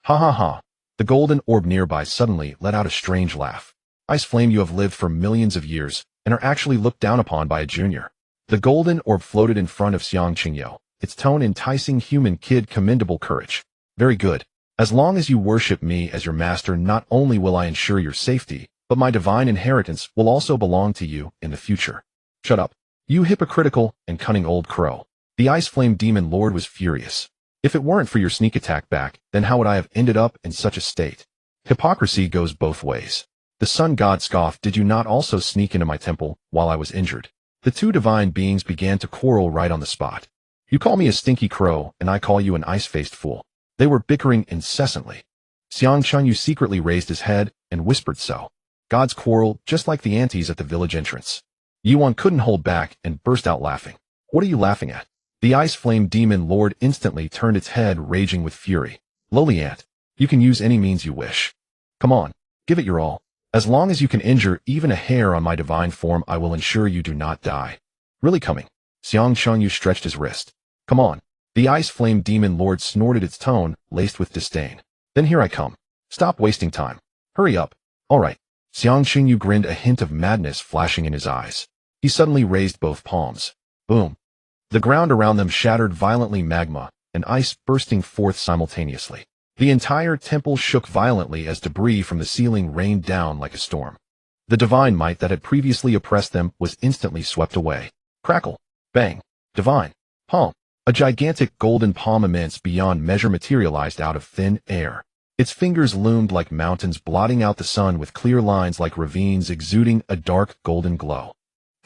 Ha ha ha. The golden orb nearby suddenly let out a strange laugh. Ice Flame, you have lived for millions of years and are actually looked down upon by a junior. The golden orb floated in front of Xiang Qingyu, its tone enticing. Human kid, commendable courage. Very good. As long as you worship me as your master, not only will I ensure your safety, but my divine inheritance will also belong to you in the future. Shut up, you hypocritical and cunning old crow. The Ice Flame Demon Lord was furious. If it weren't for your sneak attack back, then how would I have ended up in such a state? Hypocrisy goes both ways. The sun god scoffed, "Did you not also sneak into my temple while I was injured?" The two divine beings began to quarrel right on the spot. "You call me a stinky crow, and I call you an ice-faced fool." They were bickering incessantly. Xiang Chunyu secretly raised his head and whispered, "So. Gods quarrel just like the aunties at the village entrance." Yuan couldn't hold back and burst out laughing. "What are you laughing at?" The ice flame demon lord instantly turned its head, raging with fury. "Lowly ant, you can use any means you wish. Come on, give it your all. As long as you can injure even a hair on my divine form, I will ensure you do not die." "Really coming?" Xiang Chunyu stretched his wrist. "Come on." The ice flame demon lord snorted, its tone laced with disdain. "Then here I come. Stop wasting time. Hurry up." "All right." Xiang Chunyu grinned, a hint of madness flashing in his eyes. He suddenly raised both palms. Boom. The ground around them shattered violently, magma and ice bursting forth simultaneously. The entire temple shook violently as debris from the ceiling rained down like a storm. The divine might that had previously oppressed them was instantly swept away. Crackle. Bang. Divine palm. A gigantic golden palm, immense beyond measure, materialized out of thin air. Its fingers loomed like mountains, blotting out the sun with clear lines like ravines, exuding a dark golden glow.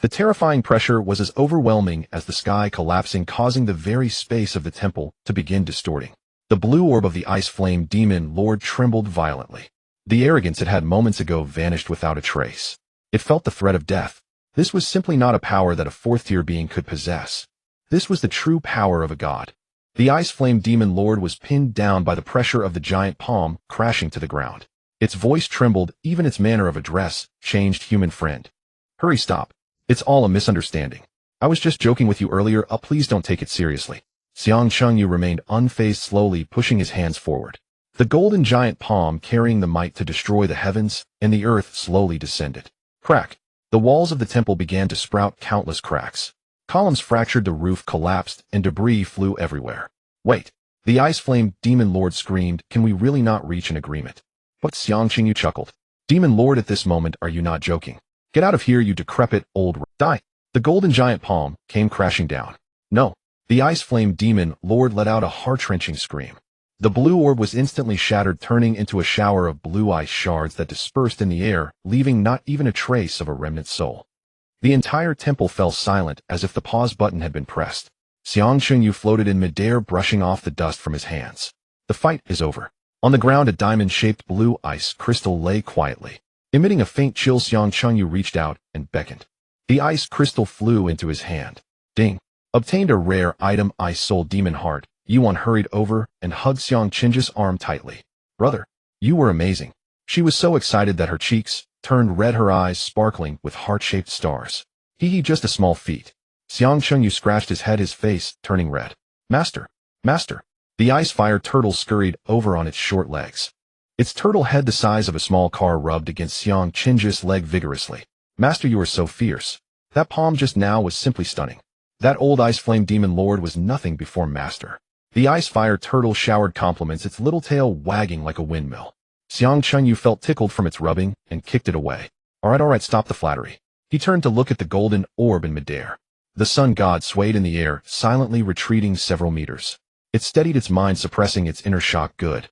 The terrifying pressure was as overwhelming as the sky collapsing, causing the very space of the temple to begin distorting. The blue orb of the ice flame demon lord trembled violently. The arrogance it had moments ago vanished without a trace. It felt the threat of death. This was simply not a power that a fourth-tier being could possess. This was the true power of a god. The ice flame demon lord was pinned down by the pressure of the giant palm, crashing to the ground. Its voice trembled, even its manner of address changed. "Human friend. Hurry, stop. It's all a misunderstanding. I was just joking with you earlier. Please don't take it seriously." Xiang Chunyu remained unfazed, slowly pushing his hands forward. The golden giant palm carrying the might to destroy the heavens and the earth slowly descended. Crack. The walls of the temple began to sprout countless cracks. Columns fractured, the roof collapsed, and debris flew everywhere. "Wait." The ice flame demon lord screamed, "Can we really not reach an agreement?" But Xiang Chunyu chuckled. "Demon lord, at this moment, are you not joking? Get out of here, you decrepit old die." The golden giant palm came crashing down. "No." The ice flame demon lord let out a heart-wrenching scream. The blue orb was instantly shattered, turning into a shower of blue ice shards that dispersed in the air, leaving not even a trace of a remnant soul. The entire temple fell silent, as if the pause button had been pressed. Xiang Chunyu floated in midair, brushing off the dust from his hands. The fight is over. On the ground, a diamond-shaped blue ice crystal lay quietly. Emitting a faint chill, Xiang Chunyu reached out and beckoned. The ice crystal flew into his hand. Ding. Obtained a rare item, Ice Soul Demon Heart. Yuan hurried over and hugged Xiang Chunju's arm tightly. "Brother, you were amazing." She was so excited that her cheeks turned red, her eyes sparkling with heart-shaped stars. "Hee, just a small feat." Xiang Chunyu scratched his head, his face turning red. "Master, master." The ice fire turtle scurried over on its short legs. Its turtle head, the size of a small car, rubbed against Xiang Chunju's leg vigorously. "Master, you are so fierce." That palm just now was simply stunning. That old ice flame demon lord was nothing before master. The ice fire turtle showered compliments, its little tail wagging like a windmill. Xiang Chunyu felt tickled from its rubbing and kicked it away. All right, stop the flattery." He turned to look at the golden orb in midair. The sun god swayed in the air, silently retreating several meters. It steadied its mind, suppressing its inner shock. "Good.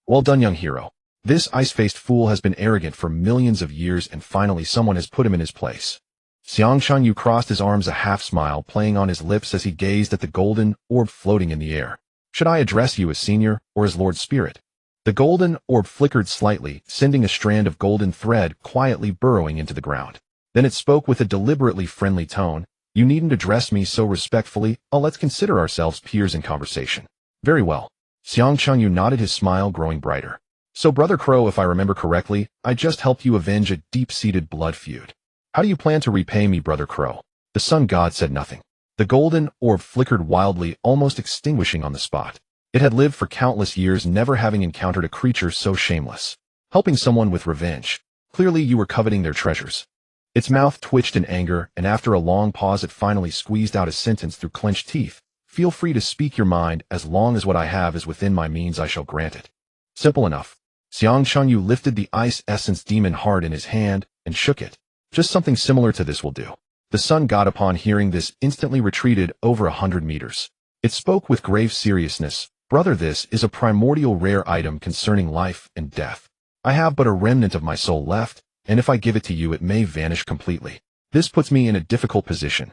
Well done, young hero. This ice-faced fool has been arrogant for millions of years, and finally someone has put him in his place." Xiang Chunyu crossed his arms, a half-smile playing on his lips as he gazed at the golden orb floating in the air. "Should I address you as senior or as Lord Spirit?" The golden orb flickered slightly, sending a strand of golden thread quietly burrowing into the ground. Then it spoke with a deliberately friendly tone. "You needn't address me so respectfully. Let's consider ourselves peers in conversation." "Very well." Xiang Chunyu nodded, his smile growing brighter. "So, Brother Crow, if I remember correctly, I just helped you avenge a deep-seated blood feud. How do you plan to repay me, Brother Crow?" The sun god said nothing. The golden orb flickered wildly, almost extinguishing on the spot. It had lived for countless years, never having encountered a creature so shameless. Helping someone with revenge. Clearly you were coveting their treasures. Its mouth twitched in anger, and after a long pause it finally squeezed out a sentence through clenched teeth. "Feel free to speak your mind. As long as what I have is within my means, I shall grant it." Simple enough. Xiang Chunyu lifted the ice essence demon heart in his hand and shook it. "Just something similar to this will do." The sun god, upon hearing this, instantly retreated over 100 meters. It spoke with grave seriousness. "Brother, this is a primordial rare item concerning life and death. I have but a remnant of my soul left, and if I give it to you it may vanish completely. This puts me in a difficult position.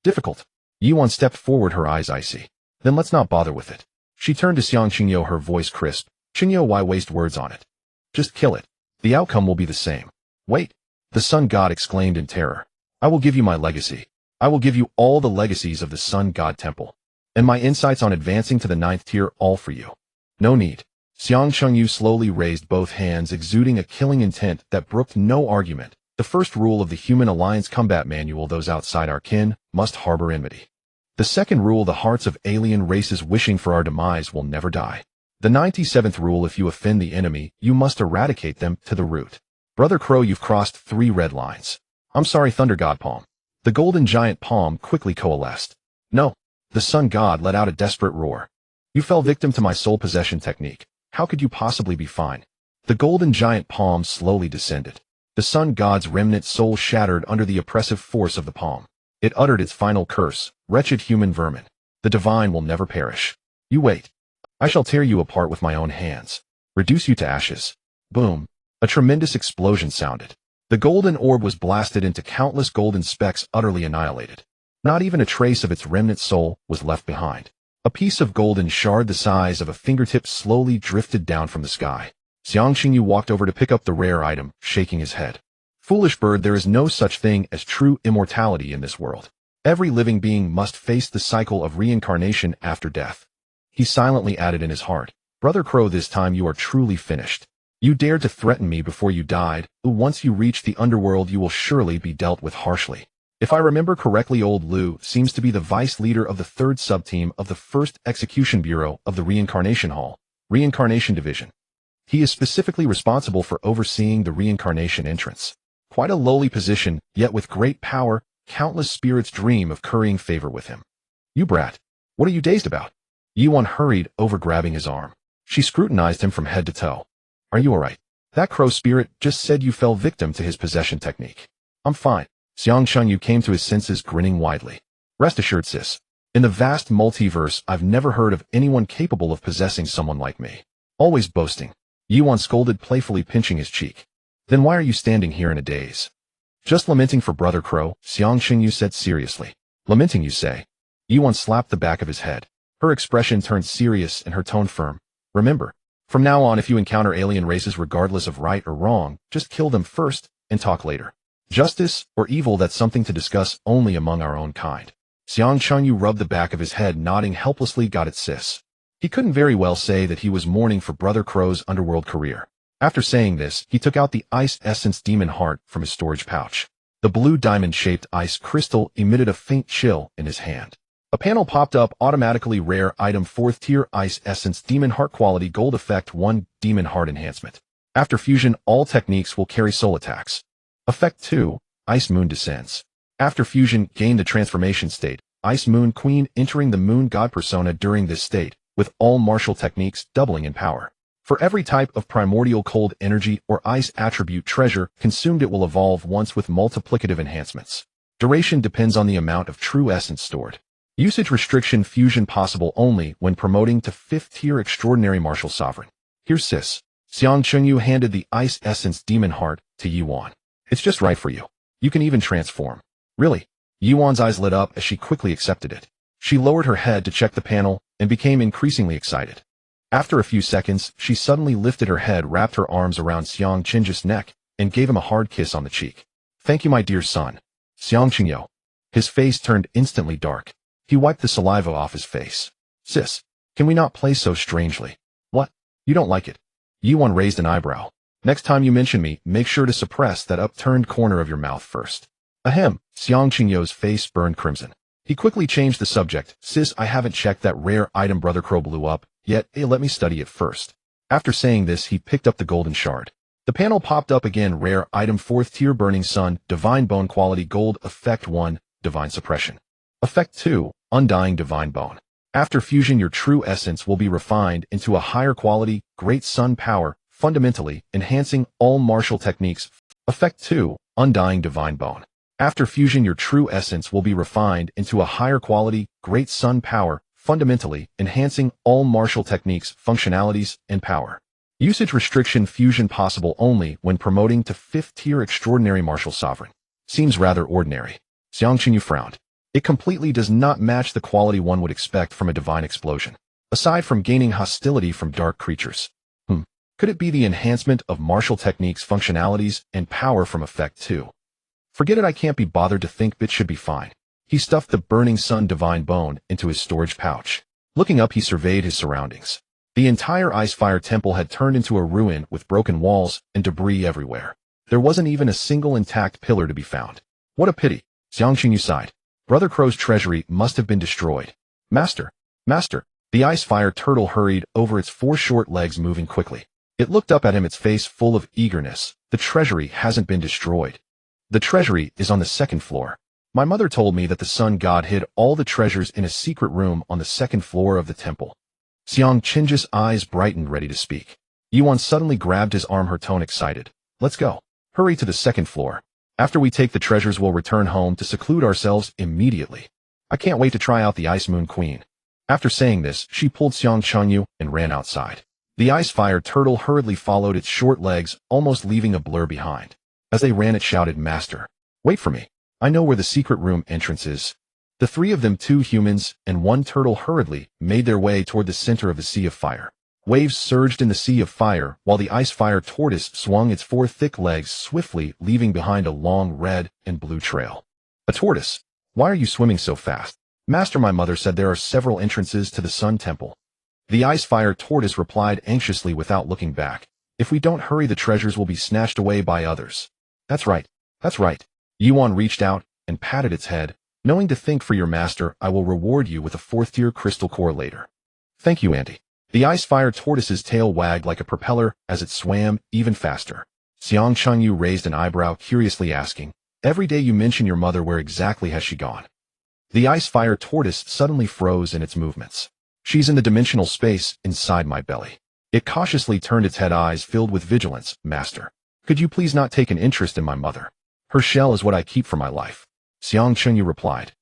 Difficult? Yuan stepped forward, her eyes icy. Then let's not bother with it. She turned to Xiang Qingyo, her voice crisp. Qingyo, why waste words on it? Just kill it. The outcome will be the same. Wait. The sun god exclaimed in terror. I will give you my legacy. I will give you all the legacies of the sun god temple. And my insights on advancing to the 9th tier, all for you. No need. Xiang Qingyu slowly raised both hands, exuding a killing intent that brooked no argument. The first rule of the Human Alliance Combat Manual: those outside our kin must harbor enmity. The second rule: the hearts of alien races wishing for our demise will never die. The 97th rule: if you offend the enemy, you must eradicate them to the root. Brother Crow, you've crossed 3 red lines. I'm sorry, Thunder God Palm. The golden giant palm quickly coalesced. No. The sun god let out a desperate roar. You fell victim to my soul possession technique. How could you possibly be fine? The golden giant palm slowly descended. The sun god's remnant soul shattered under the oppressive force of the palm. It uttered its final curse: wretched human vermin. The divine will never perish. You wait. I shall tear you apart with my own hands. Reduce you to ashes. Boom. A tremendous explosion sounded. The golden orb was blasted into countless golden specks, utterly annihilated. Not even a trace of its remnant soul was left behind. A piece of golden shard the size of a fingertip slowly drifted down from the sky. Xiang Qingyu walked over to pick up the rare item, shaking his head. Foolish bird, there is no such thing as true immortality in this world. Every living being must face the cycle of reincarnation after death. He silently added in his heart, Brother Crow, this time you are truly finished. You dared to threaten me before you died. Once you reach the underworld, you will surely be dealt with harshly. If I remember correctly, old Lu seems to be the vice leader of the 3rd sub-team of the 1st Execution Bureau of the Reincarnation Hall, Reincarnation Division. He is specifically responsible for overseeing the reincarnation entrance. Quite a lowly position, yet with great power, countless spirits dream of currying favor with him. You brat. What are you dazed about? Yuan hurried over, grabbing his arm. She scrutinized him from head to toe. Are you alright? That crow spirit just said you fell victim to his possession technique. I'm fine. Xiang Qingyu came to his senses, grinning widely. Rest assured, sis. In the vast multiverse, I've never heard of anyone capable of possessing someone like me. Always boasting. Yuan scolded, playfully pinching his cheek. Then why are you standing here in a daze? Just lamenting for Brother Crow, Xiang Qingyu said seriously. Lamenting, you say? Yuan slapped the back of his head. Her expression turned serious and her tone firm. Remember, from now on, if you encounter alien races, regardless of right or wrong, just kill them first and talk later. Justice or evil, that's something to discuss only among our own kind. Xiang Qingyu rubbed the back of his head, nodding helplessly. Got it, sis. He couldn't very well say that he was mourning for Brother Crow's underworld career. After saying this, he took out the Ice Essence Demon Heart from his storage pouch. The blue diamond-shaped ice crystal emitted a faint chill in his hand. A panel popped up, automatically: rare item, 4th tier Ice Essence Demon Heart, quality gold, effect 1, Demon Heart enhancement. After fusion, all techniques will carry soul attacks. Effect 2, Ice Moon descends. After fusion, gain the transformation state, Ice Moon Queen, entering the Moon God persona during this state, with all martial techniques doubling in power. For every type of primordial cold energy or ice attribute treasure consumed, it will evolve once with multiplicative enhancements. Duration depends on the amount of true essence stored. Usage restriction: fusion possible only when promoting to 5th tier extraordinary martial sovereign. Here's sis. Xiang Qingyu handed the Ice Essence Demon Heart to Yuan. It's just right for you. You can even transform. Really? Yuan's eyes lit up as she quickly accepted it. She lowered her head to check the panel and became increasingly excited. After a few seconds, she suddenly lifted her head, wrapped her arms around Xiang Qingyu's neck, and gave him a hard kiss on the cheek. Thank you, my dear son. Xiang Qingyu. His face turned instantly dark. He wiped the saliva off his face. Sis, can we not play so strangely? What? You don't like it? Yuan raised an eyebrow. Next time you mention me, make sure to suppress that upturned corner of your mouth first. Ahem. Xiang Qingyu's face burned crimson. He quickly changed the subject. Sis, I haven't checked that rare item Brother Crow blew up yet. Let me study it first. After saying this, he picked up the golden shard. The panel popped up again. Rare item, 4th tier Burning Sun, Divine Bone, quality gold, effect 1, Divine Suppression. Effect 2, Undying Divine Bone. After fusion, your true essence will be refined into a higher quality, Great Sun power, fundamentally enhancing all martial techniques. Effect 2, Undying Divine Bone. After fusion, your true essence will be refined into a higher quality, Great Sun power, fundamentally enhancing all martial techniques, functionalities, and power. Usage restriction fusion possible only when promoting to 5th-tier extraordinary martial sovereign. Seems rather ordinary. Xiang Qinyu frowned. It completely does not match the quality one would expect from a divine explosion. Aside from gaining hostility from dark creatures. Could it be the enhancement of martial techniques, functionalities, and power from effect 2? Forget it, I can't be bothered to think, bit should be fine. He stuffed the burning sun divine bone into his storage pouch. Looking up, he surveyed his surroundings. The entire Icefire Temple had turned into a ruin with broken walls and debris everywhere. There wasn't even a single intact pillar to be found. What a pity. Xiang Qinyu sighed. Brother Crow's treasury must have been destroyed. Master! Master! The Icefire turtle hurried over its 4 short legs, moving quickly. It looked up at him, its face full of eagerness. The treasury hasn't been destroyed. The treasury is on the 2nd floor. My mother told me that the sun god hid all the treasures in a secret room on the 2nd floor of the temple. Xiang Qinju's eyes brightened, ready to speak. Yuan suddenly grabbed his arm, her tone excited. Let's go. Hurry to the 2nd floor. After we take the treasures, we'll return home to seclude ourselves immediately. I can't wait to try out the Ice Moon Queen. After saying this, she pulled Xiang Qinyu and ran outside. The Icefire turtle hurriedly followed its short legs, almost leaving a blur behind. As they ran, it shouted, Master, wait for me. I know where the secret room entrance is. The 3 of them, 2 humans and 1 turtle, hurriedly made their way toward the center of the Sea of Fire. Waves surged in the Sea of Fire, while the Icefire tortoise swung its 4 thick legs swiftly, leaving behind a long red and blue trail. A tortoise? Why are you swimming so fast? Master, my mother said there are several entrances to the Sun Temple. The Icefire tortoise replied anxiously without looking back. If we don't hurry, the treasures will be snatched away by others. That's right. That's right. Yuan reached out and patted its head. Knowing to think for your master, I will reward you with a 4th-tier crystal core later. Thank you, Auntie. The Icefire tortoise's tail wagged like a propeller as it swam even faster. Xiang Qinyu raised an eyebrow, curiously asking, Every day you mention your mother, where exactly has she gone? The Icefire tortoise suddenly froze in its movements. She's in the dimensional space inside my belly. It cautiously turned its head, eyes filled with vigilance. Master, could you please not take an interest in my mother? Her shell is what I keep for my life. Xiang Qinyu replied.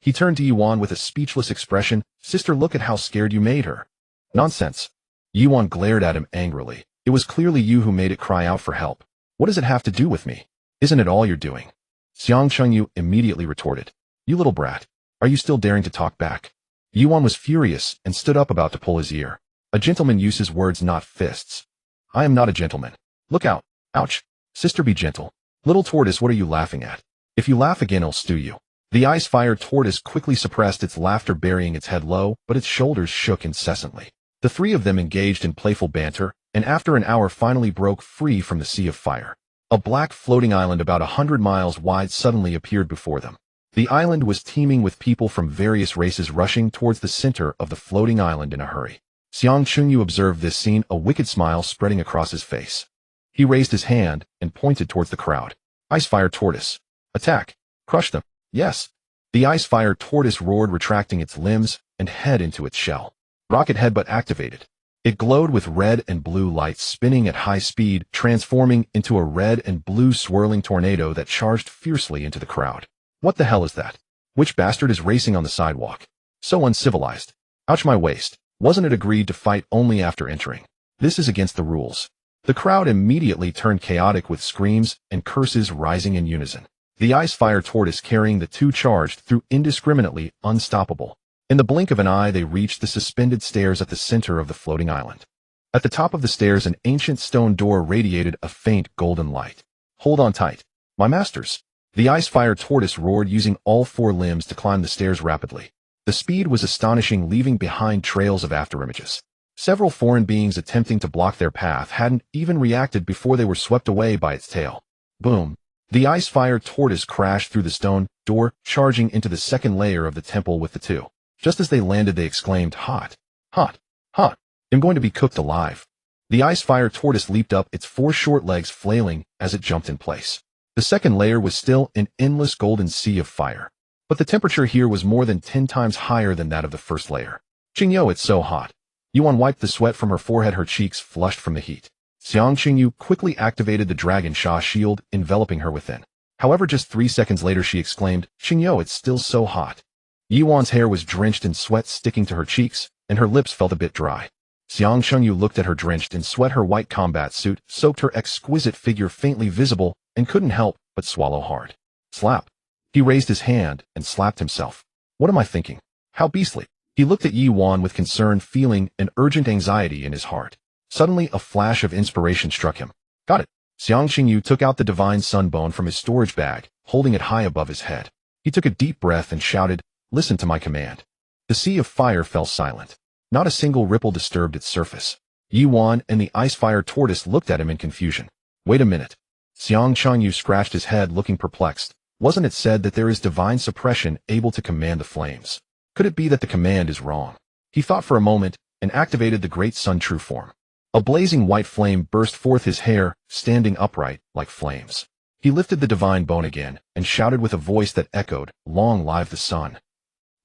He turned to Yuan with a speechless expression. Sister, look at how scared you made her. Nonsense. Yuan glared at him angrily. It was clearly you who made it cry out for help. What does it have to do with me? Isn't it all you're doing? Xiang Qinyu immediately retorted. You little brat. Are you still daring to talk back? Yuan was furious and stood up, about to pull his ear. A gentleman uses words, not fists. I am not a gentleman. Look out. Ouch. Sister, be gentle. Little tortoise, what are you laughing at? If you laugh again, I'll stew you. The Icefire tortoise quickly suppressed its laughter, burying its head low, but its shoulders shook incessantly. The 3 of them engaged in playful banter, and after an hour finally broke free from the Sea of Fire. A black floating island about 100 miles wide suddenly appeared before them. The island was teeming with people from various races rushing towards the center of the floating island in a hurry. Xiang Qinyu observed this scene, a wicked smile spreading across his face. He raised his hand and pointed towards the crowd. Icefire tortoise. Attack. Crush them. Yes. The Icefire tortoise roared, retracting its limbs and head into its shell. Rocket headbutt activated. It glowed with red and blue lights, spinning at high speed, transforming into a red and blue swirling tornado that charged fiercely into the crowd. What the hell is that? Which bastard is racing on the sidewalk? So uncivilized. Ouch, my waist. Wasn't it agreed to fight only after entering? This is against the rules. The crowd immediately turned chaotic, with screams and curses rising in unison. The Icefire tortoise carrying the 2 charged through indiscriminately, unstoppable. In the blink of an eye, they reached the suspended stairs at the center of the floating island. At the top of the stairs, an ancient stone door radiated a faint golden light. Hold on tight. My masters. The Icefire tortoise roared, using all 4 limbs to climb the stairs rapidly. The speed was astonishing, leaving behind trails of afterimages. Several foreign beings attempting to block their path hadn't even reacted before they were swept away by its tail. Boom. The Icefire tortoise crashed through the stone door, charging into the 2nd layer of the temple with the 2. Just as they landed, they exclaimed, Hot! Hot! Hot! I'm going to be cooked alive. The Icefire tortoise leaped up, its 4 short legs flailing as it jumped in place. The 2nd layer was still an endless golden sea of fire. But the temperature here was more than 10 times higher than that of the 1st layer. Qingyo, it's so hot. Yuan wiped the sweat from her forehead, her cheeks flushed from the heat. Xiang Qinyu quickly activated the Dragon Sha shield, enveloping her within. However, just 3 seconds later she exclaimed, Qingyo, it's still so hot. Yuan's hair was drenched in sweat, sticking to her cheeks, and her lips felt a bit dry. Xiang Shengyu looked at her drenched in sweat, her white combat suit soaked her exquisite figure faintly visible, and couldn't help but swallow hard. Slap. He raised his hand and slapped himself. What am I thinking? How beastly. He looked at Yi Wan with concern, feeling an urgent anxiety in his heart. Suddenly, a flash of inspiration struck him. Got it. Xiang Xingyu took out the divine sunbone from his storage bag, holding it high above his head. He took a deep breath and shouted, "Listen to my command." The sea of fire fell silent. Not a single ripple disturbed its surface. Yi Wan and the ice-fire tortoise looked at him in confusion. Wait a minute. Xiang Shengyu scratched his head, looking perplexed. Wasn't it said that there is divine suppression able to command the flames? Could it be that the command is wrong? He thought for a moment and activated the great sun true form. A blazing white flame burst forth, his hair standing upright like flames. He lifted the divine bone again and shouted with a voice that echoed, "Long live the sun."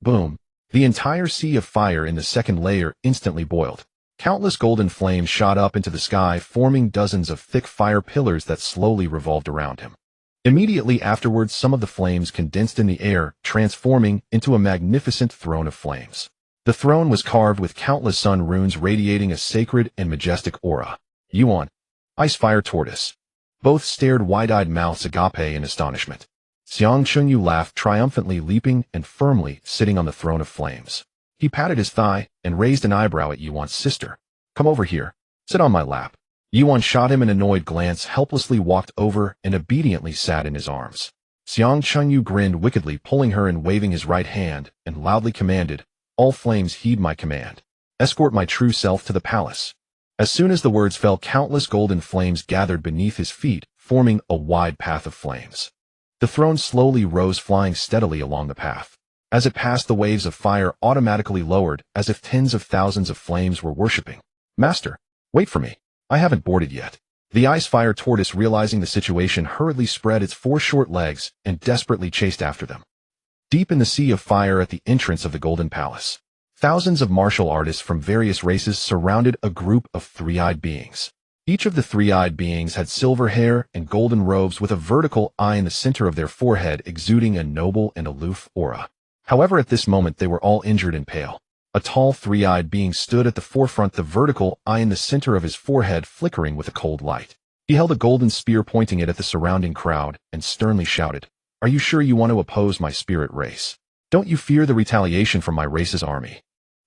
Boom. The entire sea of fire in the second layer instantly boiled. Countless golden flames shot up into the sky, forming dozens of thick fire pillars that slowly revolved around him. Immediately afterwards, some of the flames condensed in the air, transforming into a magnificent throne of flames. The throne was carved with countless sun runes, radiating a sacred and majestic aura. Yuan, Ice-Fire Tortoise. Both stared wide-eyed mouths agape in astonishment. Xiang Chunyu laughed triumphantly, leaping and firmly sitting on the throne of flames. He patted his thigh and raised an eyebrow at Yuan's sister. "Come over here. Sit on my lap." Yuan shot him an annoyed glance, helplessly walked over and obediently sat in his arms. Xiang Chunyu grinned wickedly, pulling her and waving his right hand, and loudly commanded, "All flames heed my command. Escort my true self to the palace." As soon as the words fell, countless golden flames gathered beneath his feet, forming a wide path of flames. The throne slowly rose, flying steadily along the path. As it passed, the waves of fire automatically lowered, as if tens of thousands of flames were worshipping. "Master, wait for me. I haven't boarded yet." The ice-fire tortoise, realizing the situation, hurriedly spread its 4 short legs and desperately chased after them. Deep in the sea of fire at the entrance of the Golden Palace, thousands of martial artists from various races surrounded a group of three-eyed beings. Each of the three-eyed beings had silver hair and golden robes, with a vertical eye in the center of their forehead, exuding a noble and aloof aura. However, at this moment they were all injured and pale. A tall three-eyed being stood at the forefront, the vertical eye in the center of his forehead flickering with a cold light. He held a golden spear, pointing it at the surrounding crowd, and sternly shouted, "Are you sure you want to oppose my spirit race? Don't you fear the retaliation from my race's army?"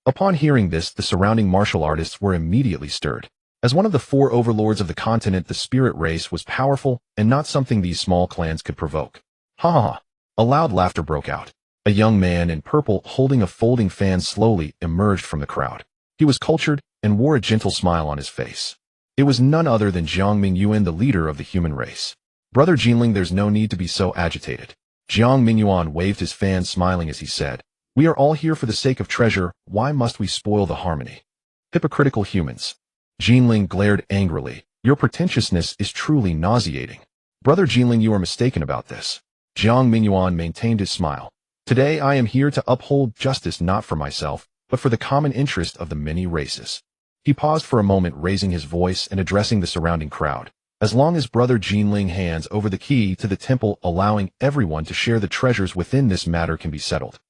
Upon hearing this, the surrounding martial artists were immediately stirred. As one of the 4 overlords of the continent, the spirit race was powerful and not something these small clans could provoke. Ha ha ha! A loud laughter broke out. A young man in purple, holding a folding fan, slowly emerged from the crowd. He was cultured and wore a gentle smile on his face. It was none other than Jiang Mingyuan, the leader of the human race. "Brother Jinling, there's no need to be so agitated." Jiang Mingyuan waved his fan, smiling as he said, "We are all here for the sake of treasure. Why must we spoil the harmony? Hypocritical humans." Jinling glared angrily. "Your pretentiousness is truly nauseating." "Brother Jinling, you are mistaken about this." Jiang Mingyuan maintained his smile. "Today I am here to uphold justice, not for myself, but for the common interest of the many races." He paused for a moment, raising his voice and addressing the surrounding crowd. "As long as Brother Jinling hands over the key to the temple, allowing everyone to share the treasures within, this matter can be settled."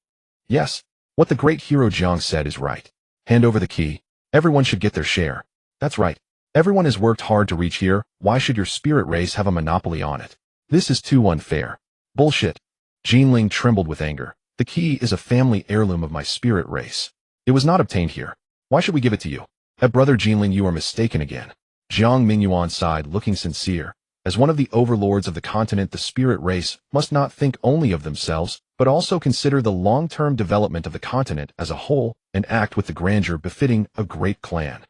"Yes, what the great hero Jiang said is right. Hand over the key. Everyone should get their share." "That's right. Everyone has worked hard to reach here. Why should your spirit race have a monopoly on it? This is too unfair." "Bullshit." Jinling trembled with anger. "The key is a family heirloom of my spirit race. It was not obtained here. Why should we give it to you?" Brother Jinling, you are mistaken again." Jiang Mingyuan sighed, looking sincere. As one of the overlords of the continent, the spirit race must not think only of themselves, but also consider the long-term development of the continent as a whole, and act with the grandeur befitting a great clan.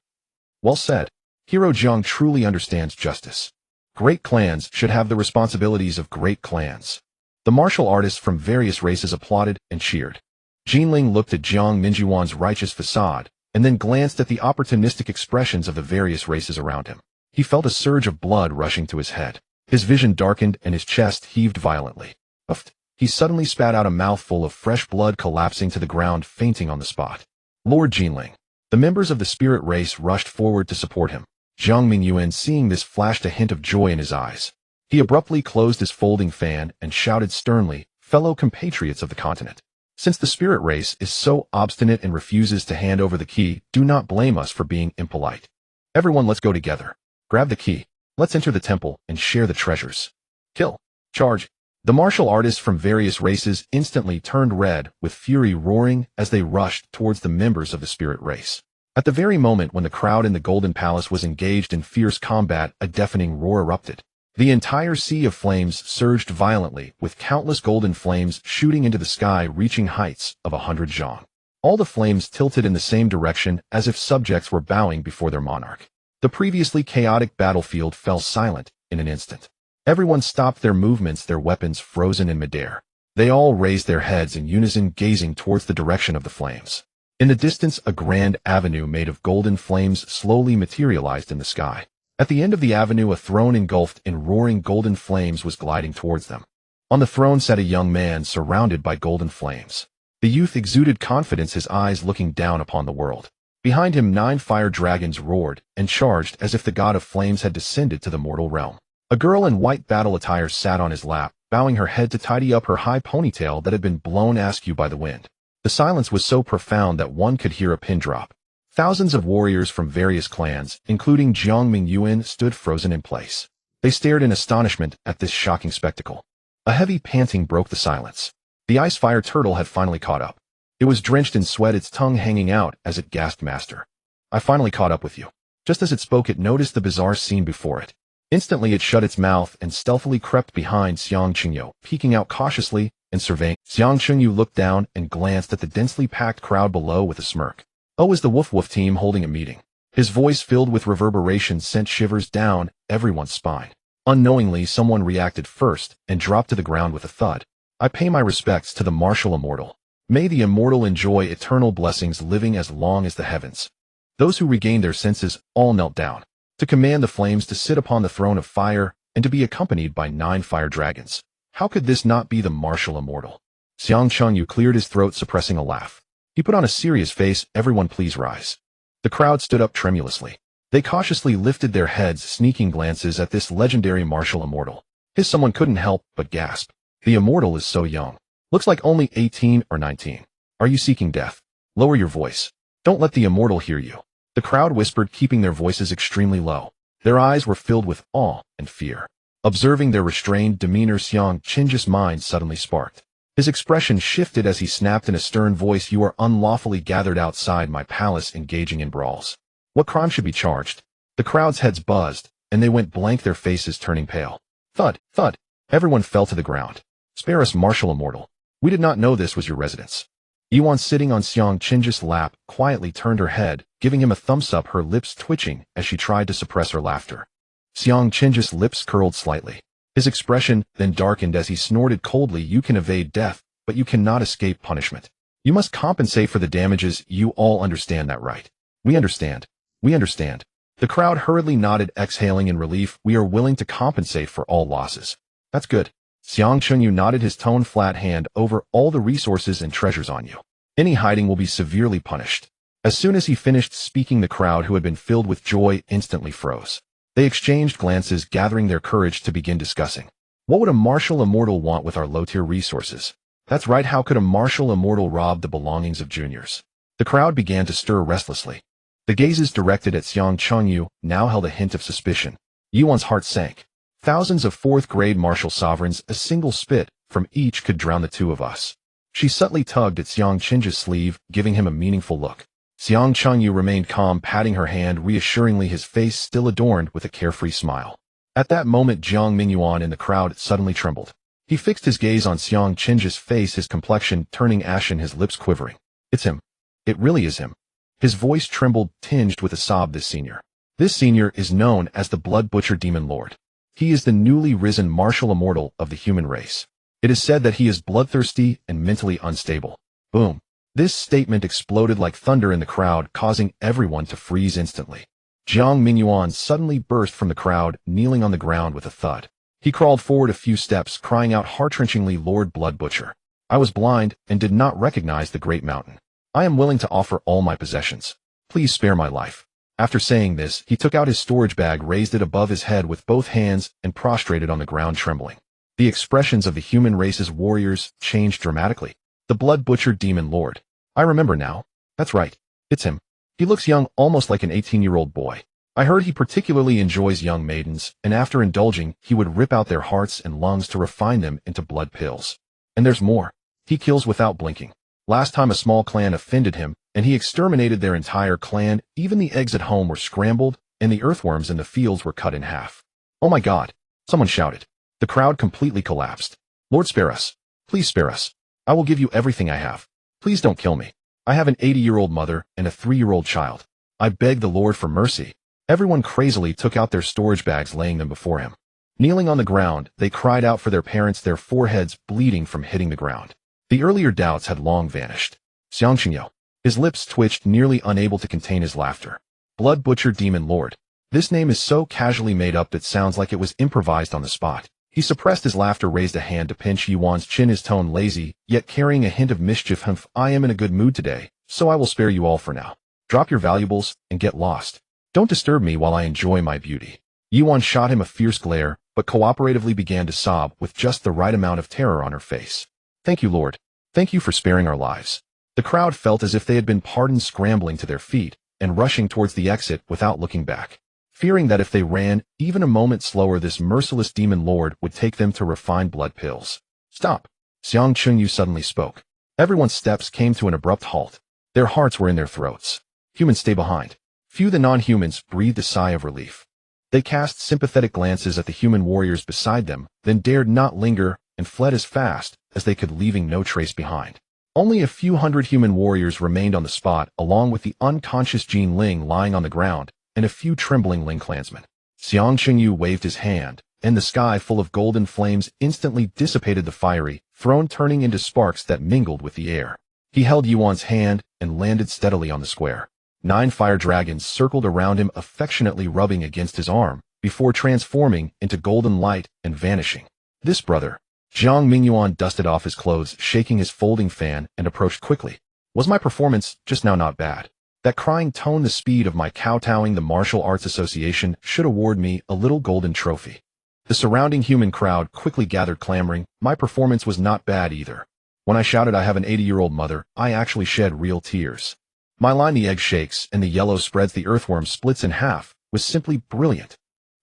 Well said. Hero Jiang truly understands justice. Great clans should have the responsibilities of great clans. The martial artists from various races applauded and cheered. Jinling looked at Jiang Mingyuan's righteous facade, and then glanced at the opportunistic expressions of the various races around him. He felt a surge of blood rushing to his head. His vision darkened and his chest heaved violently. Uffed. He suddenly spat out a mouthful of fresh blood, collapsing to the ground, fainting on the spot. "Lord Jinling." The members of the spirit race rushed forward to support him. Jiang Mingyuan, seeing this, flashed a hint of joy in his eyes. He abruptly closed his folding fan and shouted sternly, "Fellow compatriots of the continent, Since the spirit race is so obstinate and refuses to hand over the key, do not blame us for being impolite. Everyone, let's go together. Grab the key. Let's enter the temple and share the treasures. Kill. Charge. The martial artists from various races instantly turned red, with fury roaring as they rushed towards the members of the spirit race. At the very moment when the crowd in the Golden Palace was engaged in fierce combat, a deafening roar erupted. The entire sea of flames surged violently, with countless golden flames shooting into the sky, reaching heights of 100 zhang. All the flames tilted in the same direction, as if subjects were bowing before their monarch. The previously chaotic battlefield fell silent in an instant. Everyone stopped their movements, their weapons frozen in midair. They all raised their heads in unison, gazing towards the direction of the flames. In the distance, a grand avenue made of golden flames slowly materialized in the sky. At the end of the avenue, a throne engulfed in roaring golden flames was gliding towards them. On the throne sat a young man surrounded by golden flames. The youth exuded confidence, his eyes looking down upon the world. Behind him, 9 fire dragons roared and charged as if the god of flames had descended to the mortal realm. A girl in white battle attire sat on his lap, bowing her head to tidy up her high ponytail that had been blown askew by the wind. The silence was so profound that one could hear a pin drop. Thousands of warriors from various clans, including Jiang Mingyuan, stood frozen in place. They stared in astonishment at this shocking spectacle. A heavy panting broke the silence. The ice fire turtle had finally caught up. It was drenched in sweat, its tongue hanging out as it gasped, "Master, I finally caught up with you." Just as it spoke, it noticed the bizarre scene before it. Instantly it shut its mouth and stealthily crept behind Xiang Qingyu, peeking out cautiously and surveying. Xiang Qingyu looked down and glanced at the densely packed crowd below with a smirk. "Oh, is the Woof Woof team holding a meeting?" His voice, filled with reverberation, sent shivers down everyone's spine. Unknowingly, someone reacted first and dropped to the ground with a thud. "I pay my respects to the martial immortal. May the immortal enjoy eternal blessings, living as long as the heavens." Those who regained their senses all knelt down to command the flames to sit upon the throne of fire and to be accompanied by 9 fire dragons. How could this not be the martial immortal? Xiang Chengyu cleared his throat, suppressing a laugh. He put on a serious face. "Everyone, please rise." The crowd stood up tremulously. They cautiously lifted their heads, sneaking glances at this legendary martial immortal. Someone couldn't help but gasp. "The immortal is so young. Looks like only 18 or 19. Are you seeking death? Lower your voice. Don't let the immortal hear you." The crowd whispered, keeping their voices extremely low. Their eyes were filled with awe and fear. Observing their restrained demeanor, Xiang Qingju's mind suddenly sparked. His expression shifted as he snapped in a stern voice, "You are unlawfully gathered outside my palace, engaging in brawls. What crime should be charged?" The crowd's heads buzzed, and they went blank, their faces turning pale. Thud, thud. Everyone fell to the ground. "Spare us, martial immortal. We did not know this was your residence." Yuan, sitting on Xiang Qingju's lap, quietly turned her head, giving him a thumbs up, her lips twitching as she tried to suppress her laughter. Xiang Qingju's lips curled slightly. His expression then darkened as he snorted coldly, "You can evade death, but you cannot escape punishment. You must compensate for the damages. You all understand that, right?" "We understand. We understand." The crowd hurriedly nodded, exhaling in relief. "We are willing to compensate for all losses." "That's good." Xiang Chengyu nodded, his tone flat. "Hand over all the resources and treasures on you. Any hiding will be severely punished." As soon as he finished speaking, the crowd, who had been filled with joy, instantly froze. They exchanged glances, gathering their courage to begin discussing. What would a martial immortal want with our low-tier resources? That's right, how could a martial immortal rob the belongings of juniors? The crowd began to stir restlessly. The gazes directed at Xiang Chengyu now held a hint of suspicion. Yuan's heart sank. Thousands of 4th-grade martial sovereigns, a single spit from each could drown the two of us. She subtly tugged at Xiang Qingju's sleeve, giving him a meaningful look. Xiang Chengyu remained calm, patting her hand reassuringly, his face still adorned with a carefree smile. At that moment, Jiang Mingyuan in the crowd suddenly trembled. He fixed his gaze on Xiang Qingju's face, his complexion turning ashen, his lips quivering. "It's him. It really is him." His voice trembled, tinged with a sob. "This senior is known as the Blood Butcher Demon Lord. He is the newly risen martial immortal of the human race. It is said that he is bloodthirsty and mentally unstable." Boom. This statement exploded like thunder in the crowd, causing everyone to freeze instantly. Jiang Mingyuan suddenly burst from the crowd, kneeling on the ground with a thud. He crawled forward a few steps, crying out heart-wrenchingly, "Lord Blood Butcher, I was blind and did not recognize the great mountain. I am willing to offer all my possessions. Please spare my life." After saying this, he took out his storage bag, raised it above his head with both hands, and prostrated on the ground, trembling. The expressions of the human race's warriors changed dramatically. The blood-butchered demon lord. I remember now. That's right. It's him. He looks young, almost like an 18-year-old boy. I heard he particularly enjoys young maidens, and after indulging, he would rip out their hearts and lungs to refine them into blood pills. And there's more. He kills without blinking. Last time a small clan offended him, and he exterminated their entire clan. Even the eggs at home were scrambled, and the earthworms in the fields were cut in half. Oh my God! Someone shouted. The crowd completely collapsed. Lord, spare us. Please spare us. I will give you everything I have. Please don't kill me. I have an 80-year-old mother and a 3-year-old child. I beg the Lord for mercy. Everyone crazily took out their storage bags, laying them before him. Kneeling on the ground, they cried out for their parents, their foreheads bleeding from hitting the ground. The earlier doubts had long vanished. Xiang Qingyo. His lips twitched, nearly unable to contain his laughter. Blood-butcher demon lord. This name is so casually made up that sounds like it was improvised on the spot. He suppressed his laughter, raised a hand to pinch Yuan's chin, his tone lazy, yet carrying a hint of mischief. Humph, I am in a good mood today, so I will spare you all for now. Drop your valuables and get lost. Don't disturb me while I enjoy my beauty. Yuan shot him a fierce glare, but cooperatively began to sob with just the right amount of terror on her face. Thank you, Lord. Thank you for sparing our lives. The crowd felt as if they had been pardoned, scrambling to their feet and rushing towards the exit without looking back, fearing that if they ran even a moment slower, this merciless demon lord would take them to refined blood pills. Stop! Xiang Chunyu suddenly spoke. Everyone's steps came to an abrupt halt. Their hearts were in their throats. Humans, stay behind. Few the non-humans breathed a sigh of relief. They cast sympathetic glances at the human warriors beside them, then dared not linger and fled as fast as they could, leaving no trace behind. Only a few hundred human warriors remained on the spot, along with the unconscious Jin Ling lying on the ground, and a few trembling Ling clansmen. Xiang Qingyu waved his hand, and the sky full of golden flames instantly dissipated the fiery throne, turning into sparks that mingled with the air. He held Yuan's hand and landed steadily on the square. 9 fire dragons circled around him, affectionately rubbing against his arm, before transforming into golden light and vanishing. This brother. Zhang Mingyuan dusted off his clothes, shaking his folding fan, and approached quickly. Was my performance just now not bad? That crying tone, the speed of my kowtowing. The Martial Arts Association should award me a little golden trophy. The surrounding human crowd quickly gathered, clamoring. My performance was not bad either. When I shouted I have an 80-year-old mother, I actually shed real tears. My line, the egg shakes and the yellow spreads, the earthworm splits in half, was simply brilliant.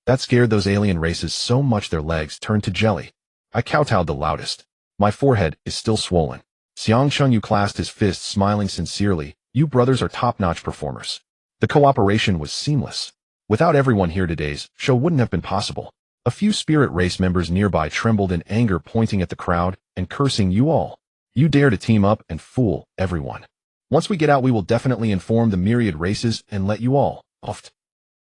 That scared those alien races so much their legs turned to jelly. I kowtowed the loudest. My forehead is still swollen. Xiang Chengyu clasped his fists, smiling sincerely. You brothers are top-notch performers. The cooperation was seamless. Without everyone here, today's show wouldn't have been possible. A few spirit race members nearby trembled in anger, pointing at the crowd and cursing. You all. You dare to team up and fool everyone. Once we get out, we will definitely inform the myriad races and let you all off.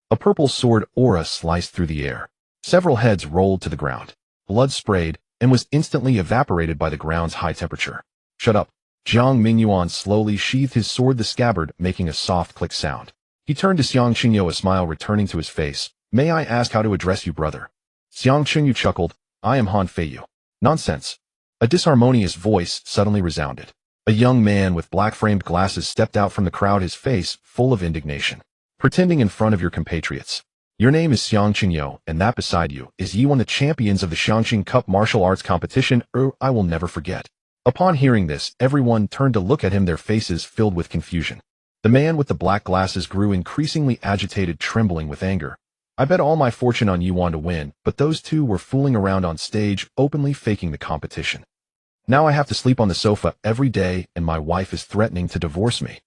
A purple sword aura sliced through the air. Several heads rolled to the ground. Blood sprayed and was instantly evaporated by the ground's high temperature. Shut up. Zhang Mingyuan slowly sheathed his sword, the scabbard making a soft click sound. He turned to Xiang Qingyu, a smile returning to his face. May I ask how to address you, brother? Xiang Qingyu chuckled. I am Han Feiyu. Nonsense. A disharmonious voice suddenly resounded. A young man with black-framed glasses stepped out from the crowd, his face full of indignation. Pretending in front of your compatriots. Your name is Xiang Qingyu, and that beside you is you, won the champions of the Xiangqing Cup martial arts competition. I will never forget. Upon hearing this, everyone turned to look at him, their faces filled with confusion. The man with the black glasses grew increasingly agitated, trembling with anger. I bet all my fortune on Yuan to win, but those two were fooling around on stage, openly faking the competition. Now I have to sleep on the sofa every day, and my wife is threatening to divorce me.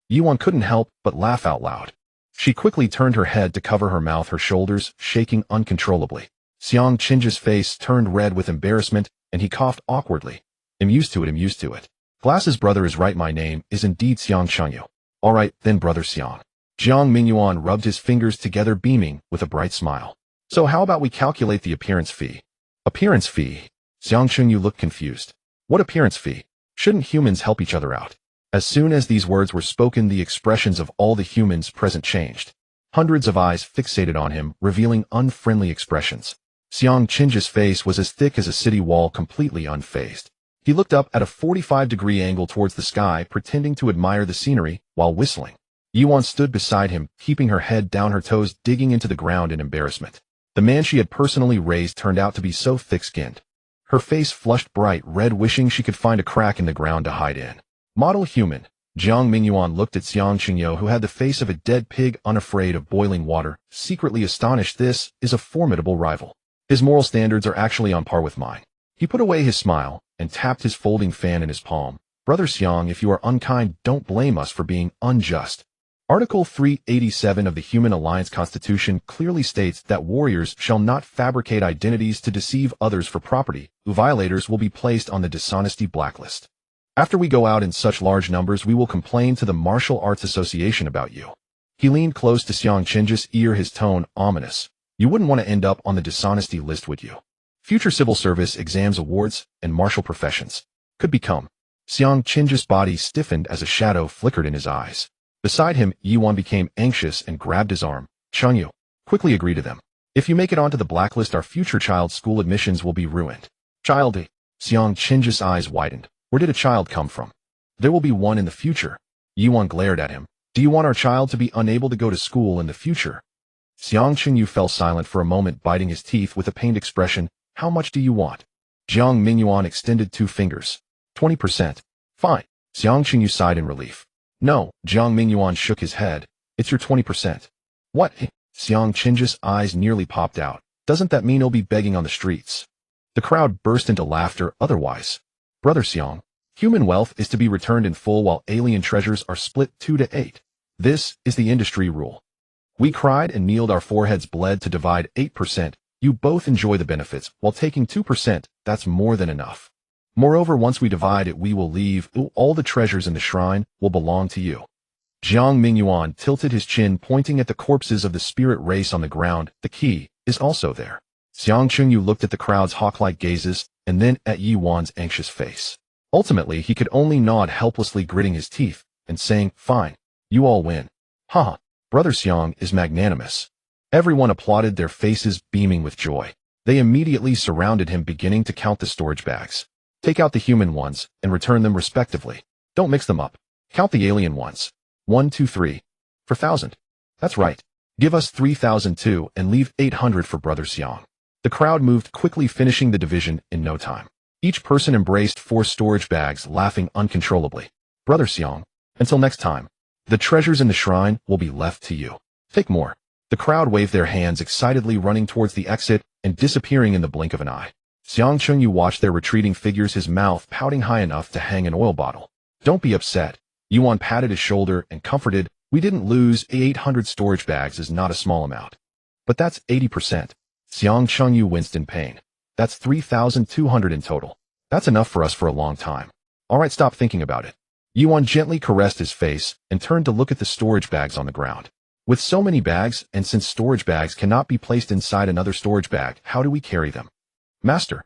Yuan couldn't help but laugh out loud. She quickly turned her head to cover her mouth, her shoulders shaking uncontrollably. Xiang Qingju's face turned red with embarrassment, and he coughed awkwardly. I'm used to it. Glasses brother is right, my name is indeed Xiang Chengyu. All right, then brother Xiang. Zhang Mingyuan rubbed his fingers together, beaming with a bright smile. So how about we calculate the appearance fee? Appearance fee? Xiang Chengyu looked confused. What appearance fee? Shouldn't humans help each other out? As soon as these words were spoken, the expressions of all the humans present changed. Hundreds of eyes fixated on him, revealing unfriendly expressions. Xiang Qingju's face was as thick as a city wall, completely unfazed. He looked up at a 45-degree angle towards the sky, pretending to admire the scenery while whistling. Yuan stood beside him, keeping her head down, her toes digging into the ground in embarrassment. The man she had personally raised turned out to be so thick-skinned. Her face flushed bright red, wishing she could find a crack in the ground to hide in. Model human. Jiang Mingyuan looked at Xiang Qingyo, who had the face of a dead pig unafraid of boiling water, secretly astonished. This is a formidable rival. His moral standards are actually on par with mine. He put away his smile and tapped his folding fan in his palm. Brother Xiang, if you are unkind, don't blame us for being unjust. Article 387 of the Human Alliance Constitution clearly states that warriors shall not fabricate identities to deceive others for property. Violators will be placed on the dishonesty blacklist. After we go out in such large numbers, we will complain to the Martial Arts Association about you. He leaned close to Xiang Qing's ear, his tone ominous. You wouldn't want to end up on the dishonesty list, would you? Future civil service exams, awards, and martial professions could become. Xiang Qing's body stiffened as a shadow flickered in his eyes. Beside him, Yiwan became anxious and grabbed his arm. Chengyu, quickly agree to them. If you make it onto the blacklist, our future child's school admissions will be ruined. Child, Xiang Qing's eyes widened. Where did a child come from? There will be one in the future. Yiwan glared at him. Do you want our child to be unable to go to school in the future? Xiang Qingyu fell silent for a moment, biting his teeth with a pained expression. How much do you want? Jiang Mingyuan extended 2 fingers. 20%. Fine. Xiang Qingyu sighed in relief. No, Jiang Mingyuan shook his head. It's your 20%. What? Xiang Qing's eyes nearly popped out. Doesn't that mean he'll be begging on the streets? The crowd burst into laughter. Otherwise, Brother Xiang, human wealth is to be returned in full while alien treasures are split 2 to 8. This is the industry rule. We cried and kneeled, our foreheads bled to divide 8%. You both enjoy the benefits while taking 2%. That's more than enough. Moreover, once we divide it, we will leave. All the treasures in the shrine will belong to you. Jiang Mingyuan tilted his chin, pointing at the corpses of the spirit race on the ground. The key is also there. Xiang Qingyu looked at the crowd's hawk-like gazes and then at Yiwan's anxious face. Ultimately, he could only nod helplessly, gritting his teeth and saying, fine, you all win. Haha, Brother Xiang is magnanimous. Everyone applauded, their faces beaming with joy. They immediately surrounded him, beginning to count the storage bags. Take out the human ones and return them respectively. Don't mix them up. Count the alien ones. 1, 2, 3. For 1,000. That's right. Give us 3,000 too and leave 800 for Brother Xiang. The crowd moved quickly, finishing the division in no time. Each person embraced 4 storage bags, laughing uncontrollably. Brother Xiang, until next time, the treasures in the shrine will be left to you. Take more. The crowd waved their hands excitedly, running towards the exit and disappearing in the blink of an eye. Xiang Qingyu watched their retreating figures, his mouth pouting high enough to hang an oil bottle. Don't be upset. Yuan patted his shoulder and comforted. We didn't lose. 800 storage bags is not a small amount. But that's 80%. Xiang Qingyu winced in pain. That's 3,200 in total. That's enough for us for a long time. All right, stop thinking about it. Yuan gently caressed his face and turned to look at the storage bags on the ground. With so many bags, and since storage bags cannot be placed inside another storage bag, how do we carry them? Master,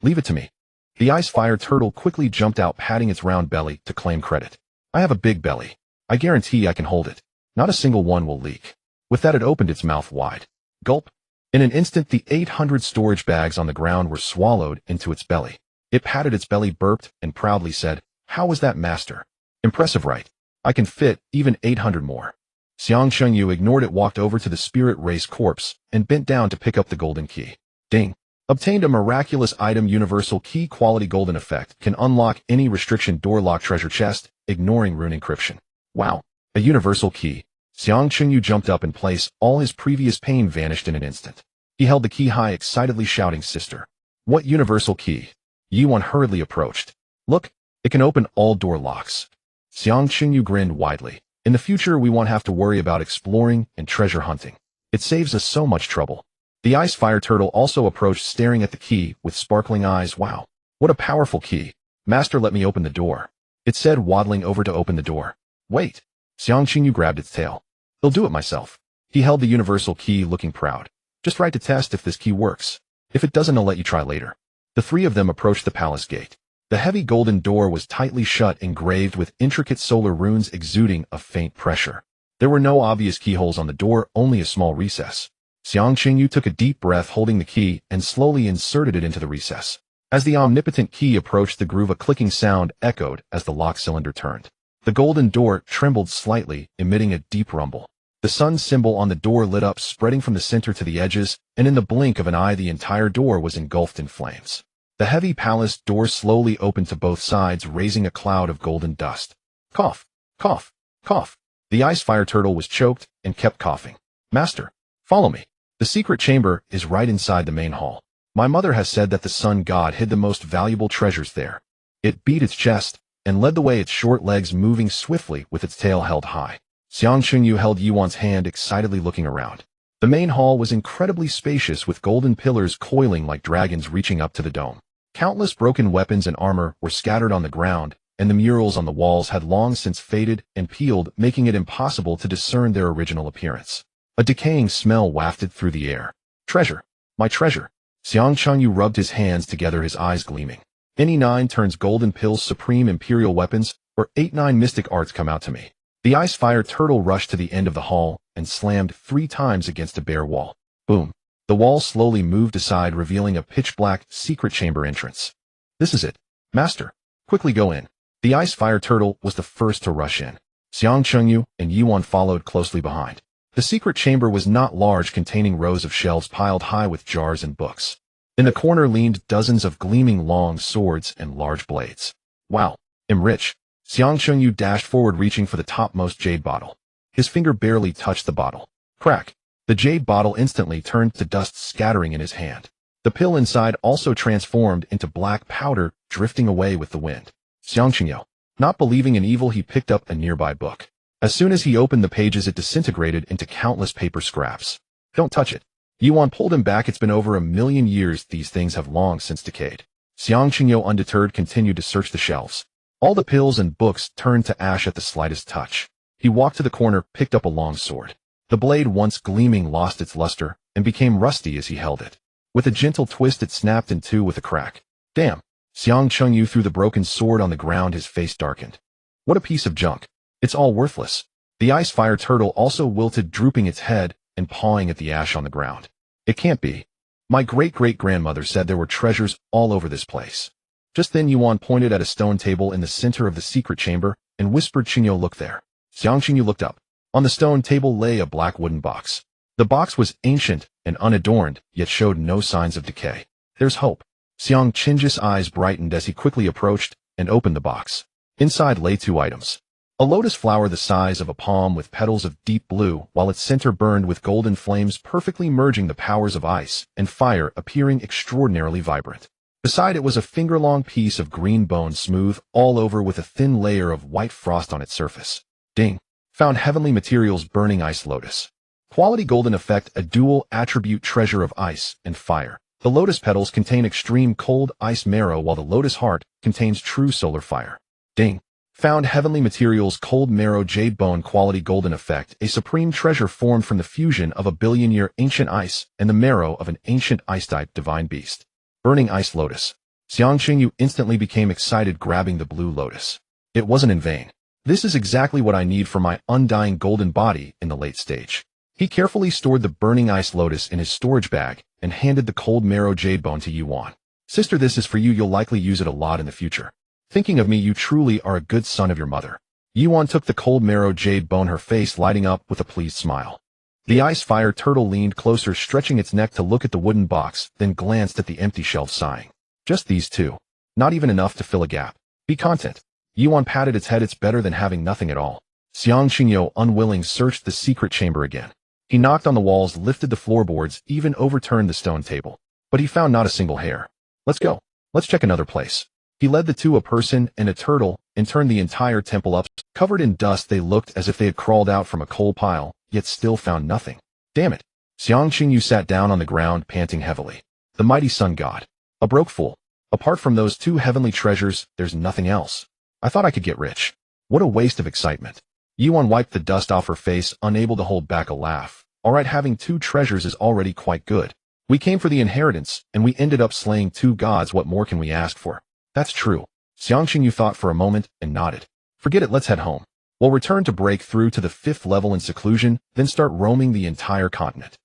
leave it to me. The ice fire turtle quickly jumped out, patting its round belly to claim credit. I have a big belly. I guarantee I can hold it. Not a single one will leak. With that, it opened its mouth wide. Gulp. In an instant, the 800 storage bags on the ground were swallowed into its belly. It patted its belly, burped, and proudly said, how was that, master? Impressive, right? I can fit even 800 more. Xiang Qingyu ignored it, walked over to the spirit race corpse, and bent down to pick up the golden key. Ding. Obtained a miraculous item. Universal key, quality golden effect, can unlock any restriction door, lock treasure chest, ignoring rune encryption. Wow, a universal key. Xiang Qingyu jumped up in place. All his previous pain vanished in an instant. He held the key high, excitedly shouting, sister. What universal key? Yiwan hurriedly approached. Look, it can open all door locks. Xiang Qingyu grinned widely. In the future, we won't have to worry about exploring and treasure hunting. It saves us so much trouble. The ice fire turtle also approached, staring at the key with sparkling eyes. Wow, what a powerful key. Master, let me open the door. It said, waddling over to open the door. Wait. Xiang Qingyu grabbed its tail. I'll do it myself. He held the universal key, looking proud. Just right to test if this key works. If it doesn't, I'll let you try later. The 3 of them approached the palace gate. The heavy golden door was tightly shut, engraved with intricate solar runes exuding a faint pressure. There were no obvious keyholes on the door, only a small recess. Xiang Qingyu took a deep breath, holding the key, and slowly inserted it into the recess. As the omnipotent key approached the groove, a clicking sound echoed as the lock cylinder turned. The golden door trembled slightly, emitting a deep rumble. The sun symbol on the door lit up, spreading from the center to the edges, and in the blink of an eye, the entire door was engulfed in flames. The heavy palace door slowly opened to both sides, raising a cloud of golden dust. Cough, cough, cough. The ice fire turtle was choked and kept coughing. Master, follow me. The secret chamber is right inside the main hall. My mother has said that the sun god hid the most valuable treasures there. It beat its chest and led the way, its short legs moving swiftly with its tail held high. Xiang Chunyu held Yuan's hand, excitedly looking around. The main hall was incredibly spacious, with golden pillars coiling like dragons reaching up to the dome. Countless broken weapons and armor were scattered on the ground, and the murals on the walls had long since faded and peeled, making it impossible to discern their original appearance. A decaying smell wafted through the air. Treasure! My treasure! Xiang Chunyu rubbed his hands together, his eyes gleaming. Any 9 turns golden pills, supreme imperial weapons, or 8-9 mystic arts come out to me. The ice fire turtle rushed to the end of the hall and slammed 3 times against a bare wall. Boom! The wall slowly moved aside, revealing a pitch-black secret chamber entrance. This is it. Master, quickly go in. The ice fire turtle was the first to rush in. Xiang Chunyu and Yuan followed closely behind. The secret chamber was not large, containing rows of shelves piled high with jars and books. In the corner leaned dozens of gleaming long swords and large blades. Wow, I'm rich. Xiang Chunyu dashed forward, reaching for the topmost jade bottle. His finger barely touched the bottle. Crack! The jade bottle instantly turned to dust, scattering in his hand. The pill inside also transformed into black powder, drifting away with the wind. Xiang Chunyu, not believing in evil, he picked up a nearby book. As soon as he opened the pages, it disintegrated into countless paper scraps. Don't touch it. Yuan pulled him back. It's been over 1,000,000 years. These things have long since decayed. Xiang Chunyu, undeterred, continued to search the shelves. All the pills and books turned to ash at the slightest touch. He walked to the corner, picked up a long sword. The blade, once gleaming, lost its luster and became rusty as he held it. With a gentle twist, it snapped in two with a crack. Damn! Xiang Chunyu threw the broken sword on the ground, his face darkened. What a piece of junk. It's all worthless. The ice fire turtle also wilted, drooping its head and pawing at the ash on the ground. It can't be. My great-great-grandmother said there were treasures all over this place. Just then Yuan pointed at a stone table in the center of the secret chamber and whispered, Qingyu, look there. Xiang Qingyu looked up. On the stone table lay a black wooden box. The box was ancient and unadorned, yet showed no signs of decay. There's hope. Xiang Qingju's eyes brightened as he quickly approached and opened the box. Inside lay 2 items. A lotus flower the size of a palm with petals of deep blue, while its center burned with golden flames, perfectly merging the powers of ice and fire, appearing extraordinarily vibrant. Beside it was a finger-long piece of green bone, smooth all over with a thin layer of white frost on its surface. Ding! Found heavenly materials, burning ice lotus. Quality golden effect, a dual attribute treasure of ice and fire. The lotus petals contain extreme cold ice marrow, while the lotus heart contains true solar fire. Ding! Found heavenly materials, cold marrow, jade bone, quality golden effect, a supreme treasure formed from the fusion of a billion-year ancient ice and the marrow of an ancient ice-type divine beast. Burning ice lotus. Xiang Qingyu instantly became excited, grabbing the blue lotus. It wasn't in vain. This is exactly what I need for my undying golden body in the late stage. He carefully stored the burning ice lotus in his storage bag and handed the cold marrow jade bone to Yuan. Sister, this is for you. You'll likely use it a lot in the future. Thinking of me, you truly are a good son of your mother. Yuan took the cold marrow jade bone, her face lighting up with a pleased smile. The ice fire turtle leaned closer, stretching its neck to look at the wooden box, then glanced at the empty shelf, sighing. Just these 2. Not even enough to fill a gap. Be content. Yuan patted its head. It's better than having nothing at all. Xiang Qingyu, unwilling, searched the secret chamber again. He knocked on the walls, lifted the floorboards, even overturned the stone table. But he found not a single hair. Let's go. Let's check another place. He led the 2, a person and a turtle, and turned the entire temple up. Covered in dust, they looked as if they had crawled out from a coal pile, yet still found nothing. Damn it. Xiang Qingyu sat down on the ground, panting heavily. The mighty sun god. A broke fool. Apart from those 2 heavenly treasures, there's nothing else. I thought I could get rich. What a waste of excitement. Yuan wiped the dust off her face, unable to hold back a laugh. Alright, having 2 treasures is already quite good. We came for the inheritance, and we ended up slaying 2 gods. What more can we ask for? That's true. Xiang Qingyu thought for a moment and nodded. Forget it, let's head home. We'll return to break through to the 5th level in seclusion, then start roaming the entire continent.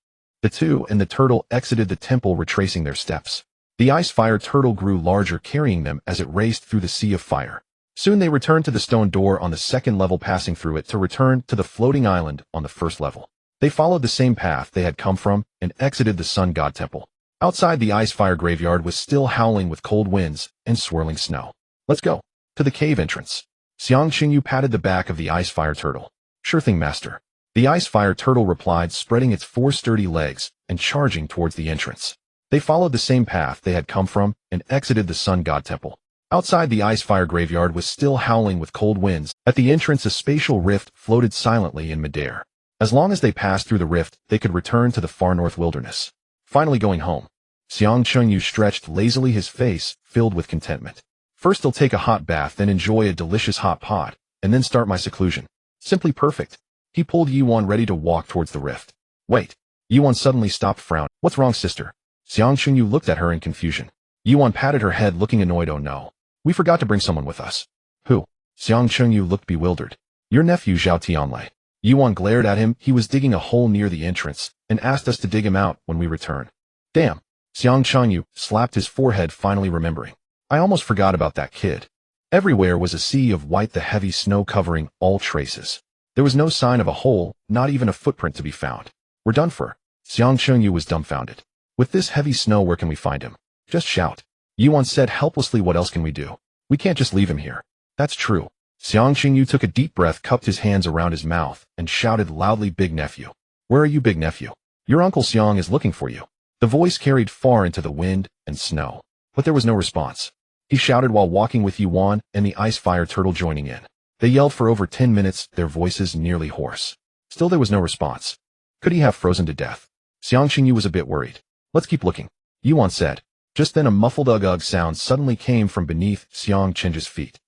The 2 and the turtle exited the temple, retracing their steps. The ice fire turtle grew larger, carrying them as it raced through the sea of fire. Soon they returned to the stone door on the 2nd level, passing through it to return to the floating island on the 1st level. They followed the same path they had come from and exited the sun god temple. Outside, the ice fire graveyard was still howling with cold winds and swirling snow. Let's go. To the cave entrance. Xiang Qingyu patted the back of the ice fire turtle. Sure thing, master. The ice fire turtle replied, spreading its 4 sturdy legs and charging towards the entrance. They followed the same path they had come from and exited the sun god temple. Outside, the ice fire graveyard was still howling with cold winds. At the entrance, a spatial rift floated silently in midair. As long as they passed through the rift, they could return to the far north wilderness. Finally going home. Xiang Qingyu stretched lazily, his face filled with contentment. First I'll take a hot bath, then enjoy a delicious hot pot, and then start my seclusion. Simply perfect. He pulled Yuan ready to walk towards the rift. Wait. Yuan suddenly stopped, frowning. What's wrong, sister? Xiang Qingyu looked at her in confusion. Yuan patted her head, looking annoyed. Oh no. We forgot to bring someone with us. Who? Xiang Qingyu looked bewildered. Your nephew Zhao Tianlei. Yuan glared at him. He was digging a hole near the entrance and asked us to dig him out when we return. Damn. Xiang Qingyu slapped his forehead, finally remembering. I almost forgot about that kid. Everywhere was a sea of white, the heavy snow covering all traces. There was no sign of a hole, not even a footprint to be found. We're done for. Xiang Qingyu was dumbfounded. With this heavy snow, where can we find him? Just shout. Yuan said helplessly. What else can we do? We can't just leave him here. That's true. Xiang Qingyu took a deep breath, cupped his hands around his mouth, and shouted loudly, Big nephew. Where are you, big nephew? Your uncle Xiang is looking for you. The voice carried far into the wind and snow, but there was no response. He shouted while walking with Yuan and the ice fire turtle joining in. They yelled for over 10 minutes, their voices nearly hoarse. Still there was no response. Could he have frozen to death? Xiang Qingyu was a bit worried. Let's keep looking, Yuan said. Just then a muffled ugh-ugh sound suddenly came from beneath Xiang Qingju's feet.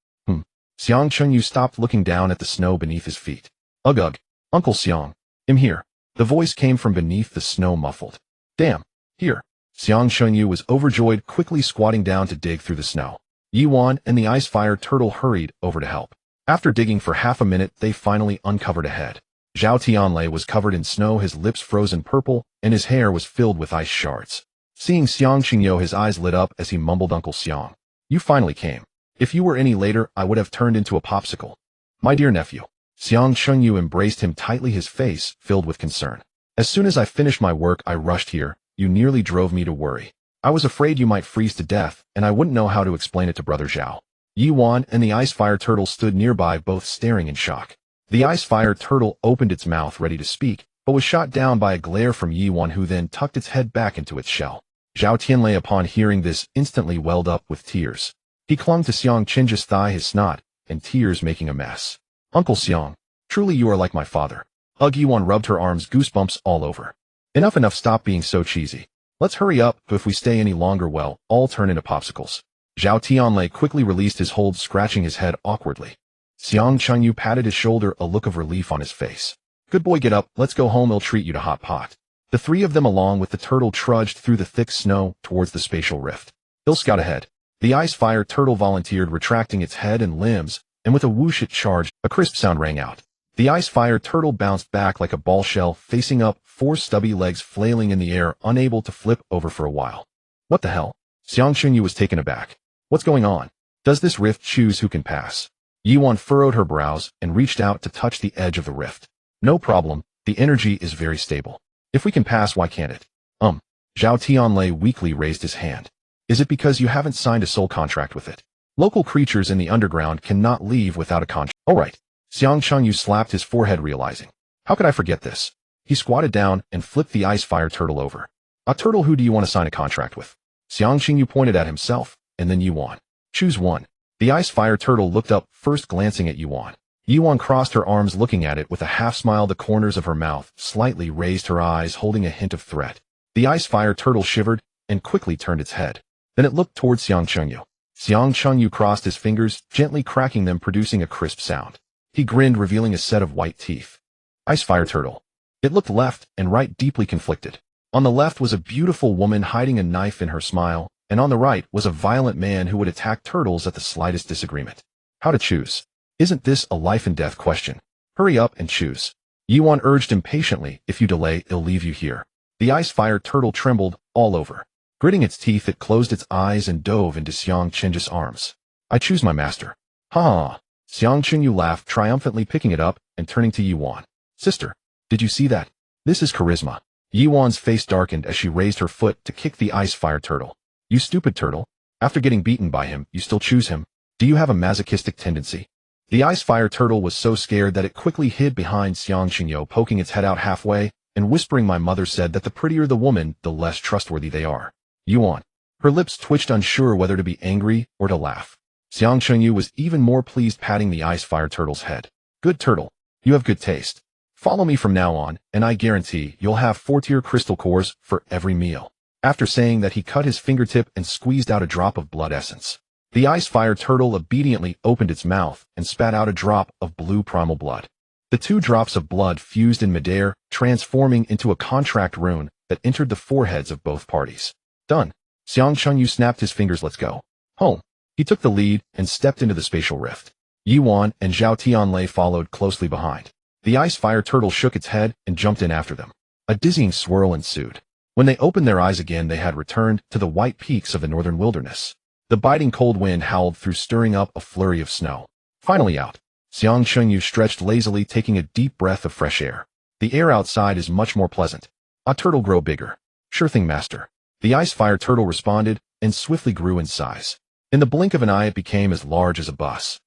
Xiang Qingyu stopped, looking down at the snow beneath his feet. Ugh-ugh. Uncle Xiang. I'm here. The voice came from beneath the snow, muffled. Damn. Here. Xiang Qingyu was overjoyed, quickly squatting down to dig through the snow. Yuan and the ice fire turtle hurried over to help. After digging for half a minute, they finally uncovered a head. Zhao Tianlei was covered in snow, his lips frozen purple, and his hair was filled with ice shards. Seeing Xiang Qingyu, his eyes lit up as he mumbled, Uncle Xiang. You finally came. If you were any later, I would have turned into a popsicle. My dear nephew. Xiang Qingyu embraced him tightly, his face filled with concern. As soon as I finished my work, I rushed here. You nearly drove me to worry. I was afraid you might freeze to death, and I wouldn't know how to explain it to Brother Zhao. Yuan and the ice fire turtle stood nearby, both staring in shock. The ice fire turtle opened its mouth ready to speak, but was shot down by a glare from Yuan, who then tucked its head back into its shell. Zhao Tianlei, upon hearing this, instantly welled up with tears. He clung to Xiang Qingju's thigh, his snot and tears making a mess. Uncle Xiang, truly you are like my father. Ugh. Yuan rubbed her arms, goosebumps all over. Enough, stop being so cheesy. Let's hurry up, but if we stay any longer, well, all turn into popsicles. Zhao Tianlei quickly released his hold, scratching his head awkwardly. Xiang Qingyu patted his shoulder, a look of relief on his face. Good boy, get up, let's go home, I'll treat you to hot pot. The three of them, along with the turtle, trudged through the thick snow towards the spatial rift. He'll scout ahead. The ice fire turtle volunteered, retracting its head and limbs, and with a whoosh it charged. A crisp sound rang out. The ice fire turtle bounced back like a ball shell, facing up, 4 stubby legs flailing in the air, unable to flip over for a while. What the hell? Xiang Qingyu was taken aback. What's going on? Does this rift choose who can pass? Yuan furrowed her brows and reached out to touch the edge of the rift. No problem, the energy is very stable. If we can pass, why can't it? Zhao Tianlei weakly raised his hand. Is it because you haven't signed a soul contract with it? Local creatures in the underground cannot leave without a contract. Alright. Xiang Qingyu slapped his forehead, realizing. How could I forget this? He squatted down and flipped the ice fire turtle over. A turtle, who do you want to sign a contract with? Xiang Qingyu pointed at himself, and then Yuan. Choose one. The ice fire turtle looked up, first glancing at Yuan. Yuan crossed her arms, looking at it with a half smile, the corners of her mouth slightly raised, her eyes holding a hint of threat. The ice fire turtle shivered and quickly turned its head. Then it looked towards Xiang Qingyu. Xiang Qingyu crossed his fingers, gently cracking them, producing a crisp sound. He grinned, revealing a set of white teeth. Ice fire turtle. It looked left and right, deeply conflicted. On the left was a beautiful woman hiding a knife in her smile, and on the right was a violent man who would attack turtles at the slightest disagreement. How to choose? Isn't this a life and death question? Hurry up and choose. Yuan urged impatiently. If you delay, it'll leave you here. The ice fire turtle trembled all over. Gritting its teeth, it closed its eyes and dove into Xiang Qingju's arms. I choose my master. Ha ha. Xiang Qingyu laughed triumphantly, picking it up and turning to Yuan. Sister, did you see that? This is charisma. Yuan's face darkened as she raised her foot to kick the ice fire turtle. You stupid turtle. After getting beaten by him, you still choose him? Do you have a masochistic tendency? The ice fire turtle was so scared that it quickly hid behind Xiang Qingyu, poking its head out halfway and whispering, "My mother said that the prettier the woman, the less trustworthy they are." Yuan. Her lips twitched, unsure whether to be angry or to laugh. Xiang Qingyu was even more pleased, patting the ice fire turtle's head. Good turtle. You have good taste. Follow me from now on, and I guarantee you'll have 4-tier crystal cores for every meal. After saying that, he cut his fingertip and squeezed out a drop of blood essence. The ice fire turtle obediently opened its mouth and spat out a drop of blue primal blood. The 2 drops of blood fused in midair, transforming into a contract rune that entered the foreheads of both parties. Done. Xiang Qingyu snapped his fingers. Let's go home. He took the lead and stepped into the spatial rift. Yuan and Zhao Tianlei followed closely behind. The ice fire turtle shook its head and jumped in after them. A dizzying swirl ensued. When they opened their eyes again, they had returned to the white peaks of the northern wilderness. The biting cold wind howled through, stirring up a flurry of snow. Finally out. Xiang Qingyu stretched lazily, taking a deep breath of fresh air. The air outside is much more pleasant. A turtle grow bigger. Sure thing, master. The ice fire turtle responded and swiftly grew in size. In the blink of an eye, it became as large as a bus.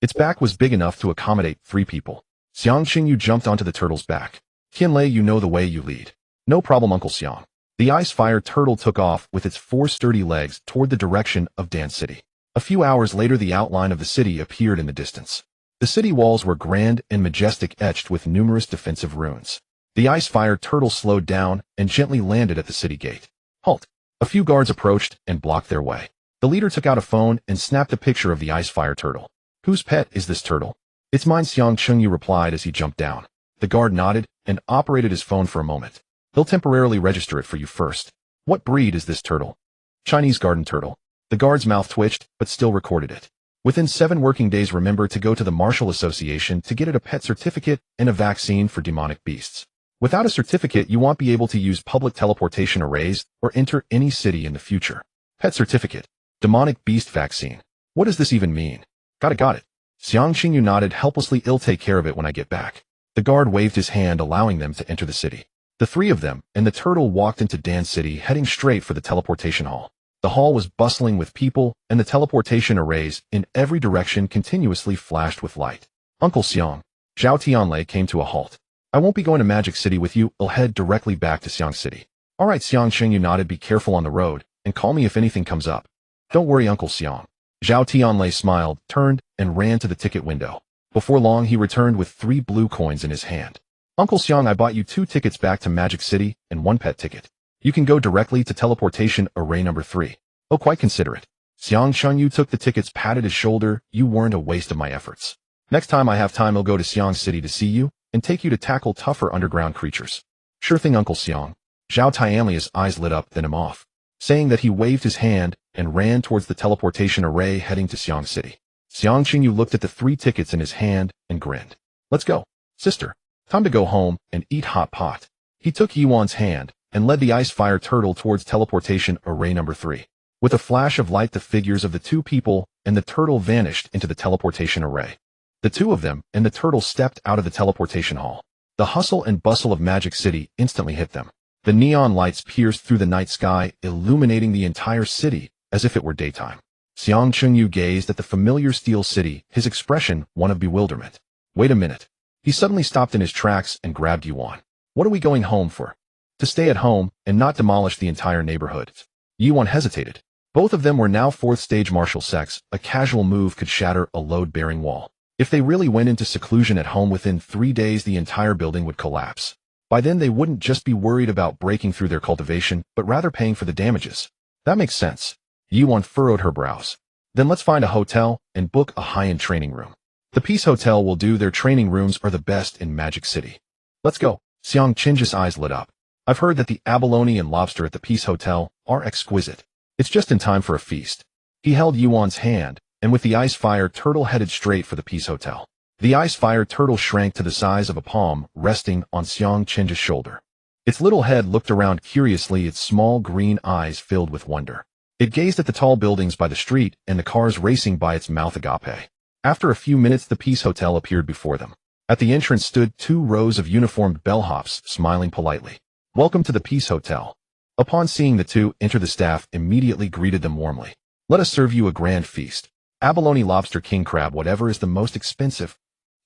Its back was big enough to accommodate 3 people. Xiang Qingyu jumped onto the turtle's back. Tianlei, you know the way, you lead. No problem, Uncle Xiang. The ice fire turtle took off with its 4 sturdy legs toward the direction of Dan City. A few hours later, the outline of the city appeared in the distance. The city walls were grand and majestic, etched with numerous defensive runes. The ice fire turtle slowed down and gently landed at the city gate. Halt. A few guards approached and blocked their way. The leader took out a phone and snapped a picture of the ice fire turtle. Whose pet is this turtle? It's mine, Xiang Qingyu replied as he jumped down. The guard nodded and operated his phone for a moment. He'll temporarily register it for you first. What breed is this turtle? Chinese garden turtle. The guard's mouth twitched, but still recorded it. Within 7 working days, remember to go to the Martial Association to get it a pet certificate and a vaccine for demonic beasts. Without a certificate, you won't be able to use public teleportation arrays or enter any city in the future. Pet certificate. Demonic beast vaccine. What does this even mean? Got it. Xiang Qingyu nodded helplessly. I'll take care of it when I get back. The guard waved his hand, allowing them to enter the city. The 3 of them and the turtle walked into Dan City, heading straight for the teleportation hall. The hall was bustling with people, and the teleportation arrays in every direction continuously flashed with light. Uncle Xiang. Zhao Tianlei came to a halt. I won't be going to Magic City with you. I'll head directly back to Xiang City. All right, Xiang Qingyu nodded. Be careful on the road, and call me if anything comes up. Don't worry, Uncle Xiang. Zhao Tianlei smiled, turned, and ran to the ticket window. Before long, he returned with 3 blue coins in his hand. Uncle Xiang, I bought you 2 tickets back to Magic City and 1 pet ticket. You can go directly to teleportation array number 3. Oh, quite considerate. Xiang Qingyu took the tickets, patted his shoulder. You weren't a waste of my efforts. Next time I have time, I'll go to Xiang City to see you and take you to tackle tougher underground creatures. Sure thing, Uncle Xiang. Zhao Tianlei's eyes lit up, then him off, saying that he waved his hand and ran towards the teleportation array, heading to Xiang City. Xiang Qingyu looked at the 3 tickets in his hand and grinned. Let's go, sister. Time to go home and eat hot pot. He took Yuan's hand and led the ice fire turtle towards teleportation array number 3. With a flash of light, the figures of the 2 people and the turtle vanished into the teleportation array. The 2 of them and the turtle stepped out of the teleportation hall. The hustle and bustle of Magic City instantly hit them. The neon lights pierced through the night sky, illuminating the entire city as if it were daytime. Xiang Qingyu gazed at the familiar steel city, his expression one of bewilderment. Wait a minute. He suddenly stopped in his tracks and grabbed Yuan. What are we going home for? To stay at home and not demolish the entire neighborhood. Yuan hesitated. Both of them were now 4th stage martial sex. A casual move could shatter a load-bearing wall. If they really went into seclusion at home, within 3 days the entire building would collapse. By then they wouldn't just be worried about breaking through their cultivation, but rather paying for the damages. That makes sense. Yuan furrowed her brows. Then let's find a hotel and book a high-end training room. The Peace Hotel will do. Their training rooms are the best in Magic City. Let's go. Xiang Qingju's eyes lit up. I've heard that the abalone and lobster at the Peace Hotel are exquisite. It's just in time for a feast. He held Yuan's hand, and with the ice fire turtle headed straight for the Peace Hotel. The ice fire turtle shrank to the size of a palm, resting on Xiang Qingju's shoulder. Its little head looked around curiously, its small green eyes filled with wonder. It gazed at the tall buildings by the street and the cars racing by its mouth. Agape. After a few minutes, the Peace Hotel appeared before them. At the entrance stood 2 rows of uniformed bellhops, smiling politely. Welcome to the Peace Hotel. Upon seeing the two enter, the staff immediately greeted them warmly. Let us serve you a grand feast. Abalone lobster king crab, whatever is the most expensive.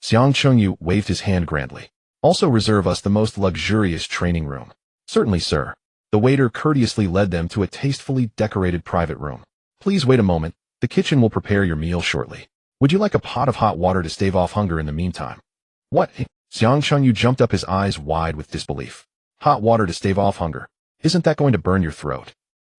Xiang Chengyu waved his hand grandly. Also reserve us the most luxurious training room. Certainly, sir. The waiter courteously led them to a tastefully decorated private room. Please wait a moment. The kitchen will prepare your meal shortly. Would you like a pot of hot water to stave off hunger in the meantime? What? Xiang Chengyu jumped up, his eyes wide with disbelief. Hot water to stave off hunger. Isn't that going to burn your throat?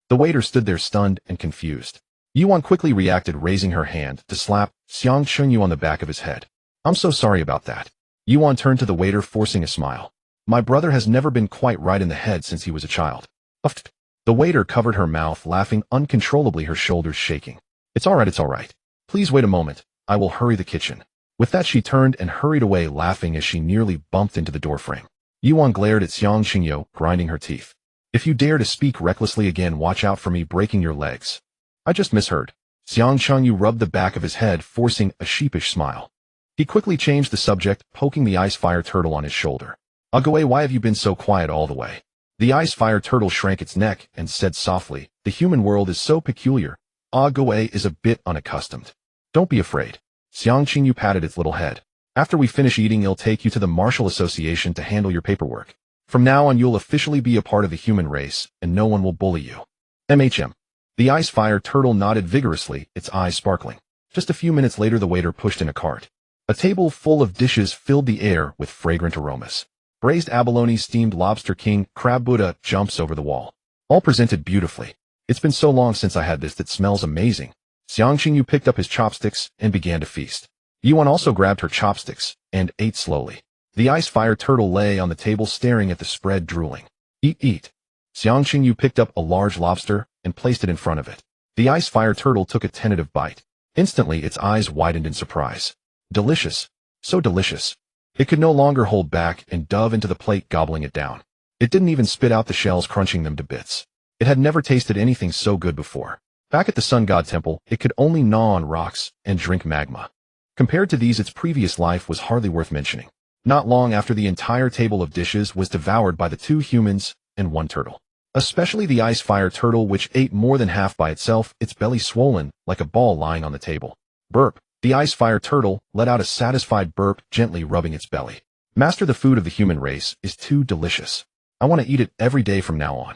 The waiter stood there stunned and confused. Yuan quickly reacted, raising her hand to slap Xiang Chengyu on the back of his head. I'm so sorry about that. Yuan turned to the waiter, forcing a smile. My brother has never been quite right in the head since he was a child. Uffed. The waiter covered her mouth, laughing uncontrollably, her shoulders shaking. It's all right. Please wait a moment. I will hurry the kitchen. With that, she turned and hurried away, laughing as she nearly bumped into the doorframe. Yuan glared at Xiang Chengyu, grinding her teeth. If you dare to speak recklessly again, watch out for me breaking your legs. I just misheard. Xiang Chengyu rubbed the back of his head, forcing a sheepish smile. He quickly changed the subject, poking the ice fire turtle on his shoulder. Agwe, why have you been so quiet all the way? The ice fire turtle shrank its neck and said softly, the human world is so peculiar. Agwe is a bit unaccustomed. Don't be afraid. Xiang Chengyu patted its little head. After we finish eating, I'll take you to the Martial Association to handle your paperwork. From now on, you'll officially be a part of the human race, and no one will bully you. MHM. The ice fire turtle nodded vigorously, its eyes sparkling. Just a few minutes later, the waiter pushed in a cart. A table full of dishes filled the air with fragrant aromas. Braised abalone, steamed lobster king, crab Buddha jumps over the wall. All presented beautifully. It's been so long since I had this, that smells amazing. Xiang Chengyu picked up his chopsticks and began to feast. Yuan also grabbed her chopsticks and ate slowly. The ice fire turtle lay on the table staring at the spread, drooling. Eat. Xiang Chengyu picked up a large lobster and placed it in front of it. The ice fire turtle took a tentative bite. Instantly, its eyes widened in surprise. Delicious. So delicious. It could no longer hold back and dove into the plate, gobbling it down. It didn't even spit out the shells, crunching them to bits. It had never tasted anything so good before. Back at the Sun God Temple, it could only gnaw on rocks and drink magma. Compared to these, its previous life was hardly worth mentioning. Not long after, the entire table of dishes was devoured by the two humans and one turtle. Especially the ice fire turtle, which ate more than half by itself, its belly swollen like a ball lying on the table. Burp. The ice fire turtle let out a satisfied burp, gently rubbing its belly. Master, the food of the human race is too delicious. I want to eat it every day from now on.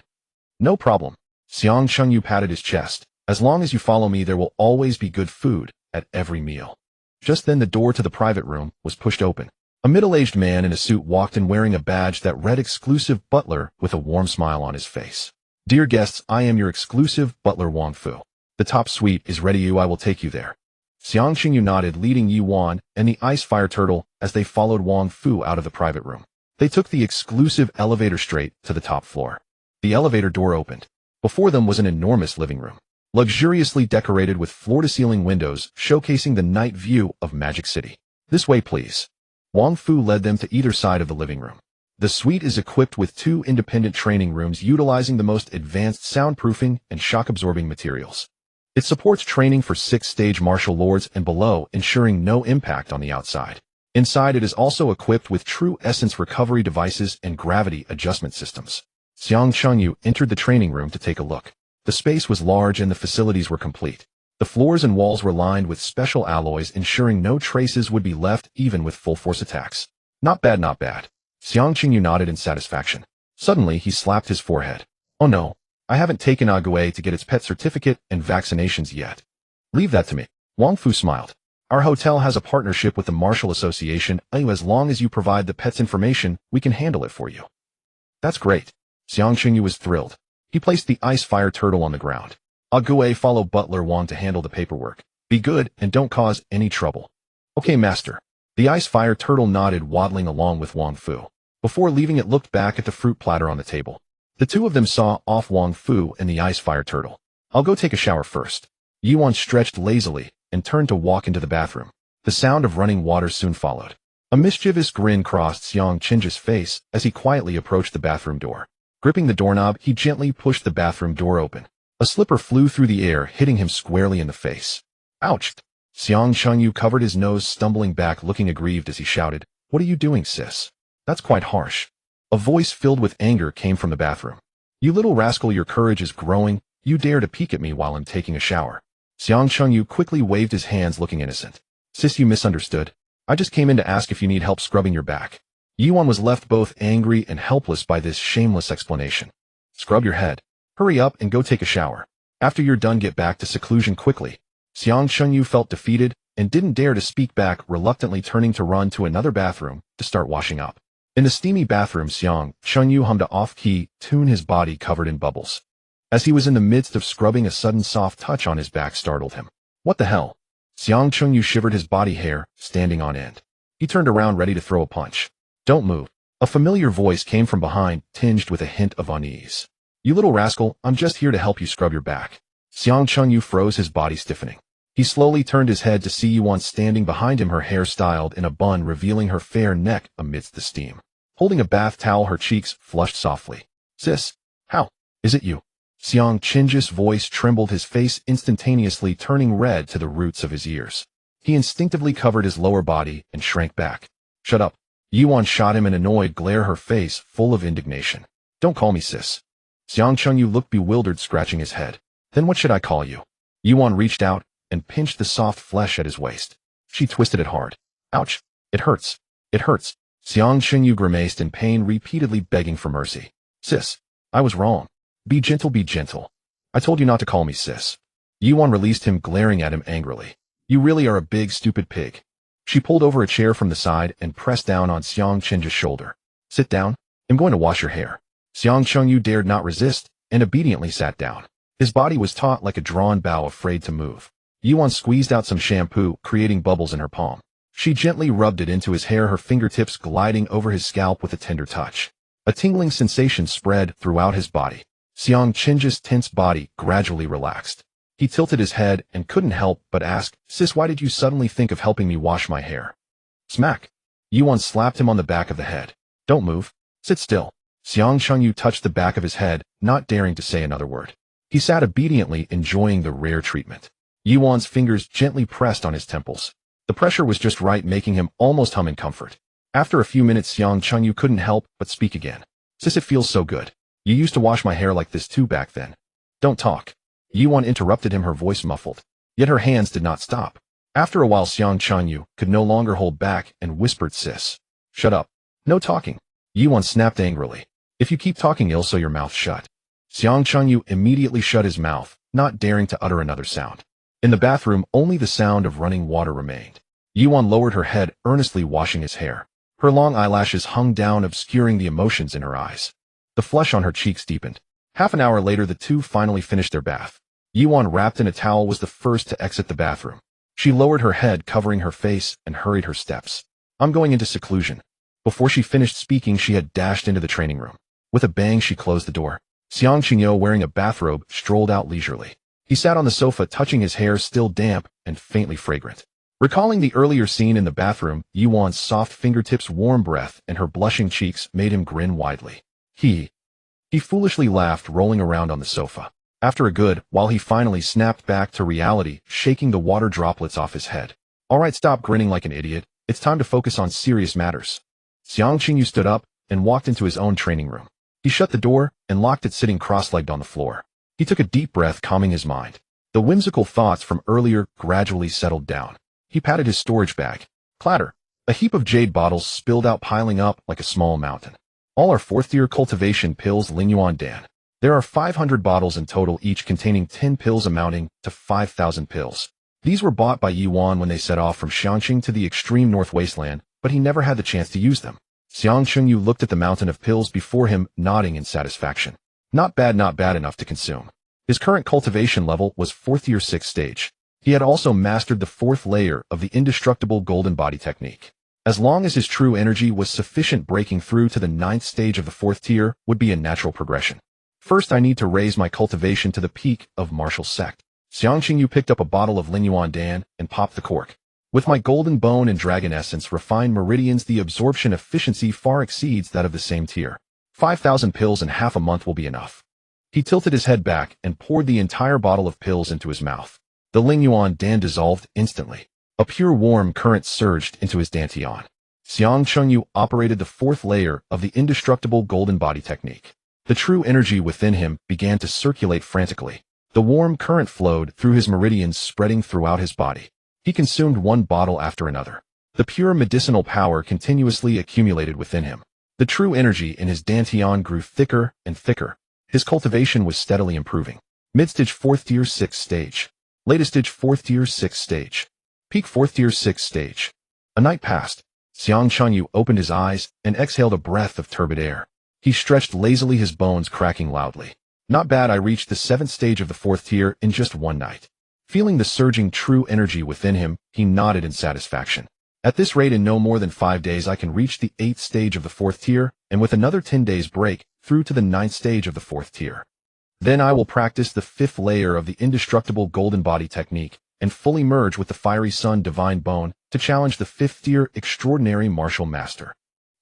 No problem. Xiang Chengyu patted his chest. As long as you follow me, there will always be good food at every meal. Just then, the door to the private room was pushed open. A middle-aged man in a suit walked in, wearing a badge that read exclusive butler, with a warm smile on his face. Dear guests, I am your exclusive butler, Wang Fu. The top suite is ready. I will take you there. Xiang Chengyu nodded, leading Yuan and the ice fire turtle as they followed Wang Fu out of the private room. They took the exclusive elevator straight to the top floor. The elevator door opened. Before them was an enormous living room, luxuriously decorated with floor-to-ceiling windows showcasing the night view of Magic City. This way, please. Wang Fu led them to either side of the living room. The suite is equipped with two independent training rooms utilizing the most advanced soundproofing and shock-absorbing materials. It supports training for 6-stage martial lords and below, ensuring no impact on the outside. Inside, it is also equipped with true essence recovery devices and gravity adjustment systems. Xiang Chengyu entered the training room to take a look. The space was large and the facilities were complete. The floors and walls were lined with special alloys, ensuring no traces would be left even with full force attacks. Not bad. Xiang Chengyu nodded in satisfaction. Suddenly, he slapped his forehead. Oh no, I haven't taken Agwe to get its pet certificate and vaccinations yet. Leave that to me. Wang Fu smiled. Our hotel has a partnership with the Martial Association. As long as you provide the pet's information, we can handle it for you. That's great. Xiang Chengyu was thrilled. He placed the ice fire turtle on the ground. Agwe, follow Butler Wang to handle the paperwork. Be good and don't cause any trouble. Okay, master. The ice fire turtle nodded, waddling along with Wang Fu. Before leaving, it looked back at the fruit platter on the table. The two of them saw off Wang Fu and the ice fire turtle. I'll go take a shower first. Yuan stretched lazily and turned to walk into the bathroom. The sound of running water soon followed. A mischievous grin crossed Xiang Chenju's face as he quietly approached the bathroom door. Gripping the doorknob, he gently pushed the bathroom door open. A slipper flew through the air, hitting him squarely in the face. Ouch! Xiang Chengyu covered his nose, stumbling back, looking aggrieved as he shouted, What are you doing, sis? That's quite harsh. A voice filled with anger came from the bathroom. You little rascal, your courage is growing. You dare to peek at me while I'm taking a shower. Xiang Chengyu quickly waved his hands looking innocent. Sis, you misunderstood. I just came in to ask if you need help scrubbing your back. Yuan was left both angry and helpless by this shameless explanation. Scrub your head. Hurry up and go take a shower. After you're done, get back to seclusion quickly. Xiang Chengyu felt defeated and didn't dare to speak back, reluctantly turning to run to another bathroom to start washing up. In the steamy bathroom, Xiang Chengyu hummed a off-key tune, his body covered in bubbles. As he was in the midst of scrubbing, a sudden soft touch on his back startled him. What the hell? Xiang Chengyu shivered, his body hair standing on end. He turned around ready to throw a punch. Don't move. A familiar voice came from behind, tinged with a hint of unease. You little rascal, I'm just here to help you scrub your back. Xiang Chengyu froze, his body stiffening. He slowly turned his head to see Yuan standing behind him, her hair styled in a bun revealing her fair neck amidst the steam. Holding a bath towel, her cheeks flushed softly. Sis, how? Is it you? Xiang Chenji's voice trembled, his face instantaneously turning red to the roots of his ears. He instinctively covered his lower body and shrank back. Shut up. Yuan shot him an annoyed glare, her face full of indignation. Don't call me sis. Xiang Chengyu looked bewildered, scratching his head. Then what should I call you? Yuan reached out and pinched the soft flesh at his waist. She twisted it hard. Ouch. It hurts. It hurts. Xiang Chengyu grimaced in pain, repeatedly begging for mercy. Sis, I was wrong. Be gentle, be gentle. I told you not to call me sis. Yuan released him, glaring at him angrily. You really are a big, stupid pig. She pulled over a chair from the side and pressed down on Xiang Chenji's shoulder. Sit down. I'm going to wash your hair. Xiang Chengyu dared not resist and obediently sat down. His body was taut like a drawn bow, afraid to move. Yuan squeezed out some shampoo, creating bubbles in her palm. She gently rubbed it into his hair, her fingertips gliding over his scalp with a tender touch. A tingling sensation spread throughout his body. Xiang Chenji's tense body gradually relaxed. He tilted his head and couldn't help but ask, Sis, why did you suddenly think of helping me wash my hair? Smack. Yuan slapped him on the back of the head. Don't move. Sit still. Xiang Chengyu touched the back of his head, not daring to say another word. He sat obediently, enjoying the rare treatment. Yuan's fingers gently pressed on his temples. The pressure was just right, making him almost hum in comfort. After a few minutes, Xiang Chengyu couldn't help but speak again. Sis, it feels so good. You used to wash my hair like this too back then. Don't talk. Yuan interrupted him, her voice muffled. Yet her hands did not stop. After a while, Xiang Chengyu could no longer hold back and whispered, Sis. Shut up. No talking. Yuan snapped angrily. If you keep talking, I'll sew your mouth shut. Xiang Chengyu immediately shut his mouth, not daring to utter another sound. In the bathroom, only the sound of running water remained. Yuan lowered her head, earnestly washing his hair. Her long eyelashes hung down, obscuring the emotions in her eyes. The flush on her cheeks deepened. Half an hour later, the two finally finished their bath. Yuan, wrapped in a towel, was the first to exit the bathroom. She lowered her head, covering her face, and hurried her steps. I'm going into seclusion. Before she finished speaking, she had dashed into the training room. With a bang, she closed the door. Xiang Qingyo, wearing a bathrobe, strolled out leisurely. He sat on the sofa, touching his hair, still damp and faintly fragrant. Recalling the earlier scene in the bathroom, Yuan's soft fingertips, warm breath, and her blushing cheeks made him grin widely. He foolishly laughed, rolling around on the sofa. After a good while, he finally snapped back to reality, shaking the water droplets off his head. All right, stop grinning like an idiot. It's time to focus on serious matters. Xiang Qingyu stood up and walked into his own training room. He shut the door and locked it, sitting cross-legged on the floor. He took a deep breath, calming his mind. The whimsical thoughts from earlier gradually settled down. He patted his storage bag. Clatter. A heap of jade bottles spilled out, piling up like a small mountain. All are fourth-tier cultivation pills, Lingyuan Dan. There are 500 bottles in total, each containing 10 pills, amounting to 5,000 pills. These were bought by Yuan when they set off from Xiangqing to the extreme north wasteland, but he never had the chance to use them. Xiang Chengyu looked at the mountain of pills before him, nodding in satisfaction. Not bad enough to consume. His current cultivation level was 4th-tier 6th stage. He had also mastered the 4th layer of the Indestructible Golden Body technique. As long as his true energy was sufficient, breaking through to the 9th stage of the 4th tier would be a natural progression. First, I need to raise my cultivation to the peak of martial sect. Xiang Qingyu picked up a bottle of Lingyuan Dan and popped the cork. With my golden bone and dragon essence refined meridians, the absorption efficiency far exceeds that of the same tier. 5,000 pills in half a month will be enough. He tilted his head back and poured the entire bottle of pills into his mouth. The Lingyuan Dan dissolved instantly. A pure warm current surged into his dantian. Xiang Chengyu operated the fourth layer of the Indestructible Golden Body technique. The true energy within him began to circulate frantically. The warm current flowed through his meridians, spreading throughout his body. He consumed one bottle after another. The pure medicinal power continuously accumulated within him. The true energy in his dantian grew thicker and thicker. His cultivation was steadily improving. Mid-stage 4th tier 6th stage. Latest stage 4th tier 6th stage. Peak 4th tier 6th stage. A night passed. Xiang Chengyu opened his eyes and exhaled a breath of turbid air. He stretched lazily, his bones cracking loudly. Not bad, I reached the 7th stage of the 4th tier in just one night. Feeling the surging true energy within him, he nodded in satisfaction. At this rate, in no more than 5 days I can reach the 8th stage of the 4th tier, and with another 10 days break, through to the 9th stage of the 4th tier. Then I will practice the 5th layer of the Indestructible Golden Body technique, and fully merge with the Fiery Sun Divine Bone to challenge the 5th tier Extraordinary Martial Master.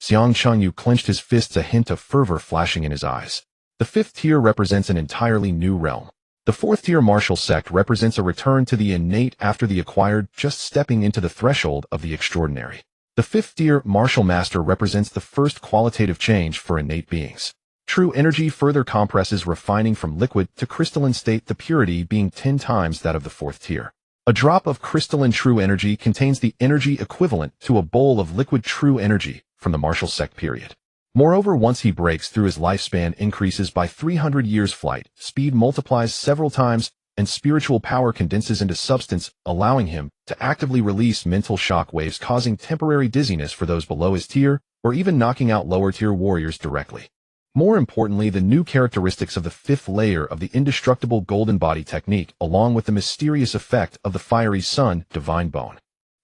Xiang Chengyu clenched his fists, a hint of fervor flashing in his eyes. The 5th tier represents an entirely new realm. The 4th tier martial sect represents a return to the innate after the acquired, just stepping into the threshold of the extraordinary. The 5th tier martial master represents the first qualitative change for innate beings. True energy further compresses, refining from liquid to crystalline state, the purity being 10 times that of the 4th tier. A drop of crystalline true energy contains the energy equivalent to a bowl of liquid true energy from the martial sect period. Moreover, once he breaks through, his lifespan increases by 300 years, flight speed multiplies several times, and spiritual power condenses into substance, allowing him to actively release mental shock waves, causing temporary dizziness for those below his tier, or even knocking out lower tier warriors directly. More importantly, the new characteristics of the 5th layer of the Indestructible Golden Body technique, along with the mysterious effect of the Fiery Sun Divine Bone.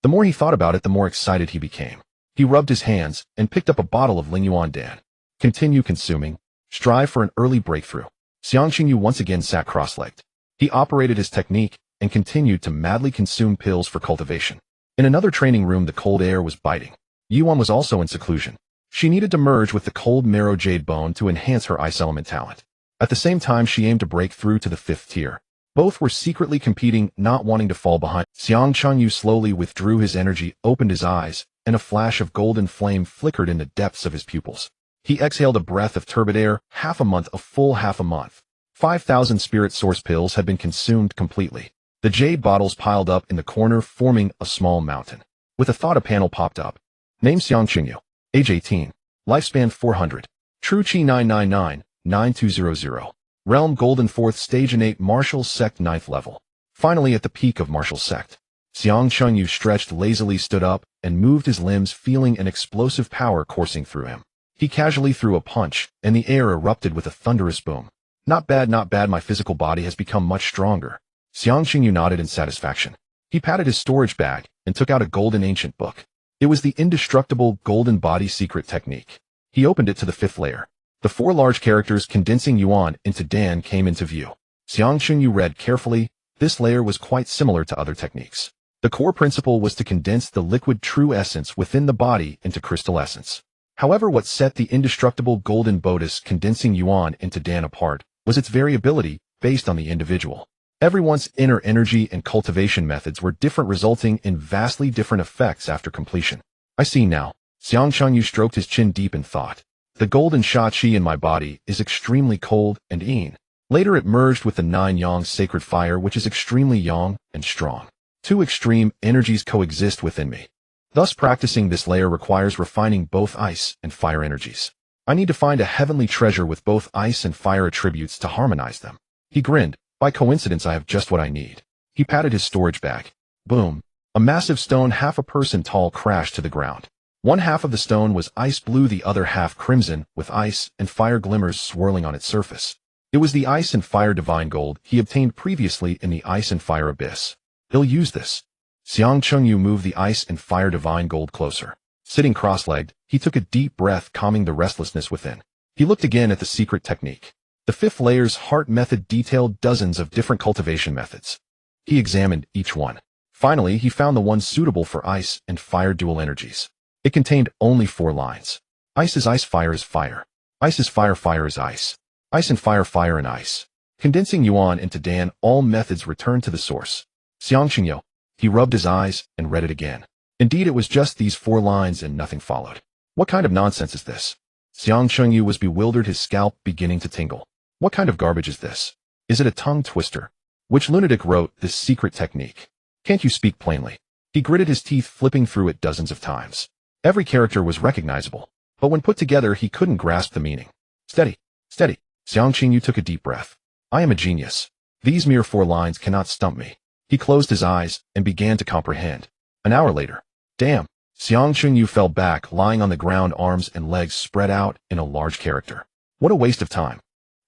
The more he thought about it, the more excited he became. He rubbed his hands and picked up a bottle of Lingyuan Dan. Continue consuming. Strive for an early breakthrough. Xiang Chengyu once again sat cross-legged. He operated his technique and continued to madly consume pills for cultivation. In another training room, the cold air was biting. Yuan was also in seclusion. She needed to merge with the cold marrow jade bone to enhance her ice element talent. At the same time, she aimed to break through to the 5th tier. Both were secretly competing, not wanting to fall behind. Xiang Chengyu slowly withdrew his energy, opened his eyes, and a flash of golden flame flickered in the depths of his pupils. He exhaled a breath of turbid air, a full half a month. 5,000 spirit source pills had been consumed completely. The jade bottles piled up in the corner, forming a small mountain. With a thought, a panel popped up. Name Xiang Chengyu. Age 18. Lifespan 400. True Chi 999-9200. Realm Golden 4th Stage, Innate Martial Sect 9th level. Finally at the peak of Martial Sect. Xiang Chengyu stretched lazily, stood up, and moved his limbs, feeling an explosive power coursing through him. He casually threw a punch, and the air erupted with a thunderous boom. Not bad, my physical body has become much stronger. Xiang Chengyu nodded in satisfaction. He patted his storage bag and took out a golden ancient book. It was the Indestructible Golden Body secret technique. He opened it to the 5th layer. The 4 large characters condensing Yuan into Dan came into view. Xiang Chengyu read carefully. This layer was quite similar to other techniques. The core principle was to condense the liquid true essence within the body into crystal essence. However, what set the Indestructible Golden Bodice condensing Yuan into Dan apart was its variability based on the individual. Everyone's inner energy and cultivation methods were different, resulting in vastly different effects after completion. I see now. Xiang Chengyu stroked his chin deep in thought. The golden sha qi in my body is extremely cold and yin. Later it merged with the 9 yang sacred fire, which is extremely yang and strong. 2 extreme energies coexist within me. Thus, practicing this layer requires refining both ice and fire energies. I need to find a heavenly treasure with both ice and fire attributes to harmonize them. He grinned. By coincidence, I have just what I need. He patted his storage bag. Boom. A massive stone half a person tall crashed to the ground. One half of the stone was ice blue, the other half crimson, with ice and fire glimmers swirling on its surface. It was the ice and fire divine gold he obtained previously in the ice and fire abyss. He'll use this. Xiang Chengyu moved the ice and fire divine gold closer. Sitting cross-legged, he took a deep breath, calming the restlessness within. He looked again at the secret technique. The 5th layer's heart method detailed dozens of different cultivation methods. He examined each one. Finally, he found the one suitable for ice and fire dual energies. It contained only 4 lines. Ice is ice, fire is fire. Ice is fire, fire is ice. Ice and fire, fire and ice. Condensing Yuan into Dan, all methods returned to the source. Xiang Chengyu. He rubbed his eyes and read it again. Indeed, it was just these 4 lines and nothing followed. What kind of nonsense is this? Xiang Chengyu was bewildered, his scalp beginning to tingle. What kind of garbage is this? Is it a tongue twister? Which lunatic wrote this secret technique? Can't you speak plainly? He gritted his teeth, flipping through it dozens of times. Every character was recognizable, but when put together, he couldn't grasp the meaning. Steady, steady. Xiang Chengyu took a deep breath. I am a genius. These mere 4 lines cannot stump me. He closed his eyes and began to comprehend. An hour later. Damn. Xiang Chengyu fell back, lying on the ground, arms and legs spread out in a large character. What a waste of time.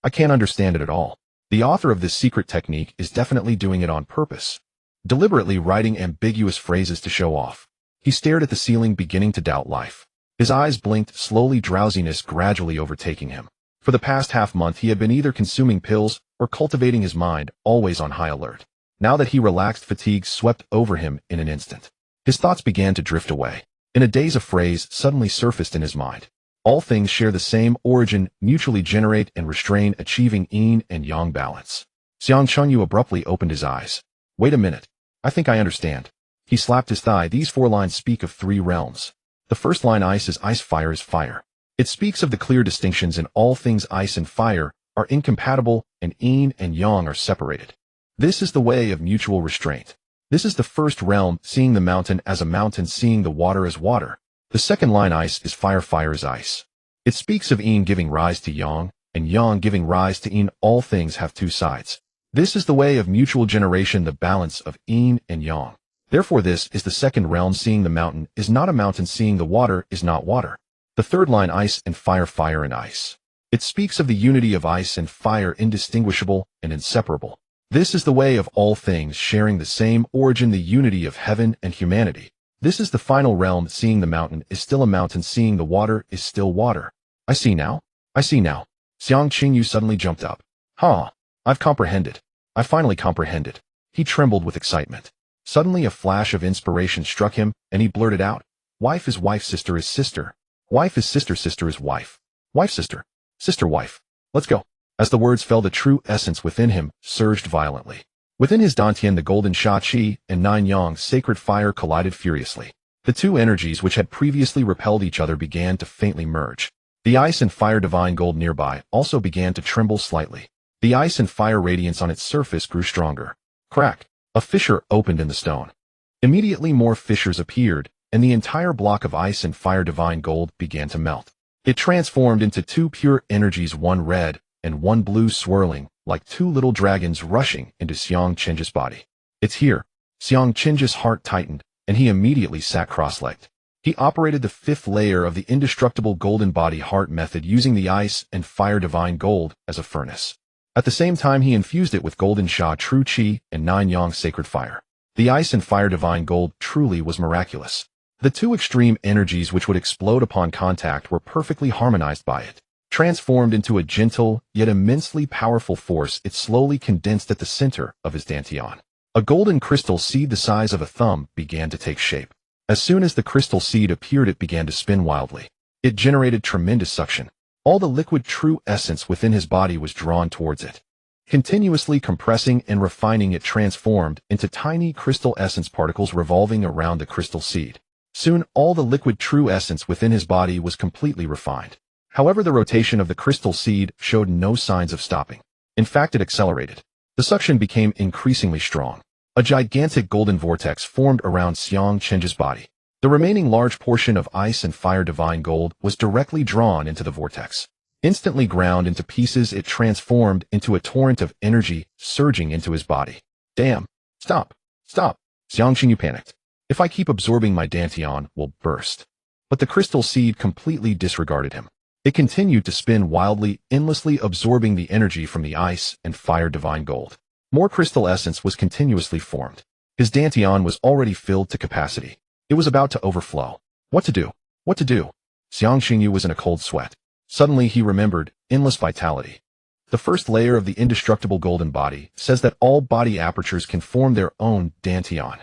I can't understand it at all. The author of this secret technique is definitely doing it on purpose, deliberately writing ambiguous phrases to show off. He stared at the ceiling, beginning to doubt life. His eyes blinked, slowly, drowsiness gradually overtaking him. For the past half-month, he had been either consuming pills or cultivating his mind, always on high alert. Now that he relaxed, fatigue swept over him in an instant. His thoughts began to drift away. In a daze, a phrase suddenly surfaced in his mind. All things share the same origin, mutually generate and restrain, achieving yin and yang balance. Xiang Chengyu abruptly opened his eyes. Wait a minute. I think I understand. He slapped his thigh. These 4 lines speak of 3 realms. The first line, ice is ice, fire is fire. It speaks of the clear distinctions in all things. Ice and fire are incompatible, and yin and yang are separated. This is the way of mutual restraint. This is the first realm, seeing the mountain as a mountain, seeing the water as water. The second line, ice is fire, fire is ice. It speaks of yin giving rise to yang, and yang giving rise to yin. All things have 2 sides. This is the way of mutual generation, the balance of yin and yang. Therefore, this is the second realm, seeing the mountain is not a mountain, seeing the water is not water. The third line, ice and fire, fire and ice. It speaks of the unity of ice and fire, indistinguishable and inseparable. This is the way of all things sharing the same origin, the unity of heaven and humanity. This is the final realm, seeing the mountain is still a mountain, seeing the water is still water. I see now. I see now. Xiang Chengyu suddenly jumped up. I've comprehended. I finally comprehended. He trembled with excitement. Suddenly a flash of inspiration struck him, and he blurted out, wife is wife, sister is sister. Wife is sister, sister is wife. Wife, sister. Sister, wife. Let's go. As the words fell, the true essence within him surged violently. Within his dantian, the golden sha qi and 9 yang sacred fire collided furiously. The 2 energies which had previously repelled each other began to faintly merge. The ice and fire divine gold nearby also began to tremble slightly. The ice and fire radiance on its surface grew stronger. Crack! A fissure opened in the stone. Immediately more fissures appeared, and the entire block of ice and fire divine gold began to melt. It transformed into 2 pure energies, one red and one blue, swirling like 2 little dragons rushing into Xiang Chenji's body. It's here. Xiang Chenji's heart tightened, and he immediately sat cross-legged. He operated the 5th layer of the Indestructible Golden Body heart method, using the ice and fire divine gold as a furnace. At the same time, he infused it with golden sha true qi and 9 yang sacred fire. The ice and fire divine gold truly was miraculous. The 2 extreme energies which would explode upon contact were perfectly harmonized by it. Transformed into a gentle, yet immensely powerful force, it slowly condensed at the center of his dantian. A golden crystal seed the size of a thumb began to take shape. As soon as the crystal seed appeared, it began to spin wildly. It generated tremendous suction. All the liquid true essence within his body was drawn towards it. Continuously compressing and refining, it transformed into tiny crystal essence particles revolving around the crystal seed. Soon, all the liquid true essence within his body was completely refined. However, the rotation of the crystal seed showed no signs of stopping. In fact, it accelerated. The suction became increasingly strong. A gigantic golden vortex formed around Xiang Chenji's body. The remaining large portion of ice and fire divine gold was directly drawn into the vortex. Instantly ground into pieces, it transformed into a torrent of energy surging into his body. Damn! Stop! Stop! Xiang Chenyu panicked. If I keep absorbing, my dantian will burst. But the crystal seed completely disregarded him. It continued to spin wildly, endlessly absorbing the energy from the ice and fire divine gold. More crystal essence was continuously formed. His dantian was already filled to capacity. It was about to overflow. What to do? What to do? Xiang Chengyu was in a cold sweat. Suddenly he remembered endless vitality. The first layer of the Indestructible Golden Body says that all body apertures can form their own dantian.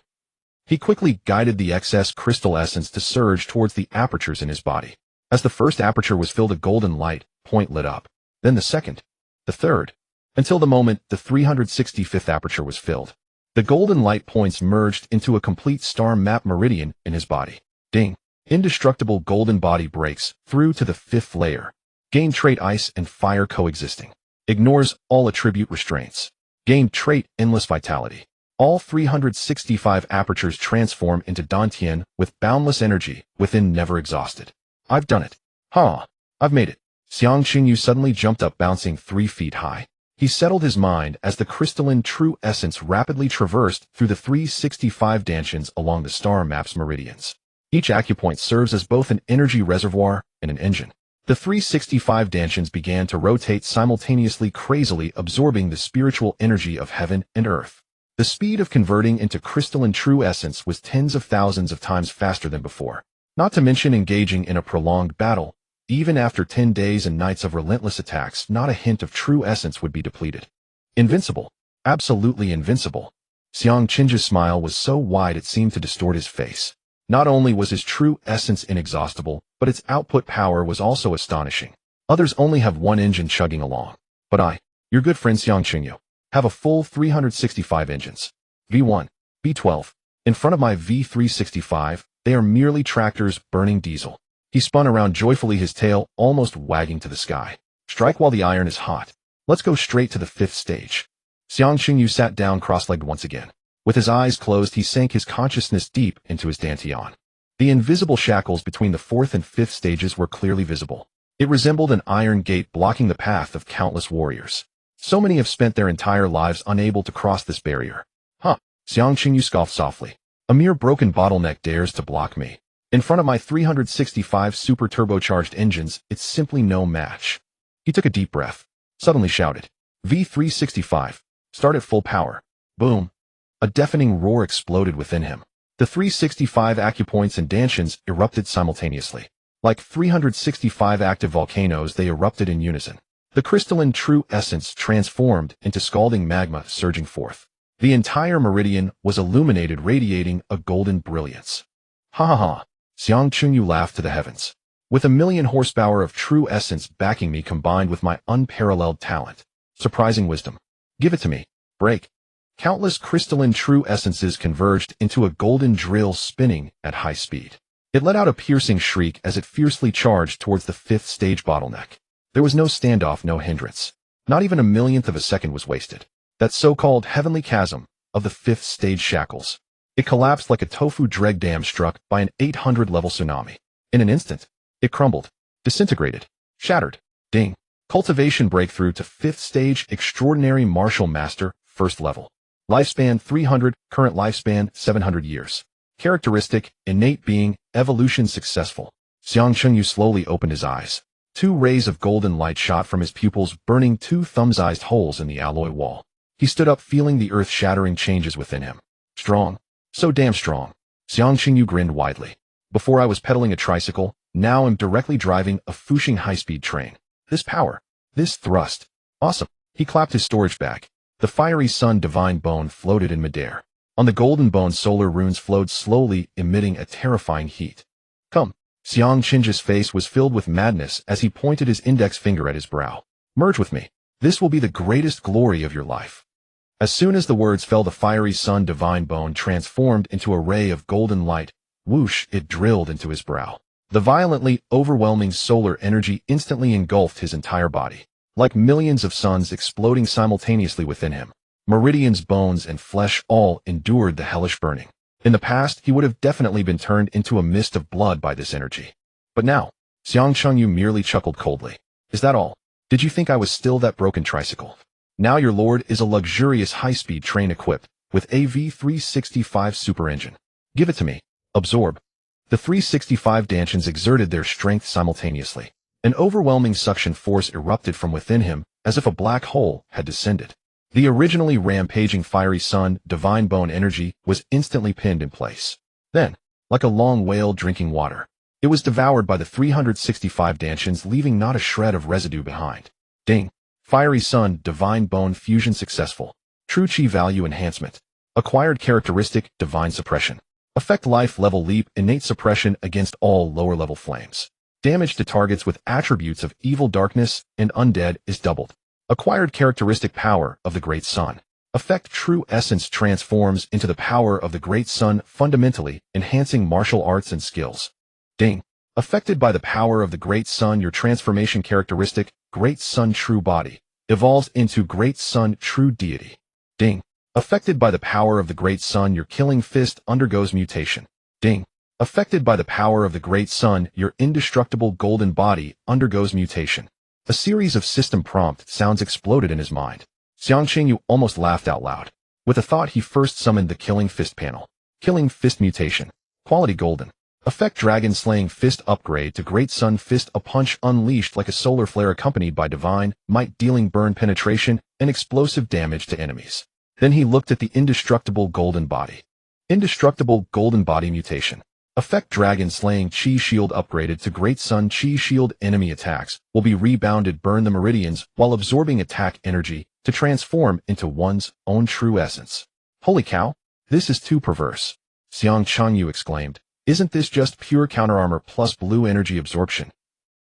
He quickly guided the excess crystal essence to surge towards the apertures in his body. As the first aperture was filled, a golden light point lit up. Then the second, the third, until the moment the 365th aperture was filled. The golden light points merged into a complete star map meridian in his body. Ding. Indestructible Golden Body breaks through to the 5th layer. Gain trait Ice and Fire coexisting. Ignores all attribute restraints. Gain trait Endless Vitality. All 365 apertures transform into Dantian with boundless energy within, never exhausted. I've done it. I've made it. Xiang Qingyu suddenly jumped up, bouncing 3 feet high. He settled his mind as the crystalline true essence rapidly traversed through the 365 dantians along the star map's meridians. Each acupoint serves as both an energy reservoir and an engine. The 365 dantians began to rotate simultaneously, crazily absorbing the spiritual energy of heaven and earth. The speed of converting into crystalline true essence was tens of thousands of times faster than before. Not to mention engaging in a prolonged battle. Even after 10 days and nights of relentless attacks, not a hint of true essence would be depleted. Invincible. Absolutely invincible. Xiang Qing's smile was so wide it seemed to distort his face. Not only was his true essence inexhaustible, but its output power was also astonishing. Others only have one engine chugging along. But I, your good friend Xiang Qingyu, have a full 365 engines. V1, V12. In front of my V365, they are merely tractors burning diesel. He spun around joyfully, his tail almost wagging to the sky. Strike while the iron is hot. Let's go straight to the 5th stage. Xiang Qingyu sat down cross-legged once again. With his eyes closed, he sank his consciousness deep into his dantian. The invisible shackles between the 4th and 5th stages were clearly visible. It resembled an iron gate blocking the path of countless warriors. So many have spent their entire lives unable to cross this barrier. Xiang Qingyu scoffed softly. A mere broken bottleneck dares to block me. In front of my 365 super turbocharged engines, it's simply no match. He took a deep breath, suddenly shouted, V365, start at full power. Boom. A deafening roar exploded within him. The 365 acupoints and dantians erupted simultaneously. Like 365 active volcanoes, they erupted in unison. The crystalline true essence transformed into scalding magma surging forth. The entire meridian was illuminated, radiating a golden brilliance. Xiang Qingyu laughed to the heavens. With 1,000,000 horsepower of true essence backing me, combined with my unparalleled talent, surprising wisdom. Give it to me. Break. Countless crystalline true essences converged into a golden drill spinning at high speed. It let out a piercing shriek as it fiercely charged towards the 5th stage bottleneck. There was no standoff, no hindrance. Not even a millionth of a second was wasted. That so-called heavenly chasm of the 5th stage shackles. It collapsed like a tofu dreg dam struck by an 800-level tsunami. In an instant, it crumbled, disintegrated, shattered. Ding. Cultivation breakthrough to 5th stage, extraordinary martial master, 1st level. Lifespan 300, current lifespan 700 years. Characteristic, innate being, evolution successful. Xiang Qingyu slowly opened his eyes. 2 rays of golden light shot from his pupils, burning 2 thumb-sized holes in the alloy wall. He stood up, feeling the earth-shattering changes within him. Strong. So damn strong. Xiang Qingyu grinned widely. Before I was pedaling a tricycle, now I'm directly driving a Fuxing high-speed train. This power. This thrust. Awesome. He clapped his storage bag. The fiery sun divine bone floated in midair. On the golden bone, solar runes flowed slowly, emitting a terrifying heat. Come. Xiang Qing's face was filled with madness as he pointed his index finger at his brow. Merge with me. This will be the greatest glory of your life. As soon as the words fell, the fiery sun divine bone transformed into a ray of golden light. Whoosh, it drilled into his brow. The violently overwhelming solar energy instantly engulfed his entire body. Like millions of suns exploding simultaneously within him. Meridians, bones, and flesh all endured the hellish burning. In the past, he would have definitely been turned into a mist of blood by this energy. But now, Xiang Qingyu merely chuckled coldly. Is that all? Did you think I was still that broken tricycle? Now your lord is a luxurious high-speed train equipped with a V365 super engine. Give it to me. Absorb. The 365 dantians exerted their strength simultaneously. An overwhelming suction force erupted from within him, as if a black hole had descended. The originally rampaging fiery sun, divine bone energy, was instantly pinned in place. Then, like a long whale drinking water, it was devoured by the 365 dantians, leaving not a shred of residue behind. Ding. Fiery sun, divine bone fusion successful. True chi value enhancement. Acquired characteristic, divine suppression. Effect life level leap, innate suppression against all lower level flames. Damage to targets with attributes of evil, darkness, and undead is doubled. Acquired characteristic power of the great sun. Effect true essence transforms into the power of the great sun, fundamentally enhancing martial arts and skills. Ding. Affected by the power of the great sun, your transformation characteristic, great sun true body, evolves into great sun true deity. Ding. Affected by the power of the great sun, your killing fist undergoes mutation. Ding. Affected by the power of the great sun, your indestructible golden body undergoes mutation. A series of system prompt sounds exploded in his mind. Xiang Qingyu almost laughed out loud. With a thought, he first summoned the Killing Fist panel. Killing Fist mutation. Quality golden. Effect Dragon Slaying Fist upgrade to Great Sun Fist, a punch unleashed like a solar flare accompanied by divine might, dealing burn penetration and explosive damage to enemies. Then he looked at the Indestructible Golden Body. Indestructible Golden Body mutation. Effect Dragon Slaying Chi Shield upgraded to Great Sun Chi Shield. Enemy attacks will be rebounded, burn the meridians while absorbing attack energy to transform into one's own true essence. Holy cow, this is too perverse. Xiang Changyu exclaimed. Isn't this just pure counterarmor plus blue energy absorption?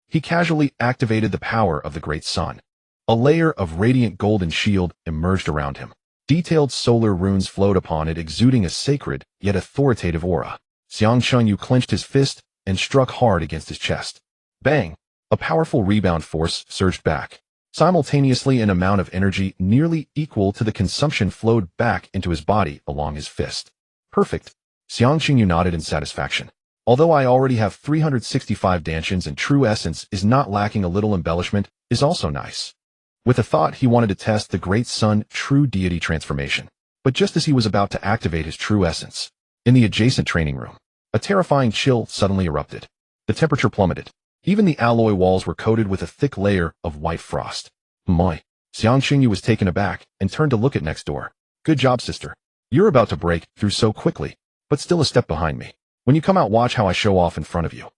He casually activated the power of the great sun. A layer of radiant golden shield emerged around him. Detailed solar runes flowed upon it, exuding a sacred yet authoritative aura. Xiang Changyu clenched his fist and struck hard against his chest. Bang! A powerful rebound force surged back. Simultaneously, an amount of energy nearly equal to the consumption flowed back into his body along his fist. Perfect. Xiang Qingyu nodded in satisfaction. Although I already have 365 dantians and true essence is not lacking, a little embellishment is also nice. With a thought, he wanted to test the great sun true deity transformation. But just as he was about to activate his true essence, in the adjacent training room, a terrifying chill suddenly erupted. The temperature plummeted. Even the alloy walls were coated with a thick layer of white frost. My. Xiang Qingyu was taken aback and turned to look at next door. Good job, sister. You're about to break through so quickly, but still a step behind me. When you come out, watch how I show off in front of you.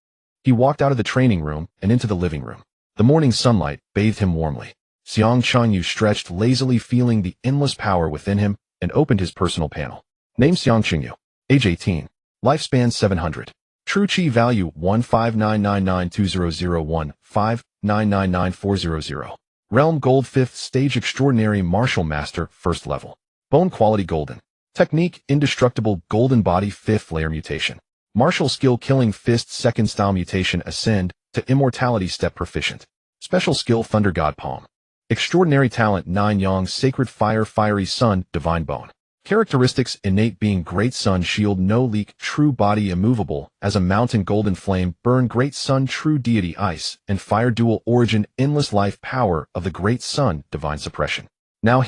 He walked out of the training room and into the living room. The morning sunlight bathed him warmly. Xiang Changyu stretched lazily, feeling the endless power within him, and opened his personal panel. Name Xiang Qingyu. Age 18. Lifespan 700. True Chi value 15999200159999400. Realm Gold 5th Stage Extraordinary Martial Master 1st Level. Bone Quality Golden. Technique Indestructible Golden Body 5th Layer Mutation. Martial Skill Killing Fist 2nd Style Mutation. Ascend to Immortality Step Proficient. Special Skill Thunder God Palm. Extraordinary Talent 9 Yang Sacred Fire Fiery Sun Divine Bone. Characteristics: Innate Being Great Sun Shield No Leak True Body Immovable as a Mountain Golden Flame Burn Great Sun True Deity Ice and Fire Dual Origin Endless Life Power of the Great Sun Divine Suppression. Now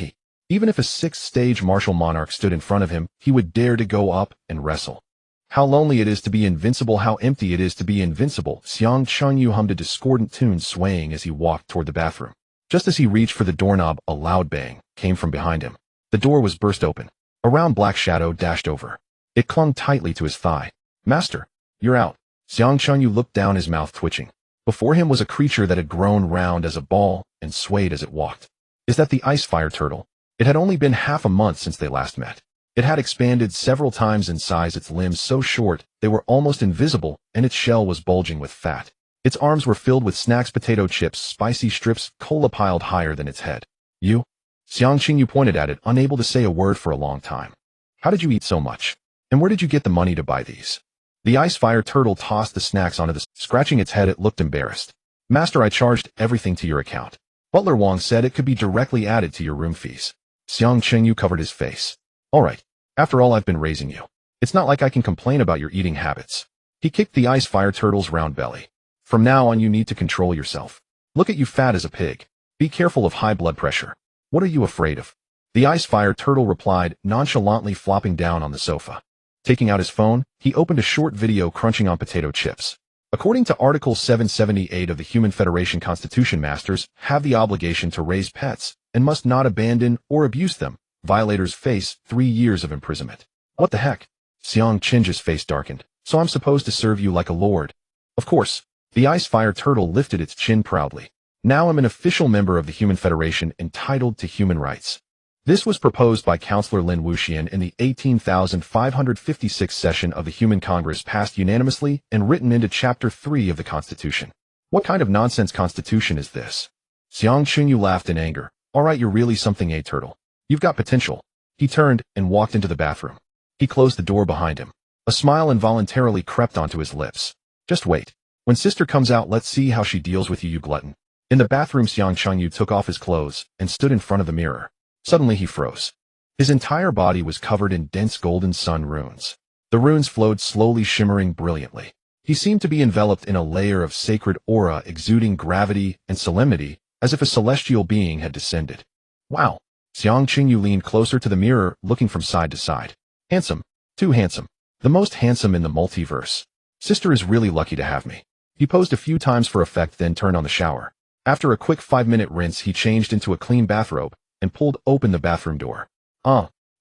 even if a 6th stage martial monarch stood in front of him, he would dare to go up and wrestle. How lonely it is to be invincible, how empty it is to be invincible. Xiang Changyu hummed a discordant tune, swaying as he walked toward the bathroom. Just as he reached for the doorknob, a loud bang came from behind him. The door was burst open. A round black shadow dashed over. It clung tightly to his thigh. Master, you're out. Xiang Changyu looked down, his mouth twitching. Before him was a creature that had grown round as a ball and swayed as it walked. Is that the ice fire turtle? It had only been half a month since they last met. It had expanded several times in size, its limbs so short they were almost invisible, and its shell was bulging with fat. Its arms were filled with snacks, potato chips, spicy strips, cola piled higher than its head. You? Xiang Qingyu pointed at it, unable to say a word for a long time. How did you eat so much? And where did you get the money to buy these? The ice fire turtle tossed the snacks onto the scratching its head. It looked embarrassed. Master, I charged everything to your account. Butler Wang said it could be directly added to your room fees. Xiang Qingyu covered his face. All right. After all, I've been raising you. It's not like I can complain about your eating habits. He kicked the ice fire turtle's round belly. From now on, you need to control yourself. Look at you, fat as a pig. Be careful of high blood pressure. What are you afraid of? The ice fire turtle replied, nonchalantly flopping down on the sofa. Taking out his phone, he opened a short video crunching on potato chips. According to Article 778 of the Human Federation Constitution, masters have the obligation to raise pets and must not abandon or abuse them. Violators face 3 years of imprisonment. What the heck? Xiang Qing's face darkened. So I'm supposed to serve you like a lord? Of course. The ice fire turtle lifted its chin proudly. Now I'm an official member of the Human Federation, entitled to human rights. This was proposed by Councillor Lin Wuxian in the 18,556th session of the Human Congress, passed unanimously and written into Chapter 3 of the Constitution. What kind of nonsense constitution is this? Xiang Qingyu laughed in anger. All right, you're really something, turtle. You've got potential. He turned and walked into the bathroom. He closed the door behind him. A smile involuntarily crept onto his lips. Just wait. When sister comes out, let's see how she deals with you, you glutton. In the bathroom, Xiang Chengyu took off his clothes and stood in front of the mirror. Suddenly he froze. His entire body was covered in dense golden sun runes. The runes flowed slowly, shimmering brilliantly. He seemed to be enveloped in a layer of sacred aura exuding gravity and solemnity, as if a celestial being had descended. Wow! Xiang Chengyu leaned closer to the mirror, looking from side to side. Handsome. Too handsome. The most handsome in the multiverse. Sister is really lucky to have me. He posed a few times for effect, then turned on the shower. After a quick 5-minute rinse, he changed into a clean bathrobe and pulled open the bathroom door.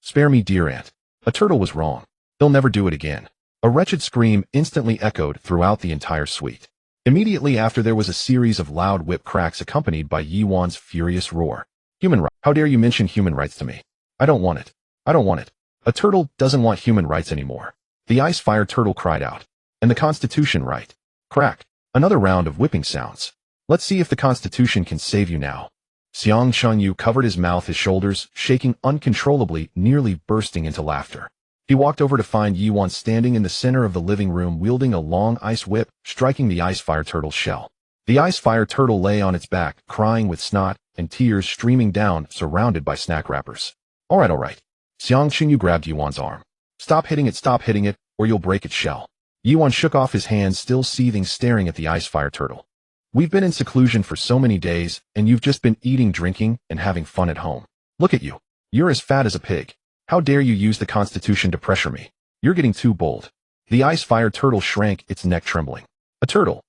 Spare me, dear aunt. A turtle was wrong. He'll never do it again. A wretched scream instantly echoed throughout the entire suite. Immediately after, there was a series of loud whip cracks accompanied by Yi Wan's furious roar. Human rights. How dare you mention human rights to me? I don't want it. I don't want it. A turtle doesn't want human rights anymore. The ice fire turtle cried out. And the Constitution right. Crack. Another round of whipping sounds. Let's see if the Constitution can save you now. Xiang Chengyu covered his mouth, his shoulders, shaking uncontrollably, nearly bursting into laughter. He walked over to find Yi Wan standing in the center of the living room, wielding a long ice whip, striking the ice fire turtle's shell. The ice fire turtle lay on its back, crying with snot and tears streaming down, surrounded by snack wrappers. All right. Xiang Chengyu grabbed Yi Wan's arm. Stop hitting it, or you'll break its shell. Yi Wan shook off his hands, still seething, staring at the ice fire turtle. We've been in seclusion for so many days, and you've just been eating, drinking, and having fun at home. Look at you. You're as fat as a pig. How dare you use the Constitution to pressure me? You're getting too bold. The ice fire turtle shrank, its neck trembling. A turtle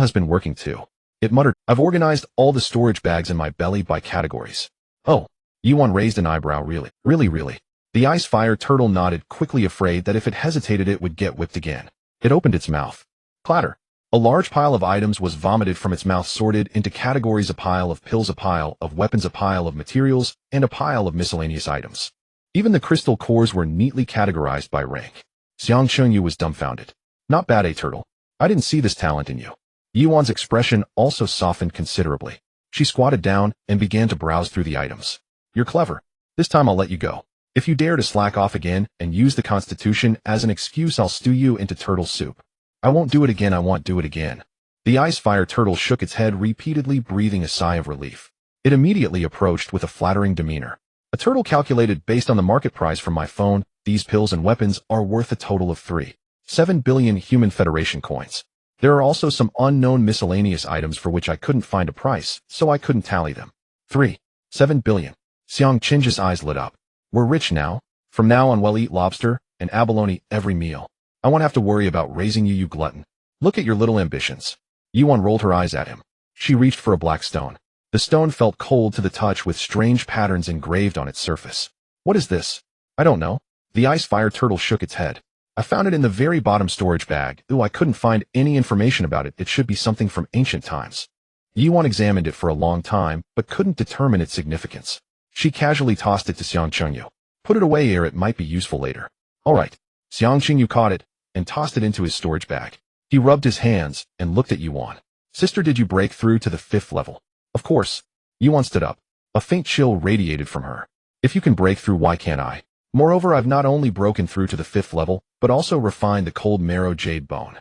has been working too. It muttered, I've organized all the storage bags in my belly by categories. Oh. Yi Wan raised an eyebrow. Really? The ice fire turtle nodded, quickly, afraid that if it hesitated it would get whipped again. It opened its mouth. Clatter. A large pile of items was vomited from its mouth, sorted into categories: a pile of pills, a pile of weapons, a pile of materials, and a pile of miscellaneous items. Even the crystal cores were neatly categorized by rank. Xiang Chengyu was dumbfounded. Not bad, turtle. I didn't see this talent in you. Yi Wan's expression also softened considerably. She squatted down and began to browse through the items. You're clever. This time I'll let you go. If you dare to slack off again and use the Constitution as an excuse, I'll stew you into turtle soup. I won't do it again. I won't do it again. The ice fire turtle shook its head repeatedly, breathing a sigh of relief. It immediately approached with a flattering demeanor. A turtle calculated based on the market price from my phone. These pills and weapons are worth a total of 3.7 billion Human Federation coins. There are also some unknown miscellaneous items for which I couldn't find a price, so I couldn't tally them. 3.7 billion. Xiang Chenji's eyes lit up. We're rich now. From now on, we'll eat lobster and abalone every meal. I won't have to worry about raising you, you glutton. Look at your little ambitions. Yi Wan rolled her eyes at him. She reached for a black stone. The stone felt cold to the touch, with strange patterns engraved on its surface. What is this? I don't know. The ice fire turtle shook its head. I found it in the very bottom storage bag. I couldn't find any information about it. It should be something from ancient times. Yi Wan examined it for a long time, but couldn't determine its significance. She casually tossed it to Xiang Chengyu. Put it away, it might be useful later. All right. Xiang Chengyu caught it and tossed it into his storage bag. He rubbed his hands and looked at Yi Wan. Sister, did you break through to the 5th level? Of course. Yi Wan stood up. A faint chill radiated from her. If you can break through, why can't I? Moreover, I've not only broken through to the 5th level, but also refined the cold marrow jade bone.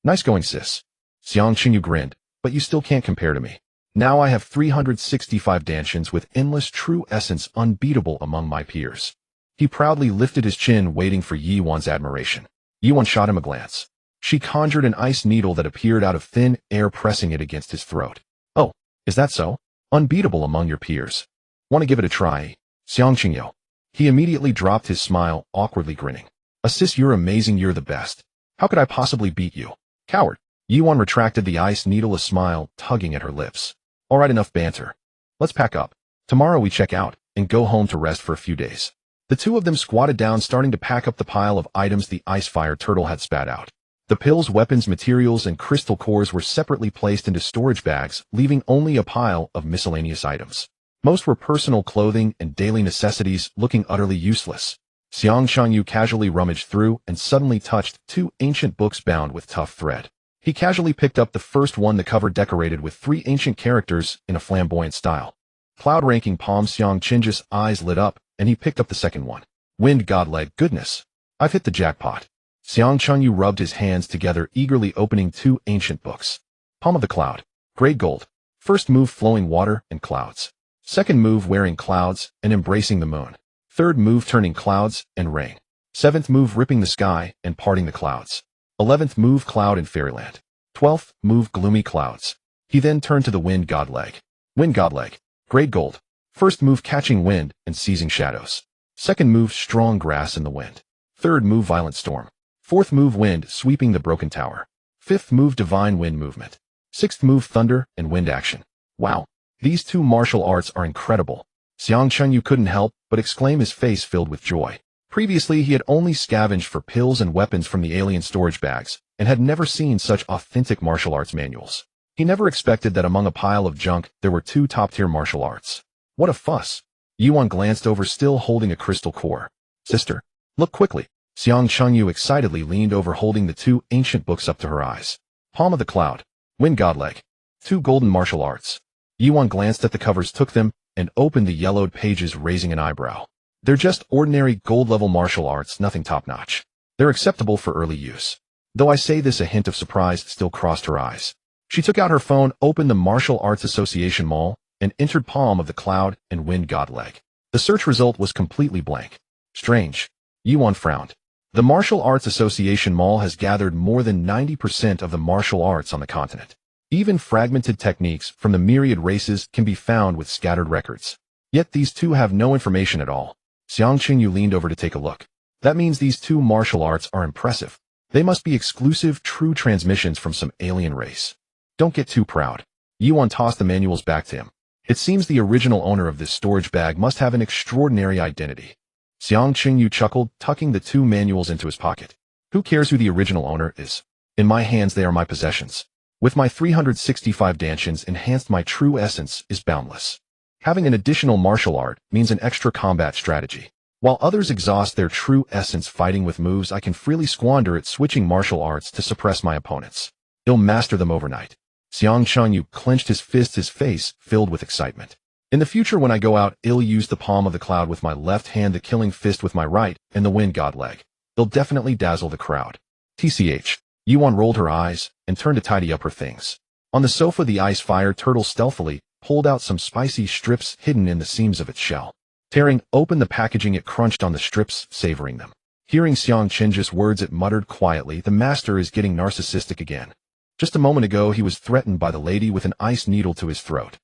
Nice going, sis. Xiang Chengyu grinned, but you still can't compare to me. Now I have 365 dantians with endless true essence, unbeatable among my peers. He proudly lifted his chin, waiting for Yi Wan's admiration. Yi Wan shot him a glance. She conjured an ice needle that appeared out of thin air, pressing it against his throat. Oh, is that so? Unbeatable among your peers. Want to give it a try? Xiang Chengyu. He immediately dropped his smile, awkwardly grinning. Sis, you're amazing, you're the best. How could I possibly beat you? Coward. Yi Wan retracted the ice needle, a smile tugging at her lips. All right, enough banter. Let's pack up. Tomorrow we check out and go home to rest for a few days. The two of them squatted down, starting to pack up the pile of items the ice fire turtle had spat out. The pills, weapons, materials, and crystal cores were separately placed into storage bags, leaving only a pile of miscellaneous items. Most were personal clothing and daily necessities, looking utterly useless. Xiang Chengyu casually rummaged through and suddenly touched 2 ancient books bound with tough thread. He casually picked up the first one, the cover decorated with 3 ancient characters in a flamboyant style. Cloud ranking palm. Xiang Chenji's eyes lit up, and he picked up the second one. Wind god leg, goodness. I've hit the jackpot. Xiang Chunyu rubbed his hands together, eagerly opening 2 ancient books. Palm of the Cloud. Grey gold. First move, flowing water and clouds. Second move, wearing clouds and embracing the moon. Third move, turning clouds and rain. Seventh move, ripping the sky and parting the clouds. 11th move, cloud and fairyland. 12th move, gloomy clouds. He then turned to the wind god leg. Wind god leg. Grey gold. First move, catching wind and seizing shadows. Second move, strong grass in the wind. Third move, violent storm. Fourth move, wind, sweeping the broken tower. Fifth move, divine wind movement. Sixth move, thunder and wind action. Wow, these 2 martial arts are incredible. Xiang Chunyu couldn't help but exclaim, his face filled with joy. Previously, he had only scavenged for pills and weapons from the alien storage bags, and had never seen such authentic martial arts manuals. He never expected that among a pile of junk, there were 2 top-tier martial arts. What a fuss. Yuan glanced over, still holding a crystal core. Sister, look quickly. Xiang Chunyu excitedly leaned over, holding the 2 ancient books up to her eyes. Palm of the Cloud. Wind god leg. 2 golden martial arts. Yuan glanced at the covers, took them, and opened the yellowed pages, raising an eyebrow. They're just ordinary gold-level martial arts, nothing top-notch. They're acceptable for early use. Though I say this, a hint of surprise still crossed her eyes. She took out her phone, opened the Martial Arts Association Mall, and entered Palm of the Cloud and Wind god leg. The search result was completely blank. Strange. Yuan frowned. The Martial Arts Association Mall has gathered more than 90% of the martial arts on the continent. Even fragmented techniques from the myriad races can be found with scattered records. Yet these 2 have no information at all. Xiang Chunyu leaned over to take a look. That means these 2 martial arts are impressive. They must be exclusive, true transmissions from some alien race. Don't get too proud. Yuan tossed the manuals back to him. It seems the original owner of this storage bag must have an extraordinary identity. Xiang Chunyu chuckled, tucking the 2 manuals into his pocket. Who cares who the original owner is? In my hands, they are my possessions. With my 365 dantians enhanced, my true essence is boundless. Having an additional martial art means an extra combat strategy. While others exhaust their true essence fighting with moves, I can freely squander it switching martial arts to suppress my opponents. I'll master them overnight. Xiang Chunyu clenched his fists, his face filled with excitement. In the future, when I go out, I'll use the Palm of the Cloud with my left hand, the killing fist with my right, and the wind god leg. They'll definitely dazzle the crowd. TCH. Yuan rolled her eyes and turned to tidy up her things. On the sofa, the ice fire turtle stealthily pulled out some spicy strips hidden in the seams of its shell. Tearing open the packaging, it crunched on the strips, savoring them. Hearing Xiang Chinji's words, it muttered quietly, the master is getting narcissistic again. Just a moment ago, he was threatened by the lady with an ice needle to his throat.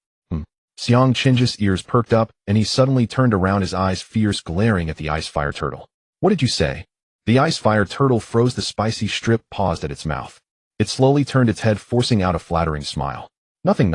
Xiang Chinji's ears perked up, and he suddenly turned around, his eyes fierce, glaring at the ice fire turtle. What did you say? The ice fire turtle froze, the spicy strip paused at its mouth. It slowly turned its head, forcing out a flattering smile. Nothing.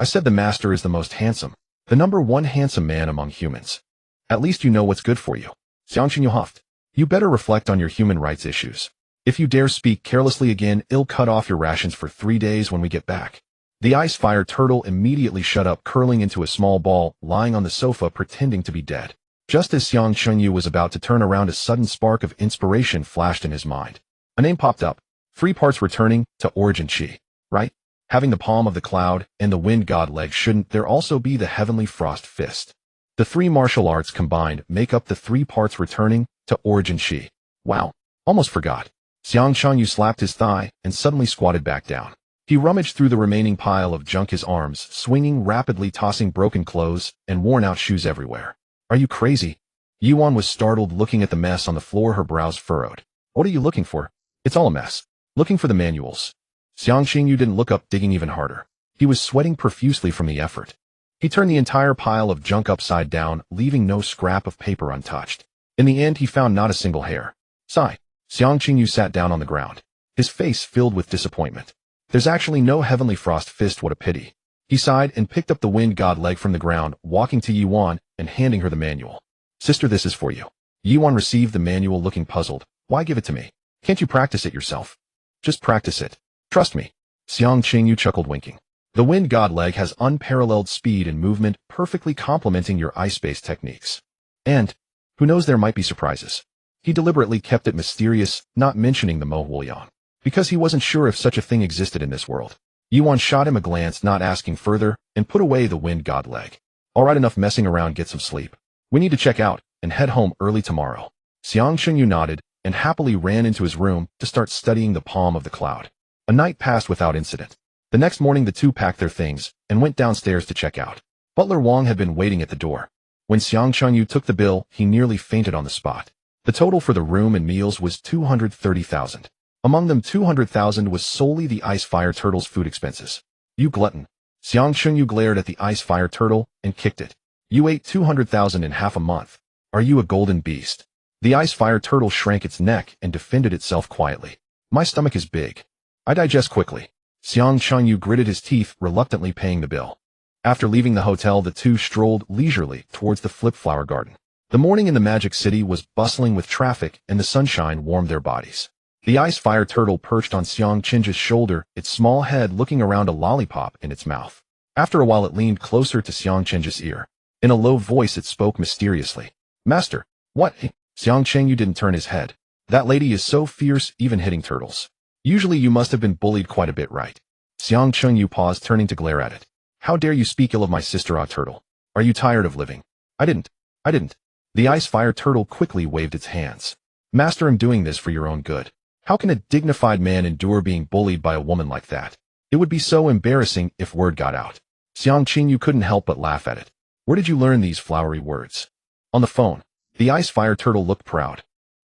I said the master is the most handsome. The #1 handsome man among humans. At least you know what's good for you. Xiang Chinyu huffed. You better reflect on your human rights issues. If you dare speak carelessly again, I'll cut off your rations for 3 days when we get back. The ice fire turtle immediately shut up, curling into a small ball, lying on the sofa, pretending to be dead. Just as Xiang Chunyu was about to turn around, a sudden spark of inspiration flashed in his mind. A name popped up. 3 parts returning to origin chi. Right? Having the Palm of the Cloud and the Wind god leg, shouldn't there also be the Heavenly Frost fist? The 3 martial arts combined make up the 3 parts returning to origin chi. Wow. Almost forgot. Xiang Chunyu slapped his thigh and suddenly squatted back down. He rummaged through the remaining pile of junk, his arms swinging rapidly, tossing broken clothes and worn-out shoes everywhere. Are you crazy? Yuan was startled, looking at the mess on the floor, her brows furrowed. What are you looking for? It's all a mess. Looking for the manuals. Xiang Chunyu didn't look up, digging even harder. He was sweating profusely from the effort. He turned the entire pile of junk upside down, leaving no scrap of paper untouched. In the end, he found not a single hair. Sigh. Xiang Chunyu sat down on the ground, his face filled with disappointment. There's actually no Heavenly Frost fist, what a pity. He sighed and picked up the Wind god leg from the ground, walking to Yuan and handing her the manual. Sister, this is for you. Yuan received the manual, looking puzzled. Why give it to me? Can't you practice it yourself? Just practice it. Trust me. Xiang Chunyu chuckled, winking. The Wind god leg has unparalleled speed and movement, perfectly complementing your ice-based techniques. And, who knows, there might be surprises. He deliberately kept it mysterious, not mentioning the Mo Huoyang, because he wasn't sure if such a thing existed in this world. Yuan shot him a glance, not asking further, and put away the Wind god leg. All right, enough messing around, get some sleep. We need to check out and head home early tomorrow. Xiang Chunyu nodded and happily ran into his room to start studying the palm of the cloud. A night passed without incident. The next morning the two packed their things and went downstairs to check out. Butler Wang had been waiting at the door. When Xiang Chunyu took the bill, he nearly fainted on the spot. The total for the room and meals was 230,000. Among them 200,000 was solely the ice fire turtle's food expenses. You glutton. Xiang Chunyu glared at the ice fire turtle and kicked it. You ate 200,000 in half a month. Are you a golden beast? The ice fire turtle shrank its neck and defended itself quietly. My stomach is big. I digest quickly. Xiang Chunyu gritted his teeth, reluctantly paying the bill. After leaving the hotel, the two strolled leisurely towards the flip flower garden. The morning in the Magic City was bustling with traffic and the sunshine warmed their bodies. The ice fire turtle perched on Xiang Chinja's shoulder, its small head looking around a lollipop in its mouth. After a while it leaned closer to Xiang Chinja's ear. In a low voice it spoke mysteriously. Master, what? Xiang Chengyu didn't turn his head. That lady is so fierce, even hitting turtles. Usually you must have been bullied quite a bit, right? Xiang Chengyu paused, turning to glare at it. How dare you speak ill of my sister, turtle? Are you tired of living? I didn't. The ice fire turtle quickly waved its hands. Master, I'm doing this for your own good. How can a dignified man endure being bullied by a woman like that? It would be so embarrassing if word got out. Xiang Qingyu couldn't help but laugh at it. Where did you learn these flowery words? On the phone. The ice fire turtle looked proud.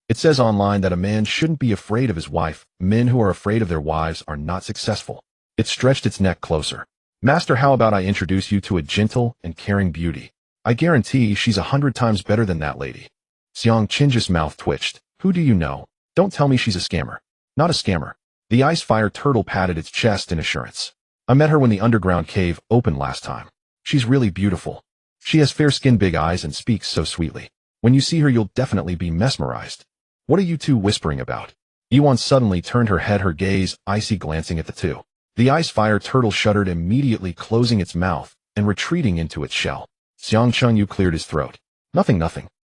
It says online that a man shouldn't be afraid of his wife. Men who are afraid of their wives are not successful. It stretched its neck closer. Master, how about I introduce you to a gentle and caring beauty? I guarantee she's 100 times better than that lady. Xiang Qing's mouth twitched. Who do you know? Don't tell me she's a scammer. Not a scammer. The ice fire turtle patted its chest in assurance. I met her when the underground cave opened last time. She's really beautiful. She has fair skin, big eyes, and speaks so sweetly. When you see her, you'll definitely be mesmerized. What are you two whispering about? Yuan suddenly turned her head, her gaze icy, glancing at the two. The ice fire turtle shuddered, immediately closing its mouth and retreating into its shell. Xiang Chengyu cleared his throat. Nothing.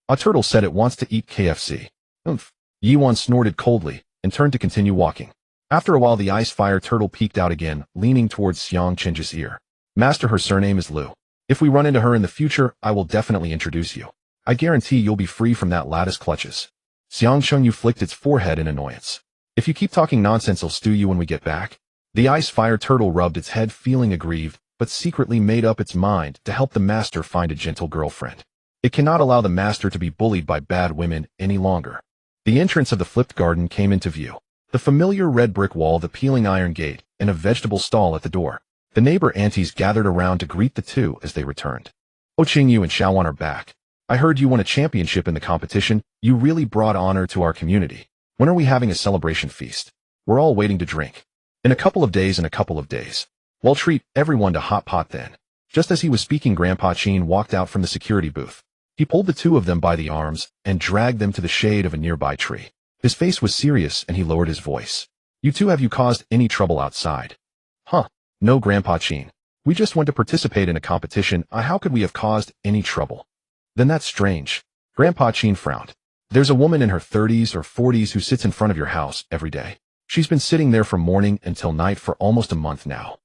A turtle said it wants to eat KFC. Oomph. Yuan snorted coldly and turned to continue walking. After a while, the ice fire turtle peeked out again, leaning towards Xiang Qing's ear. Master, her surname is Lu. If we run into her in the future, I will definitely introduce you. I guarantee you'll be free from that lattice clutches. Xiang Chengyu flicked its forehead in annoyance. If you keep talking nonsense, I'll stew you when we get back. The ice fire turtle rubbed its head, feeling aggrieved, but secretly made up its mind to help the master find a gentle girlfriend. It cannot allow the master to be bullied by bad women any longer. The entrance of the flipped garden came into view. The familiar red brick wall, the peeling iron gate, and a vegetable stall at the door. The neighbor aunties gathered around to greet the two as they returned. Oh, Qingyu and Xiaowan are back. I heard you won a championship in the competition. You really brought honor to our community. When are we having a celebration feast? We're all waiting to drink. In a couple of days. We'll treat everyone to hot pot then. Just as he was speaking, Grandpa Qin walked out from the security booth. He pulled the two of them by the arms and dragged them to the shade of a nearby tree. His face was serious and he lowered his voice. You two, have you caused any trouble outside? Huh. No, Grandpa Qin. We just went to participate in a competition. How could we have caused any trouble? Then that's strange. Grandpa Qin frowned. There's a woman in her 30s or 40s who sits in front of your house every day. She's been sitting there from morning until night for almost a month now.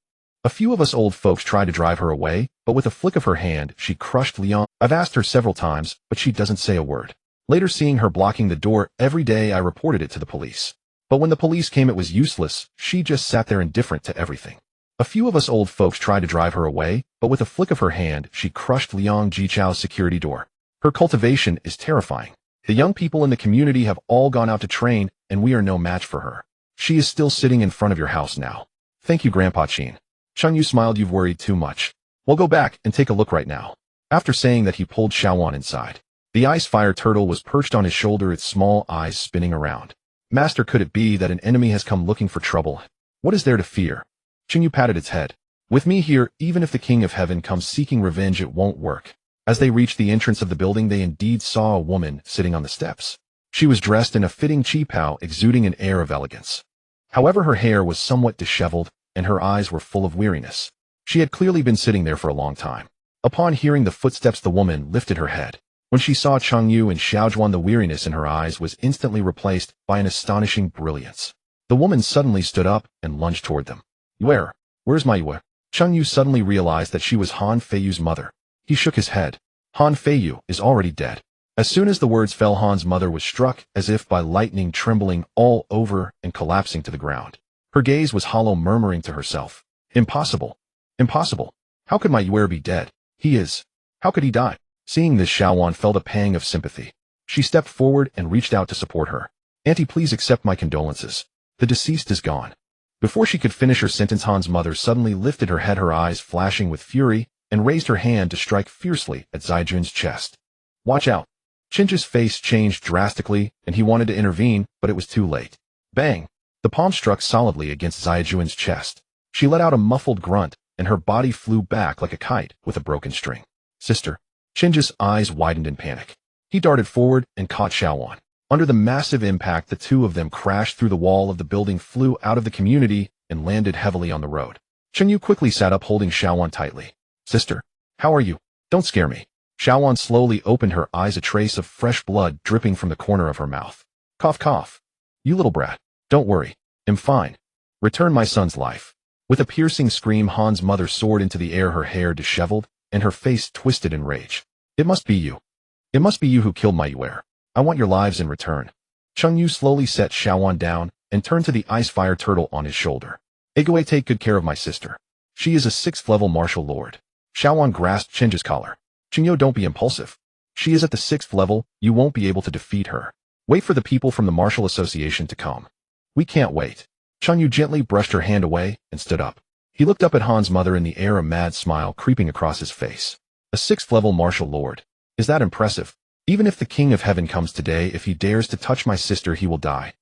A few of us old folks tried to drive her away, but with a flick of her hand, she crushed Leon. I've asked her several times, but she doesn't say a word. Later, seeing her blocking the door every day, I reported it to the police. But when the police came, it was useless. She just sat there indifferent to everything. A few of us old folks tried to drive her away, but with a flick of her hand, she crushed Liang Jichao's security door. Her cultivation is terrifying. The young people in the community have all gone out to train, and we are no match for her. She is still sitting in front of your house now. Thank you, Grandpa Qin. Chengyu smiled. You've worried too much. We'll go back and take a look right now. After saying that, he pulled Xiaowan inside. The ice fire turtle was perched on his shoulder, its small eyes spinning around. Master, could it be that an enemy has come looking for trouble? What is there to fear? Qingyu patted its head. With me here, even if the King of Heaven comes seeking revenge, it won't work. As they reached the entrance of the building, they indeed saw a woman sitting on the steps. She was dressed in a fitting qipao, exuding an air of elegance. However, her hair was somewhat disheveled, and her eyes were full of weariness. She had clearly been sitting there for a long time. Upon hearing the footsteps, the woman lifted her head. When she saw Chengyu and Xiaojuan, the weariness in her eyes was instantly replaced by an astonishing brilliance. The woman suddenly stood up and lunged toward them. Where's my Yue? Chengyu suddenly realized that she was Han Feiyu's mother. He shook his head. Han Feiyu is already dead. As soon as the words fell, Han's mother was struck as if by lightning, trembling all over and collapsing to the ground. Her gaze was hollow, murmuring to herself, "Impossible. Impossible. How could my Yuer be dead? He is. How could he die?" Seeing this, Xiaowan felt a pang of sympathy. She stepped forward and reached out to support her. "Auntie, please accept my condolences. The deceased is gone." Before she could finish her sentence, Han's mother suddenly lifted her head, her eyes flashing with fury, and raised her hand to strike fiercely at Zaijun's chest. "Watch out." Chinja's face changed drastically, and he wanted to intervene, but it was too late. Bang! The palm struck solidly against Zaijun's chest. She let out a muffled grunt, and her body flew back like a kite with a broken string. "Sister." Chinja's eyes widened in panic. He darted forward and caught Xiaowan. Under the massive impact, the two of them crashed through the wall of the building, flew out of the community, and landed heavily on the road. Chenyu quickly sat up, holding Xiaowan tightly. "Sister, how are you? Don't scare me." Xiaowan slowly opened her eyes, a trace of fresh blood dripping from the corner of her mouth. "Cough, cough. You little brat. Don't worry. I'm fine. Return my son's life." With a piercing scream, Han's mother soared into the air, her hair disheveled, and her face twisted in rage. "It must be you. It must be you who killed my Yuer. I want your lives in return." Chengyu slowly set Xiaowan down and turned to the ice fire turtle on his shoulder. "Igwe, take good care of my sister. She is a 6th level martial lord." Xiaowan grasped Chinja's collar. "Qingyo, don't be impulsive. She is at the 6th level, you won't be able to defeat her. Wait for the people from the Martial Association to come." "We can't wait." Chengyu gently brushed her hand away and stood up. He looked up at Han's mother, in the air, a mad smile creeping across his face. "A 6th level martial lord. Is that impressive? Even if the King of Heaven comes today, if he dares to touch my sister, he will die."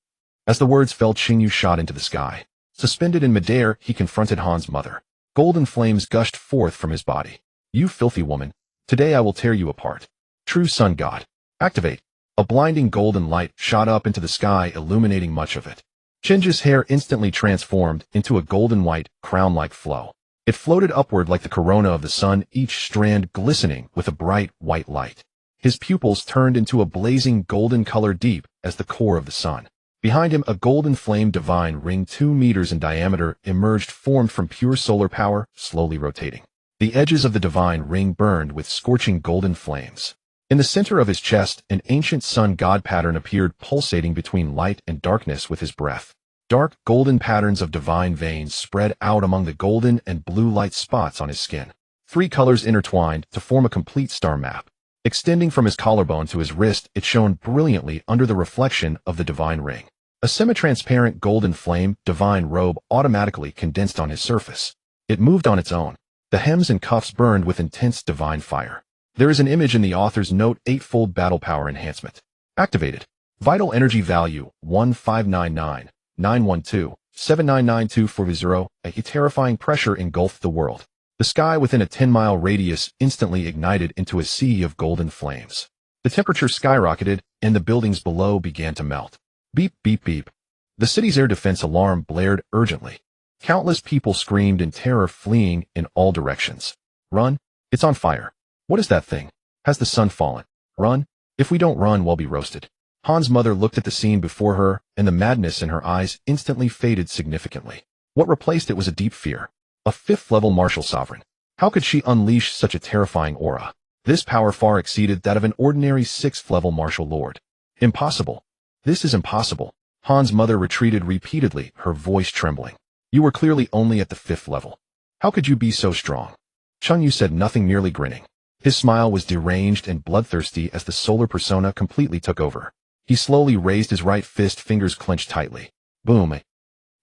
As the words fell, Qingyu shot into the sky. Suspended in midair, he confronted Han's mother. Golden flames gushed forth from his body. "You filthy woman. Today I will tear you apart. True sun god. Activate." A blinding golden light shot up into the sky, illuminating much of it. Chinja's hair instantly transformed into a golden white, crown-like flow. It floated upward like the corona of the sun, each strand glistening with a bright white light. His pupils turned into a blazing golden color, deep as the core of the sun. Behind him, a golden flame divine ring 2 meters in diameter emerged, formed from pure solar power, slowly rotating. The edges of the divine ring burned with scorching golden flames. In the center of his chest, an ancient sun god pattern appeared, pulsating between light and darkness with his breath. Dark, golden patterns of divine veins spread out among the golden and blue light spots on his skin. 3 colors intertwined to form a complete star map. Extending from his collarbone to his wrist, it shone brilliantly under the reflection of the divine ring. A semi-transparent golden flame, divine robe, automatically condensed on his surface. It moved on its own. The hems and cuffs burned with intense divine fire. There is an image in the author's note: 8-fold battle power enhancement. Activated. Vital energy value 1599 912 799240. A terrifying pressure engulfed the world. The sky within a 10-mile radius instantly ignited into a sea of golden flames. The temperature skyrocketed, and the buildings below began to melt. Beep, beep, beep. The city's air defense alarm blared urgently. Countless people screamed in terror, fleeing in all directions. "Run! It's on fire! What is that thing? Has the sun fallen? Run! If we don't run, we'll be roasted." Han's mother looked at the scene before her, and the madness in her eyes instantly faded significantly. What replaced it was a deep fear. A 5th-level martial sovereign. How could she unleash such a terrifying aura? This power far exceeded that of an ordinary 6th-level martial lord. Impossible. This is impossible. Han's mother retreated repeatedly, her voice trembling. "You were clearly only at the 5th level. How could you be so strong?" Chengyu said nothing, merely grinning. His smile was deranged and bloodthirsty as the solar persona completely took over. He slowly raised his right fist, fingers clenched tightly. Boom!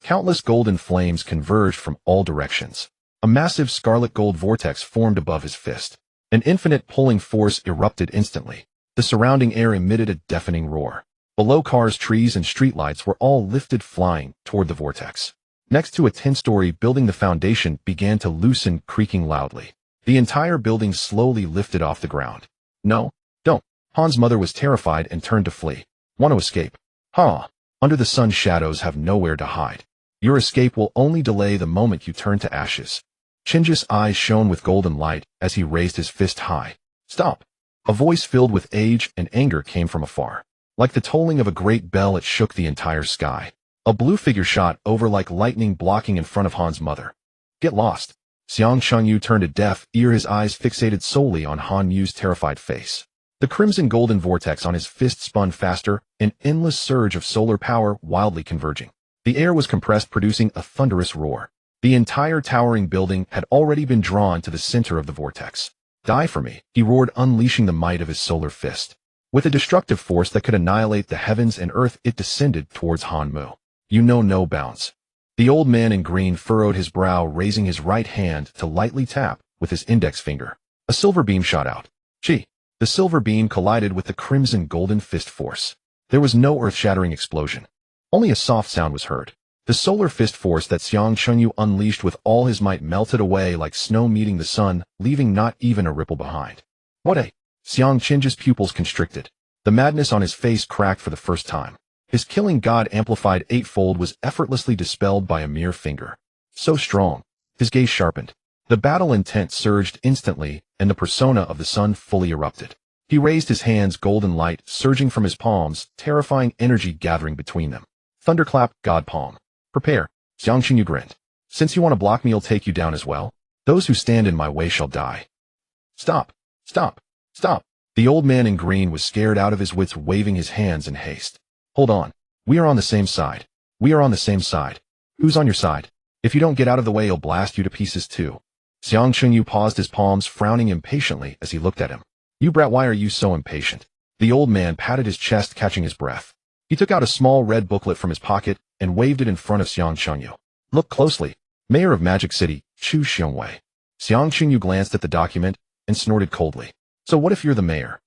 Countless golden flames converged from all directions. A massive scarlet gold vortex formed above his fist. An infinite pulling force erupted instantly. The surrounding air emitted a deafening roar. Below, cars, trees, and streetlights were all lifted, flying toward the vortex. Next to a 10-story building, the foundation began to loosen, creaking loudly. The entire building slowly lifted off the ground. "No, don't." Han's mother was terrified and turned to flee. "Want to escape? Ha! Under the sun, shadows have nowhere to hide. Your escape will only delay the moment you turn to ashes." Chinja's eyes shone with golden light as he raised his fist high. "Stop!" A voice filled with age and anger came from afar. Like the tolling of a great bell, it shook the entire sky. A blue figure shot over like lightning, blocking in front of Han's mother. "Get lost. Xiang Chunyu turned a deaf ear, his eyes fixated solely on Han Yu's terrified face. The crimson golden vortex on his fist spun faster, an endless surge of solar power wildly converging. The air was compressed, producing a thunderous roar. The entire towering building had already been drawn to the center of the vortex. Die for me, he roared, unleashing the might of his solar fist. With a destructive force that could annihilate the heavens and earth, it descended towards Han Mu. You know no bounds. The old man in green furrowed his brow, raising his right hand to lightly tap with his index finger. A silver beam shot out. Gee! The silver beam collided with the crimson golden fist force. There was no earth-shattering explosion. Only a soft sound was heard. The solar fist force that Xiang Chunyu unleashed with all his might melted away like snow meeting the sun, leaving not even a ripple behind. What a... Xiang Qinji's pupils constricted. The madness on his face cracked for the first time. His killing god amplified eightfold was effortlessly dispelled by a mere finger. So strong. His gaze sharpened. The battle intent surged instantly, and the persona of the sun fully erupted. He raised his hands, golden light surging from his palms, terrifying energy gathering between them. Thunderclap, God palm. Prepare. Xiang Qinyu grinned. Since you want to block me, I'll take you down as well. Those who stand in my way shall die. Stop. Stop. Stop. The old man in green was scared out of his wits, waving his hands in haste. Hold on. We are on the same side. We are on the same side. Who's on your side? If you don't get out of the way, he'll blast you to pieces too. Xiang Chunyu paused, his palms frowning impatiently as he looked at him. You brat, why are you so impatient? The old man patted his chest, catching his breath. He took out a small red booklet from his pocket and waved it in front of Xiang Chunyu. Look closely. Mayor of Magic City, Chu Xiongwei. Xiang Chunyu glanced at the document and snorted coldly. So what if you're the mayor?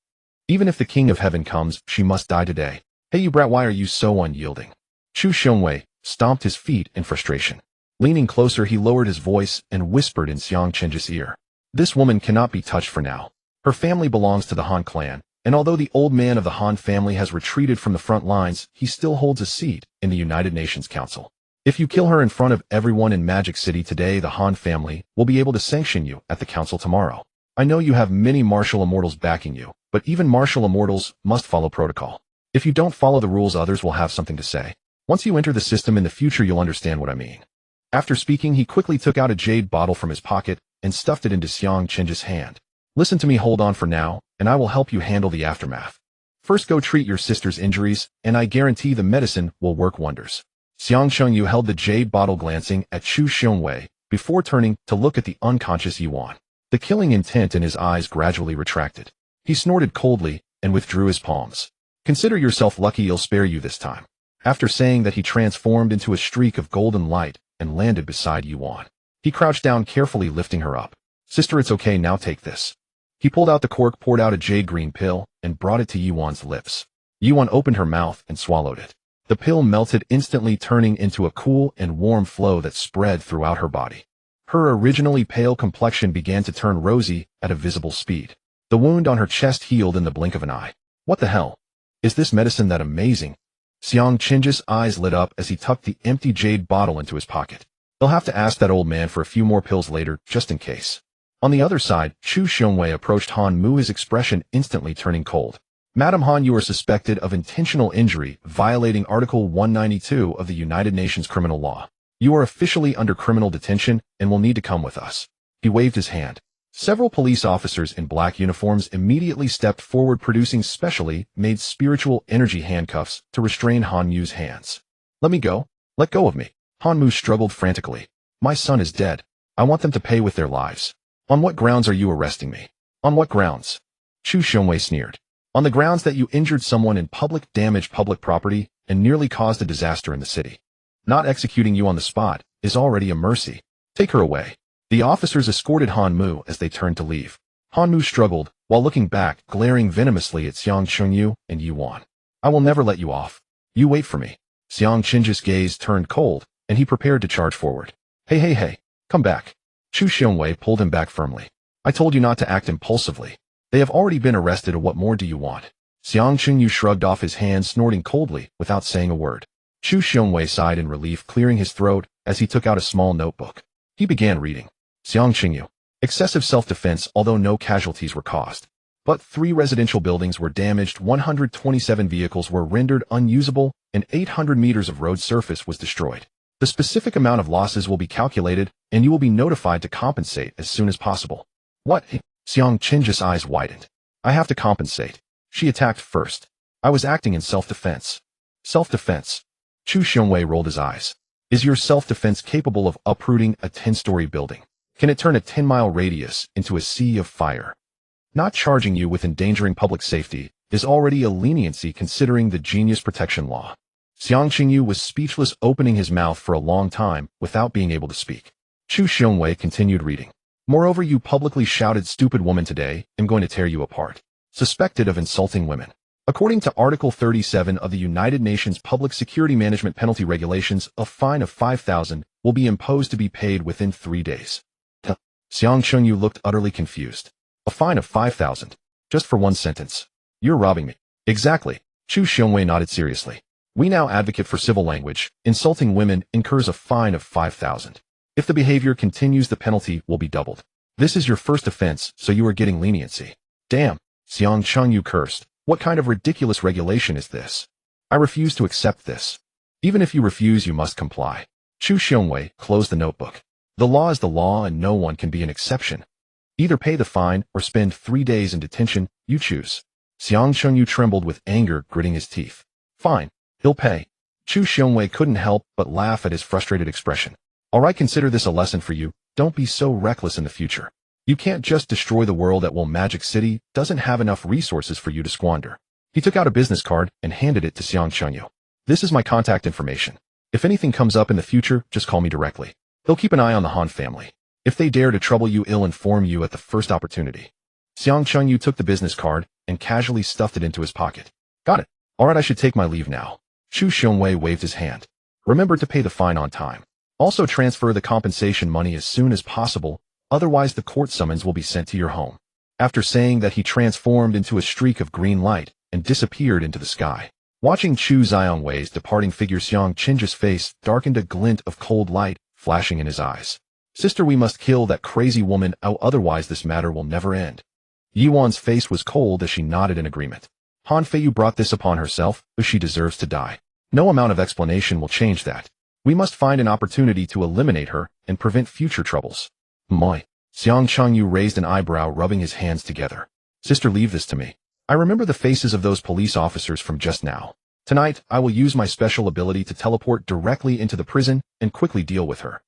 Even if the king of heaven comes, she must die today. Hey you brat, why are you so unyielding? Chu Xiongwei stomped his feet in frustration. Leaning closer, he lowered his voice and whispered in Xiang Qinji's ear. This woman cannot be touched for now. Her family belongs to the Han clan, and although the old man of the Han family has retreated from the front lines, he still holds a seat in the United Nations Council. If you kill her in front of everyone in Magic City today, the Han family will be able to sanction you at the council tomorrow. I know you have many martial immortals backing you, but even martial immortals must follow protocol. If you don't follow the rules, others will have something to say. Once you enter the system in the future, you'll understand what I mean. After speaking, he quickly took out a jade bottle from his pocket and stuffed it into Xiang Qinji's hand. Listen to me, hold on for now, and I will help you handle the aftermath. First go treat your sister's injuries, and I guarantee the medicine will work wonders. Xiang Chunyu held the jade bottle, glancing at Chu Xiongwei before turning to look at the unconscious Yuan. The killing intent in his eyes gradually retracted. He snorted coldly and withdrew his palms. Consider yourself lucky, I'll spare you this time. After saying that, he transformed into a streak of golden light and landed beside Yuan. He crouched down, carefully lifting her up. Sister, it's okay, now take this. He pulled out the cork, poured out a jade green pill, and brought it to Yuan's lips. Yuan opened her mouth and swallowed it. The pill melted instantly, turning into a cool and warm flow that spread throughout her body. Her originally pale complexion began to turn rosy at a visible speed. The wound on her chest healed in the blink of an eye. What the hell? Is this medicine that amazing? Xiang Qinji's eyes lit up as he tucked the empty jade bottle into his pocket. They'll have to ask that old man for a few more pills later, just in case. On the other side, Chu Xiongwei approached Han Mu, his expression instantly turning cold. Madam Han, you are suspected of intentional injury, violating Article 192 of the United Nations Criminal Law. You are officially under criminal detention and will need to come with us. He waved his hand. Several police officers in black uniforms immediately stepped forward, producing specially made spiritual energy handcuffs to restrain Han Yu's hands. Let me go. Let go of me. Han Mu struggled frantically. My son is dead. I want them to pay with their lives. On what grounds are you arresting me? On what grounds? Chu Xiongwei sneered. On the grounds that you injured someone in public, damaged public property, and nearly caused a disaster in the city. Not executing you on the spot is already a mercy. Take her away. The officers escorted Han Mu as they turned to leave. Han Mu struggled, while looking back, glaring venomously at Xiang Chunyu and Yuan. I will never let you off. You wait for me. Xiang Qinji's gaze turned cold, and he prepared to charge forward. Hey, come back. Chu Xiongwei pulled him back firmly. I told you not to act impulsively. They have already been arrested, what more do you want? Xiang Chunyu shrugged off his hands, snorting coldly without saying a word. Chu Xiongwei sighed in relief, clearing his throat as he took out a small notebook. He began reading. Xiang Chunyu. Excessive self-defense, although no casualties were caused. But 3 residential buildings were damaged, 127 vehicles were rendered unusable, and 800 meters of road surface was destroyed. The specific amount of losses will be calculated, and you will be notified to compensate as soon as possible. What? Xiang Qinji's eyes widened. I have to compensate. She attacked first. I was acting in self-defense. Self-defense. Chu Xiongwei rolled his eyes. Is your self-defense capable of uprooting a 10-story building? Can it turn a 10-mile radius into a sea of fire? Not charging you with endangering public safety is already a leniency considering the genius protection law. Xiang Qingyu was speechless, opening his mouth for a long time without being able to speak. Chu Xiongwei continued reading. Moreover, you publicly shouted, "Stupid woman, today I'm going to tear you apart." Suspected of insulting women. According to Article 37 of the United Nations Public Security Management Penalty Regulations, a fine of 5,000 will be imposed to be paid within 3 days. Xiang Qingyu looked utterly confused. A fine of 5,000? Just for one sentence? You're robbing me. Exactly. Chu Xiongwei nodded seriously. We now advocate for civil language. Insulting women incurs a fine of 5,000. If the behavior continues, the penalty will be doubled. This is your first offense, so you are getting leniency. Damn, Xiang Qingyu cursed. What kind of ridiculous regulation is this? I refuse to accept this. Even if you refuse, you must comply. Chu Xiongwei closed the notebook. The law is the law and no one can be an exception. Either pay the fine or spend 3 days in detention, you choose. Xiang Qingyu trembled with anger, gritting his teeth. Fine, he'll pay. Chu Xiongwei couldn't help but laugh at his frustrated expression. All right, consider this a lesson for you. Don't be so reckless in the future. You can't just destroy the world. That Magic City doesn't have enough resources for you to squander. He took out a business card and handed it to Xiang Qingyu. This is my contact information. If anything comes up in the future, just call me directly. He'll keep an eye on the Han family. If they dare to trouble you, he'll inform you at the first opportunity. Xiang Qingyu took the business card and casually stuffed it into his pocket. Got it. All right, I should take my leave now. Chu Xiongwei waved his hand. Remember to pay the fine on time. Also transfer the compensation money as soon as possible, otherwise the court summons will be sent to your home. After saying that, he transformed into a streak of green light and disappeared into the sky. Watching Chu Xiongwei's departing figure, Xiang Qinji's face darkened, a glint of cold light flashing in his eyes. Sister, we must kill that crazy woman, otherwise this matter will never end. Yuan's face was cold as she nodded in agreement. Han Feiyu brought this upon herself, but she deserves to die. No amount of explanation will change that. We must find an opportunity to eliminate her and prevent future troubles. Moi. Xiang Qingyu raised an eyebrow, rubbing his hands together. Sister, leave this to me. I remember the faces of those police officers from just now. Tonight, I will use my special ability to teleport directly into the prison and quickly deal with her.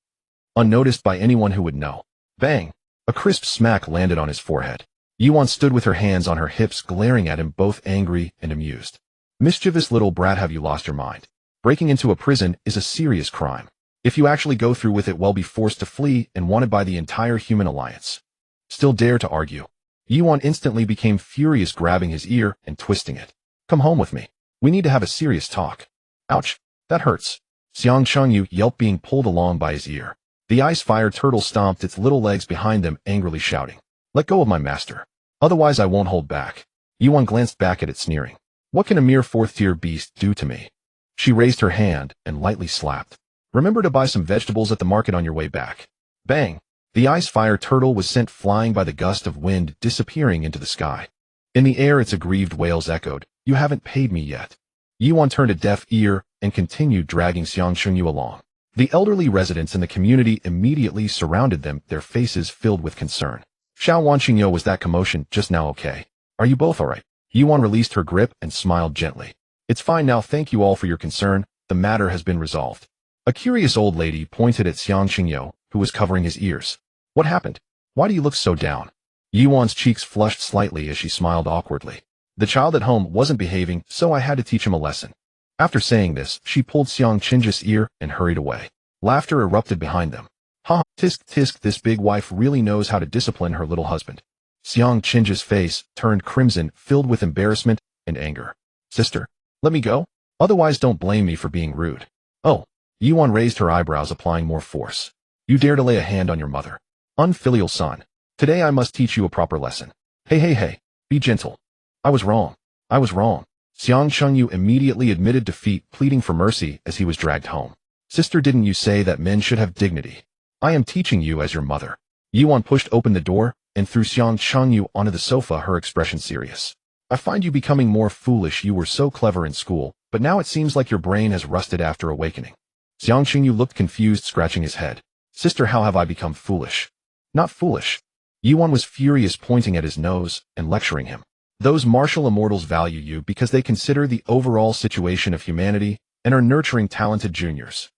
Unnoticed by anyone who would know. Bang! A crisp smack landed on his forehead. Yuan stood with her hands on her hips, glaring at him, both angry and amused. Mischievous little brat, have you lost your mind? Breaking into a prison is a serious crime. If you actually go through with it, will be forced to flee and wanted by the entire human alliance. Still dare to argue? Yuan instantly became furious, grabbing his ear and twisting it. Come home with me. We need to have a serious talk. Ouch, that hurts. Xiang Qingyu yelped, being pulled along by his ear. The ice fire turtle stomped its little legs behind them, angrily shouting, "Let go of my master. Otherwise I won't hold back." Yuan glanced back at it, sneering. What can a mere 4th-tier beast do to me? She raised her hand and lightly slapped. Remember to buy some vegetables at the market on your way back. Bang! The ice fire turtle was sent flying by the gust of wind, disappearing into the sky. In the air, its aggrieved wails echoed. You haven't paid me yet. Yuan turned a deaf ear and continued dragging Xiang Qingyu along. The elderly residents in the community immediately surrounded them, their faces filled with concern. Xiao Wanqingyo, was that commotion just now okay? Are you both alright? Yuan released her grip and smiled gently. It's fine now, thank you all for your concern. The matter has been resolved. A curious old lady pointed at Xiang Qingyu, who was covering his ears. What happened? Why do you look so down? Yuan's cheeks flushed slightly as she smiled awkwardly. The child at home wasn't behaving, so I had to teach him a lesson. After saying this, she pulled Xiang Qinji's ear and hurried away. Laughter erupted behind them. Ha, tisk tisk, this big wife really knows how to discipline her little husband. Xiang Qinji's face turned crimson, filled with embarrassment and anger. Sister, let me go? Otherwise don't blame me for being rude. Oh. Yuan raised her eyebrows, applying more force. You dare to lay a hand on your mother? Unfilial son. Today I must teach you a proper lesson. Hey, be gentle. I was wrong. Xiang Qingyu immediately admitted defeat, pleading for mercy as he was dragged home. Sister, didn't you say that men should have dignity? I am teaching you as your mother. Yuan pushed open the door and threw Xiang Qingyu onto the sofa, her expression serious. I find you becoming more foolish. You were so clever in school, but now it seems like your brain has rusted after awakening. Xiang Qingyu looked confused, scratching his head. Sister, how have I become foolish? Not foolish. Yuan was furious, pointing at his nose and lecturing him. Those martial immortals value you because they consider the overall situation of humanity and are nurturing talented juniors.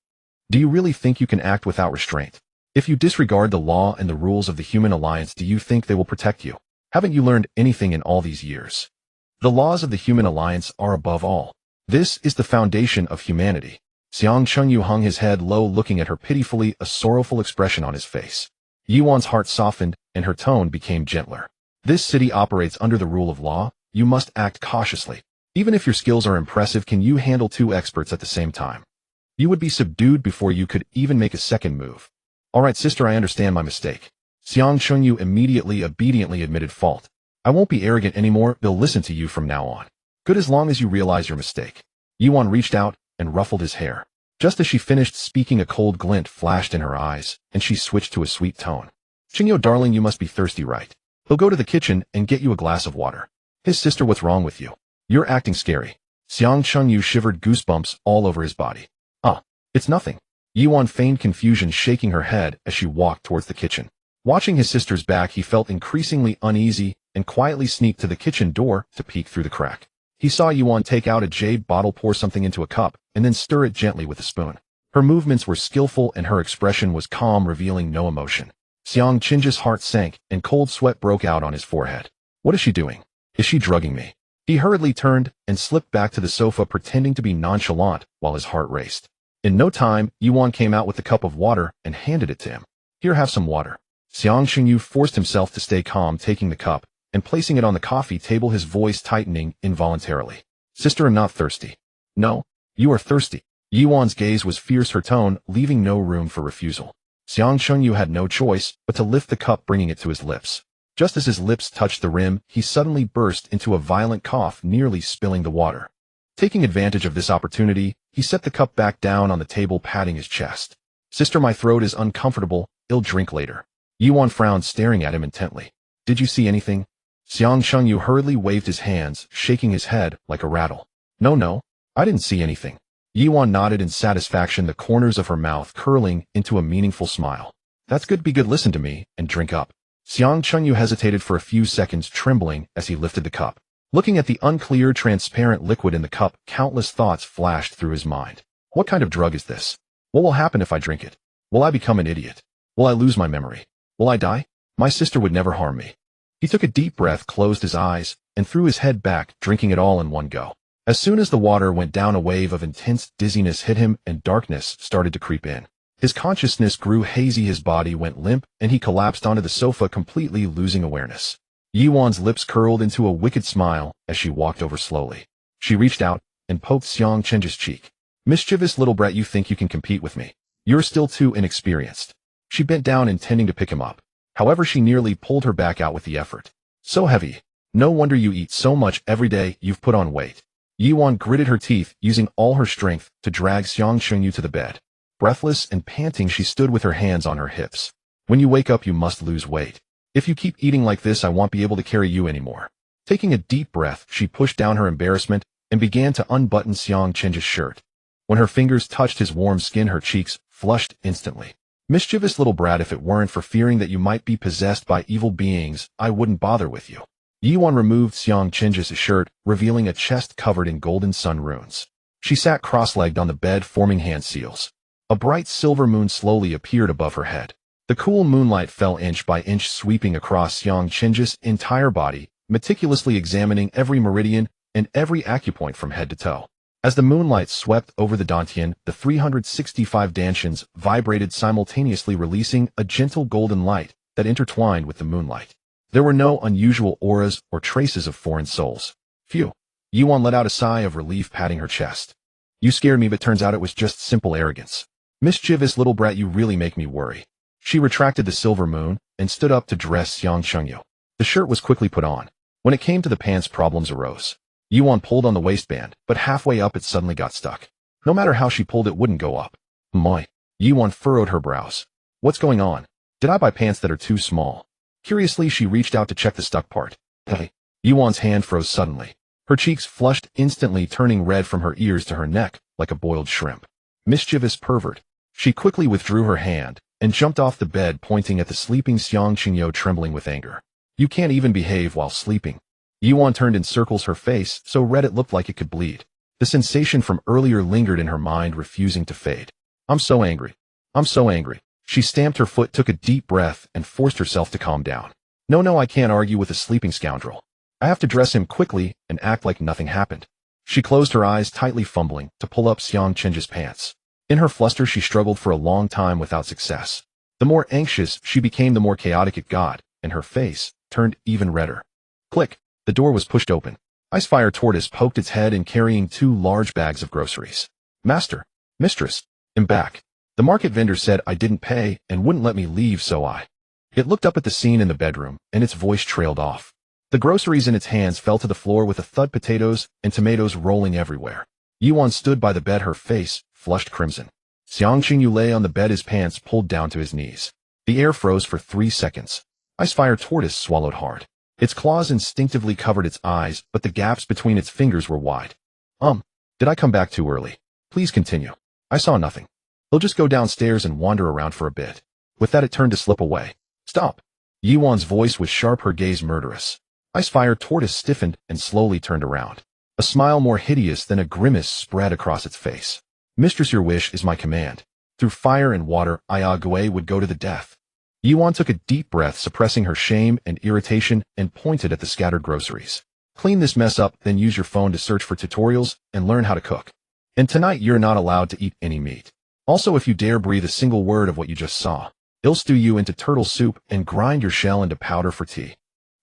Do you really think you can act without restraint? If you disregard the law and the rules of the human alliance, do you think they will protect you? Haven't you learned anything in all these years? The laws of the human alliance are above all. This is the foundation of humanity. Xiang Chengyu hung his head low, looking at her pitifully, a sorrowful expression on his face. Yuan's heart softened, and her tone became gentler. This city operates under the rule of law. You must act cautiously. Even if your skills are impressive, can you handle two experts at the same time? You would be subdued before you could even make a second move. All right, sister, I understand my mistake. Xiang Chengyu immediately obediently admitted fault. I won't be arrogant anymore. They'll listen to you from now on. Good, as long as you realize your mistake. Yuan reached out and ruffled his hair. Just as she finished speaking, a cold glint flashed in her eyes, and she switched to a sweet tone. Qingyo, darling, you must be thirsty, right? He'll go to the kitchen and get you a glass of water. His sister, what's wrong with you? You're acting scary. Xiang Chengyu shivered, goosebumps all over his body. It's nothing. Yuan feigned confusion, shaking her head as she walked towards the kitchen. Watching his sister's back, he felt increasingly uneasy and quietly sneaked to the kitchen door to peek through the crack. He saw Yuan take out a jade bottle, pour something into a cup, and then stir it gently with a spoon. Her movements were skillful and her expression was calm, revealing no emotion. Xiang Qing's heart sank and cold sweat broke out on his forehead. What is she doing? Is she drugging me? He hurriedly turned and slipped back to the sofa, pretending to be nonchalant while his heart raced. In no time, Yuan came out with the cup of water and handed it to him. Here, have some water. Xiang Qingyu forced himself to stay calm, taking the cup and placing it on the coffee table, his voice tightening involuntarily. Sister, I'm not thirsty. No, you are thirsty. Yuan's gaze was fierce, her tone leaving no room for refusal. Xiang Chengyu had no choice but to lift the cup, bringing it to his lips. Just as his lips touched the rim, he suddenly burst into a violent cough, nearly spilling the water. Taking advantage of this opportunity, he set the cup back down on the table, patting his chest. Sister, my throat is uncomfortable. I'll drink later. Yuan frowned, staring at him intently. Did you see anything? Xiang Chengyu hurriedly waved his hands, shaking his head like a rattle. No, I didn't see anything. Yuan nodded in satisfaction, the corners of her mouth curling into a meaningful smile. That's good, be good, listen to me, and drink up. Xiang Chengyu hesitated for a few seconds, trembling as he lifted the cup. Looking at the unclear, transparent liquid in the cup, countless thoughts flashed through his mind. What kind of drug is this? What will happen if I drink it? Will I become an idiot? Will I lose my memory? Will I die? My sister would never harm me. He took a deep breath, closed his eyes, and threw his head back, drinking it all in one go. As soon as the water went down, a wave of intense dizziness hit him and darkness started to creep in. His consciousness grew hazy, his body went limp, and he collapsed onto the sofa, completely losing awareness. Yuan's lips curled into a wicked smile as she walked over slowly. She reached out and poked Xiang Cheng's cheek. Mischievous little brat, you think you can compete with me? You're still too inexperienced. She bent down, intending to pick him up. However, she nearly pulled her back out with the effort. So heavy. No wonder you eat so much every day, you've put on weight. Yuan gritted her teeth, using all her strength to drag Xiang Chengyu to the bed. Breathless and panting, she stood with her hands on her hips. When you wake up, you must lose weight. If you keep eating like this, I won't be able to carry you anymore. Taking a deep breath, she pushed down her embarrassment and began to unbutton Xiang Cheng's shirt. When her fingers touched his warm skin, her cheeks flushed instantly. Mischievous little brat, if it weren't for fearing that you might be possessed by evil beings, I wouldn't bother with you. Yuan removed Xiang Cheng's shirt, revealing a chest covered in golden sun runes. She sat cross-legged on the bed, forming hand seals. A bright silver moon slowly appeared above her head. The cool moonlight fell inch by inch, sweeping across Xiang Cheng's entire body, meticulously examining every meridian and every acupoint from head to toe. As the moonlight swept over the dantian, the 365 dantians vibrated simultaneously, releasing a gentle golden light that intertwined with the moonlight. There were no unusual auras or traces of foreign souls. Phew. Yuan let out a sigh of relief, patting her chest. You scared me, but turns out it was just simple arrogance. Mischievous little brat, you really make me worry. She retracted the silver moon and stood up to dress Xiang Chengyu. The shirt was quickly put on. When it came to the pants, problems arose. Yuan pulled on the waistband, but halfway up it suddenly got stuck. No matter how she pulled, it wouldn't go up. My. Yuan furrowed her brows. What's going on? Did I buy pants that are too small? Curiously, she reached out to check the stuck part. Hey. Yuan's hand froze suddenly. Her cheeks flushed instantly, turning red from her ears to her neck like a boiled shrimp. Mischievous pervert. She quickly withdrew her hand and jumped off the bed, pointing at the sleeping Xiang Qingyo, trembling with anger. You can't even behave while sleeping. Yuan turned and circles her face so red it looked like it could bleed. The sensation from earlier lingered in her mind, refusing to fade. I'm so angry. I'm so angry. She stamped her foot, took a deep breath, and forced herself to calm down. No, I can't argue with a sleeping scoundrel. I have to dress him quickly and act like nothing happened. She closed her eyes tightly, fumbling to pull up Xiang Qingyo's pants. In her fluster, she struggled for a long time without success. The more anxious she became, the more chaotic it got, and her face turned even redder. Click. The door was pushed open. Icefire Tortoise poked its head in, carrying 2 large bags of groceries. Master, mistress, I'm back. The market vendor said I didn't pay and wouldn't let me leave, so I. It looked up at the scene in the bedroom, and its voice trailed off. The groceries in its hands fell to the floor with a thud, potatoes and tomatoes rolling everywhere. Yuan stood by the bed, her face flushed crimson. Xiang Qingyu lay on the bed, his pants pulled down to his knees. The air froze for 3 seconds. Icefire Tortoise swallowed hard. Its claws instinctively covered its eyes, but the gaps between its fingers were wide. Did I come back too early? Please continue. I saw nothing. He'll just go downstairs and wander around for a bit. With that, it turned to slip away. Stop. Yuan's voice was sharp, her gaze murderous. Icefire Tortoise stiffened and slowly turned around. A smile more hideous than a grimace spread across its face. Mistress, your wish is my command. Through fire and water, Ayague would go to the death. Yuan took a deep breath, suppressing her shame and irritation, and pointed at the scattered groceries. Clean this mess up, then use your phone to search for tutorials and learn how to cook. And tonight you're not allowed to eat any meat. Also, if you dare breathe a single word of what you just saw, I'll stew you into turtle soup and grind your shell into powder for tea.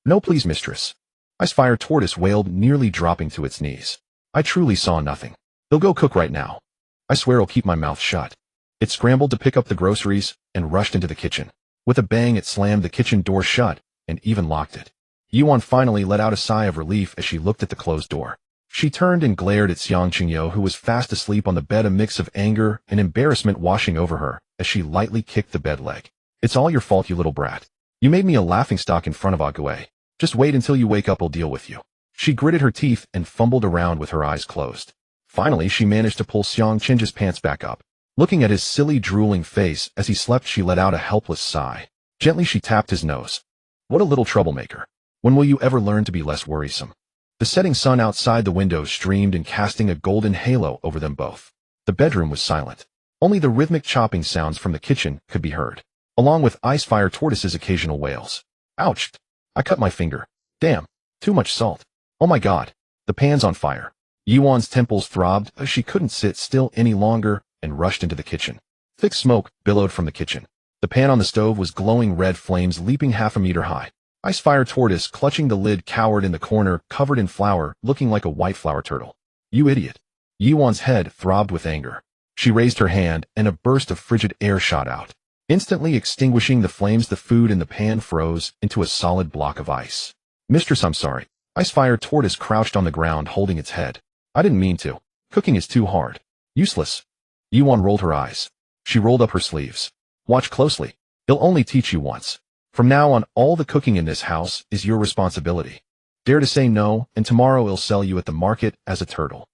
No, please, mistress. Icefire Tortoise wailed, nearly dropping to its knees. I truly saw nothing. I'll go cook right now. I swear I'll keep my mouth shut. It scrambled to pick up the groceries and rushed into the kitchen. With a bang, it slammed the kitchen door shut and even locked it. Yuan finally let out a sigh of relief as she looked at the closed door. She turned and glared at Xiang Qingyo, who was fast asleep on the bed, a mix of anger and embarrassment washing over her as she lightly kicked the bed leg. It's all your fault, you little brat. You made me a laughingstock in front of Ague. Just wait until you wake up, I'll deal with you. She gritted her teeth and fumbled around with her eyes closed. Finally, she managed to pull Xiang Qingyo's pants back up. Looking at his silly, drooling face as he slept, she let out a helpless sigh. Gently, she tapped his nose. What a little troublemaker. When will you ever learn to be less worrisome? The setting sun outside the window streamed and casting a golden halo over them both. The bedroom was silent. Only the rhythmic chopping sounds from the kitchen could be heard, along with Icefire Tortoise's occasional wails. Ouch! I cut my finger. Damn! Too much salt. Oh my god! The pan's on fire. Yuan's temples throbbed as she couldn't sit still any longer and rushed into the kitchen. Thick smoke billowed from the kitchen. The pan on the stove was glowing red, flames leaping 1/2 meter high. Icefire Tortoise, clutching the lid, cowered in the corner, covered in flour, looking like a white flour turtle. You idiot. Yuan's head throbbed with anger. She raised her hand, and a burst of frigid air shot out. Instantly extinguishing the flames, the food in the pan froze into a solid block of ice. Mistress, I'm sorry. Icefire Tortoise crouched on the ground, holding its head. I didn't mean to. Cooking is too hard. Useless. Yuan rolled her eyes. She rolled up her sleeves. Watch closely. It'll only teach you once. From now on, all the cooking in this house is your responsibility. Dare to say no, and tomorrow I'll sell you at the market as a turtle.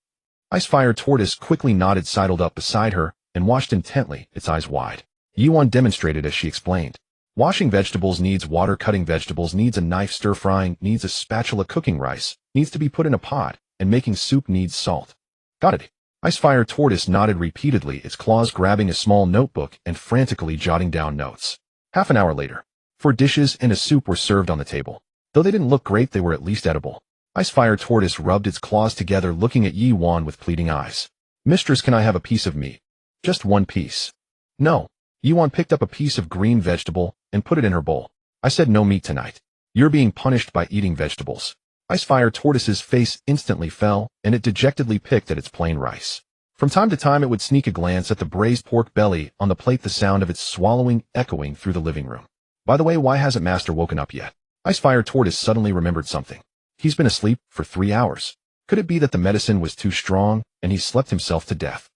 Icefire Tortoise quickly nodded, sidled up beside her, and watched intently, its eyes wide. Yuan demonstrated as she explained. Washing vegetables needs water, cutting vegetables needs a knife, stir-frying needs a spatula, cooking rice needs to be put in a pot, and making soup needs salt. Got it. Icefire Tortoise nodded repeatedly, its claws grabbing a small notebook and frantically jotting down notes. Half an hour later, 4 dishes and a soup were served on the table. Though they didn't look great, they were at least edible. Icefire Tortoise rubbed its claws together, looking at Yuan with pleading eyes. Mistress, can I have a piece of meat? Just one piece. No. Yuan picked up a piece of green vegetable and put it in her bowl. I said no meat tonight. You're being punished by eating vegetables. Icefire Tortoise's face instantly fell, and it dejectedly picked at its plain rice. From time to time, it would sneak a glance at the braised pork belly on the plate, the sound of its swallowing echoing through the living room. By the way, why hasn't Master woken up yet? Icefire Tortoise suddenly remembered something. He's been asleep for 3 hours. Could it be that the medicine was too strong, and he slept himself to death?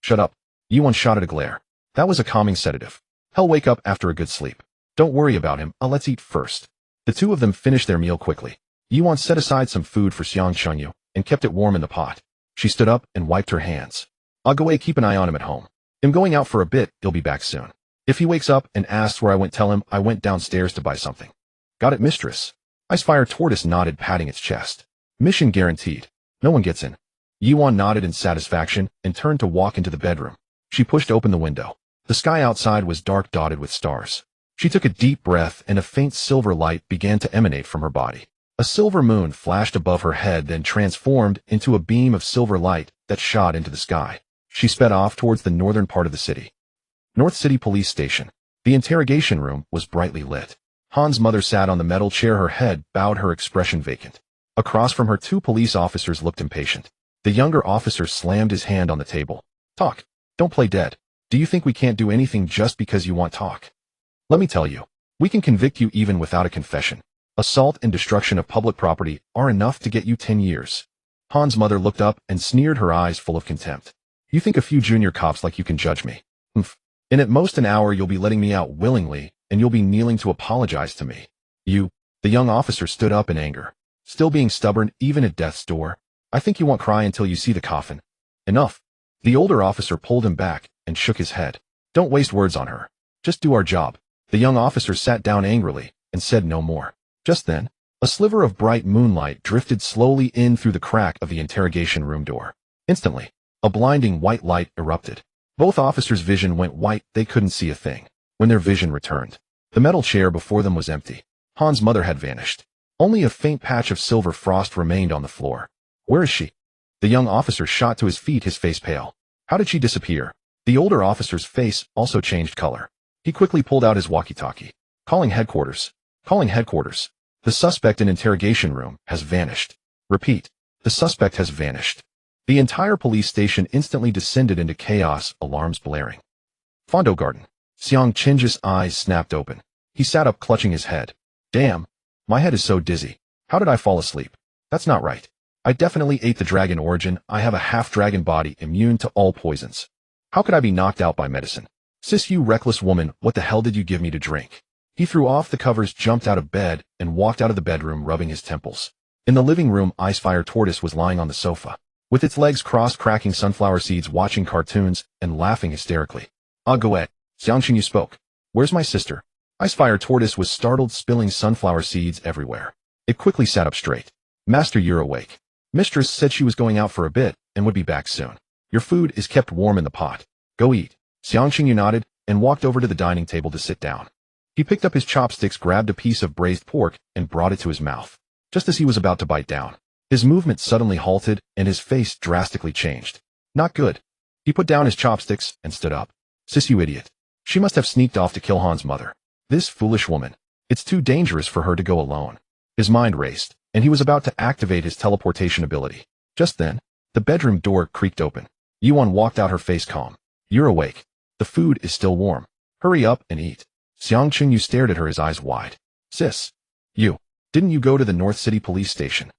Shut up. Yuan shot at a glare. That was a calming sedative. He'll wake up after a good sleep. Don't worry about him, let's eat first. The two of them finished their meal quickly. Yuan set aside some food for Xiang Qingyu and kept it warm in the pot. She stood up and wiped her hands. Ague, keep an eye on him at home. I'm going out for a bit, he'll be back soon. If he wakes up and asks where I went, tell him I went downstairs to buy something. Got it, mistress? Icefire Tortoise nodded, patting its chest. Mission guaranteed. No one gets in. Yuan nodded in satisfaction and turned to walk into the bedroom. She pushed open the window. The sky outside was dark, dotted with stars. She took a deep breath and a faint silver light began to emanate from her body. A silver moon flashed above her head, then transformed into a beam of silver light that shot into the sky. She sped off towards the northern part of the city. North City Police Station. The interrogation room was brightly lit. Han's mother sat on the metal chair, her head bowed, her expression vacant. Across from her, 2 police officers looked impatient. The younger officer slammed his hand on the table. Talk. Don't play dead. Do you think we can't do anything just because you want talk? Let me tell you. We can convict you even without a confession. Assault and destruction of public property are enough to get you 10 years. Han's mother looked up and sneered, her eyes full of contempt. You think a few junior cops like you can judge me? In at most an hour you'll be letting me out willingly, and you'll be kneeling to apologize to me. You, the young officer stood up in anger. Still being stubborn even at death's door. I think you won't cry until you see the coffin. Enough. The older officer pulled him back and shook his head. Don't waste words on her. Just do our job. The young officer sat down angrily and said no more. Just then, a sliver of bright moonlight drifted slowly in through the crack of the interrogation room door. Instantly, a blinding white light erupted. Both officers' vision went white, they couldn't see a thing. When their vision returned, the metal chair before them was empty. Han's mother had vanished. Only a faint patch of silver frost remained on the floor. Where is she? The young officer shot to his feet, his face pale. How did she disappear? The older officer's face also changed color. He quickly pulled out his walkie-talkie. Calling headquarters. Calling headquarters. The suspect in interrogation room has vanished. Repeat. The suspect has vanished. The entire police station instantly descended into chaos, alarms blaring. Fondo Garden. Xiang Qing's eyes snapped open. He sat up, clutching his head. Damn. My head is so dizzy. How did I fall asleep? That's not right. I definitely ate the dragon origin. I have a half-dragon body immune to all poisons. How could I be knocked out by medicine? Sis, you reckless woman, what the hell did you give me to drink? He threw off the covers, jumped out of bed, and walked out of the bedroom, rubbing his temples. In the living room, Icefire Tortoise was lying on the sofa, with its legs crossed, cracking sunflower seeds, watching cartoons, and laughing hysterically. Ah, Goet, Xiangqing, you spoke. Where's my sister? Icefire Tortoise was startled, spilling sunflower seeds everywhere. It quickly sat up straight. Master, you're awake. Mistress said she was going out for a bit, and would be back soon. Your food is kept warm in the pot. Go eat. Xiangqing nodded, and walked over to the dining table to sit down. He picked up his chopsticks, grabbed a piece of braised pork, and brought it to his mouth. Just as he was about to bite down, his movement suddenly halted, and his face drastically changed. Not good. He put down his chopsticks and stood up. Sis, you idiot. She must have sneaked off to kill Han's mother. This foolish woman. It's too dangerous for her to go alone. His mind raced, and he was about to activate his teleportation ability. Just then, the bedroom door creaked open. Yuan walked out, her face calm. You're awake. The food is still warm. Hurry up and eat. Xiangqing Yu stared at her, his eyes wide. Sis. Didn't you go to the North City Police Station?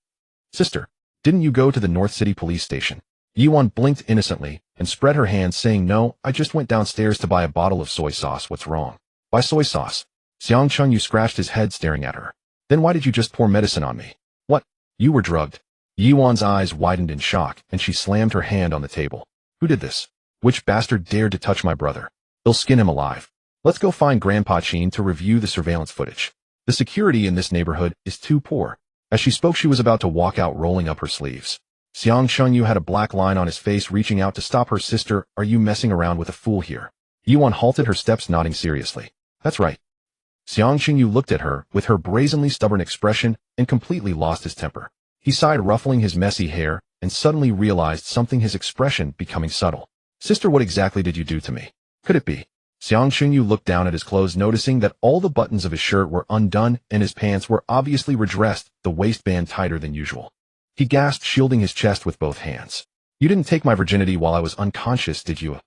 Sister. Didn't you go to the North City Police Station? Yuan blinked innocently and spread her hands, saying, No, I just went downstairs to buy a bottle of soy sauce. What's wrong? Buy soy sauce? Xiangqing Yu scratched his head, staring at her. Then why did you just pour medicine on me? What? You were drugged. Yuan's eyes widened in shock, and she slammed her hand on the table. Who did this? Which bastard dared to touch my brother? They'll skin him alive. Let's go find Grandpa Qin to review the surveillance footage. The security in this neighborhood is too poor. As she spoke, she was about to walk out, rolling up her sleeves. Xiangqing Yu had a black line on his face, reaching out to stop her. Sister, are you messing around with a fool here? Yuan halted her steps, nodding seriously. That's right. Xiangqing Yu looked at her with her brazenly stubborn expression and completely lost his temper. He sighed, ruffling his messy hair, and suddenly realized something, his expression becoming subtle. Sister, what exactly did you do to me? Could it be? Xiangqing Yu looked down at his clothes, noticing that all the buttons of his shirt were undone and his pants were obviously redressed, the waistband tighter than usual. He gasped, shielding his chest with both hands. You didn't take my virginity while I was unconscious, did you?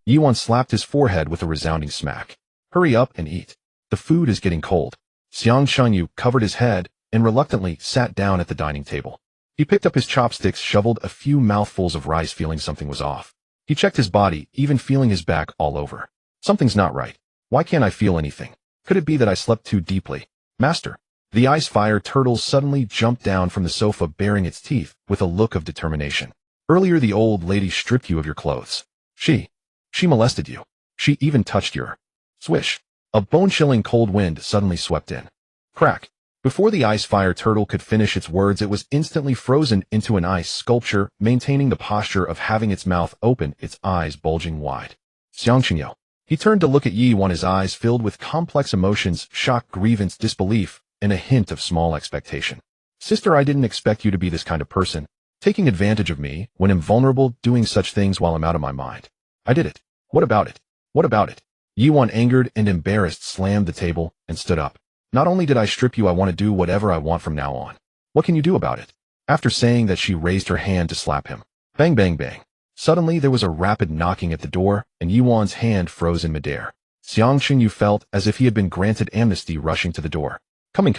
Yuan slapped his forehead with a resounding smack. Hurry up and eat. The food is getting cold. Xiangqing Yu covered his head and reluctantly sat down at the dining table. He picked up his chopsticks, shoveled a few mouthfuls of rice, feeling something was off. He checked his body, even feeling his back all over. Something's not right. Why can't I feel anything? Could it be that I slept too deeply? Master. The ice fire turtle suddenly jumped down from the sofa, baring its teeth with a look of determination. Earlier the old lady stripped you of your clothes. She. She molested you. She even touched your... Swish. A bone-chilling cold wind suddenly swept in. Crack. Before the ice fire turtle could finish its words, it was instantly frozen into an ice sculpture, maintaining the posture of having its mouth open, its eyes bulging wide. Xiangqingyo. He turned to look at Yi Wan, his eyes filled with complex emotions, shock, grievance, disbelief, and a hint of small expectation. Sister, I didn't expect you to be this kind of person, taking advantage of me when I'm vulnerable, doing such things while I'm out of my mind. I did it. What about it? What about it? Yi Wan, angered and embarrassed, slammed the table and stood up. Not only did I strip you, I want to do whatever I want from now on. What can you do about it? After saying that, she raised her hand to slap him. Bang, bang, bang. Suddenly, there was a rapid knocking at the door, and Yi Wan's hand froze in midair. Xiangqingyu felt as if he had been granted amnesty, rushing to the door. Coming.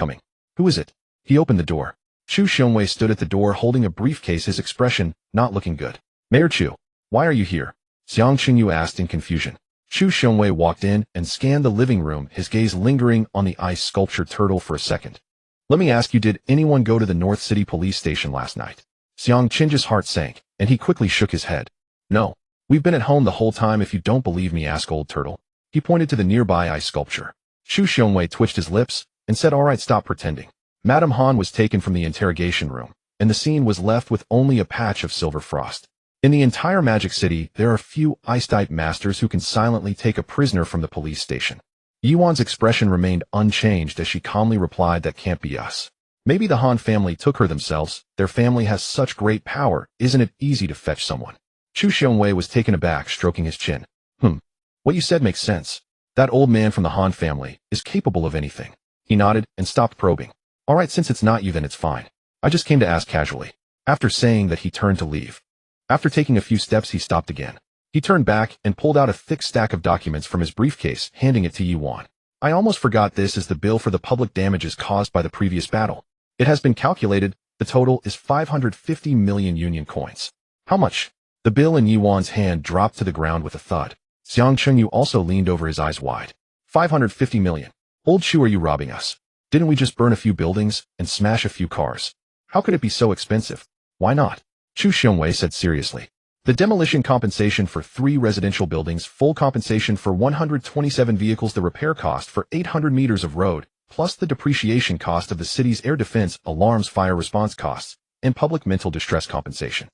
Who is it? He opened the door. Chu Xiongwei stood at the door holding a briefcase, his expression not looking good. Mayor Chu, why are you here? Xiangqingyu asked in confusion. Chu Xiongwei walked in and scanned the living room, his gaze lingering on the ice sculpture turtle for a second. Let me ask you, did anyone go to the North City police station last night? Xiangqing's heart sank, and he quickly shook his head. No. We've been at home the whole time. If you don't believe me, ask Old Turtle. He pointed to the nearby ice sculpture. Chu Xiongwei twitched his lips and said, all right, stop pretending. Madame Han was taken from the interrogation room, and the scene was left with only a patch of silver frost. In the entire Magic City, there are few ice-type masters who can silently take a prisoner from the police station. Yi Wan's expression remained unchanged as she calmly replied, that can't be us. Maybe the Han family took her themselves. Their family has such great power. Isn't it easy to fetch someone? Chu Xiongwei was taken aback, stroking his chin. What you said makes sense. That old man from the Han family is capable of anything. He nodded and stopped probing. All right, since it's not you, then it's fine. I just came to ask casually. After saying that, he turned to leave. After taking a few steps, he stopped again. He turned back and pulled out a thick stack of documents from his briefcase, handing it to Yi Wan. I almost forgot, this is the bill for the public damages caused by the previous battle. It has been calculated. The total is 550 million Union coins. How much? The bill in Yi Wan's hand dropped to the ground with a thud. Xiangqingyu also leaned over, his eyes wide. 550 million. Old Chu, are you robbing us? Didn't we just burn a few buildings and smash a few cars? How could it be so expensive? Why not? Chu Xiongwei said seriously. The demolition compensation for 3 residential buildings, full compensation for 127 vehicles, the repair cost for 800 meters of road, plus the depreciation cost of the city's air defense, alarms, fire response costs, and public mental distress compensation.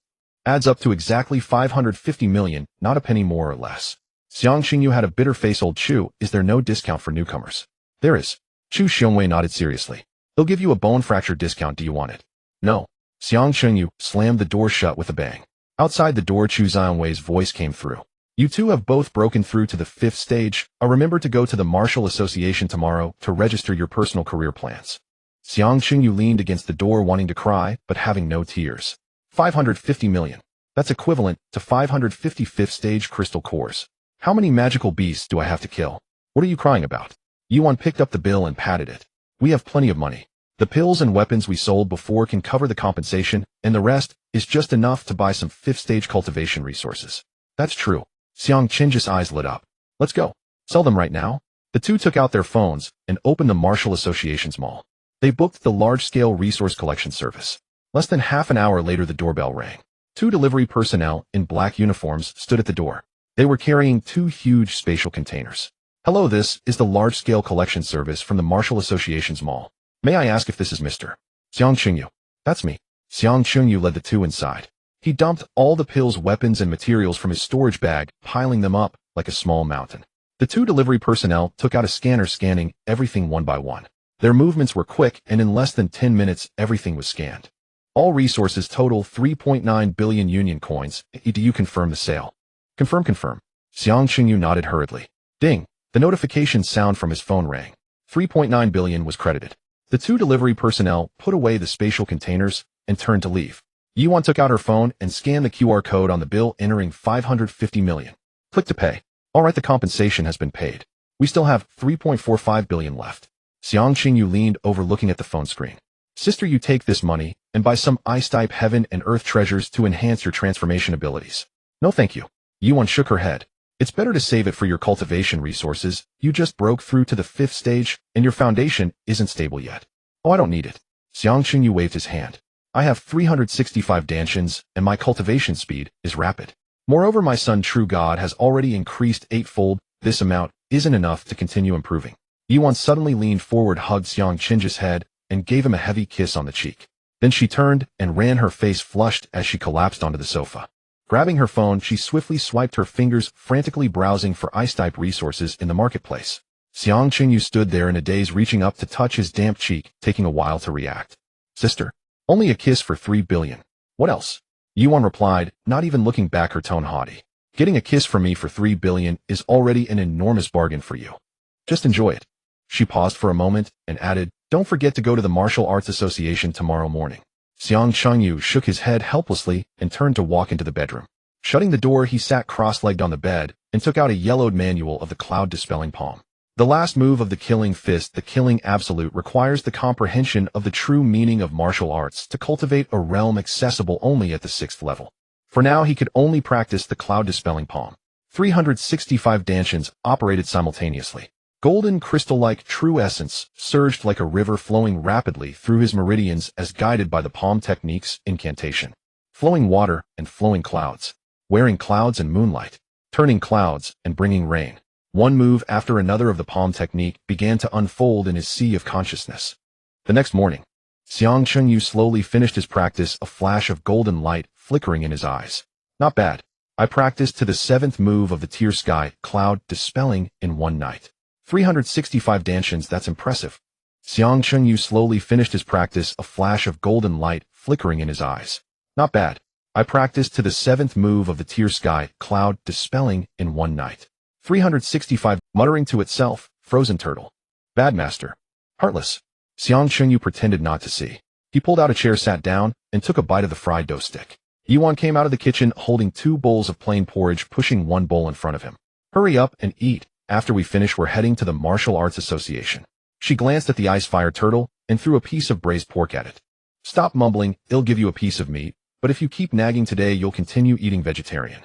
Adds up to exactly 550 million, not a penny more or less. Xiangqingyu had a bitter face. Old Chu, is there no discount for newcomers? There is. Chu Xiongwei nodded seriously. They'll give you a bone fracture discount. Do you want it? No. Xiangqingyu slammed the door shut with a bang. Outside the door, Chu Xiongwei's voice came through. You two have both broken through to the 5th stage. Remember to go to the Martial Association tomorrow to register your personal career plans. Xiangqingyu leaned against the door, wanting to cry, but having no tears. 550 million. That's equivalent to 550 5th stage crystal cores. How many magical beasts do I have to kill? What are you crying about? Yi Wan picked up the bill and patted it. We have plenty of money. The pills and weapons we sold before can cover the compensation, and the rest is just enough to buy some 5th stage cultivation resources. That's true. Xiangqing's eyes lit up. Let's go. Sell them right now. The two took out their phones and opened the Martial Association's mall. They booked the large-scale resource collection service. Less than half an hour later, the doorbell rang. 2 delivery personnel in black uniforms stood at the door. They were carrying 2 huge spatial containers. Hello, this is the large-scale collection service from the Martial Association's mall. May I ask if this is Mr. Xiangqingyu? That's me. Xiangqingyu led the 2 inside. He dumped all the pills, weapons, and materials from his storage bag, piling them up like a small mountain. The 2 delivery personnel took out a scanner, scanning everything one by one. Their movements were quick, and in less than 10 minutes, everything was scanned. All resources total 3.9 billion Union coins. Do you confirm the sale? Confirm. Xiangqingyu nodded hurriedly. Ding! The notification sound from his phone rang. 3.9 billion was credited. The 2 delivery personnel put away the spatial containers and turned to leave. Yi Wan took out her phone and scanned the QR code on the bill, entering 550 million. Click to pay. All right, the compensation has been paid. We still have 3.45 billion left. Xiangqingyu leaned over, looking at the phone screen. Sister, you take this money and buy some ice-type heaven and earth treasures to enhance your transformation abilities. No thank you. Yi Wan shook her head. It's better to save it for your cultivation resources. You just broke through to the 5th stage, and your foundation isn't stable yet. Oh, I don't need it. Xiangqingyu waved his hand. I have 365 danshins, and my cultivation speed is rapid. Moreover, my son True God has already increased eightfold. This amount isn't enough to continue improving. Yiwan suddenly leaned forward, hugged Xiang Qinji's head, and gave him a heavy kiss on the cheek. Then she turned and ran, her face flushed as she collapsed onto the sofa. Grabbing her phone, she swiftly swiped her fingers, frantically browsing for ice-type resources in the marketplace. Xiang Qinyu stood there in a daze, reaching up to touch his damp cheek, taking a while to react. Sister, only a kiss for 3 billion. What else? Yiwan replied, not even looking back, her tone haughty. Getting a kiss from me for 3 billion is already an enormous bargain for you. Just enjoy it. She paused for a moment and added, don't forget to go to the Martial Arts Association tomorrow morning. Xiang Qinyu shook his head helplessly and turned to walk into the bedroom. Shutting the door, he sat cross-legged on the bed and took out a yellowed manual of the cloud-dispelling palm. The last move of the killing fist, the killing absolute, requires the comprehension of the true meaning of martial arts to cultivate a realm accessible only at the 6th level. For now, he could only practice the cloud-dispelling palm. 365 dantians operated simultaneously. Golden crystal-like true essence surged like a river, flowing rapidly through his meridians as guided by the palm technique's incantation. Flowing water and flowing clouds. Wearing clouds and moonlight. Turning clouds and bringing rain. One move after another of the palm technique began to unfold in his sea of consciousness. The next morning, Xiang Qinyu slowly finished his practice, a flash of golden light flickering in his eyes. Not bad. I practiced to the 7th move of the Tier Sky Cloud Dispelling in one night. 365 dantians, that's impressive. Xiang Qinyu slowly finished his practice, a flash of golden light flickering in his eyes. Not bad. I practiced to the 7th move of the Tier Sky Cloud Dispelling in one night. 365, muttering to itself, frozen turtle. Bad master. Heartless. Xiang Qinyu pretended not to see. He pulled out a chair, sat down, and took a bite of the fried dough stick. Yiwan came out of the kitchen holding 2 bowls of plain porridge, pushing 1 bowl in front of him. Hurry up and eat. After we finish, we're heading to the Martial Arts Association. She glanced at the ice fire turtle and threw a piece of braised pork at it. Stop mumbling, it'll give you a piece of meat, but if you keep nagging today, you'll continue eating vegetarian.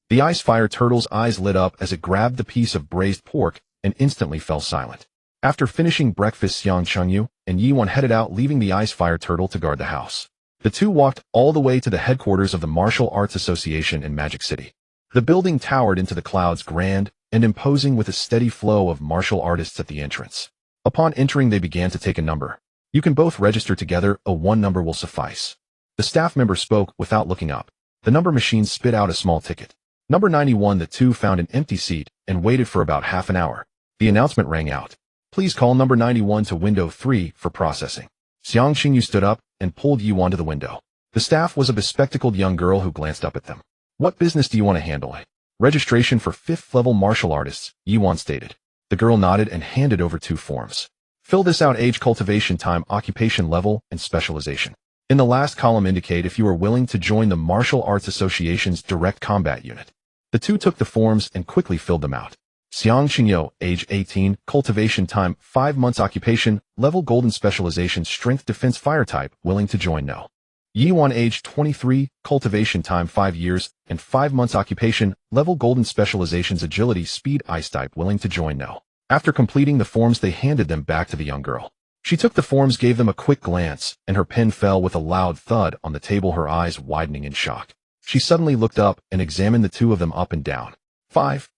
The ice fire turtle's eyes lit up as it grabbed the piece of braised pork and instantly fell silent. After finishing breakfast, Xiang Qinyu and Yiwan headed out, leaving the ice fire turtle to guard the house. The two walked all the way to the headquarters of the Martial Arts Association in Magic City. The building towered into the clouds, grand and imposing, with a steady flow of martial artists at the entrance. Upon entering, they began to take a number. You can both register together, a 1 number will suffice. The staff member spoke without looking up. The number machine spit out a small ticket. Number 91. The two found an empty seat and waited for about half an hour. The announcement rang out. Please call number 91 to window 3 for processing. Xiang Qinyu stood up and pulled Yiwan to the window. The staff was a bespectacled young girl who glanced up at them. What business do you want to handle? Registration for 5th level martial artists, Yiwan stated. The girl nodded and handed over 2 forms. Fill this out: age, cultivation time, occupation level, and specialization. In the last column, indicate if you are willing to join the Martial Arts Association's direct combat unit. The two took the forms and quickly filled them out. Xiang Qinyu, age 18, cultivation time 5 months, occupation level golden, specialization strength defense fire type, willing to join, no. Yiwan, age 23, cultivation time 5 years and 5 months, occupation level golden, specializations agility speed ice type, willing to join, no. After completing the forms, they handed them back to the young girl. She took the forms, gave them a quick glance, and her pen fell with a loud thud on the table, her eyes widening in shock. She suddenly looked up and examined the two of them up and down. 5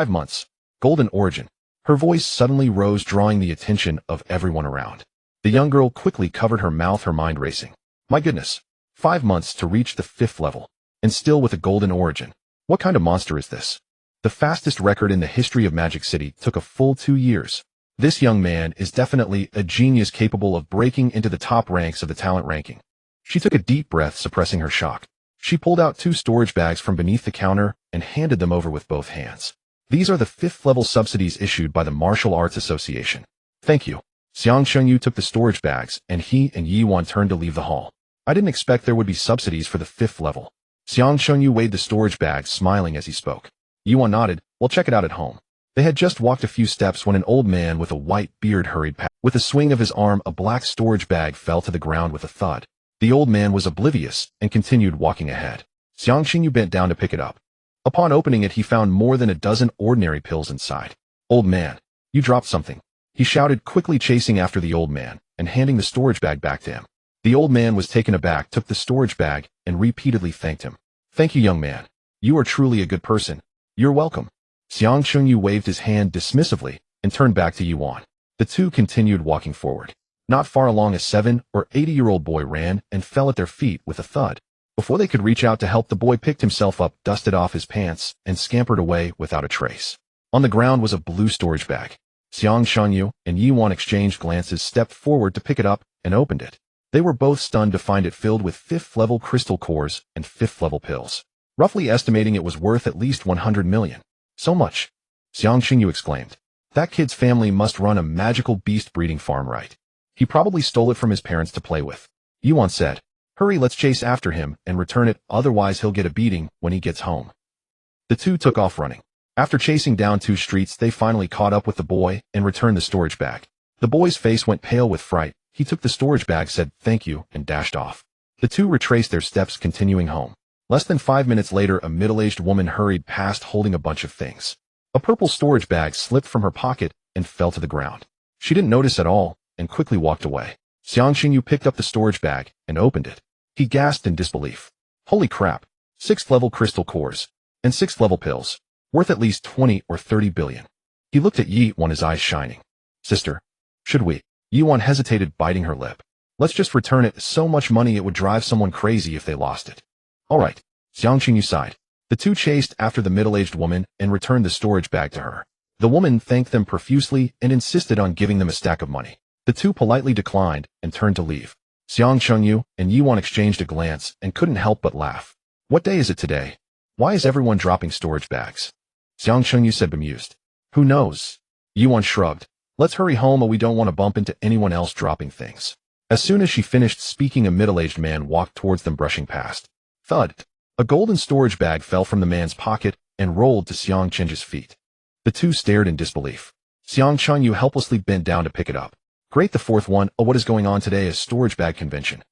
months. Golden origin. Her voice suddenly rose, drawing the attention of everyone around. The young girl quickly covered her mouth, her mind racing. My goodness. 5 months to reach the 5th level. And still with a golden origin. What kind of monster is this? The fastest record in the history of Magic City took a full 2 years. This young man is definitely a genius capable of breaking into the top ranks of the talent ranking. She took a deep breath, suppressing her shock. She pulled out 2 storage bags from beneath the counter and handed them over with both hands. These are the 5th level subsidies issued by the Martial Arts Association. Thank you. Xiang Qinyu took the storage bags, and he and Yiwan turned to leave the hall. I didn't expect there would be subsidies for the 5th level. Xiang Qinyu weighed the storage bags, smiling as he spoke. Yiwan nodded. We'll check it out at home. They had just walked a few steps when an old man with a white beard hurried past. With a swing of his arm, a black storage bag fell to the ground with a thud. The old man was oblivious and continued walking ahead. Xiang Qinyu bent down to pick it up. Upon opening it, he found more than a dozen ordinary pills inside. Old man, you dropped something, he shouted, quickly chasing after the old man and handing the storage bag back to him. The old man was taken aback, took the storage bag, and repeatedly thanked him. Thank you, young man. You are truly a good person. You're welcome. Xiang Chunyu waved his hand dismissively and turned back to Yuan. The two continued walking forward. Not far along, a 7 or 80-year-old boy ran and fell at their feet with a thud. Before they could reach out to help, the boy picked himself up, dusted off his pants, and scampered away without a trace. On the ground was a blue storage bag. Xiang Chunyu and Yuan exchanged glances, stepped forward to pick it up, and opened it. They were both stunned to find it filled with 5th-level crystal cores and 5th-level pills. Roughly estimating it was worth at least 100 million. So much! Xiang Chunyu exclaimed. That kid's family must run a magical beast breeding farm, right? He probably stole it from his parents to play with. Yuan said. Hurry, let's chase after him and return it, otherwise he'll get a beating when he gets home. The two took off running. After chasing down 2 streets, they finally caught up with the boy and returned the storage bag. The boy's face went pale with fright. He took the storage bag, said thank you, and dashed off. The two retraced their steps, continuing home. Less than 5 minutes later, a middle-aged woman hurried past holding a bunch of things. A purple storage bag slipped from her pocket and fell to the ground. She didn't notice at all and quickly walked away. Xiang Xingyu picked up the storage bag and opened it. He gasped in disbelief. Holy crap! 6th-level crystal cores and 6th-level pills, worth at least 20 or 30 billion. He looked at Yuan, his eyes shining. Sister, should we? Yuan hesitated, biting her lip. Let's just return it. So much money, it would drive someone crazy if they lost it. All right. Xiang Xingyu sighed. The two chased after the middle-aged woman and returned the storage bag to her. The woman thanked them profusely and insisted on giving them a stack of money. The two politely declined and turned to leave. Xiang Chunyu and Yuan exchanged a glance and couldn't help but laugh. What day is it today? Why is everyone dropping storage bags? Xiang Chunyu said, bemused. Who knows? Yuan shrugged. Let's hurry home, or we don't want to bump into anyone else dropping things. As soon as she finished speaking, a middle-aged man walked towards them, brushing past. Thud. A golden storage bag fell from the man's pocket and rolled to Xiang Chenji's feet. The two stared in disbelief. Xiang Chunyu helplessly bent down to pick it up. Great, the 4th one. Oh, what is going on today? A storage bag convention.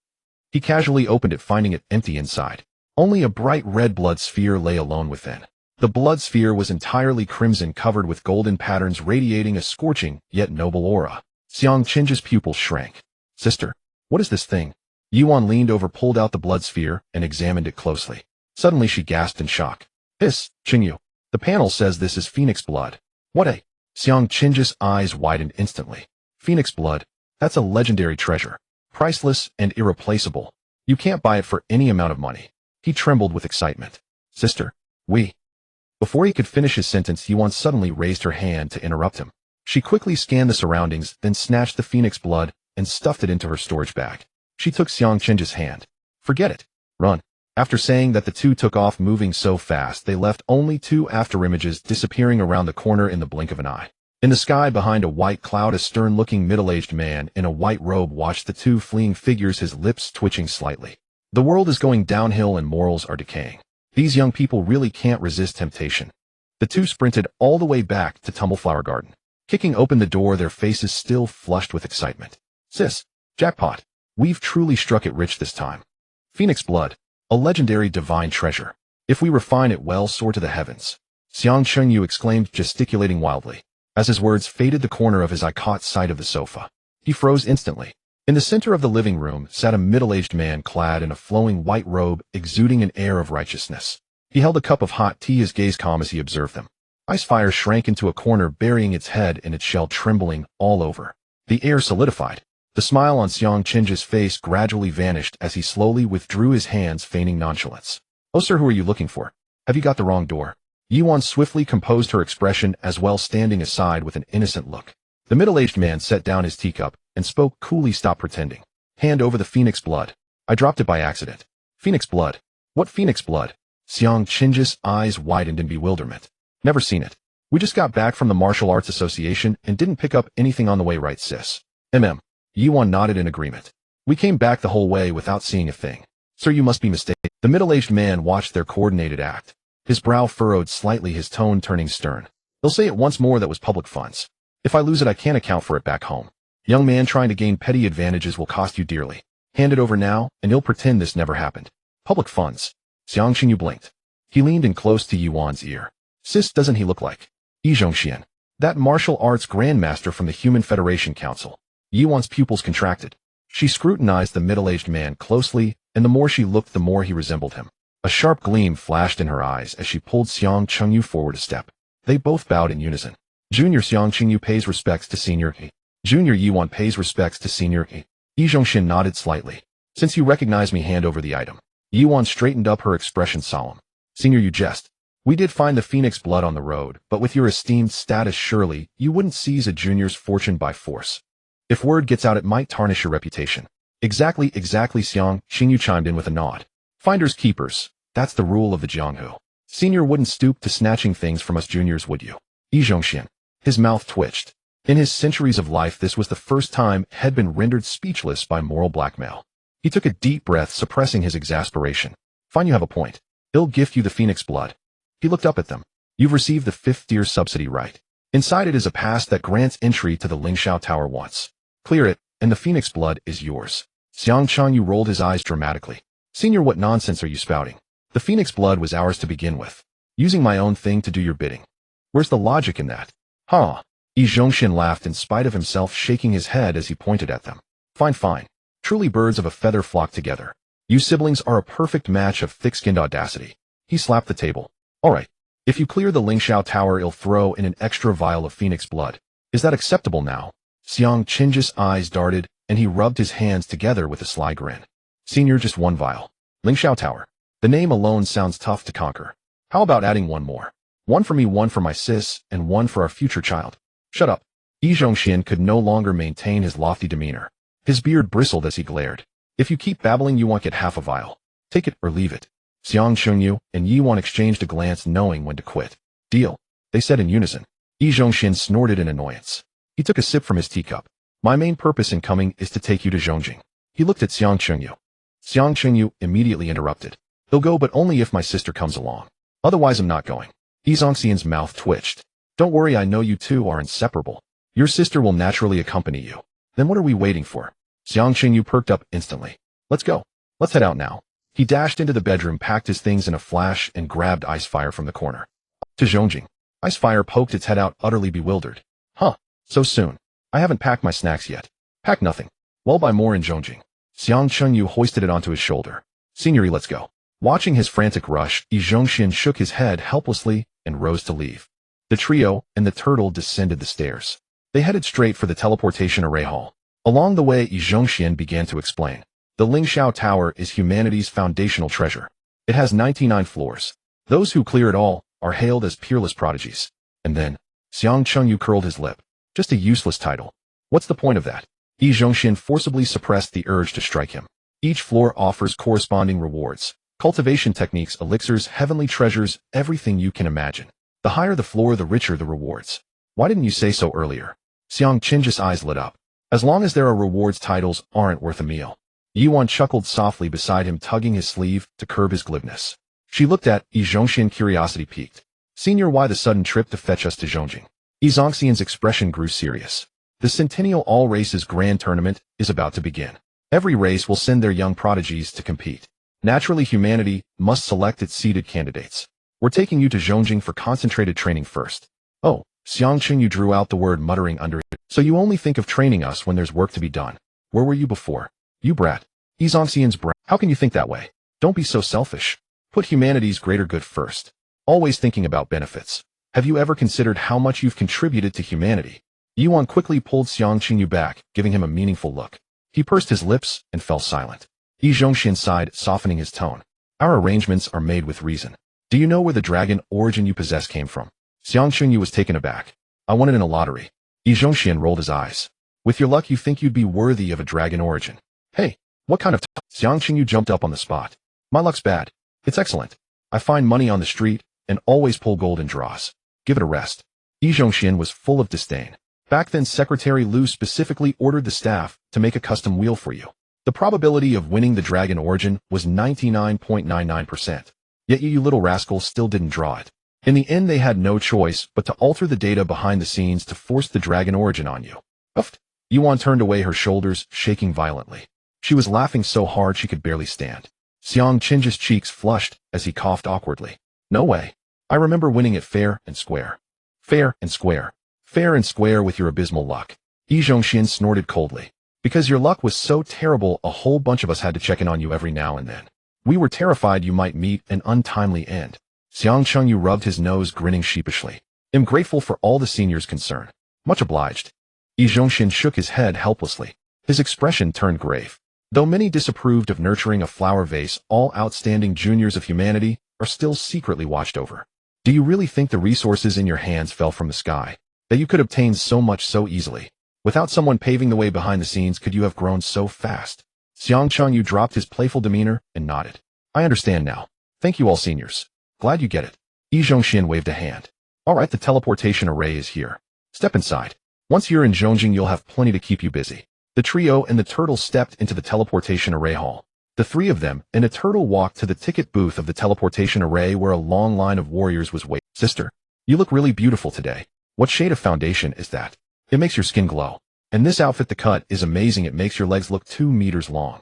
He casually opened it, finding it empty inside. Only a bright red blood sphere lay alone within. The blood sphere was entirely crimson, covered with golden patterns, radiating a scorching yet noble aura. Xiang Chenji's pupils shrank. Sister, what is this thing? Yuan leaned over, pulled out the blood sphere, and examined it closely. Suddenly she gasped in shock. This, Qingyu. The panel says this is phoenix blood. What a... Xiang Chenji's eyes widened instantly. Phoenix blood? That's a legendary treasure. Priceless and irreplaceable. You can't buy it for any amount of money. He trembled with excitement. Sister, we... Before he could finish his sentence, Yuan suddenly raised her hand to interrupt him. She quickly scanned the surroundings, then snatched the phoenix blood and stuffed it into her storage bag. She took Xiang Chenji's hand. Forget it. Run. After saying that, the two took off, moving so fast they left only 2 afterimages, disappearing around the corner in the blink of an eye. In the sky behind a white cloud, a stern-looking middle-aged man in a white robe watched the two fleeing figures, his lips twitching slightly. The world is going downhill and morals are decaying. These young people really can't resist temptation. The two sprinted all the way back to Tumbleflower Garden. Kicking open the door, their faces still flushed with excitement. Sis, jackpot. We've truly struck it rich this time. Phoenix blood, a legendary divine treasure. If we refine it well, soar to the heavens. Xiang Chunyu exclaimed, gesticulating wildly. As his words faded, the corner of his eye caught sight of the sofa. He froze instantly. In the center of the living room sat a middle-aged man clad in a flowing white robe, exuding an air of righteousness. He held a cup of hot tea, his gaze calm as he observed them. Icefire shrank into a corner, burying its head in its shell, trembling all over. The air solidified. The smile on Xiang Chenji's face gradually vanished as he slowly withdrew his hands, feigning nonchalance. Oh, sir, who are you looking for? Have you got the wrong door? Yuan swiftly composed her expression as well, standing aside with an innocent look. The middle-aged man set down his teacup and spoke coolly. Stop pretending. Hand over the phoenix blood. I dropped it by accident. Phoenix blood? What phoenix blood? Xiang Chenji's eyes widened in bewilderment. Never seen it. We just got back from the Martial Arts Association and didn't pick up anything on the way, right, sis? Yuan nodded in agreement. We came back the whole way without seeing a thing. Sir, you must be mistaken. The middle-aged man watched their coordinated act. His brow furrowed slightly, his tone turning stern. They'll say it once more, that was public funds. If I lose it, I can't account for it back home. Young man, trying to gain petty advantages will cost you dearly. Hand it over now, and you'll pretend this never happened. Public funds. Xiang Xingyu blinked. He leaned in close to Yuan's ear. Sis, doesn't he look like Yi Zhongxian, that martial arts grandmaster from the Human Federation Council? Yuan's pupils contracted. She scrutinized the middle-aged man closely, and the more she looked, the more he resembled him. A sharp gleam flashed in her eyes as she pulled Xiang Chengyu forward a step. They both bowed in unison. Junior Xiang Chengyu pays respects to Senior He. Junior Yiwan pays respects to Senior He. Yi Zhongshin nodded slightly. Since you recognize me, hand over the item. Yiwan straightened up, her expression solemn. Senior, you jest. We did find the phoenix blood on the road, but with your esteemed status, surely you wouldn't seize a junior's fortune by force. If word gets out, it might tarnish your reputation. Exactly, Xiang Xingyu chimed in with a nod. Finders keepers, that's the rule of the Jianghu. Senior wouldn't stoop to snatching things from us juniors, would you? Yi Zhongshin. His mouth twitched. In his centuries of life, this was the first time he had been rendered speechless by moral blackmail. He took a deep breath, suppressing his exasperation. Fine, you have a point. He'll gift you the phoenix blood. He looked up at them. You've received the 5th-tier subsidy, right? Inside it is a pass that grants entry to the Lingxiao Tower once. Clear it, and the phoenix blood is yours. Xiang Chengyu rolled his eyes dramatically. Senior, what nonsense are you spouting? The phoenix blood was ours to begin with. Using my own thing to do your bidding. Where's the logic in that? Huh? Yi Zhongshin laughed in spite of himself, shaking his head as he pointed at them. Fine. Truly birds of a feather flock together. You siblings are a perfect match of thick-skinned audacity. He slapped the table. All right. If you clear the Lingxiao Tower, I'll throw in an extra vial of phoenix blood. Is that acceptable now? Xiang Chenji's eyes darted, and he rubbed his hands together with a sly grin. Senior, just one vial. Lingxiao Tower. The name alone sounds tough to conquer. How about adding one more? One for me, one for my sis, and one for our future child. Shut up. Yi Zhongshin could no longer maintain his lofty demeanor. His beard bristled as he glared. If you keep babbling, you won't get half a vial. Take it or leave it. Xiang Chengyu and Yiwan exchanged a glance, knowing when to quit. Deal, they said in unison. Yi Zhongshin snorted in annoyance. He took a sip from his teacup. My main purpose in coming is to take you to Zhongjing. He looked at Xiang Chengyu. Xiang Chengyu immediately interrupted. He'll go, but only if my sister comes along. Otherwise, I'm not going. Yi Zhongshan's mouth twitched. Don't worry, I know you two are inseparable. Your sister will naturally accompany you. Then what are we waiting for? Xiang Chengyu perked up instantly. Let's go. Let's head out now. He dashed into the bedroom, packed his things in a flash, and grabbed Icefire from the corner. To Zhongjing. Icefire poked its head out, utterly bewildered. Huh, so soon. I haven't packed my snacks yet. Pack nothing. Well, buy more in Zhongjing. Xiang Chengyu hoisted it onto his shoulder. Senior, let's go. Watching his frantic rush, Yi Zhongshin shook his head helplessly and rose to leave. The trio and the turtle descended the stairs. They headed straight for the teleportation array hall. Along the way, Yi Zhongshin began to explain. The Lingxiao Tower is humanity's foundational treasure. It has 99 floors. Those who clear it all are hailed as peerless prodigies. And then, Xiang Chengyu curled his lip. Just a useless title. What's the point of that? Yi Zhongshin forcibly suppressed the urge to strike him. Each floor offers corresponding rewards. Cultivation techniques, elixirs, heavenly treasures, everything you can imagine. The higher the floor, the richer the rewards. Why didn't you say so earlier? Xiang Chenji's eyes lit up. As long as there are rewards, titles aren't worth a meal. Yiwan chuckled softly beside him, tugging his sleeve to curb his glibness. She looked at Yi Zhongshin, curiosity piqued. Senior, why the sudden trip to fetch us to Zhongjing? Yi Zhongshan's expression grew serious. The Centennial All Races Grand Tournament is about to begin. Every race will send their young prodigies to compete. Naturally, humanity must select its seeded candidates. We're taking you to Zhongjing for concentrated training first. Oh, Xiang Chengyu drew out the word, muttering under it. So you only think of training us when there's work to be done. Where were you before? You brat. Yi Zhongshan's brat. How can you think that way? Don't be so selfish. Put humanity's greater good first. Always thinking about benefits. Have you ever considered how much you've contributed to humanity? Yiwan quickly pulled Xiang Chengyu back, giving him a meaningful look. He pursed his lips and fell silent. Yi Zhongshin sighed, softening his tone. Our arrangements are made with reason. Do you know where the dragon origin you possess came from? Xiang Chengyu was taken aback. I won it in a lottery. Yi Zhongshin rolled his eyes. With your luck, you think you'd be worthy of a dragon origin. Hey, what kind of Xiang Chengyu jumped up on the spot. My luck's bad. It's excellent. I find money on the street and always pull golden draws. Give it a rest. Yi Zhongshin was full of disdain. Back then, Secretary Liu specifically ordered the staff to make a custom wheel for you. The probability of winning the dragon origin was 99.99%. Yet you little rascal still didn't draw it. In the end, they had no choice but to alter the data behind the scenes to force the dragon origin on you. Uffed. Yuan turned away, her shoulders shaking violently. She was laughing so hard she could barely stand. Xiang Chenji's cheeks flushed as he coughed awkwardly. No way. I remember winning it fair and square. Fair and square. Fair and square with your abysmal luck. Yi Zhongshin snorted coldly. Because your luck was so terrible, a whole bunch of us had to check in on you every now and then. We were terrified you might meet an untimely end. Xiang Chengyu rubbed his nose, grinning sheepishly. Am grateful for all the senior's concern. Much obliged. Yi Zhongxin shook his head helplessly. His expression turned grave. Though many disapproved of nurturing a flower vase, all outstanding juniors of humanity are still secretly watched over. Do you really think the resources in your hands fell from the sky? That you could obtain so much so easily? Without someone paving the way behind the scenes, could you have grown so fast? Xiang Chengyu dropped his playful demeanor and nodded. I understand now. Thank you all seniors. Glad you get it. Yi Zhongxin waved a hand. All right, the teleportation array is here. Step inside. Once you're in Zhongjing, you'll have plenty to keep you busy. The trio and the turtle stepped into the teleportation array hall. The three of them and a turtle walked to the ticket booth of the teleportation array where a long line of warriors was waiting. Sister, you look really beautiful today. What shade of foundation is that? It makes your skin glow. And this outfit, the cut is amazing. It makes your legs look 2 meters long.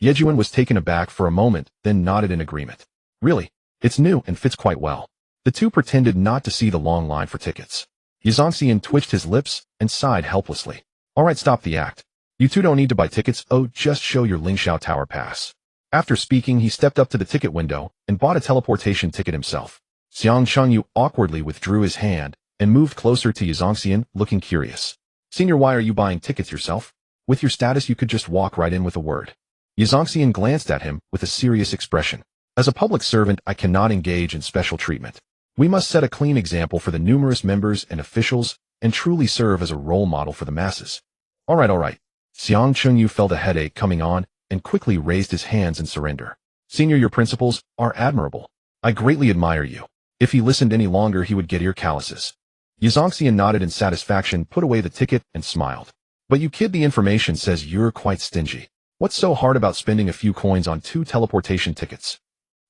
Yejuan was taken aback for a moment, then nodded in agreement. Really? It's new and fits quite well. The two pretended not to see the long line for tickets. Yizongxian twitched his lips and sighed helplessly. All right, stop the act. You two don't need to buy tickets. Oh, just show your Lingxiao Tower pass. After speaking, he stepped up to the ticket window and bought a teleportation ticket himself. Xiang Chengyu awkwardly withdrew his hand and moved closer to Yizongxian, looking curious. Senior, why are you buying tickets yourself? With your status, you could just walk right in with a word. Yizongxian glanced at him with a serious expression. As a public servant, I cannot engage in special treatment. We must set a clean example for the numerous members and officials and truly serve as a role model for the masses. All right. Xiang Chengyu felt a headache coming on and quickly raised his hands in surrender. Senior, your principles are admirable. I greatly admire you. If he listened any longer, he would get ear calluses. Yizongxian nodded in satisfaction, put away the ticket, and smiled. But you kid, the information says you're quite stingy. What's so hard about spending a few coins on 2 teleportation tickets?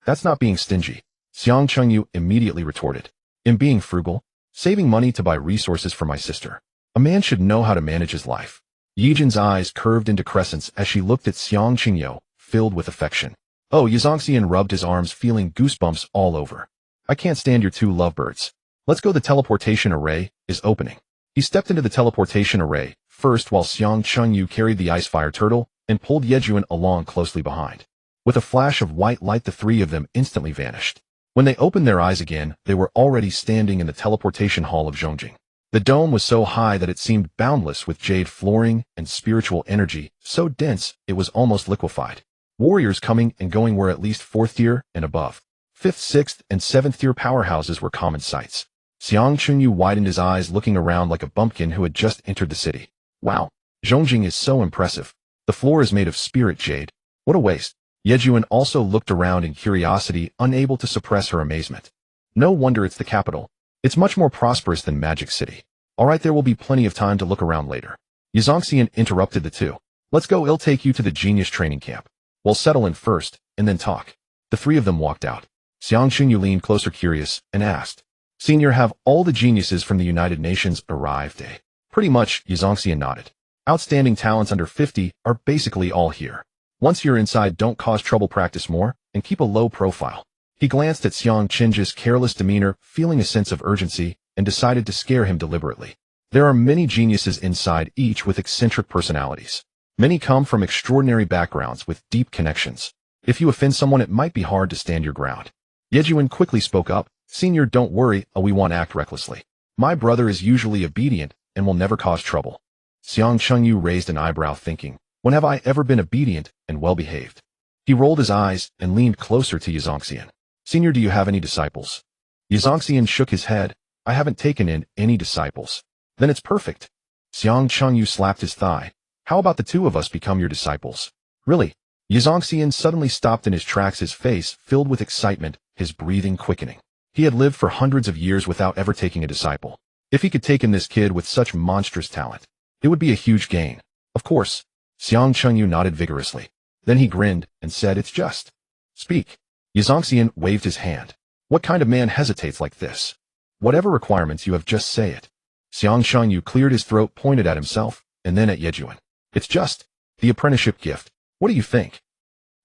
That's not being stingy. Xiang Chengyu immediately retorted. In being frugal, saving money to buy resources for my sister. A man should know how to manage his life. Yijin's eyes curved into crescents as she looked at Xiang Chengyu, filled with affection. Oh, Yizongxian rubbed his arms, feeling goosebumps all over. I can't stand your 2 lovebirds. Let's go. The teleportation array is opening. He stepped into the teleportation array, first while Xiang Chengyu carried the ice fire turtle and pulled Yejuan along closely behind. With a flash of white light, the 3 of them instantly vanished. When they opened their eyes again, they were already standing in the teleportation hall of Zhongjing. The dome was so high that it seemed boundless, with jade flooring and spiritual energy so dense it was almost liquefied. Warriors coming and going were at least 4th tier and above. 5th, 6th, and 7th tier powerhouses were common sights. Xiang Chengyu widened his eyes, looking around like a bumpkin who had just entered the city. Wow, Zhongjing is so impressive. The floor is made of spirit jade. What a waste. Yejuan also looked around in curiosity, unable to suppress her amazement. No wonder it's the capital. It's much more prosperous than Magic City. All right, there will be plenty of time to look around later. Yizongxian interrupted the two. Let's go, I'll take you to the genius training camp. We'll settle in first, and then talk. The 3 of them walked out. Xiang Chengyu leaned closer, curious, and asked, Senior, have all the geniuses from the United Nations arrived? Pretty much, Yizongxian nodded. Outstanding talents under 50 are basically all here. Once you're inside, don't cause trouble, practice more, and keep a low profile. He glanced at Xiang Chengju's careless demeanor, feeling a sense of urgency, and decided to scare him deliberately. There are many geniuses inside, each with eccentric personalities. Many come from extraordinary backgrounds with deep connections. If you offend someone, it might be hard to stand your ground. Yejuan quickly spoke up. Senior, don't worry, we won't act recklessly. My brother is usually obedient and will never cause trouble. Xiang Chengyu raised an eyebrow, thinking, when have I ever been obedient and well-behaved? He rolled his eyes and leaned closer to Yizongxian. Senior, do you have any disciples? Yizongxian shook his head. I haven't taken in any disciples. Then it's perfect. Xiang Chengyu slapped his thigh. How about the 2 of us become your disciples? Really? Yizongxian suddenly stopped in his tracks, his face filled with excitement, his breathing quickening. He had lived for hundreds of years without ever taking a disciple. If he could take in this kid with such monstrous talent, it would be a huge gain. Of course. Xiang Chengyu nodded vigorously. Then he grinned and said, it's just. Speak. Yizongxian waved his hand. What kind of man hesitates like this? Whatever requirements you have, just say it. Xiang Chengyu cleared his throat, pointed at himself, and then at Yejuan. It's just the apprenticeship gift. What do you think?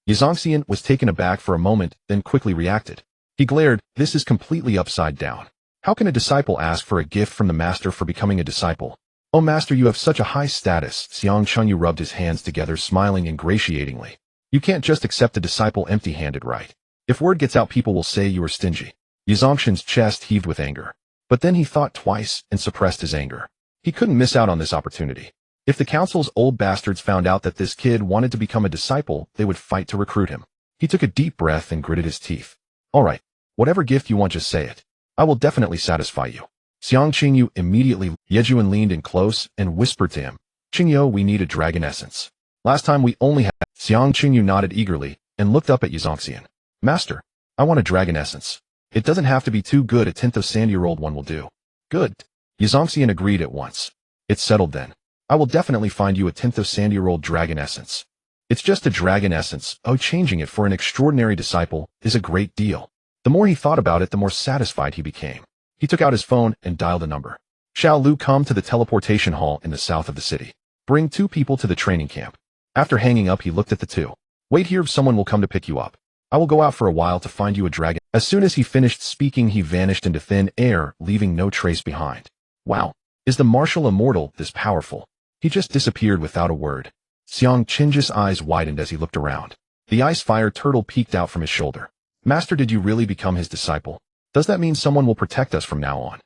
Yizongxian was taken aback for a moment, then quickly reacted. He glared, this is completely upside down. How can a disciple ask for a gift from the master for becoming a disciple? Oh master, you have such a high status. Xiang Chengyu rubbed his hands together, smiling ingratiatingly. You can't just accept a disciple empty-handed, right? If word gets out, people will say you are stingy. Yizongxin's chest heaved with anger. But then he thought twice and suppressed his anger. He couldn't miss out on this opportunity. If the council's old bastards found out that this kid wanted to become a disciple, they would fight to recruit him. He took a deep breath and gritted his teeth. All right, whatever gift you want, just say it. I will definitely satisfy you. Xiang Qingyu immediately. Yejuan leaned in close and whispered to him, Qingyu, we need a dragon essence. Last time we only had. Xiang Qingyu nodded eagerly and looked up at Yizongxian. Master, I want a dragon essence. It doesn't have to be too good, a 10th of sand-year-old one will do. Good. Yizongxian agreed at once. It's settled then. I will definitely find you a 10th of sand-year-old dragon essence. It's just a dragon essence. Oh, changing it for an extraordinary disciple is a great deal. The more he thought about it, the more satisfied he became. He took out his phone and dialed a number. Xiao Lu, come to the teleportation hall in the south of the city. Bring 2 people to the training camp. After hanging up, he looked at the 2. Wait here, someone will come to pick you up. I will go out for a while to find you a dragon. As soon as he finished speaking, he vanished into thin air, leaving no trace behind. Wow, is the martial immortal this powerful? He just disappeared without a word. Xiang Qing's eyes widened as he looked around. The ice fire turtle peeked out from his shoulder. Master, did you really become his disciple? Does that mean someone will protect us from now on?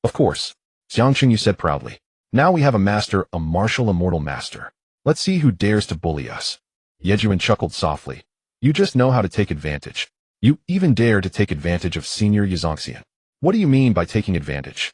Of course. Xiang Qingyu said proudly. Now we have a master, a martial immortal master. Let's see who dares to bully us. Yejuan chuckled softly. You just know how to take advantage. You even dare to take advantage of Senior Yizongxian. What do you mean by taking advantage?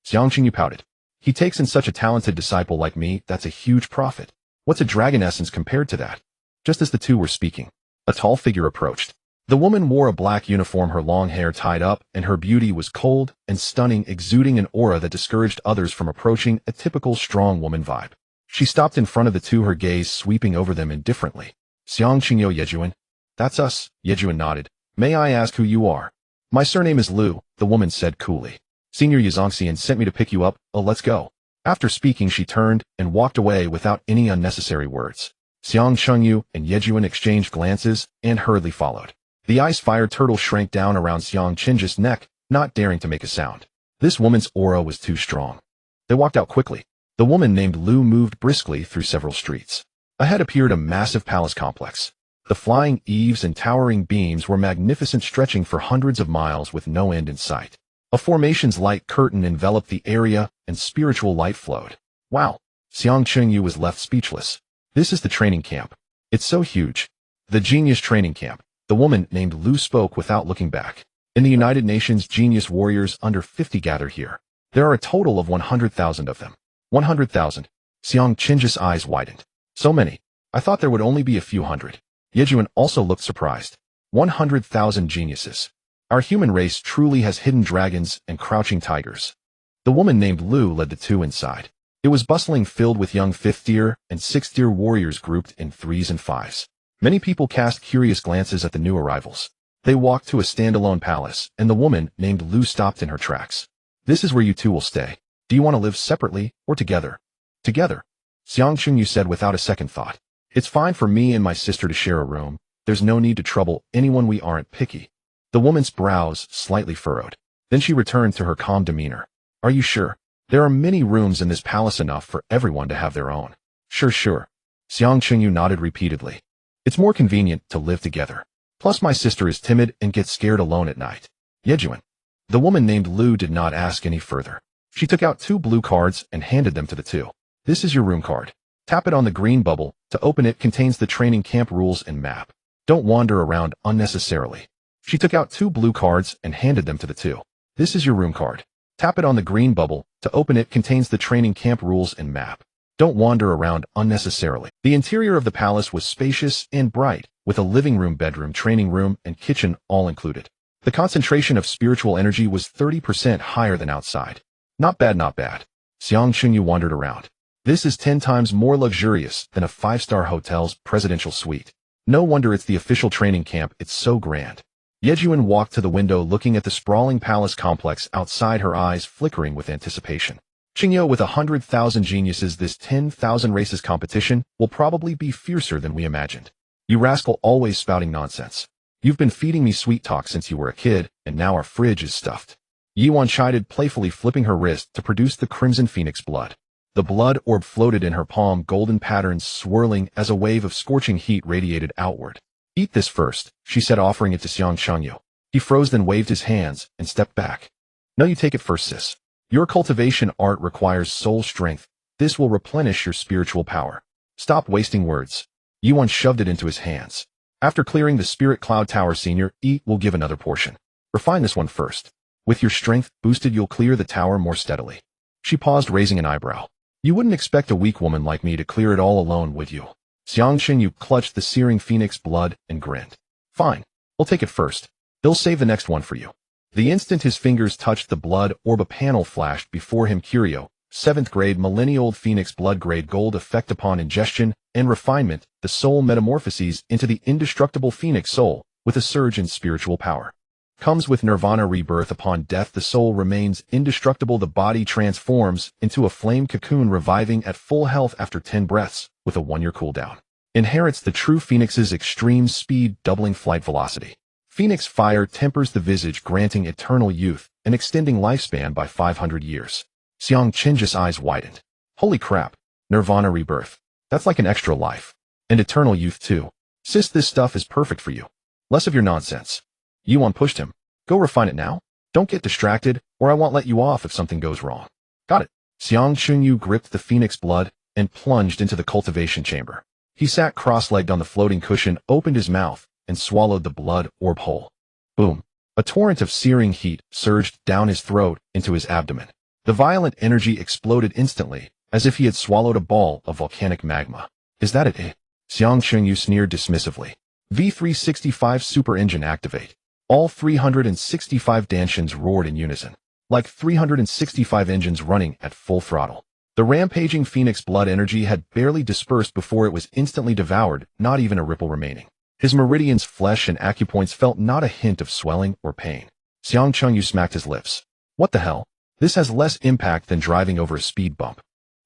Xiang Qingyu pouted. He takes in such a talented disciple like me, that's a huge profit. What's a dragon essence compared to that? Just as the 2 were speaking, a tall figure approached. The woman wore a black uniform, her long hair tied up, and her beauty was cold and stunning, exuding an aura that discouraged others from approaching, a typical strong woman vibe. She stopped in front of the 2, her gaze sweeping over them indifferently. Xiang Qingyu, Yejuan. That's us, Yejuan nodded. May I ask who you are? My surname is Lu, the woman said coolly. Senior Yizongxian sent me to pick you up, let's go. After speaking, she turned and walked away without any unnecessary words. Xiang Qingyu and Yejuan exchanged glances and hurriedly followed. The ice fire turtle shrank down around Xiang Qing's neck, not daring to make a sound. This woman's aura was too strong. They walked out quickly. The woman named Lu moved briskly through several streets. Ahead appeared a massive palace complex. The flying eaves and towering beams were magnificent, stretching for hundreds of miles with no end in sight. A formation's light curtain enveloped the area, and spiritual light flowed. Wow! Xiang Qingyu was left speechless. This is the training camp. It's so huge. The genius training camp. The woman named Lu spoke without looking back. In the United Nations, genius warriors under 50 gather here. There are a total of 100,000 of them. 100,000. Xiang Qing's eyes widened. So many. I thought there would only be a few hundred. Yejuan also looked surprised. 100,000 geniuses. Our human race truly has hidden dragons and crouching tigers. The woman named Lu led the 2 inside. It was bustling, filled with young 5th-tier and 6th-tier warriors grouped in 3s and 5s. Many people cast curious glances at the new arrivals. They walked to a standalone palace, and the woman named Lu stopped in her tracks. This is where you 2 will stay. Do you want to live separately or together? Together. Xiang Qingyu said without a second thought. It's fine for me and my sister to share a room. There's no need to trouble anyone, we aren't picky. The woman's brows slightly furrowed. Then she returned to her calm demeanor. Are you sure? There are many rooms in this palace, enough for everyone to have their own. Sure. Xiang Qingyu nodded repeatedly. It's more convenient to live together. Plus my sister is timid and gets scared alone at night. Yejuan. The woman named Lu did not ask any further. She took out 2 blue cards and handed them to the 2. This is your room card. Tap it on the green bubble. To open it, contains the training camp rules and map. Don't wander around unnecessarily. She took out 2 blue cards and handed them to the 2. This is your room card. Tap it on the green bubble. To open it, contains the training camp rules and map. Don't wander around unnecessarily. The interior of the palace was spacious and bright, with a living room, bedroom, training room, and kitchen all included. The concentration of spiritual energy was 30% higher than outside. Not bad, not bad. Xiang Qingyu wandered around. This is 10 times more luxurious than a 5-star hotel's presidential suite. No wonder it's the official training camp, it's so grand. Yejuan walked to the window, looking at the sprawling palace complex outside, her eyes flickering with anticipation. Qingyu, with 100,000 geniuses, this 10,000 races competition will probably be fiercer than we imagined. You rascal, always spouting nonsense. You've been feeding me sweet talk since you were a kid, and now our fridge is stuffed. Yuan chided playfully, flipping her wrist to produce the crimson phoenix blood. The blood orb floated in her palm, golden patterns swirling as a wave of scorching heat radiated outward. Eat this first, she said, offering it to Xiang Chunyu. He froze, then waved his hands and stepped back. No, you take it first, sis. Your cultivation art requires soul strength. This will replenish your spiritual power. Stop wasting words. Yuan shoved it into his hands. After clearing the spirit cloud tower, Senior, eat will give another portion. Refine this one first. With your strength boosted, you'll clear the tower more steadily. She paused, raising an eyebrow. You wouldn't expect a weak woman like me to clear it all alone, would you? Xiang Qinyu clutched the searing phoenix blood and grinned. Fine. I'll take it first. They'll save the next one for you. The instant his fingers touched the blood orb, a panel flashed before him. Curio, 7th grade millennial phoenix blood grade gold effect. Upon ingestion and refinement, the soul metamorphoses into the indestructible phoenix soul with a surge in spiritual power. Comes with nirvana rebirth. Upon death, the soul remains indestructible. The body transforms into a flame cocoon, reviving at full health after 10 breaths with a 1-year cooldown. Inherits the true phoenix's extreme speed, doubling flight velocity. Phoenix fire tempers the visage, granting eternal youth and extending lifespan by 500 years. Xiang Qinju's eyes widened. Holy crap. Nirvana rebirth. That's like an extra life. And eternal youth too. Sis, this stuff is perfect for you. Less of your nonsense. Yuan pushed him. Go refine it now. Don't get distracted, or I won't let you off if something goes wrong. Got it. Xiang Chunyu gripped the phoenix blood and plunged into the cultivation chamber. He sat cross-legged on the floating cushion, opened his mouth, and swallowed the blood orb whole. Boom. A torrent of searing heat surged down his throat into his abdomen. The violent energy exploded instantly, as if he had swallowed a ball of volcanic magma. Is that it, eh? Xiang Chunyu sneered dismissively. V365 super engine activate. All 365 Danshians roared in unison, like 365 engines running at full throttle. The rampaging phoenix blood energy had barely dispersed before it was instantly devoured, not even a ripple remaining. His meridians, flesh, and acupoints felt not a hint of swelling or pain. Xiang Chunyu smacked his lips. What the hell? This has less impact than driving over a speed bump.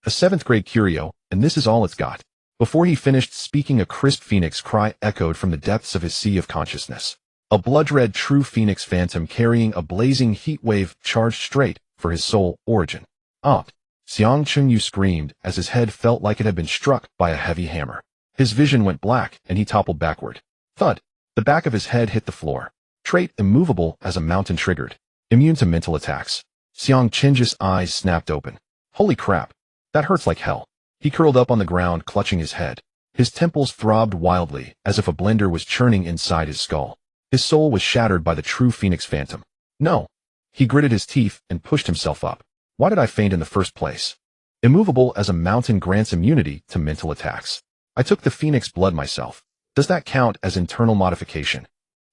A 7th grade curio, and this is all it's got. Before he finished speaking, a crisp phoenix cry echoed from the depths of his sea of consciousness. A blood-red true phoenix phantom carrying a blazing heat wave charged straight for his soul origin. Xiang Chunyu screamed as his head felt like it had been struck by a heavy hammer. His vision went black and he toppled backward. Thud. The back of his head hit the floor. Trait immovable as a mountain, triggered. Immune to mental attacks. Xiang Qinju's eyes snapped open. Holy crap. That hurts like hell. He curled up on the ground, clutching his head. His temples throbbed wildly as if a blender was churning inside his skull. His soul was shattered by the true phoenix phantom. No. He gritted his teeth and pushed himself up. Why did I faint in the first place? Immovable as a mountain grants immunity to mental attacks. I took the phoenix blood myself. Does that count as internal modification?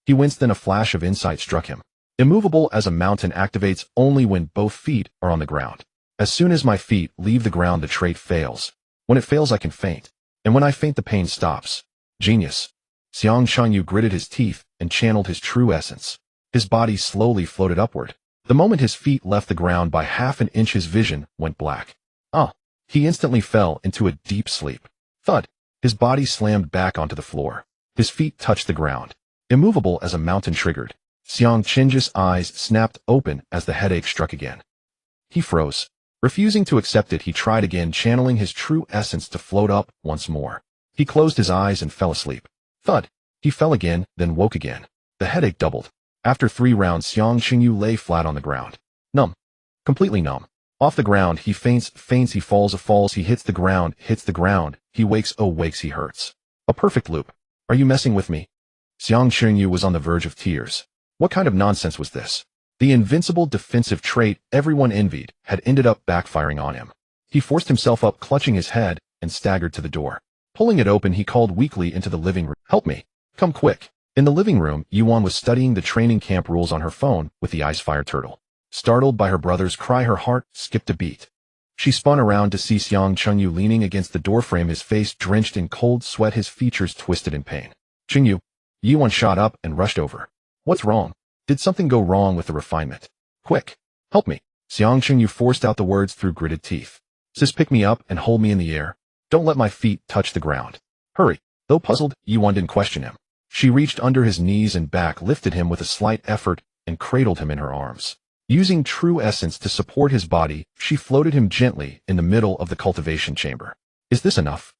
He winced, then a flash of insight struck him. Immovable as a mountain activates only when both feet are on the ground. As soon as my feet leave the ground, the trait fails. When it fails, I can faint. And when I faint, the pain stops. Genius. Xiang Chunyu gritted his teeth and channeled his true essence. His body slowly floated upward. The moment his feet left the ground by half an inch, his vision went black. He instantly fell into a deep sleep. Thud. His body slammed back onto the floor. His feet touched the ground. Immovable as a mountain, triggered. Xiang Qinju's eyes snapped open as the headache struck again. He froze. Refusing to accept it, he tried again, channeling his true essence to float up once more. He closed his eyes and fell asleep. Thud. He fell again, then woke again. The headache doubled. After 3 rounds, Xiang Chunyu lay flat on the ground. Numb. Completely numb. Off the ground, he faints, he falls, he hits the ground, he wakes, he hurts. A perfect loop. Are you messing with me? Xiang Chunyu was on the verge of tears. What kind of nonsense was this? The invincible defensive trait everyone envied had ended up backfiring on him. He forced himself up, clutching his head, and staggered to the door. Pulling it open, he called weakly into the living room. Help me. Come quick. In the living room, Yuan was studying the training camp rules on her phone with the ice fire turtle. Startled by her brother's cry, her heart skipped a beat. She spun around to see Xiang Chunyu leaning against the doorframe, his face drenched in cold sweat, his features twisted in pain. Chunyu. Yuan shot up and rushed over. What's wrong? Did something go wrong with the refinement? Quick. Help me. Xiang Chunyu forced out the words through gritted teeth. Sis, pick me up and hold me in the air. Don't let my feet touch the ground. Hurry. Though puzzled, Yuan didn't question him. She reached under his knees and back, lifted him with a slight effort, and cradled him in her arms. Using true essence to support his body, she floated him gently in the middle of the cultivation chamber. Is this enough?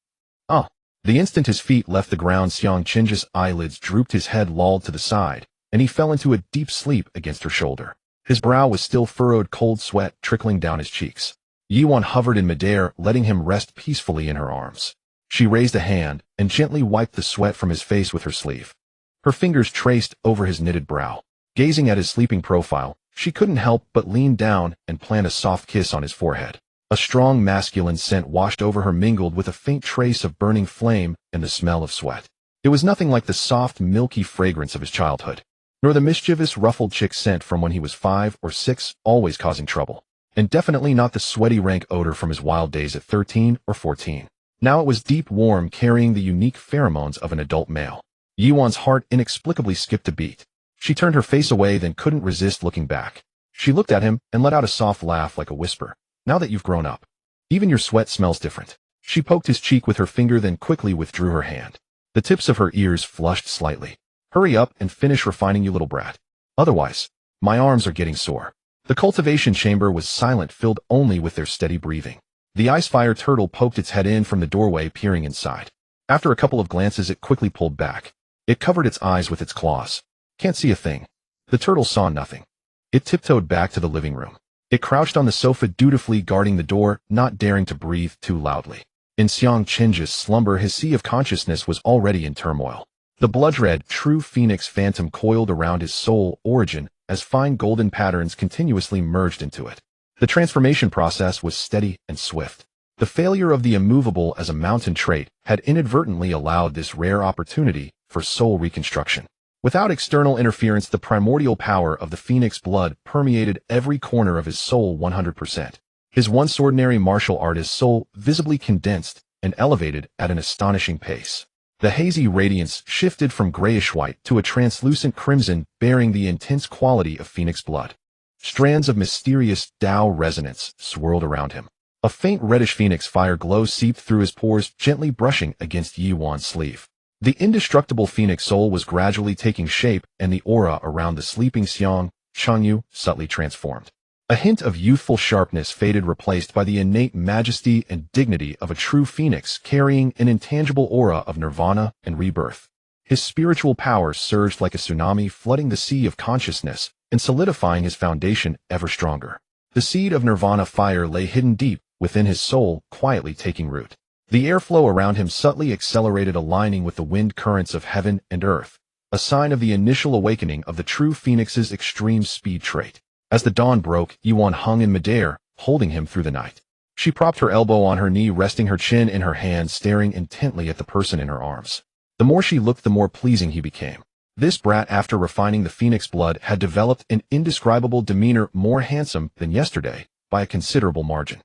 Ah. The instant his feet left the ground, Xiang Qinji's eyelids drooped, his head lolled to the side, and he fell into a deep sleep against her shoulder. His brow was still furrowed, cold sweat trickling down his cheeks. Yiwan hovered in midair, letting him rest peacefully in her arms. She raised a hand and gently wiped the sweat from his face with her sleeve. Her fingers traced over his knitted brow. Gazing at his sleeping profile, she couldn't help but lean down and plant a soft kiss on his forehead. A strong masculine scent washed over her, mingled with a faint trace of burning flame and the smell of sweat. It was nothing like the soft, milky fragrance of his childhood, nor the mischievous, ruffled chick scent from when he was 5 or 6, always causing trouble, and definitely not the sweaty, rank odor from his wild days at 13 or 14. Now it was deep, warm, carrying the unique pheromones of an adult male. Yiwan's heart inexplicably skipped a beat. She turned her face away, then couldn't resist looking back. She looked at him and let out a soft laugh like a whisper. Now that you've grown up, even your sweat smells different. She poked his cheek with her finger, then quickly withdrew her hand. The tips of her ears flushed slightly. Hurry up and finish refining, you little brat. Otherwise, my arms are getting sore. The cultivation chamber was silent, filled only with their steady breathing. The ice fire turtle poked its head in from the doorway, peering inside. After a couple of glances, it quickly pulled back. It covered its eyes with its claws. Can't see a thing. The turtle saw nothing. It tiptoed back to the living room. It crouched on the sofa, dutifully guarding the door, not daring to breathe too loudly. In Xiang Qinji's slumber, his sea of consciousness was already in turmoil. The blood-red, true phoenix phantom coiled around his soul origin as fine golden patterns continuously merged into it. The transformation process was steady and swift. The failure of the immovable as a mountain trait had inadvertently allowed this rare opportunity for soul reconstruction. Without external interference, the primordial power of the phoenix blood permeated every corner of his soul 100%. His once ordinary martial artist soul visibly condensed and elevated at an astonishing pace. The hazy radiance shifted from grayish-white to a translucent crimson, bearing the intense quality of phoenix blood. Strands of mysterious Tao resonance swirled around him. A faint reddish phoenix fire glow seeped through his pores, gently brushing against Yiwan's sleeve. The indestructible phoenix soul was gradually taking shape, and the aura around the sleeping Xiang Changyu subtly transformed. A hint of youthful sharpness faded, replaced by the innate majesty and dignity of a true phoenix, carrying an intangible aura of nirvana and rebirth. His spiritual power surged like a tsunami, flooding the sea of consciousness and solidifying his foundation ever stronger. The seed of nirvana fire lay hidden deep within his soul, quietly taking root. The airflow around him subtly accelerated, aligning with the wind currents of heaven and earth, a sign of the initial awakening of the true phoenix's extreme speed trait. As the dawn broke, Yiwan hung in midair, holding him through the night. She propped her elbow on her knee, resting her chin in her hand, staring intently at the person in her arms. The more she looked, the more pleasing he became. This brat, after refining the phoenix blood, had developed an indescribable demeanor, more handsome than yesterday, by a considerable margin.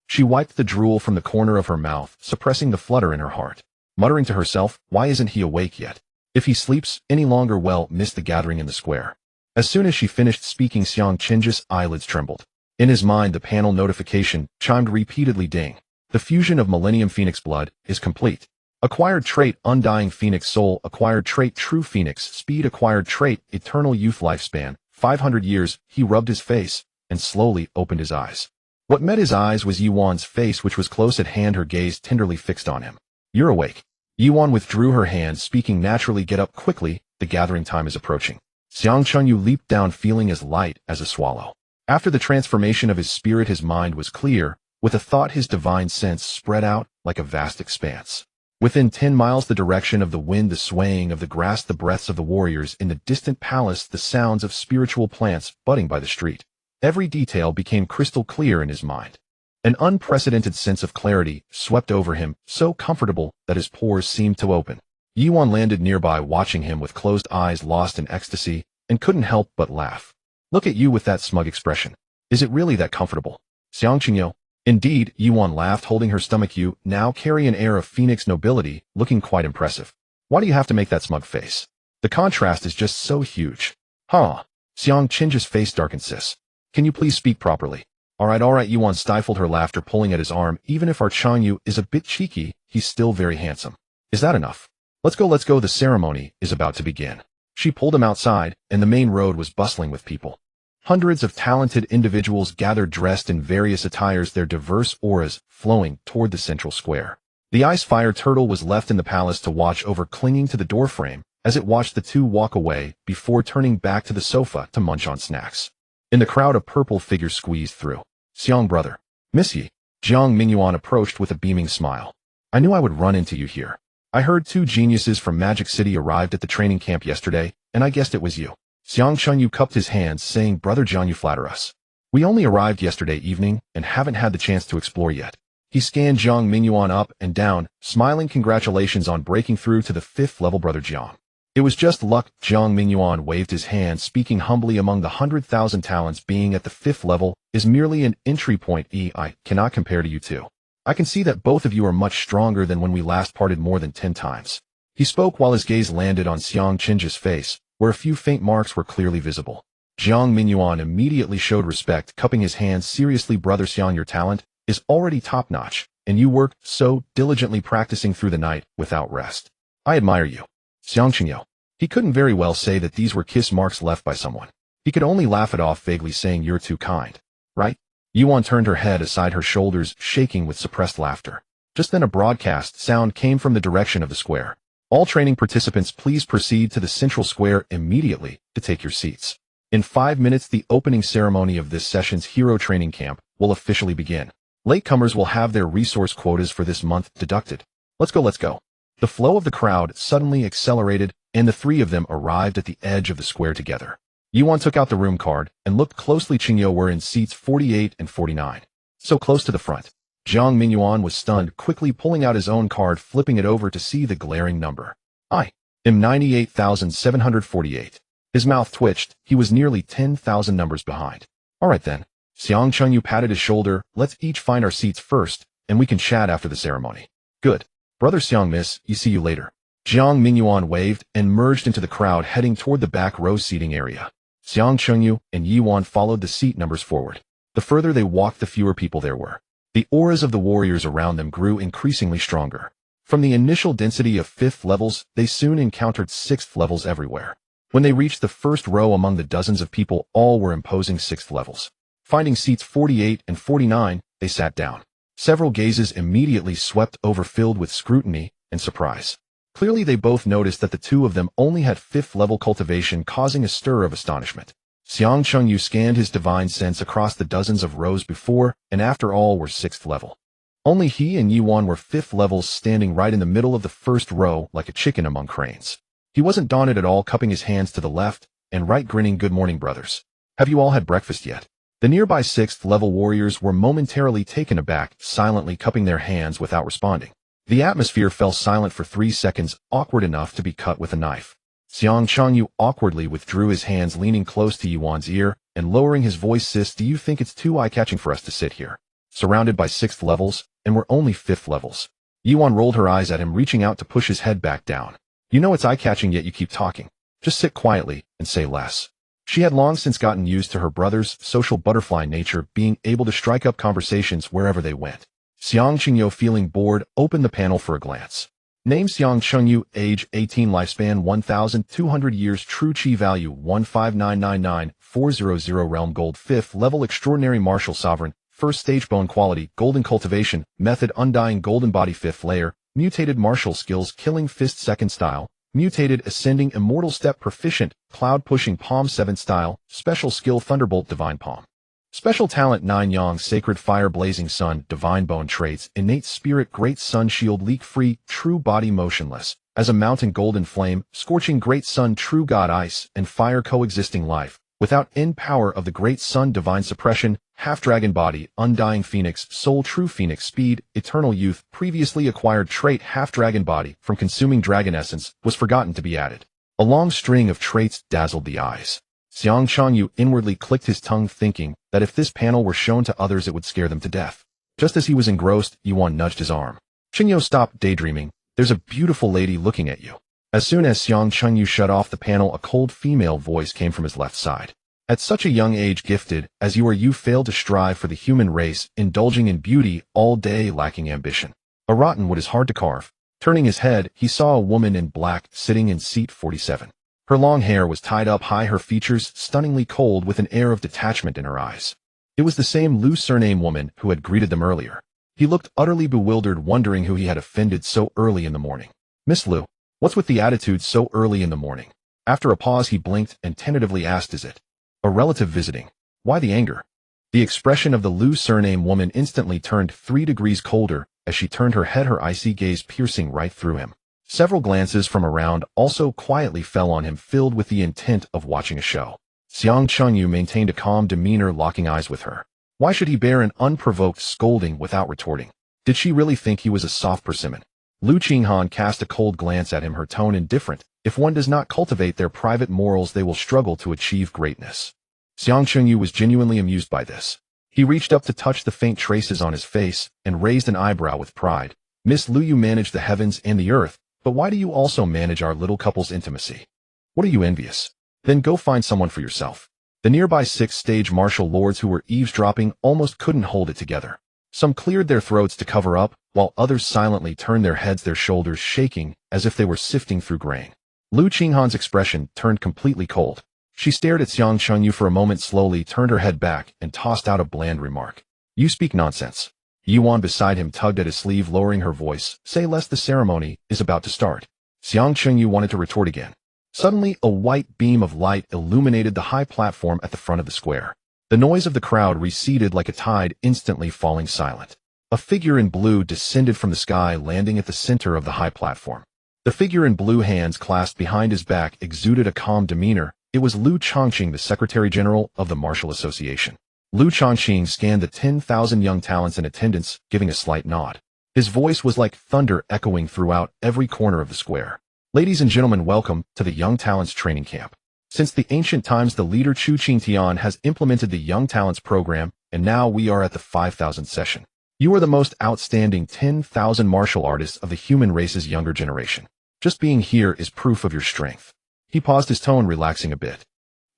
She wiped the drool from the corner of her mouth, suppressing the flutter in her heart, muttering to herself, why isn't he awake yet? If he sleeps any longer, well, miss the gathering in the square. As soon as she finished speaking, Xiang Qinji's eyelids trembled. In his mind, the panel notification chimed repeatedly, ding. The fusion of Millennium Phoenix blood is complete. Acquired trait, Undying Phoenix Soul. Acquired trait, True Phoenix Speed. Acquired trait, Eternal Youth Lifespan, 500 years. He rubbed his face and slowly opened his eyes. What met his eyes was Yiwan's face, which was close at hand, her gaze tenderly fixed on him. You're awake. Yiwan withdrew her hand, speaking naturally. Get up quickly, the gathering time is approaching. Xiang Changyu leaped down, feeling as light as a swallow. After the transformation of his spirit, his mind was clear. With a thought, his divine sense spread out like a vast expanse. Within 10 miles, the direction of the wind, the swaying of the grass, the breaths of the warriors in the distant palace, the sounds of spiritual plants budding by the street. Every detail became crystal clear in his mind. An unprecedented sense of clarity swept over him, so comfortable that his pores seemed to open. Yiwan landed nearby, watching him with closed eyes, lost in ecstasy, and couldn't help but laugh. Look at you with that smug expression. Is it really that comfortable? Xiang Qingyo. Indeed, Yiwan laughed, holding her stomach. You now carry an air of phoenix nobility, looking quite impressive. Why do you have to make that smug face? The contrast is just so huge. Huh? Xiang Qinji's face darkened. Sis, can you please speak properly? All right, Yiwan stifled her laughter, pulling at his arm. Even if our Changyu is a bit cheeky, he's still very handsome. Is that enough? Let's go, the ceremony is about to begin. She pulled him outside, and the main road was bustling with people. Hundreds of talented individuals gathered dressed in various attires, their diverse auras flowing toward the central square. The ice fire turtle was left in the palace to watch over, clinging to the doorframe as it watched the two walk away before turning back to the sofa to munch on snacks. In the crowd, a purple figure squeezed through. "Xiang, brother. Miss ye." Jiang Mingyuan approached with a beaming smile. "I knew I would run into you here. I heard 2 geniuses from Magic City arrived at the training camp yesterday, and I guessed it was you." Xiang Chunyu cupped his hands, saying, "Brother Jiang, you flatter us. We only arrived yesterday evening and haven't had the chance to explore yet." He scanned Jiang Mingyuan up and down, smiling. "Congratulations on breaking through to the 5th level, Brother Jiang." "It was just luck." Jiang Mingyuan waved his hand, speaking humbly. "Among the 100,000 talents, being at the 5th level is merely an entry point. I cannot compare to you two. I can see that both of you are much stronger than when we last parted more than 10 times. He spoke while his gaze landed on Xiang Qinji's face, where a few faint marks were clearly visible. Jiang Mingyuan immediately showed respect, cupping his hands. "Seriously, Brother Xiang, your talent is already top-notch, and you work so diligently, practicing through the night without rest. I admire you." Xiang Qinyo. He couldn't very well say that these were kiss marks left by someone. He could only laugh it off vaguely, saying, "You're too kind, right?" Yuan turned her head aside, her shoulders shaking with suppressed laughter. Just then a broadcast sound came from the direction of the square. "All training participants, please proceed to the central square immediately to take your seats. In 5 minutes, the opening ceremony of this session's hero training camp will officially begin. Latecomers will have their resource quotas for this month deducted. Let's go, let's go." The flow of the crowd suddenly accelerated, and the 3 of them arrived at the edge of the square together. Yuan took out the room card and looked closely. Qingyo were in seats 48 and 49. So close to the front. Jiang Mingyuan was stunned, quickly pulling out his own card, flipping it over to see the glaring number. "I am 98,748. His mouth twitched. He was nearly 10,000 numbers behind. "All right then." Xiang Chunyu patted his shoulder. "Let's each find our seats first, and we can chat after the ceremony." "Good. Brother Xiang, miss, see you later." Jiang Mingyuan waved and merged into the crowd, heading toward the back row seating area. Xiang Chunyu and Yuan followed the seat numbers forward. The further they walked, the fewer people there were. The auras of the warriors around them grew increasingly stronger. From the initial density of 5th levels, they soon encountered 6th levels everywhere. When they reached the first row among the dozens of people, all were imposing 6th levels. Finding seats 48 and 49, they sat down. Several gazes immediately swept over, filled with scrutiny and surprise. Clearly they both noticed that the 2 of them only had 5th level cultivation, causing a stir of astonishment. Xiang Chengyu scanned his divine sense across the dozens of rows before and after. All were 6th level. Only he and Yuan were 5th levels, standing right in the middle of the first row like a chicken among cranes. He wasn't daunted at all, cupping his hands to the left and right, grinning. "Good morning, brothers. Have you all had breakfast yet?" The nearby 6th level warriors were momentarily taken aback, silently cupping their hands without responding. The atmosphere fell silent for 3 seconds, awkward enough to be cut with a knife. Xiang Changyu awkwardly withdrew his hands, leaning close to Yuan's ear and lowering his voice. "Sis, do you think it's too eye-catching for us to sit here, surrounded by 6th levels, and we're only 5th levels?" Yuan rolled her eyes at him, reaching out to push his head back down. "You know it's eye-catching, yet you keep talking. Just sit quietly and say less." She had long since gotten used to her brother's social butterfly nature, being able to strike up conversations wherever they went. Xiang Qingyo, feeling bored, opened the panel for a glance. Name: Xiang Chengyu, age 18, lifespan 1,200 years, true chi value 15999,400, realm gold, 5th level, extraordinary martial sovereign, 1st stage, bone quality, golden cultivation, method undying golden body, 5th layer, mutated martial skills, killing fist 2nd style, mutated ascending immortal step, proficient, cloud pushing palm 7th style, special skill thunderbolt divine palm. Special talent 9 yang, sacred fire, blazing sun, divine bone, traits, innate spirit, great sun shield, leak free, true body, motionless as a mountain, golden flame, scorching great sun, true god, ice and fire, coexisting life without end, power of the great sun, divine suppression, half dragon body, undying phoenix, soul, true phoenix, speed, eternal youth. Previously acquired trait, half dragon body from consuming dragon essence, was forgotten to be added. A long string of traits dazzled the eyes. Xiang Changyu inwardly clicked his tongue, thinking that if this panel were shown to others, it would scare them to death. Just as he was engrossed, Yuan nudged his arm. "Qingyo, stop daydreaming. There's a beautiful lady looking at you." As soon as Xiang Chengyu shut off the panel, a cold female voice came from his left side. "At such a young age, gifted as you are, you fail to strive for the human race, indulging in beauty all day, lacking ambition. A rotten wood is hard to carve." Turning his head, he saw a woman in black sitting in seat 47. Her long hair was tied up high, her features stunningly cold with an air of detachment in her eyes. It was the same Lu surname woman who had greeted them earlier. He looked utterly bewildered, wondering who he had offended so early in the morning. Miss Lu, what's with the attitude so early in the morning? After a pause he blinked and tentatively asked, is it a relative visiting? Why the anger? The expression of the Lu surname woman instantly turned 3 degrees colder as she turned her head, her icy gaze piercing right through him. Several glances from around also quietly fell on him, filled with the intent of watching a show. Xiang Chengyu maintained a calm demeanor, locking eyes with her. Why should he bear an unprovoked scolding without retorting? Did she really think he was a soft persimmon? Lu Qinghan cast a cold glance at him, her tone indifferent. If one does not cultivate their private morals, they will struggle to achieve greatness. Xiang Chengyu was genuinely amused by this. He reached up to touch the faint traces on his face and raised an eyebrow with pride. Miss Lu, you manage the heavens and the earth, but why do you also manage our little couple's intimacy? What are you, envious? Then go find someone for yourself. The nearby 6th-stage martial lords who were eavesdropping almost couldn't hold it together. Some cleared their throats to cover up, while others silently turned their heads, their shoulders shaking as if they were sifting through grain. Lu Qinghan's expression turned completely cold. She stared at Xiang Chengyu for a moment, slowly turned her head back, and tossed out a bland remark. You speak nonsense. Yuan beside him tugged at his sleeve, lowering her voice. Say less, the ceremony is about to start. Xiang Chengyu wanted to retort again. Suddenly, a white beam of light illuminated the high platform at the front of the square. The noise of the crowd receded like a tide, instantly falling silent. A figure in blue descended from the sky, landing at the center of the high platform. The figure in blue, hands clasped behind his back, exuded a calm demeanor. It was Lu Chongqing, the Secretary General of the Martial Association. Lu Chongqing scanned the 10,000 young talents in attendance, giving a slight nod. His voice was like thunder, echoing throughout every corner of the square. Ladies and gentlemen, welcome to the Young Talents Training Camp. Since the ancient times, the leader Chu Qingtian has implemented the Young Talents program, and now we are at the 5,000th session. You are the most outstanding 10,000 martial artists of the human race's younger generation. Just being here is proof of your strength. He paused, his tone relaxing a bit.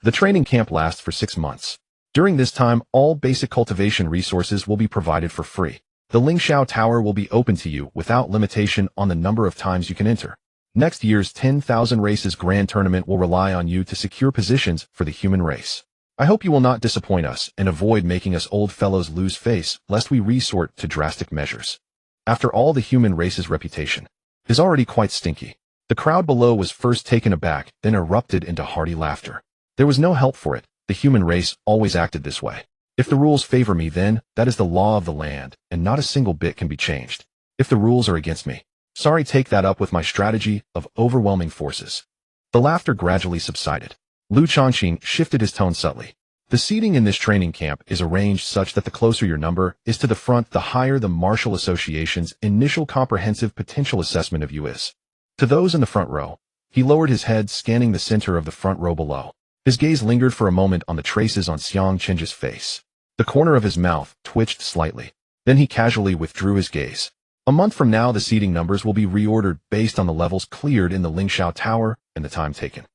The training camp lasts for 6 months. During this time, all basic cultivation resources will be provided for free. The Lingxiao Tower will be open to you without limitation on the number of times you can enter. Next year's 10,000 Races Grand Tournament will rely on you to secure positions for the human race. I hope you will not disappoint us and avoid making us old fellows lose face, lest we resort to drastic measures. After all, the human race's reputation is already quite stinky. The crowd below was first taken aback, then erupted into hearty laughter. There was no help for it. The human race always acted this way. If the rules favor me, then that is the law of the land, and not a single bit can be changed. If the rules are against me, sorry, take that up with my strategy of overwhelming forces. The laughter gradually subsided. Lu Chongqing shifted his tone subtly. The seating in this training camp is arranged such that the closer your number is to the front, the higher the Martial Association's initial comprehensive potential assessment of you is. To those in the front row, he lowered his head, scanning the center of the front row below. His gaze lingered for a moment on the traces on Xiang Chengju's face. The corner of his mouth twitched slightly. Then he casually withdrew his gaze. A month from now, the seating numbers will be reordered based on the levels cleared in the Lingxiao Tower and the time taken.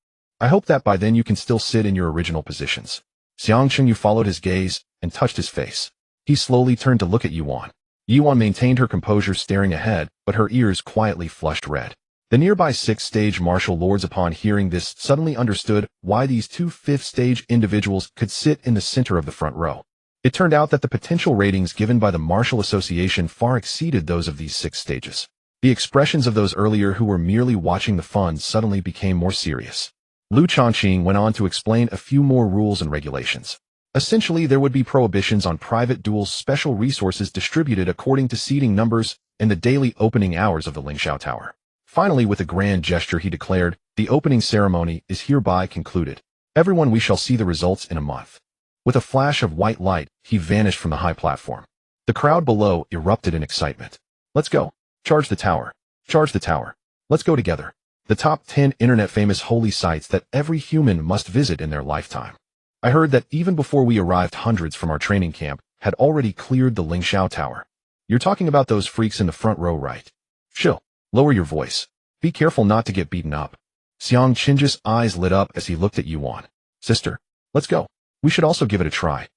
I hope that by then you can still sit in your original positions. Xiang Chengyu followed his gaze and touched his face. He slowly turned to look at Yuan. Yuan maintained her composure, staring ahead, but her ears quietly flushed red. The nearby 6th-stage martial lords, upon hearing this, suddenly understood why these 2 5th-stage individuals could sit in the center of the front row. It turned out that the potential ratings given by the Martial Association far exceeded those of these 6 stages. The expressions of those earlier who were merely watching the fun suddenly became more serious. Lu Chongqing went on to explain a few more rules and regulations. Essentially, there would be prohibitions on private duels, special resources distributed according to seating numbers, and the daily opening hours of the Lingxiao Tower. Finally, with a grand gesture, he declared, the opening ceremony is hereby concluded. Everyone, we shall see the results in a month. With a flash of white light, he vanished from the high platform. The crowd below erupted in excitement. Let's go. Charge the tower. Charge the tower. Let's go together. The top 10 internet-famous holy sites that every human must visit in their lifetime. I heard that even before we arrived, hundreds from our training camp had already cleared the Lingxiao Tower. You're talking about those freaks in the front row, right? Chill. Lower your voice. Be careful not to get beaten up. Xiang Chengju's eyes lit up as he looked at Yuan. Sister, let's go. We should also give it a try.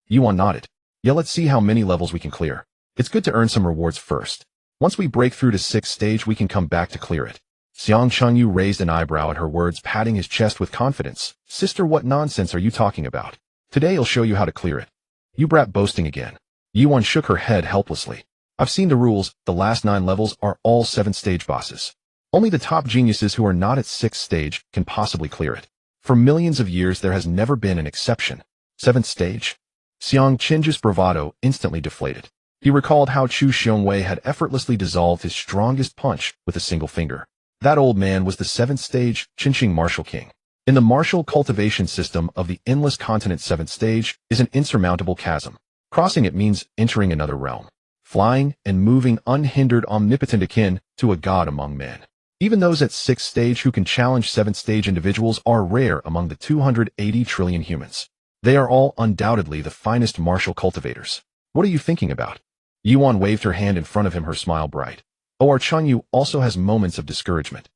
Yuan nodded. Yeah, let's see how many levels we can clear. It's good to earn some rewards first. Once we break through to 6th stage, we can come back to clear it. Xiang Chengyu raised an eyebrow at her words, patting his chest with confidence. Sister, what nonsense are you talking about? Today I'll show you how to clear it. You brat, boasting again. Yuan shook her head helplessly. I've seen the rules. The last 9 levels are all 7th-stage bosses. Only the top geniuses who are not at 6th stage can possibly clear it. For millions of years there has never been an exception. 7th stage? Xiang Qinji's bravado instantly deflated. He recalled how Chu Xiongwei had effortlessly dissolved his strongest punch with a single finger. That old man was the 7th stage Qinqing martial king. In the martial cultivation system of the endless continent, 7th stage is an insurmountable chasm. Crossing it means entering another realm. Flying and moving unhindered, omnipotent, akin to a god among men. Even those at 6th stage who can challenge 7th stage individuals are rare among the 280 trillion humans. They are all undoubtedly the finest martial cultivators. What are you thinking about? Yuan waved her hand in front of him, her smile bright. Oh, our Chengyu also has moments of discouragement.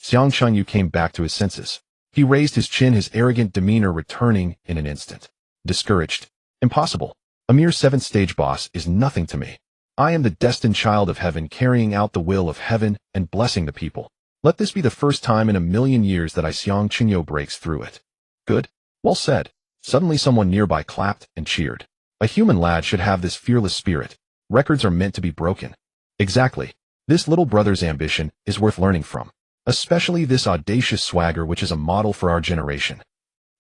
Xiang Chengyu came back to his senses. He raised his chin, his arrogant demeanor returning in an instant. Discouraged? Impossible. A mere 7th stage boss is nothing to me. I am the destined child of heaven, carrying out the will of heaven and blessing the people. Let this be the first time in a million years that Xiang Qingyo breaks through it. Good. Well said. Suddenly someone nearby clapped and cheered. A human lad should have this fearless spirit. Records are meant to be broken. Exactly. This little brother's ambition is worth learning from. Especially this audacious swagger, which is a model for our generation.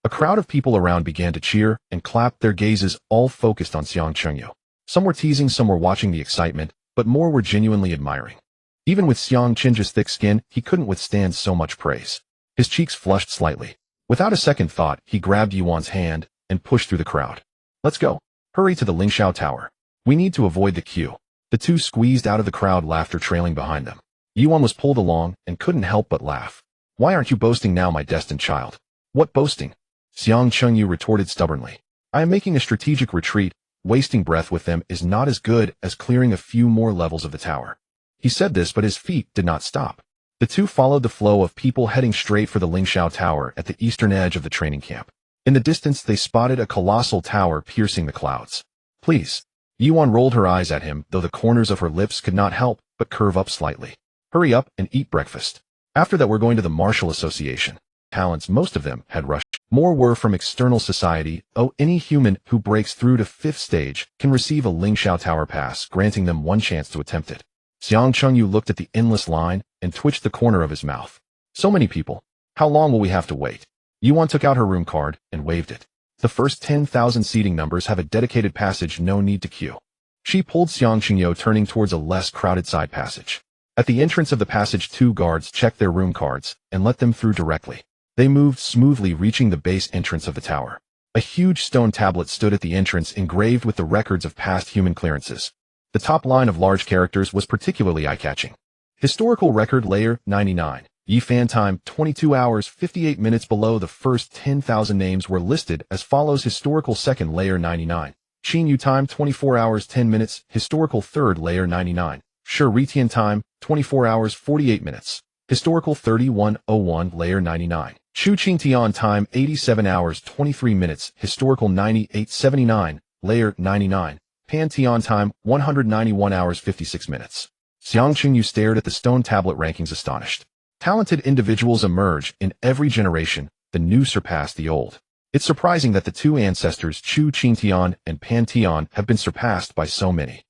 A crowd of people around began to cheer and clap, their gazes all focused on Xiang Chengyu. Some were teasing, some were watching the excitement, but more were genuinely admiring. Even with Xiang Qinji's thick skin, he couldn't withstand so much praise. His cheeks flushed slightly. Without a second thought, he grabbed Yuan's hand and pushed through the crowd. Let's go. Hurry to the Lingxiao Tower. We need to avoid the queue. The two squeezed out of the crowd, laughter trailing behind them. Yuan was pulled along and couldn't help but laugh. Why aren't you boasting now, my destined child? What boasting? Xiang Chengyu retorted stubbornly. I am making a strategic retreat. Wasting breath with them is not as good as clearing a few more levels of the tower. He said this, but his feet did not stop. The two followed the flow of people heading straight for the Lingxiao Tower at the eastern edge of the training camp. In the distance, they spotted a colossal tower piercing the clouds. Please. Yuan rolled her eyes at him, though the corners of her lips could not help but curve up slightly. Hurry up and eat breakfast. After that, we're going to the Martial Association. Talents, most of them had rushed. More were from external society. Oh, any human who breaks through to 5th stage can receive a Lingxiao Tower pass, granting them one chance to attempt it. Xiang Chengyu looked at the endless line and twitched the corner of his mouth. So many people. How long will we have to wait? Yuan took out her room card and waved it. The first 10,000 seating numbers have a dedicated passage, no need to queue. She pulled Xiang Qingyo, turning towards a less crowded side passage. At the entrance of the passage, 2 guards checked their room cards and let them through directly. They moved smoothly, reaching the base entrance of the tower. A huge stone tablet stood at the entrance, engraved with the records of past human clearances. The top line of large characters was particularly eye-catching. Historical record layer 99. Yi Fan time 22 hours 58 minutes. Below the first 10,000 names were listed as follows: historical second layer 99. Qin Yu time 24 hours 10 minutes. Historical third layer 99. Shi Ritian time 24 hours 48 minutes. Historical 3101 layer 99. Chu Qingtian time 87 hours 23 minutes. Historical 9879 layer 99. Pan Tian time 191 hours 56 minutes. Xiang Qingyu stared at the stone tablet rankings, astonished. Talented individuals emerge in every generation. The new surpass the old. It's surprising that the two ancestors Chu Qingtian and Pan Tian have been surpassed by so many.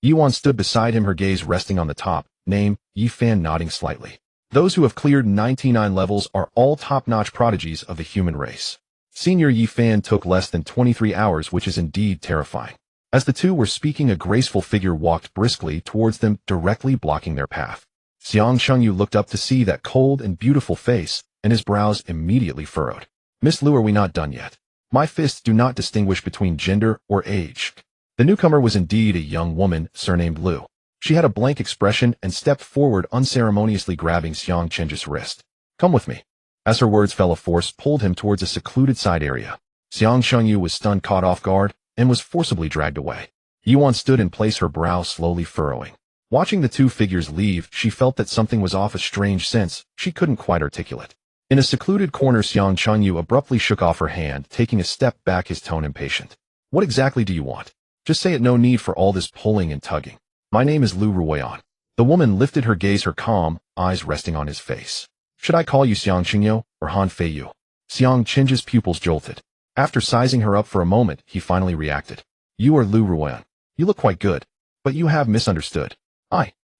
Yuan stood beside him, her gaze resting on the top name, Yi Fan, nodding slightly. Those who have cleared 99 levels are all top-notch prodigies of the human race. Senior Yi Fan took less than 23 hours, which is indeed terrifying. As the two were speaking, a graceful figure walked briskly towards them, directly blocking their path. Xiang Chengyu looked up to see that cold and beautiful face, and his brows immediately furrowed. Miss Liu, are we not done yet? My fists do not distinguish between gender or age. The newcomer was indeed a young woman, surnamed Liu. She had a blank expression and stepped forward, unceremoniously grabbing Xiang Qinji's wrist. Come with me. As her words fell, a force pulled him towards a secluded side area. Xiang Chengyu was stunned, caught off guard, and was forcibly dragged away. Yuan stood in place, her brow slowly furrowing. Watching the two figures leave, she felt that something was off, a strange sense she couldn't quite articulate. In a secluded corner, Xiang Chengyu abruptly shook off her hand, taking a step back, his tone impatient. What exactly do you want? Just say it, no need for all this pulling and tugging. My name is Liu Ruoyan. The woman lifted her gaze, her calm eyes resting on his face. Should I call you Xiang Qingyu or Han Feiyu? Xiang Qing's pupils jolted. After sizing her up for a moment, he finally reacted. You are Lu Ruoyan. You look quite good, but you have misunderstood.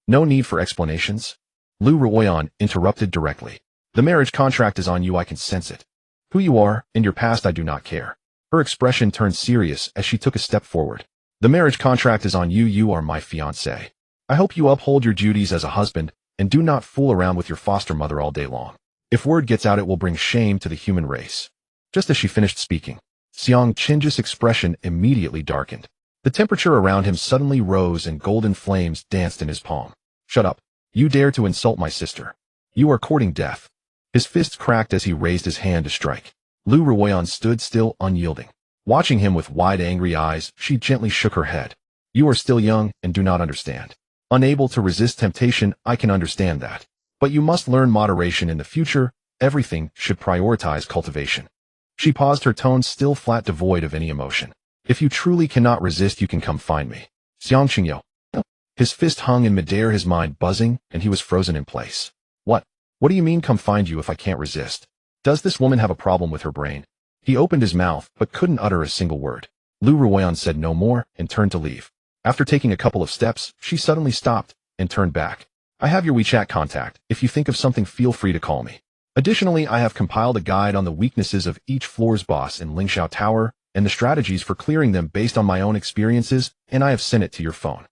No need for explanations. Lu Ruoyan interrupted directly. The marriage contract is on you, I can sense it. Who you are, and your past, I do not care. Her expression turned serious as she took a step forward. The marriage contract is on you, you are my fiancé. I hope you uphold your duties as a husband, and do not fool around with your foster mother all day long. If word gets out, it will bring shame to the human race. Just as she finished speaking, Xiang Qing's expression immediately darkened. The temperature around him suddenly rose and golden flames danced in his palm. Shut up. You dare to insult my sister. You are courting death. His fist cracked as he raised his hand to strike. Lu Ruoyan stood still, unyielding. Watching him with wide, angry eyes, she gently shook her head. You are still young and do not understand. Unable to resist temptation, I can understand that. But you must learn moderation in the future. Everything should prioritize cultivation. She paused, her tone still flat, devoid of any emotion. If you truly cannot resist, you can come find me. Xiang Qingyu. His fist hung in midair, his mind buzzing, and he was frozen in place. What? What do you mean, come find you, if I can't resist? Does this woman have a problem with her brain? He opened his mouth, but couldn't utter a single word. Lu Ruoyan said no more and turned to leave. After taking a couple of steps, she suddenly stopped and turned back. I have your WeChat contact. If you think of something, feel free to call me. Additionally, I have compiled a guide on the weaknesses of each floor's boss in Lingxiao Tower and the strategies for clearing them based on my own experiences, and I have sent it to your phone.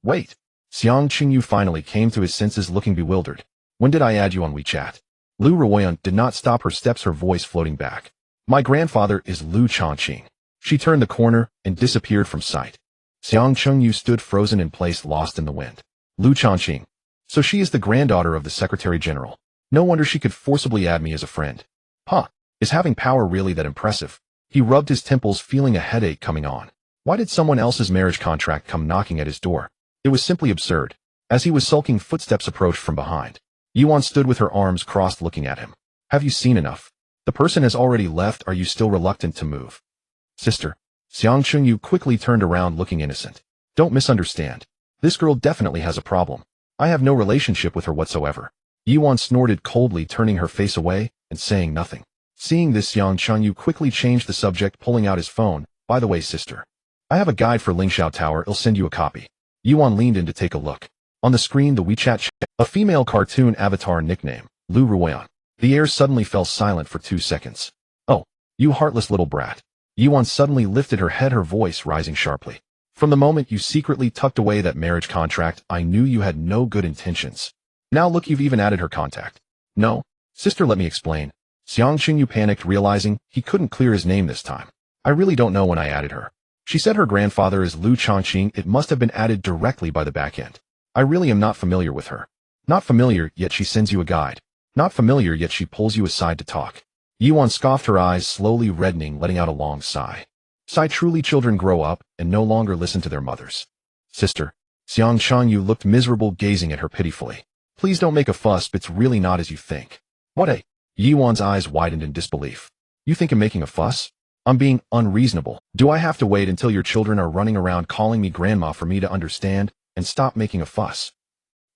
Wait. Xiang Qingyu finally came to his senses, looking bewildered. When did I add you on WeChat? Lu Ruoyan did not stop her steps, her voice floating back. My grandfather is Lu Changqing. She turned the corner and disappeared from sight. Xiang Qingyu stood frozen in place, lost in the wind. Lu Changqing. So she is the granddaughter of the Secretary General. No wonder she could forcibly add me as a friend. Is having power really that impressive? He rubbed his temples, feeling a headache coming on. Why did someone else's marriage contract come knocking at his door? It was simply absurd. As he was sulking, footsteps approached from behind. Yuan stood with her arms crossed, looking at him. Have you seen enough? The person has already left. Are you still reluctant to move? Sister. Xiang Qingyu quickly turned around, looking innocent. Don't misunderstand. This girl definitely has a problem. I have no relationship with her whatsoever. Yuan snorted coldly, turning her face away and saying nothing. Seeing this, Xiang Qingyu quickly changed the subject, pulling out his phone. By the way, sister, I have a guide for Lingxiao Tower. I'll send you a copy. Yuan leaned in to take a look. On the screen, the WeChat chat, a female cartoon avatar nickname, Lu Ruoyan. The air suddenly fell silent for 2 seconds. Oh, you heartless little brat. Yuan suddenly lifted her head, her voice rising sharply. From the moment you secretly tucked away that marriage contract, I knew you had no good intentions. Now look, you've even added her contact. No, sister, let me explain. Xiang Qingyu panicked, realizing he couldn't clear his name this time. I really don't know when I added her. She said her grandfather is Lu Changqing. It must have been added directly by the back end. I really am not familiar with her. Not familiar, yet she sends you a guide. Not familiar, yet she pulls you aside to talk. Yuan scoffed, her eyes slowly reddening, letting out a long sigh. Sigh. Truly, children grow up and no longer listen to their mothers. Sister. Xiang Qingyu looked miserable, gazing at her pitifully. Please don't make a fuss, it's really not as you think. What? Yuan's eyes widened in disbelief. You think I'm making a fuss? I'm being unreasonable. Do I have to wait until your children are running around calling me grandma for me to understand and stop making a fuss?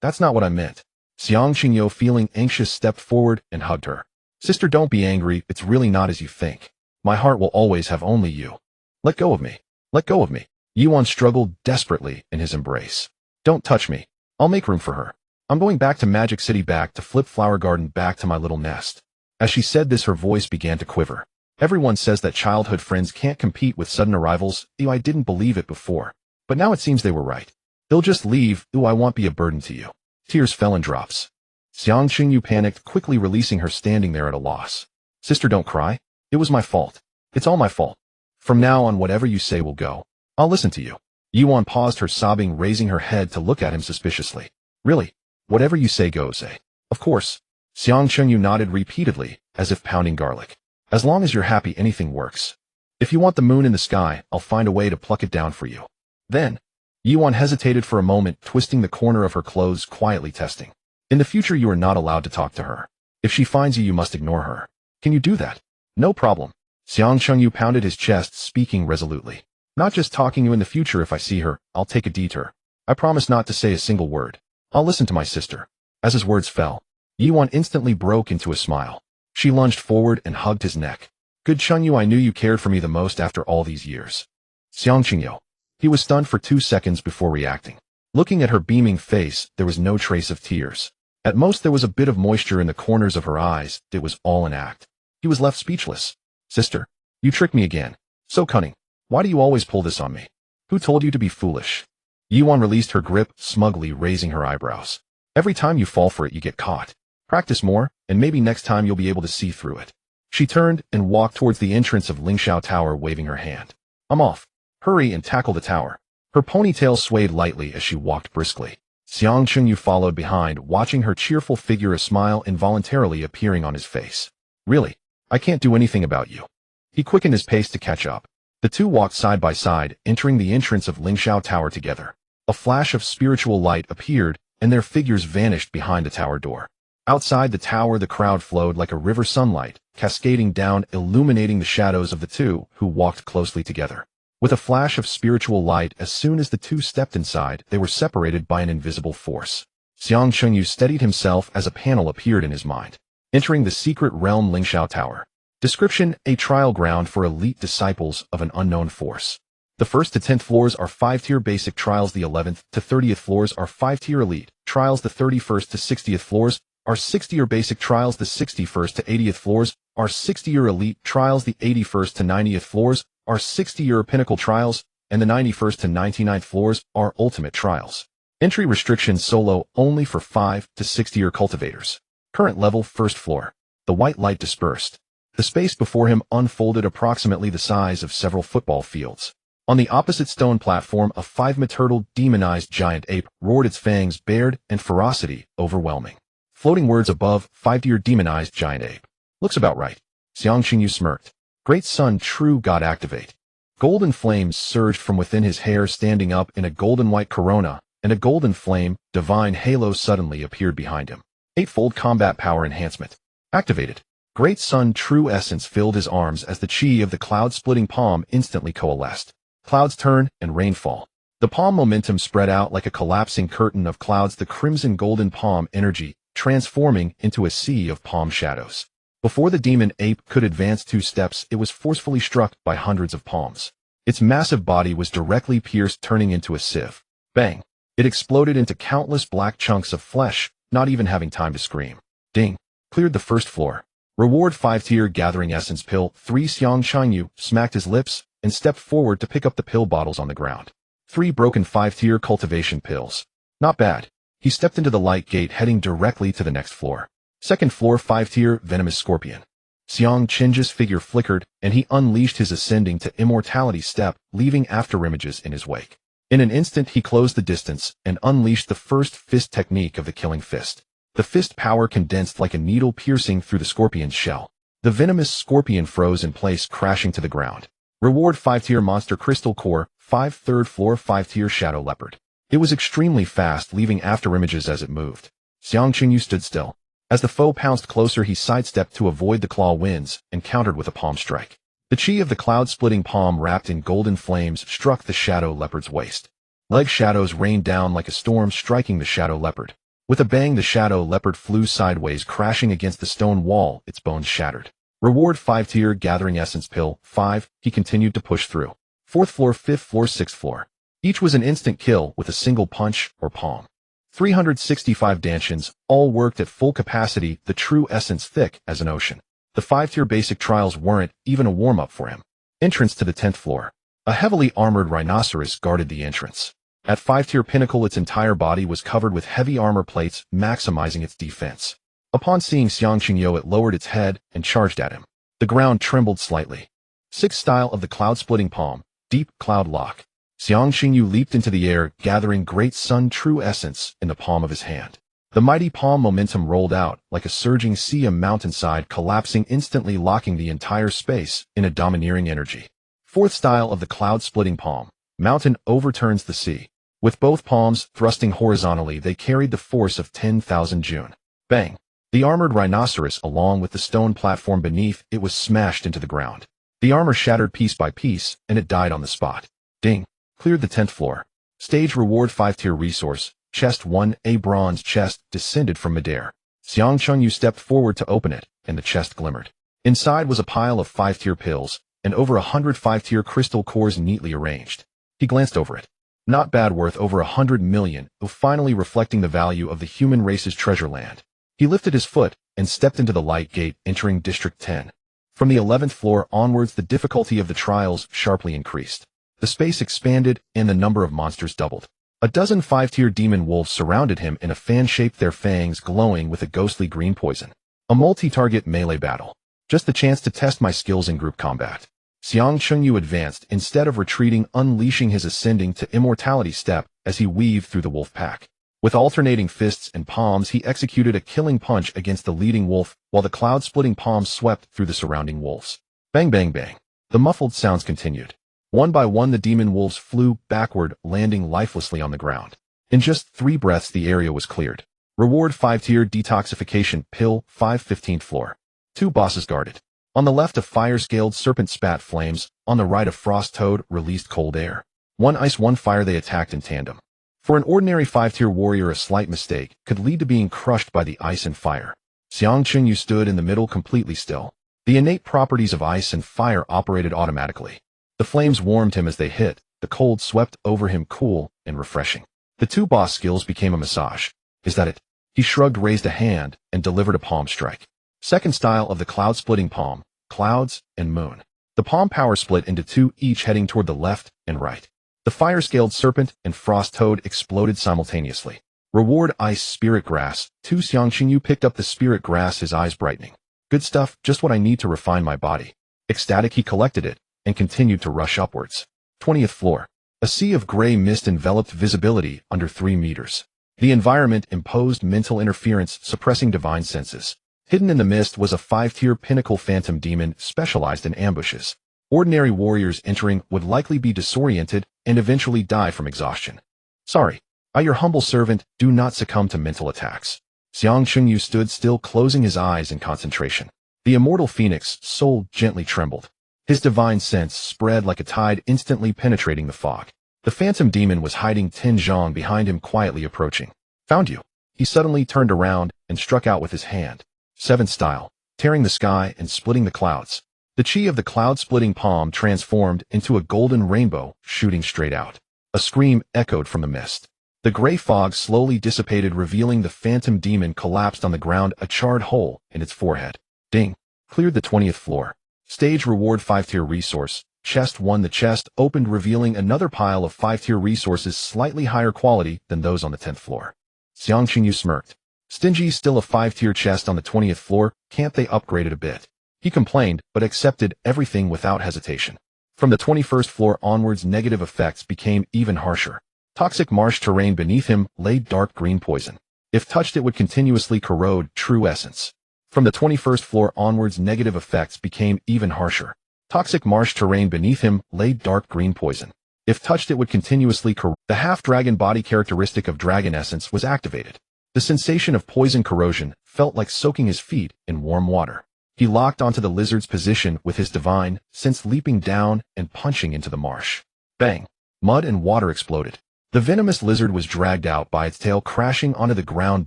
That's not what I meant. Xiang Qingyu, feeling anxious, stepped forward and hugged her. Sister, don't be angry, it's really not as you think. My heart will always have only you. Let go of me. Let go of me. Yuan struggled desperately in his embrace. Don't touch me. I'll make room for her. I'm going back to Magic City, back to Flip Flower Garden, back to my little nest. As she said this, her voice began to quiver. Everyone says that childhood friends can't compete with sudden arrivals. I didn't believe it before, but now it seems they were right. They'll just leave. I won't be a burden to you. Tears fell in drops. Xiang Qingyu panicked, quickly releasing her, standing there at a loss. Sister, don't cry. It was my fault. It's all my fault. From now on, whatever you say will go. I'll listen to you. Yuan paused, her sobbing, raising her head to look at him suspiciously. Really? Whatever you say goes, eh? Of course. Xiang Qingyu nodded repeatedly, as if pounding garlic. As long as you're happy, anything works. If you want the moon in the sky, I'll find a way to pluck it down for you. Then, Yuan hesitated for a moment, twisting the corner of her clothes, quietly testing. In the future, you are not allowed to talk to her. If she finds you, you must ignore her. Can you do that? No problem. Xiang Qingyu pounded his chest, speaking resolutely. Not just talking to you in the future. If I see her, I'll take a detour. I promise not to say a single word. I'll listen to my sister. As his words fell, Yiwan instantly broke into a smile. She lunged forward and hugged his neck. Good Chunyu, I knew you cared for me the most after all these years. Xiang Qingyo. He was stunned for 2 seconds before reacting. Looking at her beaming face, there was no trace of tears. At most there was a bit of moisture in the corners of her eyes. It was all an act. He was left speechless. Sister, you tricked me again. So cunning. Why do you always pull this on me? Who told you to be foolish? Yiwan released her grip, smugly raising her eyebrows. Every time you fall for it, you get caught. Practice more, and maybe next time you'll be able to see through it. She turned and walked towards the entrance of Lingxiao Tower, waving her hand. I'm off. Hurry and tackle the tower. Her ponytail swayed lightly as she walked briskly. Xiang Chunyu followed behind, watching her cheerful figure, a smile involuntarily appearing on his face. Really? I can't do anything about you. He quickened his pace to catch up. The two walked side by side, entering the entrance of Lingxiao Tower together. A flash of spiritual light appeared, and their figures vanished behind the tower door. Outside the tower, the crowd flowed like a river, sunlight, cascading down, illuminating the shadows of the two who walked closely together. With a flash of spiritual light, as soon as the two stepped inside, they were separated by an invisible force. Xiang Chunyu steadied himself as a panel appeared in his mind. Entering the secret realm Lingxiao Tower. Description: a trial ground for elite disciples of an unknown force. The 1st to 10th floors are 5-tier basic trials, the 11th to 30th floors are 5-tier elite trials, the 31st to 60th floors are 60-tier basic trials, the 61st to 80th floors are 60-tier elite trials, the 81st to 90th floors are 60-tier pinnacle trials, and the 91st to 99th floors are ultimate trials. Entry restrictions: solo only for 5 to 6-tier cultivators. Current level 1st floor. The white light dispersed. The space before him unfolded, approximately the size of several football fields. On the opposite stone platform, a 5-meter demonized giant ape roared, its fangs bared and ferocity overwhelming. Floating words above: 5-tier demonized giant ape. Looks about right. Xiang Qingyu smirked. Great Sun, true God, activate. Golden flames surged from within his hair, standing up in a golden white corona, and a golden flame, divine halo, suddenly appeared behind him. 8-fold combat power enhancement. Activated. Great Sun, true essence filled his arms as the chi of the cloud-splitting palm instantly coalesced. Clouds turn and rainfall. The palm momentum spread out like a collapsing curtain of clouds, the crimson golden palm energy transforming into a sea of palm shadows. Before the demon ape could advance 2 steps, it was forcefully struck by hundreds of palms. Its massive body was directly pierced, turning into a sieve. Bang! It exploded into countless black chunks of flesh, not even having time to scream. Ding! Cleared the 1st floor. Reward: 5-tier gathering essence pill. 3. Xiang Chunyu smacked his lips and stepped forward to pick up the pill bottles on the ground. 3 broken 5-tier cultivation pills. Not bad. He stepped into the light gate, heading directly to the next floor. 2nd floor, 5-tier venomous scorpion. Xiang Qing's figure flickered, and he unleashed his ascending to immortality step, leaving afterimages in his wake. In an instant, he closed the distance and unleashed the first fist technique of the killing fist. The fist power condensed like a needle, piercing through the scorpion's shell. The venomous scorpion froze in place, crashing to the ground. Reward: 5-tier monster crystal core. 5. 3rd floor, 5-tier shadow leopard. It was extremely fast, leaving afterimages as it moved. Xiang Qingyu stood still. As the foe pounced closer, he sidestepped to avoid the claw winds and countered with a palm strike. The chi of the cloud-splitting palm, wrapped in golden flames, struck the shadow leopard's waist. Leg shadows rained down like a storm, striking the shadow leopard. With a bang, the shadow leopard flew sideways, crashing against the stone wall, its bones shattered. Reward: 5-tier gathering essence pill. 5. He continued to push through. 4th floor, 5th floor, 6th floor. Each was an instant kill with a single punch or palm. 365 dantians, all worked at full capacity, the true essence thick as an ocean. The 5-tier basic trials weren't even a warm-up for him. Entrance to the 10th floor. A heavily armored rhinoceros guarded the entrance. At 5-tier pinnacle, its entire body was covered with heavy armor plates, maximizing its defense. Upon seeing Xiang Qingyu, it lowered its head and charged at him. The ground trembled slightly. 6th style of the cloud-splitting palm. Deep cloud lock. Xiang Qingyu leaped into the air, gathering Great Sun true essence in the palm of his hand. The mighty palm momentum rolled out like a surging sea, a mountainside, collapsing instantly, locking the entire space in a domineering energy. 4th style of the cloud-splitting palm. Mountain overturns the sea. With both palms thrusting horizontally, they carried the force of 10,000 June. Bang! The armored rhinoceros, along with the stone platform beneath it, was smashed into the ground. The armor shattered piece by piece, and it died on the spot. Ding! Cleared the 10th floor. Stage reward: 5-tier resource. Chest 1, a bronze chest, descended from midair. Xiang Chunyu stepped forward to open it, and the chest glimmered. Inside was a pile of 5-tier pills, and over 100 5-tier crystal cores neatly arranged. He glanced over it. Not bad, worth over 100 million, finally reflecting the value of the human race's treasure land. He lifted his foot and stepped into the light gate, entering District 10. From the 11th floor onwards, the difficulty of the trials sharply increased. The space expanded, and the number of monsters doubled. A dozen 5-tier demon wolves surrounded him in a fan shape, their fangs glowing with a ghostly green poison. A multi-target melee battle. Just the chance to test my skills in group combat. Xiang Chunyu advanced, instead of retreating, unleashing his ascending to immortality step as he weaved through the wolf pack. With alternating fists and palms, he executed a killing punch against the leading wolf, while the cloud-splitting palms swept through the surrounding wolves. Bang, bang, bang. The muffled sounds continued. One by one, the demon wolves flew backward, landing lifelessly on the ground. In just 3 breaths, the area was cleared. Reward 5-tier detoxification pill, 15th floor. 2 bosses guarded. On the left, a fire-scaled serpent spat flames. On the right, a frost toad released cold air. 1 ice, 1 fire. They attacked in tandem. For an ordinary 5-tier warrior, a slight mistake could lead to being crushed by the ice and fire. Xiang Chunyu stood in the middle, completely still. The innate properties of ice and fire operated automatically. The flames warmed him as they hit. The cold swept over him, cool and refreshing. The 2 boss skills became a massage. Is that it? He shrugged, raised a hand, and delivered a palm strike. Second style of the cloud-splitting palm, clouds and moon. The palm power split into 2, each heading toward the left and right. The fire-scaled serpent and frost toad exploded simultaneously. Reward ice spirit grass. 2 Xiang Chunyu picked up the spirit grass, his eyes brightening. Good stuff, just what I need to refine my body. Ecstatic, he collected it and continued to rush upwards. 20th floor. A sea of gray mist enveloped visibility under 3 meters. The environment imposed mental interference, suppressing divine senses. Hidden in the mist was a 5-tier pinnacle phantom demon specialized in ambushes. Ordinary warriors entering would likely be disoriented and eventually die from exhaustion. Sorry, I, your humble servant, do not succumb to mental attacks. Xiang Chunyu stood still, closing his eyes in concentration. The immortal phoenix soul gently trembled. His divine sense spread like a tide, instantly penetrating the fog. The phantom demon was hiding 10 zhang behind him, quietly approaching. Found you. He suddenly turned around and struck out with his hand. 7th style, tearing the sky and splitting the clouds. The chi of the cloud-splitting palm transformed into a golden rainbow, shooting straight out. A scream echoed from the mist. The gray fog slowly dissipated, revealing the phantom demon collapsed on the ground, a charred hole in its forehead. Ding. Cleared the 20th floor. Stage reward 5-tier resource. Chest 1. The chest opened, revealing another pile of 5-tier resources, slightly higher quality than those on the 10th floor. Xiang Chunyu smirked. Stingy, still a 5-tier chest on the 20th floor, can't they upgrade it a bit? He complained, but accepted everything without hesitation. From the 21st floor onwards, negative effects became even harsher. Toxic marsh terrain beneath him laid dark green poison. If touched, it would continuously corrode true essence. From the 21st floor onwards, negative effects became even harsher. Toxic marsh terrain beneath him laid dark green poison. If touched, it would continuously corrode. The half-dragon body characteristic of dragon essence was activated. The sensation of poison corrosion felt like soaking his feet in warm water. He locked onto the lizard's position with his divine sense, leaping down and punching into the marsh. Bang! Mud and water exploded. The venomous lizard was dragged out by its tail, crashing onto the ground,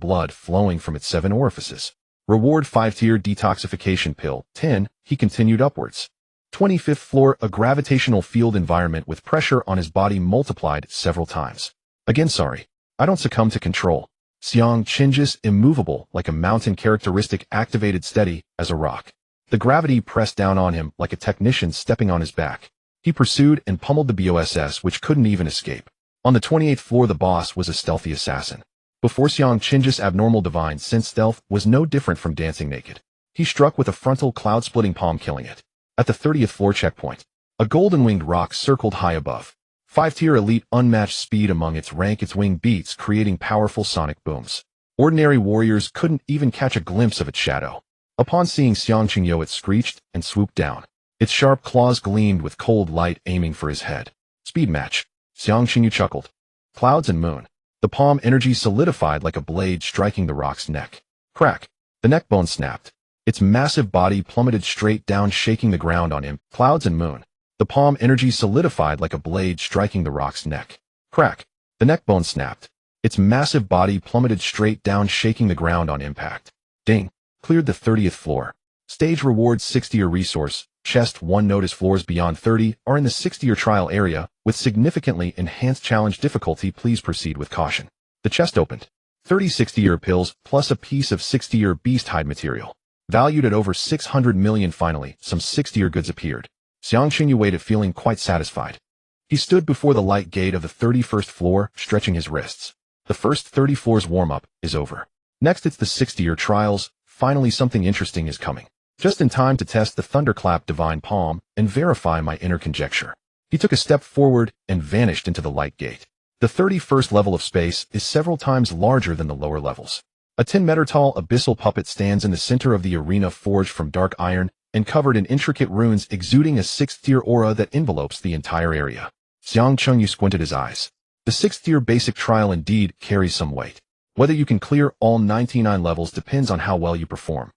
blood flowing from its 7 orifices. Reward 5-tier detoxification pill, 10. He continued upwards. 25th floor, a gravitational field environment with pressure on his body multiplied several times. Again, sorry. I don't succumb to control. Xiang Chunyu, immovable like a mountain, characteristic activated, steady as a rock. The gravity pressed down on him like a technician stepping on his back. He pursued and pummeled the BOSS, which couldn't even escape. On the 28th floor, the boss was a stealthy assassin. Before Xiang Chunju's abnormal divine sense, stealth was no different from dancing naked. He struck with a frontal cloud-splitting palm, killing it. At the 30th floor checkpoint, a golden-winged rock circled high above. 5-tier elite, unmatched speed among its rank, its wing beats creating powerful sonic booms. Ordinary warriors couldn't even catch a glimpse of its shadow. Upon seeing Xiang Chunyu, it screeched and swooped down. Its sharp claws gleamed with cold light, aiming for his head. Speed match. Xiang Chunyu chuckled. Clouds and moon. The palm energy solidified like a blade, striking the rock's neck. Crack. The neck bone snapped. Its massive body plummeted straight down, shaking the ground on him. Clouds and moon. The palm energy solidified like a blade, striking the rock's neck. Crack. The neck bone snapped. Its massive body plummeted straight down, shaking the ground on impact. Ding. Cleared the 30th floor. Stage rewards 60-year resource. Chest 1 notice floors beyond 30 are in the 60-year trial area with significantly enhanced challenge difficulty. Please proceed with caution. The chest opened. 30 60-year pills plus a piece of 60-year beast hide material. Valued at over 600 million. Finally, some 60-year goods appeared. Xiang Xunyu waited, feeling quite satisfied. He stood before the light gate of the 31st floor, stretching his wrists. The first 30 floors warm-up is over. Next it's the 60-year trials. Finally something interesting is coming. Just in time to test the thunderclap divine palm and verify my inner conjecture. He took a step forward and vanished into the light gate. The 31st level of space is several times larger than the lower levels. A 10-meter-tall abyssal puppet stands in the center of the arena, forged from dark iron and covered in intricate runes, exuding a 6th-tier aura that envelopes the entire area. Xiang Chengyu squinted his eyes. The 6th-tier basic trial indeed carries some weight. Whether you can clear all 99 levels depends on how well you perform.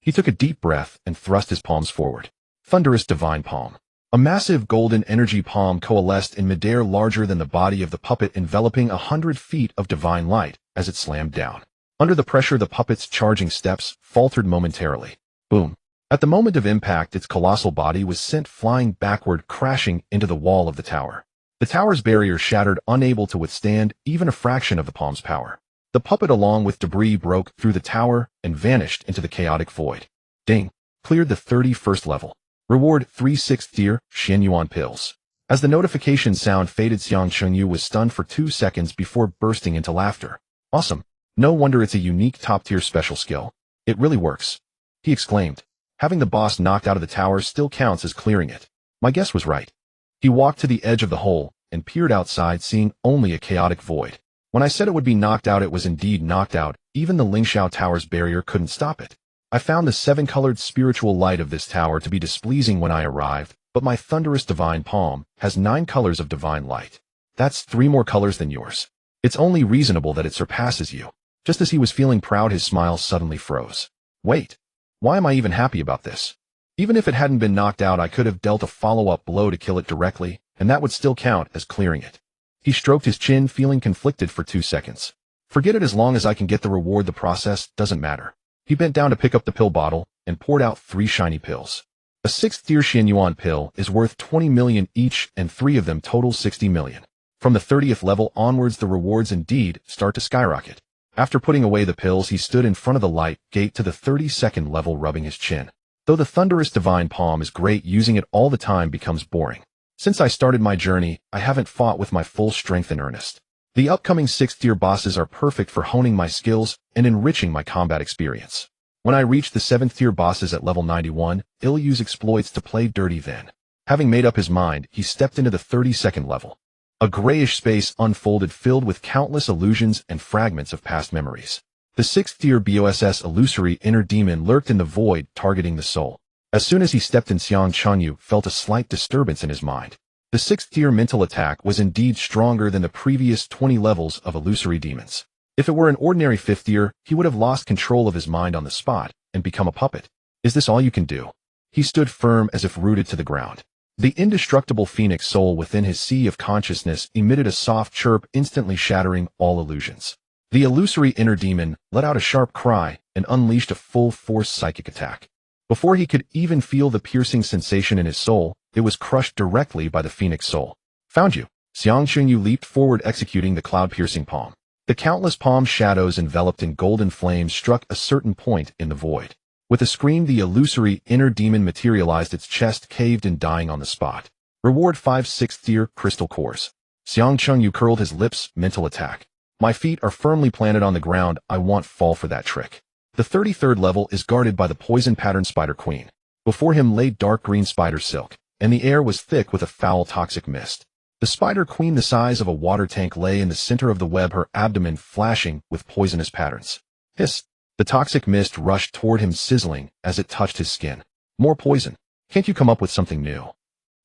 He took a deep breath and thrust his palms forward. Thunderous divine palm. A massive golden energy palm coalesced in midair, larger than the body of the puppet, enveloping 100 feet of divine light as it slammed down. Under the pressure, the puppet's charging steps faltered momentarily. Boom. At the moment of impact, its colossal body was sent flying backward, crashing into the wall of the tower. The tower's barrier shattered, unable to withstand even a fraction of the palm's power. The puppet, along with debris, broke through the tower and vanished into the chaotic void. Ding. Cleared the 31st level. Reward 3 6th-tier Xianyuan pills. As the notification sound faded, Xiang Chengyu was stunned for 2 seconds before bursting into laughter. Awesome. No wonder it's a unique top-tier special skill. It really works, he exclaimed. Having the boss knocked out of the tower still counts as clearing it. My guess was right. He walked to the edge of the hole and peered outside, seeing only a chaotic void. When I said it would be knocked out, it was indeed knocked out. Even the Lingxiao Tower's barrier couldn't stop it. I found the 7-colored spiritual light of this tower to be displeasing when I arrived, but my thunderous divine palm has 9 colors of divine light. That's 3 more colors than yours. It's only reasonable that it surpasses you. Just as he was feeling proud, his smile suddenly froze. Wait. Why am I even happy about this? Even if it hadn't been knocked out, I could have dealt a follow-up blow to kill it directly, and that would still count as clearing it. He stroked his chin, feeling conflicted for 2 seconds. Forget it, as long as I can get the reward, the process doesn't matter. He bent down to pick up the pill bottle and poured out 3 shiny pills. A 6th-tier Xianyuan pill is worth 20 million each, and 3 of them total 60 million. From the 30th level onwards, the rewards indeed start to skyrocket. After putting away the pills, he stood in front of the light gate to the 32nd level, rubbing his chin. Though the thunderous divine palm is great, using it all the time becomes boring. Since I started my journey, I haven't fought with my full strength in earnest. The upcoming 6th-tier bosses are perfect for honing my skills and enriching my combat experience. When I reach the 7th-tier bosses at level 91, I'll use exploits to play dirty then. Having made up his mind, he stepped into the 32nd level. A grayish space unfolded, filled with countless illusions and fragments of past memories. The 6th-tier BOSS illusory inner demon lurked in the void, targeting the soul. As soon as he stepped in, Xiang Chengyu felt a slight disturbance in his mind. The 6th-tier mental attack was indeed stronger than the previous 20 levels of illusory demons. If it were an ordinary 5th tier, he would have lost control of his mind on the spot and become a puppet. Is this all you can do? He stood firm as if rooted to the ground. The indestructible phoenix soul within his sea of consciousness emitted a soft chirp, instantly shattering all illusions. The illusory inner demon let out a sharp cry and unleashed a full-force psychic attack. Before he could even feel the piercing sensation in his soul, it was crushed directly by the phoenix soul. Found you. Xiang Xunyu leaped forward, executing the cloud-piercing palm. The countless palm shadows enveloped in golden flames struck a certain point in the void. With a scream, the illusory inner demon materialized, its chest caved in, dying on the spot. Reward 5 6th-tier crystal cores. Xiang Chengyu curled his lips. Mental attack. My feet are firmly planted on the ground. I won't fall for that trick. The 33rd level is guarded by the poison pattern Spider Queen. Before him lay dark green spider silk, and the air was thick with a foul toxic mist. The Spider Queen, the size of a water tank, lay in the center of the web, her abdomen flashing with poisonous patterns. Hiss! The toxic mist rushed toward him, sizzling as it touched his skin. More poison. Can't you come up with something new?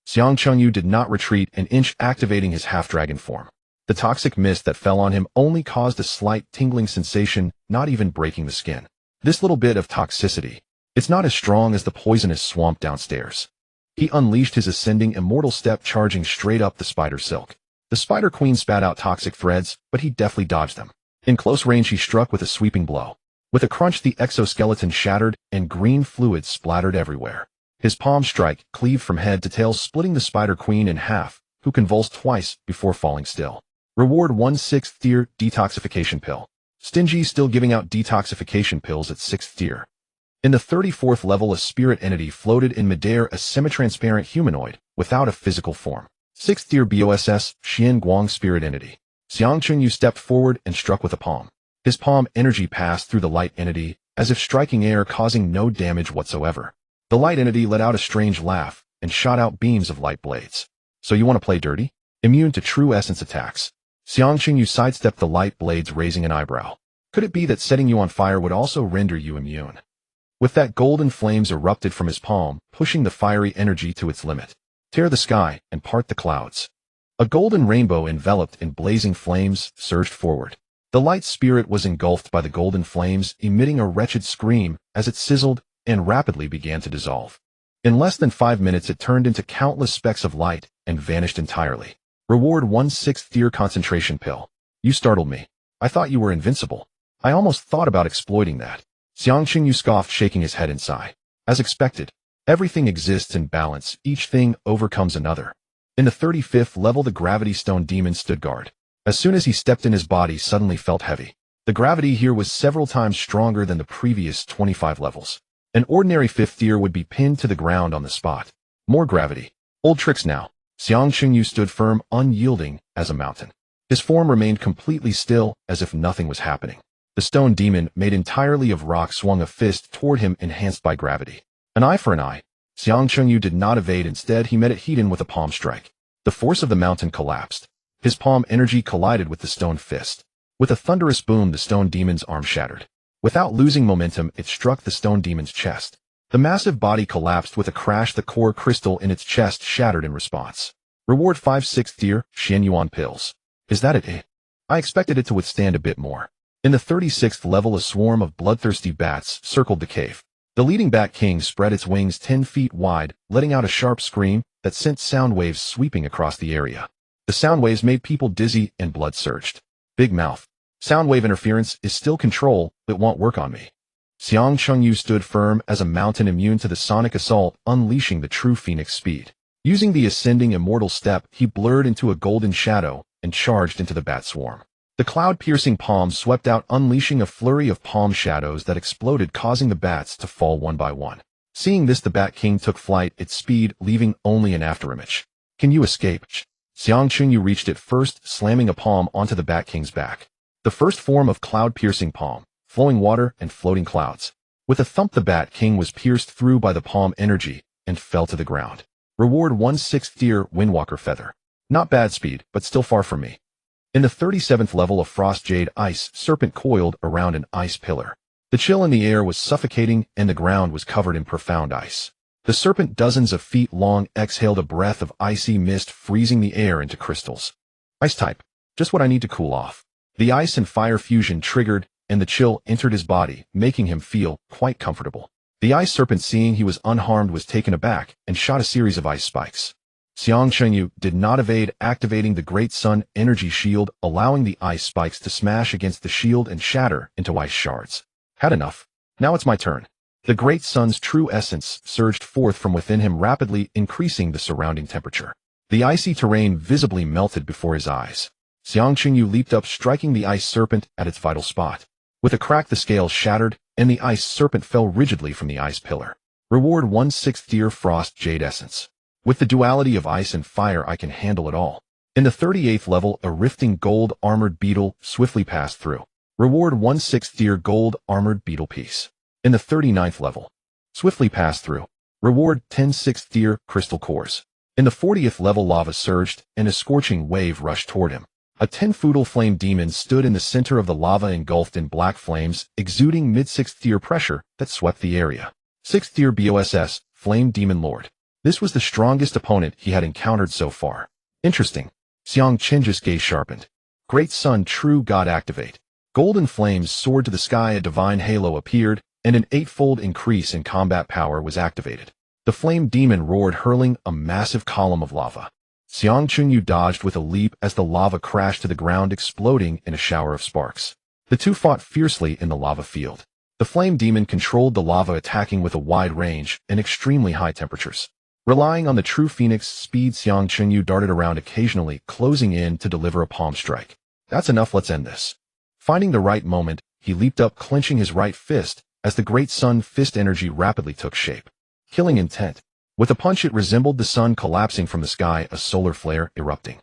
Xiang Chengyu did not retreat an inch, activating his half-dragon form. The toxic mist that fell on him only caused a slight tingling sensation, not even breaking the skin. This little bit of toxicity. It's not as strong as the poisonous swamp downstairs. He unleashed his ascending immortal step, charging straight up the spider silk. The Spider Queen spat out toxic threads, but he deftly dodged them. In close range he struck with a sweeping blow. With a crunch the exoskeleton shattered, and green fluid splattered everywhere. His palm strike cleaved from head to tail, splitting the Spider Queen in half, who convulsed twice before falling still. Reward 1/6 tier detoxification pill. Stingy still giving out detoxification pills at 6th tier. In the 34th level a spirit entity floated in midair, a semi-transparent humanoid, without a physical form. 6th tier BOSS, Xian Guang spirit entity. Xiang Chunyu stepped forward and struck with a palm. His palm energy passed through the light entity, as if striking air, causing no damage whatsoever. The light entity let out a strange laugh, and shot out beams of light blades. So you want to play dirty? Immune to true essence attacks. Xiang Chunyu sidestepped the light blades, raising an eyebrow. Could it be that setting you on fire would also render you immune? With that, golden flames erupted from his palm, pushing the fiery energy to its limit. Tear the sky and part the clouds. A golden rainbow enveloped in blazing flames surged forward. The light spirit was engulfed by the golden flames, emitting a wretched scream as it sizzled and rapidly began to dissolve. In less than 5 minutes it turned into countless specks of light and vanished entirely. Reward 1/6 tier concentration pill. You startled me. I thought you were invincible. I almost thought about exploiting that. Xiang Qingyu scoffed, shaking his head in sigh. As expected, everything exists in balance, each thing overcomes another. In the 35th level the gravity stone demon stood guard. As soon as he stepped in, his body suddenly felt heavy. The gravity here was several times stronger than the previous 25 levels. An ordinary 5th tier would be pinned to the ground on the spot. More gravity. Old tricks now. Xiang Qingyu stood firm, unyielding as a mountain. His form remained completely still, as if nothing was happening. The stone demon, made entirely of rock, swung a fist toward him, enhanced by gravity. An eye for an eye. Xiang Chunyu did not evade. Instead, he met it head-on with a palm strike. The force of the mountain collapsed. His palm energy collided with the stone fist. With a thunderous boom, the stone demon's arm shattered. Without losing momentum, it struck the stone demon's chest. The massive body collapsed with a crash. The core crystal in its chest shattered in response. Reward 5/6 tier, Xianyuan pills. Is that it? I expected it to withstand a bit more. In the 36th level a swarm of bloodthirsty bats circled the cave. The leading bat king spread its wings 10 feet wide, letting out a sharp scream that sent sound waves sweeping across the area. The sound waves made people dizzy and blood surged. Big mouth. Sound wave interference is still control, but won't work on me. Xiang Chengyu stood firm as a mountain, immune to the sonic assault, unleashing the true phoenix speed. Using the ascending immortal step, he blurred into a golden shadow and charged into the bat swarm. The cloud-piercing palm swept out, unleashing a flurry of palm shadows that exploded, causing the bats to fall one by one. Seeing this, the Bat King took flight at speed, leaving only an afterimage. Can you escape? Xiang Chengyu reached it first, slamming a palm onto the Bat King's back. The first form of cloud-piercing palm, flowing water and floating clouds. With a thump, the Bat King was pierced through by the palm energy and fell to the ground. Reward 1/6 tier Windwalker feather. Not bad speed, but still far from me. In the 37th level, a frost jade ice serpent coiled around an ice pillar. The chill in the air was suffocating, and the ground was covered in profound ice. The serpent, dozens of feet long, exhaled a breath of icy mist, freezing the air into crystals. Ice type. Just what I need to cool off. The ice and fire fusion triggered, and the chill entered his body, making him feel quite comfortable. The ice serpent, seeing he was unharmed, was taken aback and shot a series of ice spikes. Xiang Chengyu did not evade, activating the Great Sun Energy Shield, allowing the ice spikes to smash against the shield and shatter into ice shards. Had enough. Now it's my turn. The Great Sun's true essence surged forth from within him, rapidly increasing the surrounding temperature. The icy terrain visibly melted before his eyes. Xiang Chengyu leaped up, striking the ice serpent at its vital spot. With a crack, the scales shattered, and the ice serpent fell rigidly from the ice pillar. Reward 1/6 tier Frost Jade Essence. With the duality of ice and fire, I can handle it all. In the 38th level, a rifting gold armored beetle swiftly passed through. Reward 1/6 tier gold armored beetle piece. In the 39th level, swiftly passed through. Reward 10/6 tier crystal cores. In the 40th level, lava surged, and a scorching wave rushed toward him. A 10-foot flame demon stood in the center of the lava, engulfed in black flames, exuding mid-6th tier pressure that swept the area. 6th tier BOSS, Flame Demon Lord. This was the strongest opponent he had encountered so far. Interesting. Xiang Chenju's gaze sharpened. Great Sun True God activate. Golden flames soared to the sky, a divine halo appeared, and an 8-fold increase in combat power was activated. The flame demon roared, hurling a massive column of lava. Xiang Chunyu dodged with a leap as the lava crashed to the ground, exploding in a shower of sparks. The two fought fiercely in the lava field. The flame demon controlled the lava, attacking with a wide range and extremely high temperatures. Relying on the true phoenix speed, Xiang Chunyu darted around occasionally, closing in to deliver a palm strike. That's enough, let's end this. Finding the right moment, he leaped up, clenching his right fist, as the great sun fist energy rapidly took shape. Killing intent. With a punch it resembled the sun collapsing from the sky, a solar flare erupting.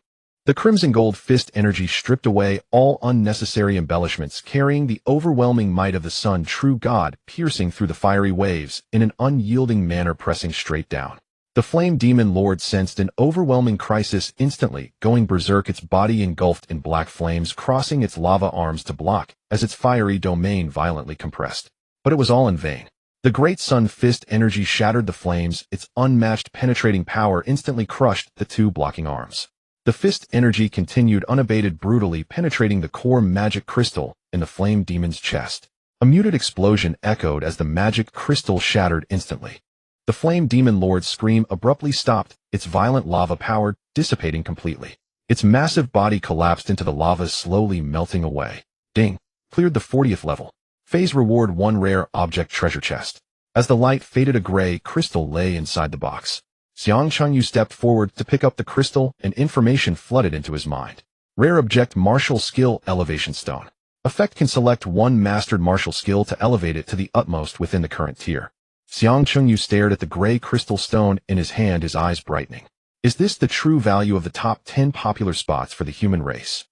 The crimson gold fist energy stripped away all unnecessary embellishments, carrying the overwhelming might of the sun, true god, piercing through the fiery waves in an unyielding manner, pressing straight down. The flame demon lord sensed an overwhelming crisis, instantly going berserk, its body engulfed in black flames, crossing its lava arms to block as its fiery domain violently compressed. But it was all in vain. The great sun fist energy shattered the flames, its unmatched penetrating power instantly crushed the two blocking arms. The fist energy continued unabated, brutally penetrating the core magic crystal in the flame demon's chest. A muted explosion echoed as the magic crystal shattered instantly. The flame demon lord's scream abruptly stopped, its violent lava power dissipating completely. Its massive body collapsed into the lava, slowly melting away. Ding! Cleared the 40th level. Phase reward 1 rare object treasure chest. As the light faded, a gray crystal lay inside the box. Xiang Chunyu stepped forward to pick up the crystal, and information flooded into his mind. Rare object, martial skill, elevation stone. Effect: can select one mastered martial skill to elevate it to the utmost within the current tier. Xiang Chunyu stared at the gray crystal stone in his hand, his eyes brightening. Is this the true value of the top 10 popular spots for the human race?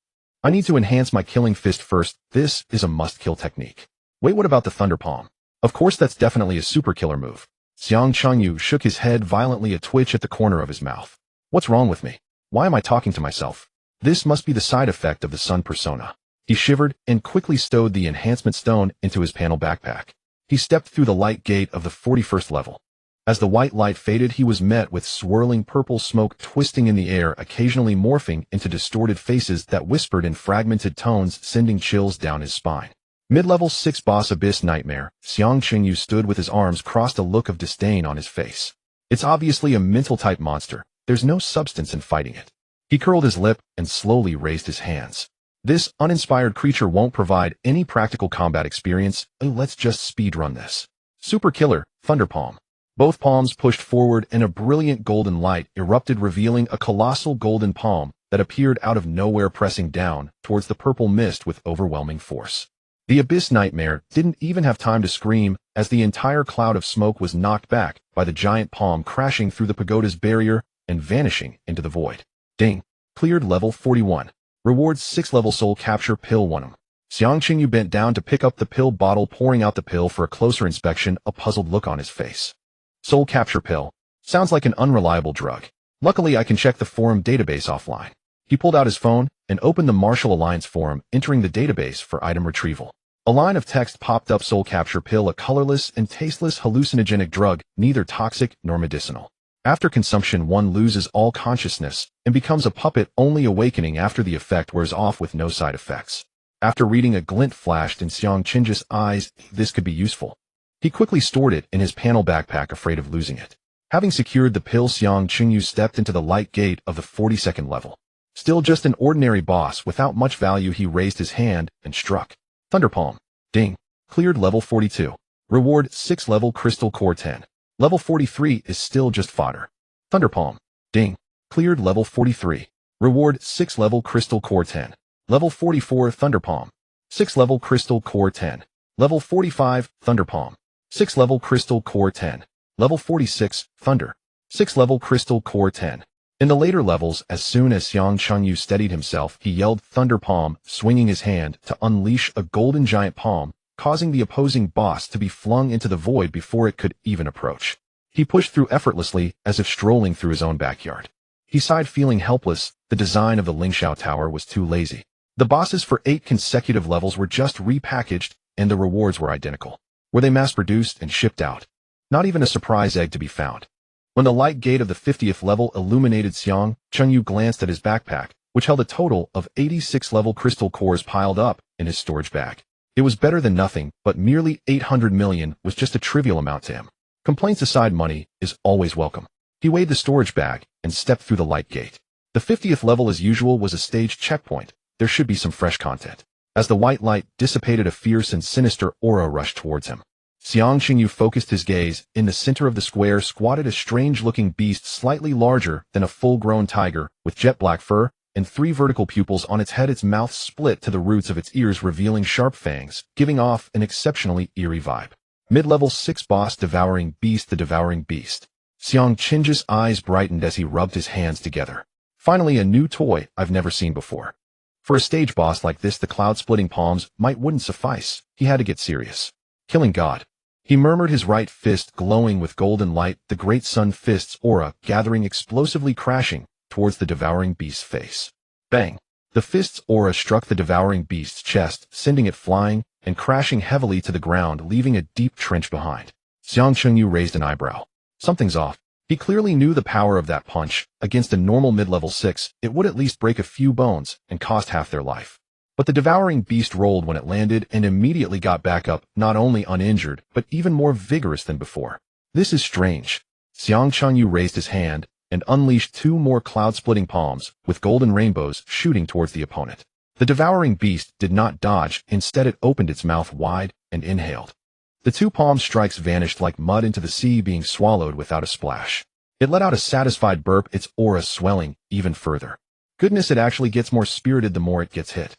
I need to enhance my killing fist first. This is a must-kill technique. Wait, what about the Thunder Palm? Of course, that's definitely a super killer move. Xiang Chunyu shook his head violently, a twitch at the corner of his mouth. What's wrong with me? Why am I talking to myself? This must be the side effect of the sun persona. He shivered and quickly stowed the enhancement stone into his panel backpack. He stepped through the light gate of the 41st level. As the white light faded, he was met with swirling purple smoke twisting in the air, occasionally morphing into distorted faces that whispered in fragmented tones, sending chills down his spine. Mid-level 6 boss Abyss Nightmare. Xiang Chunyu stood with his arms crossed, a look of disdain on his face. It's obviously a mental-type monster. There's no substance in fighting it. He curled his lip and slowly raised his hands. This uninspired creature won't provide any practical combat experience. Let's just speedrun this. Super Killer, Thunder Palm. Both palms pushed forward and a brilliant golden light erupted, revealing a colossal golden palm that appeared out of nowhere, pressing down towards the purple mist with overwhelming force. The Abyss Nightmare didn't even have time to scream, as the entire cloud of smoke was knocked back by the giant palm, crashing through the pagoda's barrier and vanishing into the void. Ding! Cleared level 41. Rewards 6 level soul capture pill 1. Xiang Chunyu bent down to pick up the pill bottle, pouring out the pill for a closer inspection, a puzzled look on his face. Soul capture pill. Sounds like an unreliable drug. Luckily, I can check the forum database offline. He pulled out his phone and opened the Martial Alliance forum, entering the database for item retrieval. A line of text popped up: soul capture pill, a colorless and tasteless hallucinogenic drug, neither toxic nor medicinal. After consumption, one loses all consciousness and becomes a puppet, only awakening after the effect wears off with no side effects. After reading, a glint flashed in Xiang Chunju's eyes. This could be useful. He quickly stored it in his panel backpack, afraid of losing it. Having secured the pill, Xiang Chunyu stepped into the light gate of the 42nd level. Still just an ordinary boss without much value, he raised his hand and struck. Thunder Palm. Ding. Cleared level 42. Reward 6 level crystal core 10. Level 43 is still just fodder. Thunder Palm. Ding. Cleared level 43. Reward 6 level crystal core 10. Level 44 Thunder Palm. 6 level crystal core 10. Level 45 Thunder Palm. 6 level crystal core 10. Level 46 Thunder. 6 level crystal core 10. In the later levels, as soon as Xiang Chunyu steadied himself, he yelled Thunder Palm, swinging his hand to unleash a golden giant palm, causing the opposing boss to be flung into the void before it could even approach. He pushed through effortlessly, as if strolling through his own backyard. He sighed, feeling helpless. The design of the Lingxiao Tower was too lazy. The bosses for 8 consecutive levels were just repackaged, and the rewards were identical. Were they mass-produced and shipped out? Not even a surprise egg to be found. When the light gate of the 50th level illuminated, Xiang Chunyu glanced at his backpack, which held a total of 86 level crystal cores piled up in his storage bag. It was better than nothing, but merely 800 million was just a trivial amount to him. Complaints aside, money is always welcome. He weighed the storage bag and stepped through the light gate. The 50th level as usual was a staged checkpoint. There should be some fresh content. As the white light dissipated, a fierce and sinister aura rushed towards him. Xiang Qingyu focused his gaze. In the center of the square squatted a strange-looking beast slightly larger than a full-grown tiger, with jet black fur and 3 vertical pupils on its head. Its mouth split to the roots of its ears, revealing sharp fangs, giving off an exceptionally eerie vibe. Mid-level 6 boss Devouring Beast. The Devouring Beast. Xiang Qingju's eyes brightened as he rubbed his hands together. Finally, a new toy I've never seen before. For a stage boss like this, the cloud-splitting palms wouldn't suffice. He had to get serious. Killing God. He murmured, his right fist glowing with golden light, the great sun fist's aura gathering, explosively crashing towards the devouring beast's face. Bang! The fist's aura struck the devouring beast's chest, sending it flying and crashing heavily to the ground, leaving a deep trench behind. Xiang Qingyu raised an eyebrow. Something's off. He clearly knew the power of that punch. Against a normal mid-level 6, it would at least break a few bones and cost half their life. But the devouring beast rolled when it landed and immediately got back up, not only uninjured, but even more vigorous than before. This is strange. Xiang Qingyu raised his hand and unleashed 2 more cloud-splitting palms, with golden rainbows shooting towards the opponent. The devouring beast did not dodge. Instead, it opened its mouth wide and inhaled. The 2 palm strikes vanished like mud into the sea, being swallowed without a splash. It let out a satisfied burp, its aura swelling even further. Goodness, it actually gets more spirited the more it gets hit.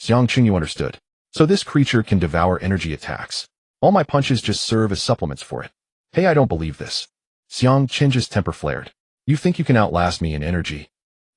Xiang Qingyu understood. So this creature can devour energy attacks. All my punches just serve as supplements for it. Hey, I don't believe this. Xiang Qingju's temper flared. You think you can outlast me in energy?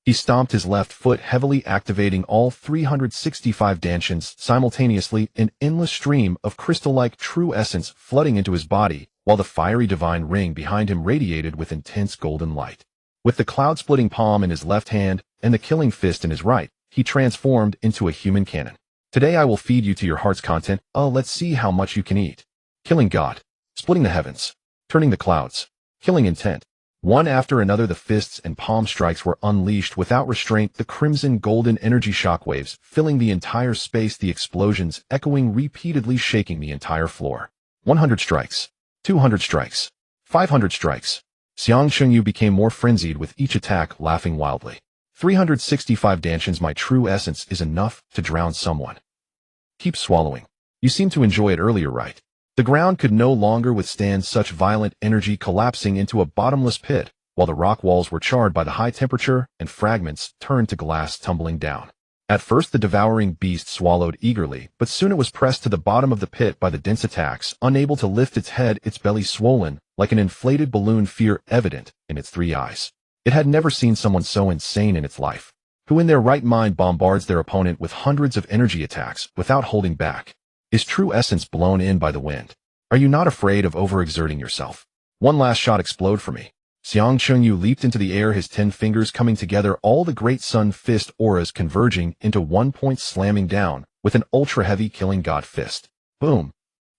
He stomped his left foot heavily, activating all 365 dantians simultaneously, an endless stream of crystal-like true essence flooding into his body, while the fiery divine ring behind him radiated with intense golden light. With the cloud-splitting palm in his left hand and the killing fist in his right, he transformed into a human cannon. Today I will feed you to your heart's content. Oh, let's see how much you can eat. Killing God. Splitting the heavens. Turning the clouds. Killing intent. One after another, the fists and palm strikes were unleashed without restraint, the crimson golden energy shockwaves filling the entire space, the explosions echoing repeatedly, shaking the entire floor. 100 strikes. 200 strikes. 500 strikes. Xiang Qingyu became more frenzied with each attack, laughing wildly. 365 dantians, my true essence is enough to drown someone. Keep swallowing. You seemed to enjoy it earlier, right? The ground could no longer withstand such violent energy, collapsing into a bottomless pit, while the rock walls were charred by the high temperature and fragments turned to glass, tumbling down. At first the devouring beast swallowed eagerly, but soon it was pressed to the bottom of the pit by the dense attacks, unable to lift its head, its belly swollen like an inflated balloon, fear evident in its 3 eyes. It had never seen someone so insane in its life, who in their right mind bombards their opponent with hundreds of energy attacks without holding back. Is true essence blown in by the wind? Are you not afraid of overexerting yourself? One last shot, explode for me. Xiang Qingyu leaped into the air, his 10 fingers coming together, all the great sun fist auras converging into 1 point, slamming down with an ultra-heavy killing god fist. Boom!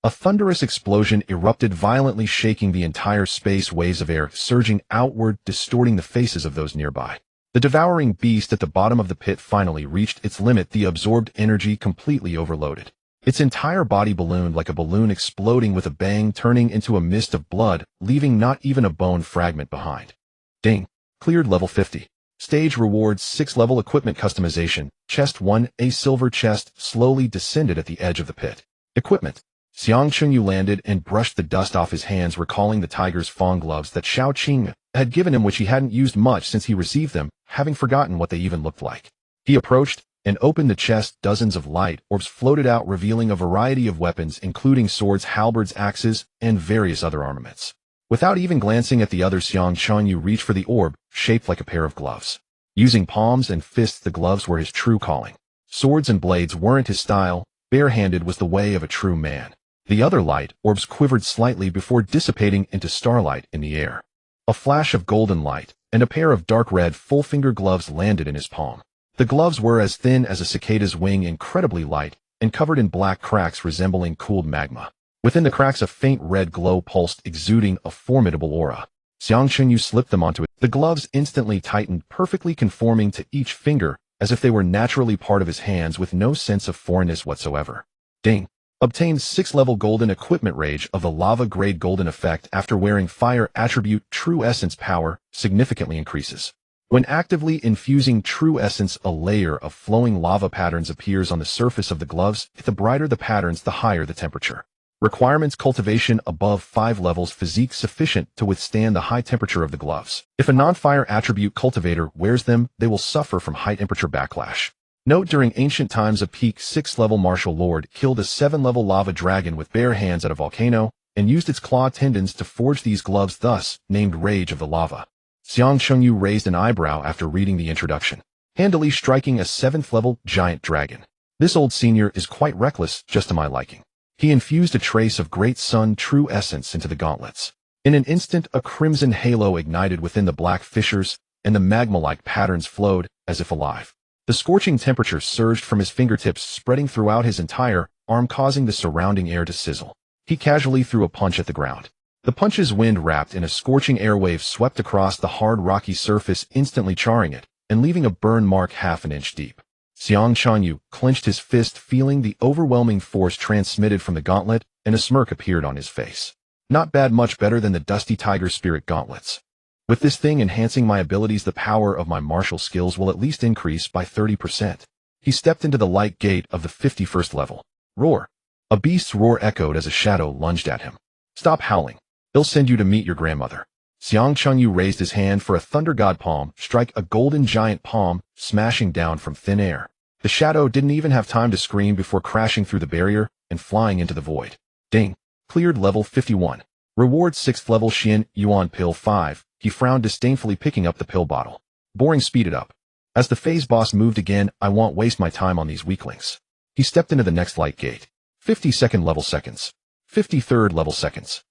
A thunderous explosion erupted violently, shaking the entire space, waves of air surging outward, distorting the faces of those nearby. The devouring beast at the bottom of the pit finally reached its limit, the absorbed energy completely overloaded. Its entire body ballooned like a balloon, exploding with a bang, turning into a mist of blood, leaving not even a bone fragment behind. Ding! Cleared level 50. Stage rewards 6 level equipment customization. Chest 1, a silver chest, slowly descended at the edge of the pit. Equipment. Xiang Qingyu landed and brushed the dust off his hands, recalling the tiger's fawn gloves that Xiao Qing had given him, which he hadn't used much since he received them, having forgotten what they even looked like. He approached and opened the chest. Dozens of light orbs floated out, revealing a variety of weapons, including swords, halberds, axes, and various other armaments. Without even glancing at the others, Xiang Qingyu reached for the orb, shaped like a pair of gloves. Using palms and fists, the gloves were his true calling. Swords and blades weren't his style. Barehanded was the way of a true man. The other light orbs quivered slightly before dissipating into starlight in the air. A flash of golden light, and a pair of dark red full-finger gloves landed in his palm. The gloves were as thin as a cicada's wing, incredibly light, and covered in black cracks resembling cooled magma. Within the cracks, a faint red glow pulsed, exuding a formidable aura. Xiang Qingyu slipped them onto it. The gloves instantly tightened, perfectly conforming to each finger, as if they were naturally part of his hands, with no sense of foreignness whatsoever. Ding! Obtained 6 level golden equipment, Rage of the Lava grade golden effect. After wearing fire attribute, true essence power significantly increases. When actively infusing true essence, a layer of flowing lava patterns appears on the surface of the gloves. The brighter the patterns, the higher the temperature. Requirements: cultivation above 5 levels, physique sufficient to withstand the high temperature of the gloves. If a non-fire attribute cultivator wears them, they will suffer from high temperature backlash. Note: during ancient times, a peak 6-level martial lord killed a 7-level lava dragon with bare hands at a volcano, and used its claw tendons to forge these gloves, thus named Rage of the Lava. Xiang Chengyu raised an eyebrow after reading the introduction, handily striking a 7th-level giant dragon. This old senior is quite reckless, just to my liking. He infused a trace of Great Sun true essence into the gauntlets. In an instant, a crimson halo ignited within the black fissures, and the magma-like patterns flowed, as if alive. The scorching temperature surged from his fingertips, spreading throughout his entire arm, causing the surrounding air to sizzle. He casually threw a punch at the ground. The punch's wind, wrapped in a scorching airwave, swept across the hard rocky surface, instantly charring it, and leaving a burn mark half an inch deep. Xiang Chengyu clenched his fist, feeling the overwhelming force transmitted from the gauntlet, and a smirk appeared on his face. Not bad, much better than the dusty tiger spirit gauntlets. With this thing enhancing my abilities, the power of my martial skills will at least increase by 30%. He stepped into the light gate of the 51st level. Roar! A beast's roar echoed as a shadow lunged at him. Stop howling. They'll send you to meet your grandmother. Xiang Chengyu raised his hand for a thunder god palm strike, a golden giant palm smashing down from thin air. The shadow didn't even have time to scream before crashing through the barrier and flying into the void. Ding! Cleared level 51. Reward 6th level Xian Yuan pill 5. He frowned disdainfully, picking up the pill bottle. Boring, speed it up. As the phase boss moved again, I won't waste my time on these weaklings. He stepped into the next light gate. 52nd level seconds. 53rd level seconds.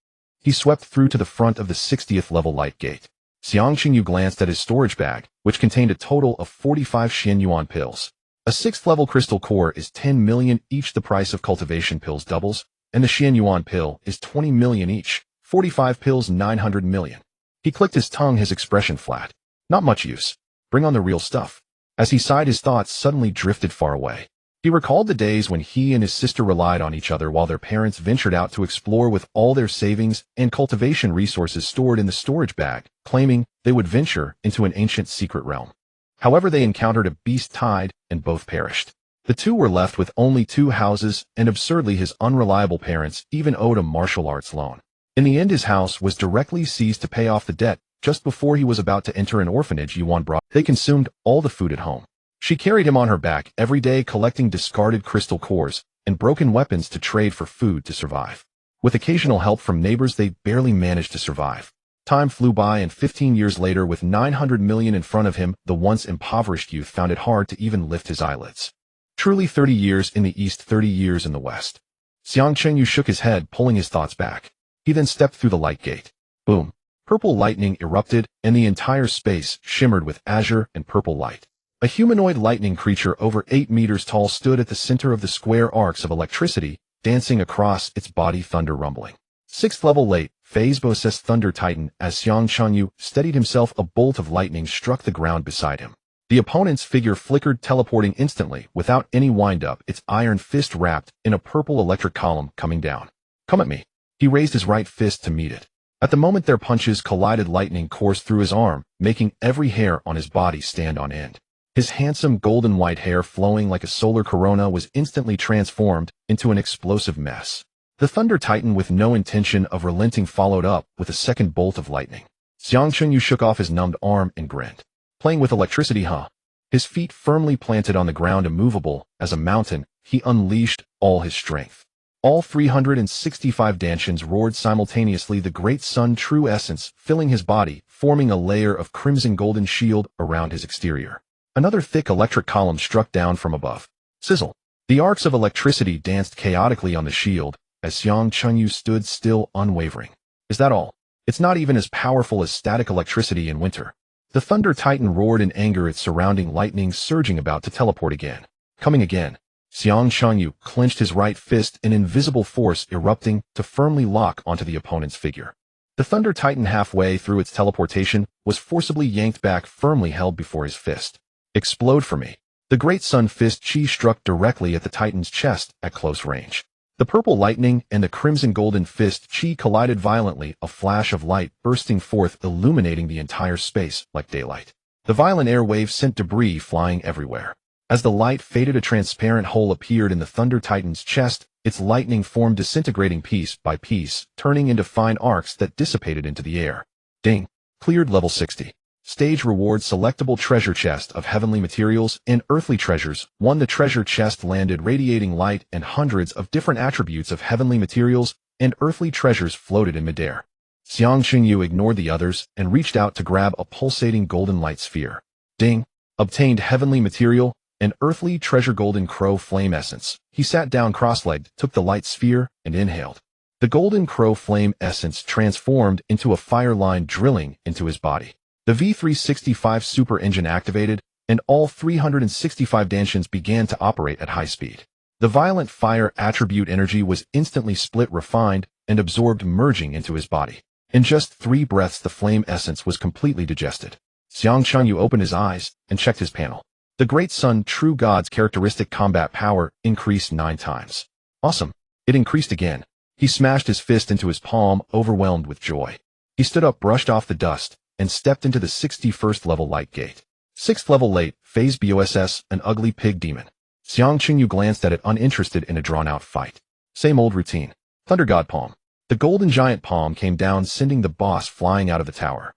He swept through to the front of the 60th level light gate. Xiang Chengyu glanced at his storage bag, which contained a total of 45 Xian Yuan pills. A 6th level crystal core is 10 million each. The price of cultivation pills doubles, and the Xian Yuan pill is 20 million each. 45 pills, 900 million. He clicked his tongue, his expression flat. Not much use. Bring on the real stuff. As he sighed, his thoughts suddenly drifted far away. He recalled the days when he and his sister relied on each other while their parents ventured out to explore with all their savings and cultivation resources stored in the storage bag, claiming they would venture into an ancient secret realm. However, they encountered a beast tide, and both perished. The two were left with only 2 houses, and absurdly, his unreliable parents even owed a martial arts loan. In the end, his house was directly seized to pay off the debt. Just before he was about to enter an orphanage, Yuan brought. They consumed all the food at home. She carried him on her back every day, collecting discarded crystal cores and broken weapons to trade for food to survive. With occasional help from neighbors, they barely managed to survive. Time flew by, and 15 years later, with 900 million in front of him, the once impoverished youth found it hard to even lift his eyelids. Truly 30 years in the east, 30 years in the west. Xiang Chengyu shook his head, pulling his thoughts back. He then stepped through the light gate. Boom! Purple lightning erupted, and the entire space shimmered with azure and purple light. A humanoid lightning creature over 8 meters tall stood at the center of the square arcs of electricity, dancing across its body, thunder rumbling. 6th level late phase possessed Thunder Titan. As Xiang Chengyu steadied himself, a bolt of lightning struck the ground beside him. The opponent's figure flickered, teleporting instantly without any wind-up, its iron fist wrapped in a purple electric column coming down. Come at me. He raised his right fist to meet it. At the moment their punches collided, lightning coursed through his arm, making every hair on his body stand on end. His handsome golden white hair, flowing like a solar corona, was instantly transformed into an explosive mess. The Thunder Titan, with no intention of relenting, followed up with a second bolt of lightning. Xiang Chengyu shook off his numbed arm and grinned. Playing with electricity, huh? His feet firmly planted on the ground, immovable as a mountain, he unleashed all his strength. All 365 Dantians roared simultaneously, the Great Sun true essence filling his body, forming a layer of crimson golden shield around his exterior. Another thick electric column struck down from above. Sizzle! The arcs of electricity danced chaotically on the shield, as Xiang Chengyu stood still, unwavering. Is that all? It's not even as powerful as static electricity in winter. The Thunder Titan roared in anger, its surrounding lightning surging, about to teleport again. Coming again. Xiang Chengyu clenched his right fist, an invisible force erupting to firmly lock onto the opponent's figure. The Thunder Titan, halfway through its teleportation, was forcibly yanked back, firmly held before his fist. Explode for me. The Great Sun fist chi struck directly at the Titan's chest at close range. The purple lightning and the crimson golden fist chi collided violently, a flash of light bursting forth, illuminating the entire space like daylight. The violent air wave sent debris flying everywhere. As the light faded, a transparent hole appeared in the Thunder Titan's chest, its lightning form disintegrating piece by piece, turning into fine arcs that dissipated into the air. Ding. Cleared level 60. Stage reward selectable treasure chest of heavenly materials and earthly treasures. 1. The treasure chest landed radiating light and hundreds of different attributes of heavenly materials and earthly treasures floated in midair. Xiang Qingyu ignored the others and reached out to grab a pulsating golden light sphere. Ding. Obtained heavenly material and earthly treasure golden crow flame essence. He sat down cross-legged, took the light sphere, and inhaled. The golden crow flame essence transformed into a fire line drilling into his body. The V365 super engine activated, and all 365 Danshians began to operate at high speed. The violent fire attribute energy was instantly split, refined, and absorbed, merging into his body. In just 3 breaths, the flame essence was completely digested. Xiang Qingyu opened his eyes and checked his panel. The Great Sun True God's characteristic combat power increased 9 times. Awesome. It increased again. He smashed his fist into his palm, overwhelmed with joy. He stood up, brushed off the dust, and stepped into the 61st level light gate. 6th level late, phase BOSS, an ugly pig demon. Xiang Qingyu glanced at it, uninterested in a drawn-out fight. Same old routine. Thunder God Palm. The golden giant palm came down, sending the boss flying out of the tower.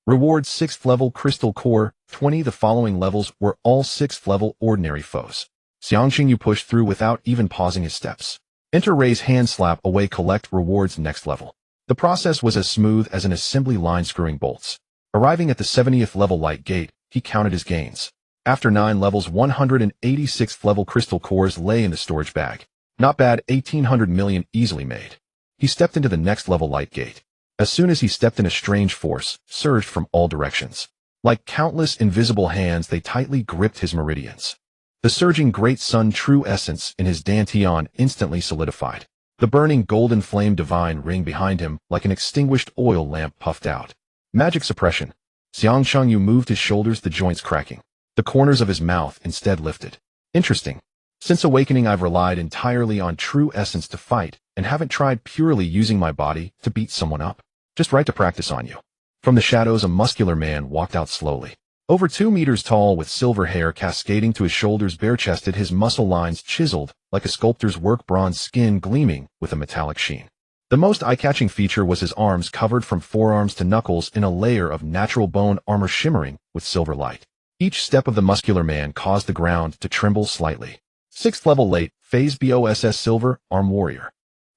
Reward 6th level crystal core, 20. The following levels were all 6th level ordinary foes. Xiang Qingyu pushed through without even pausing his steps. Enter, raise hand, slap away, collect rewards next level. The process was as smooth as an assembly line screwing bolts. Arriving at the 70th level light gate, he counted his gains. After 9 levels, 186th level crystal cores lay in the storage bag. Not bad, 1800 million easily made. He stepped into the next level light gate. As soon as he stepped in, a strange force surged from all directions. Like countless invisible hands, they tightly gripped his meridians. The surging Great Sun True Essence in his dantian instantly solidified. The burning golden flame divine ring behind him like an extinguished oil lamp puffed out. Magic suppression. Xiang Qingyu moved his shoulders, the joints cracking. The corners of his mouth instead lifted. Interesting. Since awakening, I've relied entirely on true essence to fight, and haven't tried purely using my body to beat someone up. Just right to practice on you. From the shadows, a muscular man walked out slowly. Over 2 meters tall, with silver hair cascading to his shoulders, bare-chested, his muscle lines chiseled like a sculptor's work, bronze skin gleaming with a metallic sheen. The most eye-catching feature was his arms, covered from forearms to knuckles in a layer of natural bone armor shimmering with silver light. Each step of the muscular man caused the ground to tremble slightly. 6th level late, phase BOSS silver, arm warrior.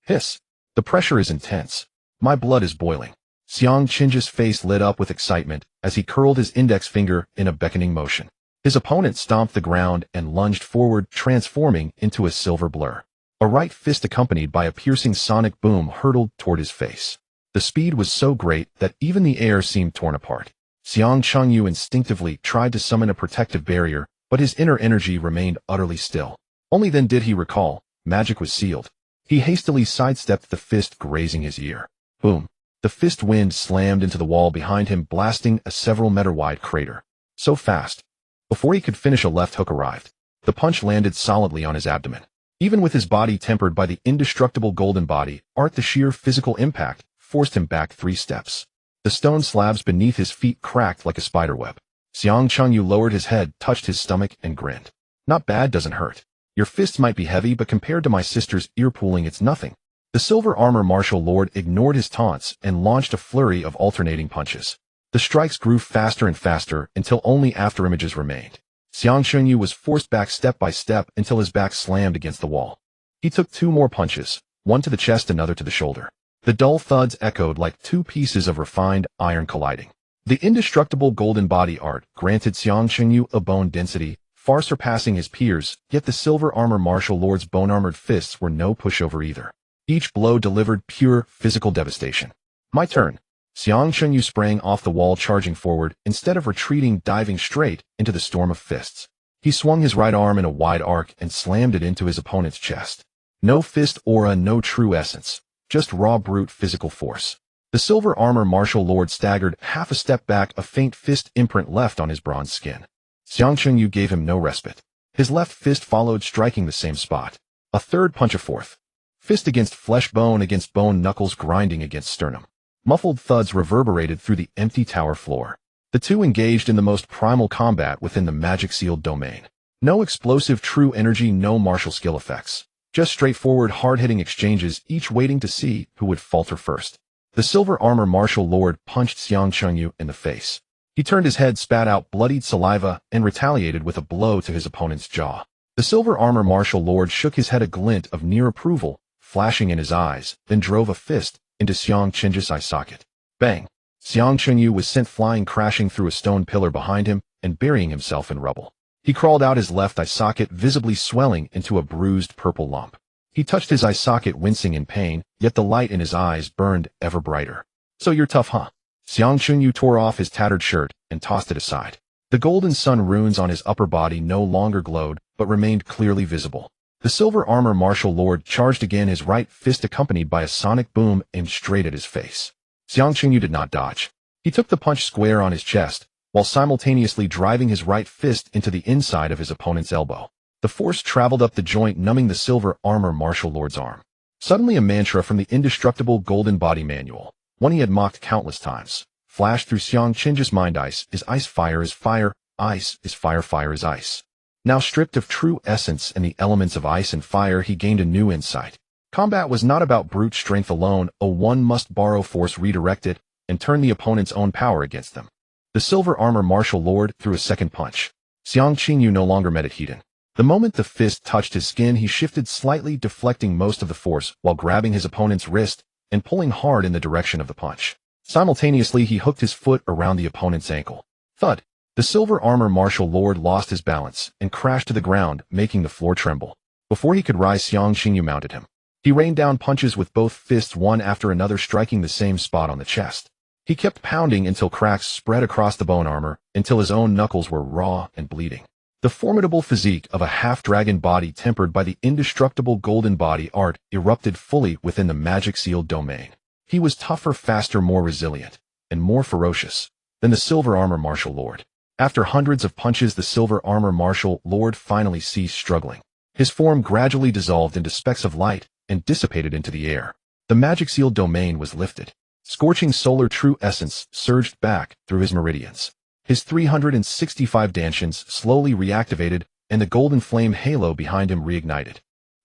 Hiss. The pressure is intense. My blood is boiling. Xiang Qingyu's face lit up with excitement as he curled his index finger in a beckoning motion. His opponent stomped the ground and lunged forward, transforming into a silver blur. A right fist accompanied by a piercing sonic boom hurtled toward his face. The speed was so great that even the air seemed torn apart. Xiang Qingyu instinctively tried to summon a protective barrier, but his inner energy remained utterly still. Only then did he recall, magic was sealed. He hastily sidestepped the fist, grazing his ear. Boom. The fist wind slammed into the wall behind him, blasting a several meter-wide crater. So fast. Before he could finish, a left hook arrived. The punch landed solidly on his abdomen. Even with his body tempered by the indestructible golden body, the sheer physical impact forced him back 3 steps. The stone slabs beneath his feet cracked like a spiderweb. Xiang Qingyu lowered his head, touched his stomach, and grinned. Not bad, doesn't hurt. Your fists might be heavy, but compared to my sister's ear pooling, it's nothing. The silver armor martial lord ignored his taunts and launched a flurry of alternating punches. The strikes grew faster and faster until only afterimages remained. Xiang Qingyu was forced back step by step until his back slammed against the wall. He took 2 more punches, one to the chest, another to the shoulder. The dull thuds echoed like 2 pieces of refined iron colliding. The indestructible golden body art granted Xiang Qingyu a bone density far surpassing his peers, yet the silver armor martial lord's bone-armored fists were no pushover either. Each blow delivered pure physical devastation. My turn. Xiang Qingyu sprang off the wall, charging forward, instead of retreating, diving straight into the storm of fists. He swung his right arm in a wide arc and slammed it into his opponent's chest. No fist aura, no true essence, just raw brute physical force. The silver armor martial lord staggered half a step back, a faint fist imprint left on his bronze skin. Xiang Qingyu gave him no respite. His left fist followed, striking the same spot. A third punch, a fourth. Fist against flesh, bone against bone, knuckles grinding against sternum. Muffled thuds reverberated through the empty tower floor. The two engaged in the most primal combat within the magic-sealed domain. No explosive true energy, no martial skill effects. Just straightforward, hard-hitting exchanges, each waiting to see who would falter first. The silver armor martial lord punched Xiang Chengyu in the face. He turned his head, spat out bloodied saliva, and retaliated with a blow to his opponent's jaw. The silver armor martial lord shook his head, a glint of near approval flashing in his eyes, then drove a fist into Xiang Chenju's eye socket. Bang! Xiang Chengyu was sent flying, crashing through a stone pillar behind him and burying himself in rubble. He crawled out, his left eye socket visibly swelling into a bruised purple lump. He touched his eye socket, wincing in pain, yet the light in his eyes burned ever brighter. So you're tough, huh? Xiang Chengyu tore off his tattered shirt and tossed it aside. The golden sun runes on his upper body no longer glowed, but remained clearly visible. The silver armor martial lord charged again, his right fist accompanied by a sonic boom aimed straight at his face. Xiang Chengyu did not dodge. He took the punch square on his chest, while simultaneously driving his right fist into the inside of his opponent's elbow. The force traveled up the joint, numbing the silver armor martial lord's arm. Suddenly a mantra from the Indestructible Golden Body manual, one he had mocked countless times, flashed through Xiang Chenju's mind. Ice is ice, fire is fire, ice is fire, fire is ice. Now stripped of true essence and the elements of ice and fire, he gained a new insight. Combat was not about brute strength alone. One must borrow force, redirect it, and turn the opponent's own power against them. The silver armor martial lord threw a second punch. Xiang Chengyu no longer met it heated. The moment the fist touched his skin, he shifted slightly, deflecting most of the force while grabbing his opponent's wrist and pulling hard in the direction of the punch. Simultaneously, he hooked his foot around the opponent's ankle. Thud! The silver armor martial lord lost his balance and crashed to the ground, making the floor tremble. Before he could rise, Xiang Chengyu mounted him. He rained down punches with both fists, one after another, striking the same spot on the chest. He kept pounding until cracks spread across the bone armor, until his own knuckles were raw and bleeding. The formidable physique of a half-dragon body tempered by the indestructible golden body art erupted fully within the magic-sealed domain. He was tougher, faster, more resilient, and more ferocious than the silver armor martial lord. After hundreds of punches, the silver armor martial lord finally ceased struggling. His form gradually dissolved into specks of light and dissipated into the air. The magic-sealed domain was lifted. Scorching solar true essence surged back through his meridians. His 365 dantians slowly reactivated, and the golden flame halo behind him reignited.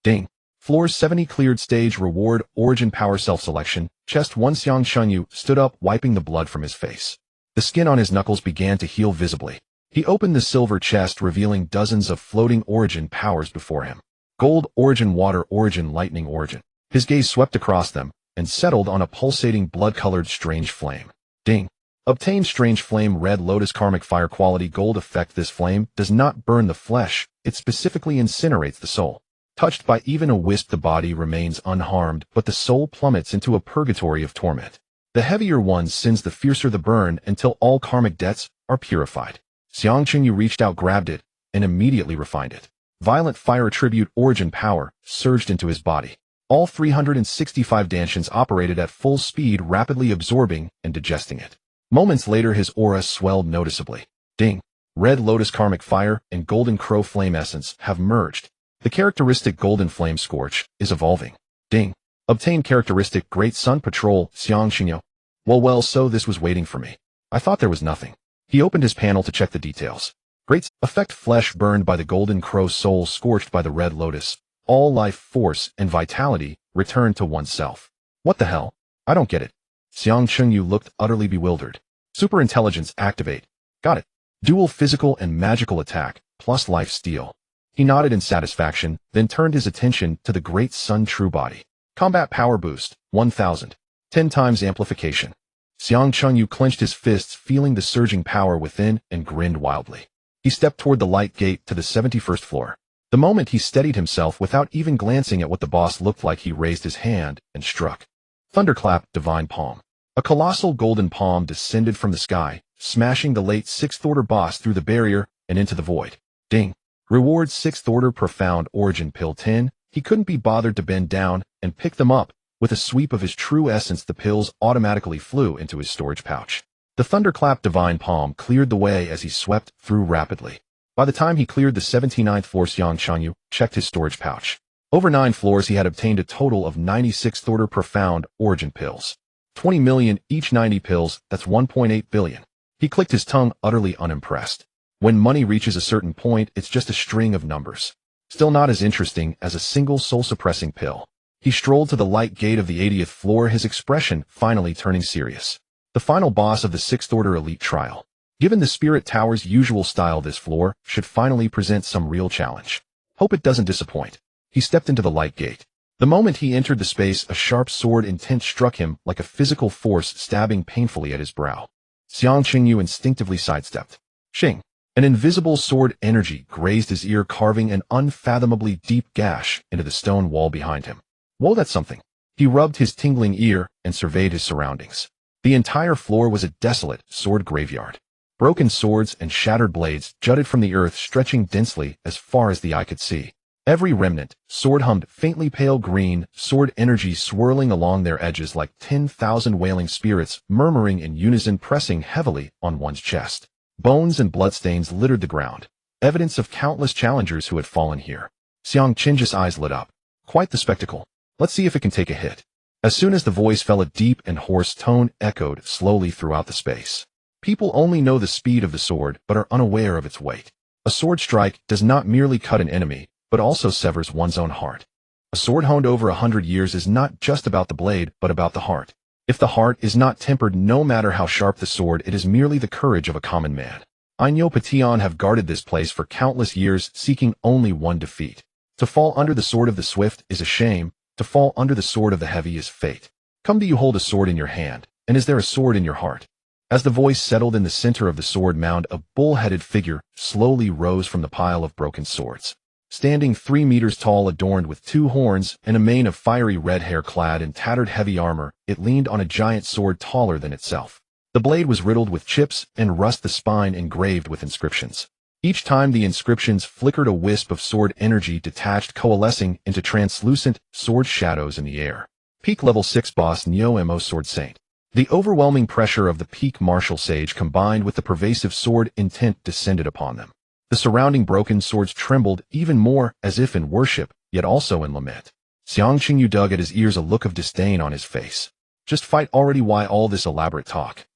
Ding! Floors 70 cleared. Stage reward, origin power self-selection. Chest 1. Xiang Chengyu stood up, wiping the blood from his face. The skin on his knuckles began to heal visibly. He opened the silver chest, revealing dozens of floating origin powers before him. Gold origin, water origin, lightning origin. His gaze swept across them and settled on a pulsating blood-colored strange flame. Ding! Obtain strange flame, red lotus, karmic fire, quality gold effect. This flame does not burn the flesh, it specifically incinerates the soul. Touched by even a wisp, the body remains unharmed, but the soul plummets into a purgatory of torment. The heavier one's sins, the fiercer the burn, until all karmic debts are purified. Xiang Chengyu reached out, grabbed it, and immediately refined it. Violent fire attribute origin power surged into his body. All 365 dantians operated at full speed, rapidly absorbing and digesting it. Moments later, his aura swelled noticeably. Ding! Red lotus, karmic fire, and golden crow flame essence have merged. The characteristic golden flame scorch is evolving. Ding! Obtain characteristic great sun patrol. Xiang Chengyu. Well, so this was waiting for me. I thought there was nothing. He opened his panel to check the details. Great effect, flesh burned by the golden crow, soul scorched by the red lotus. All life force and vitality returned to oneself. What the hell? I don't get it. Xiang Chengyu looked utterly bewildered. Superintelligence activate. Got it. Dual physical and magical attack, plus life steal. He nodded in satisfaction, then turned his attention to the great sun true body. Combat power boost, 1000. 10 times amplification. Xiang Chengyu clenched his fists, feeling the surging power within, and grinned wildly. He stepped toward the light gate to the 71st floor. The moment he steadied himself without even glancing at what the boss looked like, he raised his hand and struck. Thunderclap, divine palm. A colossal golden palm descended from the sky, smashing the late 6th order boss through the barrier and into the void. Ding! Reward 6th order profound origin pill 10. He couldn't be bothered to bend down and pick them up. With a sweep of his true essence, the pills automatically flew into his storage pouch. The thunderclap divine palm cleared the way as he swept through rapidly. By the time he cleared the 79th floor, Xiang Chengyu checked his storage pouch. Over 9 floors, he had obtained a total of 96th order profound origin pills. 20 million each, 90 pills, that's 1.8 billion. He clicked his tongue, utterly unimpressed. When money reaches a certain point, it's just a string of numbers. Still not as interesting as a single soul-suppressing pill. He strolled to the light gate of the 80th floor, his expression finally turning serious. The final boss of the 6th Order Elite trial. Given the Spirit Tower's usual style, this floor should finally present some real challenge. Hope it doesn't disappoint. He stepped into the light gate. The moment he entered the space, a sharp sword intent struck him like a physical force, stabbing painfully at his brow. Xiang Qingyu instinctively sidestepped. Xing. An invisible sword energy grazed his ear, carving an unfathomably deep gash into the stone wall behind him. Whoa, that's something. He rubbed his tingling ear and surveyed his surroundings. The entire floor was a desolate sword graveyard. Broken swords and shattered blades jutted from the earth, stretching densely as far as the eye could see. Every remnant sword hummed faintly pale green, sword energy swirling along their edges like 10,000 wailing spirits, murmuring in unison, pressing heavily on one's chest. Bones and bloodstains littered the ground, evidence of countless challengers who had fallen here. Xiang Qingju's eyes lit up. Quite the spectacle. Let's see if it can take a hit. As soon as the voice fell, a deep and hoarse tone echoed slowly throughout the space. People only know the speed of the sword, but are unaware of its weight. A sword strike does not merely cut an enemy, but also severs one's own heart. A sword honed over 100 years is not just about the blade, but about the heart. If the heart is not tempered, no matter how sharp the sword, it is merely the courage of a common man. Aigno Patillon have guarded this place for countless years, seeking only one defeat. To fall under the sword of the swift is a shame. To fall under the sword of the heavy is fate. Come, do you hold a sword in your hand, and is there a sword in your heart? As the voice settled in the center of the sword mound, a bull-headed figure slowly rose from the pile of broken swords. Standing 3 meters tall, adorned with 2 horns and a mane of fiery red hair, clad in tattered heavy armor, it leaned on a giant sword taller than itself. The blade was riddled with chips and rust, the spine engraved with inscriptions. Each time the inscriptions flickered, a wisp of sword energy detached, coalescing into translucent sword shadows in the air. Peak level 6 boss Neo Mo Sword Saint. The overwhelming pressure of the peak martial sage combined with the pervasive sword intent descended upon them. The surrounding broken swords trembled even more, as if in worship, yet also in lament. Xiang Qingyu dug at his ears, a look of disdain on his face. Just fight already, why all this elaborate talk?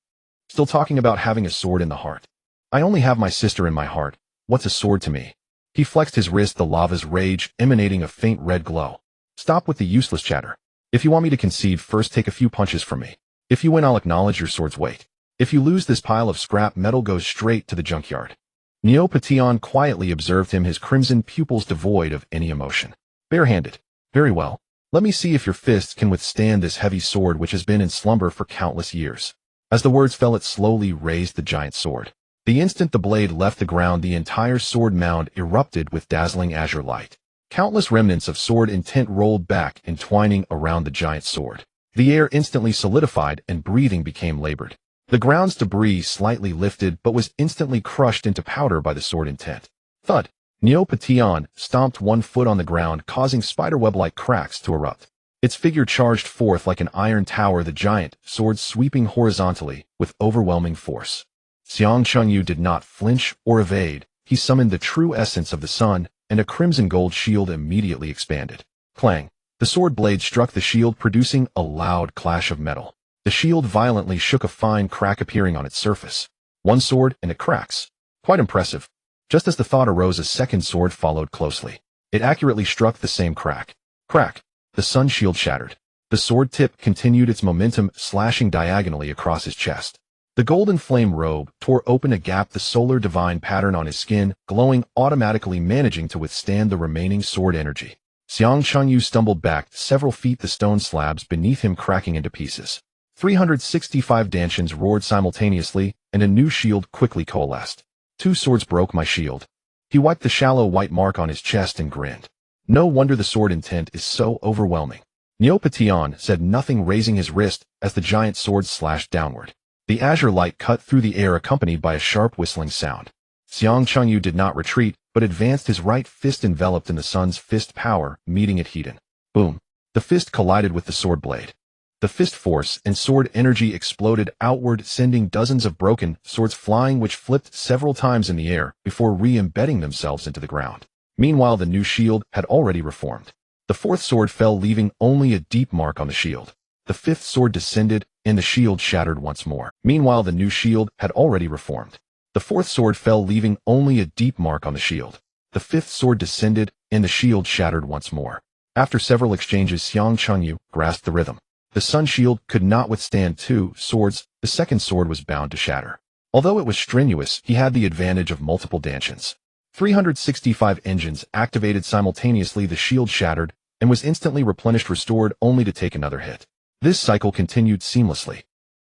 Still talking about having a sword in the heart. I only have my sister in my heart. What's a sword to me? He flexed his wrist, the lava's rage emanating a faint red glow. Stop with the useless chatter. If you want me to concede, first take a few punches from me. If you win, I'll acknowledge your sword's weight. If you lose, this pile of scrap metal goes straight to the junkyard. Neo Patillon quietly observed him, his crimson pupils devoid of any emotion. Barehanded. Very well. Let me see if your fists can withstand this heavy sword which has been in slumber for countless years. As the words fell, it slowly raised the giant sword. The instant the blade left the ground, the entire sword mound erupted with dazzling azure light. Countless remnants of sword intent rolled back, entwining around the giant sword. The air instantly solidified and breathing became labored. The ground's debris slightly lifted, but was instantly crushed into powder by the sword intent. Thud! Neo Patillon stomped one foot on the ground, causing spiderweb-like cracks to erupt. Its figure charged forth like an iron tower, the giant sword sweeping horizontally with overwhelming force. Xiang Qingyu did not flinch or evade. He summoned the true essence of the sun, and a crimson gold shield immediately expanded. Clang! The sword blade struck the shield, producing a loud clash of metal. The shield violently shook, a fine crack appearing on its surface. One sword, and it cracks. Quite impressive. Just as the thought arose, a second sword followed closely. It accurately struck the same crack. Crack! The sun shield shattered. The sword tip continued its momentum, slashing diagonally across his chest. The golden flame robe tore open a gap, the solar divine pattern on his skin, glowing automatically, managing to withstand the remaining sword energy. Xiang Qingyu stumbled back several feet, the stone slabs beneath him cracking into pieces. 365 dantians roared simultaneously, and a new shield quickly coalesced. 2 swords broke my shield. He wiped the shallow white mark on his chest and grinned. No wonder the sword intent is so overwhelming. Neo Patillon said nothing, raising his wrist as the giant sword slashed downward. The azure light cut through the air, accompanied by a sharp whistling sound. Xiang Qingyu did not retreat, but advanced, his right fist enveloped in the sun's fist power, meeting it heat. Boom! The fist collided with the sword blade. The fist force and sword energy exploded outward, sending dozens of broken swords flying, which flipped several times in the air before re-embedding themselves into the ground. Meanwhile, the new shield had already reformed. The 4th sword fell, leaving only a deep mark on the shield. The 5th sword descended, and the shield shattered once more. Meanwhile, the new shield had already reformed. The fourth sword fell, leaving only a deep mark on the shield. The fifth sword descended, and the shield shattered once more. After several exchanges, Xiang Chunyu grasped the rhythm. The sun shield could not withstand two swords. The second sword was bound to shatter. Although it was strenuous, he had the advantage of multiple dantians. 365 engines activated simultaneously. The shield shattered and was instantly replenished, restored only to take another hit. This cycle continued seamlessly.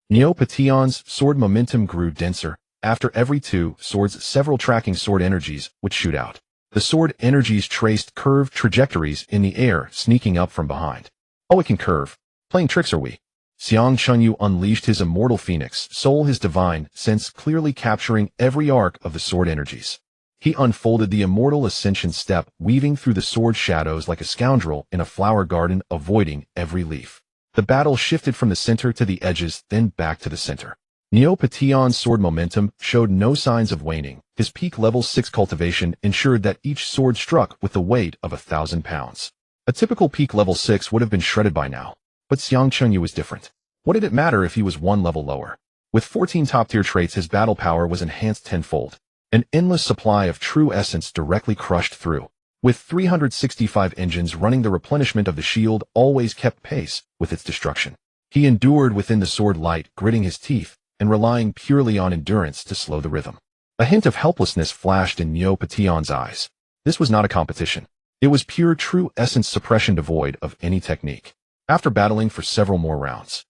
Neopation's sword momentum grew denser. After every two swords, several tracking sword energies would shoot out. The sword energies traced curved trajectories in the air, sneaking up from behind. Awaken curve. Playing tricks are we? Xiang Chunyu unleashed his immortal phoenix soul, his divine sense clearly capturing every arc of the sword energies. He unfolded the immortal ascension step, weaving through the sword shadows like a scoundrel in a flower garden, avoiding every leaf. The battle shifted from the center to the edges, then back to the center. Neopation's sword momentum showed no signs of waning. His peak level 6 cultivation ensured that each sword struck with the weight of 1,000 pounds. A typical peak level 6 would have been shredded by now. But Xiang Chunyu was different. What did it matter if he was one level lower? With 14 top-tier traits, his battle power was enhanced tenfold. An endless supply of true essence directly crushed through. With 365 engines running, the replenishment of the shield always kept pace with its destruction. He endured within the sword light, gritting his teeth and relying purely on endurance to slow the rhythm. A hint of helplessness flashed in Neopation's eyes. This was not a competition. It was pure true essence suppression devoid of any technique. After battling for several more rounds,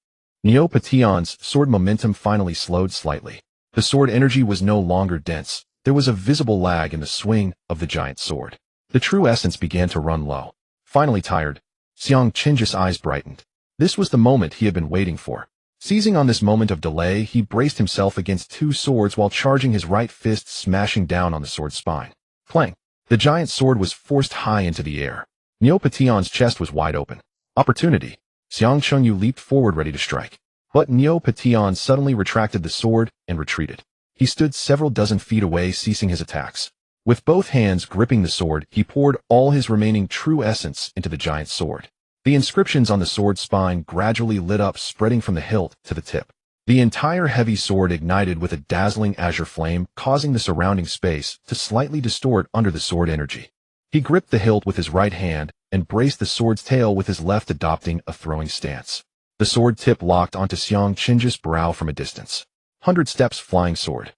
Neopation's sword momentum finally slowed slightly. The sword energy was no longer dense. There was a visible lag in the swing of the giant sword. The true essence began to run low. Finally tired, Xiang Chunju's eyes brightened. This was the moment he had been waiting for. Seizing on this moment of delay, he braced himself against two swords while charging his right fist, smashing down on the sword's spine. Clang! The giant sword was forced high into the air. Neopation's chest was wide open. Opportunity. Xiang Chunyu leaped forward, ready to strike. But Neopation suddenly retracted the sword and retreated. He stood several dozen feet away, ceasing his attacks. With both hands gripping the sword, he poured all his remaining true essence into the giant sword. The inscriptions on the sword's spine gradually lit up, spreading from the hilt to the tip. The entire heavy sword ignited with a dazzling azure flame, causing the surrounding space to slightly distort under the sword energy. He gripped the hilt with his right hand and braced the sword's tail with his left, adopting a throwing stance. The sword tip locked onto Xiang Chunju's brow from a distance. 100 steps, flying sword.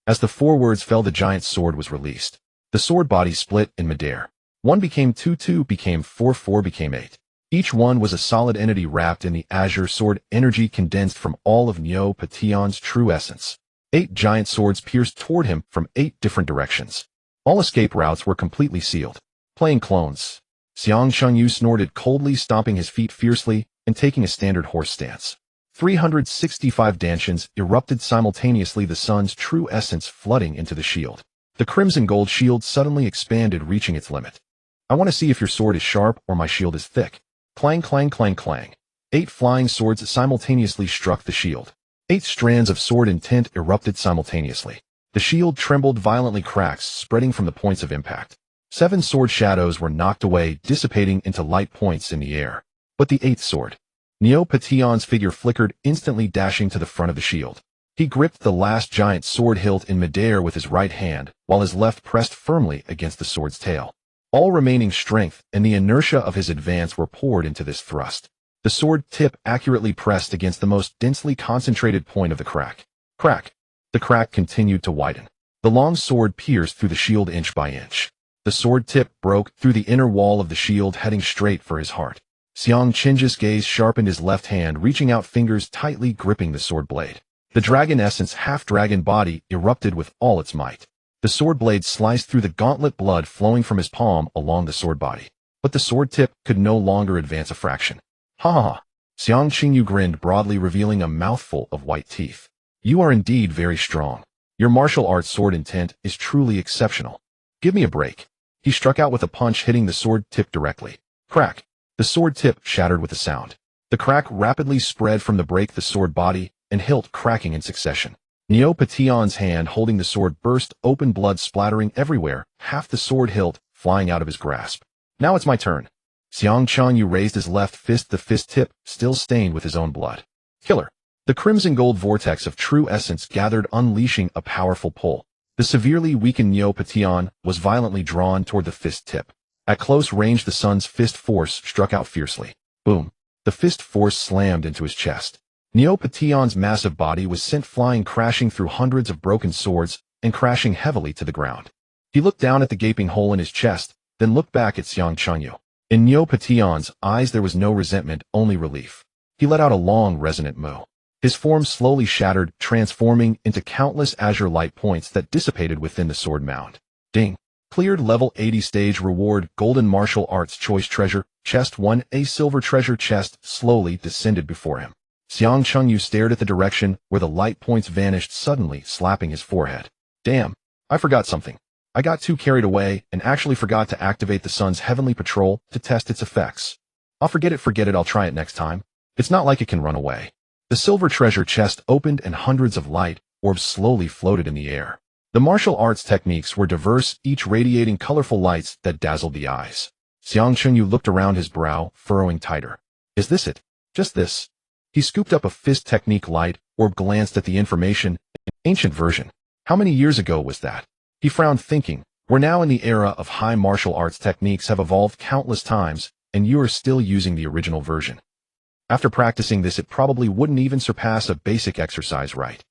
As the 4 words fell, the giant sword was released. The sword body split in midair. 1 became 2, 2 became 4, 4 became 8. Each one was a solid entity wrapped in the azure sword energy, condensed from all of Neopation's true essence. 8 giant swords pierced toward him from 8 different directions. All escape routes were completely sealed. Playing clones. Xiang Chunyu snorted coldly, stomping his feet fiercely and taking a standard horse stance. 365 dantians erupted simultaneously, the sun's true essence flooding into the shield. The crimson gold shield suddenly expanded, reaching its limit. I want to see if your sword is sharp or my shield is thick. Clang, clang, clang, clang. 8 flying swords simultaneously struck the shield. 8 strands of sword intent erupted simultaneously. The shield trembled violently, cracks spreading from the points of impact. 7 sword shadows were knocked away, dissipating into light points in the air. But the 8th sword. Neopation's figure flickered, instantly dashing to the front of the shield. He gripped the last giant sword hilt in midair with his right hand, while his left pressed firmly against the sword's tail. All remaining strength and the inertia of his advance were poured into this thrust. The sword tip accurately pressed against the most densely concentrated point of the crack. Crack. The crack continued to widen. The long sword pierced through the shield inch by inch. The sword tip broke through the inner wall of the shield, heading straight for his heart. Xiang Chunju's gaze sharpened, his left hand reaching out, fingers tightly gripping the sword blade. The dragon essence half-dragon body erupted with all its might. The sword blade sliced through the gauntlet, blood flowing from his palm along the sword body. But the sword tip could no longer advance a fraction. Ha ha ha. Xiang Chunyu grinned broadly, revealing a mouthful of white teeth. You are indeed very strong. Your martial arts sword intent is truly exceptional. Give me a break. He struck out with a punch, hitting the sword tip directly. Crack. The sword tip shattered with a sound. The crack rapidly spread from the break, the sword body and hilt cracking in succession. Neopation's hand holding the sword burst open, blood splattering everywhere, half the sword hilt flying out of his grasp. Now it's my turn. Xiang Chunyu raised his left fist, the fist tip still stained with his own blood. Killer. The crimson gold vortex of true essence gathered, unleashing a powerful pull. The severely weakened Neo-Pation was violently drawn toward the fist tip. At close range, the sun's fist force struck out fiercely. Boom. The fist force slammed into his chest. Neo-Pation's massive body was sent flying, crashing through hundreds of broken swords and crashing heavily to the ground. He looked down at the gaping hole in his chest, then looked back at Xiang Chunyu. In Neo-Pation's eyes there was no resentment, only relief. He let out a long, resonant moo. His form slowly shattered, transforming into countless azure light points that dissipated within the sword mound. Ding. Cleared level 80 stage reward, golden martial arts choice treasure, chest 1, a silver treasure chest slowly descended before him. Xiang Chunyu stared at the direction where the light points vanished, suddenly slapping his forehead. Damn, I forgot something. I got too carried away and actually forgot to activate the sun's heavenly patrol to test its effects. I'll forget it, I'll try it next time. It's not like it can run away. The silver treasure chest opened and hundreds of light orbs slowly floated in the air. The martial arts techniques were diverse, each radiating colorful lights that dazzled the eyes. Xiang Chunyu looked around, his brow furrowing tighter. Is this it? Just this? He scooped up a fist technique light orb, glanced at the information. Ancient version. How many years ago was that? He frowned, thinking, we're now in the era of high martial arts techniques have evolved countless times, and you are still using the original version. After practicing this, it probably wouldn't even surpass a basic exercise right.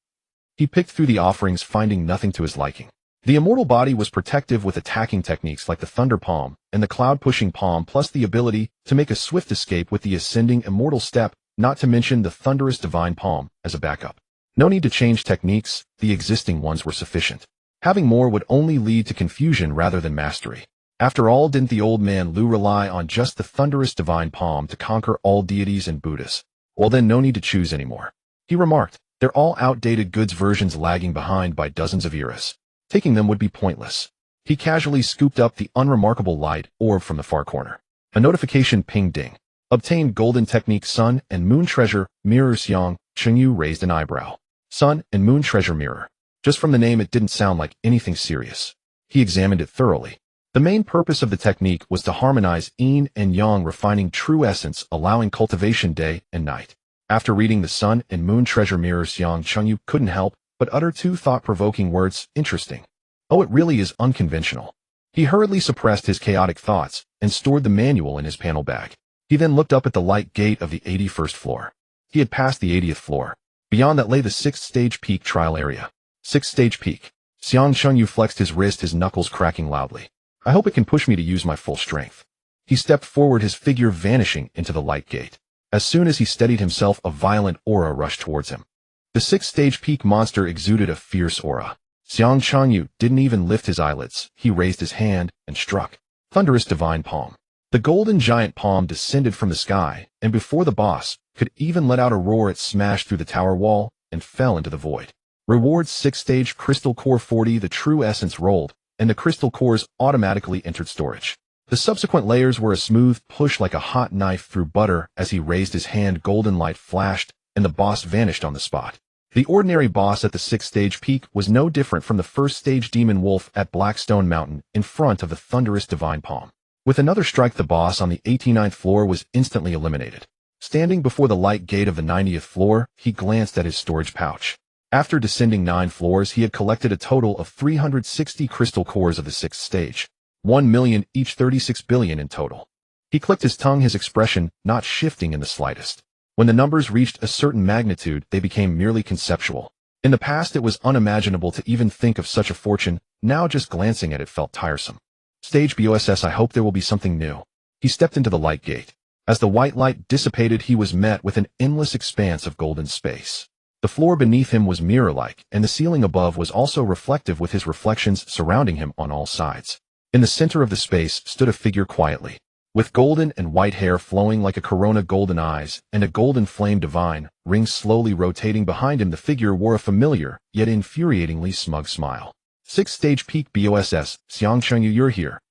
He picked through the offerings, finding nothing to his liking. The immortal body was protective with attacking techniques like the thunder palm and the cloud-pushing palm, plus the ability to make a swift escape with the ascending immortal step, not to mention the thunderous divine palm as a backup. No need to change techniques, the existing ones were sufficient. Having more would only lead to confusion rather than mastery. After all, didn't the old man Lu rely on just the thunderous divine palm to conquer all deities and Buddhas? Well then, no need to choose anymore. He remarked, they're all outdated goods, versions lagging behind by dozens of eras. Taking them would be pointless. He casually scooped up the unremarkable light orb from the far corner. A notification pinged. Ding. Obtained golden technique sun and moon treasure mirror. Xiang Chunyu raised an eyebrow. Sun and moon treasure mirror. Just from the name it didn't sound like anything serious. He examined it thoroughly. The main purpose of the technique was to harmonize yin and yang, refining true essence, allowing cultivation day and night. After reading the sun and moon treasure mirror, Xiang Chunyu couldn't help but utter two thought-provoking words, interesting. Oh, it really is unconventional. He hurriedly suppressed his chaotic thoughts and stored the manual in his panel bag. He then looked up at the light gate of the 81st floor. He had passed the 80th floor. Beyond that lay the 6th stage peak trial area. 6th stage peak. Xiang Chunyu flexed his wrist, his knuckles cracking loudly. I hope it can push me to use my full strength. He stepped forward, his figure vanishing into the light gate. As soon as he steadied himself, a violent aura rushed towards him. The 6th stage peak monster exuded a fierce aura. Xiang Chunyu didn't even lift his eyelids. He raised his hand and struck. Thunderous divine palm. The golden giant palm descended from the sky, and before the boss could even let out a roar, it smashed through the tower wall and fell into the void. Reward 6th stage crystal core 40. The true essence rolled, and the crystal cores automatically entered storage. The subsequent layers were a smooth push like a hot knife through butter. As he raised his hand, golden light flashed, and the boss vanished on the spot. The ordinary boss at the 6th stage peak was no different from the 1st stage demon wolf at Blackstone Mountain in front of the thunderous divine palm. With another strike, the boss on the 89th floor was instantly eliminated. Standing before the light gate of the 90th floor, he glanced at his storage pouch. After descending 9 floors, he had collected a total of 360 crystal cores of the 6th stage. 1 million each, 36 billion in total. He clicked his tongue, his expression not shifting in the slightest. When the numbers reached a certain magnitude, they became merely conceptual. In the past, it was unimaginable to even think of such a fortune. Now just glancing at it felt tiresome. Stage BOSS, I hope there will be something new. He stepped into the light gate. As the white light dissipated, he was met with an endless expanse of golden space. The floor beneath him was mirror-like, and the ceiling above was also reflective, with his reflections surrounding him on all sides. In the center of the space stood a figure quietly. With golden and white hair flowing like a corona, golden eyes, and a golden flame divine, rings slowly rotating behind him, the figure wore a familiar, yet infuriatingly smug smile. 6th stage peak BOSS, Xiang Chunyu, you're here.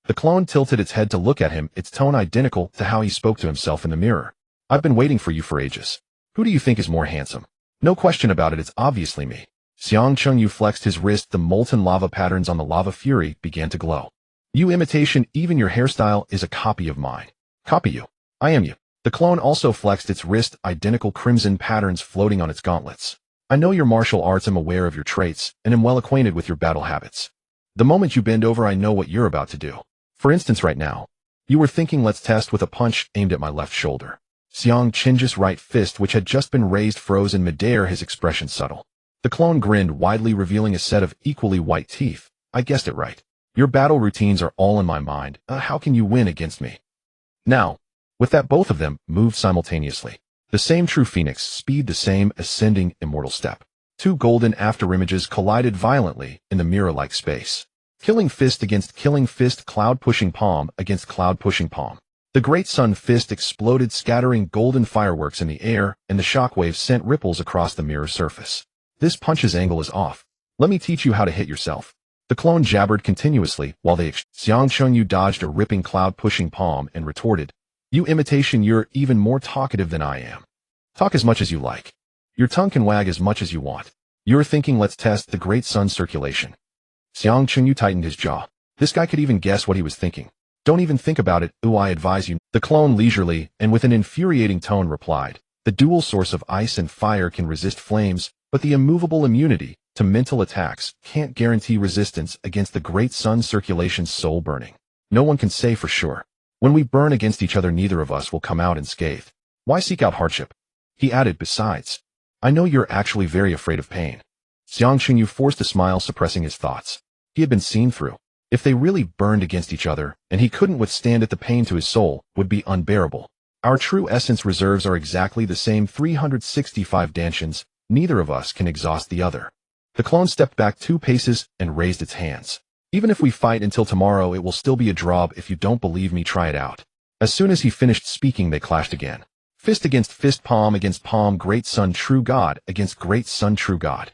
The clone tilted its head to look at him, its tone identical to how he spoke to himself in the mirror. I've been waiting for you for ages. Who do you think is more handsome? No question about it, it's obviously me. Xiang Chunyu flexed his wrist. The molten lava patterns on the lava fury began to glow. You imitation, even your hairstyle is a copy of mine. Copy you. I am you. The clone also flexed its wrist, identical crimson patterns floating on its gauntlets. I know your martial arts, am aware of your traits, and am well acquainted with your battle habits. The moment you bend over, I know what you're about to do. For instance, right now, you were thinking, let's test with a punch aimed at my left shoulder. Xiang Qinji's right fist, which had just been raised, froze in midair, his expression subtle. The clone grinned widely, revealing a set of equally white teeth. I guessed it right. Your battle routines are all in my mind. How can you win against me? Now, with that, both of them moved simultaneously. The same true phoenix speed, the same ascending immortal step. Two golden afterimages collided violently in the mirror-like space. Killing fist against killing fist, cloud-pushing palm against cloud-pushing palm. The great sun fist exploded, scattering golden fireworks in the air, and the shockwave sent ripples across the mirror surface. This punch's angle is off. Let me teach you how to hit yourself. The clone jabbered continuously while they Xiang Chunyu dodged a ripping cloud-pushing palm and retorted, "You imitation, you're even more talkative than I am. Talk as much as you like. Your tongue can wag as much as you want. You're thinking, let's test the great sun circulation." Xiang Chunyu tightened his jaw. This guy could even guess what he was thinking. Don't even think about it, I advise you. The clone leisurely, and with an infuriating tone, replied, "The dual source of ice and fire can resist flames, but the immovable immunity to mental attacks can't guarantee resistance against the great sun circulation's soul burning. No one can say for sure. When we burn against each other, neither of us will come out unscathed. Why seek out hardship?" He added, "Besides, I know you're actually very afraid of pain." Xiang Chunyu forced a smile, suppressing his thoughts. He had been seen through. If they really burned against each other, and he couldn't withstand it, the pain to his soul would be unbearable. Our true essence reserves are exactly the same, 365 dantians. Neither of us can exhaust the other. The clone stepped back 2 paces and raised its hands. "Even if we fight until tomorrow, it will still be a draw. If you don't believe me, try it out." As soon as he finished speaking, they clashed again. Fist against fist, palm against palm, great sun true god against great sun true god.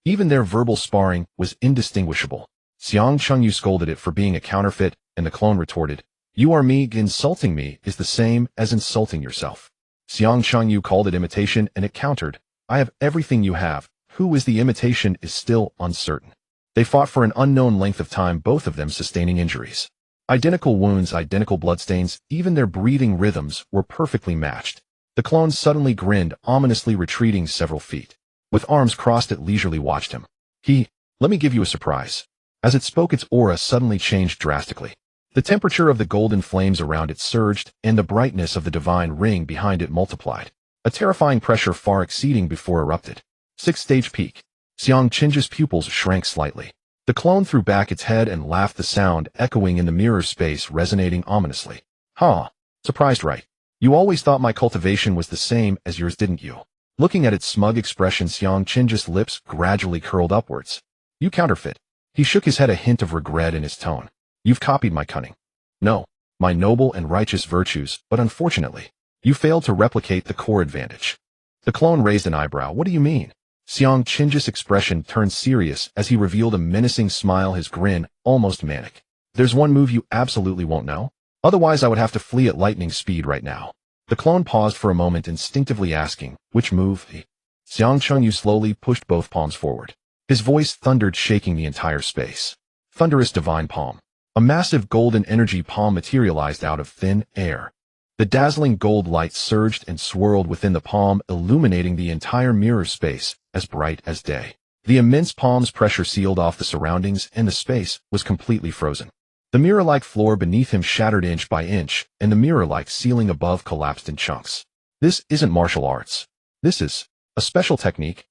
Even their verbal sparring was indistinguishable. Xiang Chunyu scolded it for being a counterfeit, and the clone retorted, "You are me. Insulting me is the same as insulting yourself." Xiang Chunyu called it imitation, and it countered, "I have everything you have. Who is the imitation is still uncertain." They fought for an unknown length of time, both of them sustaining injuries. Identical wounds, identical bloodstains, even their breathing rhythms were perfectly matched. The clone suddenly grinned, ominously retreating several feet. With arms crossed, it leisurely watched him. "Let me give you a surprise." As it spoke, its aura suddenly changed drastically. The temperature of the golden flames around it surged, and the brightness of the divine ring behind it multiplied. A terrifying pressure far exceeding before erupted. 6th stage peak. Xiang Qinji's pupils shrank slightly. The clone threw back its head and laughed, the sound echoing in the mirror space, resonating ominously. "Huh. Surprised, right? You always thought my cultivation was the same as yours, didn't you?" Looking at its smug expression, Xiang Qinji's lips gradually curled upwards. "You counterfeit." He shook his head, a hint of regret in his tone. "You've copied my cunning. No, my noble and righteous virtues, but unfortunately, you failed to replicate the core advantage." The clone raised an eyebrow. "What do you mean?" Xiang Qinji's expression turned serious as he revealed a menacing smile, his grin almost manic. "There's one move you absolutely won't know. Otherwise, I would have to flee at lightning speed right now." The clone paused for a moment, instinctively asking, "Which move?" Xiang Chunyu slowly pushed both palms forward. His voice thundered, shaking the entire space. "Thunderous divine palm." A massive golden energy palm materialized out of thin air. The dazzling gold light surged and swirled within the palm, illuminating the entire mirror space as bright as day. The immense palm's pressure sealed off the surroundings, and the space was completely frozen. The mirror-like floor beneath him shattered inch by inch, and the mirror-like ceiling above collapsed in chunks. "This isn't martial arts. This is a special technique."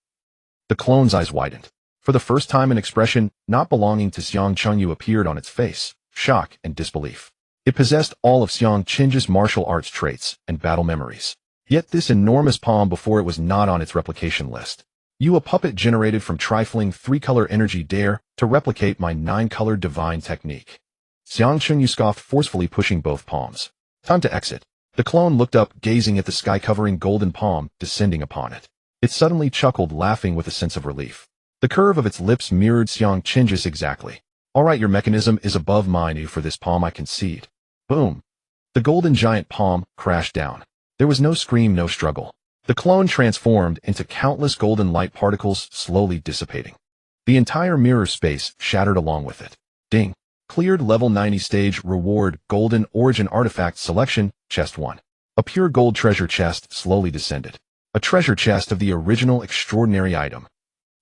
The clone's eyes widened. For the first time, an expression not belonging to Xiang Chunyu appeared on its face, shock and disbelief. It possessed all of Xiang Qinji's martial arts traits and battle memories. Yet this enormous palm before it was not on its replication list. "You, a puppet generated from trifling 3-color energy, dare to replicate my 9-color divine technique?" Xiang Chunyu scoffed, forcefully pushing both palms. "Time to exit." The clone looked up, gazing at the sky-covering golden palm descending upon it. It suddenly chuckled, laughing with a sense of relief. The curve of its lips mirrored Xiang Qinji's exactly. "All right, your mechanism is above mine. For this palm, I concede." Boom. The golden giant palm crashed down. There was no scream, no struggle. The clone transformed into countless golden light particles, slowly dissipating. The entire mirror space shattered along with it. Ding. Cleared level 90 stage reward, golden origin artifact selection, chest 1. A pure gold treasure chest slowly descended. A treasure chest of the original extraordinary item.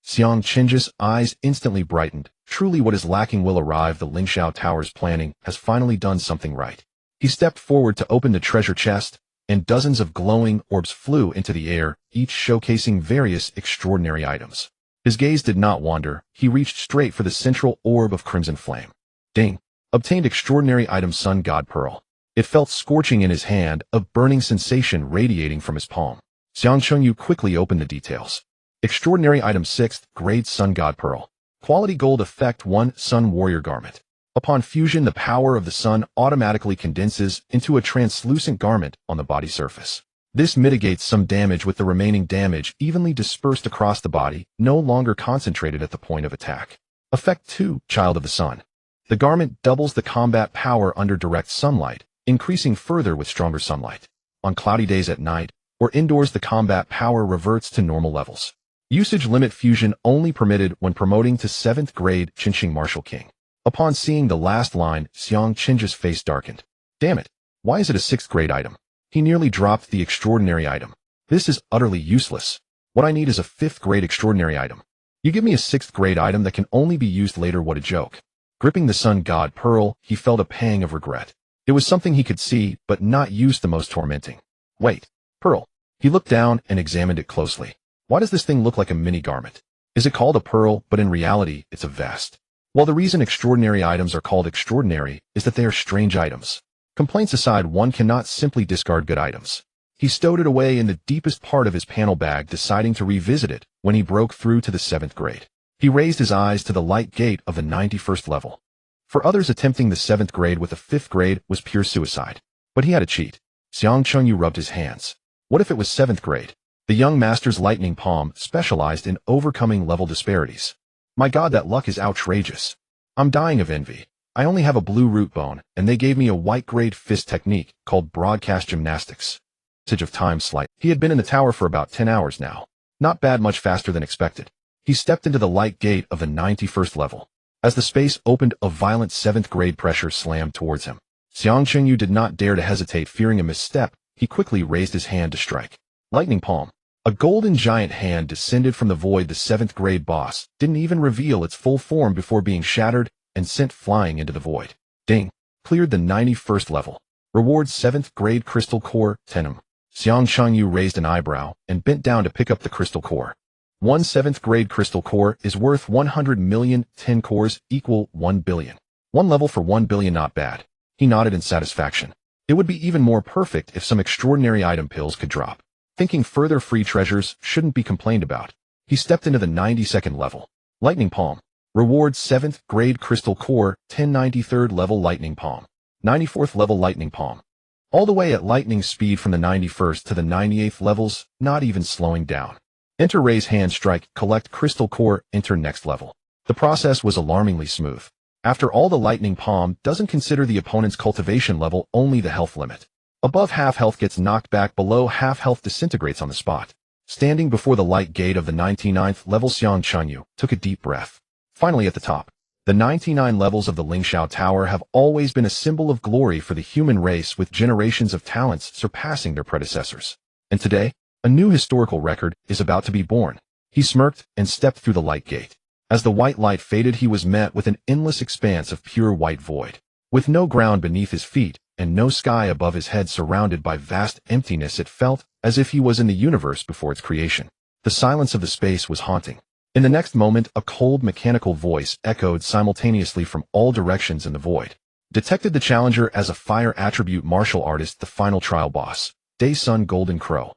Xiang Qinji's eyes instantly brightened. Truly what is lacking will arrive. The Lingxiao Tower's planning has finally done something right. He stepped forward to open the treasure chest, and dozens of glowing orbs flew into the air, each showcasing various extraordinary items. His gaze did not wander. He reached straight for the central orb of crimson flame. Ding! Obtained extraordinary item Sun God Pearl. It felt scorching in his hand, a burning sensation radiating from his palm. Xiang Chengyu quickly opened the details. Extraordinary item 6th grade Sun God Pearl. Quality gold effect 1 Sun Warrior Garment. Upon fusion, the power of the sun automatically condenses into a translucent garment on the body surface. This mitigates some damage, with the remaining damage evenly dispersed across the body, no longer concentrated at the point of attack. Effect 2 Child of the Sun. The garment doubles the combat power under direct sunlight, increasing further with stronger sunlight. On cloudy days at night or indoors, the combat power reverts to normal levels. Usage limit: fusion only permitted when promoting to 7th grade Qinxing Martial King. Upon seeing the last line, Xiang Qinji's face darkened. Damn it! Why is it a 6th grade item? He nearly dropped the extraordinary item. This is utterly useless. What I need is a 5th grade extraordinary item. You give me a 6th grade item that can only be used later. What a joke. Gripping the Sun God Pearl, he felt a pang of regret. It was something he could see, but not use. The most tormenting. Wait. Pearl. He looked down and examined it closely. Why does this thing look like a mini garment? Is it called a pearl, but in reality, it's a vest? Well, the reason extraordinary items are called extraordinary is that they are strange items. Complaints aside, one cannot simply discard good items. He stowed it away in the deepest part of his panel bag, deciding to revisit it when he broke through to the 7th grade. He raised his eyes to the light gate of the 91st level. For others, attempting the 7th grade with the 5th grade was pure suicide. But he had a cheat. Xiang Chengyu rubbed his hands. What if it was 7th grade? The young master's lightning palm specialized in overcoming level disparities. My god, that luck is outrageous. I'm dying of envy. I only have a blue root bone, and they gave me a white grade fist technique called broadcast gymnastics. Passage of time slight. He had been in the tower for about 10 hours now. Not bad, much faster than expected. He stepped into the light gate of the 91st level. As the space opened, a violent 7th grade pressure slammed towards him. Xiang Chengyu did not dare to hesitate, fearing a misstep. He quickly raised his hand to strike. Lightning palm. A golden giant hand descended from the void. The 7th grade boss didn't even reveal its full form before being shattered and sent flying into the void. Ding! Cleared the 91st level. Reward 7th grade crystal core, Tenem. Xiang Chengyu raised an eyebrow and bent down to pick up the crystal core. 1 7th grade crystal core is worth 100 million. 10 cores equal 1 billion. 1 level for 1 billion, not bad. He nodded in satisfaction. It would be even more perfect if some extraordinary item pills could drop. Thinking further, free treasures shouldn't be complained about. He stepped into the 92nd level. Lightning palm. Reward 7th grade crystal core, 1093rd level lightning palm. 94th level lightning palm. All the way at lightning speed from the 91st to the 98th levels, not even slowing down. Enter, raise hand, strike, collect crystal core, enter next level. The process was alarmingly smooth. After all, the lightning palm doesn't consider the opponent's cultivation level, only the health limit. Above half health gets knocked back, below half health disintegrates on the spot. Standing before the light gate of the 99th level, Xiang Chengyu took a deep breath. Finally at the top. The 99 levels of the Lingxiao Tower have always been a symbol of glory for the human race, with generations of talents surpassing their predecessors. And today, a new historical record is about to be born. He smirked and stepped through the light gate. As the white light faded, he was met with an endless expanse of pure white void. With no ground beneath his feet and no sky above his head, surrounded by vast emptiness, it felt as if he was in the universe before its creation. The silence of the space was haunting. In the next moment, a cold mechanical voice echoed simultaneously from all directions in the void. Detected the challenger as a fire attribute martial artist, the final trial boss, Day Sun Golden Crow.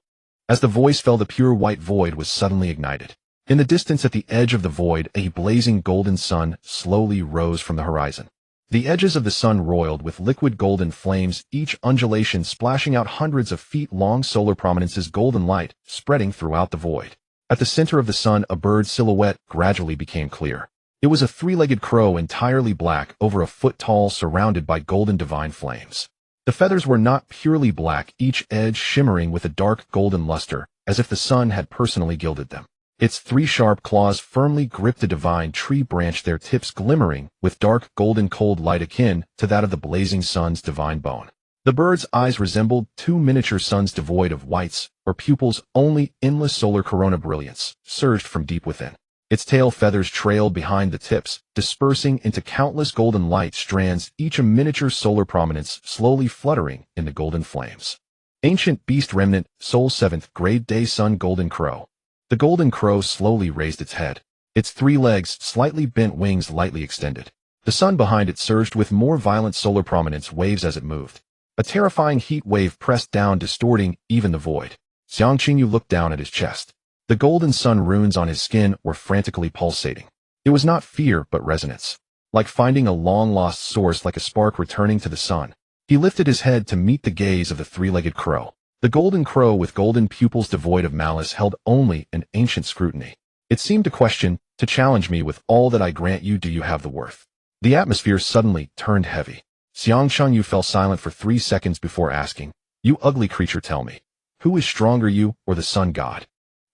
As the voice fell, the pure white void was suddenly ignited. In the distance at the edge of the void, a blazing golden sun slowly rose from the horizon. The edges of the sun roiled with liquid golden flames, each undulation splashing out hundreds of feet-long solar prominences, golden light spreading throughout the void. At the center of the sun, a bird's silhouette gradually became clear. It was a three-legged crow, entirely black, over a foot tall, surrounded by golden divine flames. The feathers were not purely black, each edge shimmering with a dark golden luster, as if the sun had personally gilded them. Its 3 sharp claws firmly gripped the divine tree branch, their tips glimmering with dark golden cold light akin to that of the blazing sun's divine bone. The bird's eyes resembled two miniature suns devoid of whites or pupils, only endless solar corona brilliance surged from deep within. Its tail feathers trailed behind the tips, dispersing into countless golden light strands, each a miniature solar prominence slowly fluttering in the golden flames. Ancient Beast Remnant, Soul 7th Grade Day Sun Golden Crow. The golden crow slowly raised its head. Its three legs, slightly bent wings lightly extended. The sun behind it surged with more violent solar prominence waves as it moved. A terrifying heat wave pressed down, distorting even the void. Xiang Qingyu looked down at his chest. The golden sun runes on his skin were frantically pulsating. It was not fear, but resonance. Like finding a long-lost source, like a spark returning to the sun. He lifted his head to meet the gaze of the three-legged crow. The golden crow with golden pupils devoid of malice held only an ancient scrutiny. It seemed to question, to challenge me with all that I grant you, do you have the worth? The atmosphere suddenly turned heavy. Xiang Qingyu fell silent for 3 seconds before asking, "You ugly creature, tell me, who is stronger, you or the sun god?"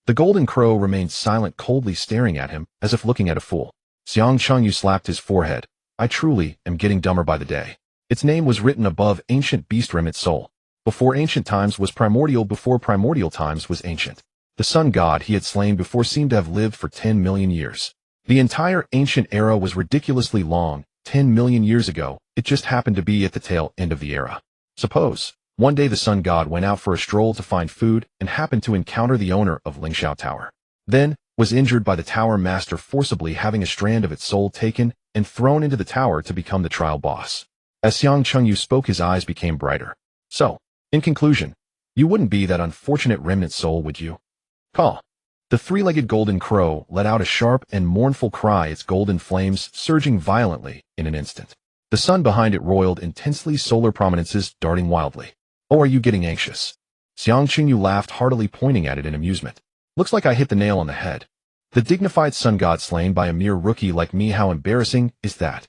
The golden crow remained silent, coldly staring at him, as if looking at a fool. Xiang Qingyu slapped his forehead. "I truly am getting dumber by the day." Its name was written above Ancient Beast Remnant Soul. Before ancient times was primordial, before primordial times was ancient. The sun god he had slain before seemed to have lived for 10 million years. The entire ancient era was ridiculously long. 10 million years ago, it just happened to be at the tail end of the era. Suppose one day the sun god went out for a stroll to find food and happened to encounter the owner of Lingxiao Tower. Then, was injured by the tower master forcibly having a strand of its soul taken and thrown into the tower to become the trial boss. As Xiang Qingyu spoke, his eyes became brighter. "So, in conclusion, you wouldn't be that unfortunate remnant soul, would you?" "Call." The three-legged golden crow let out a sharp and mournful cry, its golden flames surging violently in an instant. The sun behind it roiled intensely, solar prominences darting wildly. "Oh, are you getting anxious?" Xiang Qingyu laughed heartily, pointing at it in amusement. "Looks like I hit the nail on the head. The dignified sun god slain by a mere rookie like me, how embarrassing is that?"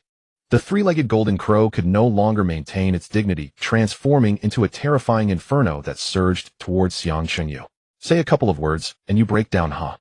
The three-legged golden crow could no longer maintain its dignity, transforming into a terrifying inferno that surged towards Xiang Qingyu. "Say a couple of words, and you break down, huh?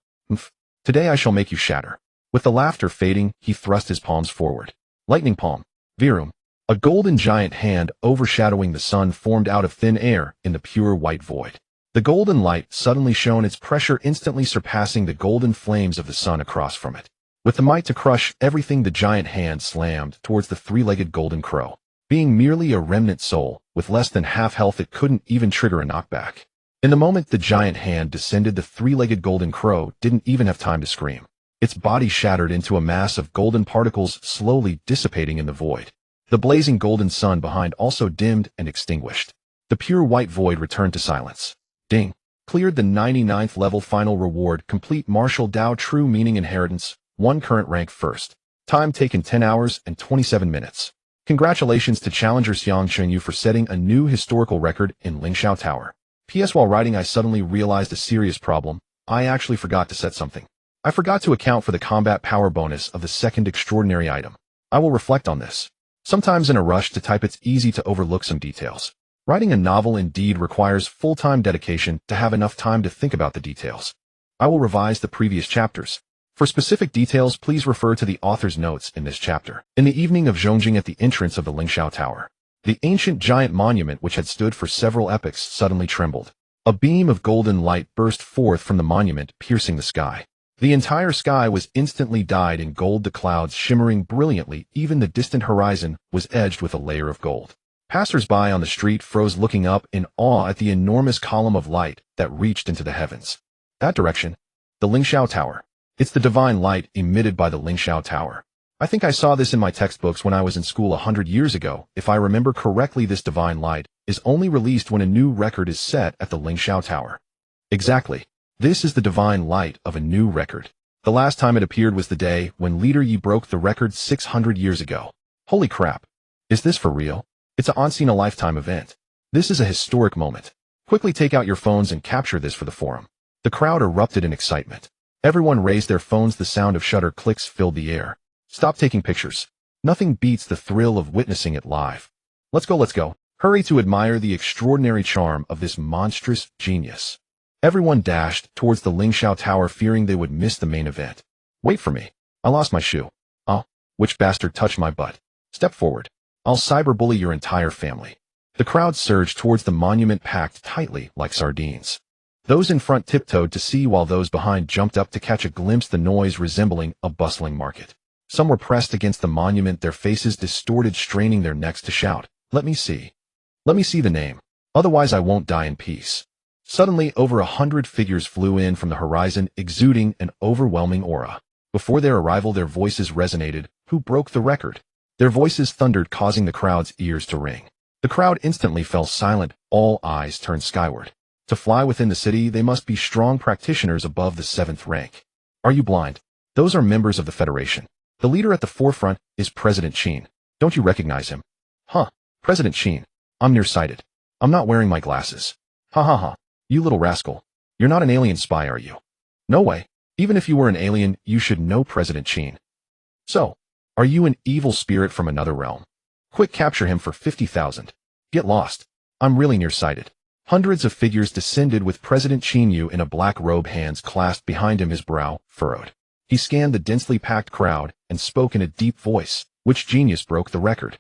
Today I shall make you shatter." With the laughter fading, he thrust his palms forward. Lightning palm. Virum. A golden giant hand overshadowing the sun formed out of thin air in the pure white void. The golden light suddenly shone, its pressure instantly surpassing the golden flames of the sun across from it. With the might to crush everything, the giant hand slammed towards the three-legged golden crow. Being merely a remnant soul, with less than half health, it couldn't even trigger a knockback. In the moment the giant hand descended, the three-legged golden crow didn't even have time to scream. Its body shattered into a mass of golden particles, slowly dissipating in the void. The blazing golden sun behind also dimmed and extinguished. The pure white void returned to silence. Ding. Cleared the 99th level. Final reward: complete martial Dao true meaning inheritance. 1 current rank first. Time taken 10 hours and 27 minutes. Congratulations to challenger Xiang Qingyu for setting a new historical record in Lingxiao Tower. P.S. While writing, I suddenly realized a serious problem. I actually forgot to set something. I forgot to account for the combat power bonus of the second extraordinary item. I will reflect on this. Sometimes in a rush to type, it's easy to overlook some details. Writing a novel indeed requires full-time dedication to have enough time to think about the details. I will revise the previous chapters. For specific details, please refer to the author's notes in this chapter. In the evening of Zhongjing, at the entrance of the Lingxiao Tower, the ancient giant monument which had stood for several epochs suddenly trembled. A beam of golden light burst forth from the monument, piercing the sky. The entire sky was instantly dyed in gold, the clouds shimmering brilliantly, even the distant horizon was edged with a layer of gold. Passers-by on the street froze, looking up in awe at the enormous column of light that reached into the heavens. That direction. The Lingxiao Tower. It's the divine light emitted by the Lingxiao Tower. I think I saw this in my textbooks when I was in school 100 years ago. If I remember correctly, this divine light is only released when a new record is set at the Lingxiao Tower. Exactly. This is the divine light of a new record. The last time it appeared was the day when Leader Yi broke the record 600 years ago. Holy crap. Is this for real? It's a once-in-a-lifetime event. This is a historic moment. Quickly take out your phones and capture this for the forum. The crowd erupted in excitement. Everyone raised their phones. The sound of shutter clicks filled the air. Stop taking pictures. Nothing beats the thrill of witnessing it live. Let's go. Hurry to admire the extraordinary charm of this monstrous genius. Everyone dashed towards the Lingxiao Tower, fearing they would miss the main event. Wait for me. I lost my shoe. Oh, which bastard touched my butt? Step forward. I'll cyberbully your entire family. The crowd surged towards the monument packed tightly like sardines. Those in front tiptoed to see while those behind jumped up to catch a glimpse, the noise resembling a bustling market. Some were pressed against the monument, their faces distorted, straining their necks to shout, "Let me see. Let me see the name. Otherwise I won't die in peace." Suddenly, over 100 figures flew in from the horizon, exuding an overwhelming aura. Before their arrival, their voices resonated. Who broke the record? Their voices thundered, causing the crowd's ears to ring. The crowd instantly fell silent, all eyes turned skyward. To fly within the city, they must be strong practitioners above the 7th rank. Are you blind? Those are members of the Federation. The leader at the forefront is President Qin. Don't you recognize him? Huh, President Qin. I'm nearsighted. I'm not wearing my glasses. Ha ha ha. You little rascal. You're not an alien spy, are you? No way. Even if you were an alien, you should know President Qin. So, are you an evil spirit from another realm? Quick, capture him for 50,000. Get lost. I'm really nearsighted. Hundreds of figures descended with President Qin Yu in a black robe, hands clasped behind him, his brow furrowed. He scanned the densely packed crowd and spoke in a deep voice. Which genius broke the record?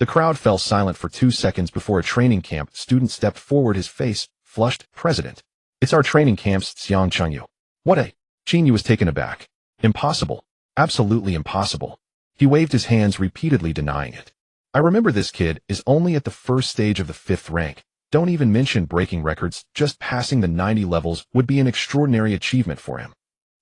The crowd fell silent for 2 seconds before a training camp student stepped forward, his face flushed. President, it's our training camp's Xiang Chengyu. What a... Qin Yu was taken aback. Impossible. Absolutely impossible. He waved his hands, repeatedly denying it. I remember this kid is only at the first stage of the 5th rank. Don't even mention breaking records. Just passing the 90 levels would be an extraordinary achievement for him.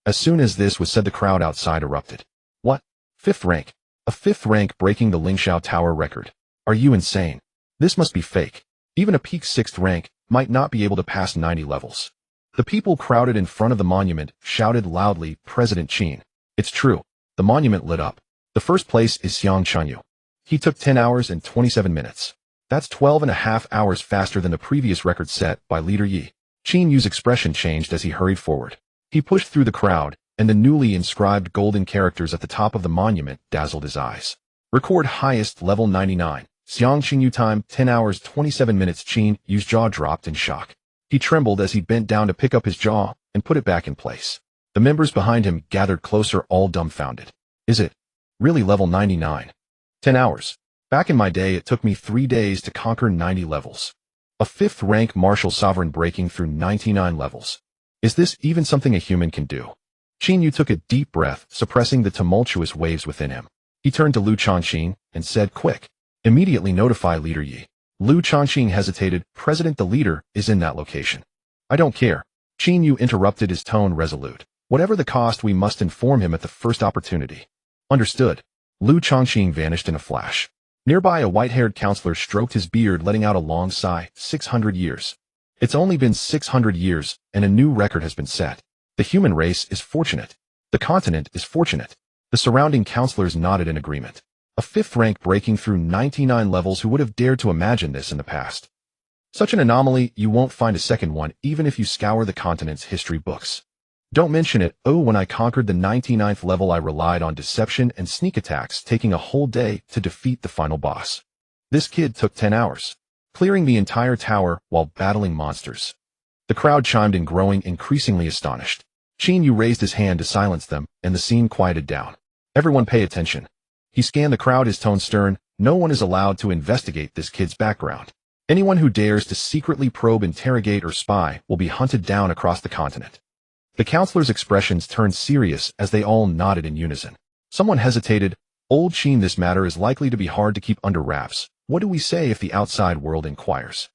As soon as this was said, the crowd outside erupted. What? 5th rank? A 5th rank breaking the Lingxiao Tower record? Are you insane? This must be fake. Even a peak 6th rank might not be able to pass 90 levels. The people crowded in front of the monument shouted loudly, President Qin. It's true. The monument lit up. The first place is Xiang Chengyu. He took 10 hours and 27 minutes. That's 12.5 hours faster than the previous record set by Leader Yi. Qin Yu's expression changed as he hurried forward. He pushed through the crowd, and the newly inscribed golden characters at the top of the monument dazzled his eyes. Record highest, level 99. Xiang Chengyu, time 10 hours 27 minutes. Qin Yu's jaw dropped in shock. He trembled as he bent down to pick up his jaw and put it back in place. The members behind him gathered closer, all dumbfounded. Is it really level 99? 10 hours. Back in my day, it took me 3 days to conquer 90 levels. A 5th rank martial sovereign breaking through 99 levels. Is this even something a human can do? Qin Yu took a deep breath, suppressing the tumultuous waves within him. He turned to Lu Changqing and said, quick, immediately notify Leader Yi. Lu Changqing hesitated. President, the leader is in that location. I don't care. Qin Yu interrupted, his tone resolute. Whatever the cost, we must inform him at the first opportunity. Understood. Lu Changqing vanished in a flash. Nearby, a white-haired counselor stroked his beard, letting out a long sigh. 600 years. It's only been 600 years, and a new record has been set. The human race is fortunate. The continent is fortunate. The surrounding counselors nodded in agreement. A 5th rank breaking through 99 levels. Who would have dared to imagine this in the past? Such an anomaly, you won't find a second one, even if you scour the continent's history books. Don't mention it. Oh, when I conquered the 99th level, I relied on deception and sneak attacks, taking a whole day to defeat the final boss. This kid took 10 hours, clearing the entire tower while battling monsters. The crowd chimed in, growing increasingly astonished. Qin Yu raised his hand to silence them, and the scene quieted down. Everyone pay attention. He scanned the crowd, his tone stern. No one is allowed to investigate this kid's background. Anyone who dares to secretly probe, interrogate, or spy will be hunted down across the continent. The counselors' expressions turned serious as they all nodded in unison. Someone hesitated. Old Qin, this matter is likely to be hard to keep under wraps. What do we say if the outside world inquires?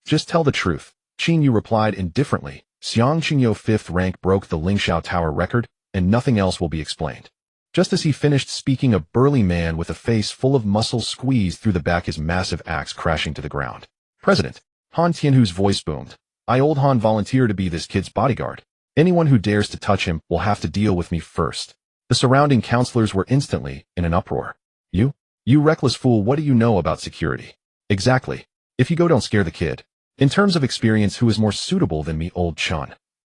Just tell the truth. Qin Yu replied indifferently. Xiang Chengyu 5th rank broke the Lingxiao Tower record, and nothing else will be explained. Just as he finished speaking, a burly man with a face full of muscle squeezed through the back, his massive axe crashing to the ground. President, Han Tianhu's voice boomed. I, Old Han, volunteer to be this kid's bodyguard. Anyone who dares to touch him will have to deal with me first. The surrounding counselors were instantly in an uproar. You reckless fool, what do you know about security? Exactly. If you go, don't scare the kid. In terms of experience, who is more suitable than me, Old Chun?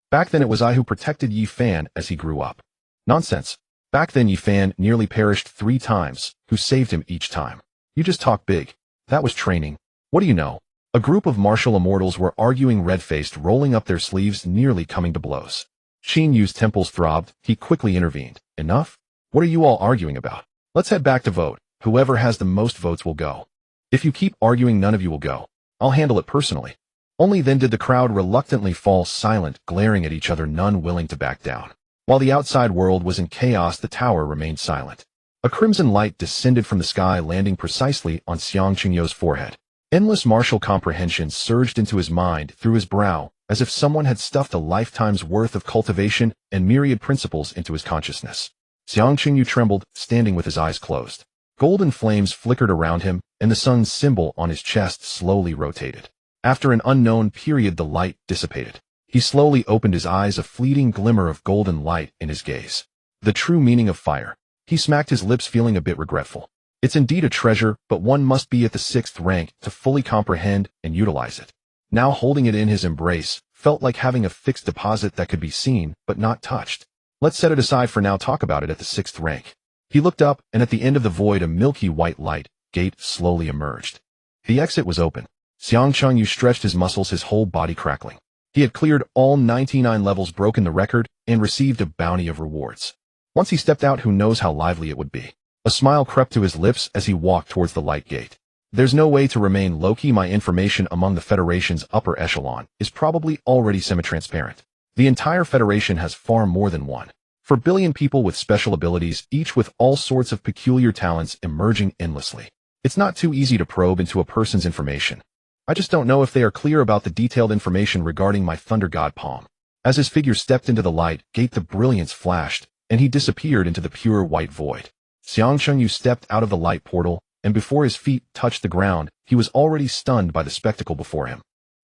Back then it was I who protected Yi Fan as he grew up. Nonsense. Back then Yi Fan nearly perished 3 times, who saved him each time. You just talk big. That was training. What do you know? A group of martial immortals were arguing, red-faced, rolling up their sleeves, nearly coming to blows. Qin Yu's temples throbbed. He quickly intervened. Enough? What are you all arguing about? Let's head back to vote. Whoever has the most votes will go. If you keep arguing, none of you will go. I'll handle it personally. Only then did the crowd reluctantly fall silent, glaring at each other, none willing to back down. While the outside world was in chaos, the tower remained silent. A crimson light descended from the sky, landing precisely on Xiang Qingyo's forehead. Endless martial comprehension surged into his mind through his brow, as if someone had stuffed a lifetime's worth of cultivation and myriad principles into his consciousness. Xiang Qingyu trembled, standing with his eyes closed. Golden flames flickered around him, and the sun's symbol on his chest slowly rotated. After an unknown period, the light dissipated. He slowly opened his eyes, a fleeting glimmer of golden light in his gaze. The true meaning of fire. He smacked his lips, feeling a bit regretful. It's indeed a treasure, but one must be at the 6th rank to fully comprehend and utilize it. Now holding it in his embrace felt like having a fixed deposit that could be seen, but not touched. Let's set it aside for now, talk about it at the 6th rank. He looked up, and at the end of the void, a milky white light gate slowly emerged. The exit was open. Xiang Qingyu stretched his muscles, his whole body crackling. He had cleared all 99 levels, broken the record, and received a bounty of rewards. Once he stepped out, who knows how lively it would be. A smile crept to his lips as he walked towards the light gate. There's no way to remain low-key. My information among the Federation's upper echelon is probably already semi-transparent. The entire Federation has far more than 1 billion people with special abilities, each with all sorts of peculiar talents emerging endlessly. It's not too easy to probe into a person's information. I just don't know if they are clear about the detailed information regarding my Thunder God palm. As his figure stepped into the light gate, the brilliance flashed, and he disappeared into the pure white void. Xiang Qingyu stepped out of the light portal, and before his feet touched the ground, he was already stunned by the spectacle before him.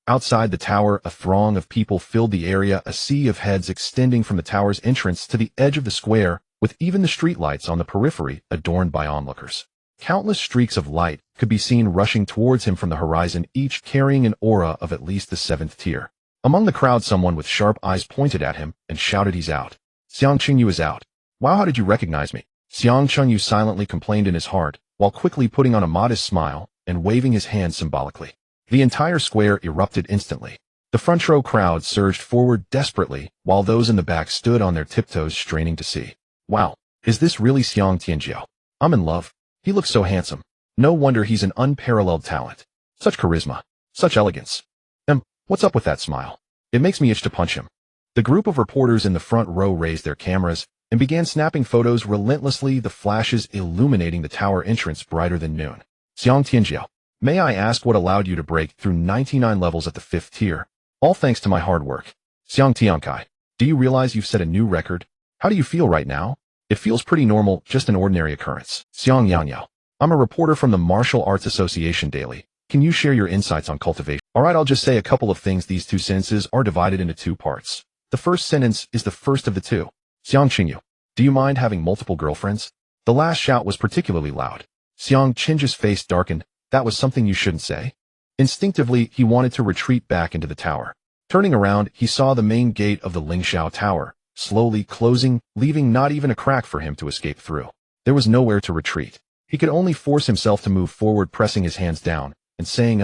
Outside the tower, a throng of people filled the area, a sea of heads extending from the tower's entrance to the edge of the square, with even the streetlights on the periphery adorned by onlookers. Countless streaks of light could be seen rushing towards him from the horizon, each carrying an aura of at least the 7th tier. Among the crowd, someone with sharp eyes pointed at him and shouted, "He's out. Xiang Qingyu is out." "Wow, how did you recognize me?" Xiang Qingyu silently complained in his heart, while quickly putting on a modest smile and waving his hand symbolically. The entire square erupted instantly. The front row crowd surged forward desperately, while those in the back stood on their tiptoes, straining to see. "Wow, is this really Xiang Tianjiao? I'm in love. He looks so handsome. No wonder he's an unparalleled talent. Such charisma. Such elegance. What's up with that smile? It makes me itch to punch him." The group of reporters in the front row raised their cameras and began snapping photos relentlessly, the flashes illuminating the tower entrance brighter than noon. "Xiang Tianjiao, may I ask what allowed you to break through 99 levels at the 5th tier? All thanks to my hard work. Xiang Tiankai, do you realize you've set a new record? How do you feel right now?" "It feels pretty normal, just an ordinary occurrence." "Xiang Yangyao, I'm a reporter from the Martial Arts Association Daily. Can you share your insights on cultivation?" "Alright, I'll just say a couple of things. These 2 sentences are divided into 2 parts. The first sentence is the first of the 2. Xiang Qingyu, do you mind having multiple girlfriends?" The last shout was particularly loud. Xiang Qingju's face darkened. That was something you shouldn't say. Instinctively, he wanted to retreat back into the tower. Turning around, he saw the main gate of the Lingxiao Tower slowly closing, leaving not even a crack for him to escape through. There was nowhere to retreat. He could only force himself to move forward, pressing his hands down and saying,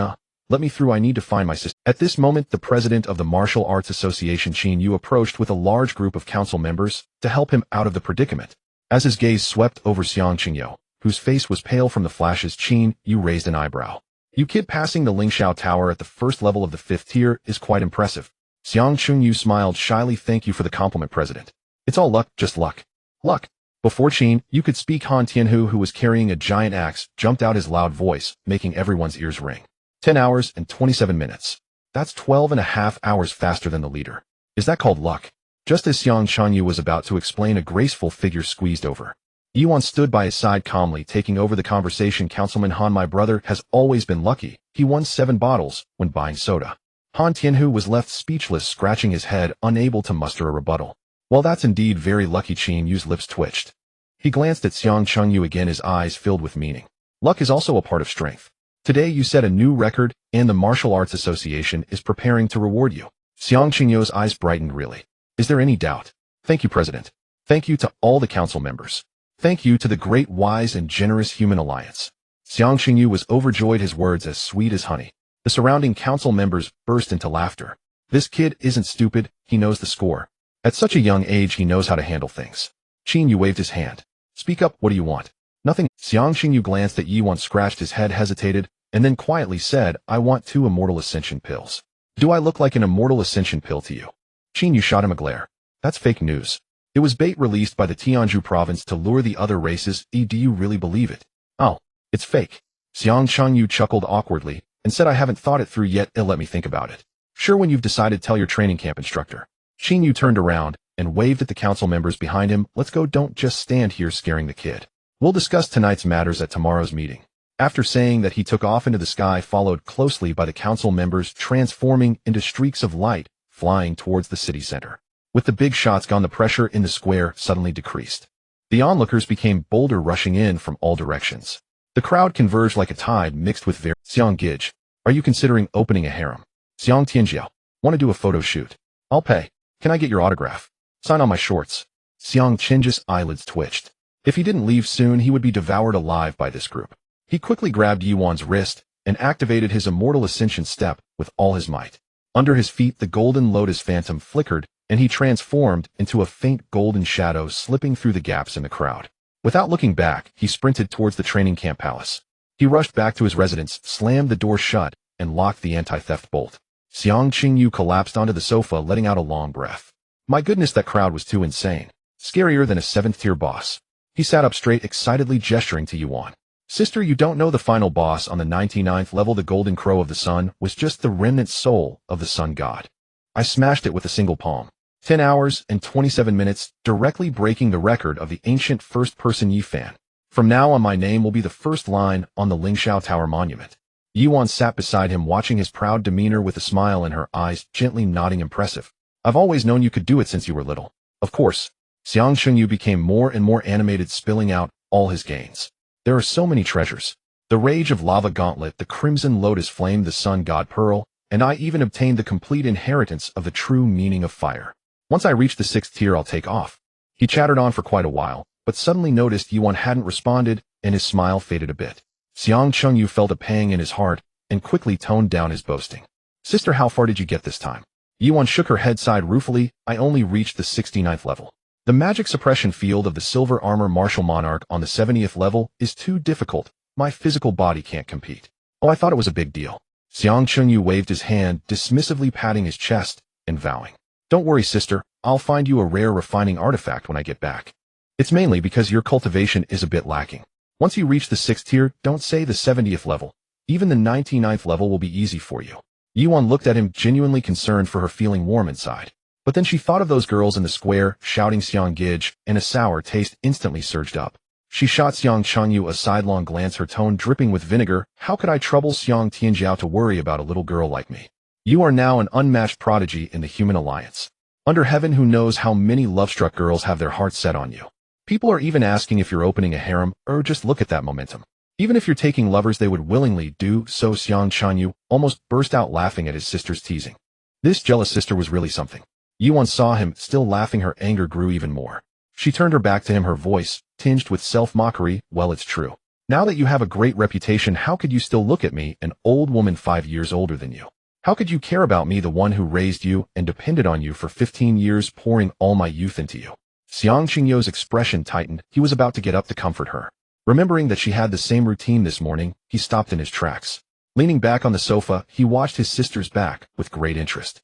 "Let me through, I need to find my sister." At this moment, the president of the Martial Arts Association, Qin Yu, approached with a large group of council members to help him out of the predicament. As his gaze swept over Xiang Qingyu, whose face was pale from the flashes, Qin Yu raised an eyebrow. "You kid, passing the Lingxiao Tower at the 1st level of the 5th tier is quite impressive." Xiang Qingyu smiled shyly. "Thank you for the compliment, President. It's all luck, just luck." "Luck?" Before Qin Yu could speak, Han Tianhu, who was carrying a giant axe, jumped out, his loud voice making everyone's ears ring. 10 hours and 27 minutes. That's 12.5 hours faster than the leader. Is that called luck? Just as Xiang Qingyu was about to explain, a graceful figure squeezed over. Yuan stood by his side, calmly taking over the conversation. "Councilman Han, my brother has always been lucky. He won 7 bottles when buying soda." Han Tianhu was left speechless, scratching his head, unable to muster a rebuttal. "Well, that's indeed very lucky." Qin Yu's lips twitched. He glanced at Xiang Qingyu again, his eyes filled with meaning. "Luck is also a part of strength. Today you set a new record, and the Martial Arts Association is preparing to reward you." Xiang Qingyu's eyes brightened. "Really? Is there any doubt?" "Thank you, President. Thank you to all the council members. Thank you to the great, wise, and generous human alliance." Xiang Qingyu was overjoyed, his words as sweet as honey. The surrounding council members burst into laughter. "This kid isn't stupid, he knows the score. At such a young age he knows how to handle things." Qin Yu waved his hand. "Speak up, what do you want?" "Nothing." Xiang Qingyu glanced at Yuan, scratched his head, hesitated, and then quietly said, "I want 2 immortal ascension pills." "Do I look like an immortal ascension pill to you?" Qin Yu shot him a glare. "That's fake news. It was bait released by the Tianzhu province to lure the other races. Do you really believe it?" "Oh, it's fake." Xiang Chengyu chuckled awkwardly and said, "I haven't thought it through yet. Let me think about it." "Sure, when you've decided, tell your training camp instructor." Qin Yu turned around and waved at the council members behind him. "Let's go, don't just stand here scaring the kid. We'll discuss tonight's matters at tomorrow's meeting." After saying that, he took off into the sky, followed closely by the council members, transforming into streaks of light, flying towards the city center. With the big shots gone, the pressure in the square suddenly decreased. The onlookers became bolder, rushing in from all directions. The crowd converged like a tide mixed with Xiang Gij, are you considering opening a harem? Xiang Tianjiao, want to do a photo shoot? I'll pay. Can I get your autograph? Sign on my shorts. Xiang Qinji's eyelids twitched. If he didn't leave soon, he would be devoured alive by this group. He quickly grabbed Yuan's wrist and activated his immortal ascension step with all his might. Under his feet, the golden lotus phantom flickered, and he transformed into a faint golden shadow, slipping through the gaps in the crowd. Without looking back, he sprinted towards the training camp palace. He rushed back to his residence, slammed the door shut, and locked the anti-theft bolt. Xiang Qingyu collapsed onto the sofa, letting out a long breath. My goodness, that crowd was too insane. Scarier than a 7th-tier boss. He sat up straight, excitedly gesturing to Yuan. Sister, you don't know the final boss on the 99th level, the golden crow of the sun, was just the remnant soul of the sun god. I smashed it with a single palm. 10 hours and 27 minutes, directly breaking the record of the ancient first-person Yifan. From now on, my name will be the first line on the Lingxiao Tower monument. Yuan sat beside him, watching his proud demeanor with a smile in her eyes, gently nodding. Impressive. I've always known you could do it since you were little. Of course. Xiang Shengyu became more and more animated, spilling out all his gains. There are so many treasures. The Rage of Lava Gauntlet, the Crimson Lotus Flame, the Sun God Pearl, and I even obtained the complete inheritance of the true meaning of fire. Once I reach the 6th tier, I'll take off. He chattered on for quite a while, but suddenly noticed Yuan hadn't responded, and his smile faded a bit. Xiang Chengyu felt a pang in his heart and quickly toned down his boasting. Sister, how far did you get this time? Yuan shook her head, sighed ruefully. I only reached the 69th level. The magic suppression field of the Silver Armor Martial Monarch on the 70th level is too difficult. My physical body can't compete. Oh, I thought it was a big deal. Xiang Chengyu waved his hand, dismissively patting his chest and vowing. Don't worry, sister. I'll find you a rare refining artifact when I get back. It's mainly because your cultivation is a bit lacking. Once you reach the 6th tier, don't say the 70th level. Even the 99th level will be easy for you. Yuan looked at him, genuinely concerned for her, feeling warm inside. But then she thought of those girls in the square, shouting Xiang Gij, and a sour taste instantly surged up. She shot Xiang Chengyu a sidelong glance, her tone dripping with vinegar. How could I trouble Xiang Tianjiao to worry about a little girl like me? You are now an unmatched prodigy in the human alliance. Under heaven, who knows how many love-struck girls have their hearts set on you. People are even asking if you're opening a harem, or just look at that momentum. Even if you're taking lovers, they would willingly do so. Xiang Chengyu almost burst out laughing at his sister's teasing. This jealous sister was really something. Yuan saw him, still laughing. Her anger grew even more. She turned her back to him, her voice tinged with self-mockery. Well, it's true. Now that you have a great reputation, how could you still look at me, an old woman 5 years older than you? How could you care about me, the one who raised you and depended on you for 15 years, pouring all my youth into you? Xiang Qingyu's expression tightened. He was about to get up to comfort her. Remembering that she had the same routine this morning, he stopped in his tracks. Leaning back on the sofa, he watched his sister's back with great interest.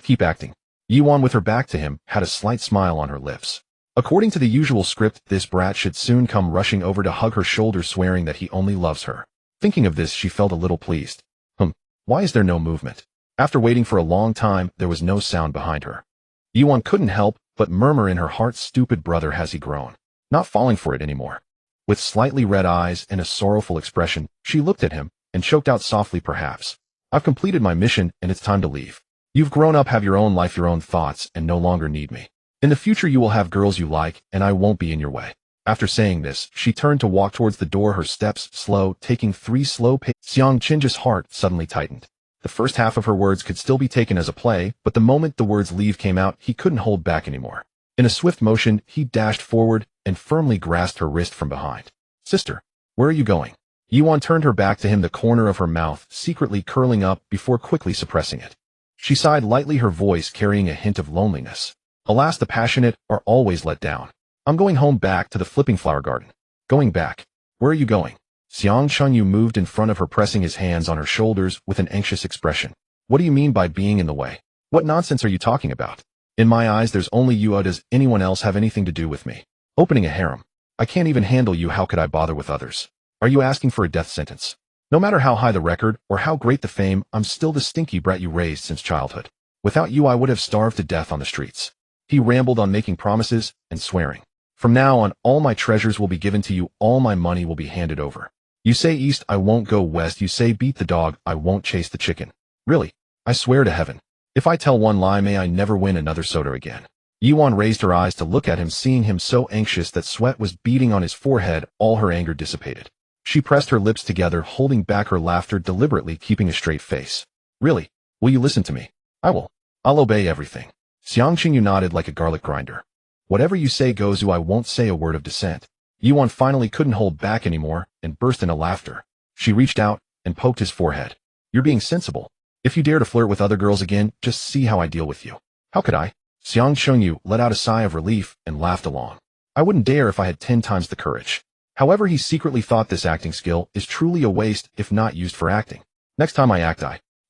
Keep acting. Yuan, with her back to him, had a slight smile on her lips. According to the usual script, this brat should soon come rushing over to hug her shoulder, swearing that he only loves her. Thinking of this, she felt a little pleased. Why is there no movement? After waiting for a long time, there was no sound behind her. Yuan couldn't help but murmur in her heart, stupid brother, has he grown? Not falling for it anymore. With slightly red eyes and a sorrowful expression, she looked at him and choked out softly, perhaps. I've completed my mission and it's time to leave. You've grown up, have your own life, your own thoughts, and no longer need me. In the future you will have girls you like, and I won't be in your way. After saying this, she turned to walk towards the door, her steps slow, taking 3 slow paces. Xiang Qinji's heart suddenly tightened. The first half of her words could still be taken as a play, but the moment the words leave came out, he couldn't hold back anymore. In a swift motion, he dashed forward and firmly grasped her wrist from behind. Sister, where are you going? Yuan turned her back to him, the corner of her mouth secretly curling up before quickly suppressing it. She sighed lightly, her voice carrying a hint of loneliness. Alas, the passionate are always let down. I'm going home, back to the flipping flower garden. Going back. Where are you going? Xiang Chunyu moved in front of her, pressing his hands on her shoulders with an anxious expression. What do you mean by being in the way? What nonsense are you talking about? In my eyes, there's only you. Does anyone else have anything to do with me? Opening a harem. I can't even handle you. How could I bother with others? Are you asking for a death sentence? No matter how high the record or how great the fame, I'm still the stinky brat you raised since childhood. Without you, I would have starved to death on the streets. He rambled on, making promises and swearing. From now on, all my treasures will be given to you. All my money will be handed over. You say east, I won't go west. You say beat the dog, I won't chase the chicken. Really? I swear to heaven. If I tell one lie, may I never win another soda again. Yuan raised her eyes to look at him, seeing him so anxious that sweat was beading on his forehead. All her anger dissipated. She pressed her lips together, holding back her laughter, deliberately keeping a straight face. Really? Will you listen to me? I will. I'll obey everything. Xiang Qingyu nodded like a garlic grinder. Whatever you say goes. I won't say a word of dissent. Yuan finally couldn't hold back anymore and burst into laughter. She reached out and poked his forehead. You're being sensible. If you dare to flirt with other girls again, just see how I deal with you. How could I? Xiang Chunyu let out a sigh of relief and laughed along. I wouldn't dare if I had 10 times the courage. However, he secretly thought this acting skill is truly a waste if not used for acting. Next time I act,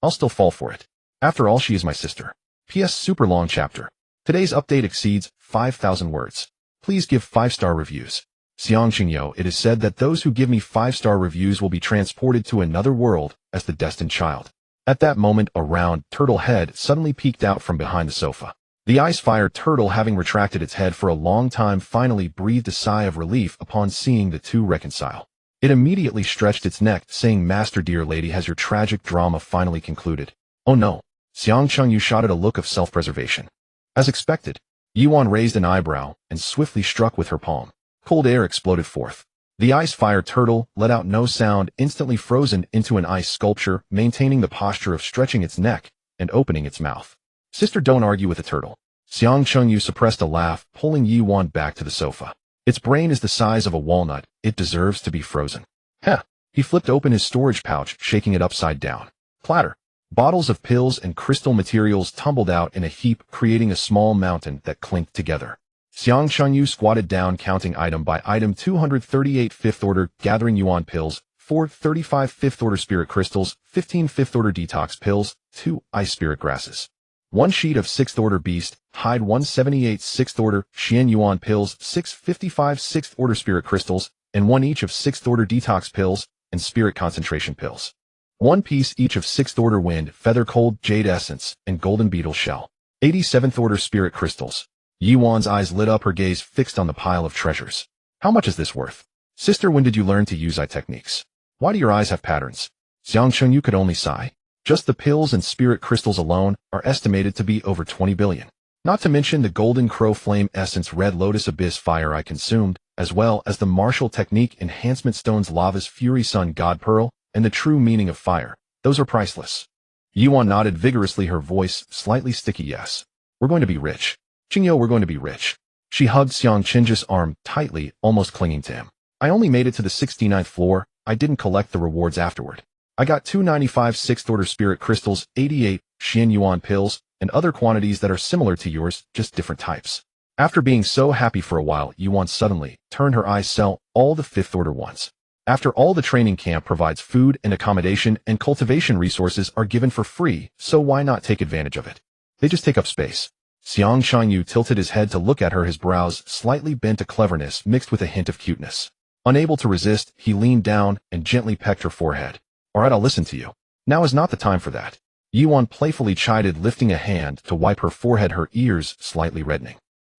I'll still fall for it. After all, she is my sister. P.S. Super long chapter. Today's update exceeds 5,000 words. Please give 5-star reviews. Xiang Qingyo, it is said that those who give me 5-star reviews will be transported to another world as the destined child. At that moment, a round, turtle head suddenly peeked out from behind the sofa. The ice-fire turtle, having retracted its head for a long time, finally breathed a sigh of relief upon seeing the two reconcile. It immediately stretched its neck, saying, Master, dear lady, has your tragic drama finally concluded? Oh no. Xiang Chunyu shot a look of self-preservation. As expected, Yuan raised an eyebrow and swiftly struck with her palm. Cold air exploded forth. The ice-fire turtle let out no sound, instantly frozen into an ice sculpture, maintaining the posture of stretching its neck and opening its mouth. Sister, don't argue with the turtle. Xiang Chunyu suppressed a laugh, pulling Yuan back to the sofa. Its brain is the size of a walnut. It deserves to be frozen. Heh. He flipped open his storage pouch, shaking it upside down. Clatter. Bottles of pills and crystal materials tumbled out in a heap, creating a small mountain that clinked together. Xiang Chunyu squatted down, counting item by item. 238 fifth order gathering yuan pills, 435 fifth order spirit crystals, 15 fifth order detox pills, 2 ice spirit grasses. 1 sheet of 6th order beast hide, 178 6th order Xian yuan pills, 655 6th order spirit crystals, and 1 each of 6th order detox pills and spirit concentration pills. 1 piece each of 6th order wind, feather, cold jade essence, and golden beetle shell. 87th order spirit crystals. Yuan's eyes lit up, her gaze fixed on the pile of treasures. How much is this worth? Sister, when did you learn to use eye techniques? Why do your eyes have patterns? Xiang Chunyu could only sigh. Just the pills and spirit crystals alone are estimated to be over 20 billion. Not to mention the golden crow flame essence, red lotus abyss fire I consumed, as well as the martial technique enhancement stones, lava's fury, sun god pearl, and the true meaning of fire. Those are priceless. Yuan nodded vigorously, her voice slightly sticky. Yes. We're going to be rich. Qingyo, we're going to be rich. She hugged Xiang Qingji's arm tightly, almost clinging to him. I only made it to the 69th floor. I didn't collect the rewards afterward. I got 295 6th order spirit crystals, 88 Xian yuan pills, and other quantities that are similar to yours, just different types. After being so happy for a while, Yuan suddenly turned her eyes, sell all the 5th order ones. After all, the training camp provides food and accommodation, and cultivation resources are given for free, so why not take advantage of it? They just take up space. Xiang Chunyu tilted his head to look at her, his brows slightly bent, a cleverness mixed with a hint of cuteness. Unable to resist, he leaned down and gently pecked her forehead. All right, I'll listen to you. Now is not the time for that. Yuan playfully chided, lifting a hand to wipe her forehead, her ears slightly reddening.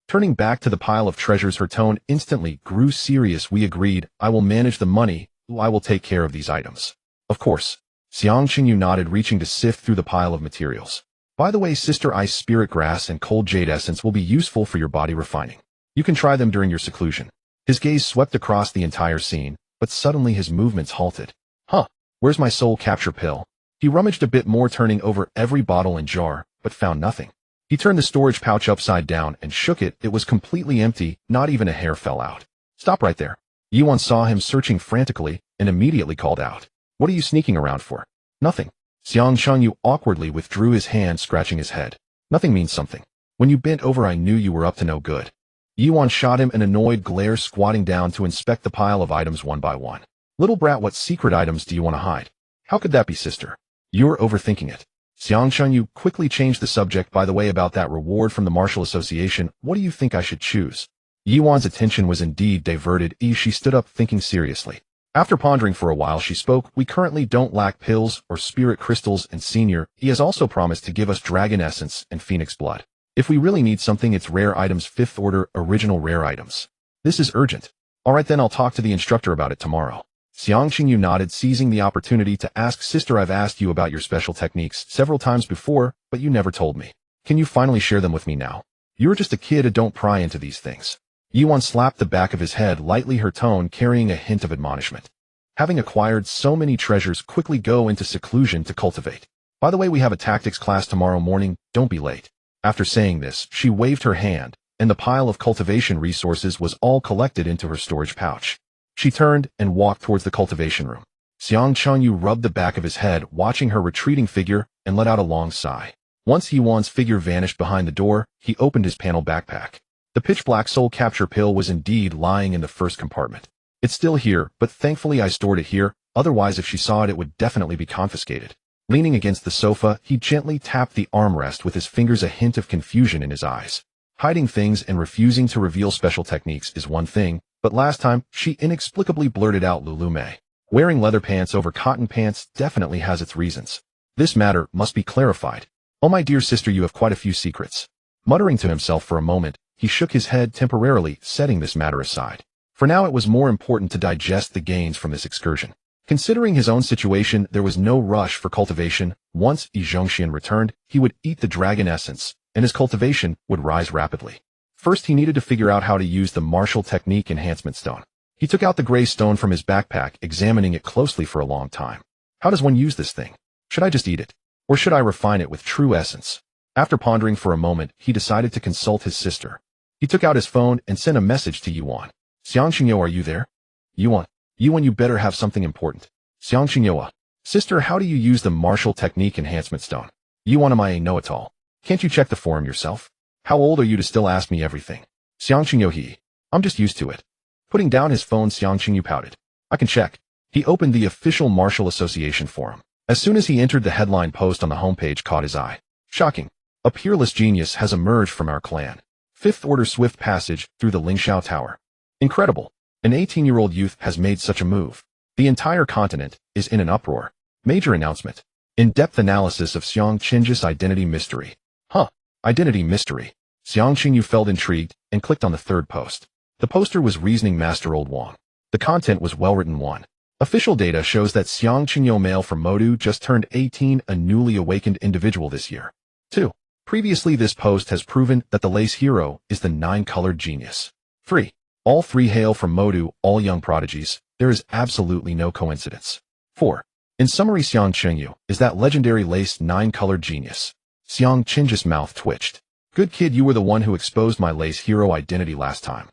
Turning back to the pile of treasures, her tone instantly grew serious. We agreed. I will manage the money. I will take care of these items. Of course. Xiang Qingyu nodded, reaching to sift through the pile of materials. By the way, sister, ice spirit grass and cold jade essence will be useful for your body refining. You can try them during your seclusion. His gaze swept across the entire scene, but suddenly his movements halted. Huh, where's my soul capture pill? He rummaged a bit more, turning over every bottle and jar, but found nothing. He turned the storage pouch upside down and shook it. It was completely empty, not even a hair fell out. Stop right there. Yuan saw him searching frantically and immediately called out. What are you sneaking around for? Nothing. Xiang Chunyu awkwardly withdrew his hand, scratching his head. Nothing means something. When you bent over, I knew you were up to no good. Yuan shot him an annoyed glare, squatting down to inspect the pile of items one by one. Little brat, what secret items do you want to hide? How could that be, sister? You're overthinking it. Xiang Chunyu quickly changed the subject. By the way, about that reward from the Martial Association, what do you think I should choose? Yuan's attention was indeed diverted. She stood up, thinking seriously. After pondering for a while, she spoke. We currently don't lack pills or spirit crystals, and Senior, he has also promised to give us dragon essence and phoenix blood. If we really need something, it's rare items, 5th order, original rare items. This is urgent. Alright then, I'll talk to the instructor about it tomorrow. Xiang Qingyu nodded, seizing the opportunity to ask, Sister, I've asked you about your special techniques several times before, but you never told me. Can you finally share them with me now? You're just a kid and don't pry into these things. Yuan slapped the back of his head lightly, her tone carrying a hint of admonishment. Having acquired so many treasures, quickly go into seclusion to cultivate. By the way, we have a tactics class tomorrow morning, don't be late. After saying this, she waved her hand, and the pile of cultivation resources was all collected into her storage pouch. She turned and walked towards the cultivation room. Xiang Chunyu rubbed the back of his head, watching her retreating figure, and let out a long sigh. Once Yuan's figure vanished behind the door, he opened his panel backpack. The pitch-black soul capture pill was indeed lying in the first compartment. It's still here, but thankfully I stored it here, otherwise if she saw it, it would definitely be confiscated. Leaning against the sofa, he gently tapped the armrest with his fingers, a hint of confusion in his eyes. Hiding things and refusing to reveal special techniques is one thing, but last time, she inexplicably blurted out Lulu Mei. Wearing leather pants over cotton pants definitely has its reasons. This matter must be clarified. Oh my dear sister, you have quite a few secrets. Muttering to himself for a moment, he shook his head temporarily, setting this matter aside. For now it was more important to digest the gains from this excursion. Considering his own situation, there was no rush for cultivation. Once Yi Zhongxian returned, he would eat the dragon essence, and his cultivation would rise rapidly. First, he needed to figure out how to use the martial technique enhancement stone. He took out the gray stone from his backpack, examining it closely for a long time. How does one use this thing? Should I just eat it? Or should I refine it with true essence? After pondering for a moment, he decided to consult his sister. He took out his phone and sent a message to Yuan. Xiang Qingyo, are you there? Yuan, you better have something important. Xiang Qingyo, sister, how do you use the martial technique enhancement stone? Yuan, am I a know-it-all? Can't you check the forum yourself? How old are you to still ask me everything? Xiang Qingyo, I'm just used to it. Putting down his phone, Xiang Qingyu pouted. I can check. He opened the official Martial Association forum. As soon as he entered, the headline post on the homepage caught his eye. Shocking. A peerless genius has emerged from our clan. 5th order swift passage through the Lingxiao Tower. Incredible. An 18-year-old youth has made such a move. The entire continent is in an uproar. Major announcement. In-depth analysis of Xiang Qingju's identity mystery. Identity mystery. Xiang Qingyu felt intrigued and clicked on the third post. The poster was Reasoning Master Old Wang. The content was well-written. 1. Official data shows that Xiang Qingyu, male from Modu, just turned 18, a newly awakened individual this year. 2. Previously, this post has proven that the lace hero is the 9-colored genius. 3. All 3 hail from Modu, all young prodigies. There is absolutely no coincidence. 4. In summary, Xiang Qingyu is that legendary lace 9-colored genius. Xiang Qingju's mouth twitched. Good kid, you were the one who exposed my lace hero identity last time.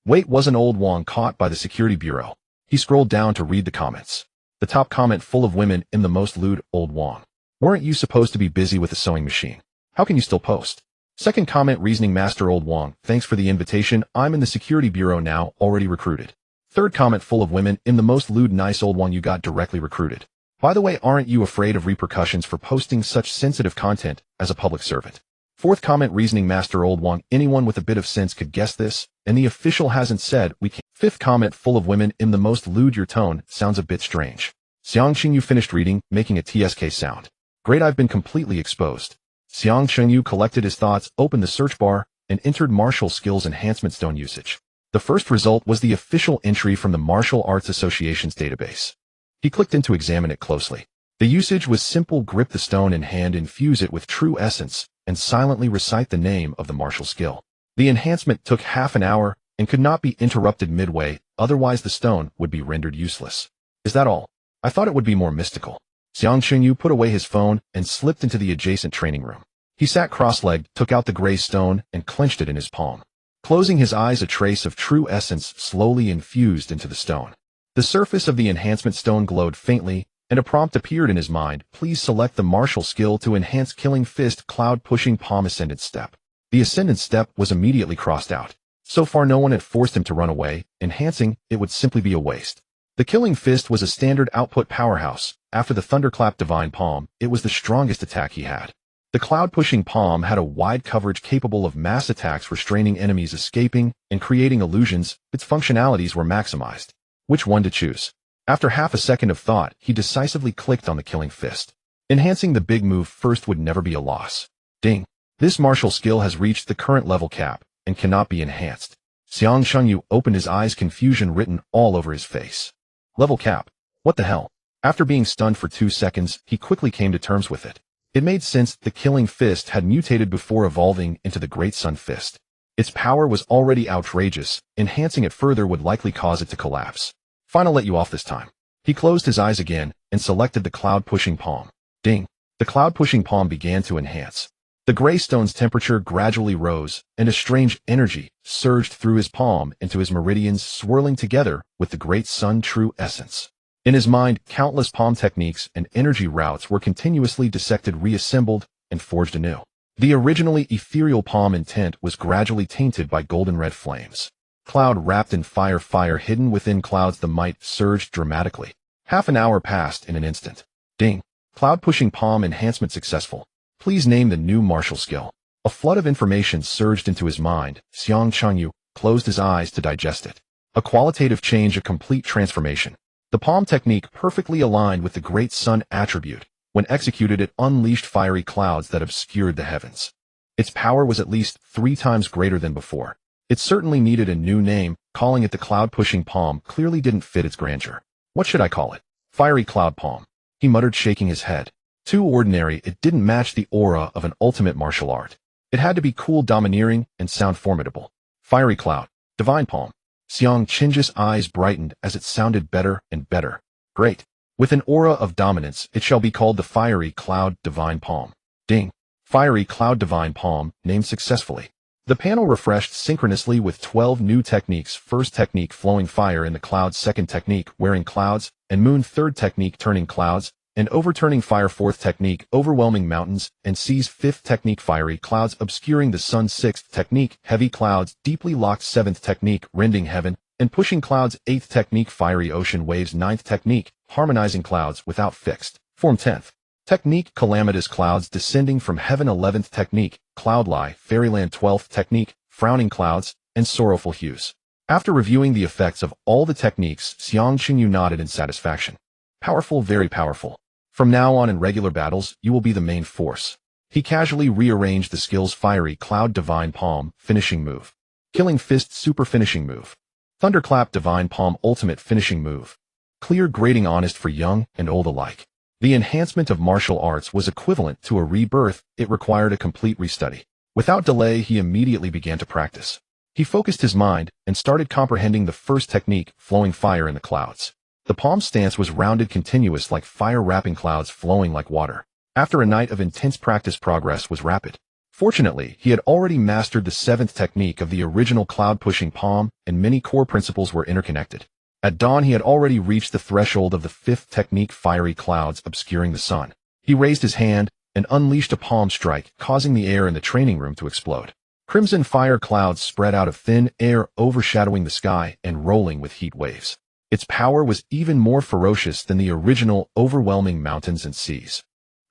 Wait, wasn't Old Wang caught by the security bureau? He scrolled down to read the comments. The top comment, full of women, in the most lewd. Old Wang, weren't you supposed to be busy with the sewing machine? How can you still post? Second comment, Reasoning Master Old Wang, thanks for the invitation, I'm in the security bureau now, already recruited. Third comment, full of women, in the most lewd. Nice Old Wang, you got directly recruited. By the way, aren't you afraid of repercussions for posting such sensitive content as a public servant? Fourth comment, Reasoning Master Old Wang, anyone with a bit of sense could guess this, and the official hasn't said we can't. Fifth comment, full of women, in the most lewd. Your tone sounds a bit strange. Xiang Qingyu finished reading, making a TSK sound. Great, I've been completely exposed. Xiang Qingyu collected his thoughts, opened the search bar, and entered martial skills enhancement stone usage. The first result was the official entry from the Martial Arts Association's database. He clicked in to examine it closely. The usage was simple: grip the stone in hand, infuse it with true essence, and silently recite the name of the martial skill. The enhancement took half an hour and could not be interrupted midway, otherwise the stone would be rendered useless. Is that all? I thought it would be more mystical. Xiang Qingyu put away his phone and slipped into the adjacent training room. He sat cross-legged, took out the gray stone, and clenched it in his palm. Closing his eyes, a trace of true essence slowly infused into the stone. The surface of the enhancement stone glowed faintly, and a prompt appeared in his mind. Please select the martial skill to enhance Killing Fist, Cloud Pushing Palm, Ascendant Step. The Ascendant Step was immediately crossed out. So far no one had forced him to run away. Enhancing it would simply be a waste. The Killing Fist was a standard output powerhouse. After the Thunderclap Divine Palm, it was the strongest attack he had. The cloud-pushing palm had a wide coverage capable of mass attacks restraining enemies escaping and creating illusions. Its functionalities were maximized. Which one to choose? After half a second of thought, he decisively clicked on the Killing Fist. Enhancing the big move first would never be a loss. Ding. This martial skill has reached the current level cap and cannot be enhanced. Xiang Chengyu opened his eyes, confusion written all over his face. Level cap? What the hell? After being stunned for 2 seconds, he quickly came to terms with it. It made sense. The Killing Fist had mutated before evolving into the Great Sun Fist. Its power was already outrageous. Enhancing it further would likely cause it to collapse. Fine, I'll let you off this time. He closed his eyes again and selected the cloud-pushing palm. Ding. The cloud-pushing palm began to enhance. The gray stone's temperature gradually rose, and a strange energy surged through his palm into his meridians, swirling together with the Great Sun true essence. In his mind, countless palm techniques and energy routes were continuously dissected, reassembled, and forged anew. The originally ethereal palm intent was gradually tainted by golden red flames. Cloud wrapped in fire, fire hidden within clouds. The might surged dramatically. Half an hour passed in an instant. Ding. Cloud-pushing palm enhancement successful. Please name the new martial skill. A flood of information surged into his mind. Xiang Chengyu closed his eyes to digest it. A qualitative change, a complete transformation. The palm technique perfectly aligned with the Great Sun attribute. When executed, it unleashed fiery clouds that obscured the heavens. Its power was at least 3 times greater than before. It certainly needed a new name. Calling it the cloud-pushing palm clearly didn't fit its grandeur. What should I call it? Fiery Cloud Palm, he muttered, shaking his head. Too ordinary. It didn't match the aura of an ultimate martial art. It had to be cool, domineering, and sound formidable. Fiery Cloud, Divine Palm. Xiang Chenji's eyes brightened as it sounded better and better. Great. With an aura of dominance, it shall be called the Fiery Cloud Divine Palm. Ding. Fiery Cloud Divine Palm, named successfully. The panel refreshed synchronously with 12 new techniques. First technique, flowing fire in the clouds. Second technique, wearing clouds and moon. Third technique, turning clouds and overturning fire. Fourth technique, overwhelming mountains and seas. Fifth technique, fiery clouds obscuring the sun. Sixth technique, heavy clouds deeply locked. Seventh technique, rending heaven and pushing clouds. Eighth technique, fiery ocean waves. Ninth technique, harmonizing clouds without fixed form. 10th technique, calamitous clouds descending from heaven. 11th technique, cloudlie, fairyland. 12th technique, frowning clouds and sorrowful hues. After reviewing the effects of all the techniques, Xiang Chengyu nodded in satisfaction. Powerful, very powerful. From now on in regular battles, you will be the main force. He casually rearranged the skills. Fiery Cloud Divine Palm, finishing move. Killing Fist, super finishing move. Thunderclap Divine Palm, ultimate finishing move. Clear, grating, honest for young and old alike. The enhancement of martial arts was equivalent to a rebirth. It required a complete restudy. Without delay, he immediately began to practice. He focused his mind and started comprehending the first technique, flowing fire in the clouds. The palm stance was rounded, continuous, like fire, wrapping clouds, flowing like water. After a night of intense practice, progress was rapid. Fortunately, he had already mastered the 7th technique of the original cloud-pushing palm, and many core principles were interconnected. At dawn, he had already reached the threshold of the 5th technique, fiery clouds obscuring the sun. He raised his hand and unleashed a palm strike, causing the air in the training room to explode. Crimson fire clouds spread out of thin air, overshadowing the sky and rolling with heat waves. Its power was even more ferocious than the original, overwhelming mountains and seas.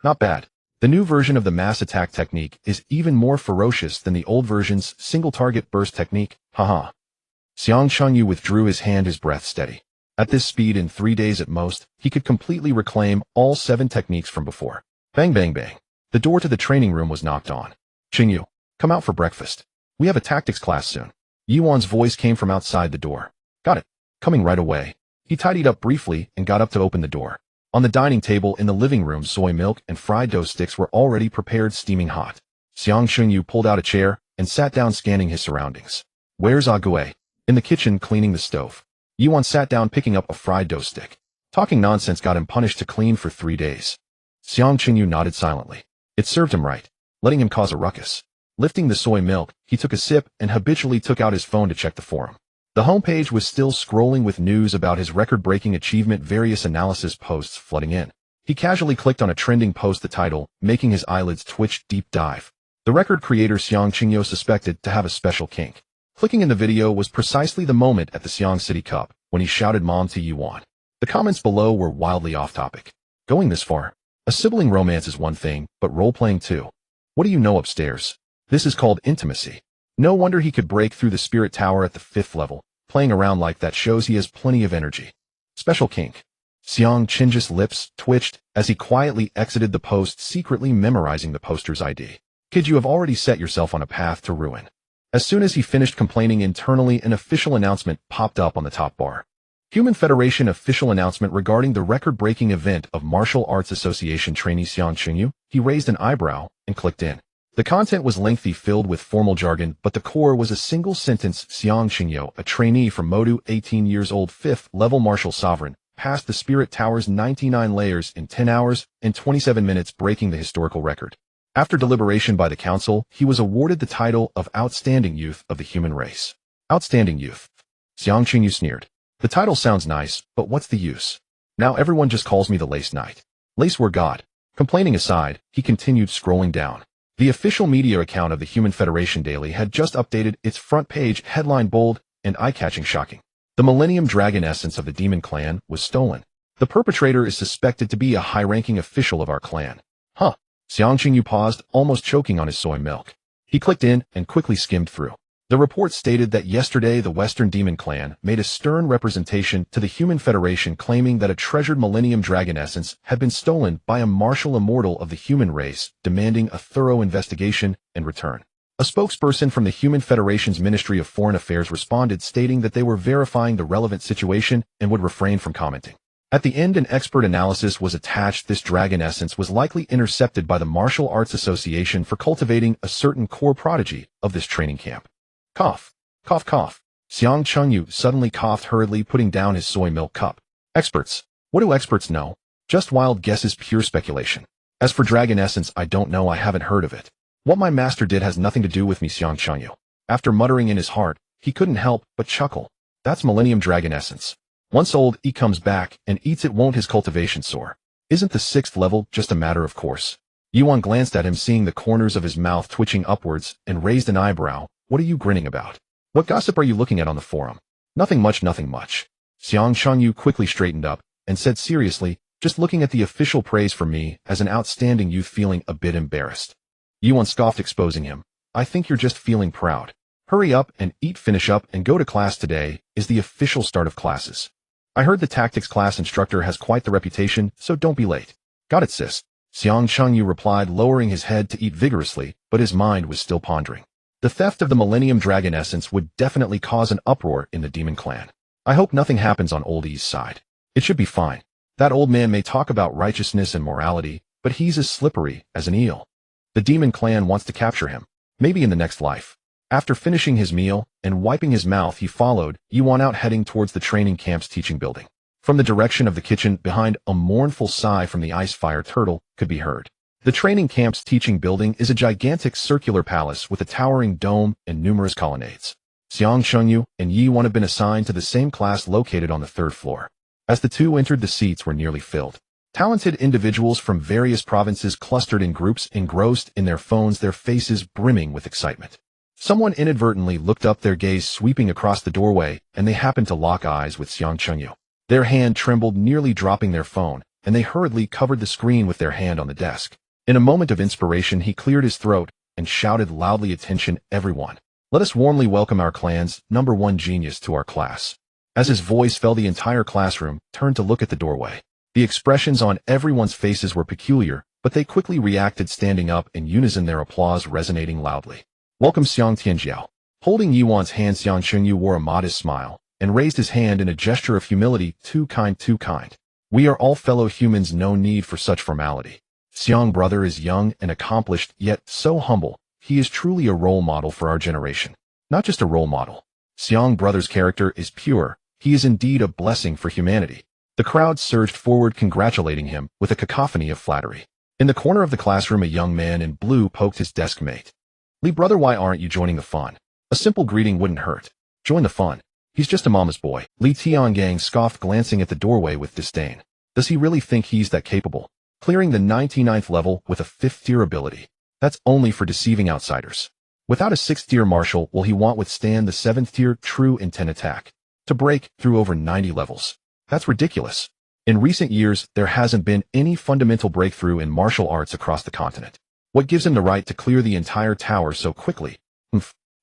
Not bad. The new version of the mass attack technique is even more ferocious than the old version's single target burst technique. Haha. Xiang Chengyu withdrew his hand, his breath steady. At this speed, in 3 days at most, he could completely reclaim all 7 techniques from before. Bang, bang, bang. The door to the training room was knocked on. Chengyu, come out for breakfast. We have a tactics class soon. Yuan's voice came from outside the door. Got it. Coming right away. He tidied up briefly and got up to open the door. On the dining table in the living room, soy milk and fried dough sticks were already prepared, steaming hot. Xiang Chengyu pulled out a chair and sat down, scanning his surroundings. Where's Ague? In the kitchen, cleaning the stove. Yuan sat down, picking up a fried dough stick. Talking nonsense got him punished to clean for 3 days. Xiang Chengyu nodded silently. It served him right, letting him cause a ruckus. Lifting the soy milk, he took a sip and habitually took out his phone to check the forum. The homepage was still scrolling with news about his record-breaking achievement, various analysis posts flooding in. He casually clicked on a trending post, the title, making his eyelids twitch. Deep dive. The record creator Xiang Chengyu suspected to have a special kink. Clicking in the video was precisely the moment at the Xiang City Cup when he shouted mom to Yuan. The comments below were wildly off-topic. Going this far? A sibling romance is one thing, but role-playing too. What do you know upstairs? This is called intimacy. No wonder he could break through the spirit tower at the 5th level. Playing around like that shows he has plenty of energy. Special kink. Xiang Qinji's lips twitched as he quietly exited the post, secretly memorizing the poster's ID. Kid, you have already set yourself on a path to ruin. As soon as he finished complaining internally, an official announcement popped up on the top bar. Human Federation official announcement regarding the record-breaking event of Martial Arts Association trainee Xiang Qinyu. He raised an eyebrow and clicked in. The content was lengthy, filled with formal jargon, but the core was a single sentence. Xiang Qinyu, a trainee from Modu, 18 years old, 5th level martial sovereign, passed the Spirit Tower's 99 layers in 10 hours and 27 minutes, breaking the historical record. After deliberation by the council, he was awarded the title of Outstanding Youth of the Human Race. Outstanding Youth. Xiang Qinyu sneered. The title sounds nice, but what's the use? Now everyone just calls me the Lace Knight. Lace were God. Complaining aside, he continued scrolling down. The official media account of the Human Federation Daily had just updated its front page, headline bold and eye-catching, shocking. The Millennium Dragon essence of the Demon Clan was stolen. The perpetrator is suspected to be a high-ranking official of our clan. Huh. Xiang Qinyu paused, almost choking on his soy milk. He clicked in and quickly skimmed through. The report stated that yesterday the Western Demon Clan made a stern representation to the Human Federation, claiming that a treasured Millennium Dragon essence had been stolen by a martial immortal of the human race, demanding a thorough investigation and return. A spokesperson from the Human Federation's Ministry of Foreign Affairs responded, stating that they were verifying the relevant situation and would refrain from commenting. At the end, an expert analysis was attached. This dragon essence was likely intercepted by the Martial Arts Association for cultivating a certain core prodigy of this training camp. Cough. Cough, cough. Xiang Qinyu suddenly coughed hurriedly, putting down his soy milk cup. Experts. What do experts know? Just wild guesses, pure speculation. As for dragon essence, I don't know, I haven't heard of it. What my master did has nothing to do with me, Xiang Qinyu. After muttering in his heart, he couldn't help but chuckle. That's Millennium Dragon essence. Once old, he comes back and eats it, won't his cultivation soar? Isn't the 6th level just a matter of course? Yuan glanced at him, seeing the corners of his mouth twitching upwards, and raised an eyebrow. What are you grinning about? What gossip are you looking at on the forum? Nothing much, nothing much. Xiang Qinyu quickly straightened up and said seriously, just looking at the official praise for me as an outstanding youth, feeling a bit embarrassed. Yuan scoffed, exposing him. I think you're just feeling proud. Hurry up and eat, finish up, and go to class. Today is the official start of classes. I heard the tactics class instructor has quite the reputation, so don't be late. Got it, sis. Xiang Qinyu replied, lowering his head to eat vigorously, but his mind was still pondering. The theft of the Millennium Dragon essence would definitely cause an uproar in the Demon Clan. I hope nothing happens on Old E's side. It should be fine. That old man may talk about righteousness and morality, but he's as slippery as an eel. The Demon Clan wants to capture him, maybe in the next life. After finishing his meal and wiping his mouth, he followed Yuan out, heading towards the training camp's teaching building. From the direction of the kitchen behind, a mournful sigh from the ice fire turtle could be heard. The training camp's teaching building is a gigantic circular palace with a towering dome and numerous colonnades. Xiang Qinyu and Yuan have been assigned to the same class located on the 3rd floor. As the two entered, the seats were nearly filled. Talented individuals from various provinces clustered in groups, engrossed in their phones, their faces brimming with excitement. Someone inadvertently looked up, their gaze sweeping across the doorway, and they happened to lock eyes with Xiang Qinyu. Their hand trembled, nearly dropping their phone, and they hurriedly covered the screen with their hand on the desk. In a moment of inspiration, he cleared his throat and shouted loudly, "Attention, everyone. Let us warmly welcome our clan's #1 genius to our class." As his voice fell, the entire classroom turned to look at the doorway. The expressions on everyone's faces were peculiar, but they quickly reacted, standing up in unison, their applause resonating loudly. Welcome, Xiang Tianjiao. Holding Yuan's hand, Xiang Qinyu wore a modest smile and raised his hand in a gesture of humility. Too kind, too kind. We are all fellow humans, no need for such formality. Xiang brother is young and accomplished, yet so humble. He is truly a role model for our generation. Not just a role model. Xiang brother's character is pure. He is indeed a blessing for humanity. The crowd surged forward, congratulating him with a cacophony of flattery. In the corner of the classroom, a young man in blue poked his desk mate. Li brother, why aren't you joining the fun? A simple greeting wouldn't hurt. Join the fun. He's just a mama's boy. Li Tiangang scoffed, glancing at the doorway with disdain. Does he really think he's that capable? Clearing the 99th level with a 5th tier ability. That's only for deceiving outsiders. Without a 6th tier martial, will he want withstand the 7th tier true intent attack? To break through over 90 levels. That's ridiculous. In recent years, there hasn't been any fundamental breakthrough in martial arts across the continent. What gives him the right to clear the entire tower so quickly?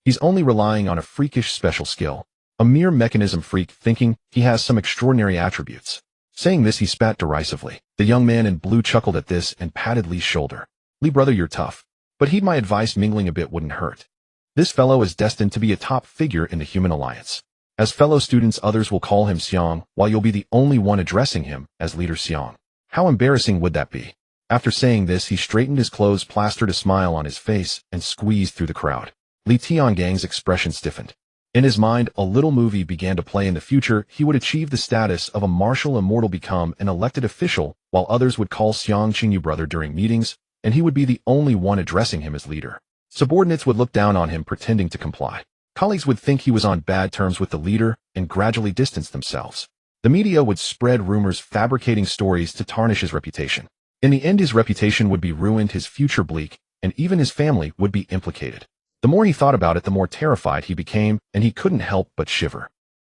He's only relying on a freakish special skill. A mere mechanism freak thinking he has some extraordinary attributes. Saying this, he spat derisively. The young man in blue chuckled at this and patted Li's shoulder. Li, brother, you're tough. But heed my advice, mingling a bit wouldn't hurt. This fellow is destined to be a top figure in the human alliance. As fellow students, others will call him Xiong, while you'll be the only one addressing him as leader Xiong. How embarrassing would that be? After saying this, he straightened his clothes, plastered a smile on his face, and squeezed through the crowd. Li Tiangang's expression stiffened. In his mind, a little movie began to play. In the future, he would achieve the status of a martial immortal, become an elected official, while others would call Xiong Qingyu brother during meetings, and he would be the only one addressing him as leader. Subordinates would look down on him, pretending to comply. Colleagues would think he was on bad terms with the leader and gradually distance themselves. The media would spread rumors, fabricating stories to tarnish his reputation. In the end, his reputation would be ruined, his future bleak, and even his family would be implicated. The more he thought about it, the more terrified he became, and he couldn't help but shiver.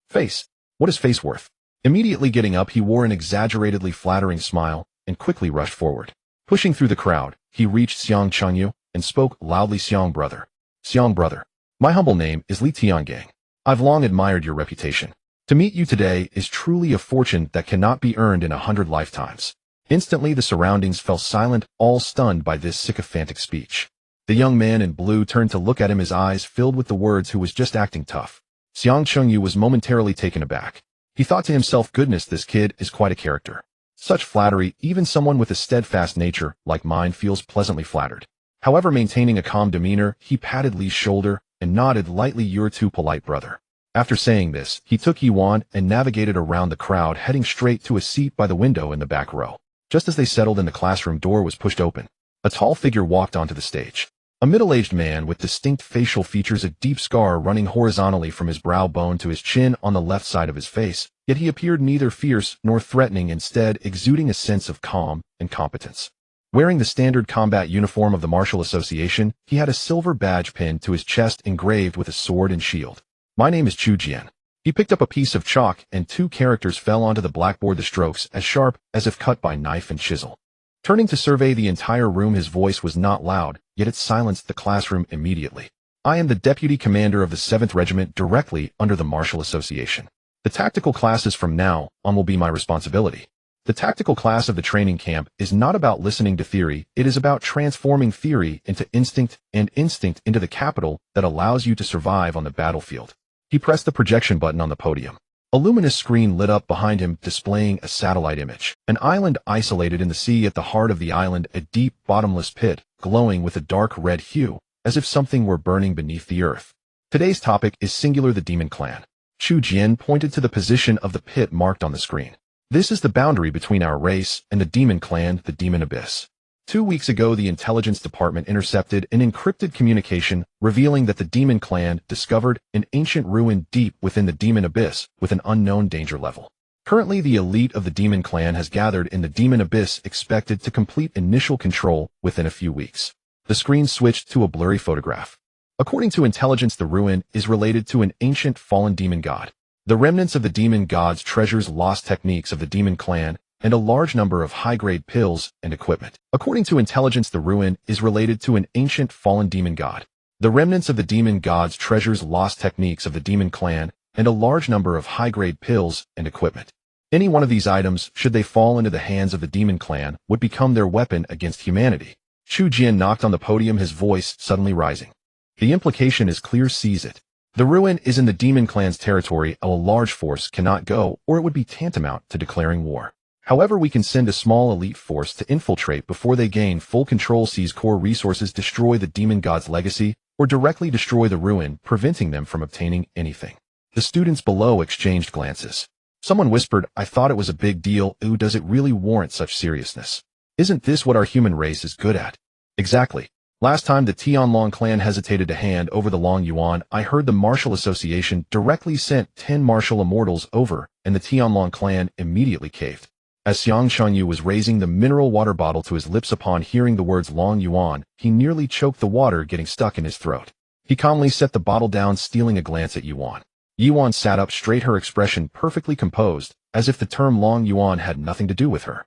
Face. What is face worth? Immediately getting up, he wore an exaggeratedly flattering smile and quickly rushed forward. Pushing through the crowd, he reached Xiong Chengyu and spoke loudly. Xiong brother. Xiong brother. My humble name is Li Tianggang. I've long admired your reputation. To meet you today is truly a fortune that cannot be earned in 100 lifetimes. Instantly, the surroundings fell silent, all stunned by this sycophantic speech. The young man in blue turned to look at him, his eyes filled with the words, who was just acting tough. Xiong Chengyu was momentarily taken aback. He thought to himself, goodness, this kid is quite a character. Such flattery, even someone with a steadfast nature like mine feels pleasantly flattered. However, maintaining a calm demeanor, he patted Li's shoulder and nodded lightly. You're too polite, brother. After saying this, he took Yuan and navigated around the crowd, heading straight to a seat by the window in the back row. Just as they settled in, the classroom door was pushed open. A tall figure walked onto the stage. A middle-aged man with distinct facial features, a deep scar running horizontally from his brow bone to his chin on the left side of his face, yet he appeared neither fierce nor threatening, instead exuding a sense of calm and competence. Wearing the standard combat uniform of the Martial Association, he had a silver badge pinned to his chest engraved with a sword and shield. My name is Chu Jian. He picked up a piece of chalk and 2 characters fell onto the blackboard, the strokes as sharp as if cut by knife and chisel. Turning to survey the entire room, his voice was not loud, yet it silenced the classroom immediately. I am the deputy commander of the 7th Regiment, directly under the Martial Association. The tactical classes from now on will be my responsibility. The tactical class of the training camp is not about listening to theory, it is about transforming theory into instinct and instinct into the capital that allows you to survive on the battlefield. He pressed the projection button on the podium. A luminous screen lit up behind him, displaying a satellite image. An island isolated in the sea, at the heart of the island, a deep, bottomless pit, glowing with a dark red hue, as if something were burning beneath the earth. Today's topic is singular, the Demon Clan. Chu Jian pointed to the position of the pit marked on the screen. This is the boundary between our race and the Demon Clan, the Demon Abyss. 2 weeks ago, the Intelligence Department intercepted an encrypted communication revealing that the Demon Clan discovered an ancient ruin deep within the Demon Abyss with an unknown danger level. Currently, the elite of the Demon Clan has gathered in the Demon Abyss, expected to complete initial control within a few weeks. The screen switched to a blurry photograph. According to intelligence, the ruin is related to an ancient fallen demon god. The remnants of the demon god's treasures, lost techniques of the Demon Clan, and a large number of high-grade pills and equipment. According to intelligence, the ruin is related to an ancient fallen demon god. The remnants of the demon god's treasures, lost techniques of the Demon Clan, and a large number of high-grade pills and equipment. Any one of these items, should they fall into the hands of the Demon Clan, would become their weapon against humanity. Chu Jian knocked on the podium, his voice suddenly rising. The implication is clear, seize it. The ruin is in the Demon Clan's territory. A large force cannot go, or it would be tantamount to declaring war. However, we can send a small elite force to infiltrate before they gain full control, seize core resources, destroy the demon god's legacy, or directly destroy the ruin, preventing them from obtaining anything. The students below exchanged glances. Someone whispered, I thought it was a big deal. Ooh, does it really warrant such seriousness? Isn't this what our human race is good at? Exactly. Last time the Tianlong clan hesitated to hand over the Long Yuan, I heard the Martial Association directly sent 10 martial immortals over, and the Tianlong clan immediately caved. As Xiong Shanyu was raising the mineral water bottle to his lips upon hearing the words Long Yuan, he nearly choked, the water getting stuck in his throat. He calmly set the bottle down, stealing a glance at Yuan. Yuan sat up straight, her expression perfectly composed, as if the term Long Yuan had nothing to do with her.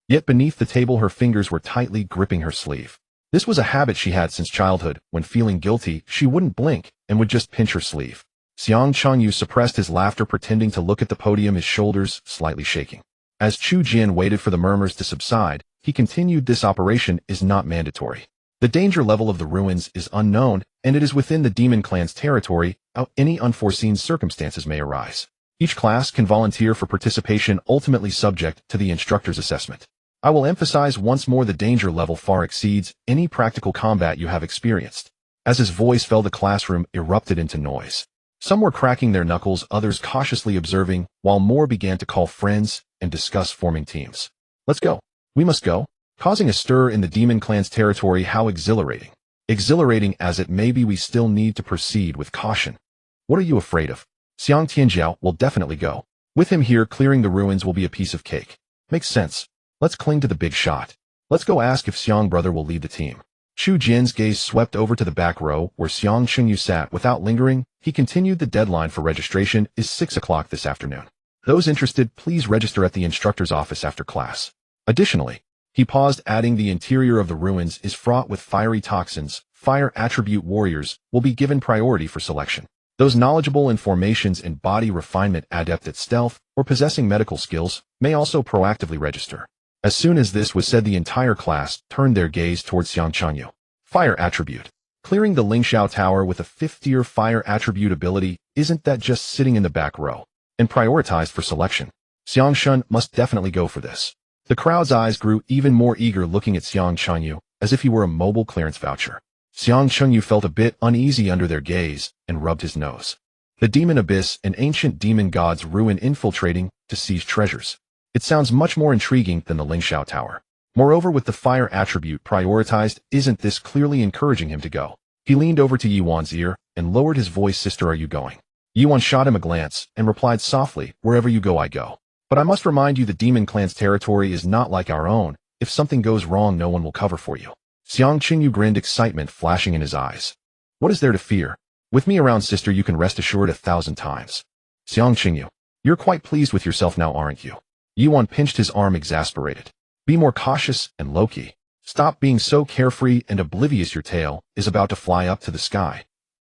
Yet beneath the table her fingers were tightly gripping her sleeve. This was a habit she had since childhood. When feeling guilty, she wouldn't blink and would just pinch her sleeve. Xiang Changyu suppressed his laughter, pretending to look at the podium, his shoulders slightly shaking. As Chu Jian waited for the murmurs to subside, he continued, "This operation is not mandatory. The danger level of the ruins is unknown, and it is within the demon clan's territory. Any unforeseen circumstances may arise. Each class can volunteer for participation, ultimately subject to the instructor's assessment. I will emphasize once more, the danger level far exceeds any practical combat you have experienced." As his voice fell, the classroom erupted into noise. Some were cracking their knuckles, others cautiously observing, while more began to call friends and discuss forming teams. "Let's go. We must go." Causing a stir in the demon clan's territory. How exhilarating. Exhilarating as it may be, we still need to proceed with caution. What are you afraid of? Xiang Tianjiao will definitely go. With him here, clearing the ruins will be a piece of cake. Makes sense. Let's cling to the big shot. Let's go ask if Xiang brother will lead the team. Chu Jian's gaze swept over to the back row, where Xiang Chunyu sat. Without lingering, he continued, "The deadline for registration is 6 o'clock this afternoon. Those interested, please register at the instructor's office after class." Additionally, he paused, adding, "The interior of the ruins is fraught with fiery toxins. Fire attribute warriors will be given priority for selection. Those knowledgeable in formations and body refinement, adept at stealth, or possessing medical skills may also proactively register." As soon as this was said, the entire class turned their gaze towards Xiang Changyu. Fire attribute. Clearing the Lingxiao Tower with a 5th-tier fire attribute ability, isn't that just sitting in the back row and prioritized for selection? Xiang Shun must definitely go for this. The crowd's eyes grew even more eager, looking at Xiang Changyu as if he were a mobile clearance voucher. Xiang Changyu felt a bit uneasy under their gaze and rubbed his nose. The demon abyss, an ancient demon god's ruin, infiltrating to seize treasures. It sounds much more intriguing than the Lingxiao Tower. Moreover, with the fire attribute prioritized, isn't this clearly encouraging him to go? He leaned over to Yuan's ear and lowered his voice, "Sister, are you going?" Yuan shot him a glance and replied softly, "Wherever you go, I go. But I must remind you, the demon clan's territory is not like our own. If something goes wrong, no one will cover for you." Xiang Qingyu grinned, excitement flashing in his eyes. "What is there to fear? With me around, sister, you can rest assured 1,000 times." "Xiang Qingyu, you're quite pleased with yourself now, aren't you?" Yuan pinched his arm, exasperated. "Be more cautious and low-key. Stop being so carefree and oblivious. Your tail is about to fly up to the sky."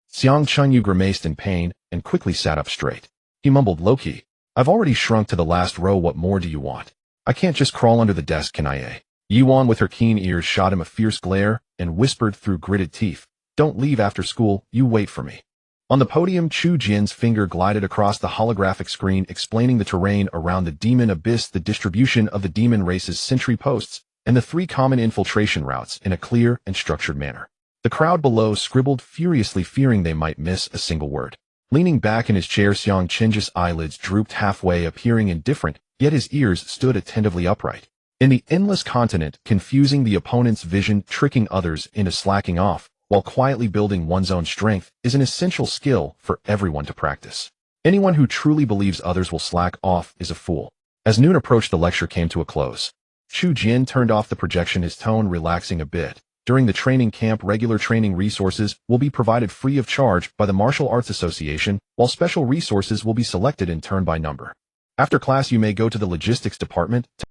Xiang Chunyu grimaced in pain and quickly sat up straight. He mumbled, "Low-key? I've already shrunk to the last row. What more do you want? I can't just crawl under the desk, can I? Yuan, with her keen ears, shot him a fierce glare and whispered through gritted teeth, "Don't leave after school. You wait for me." On the podium, Chu Jian's finger glided across the holographic screen, explaining the terrain around the demon abyss, the distribution of the demon race's sentry posts, and the 3 common infiltration routes in a clear and structured manner. The crowd below scribbled furiously, fearing they might miss a single word. Leaning back in his chair, Xiang Qing's eyelids drooped halfway, appearing indifferent, yet his ears stood attentively upright. In the endless continent, confusing the opponent's vision, tricking others into slacking off, while quietly building one's own strength, is an essential skill for everyone to practice. Anyone who truly believes others will slack off is a fool. As noon approached, the lecture came to a close. Chu Jian turned off the projection, his tone relaxing a bit. During the training camp, regular training resources will be provided free of charge by the Martial Arts Association, while special resources will be selected in turn by number. After class, you may go to the logistics department to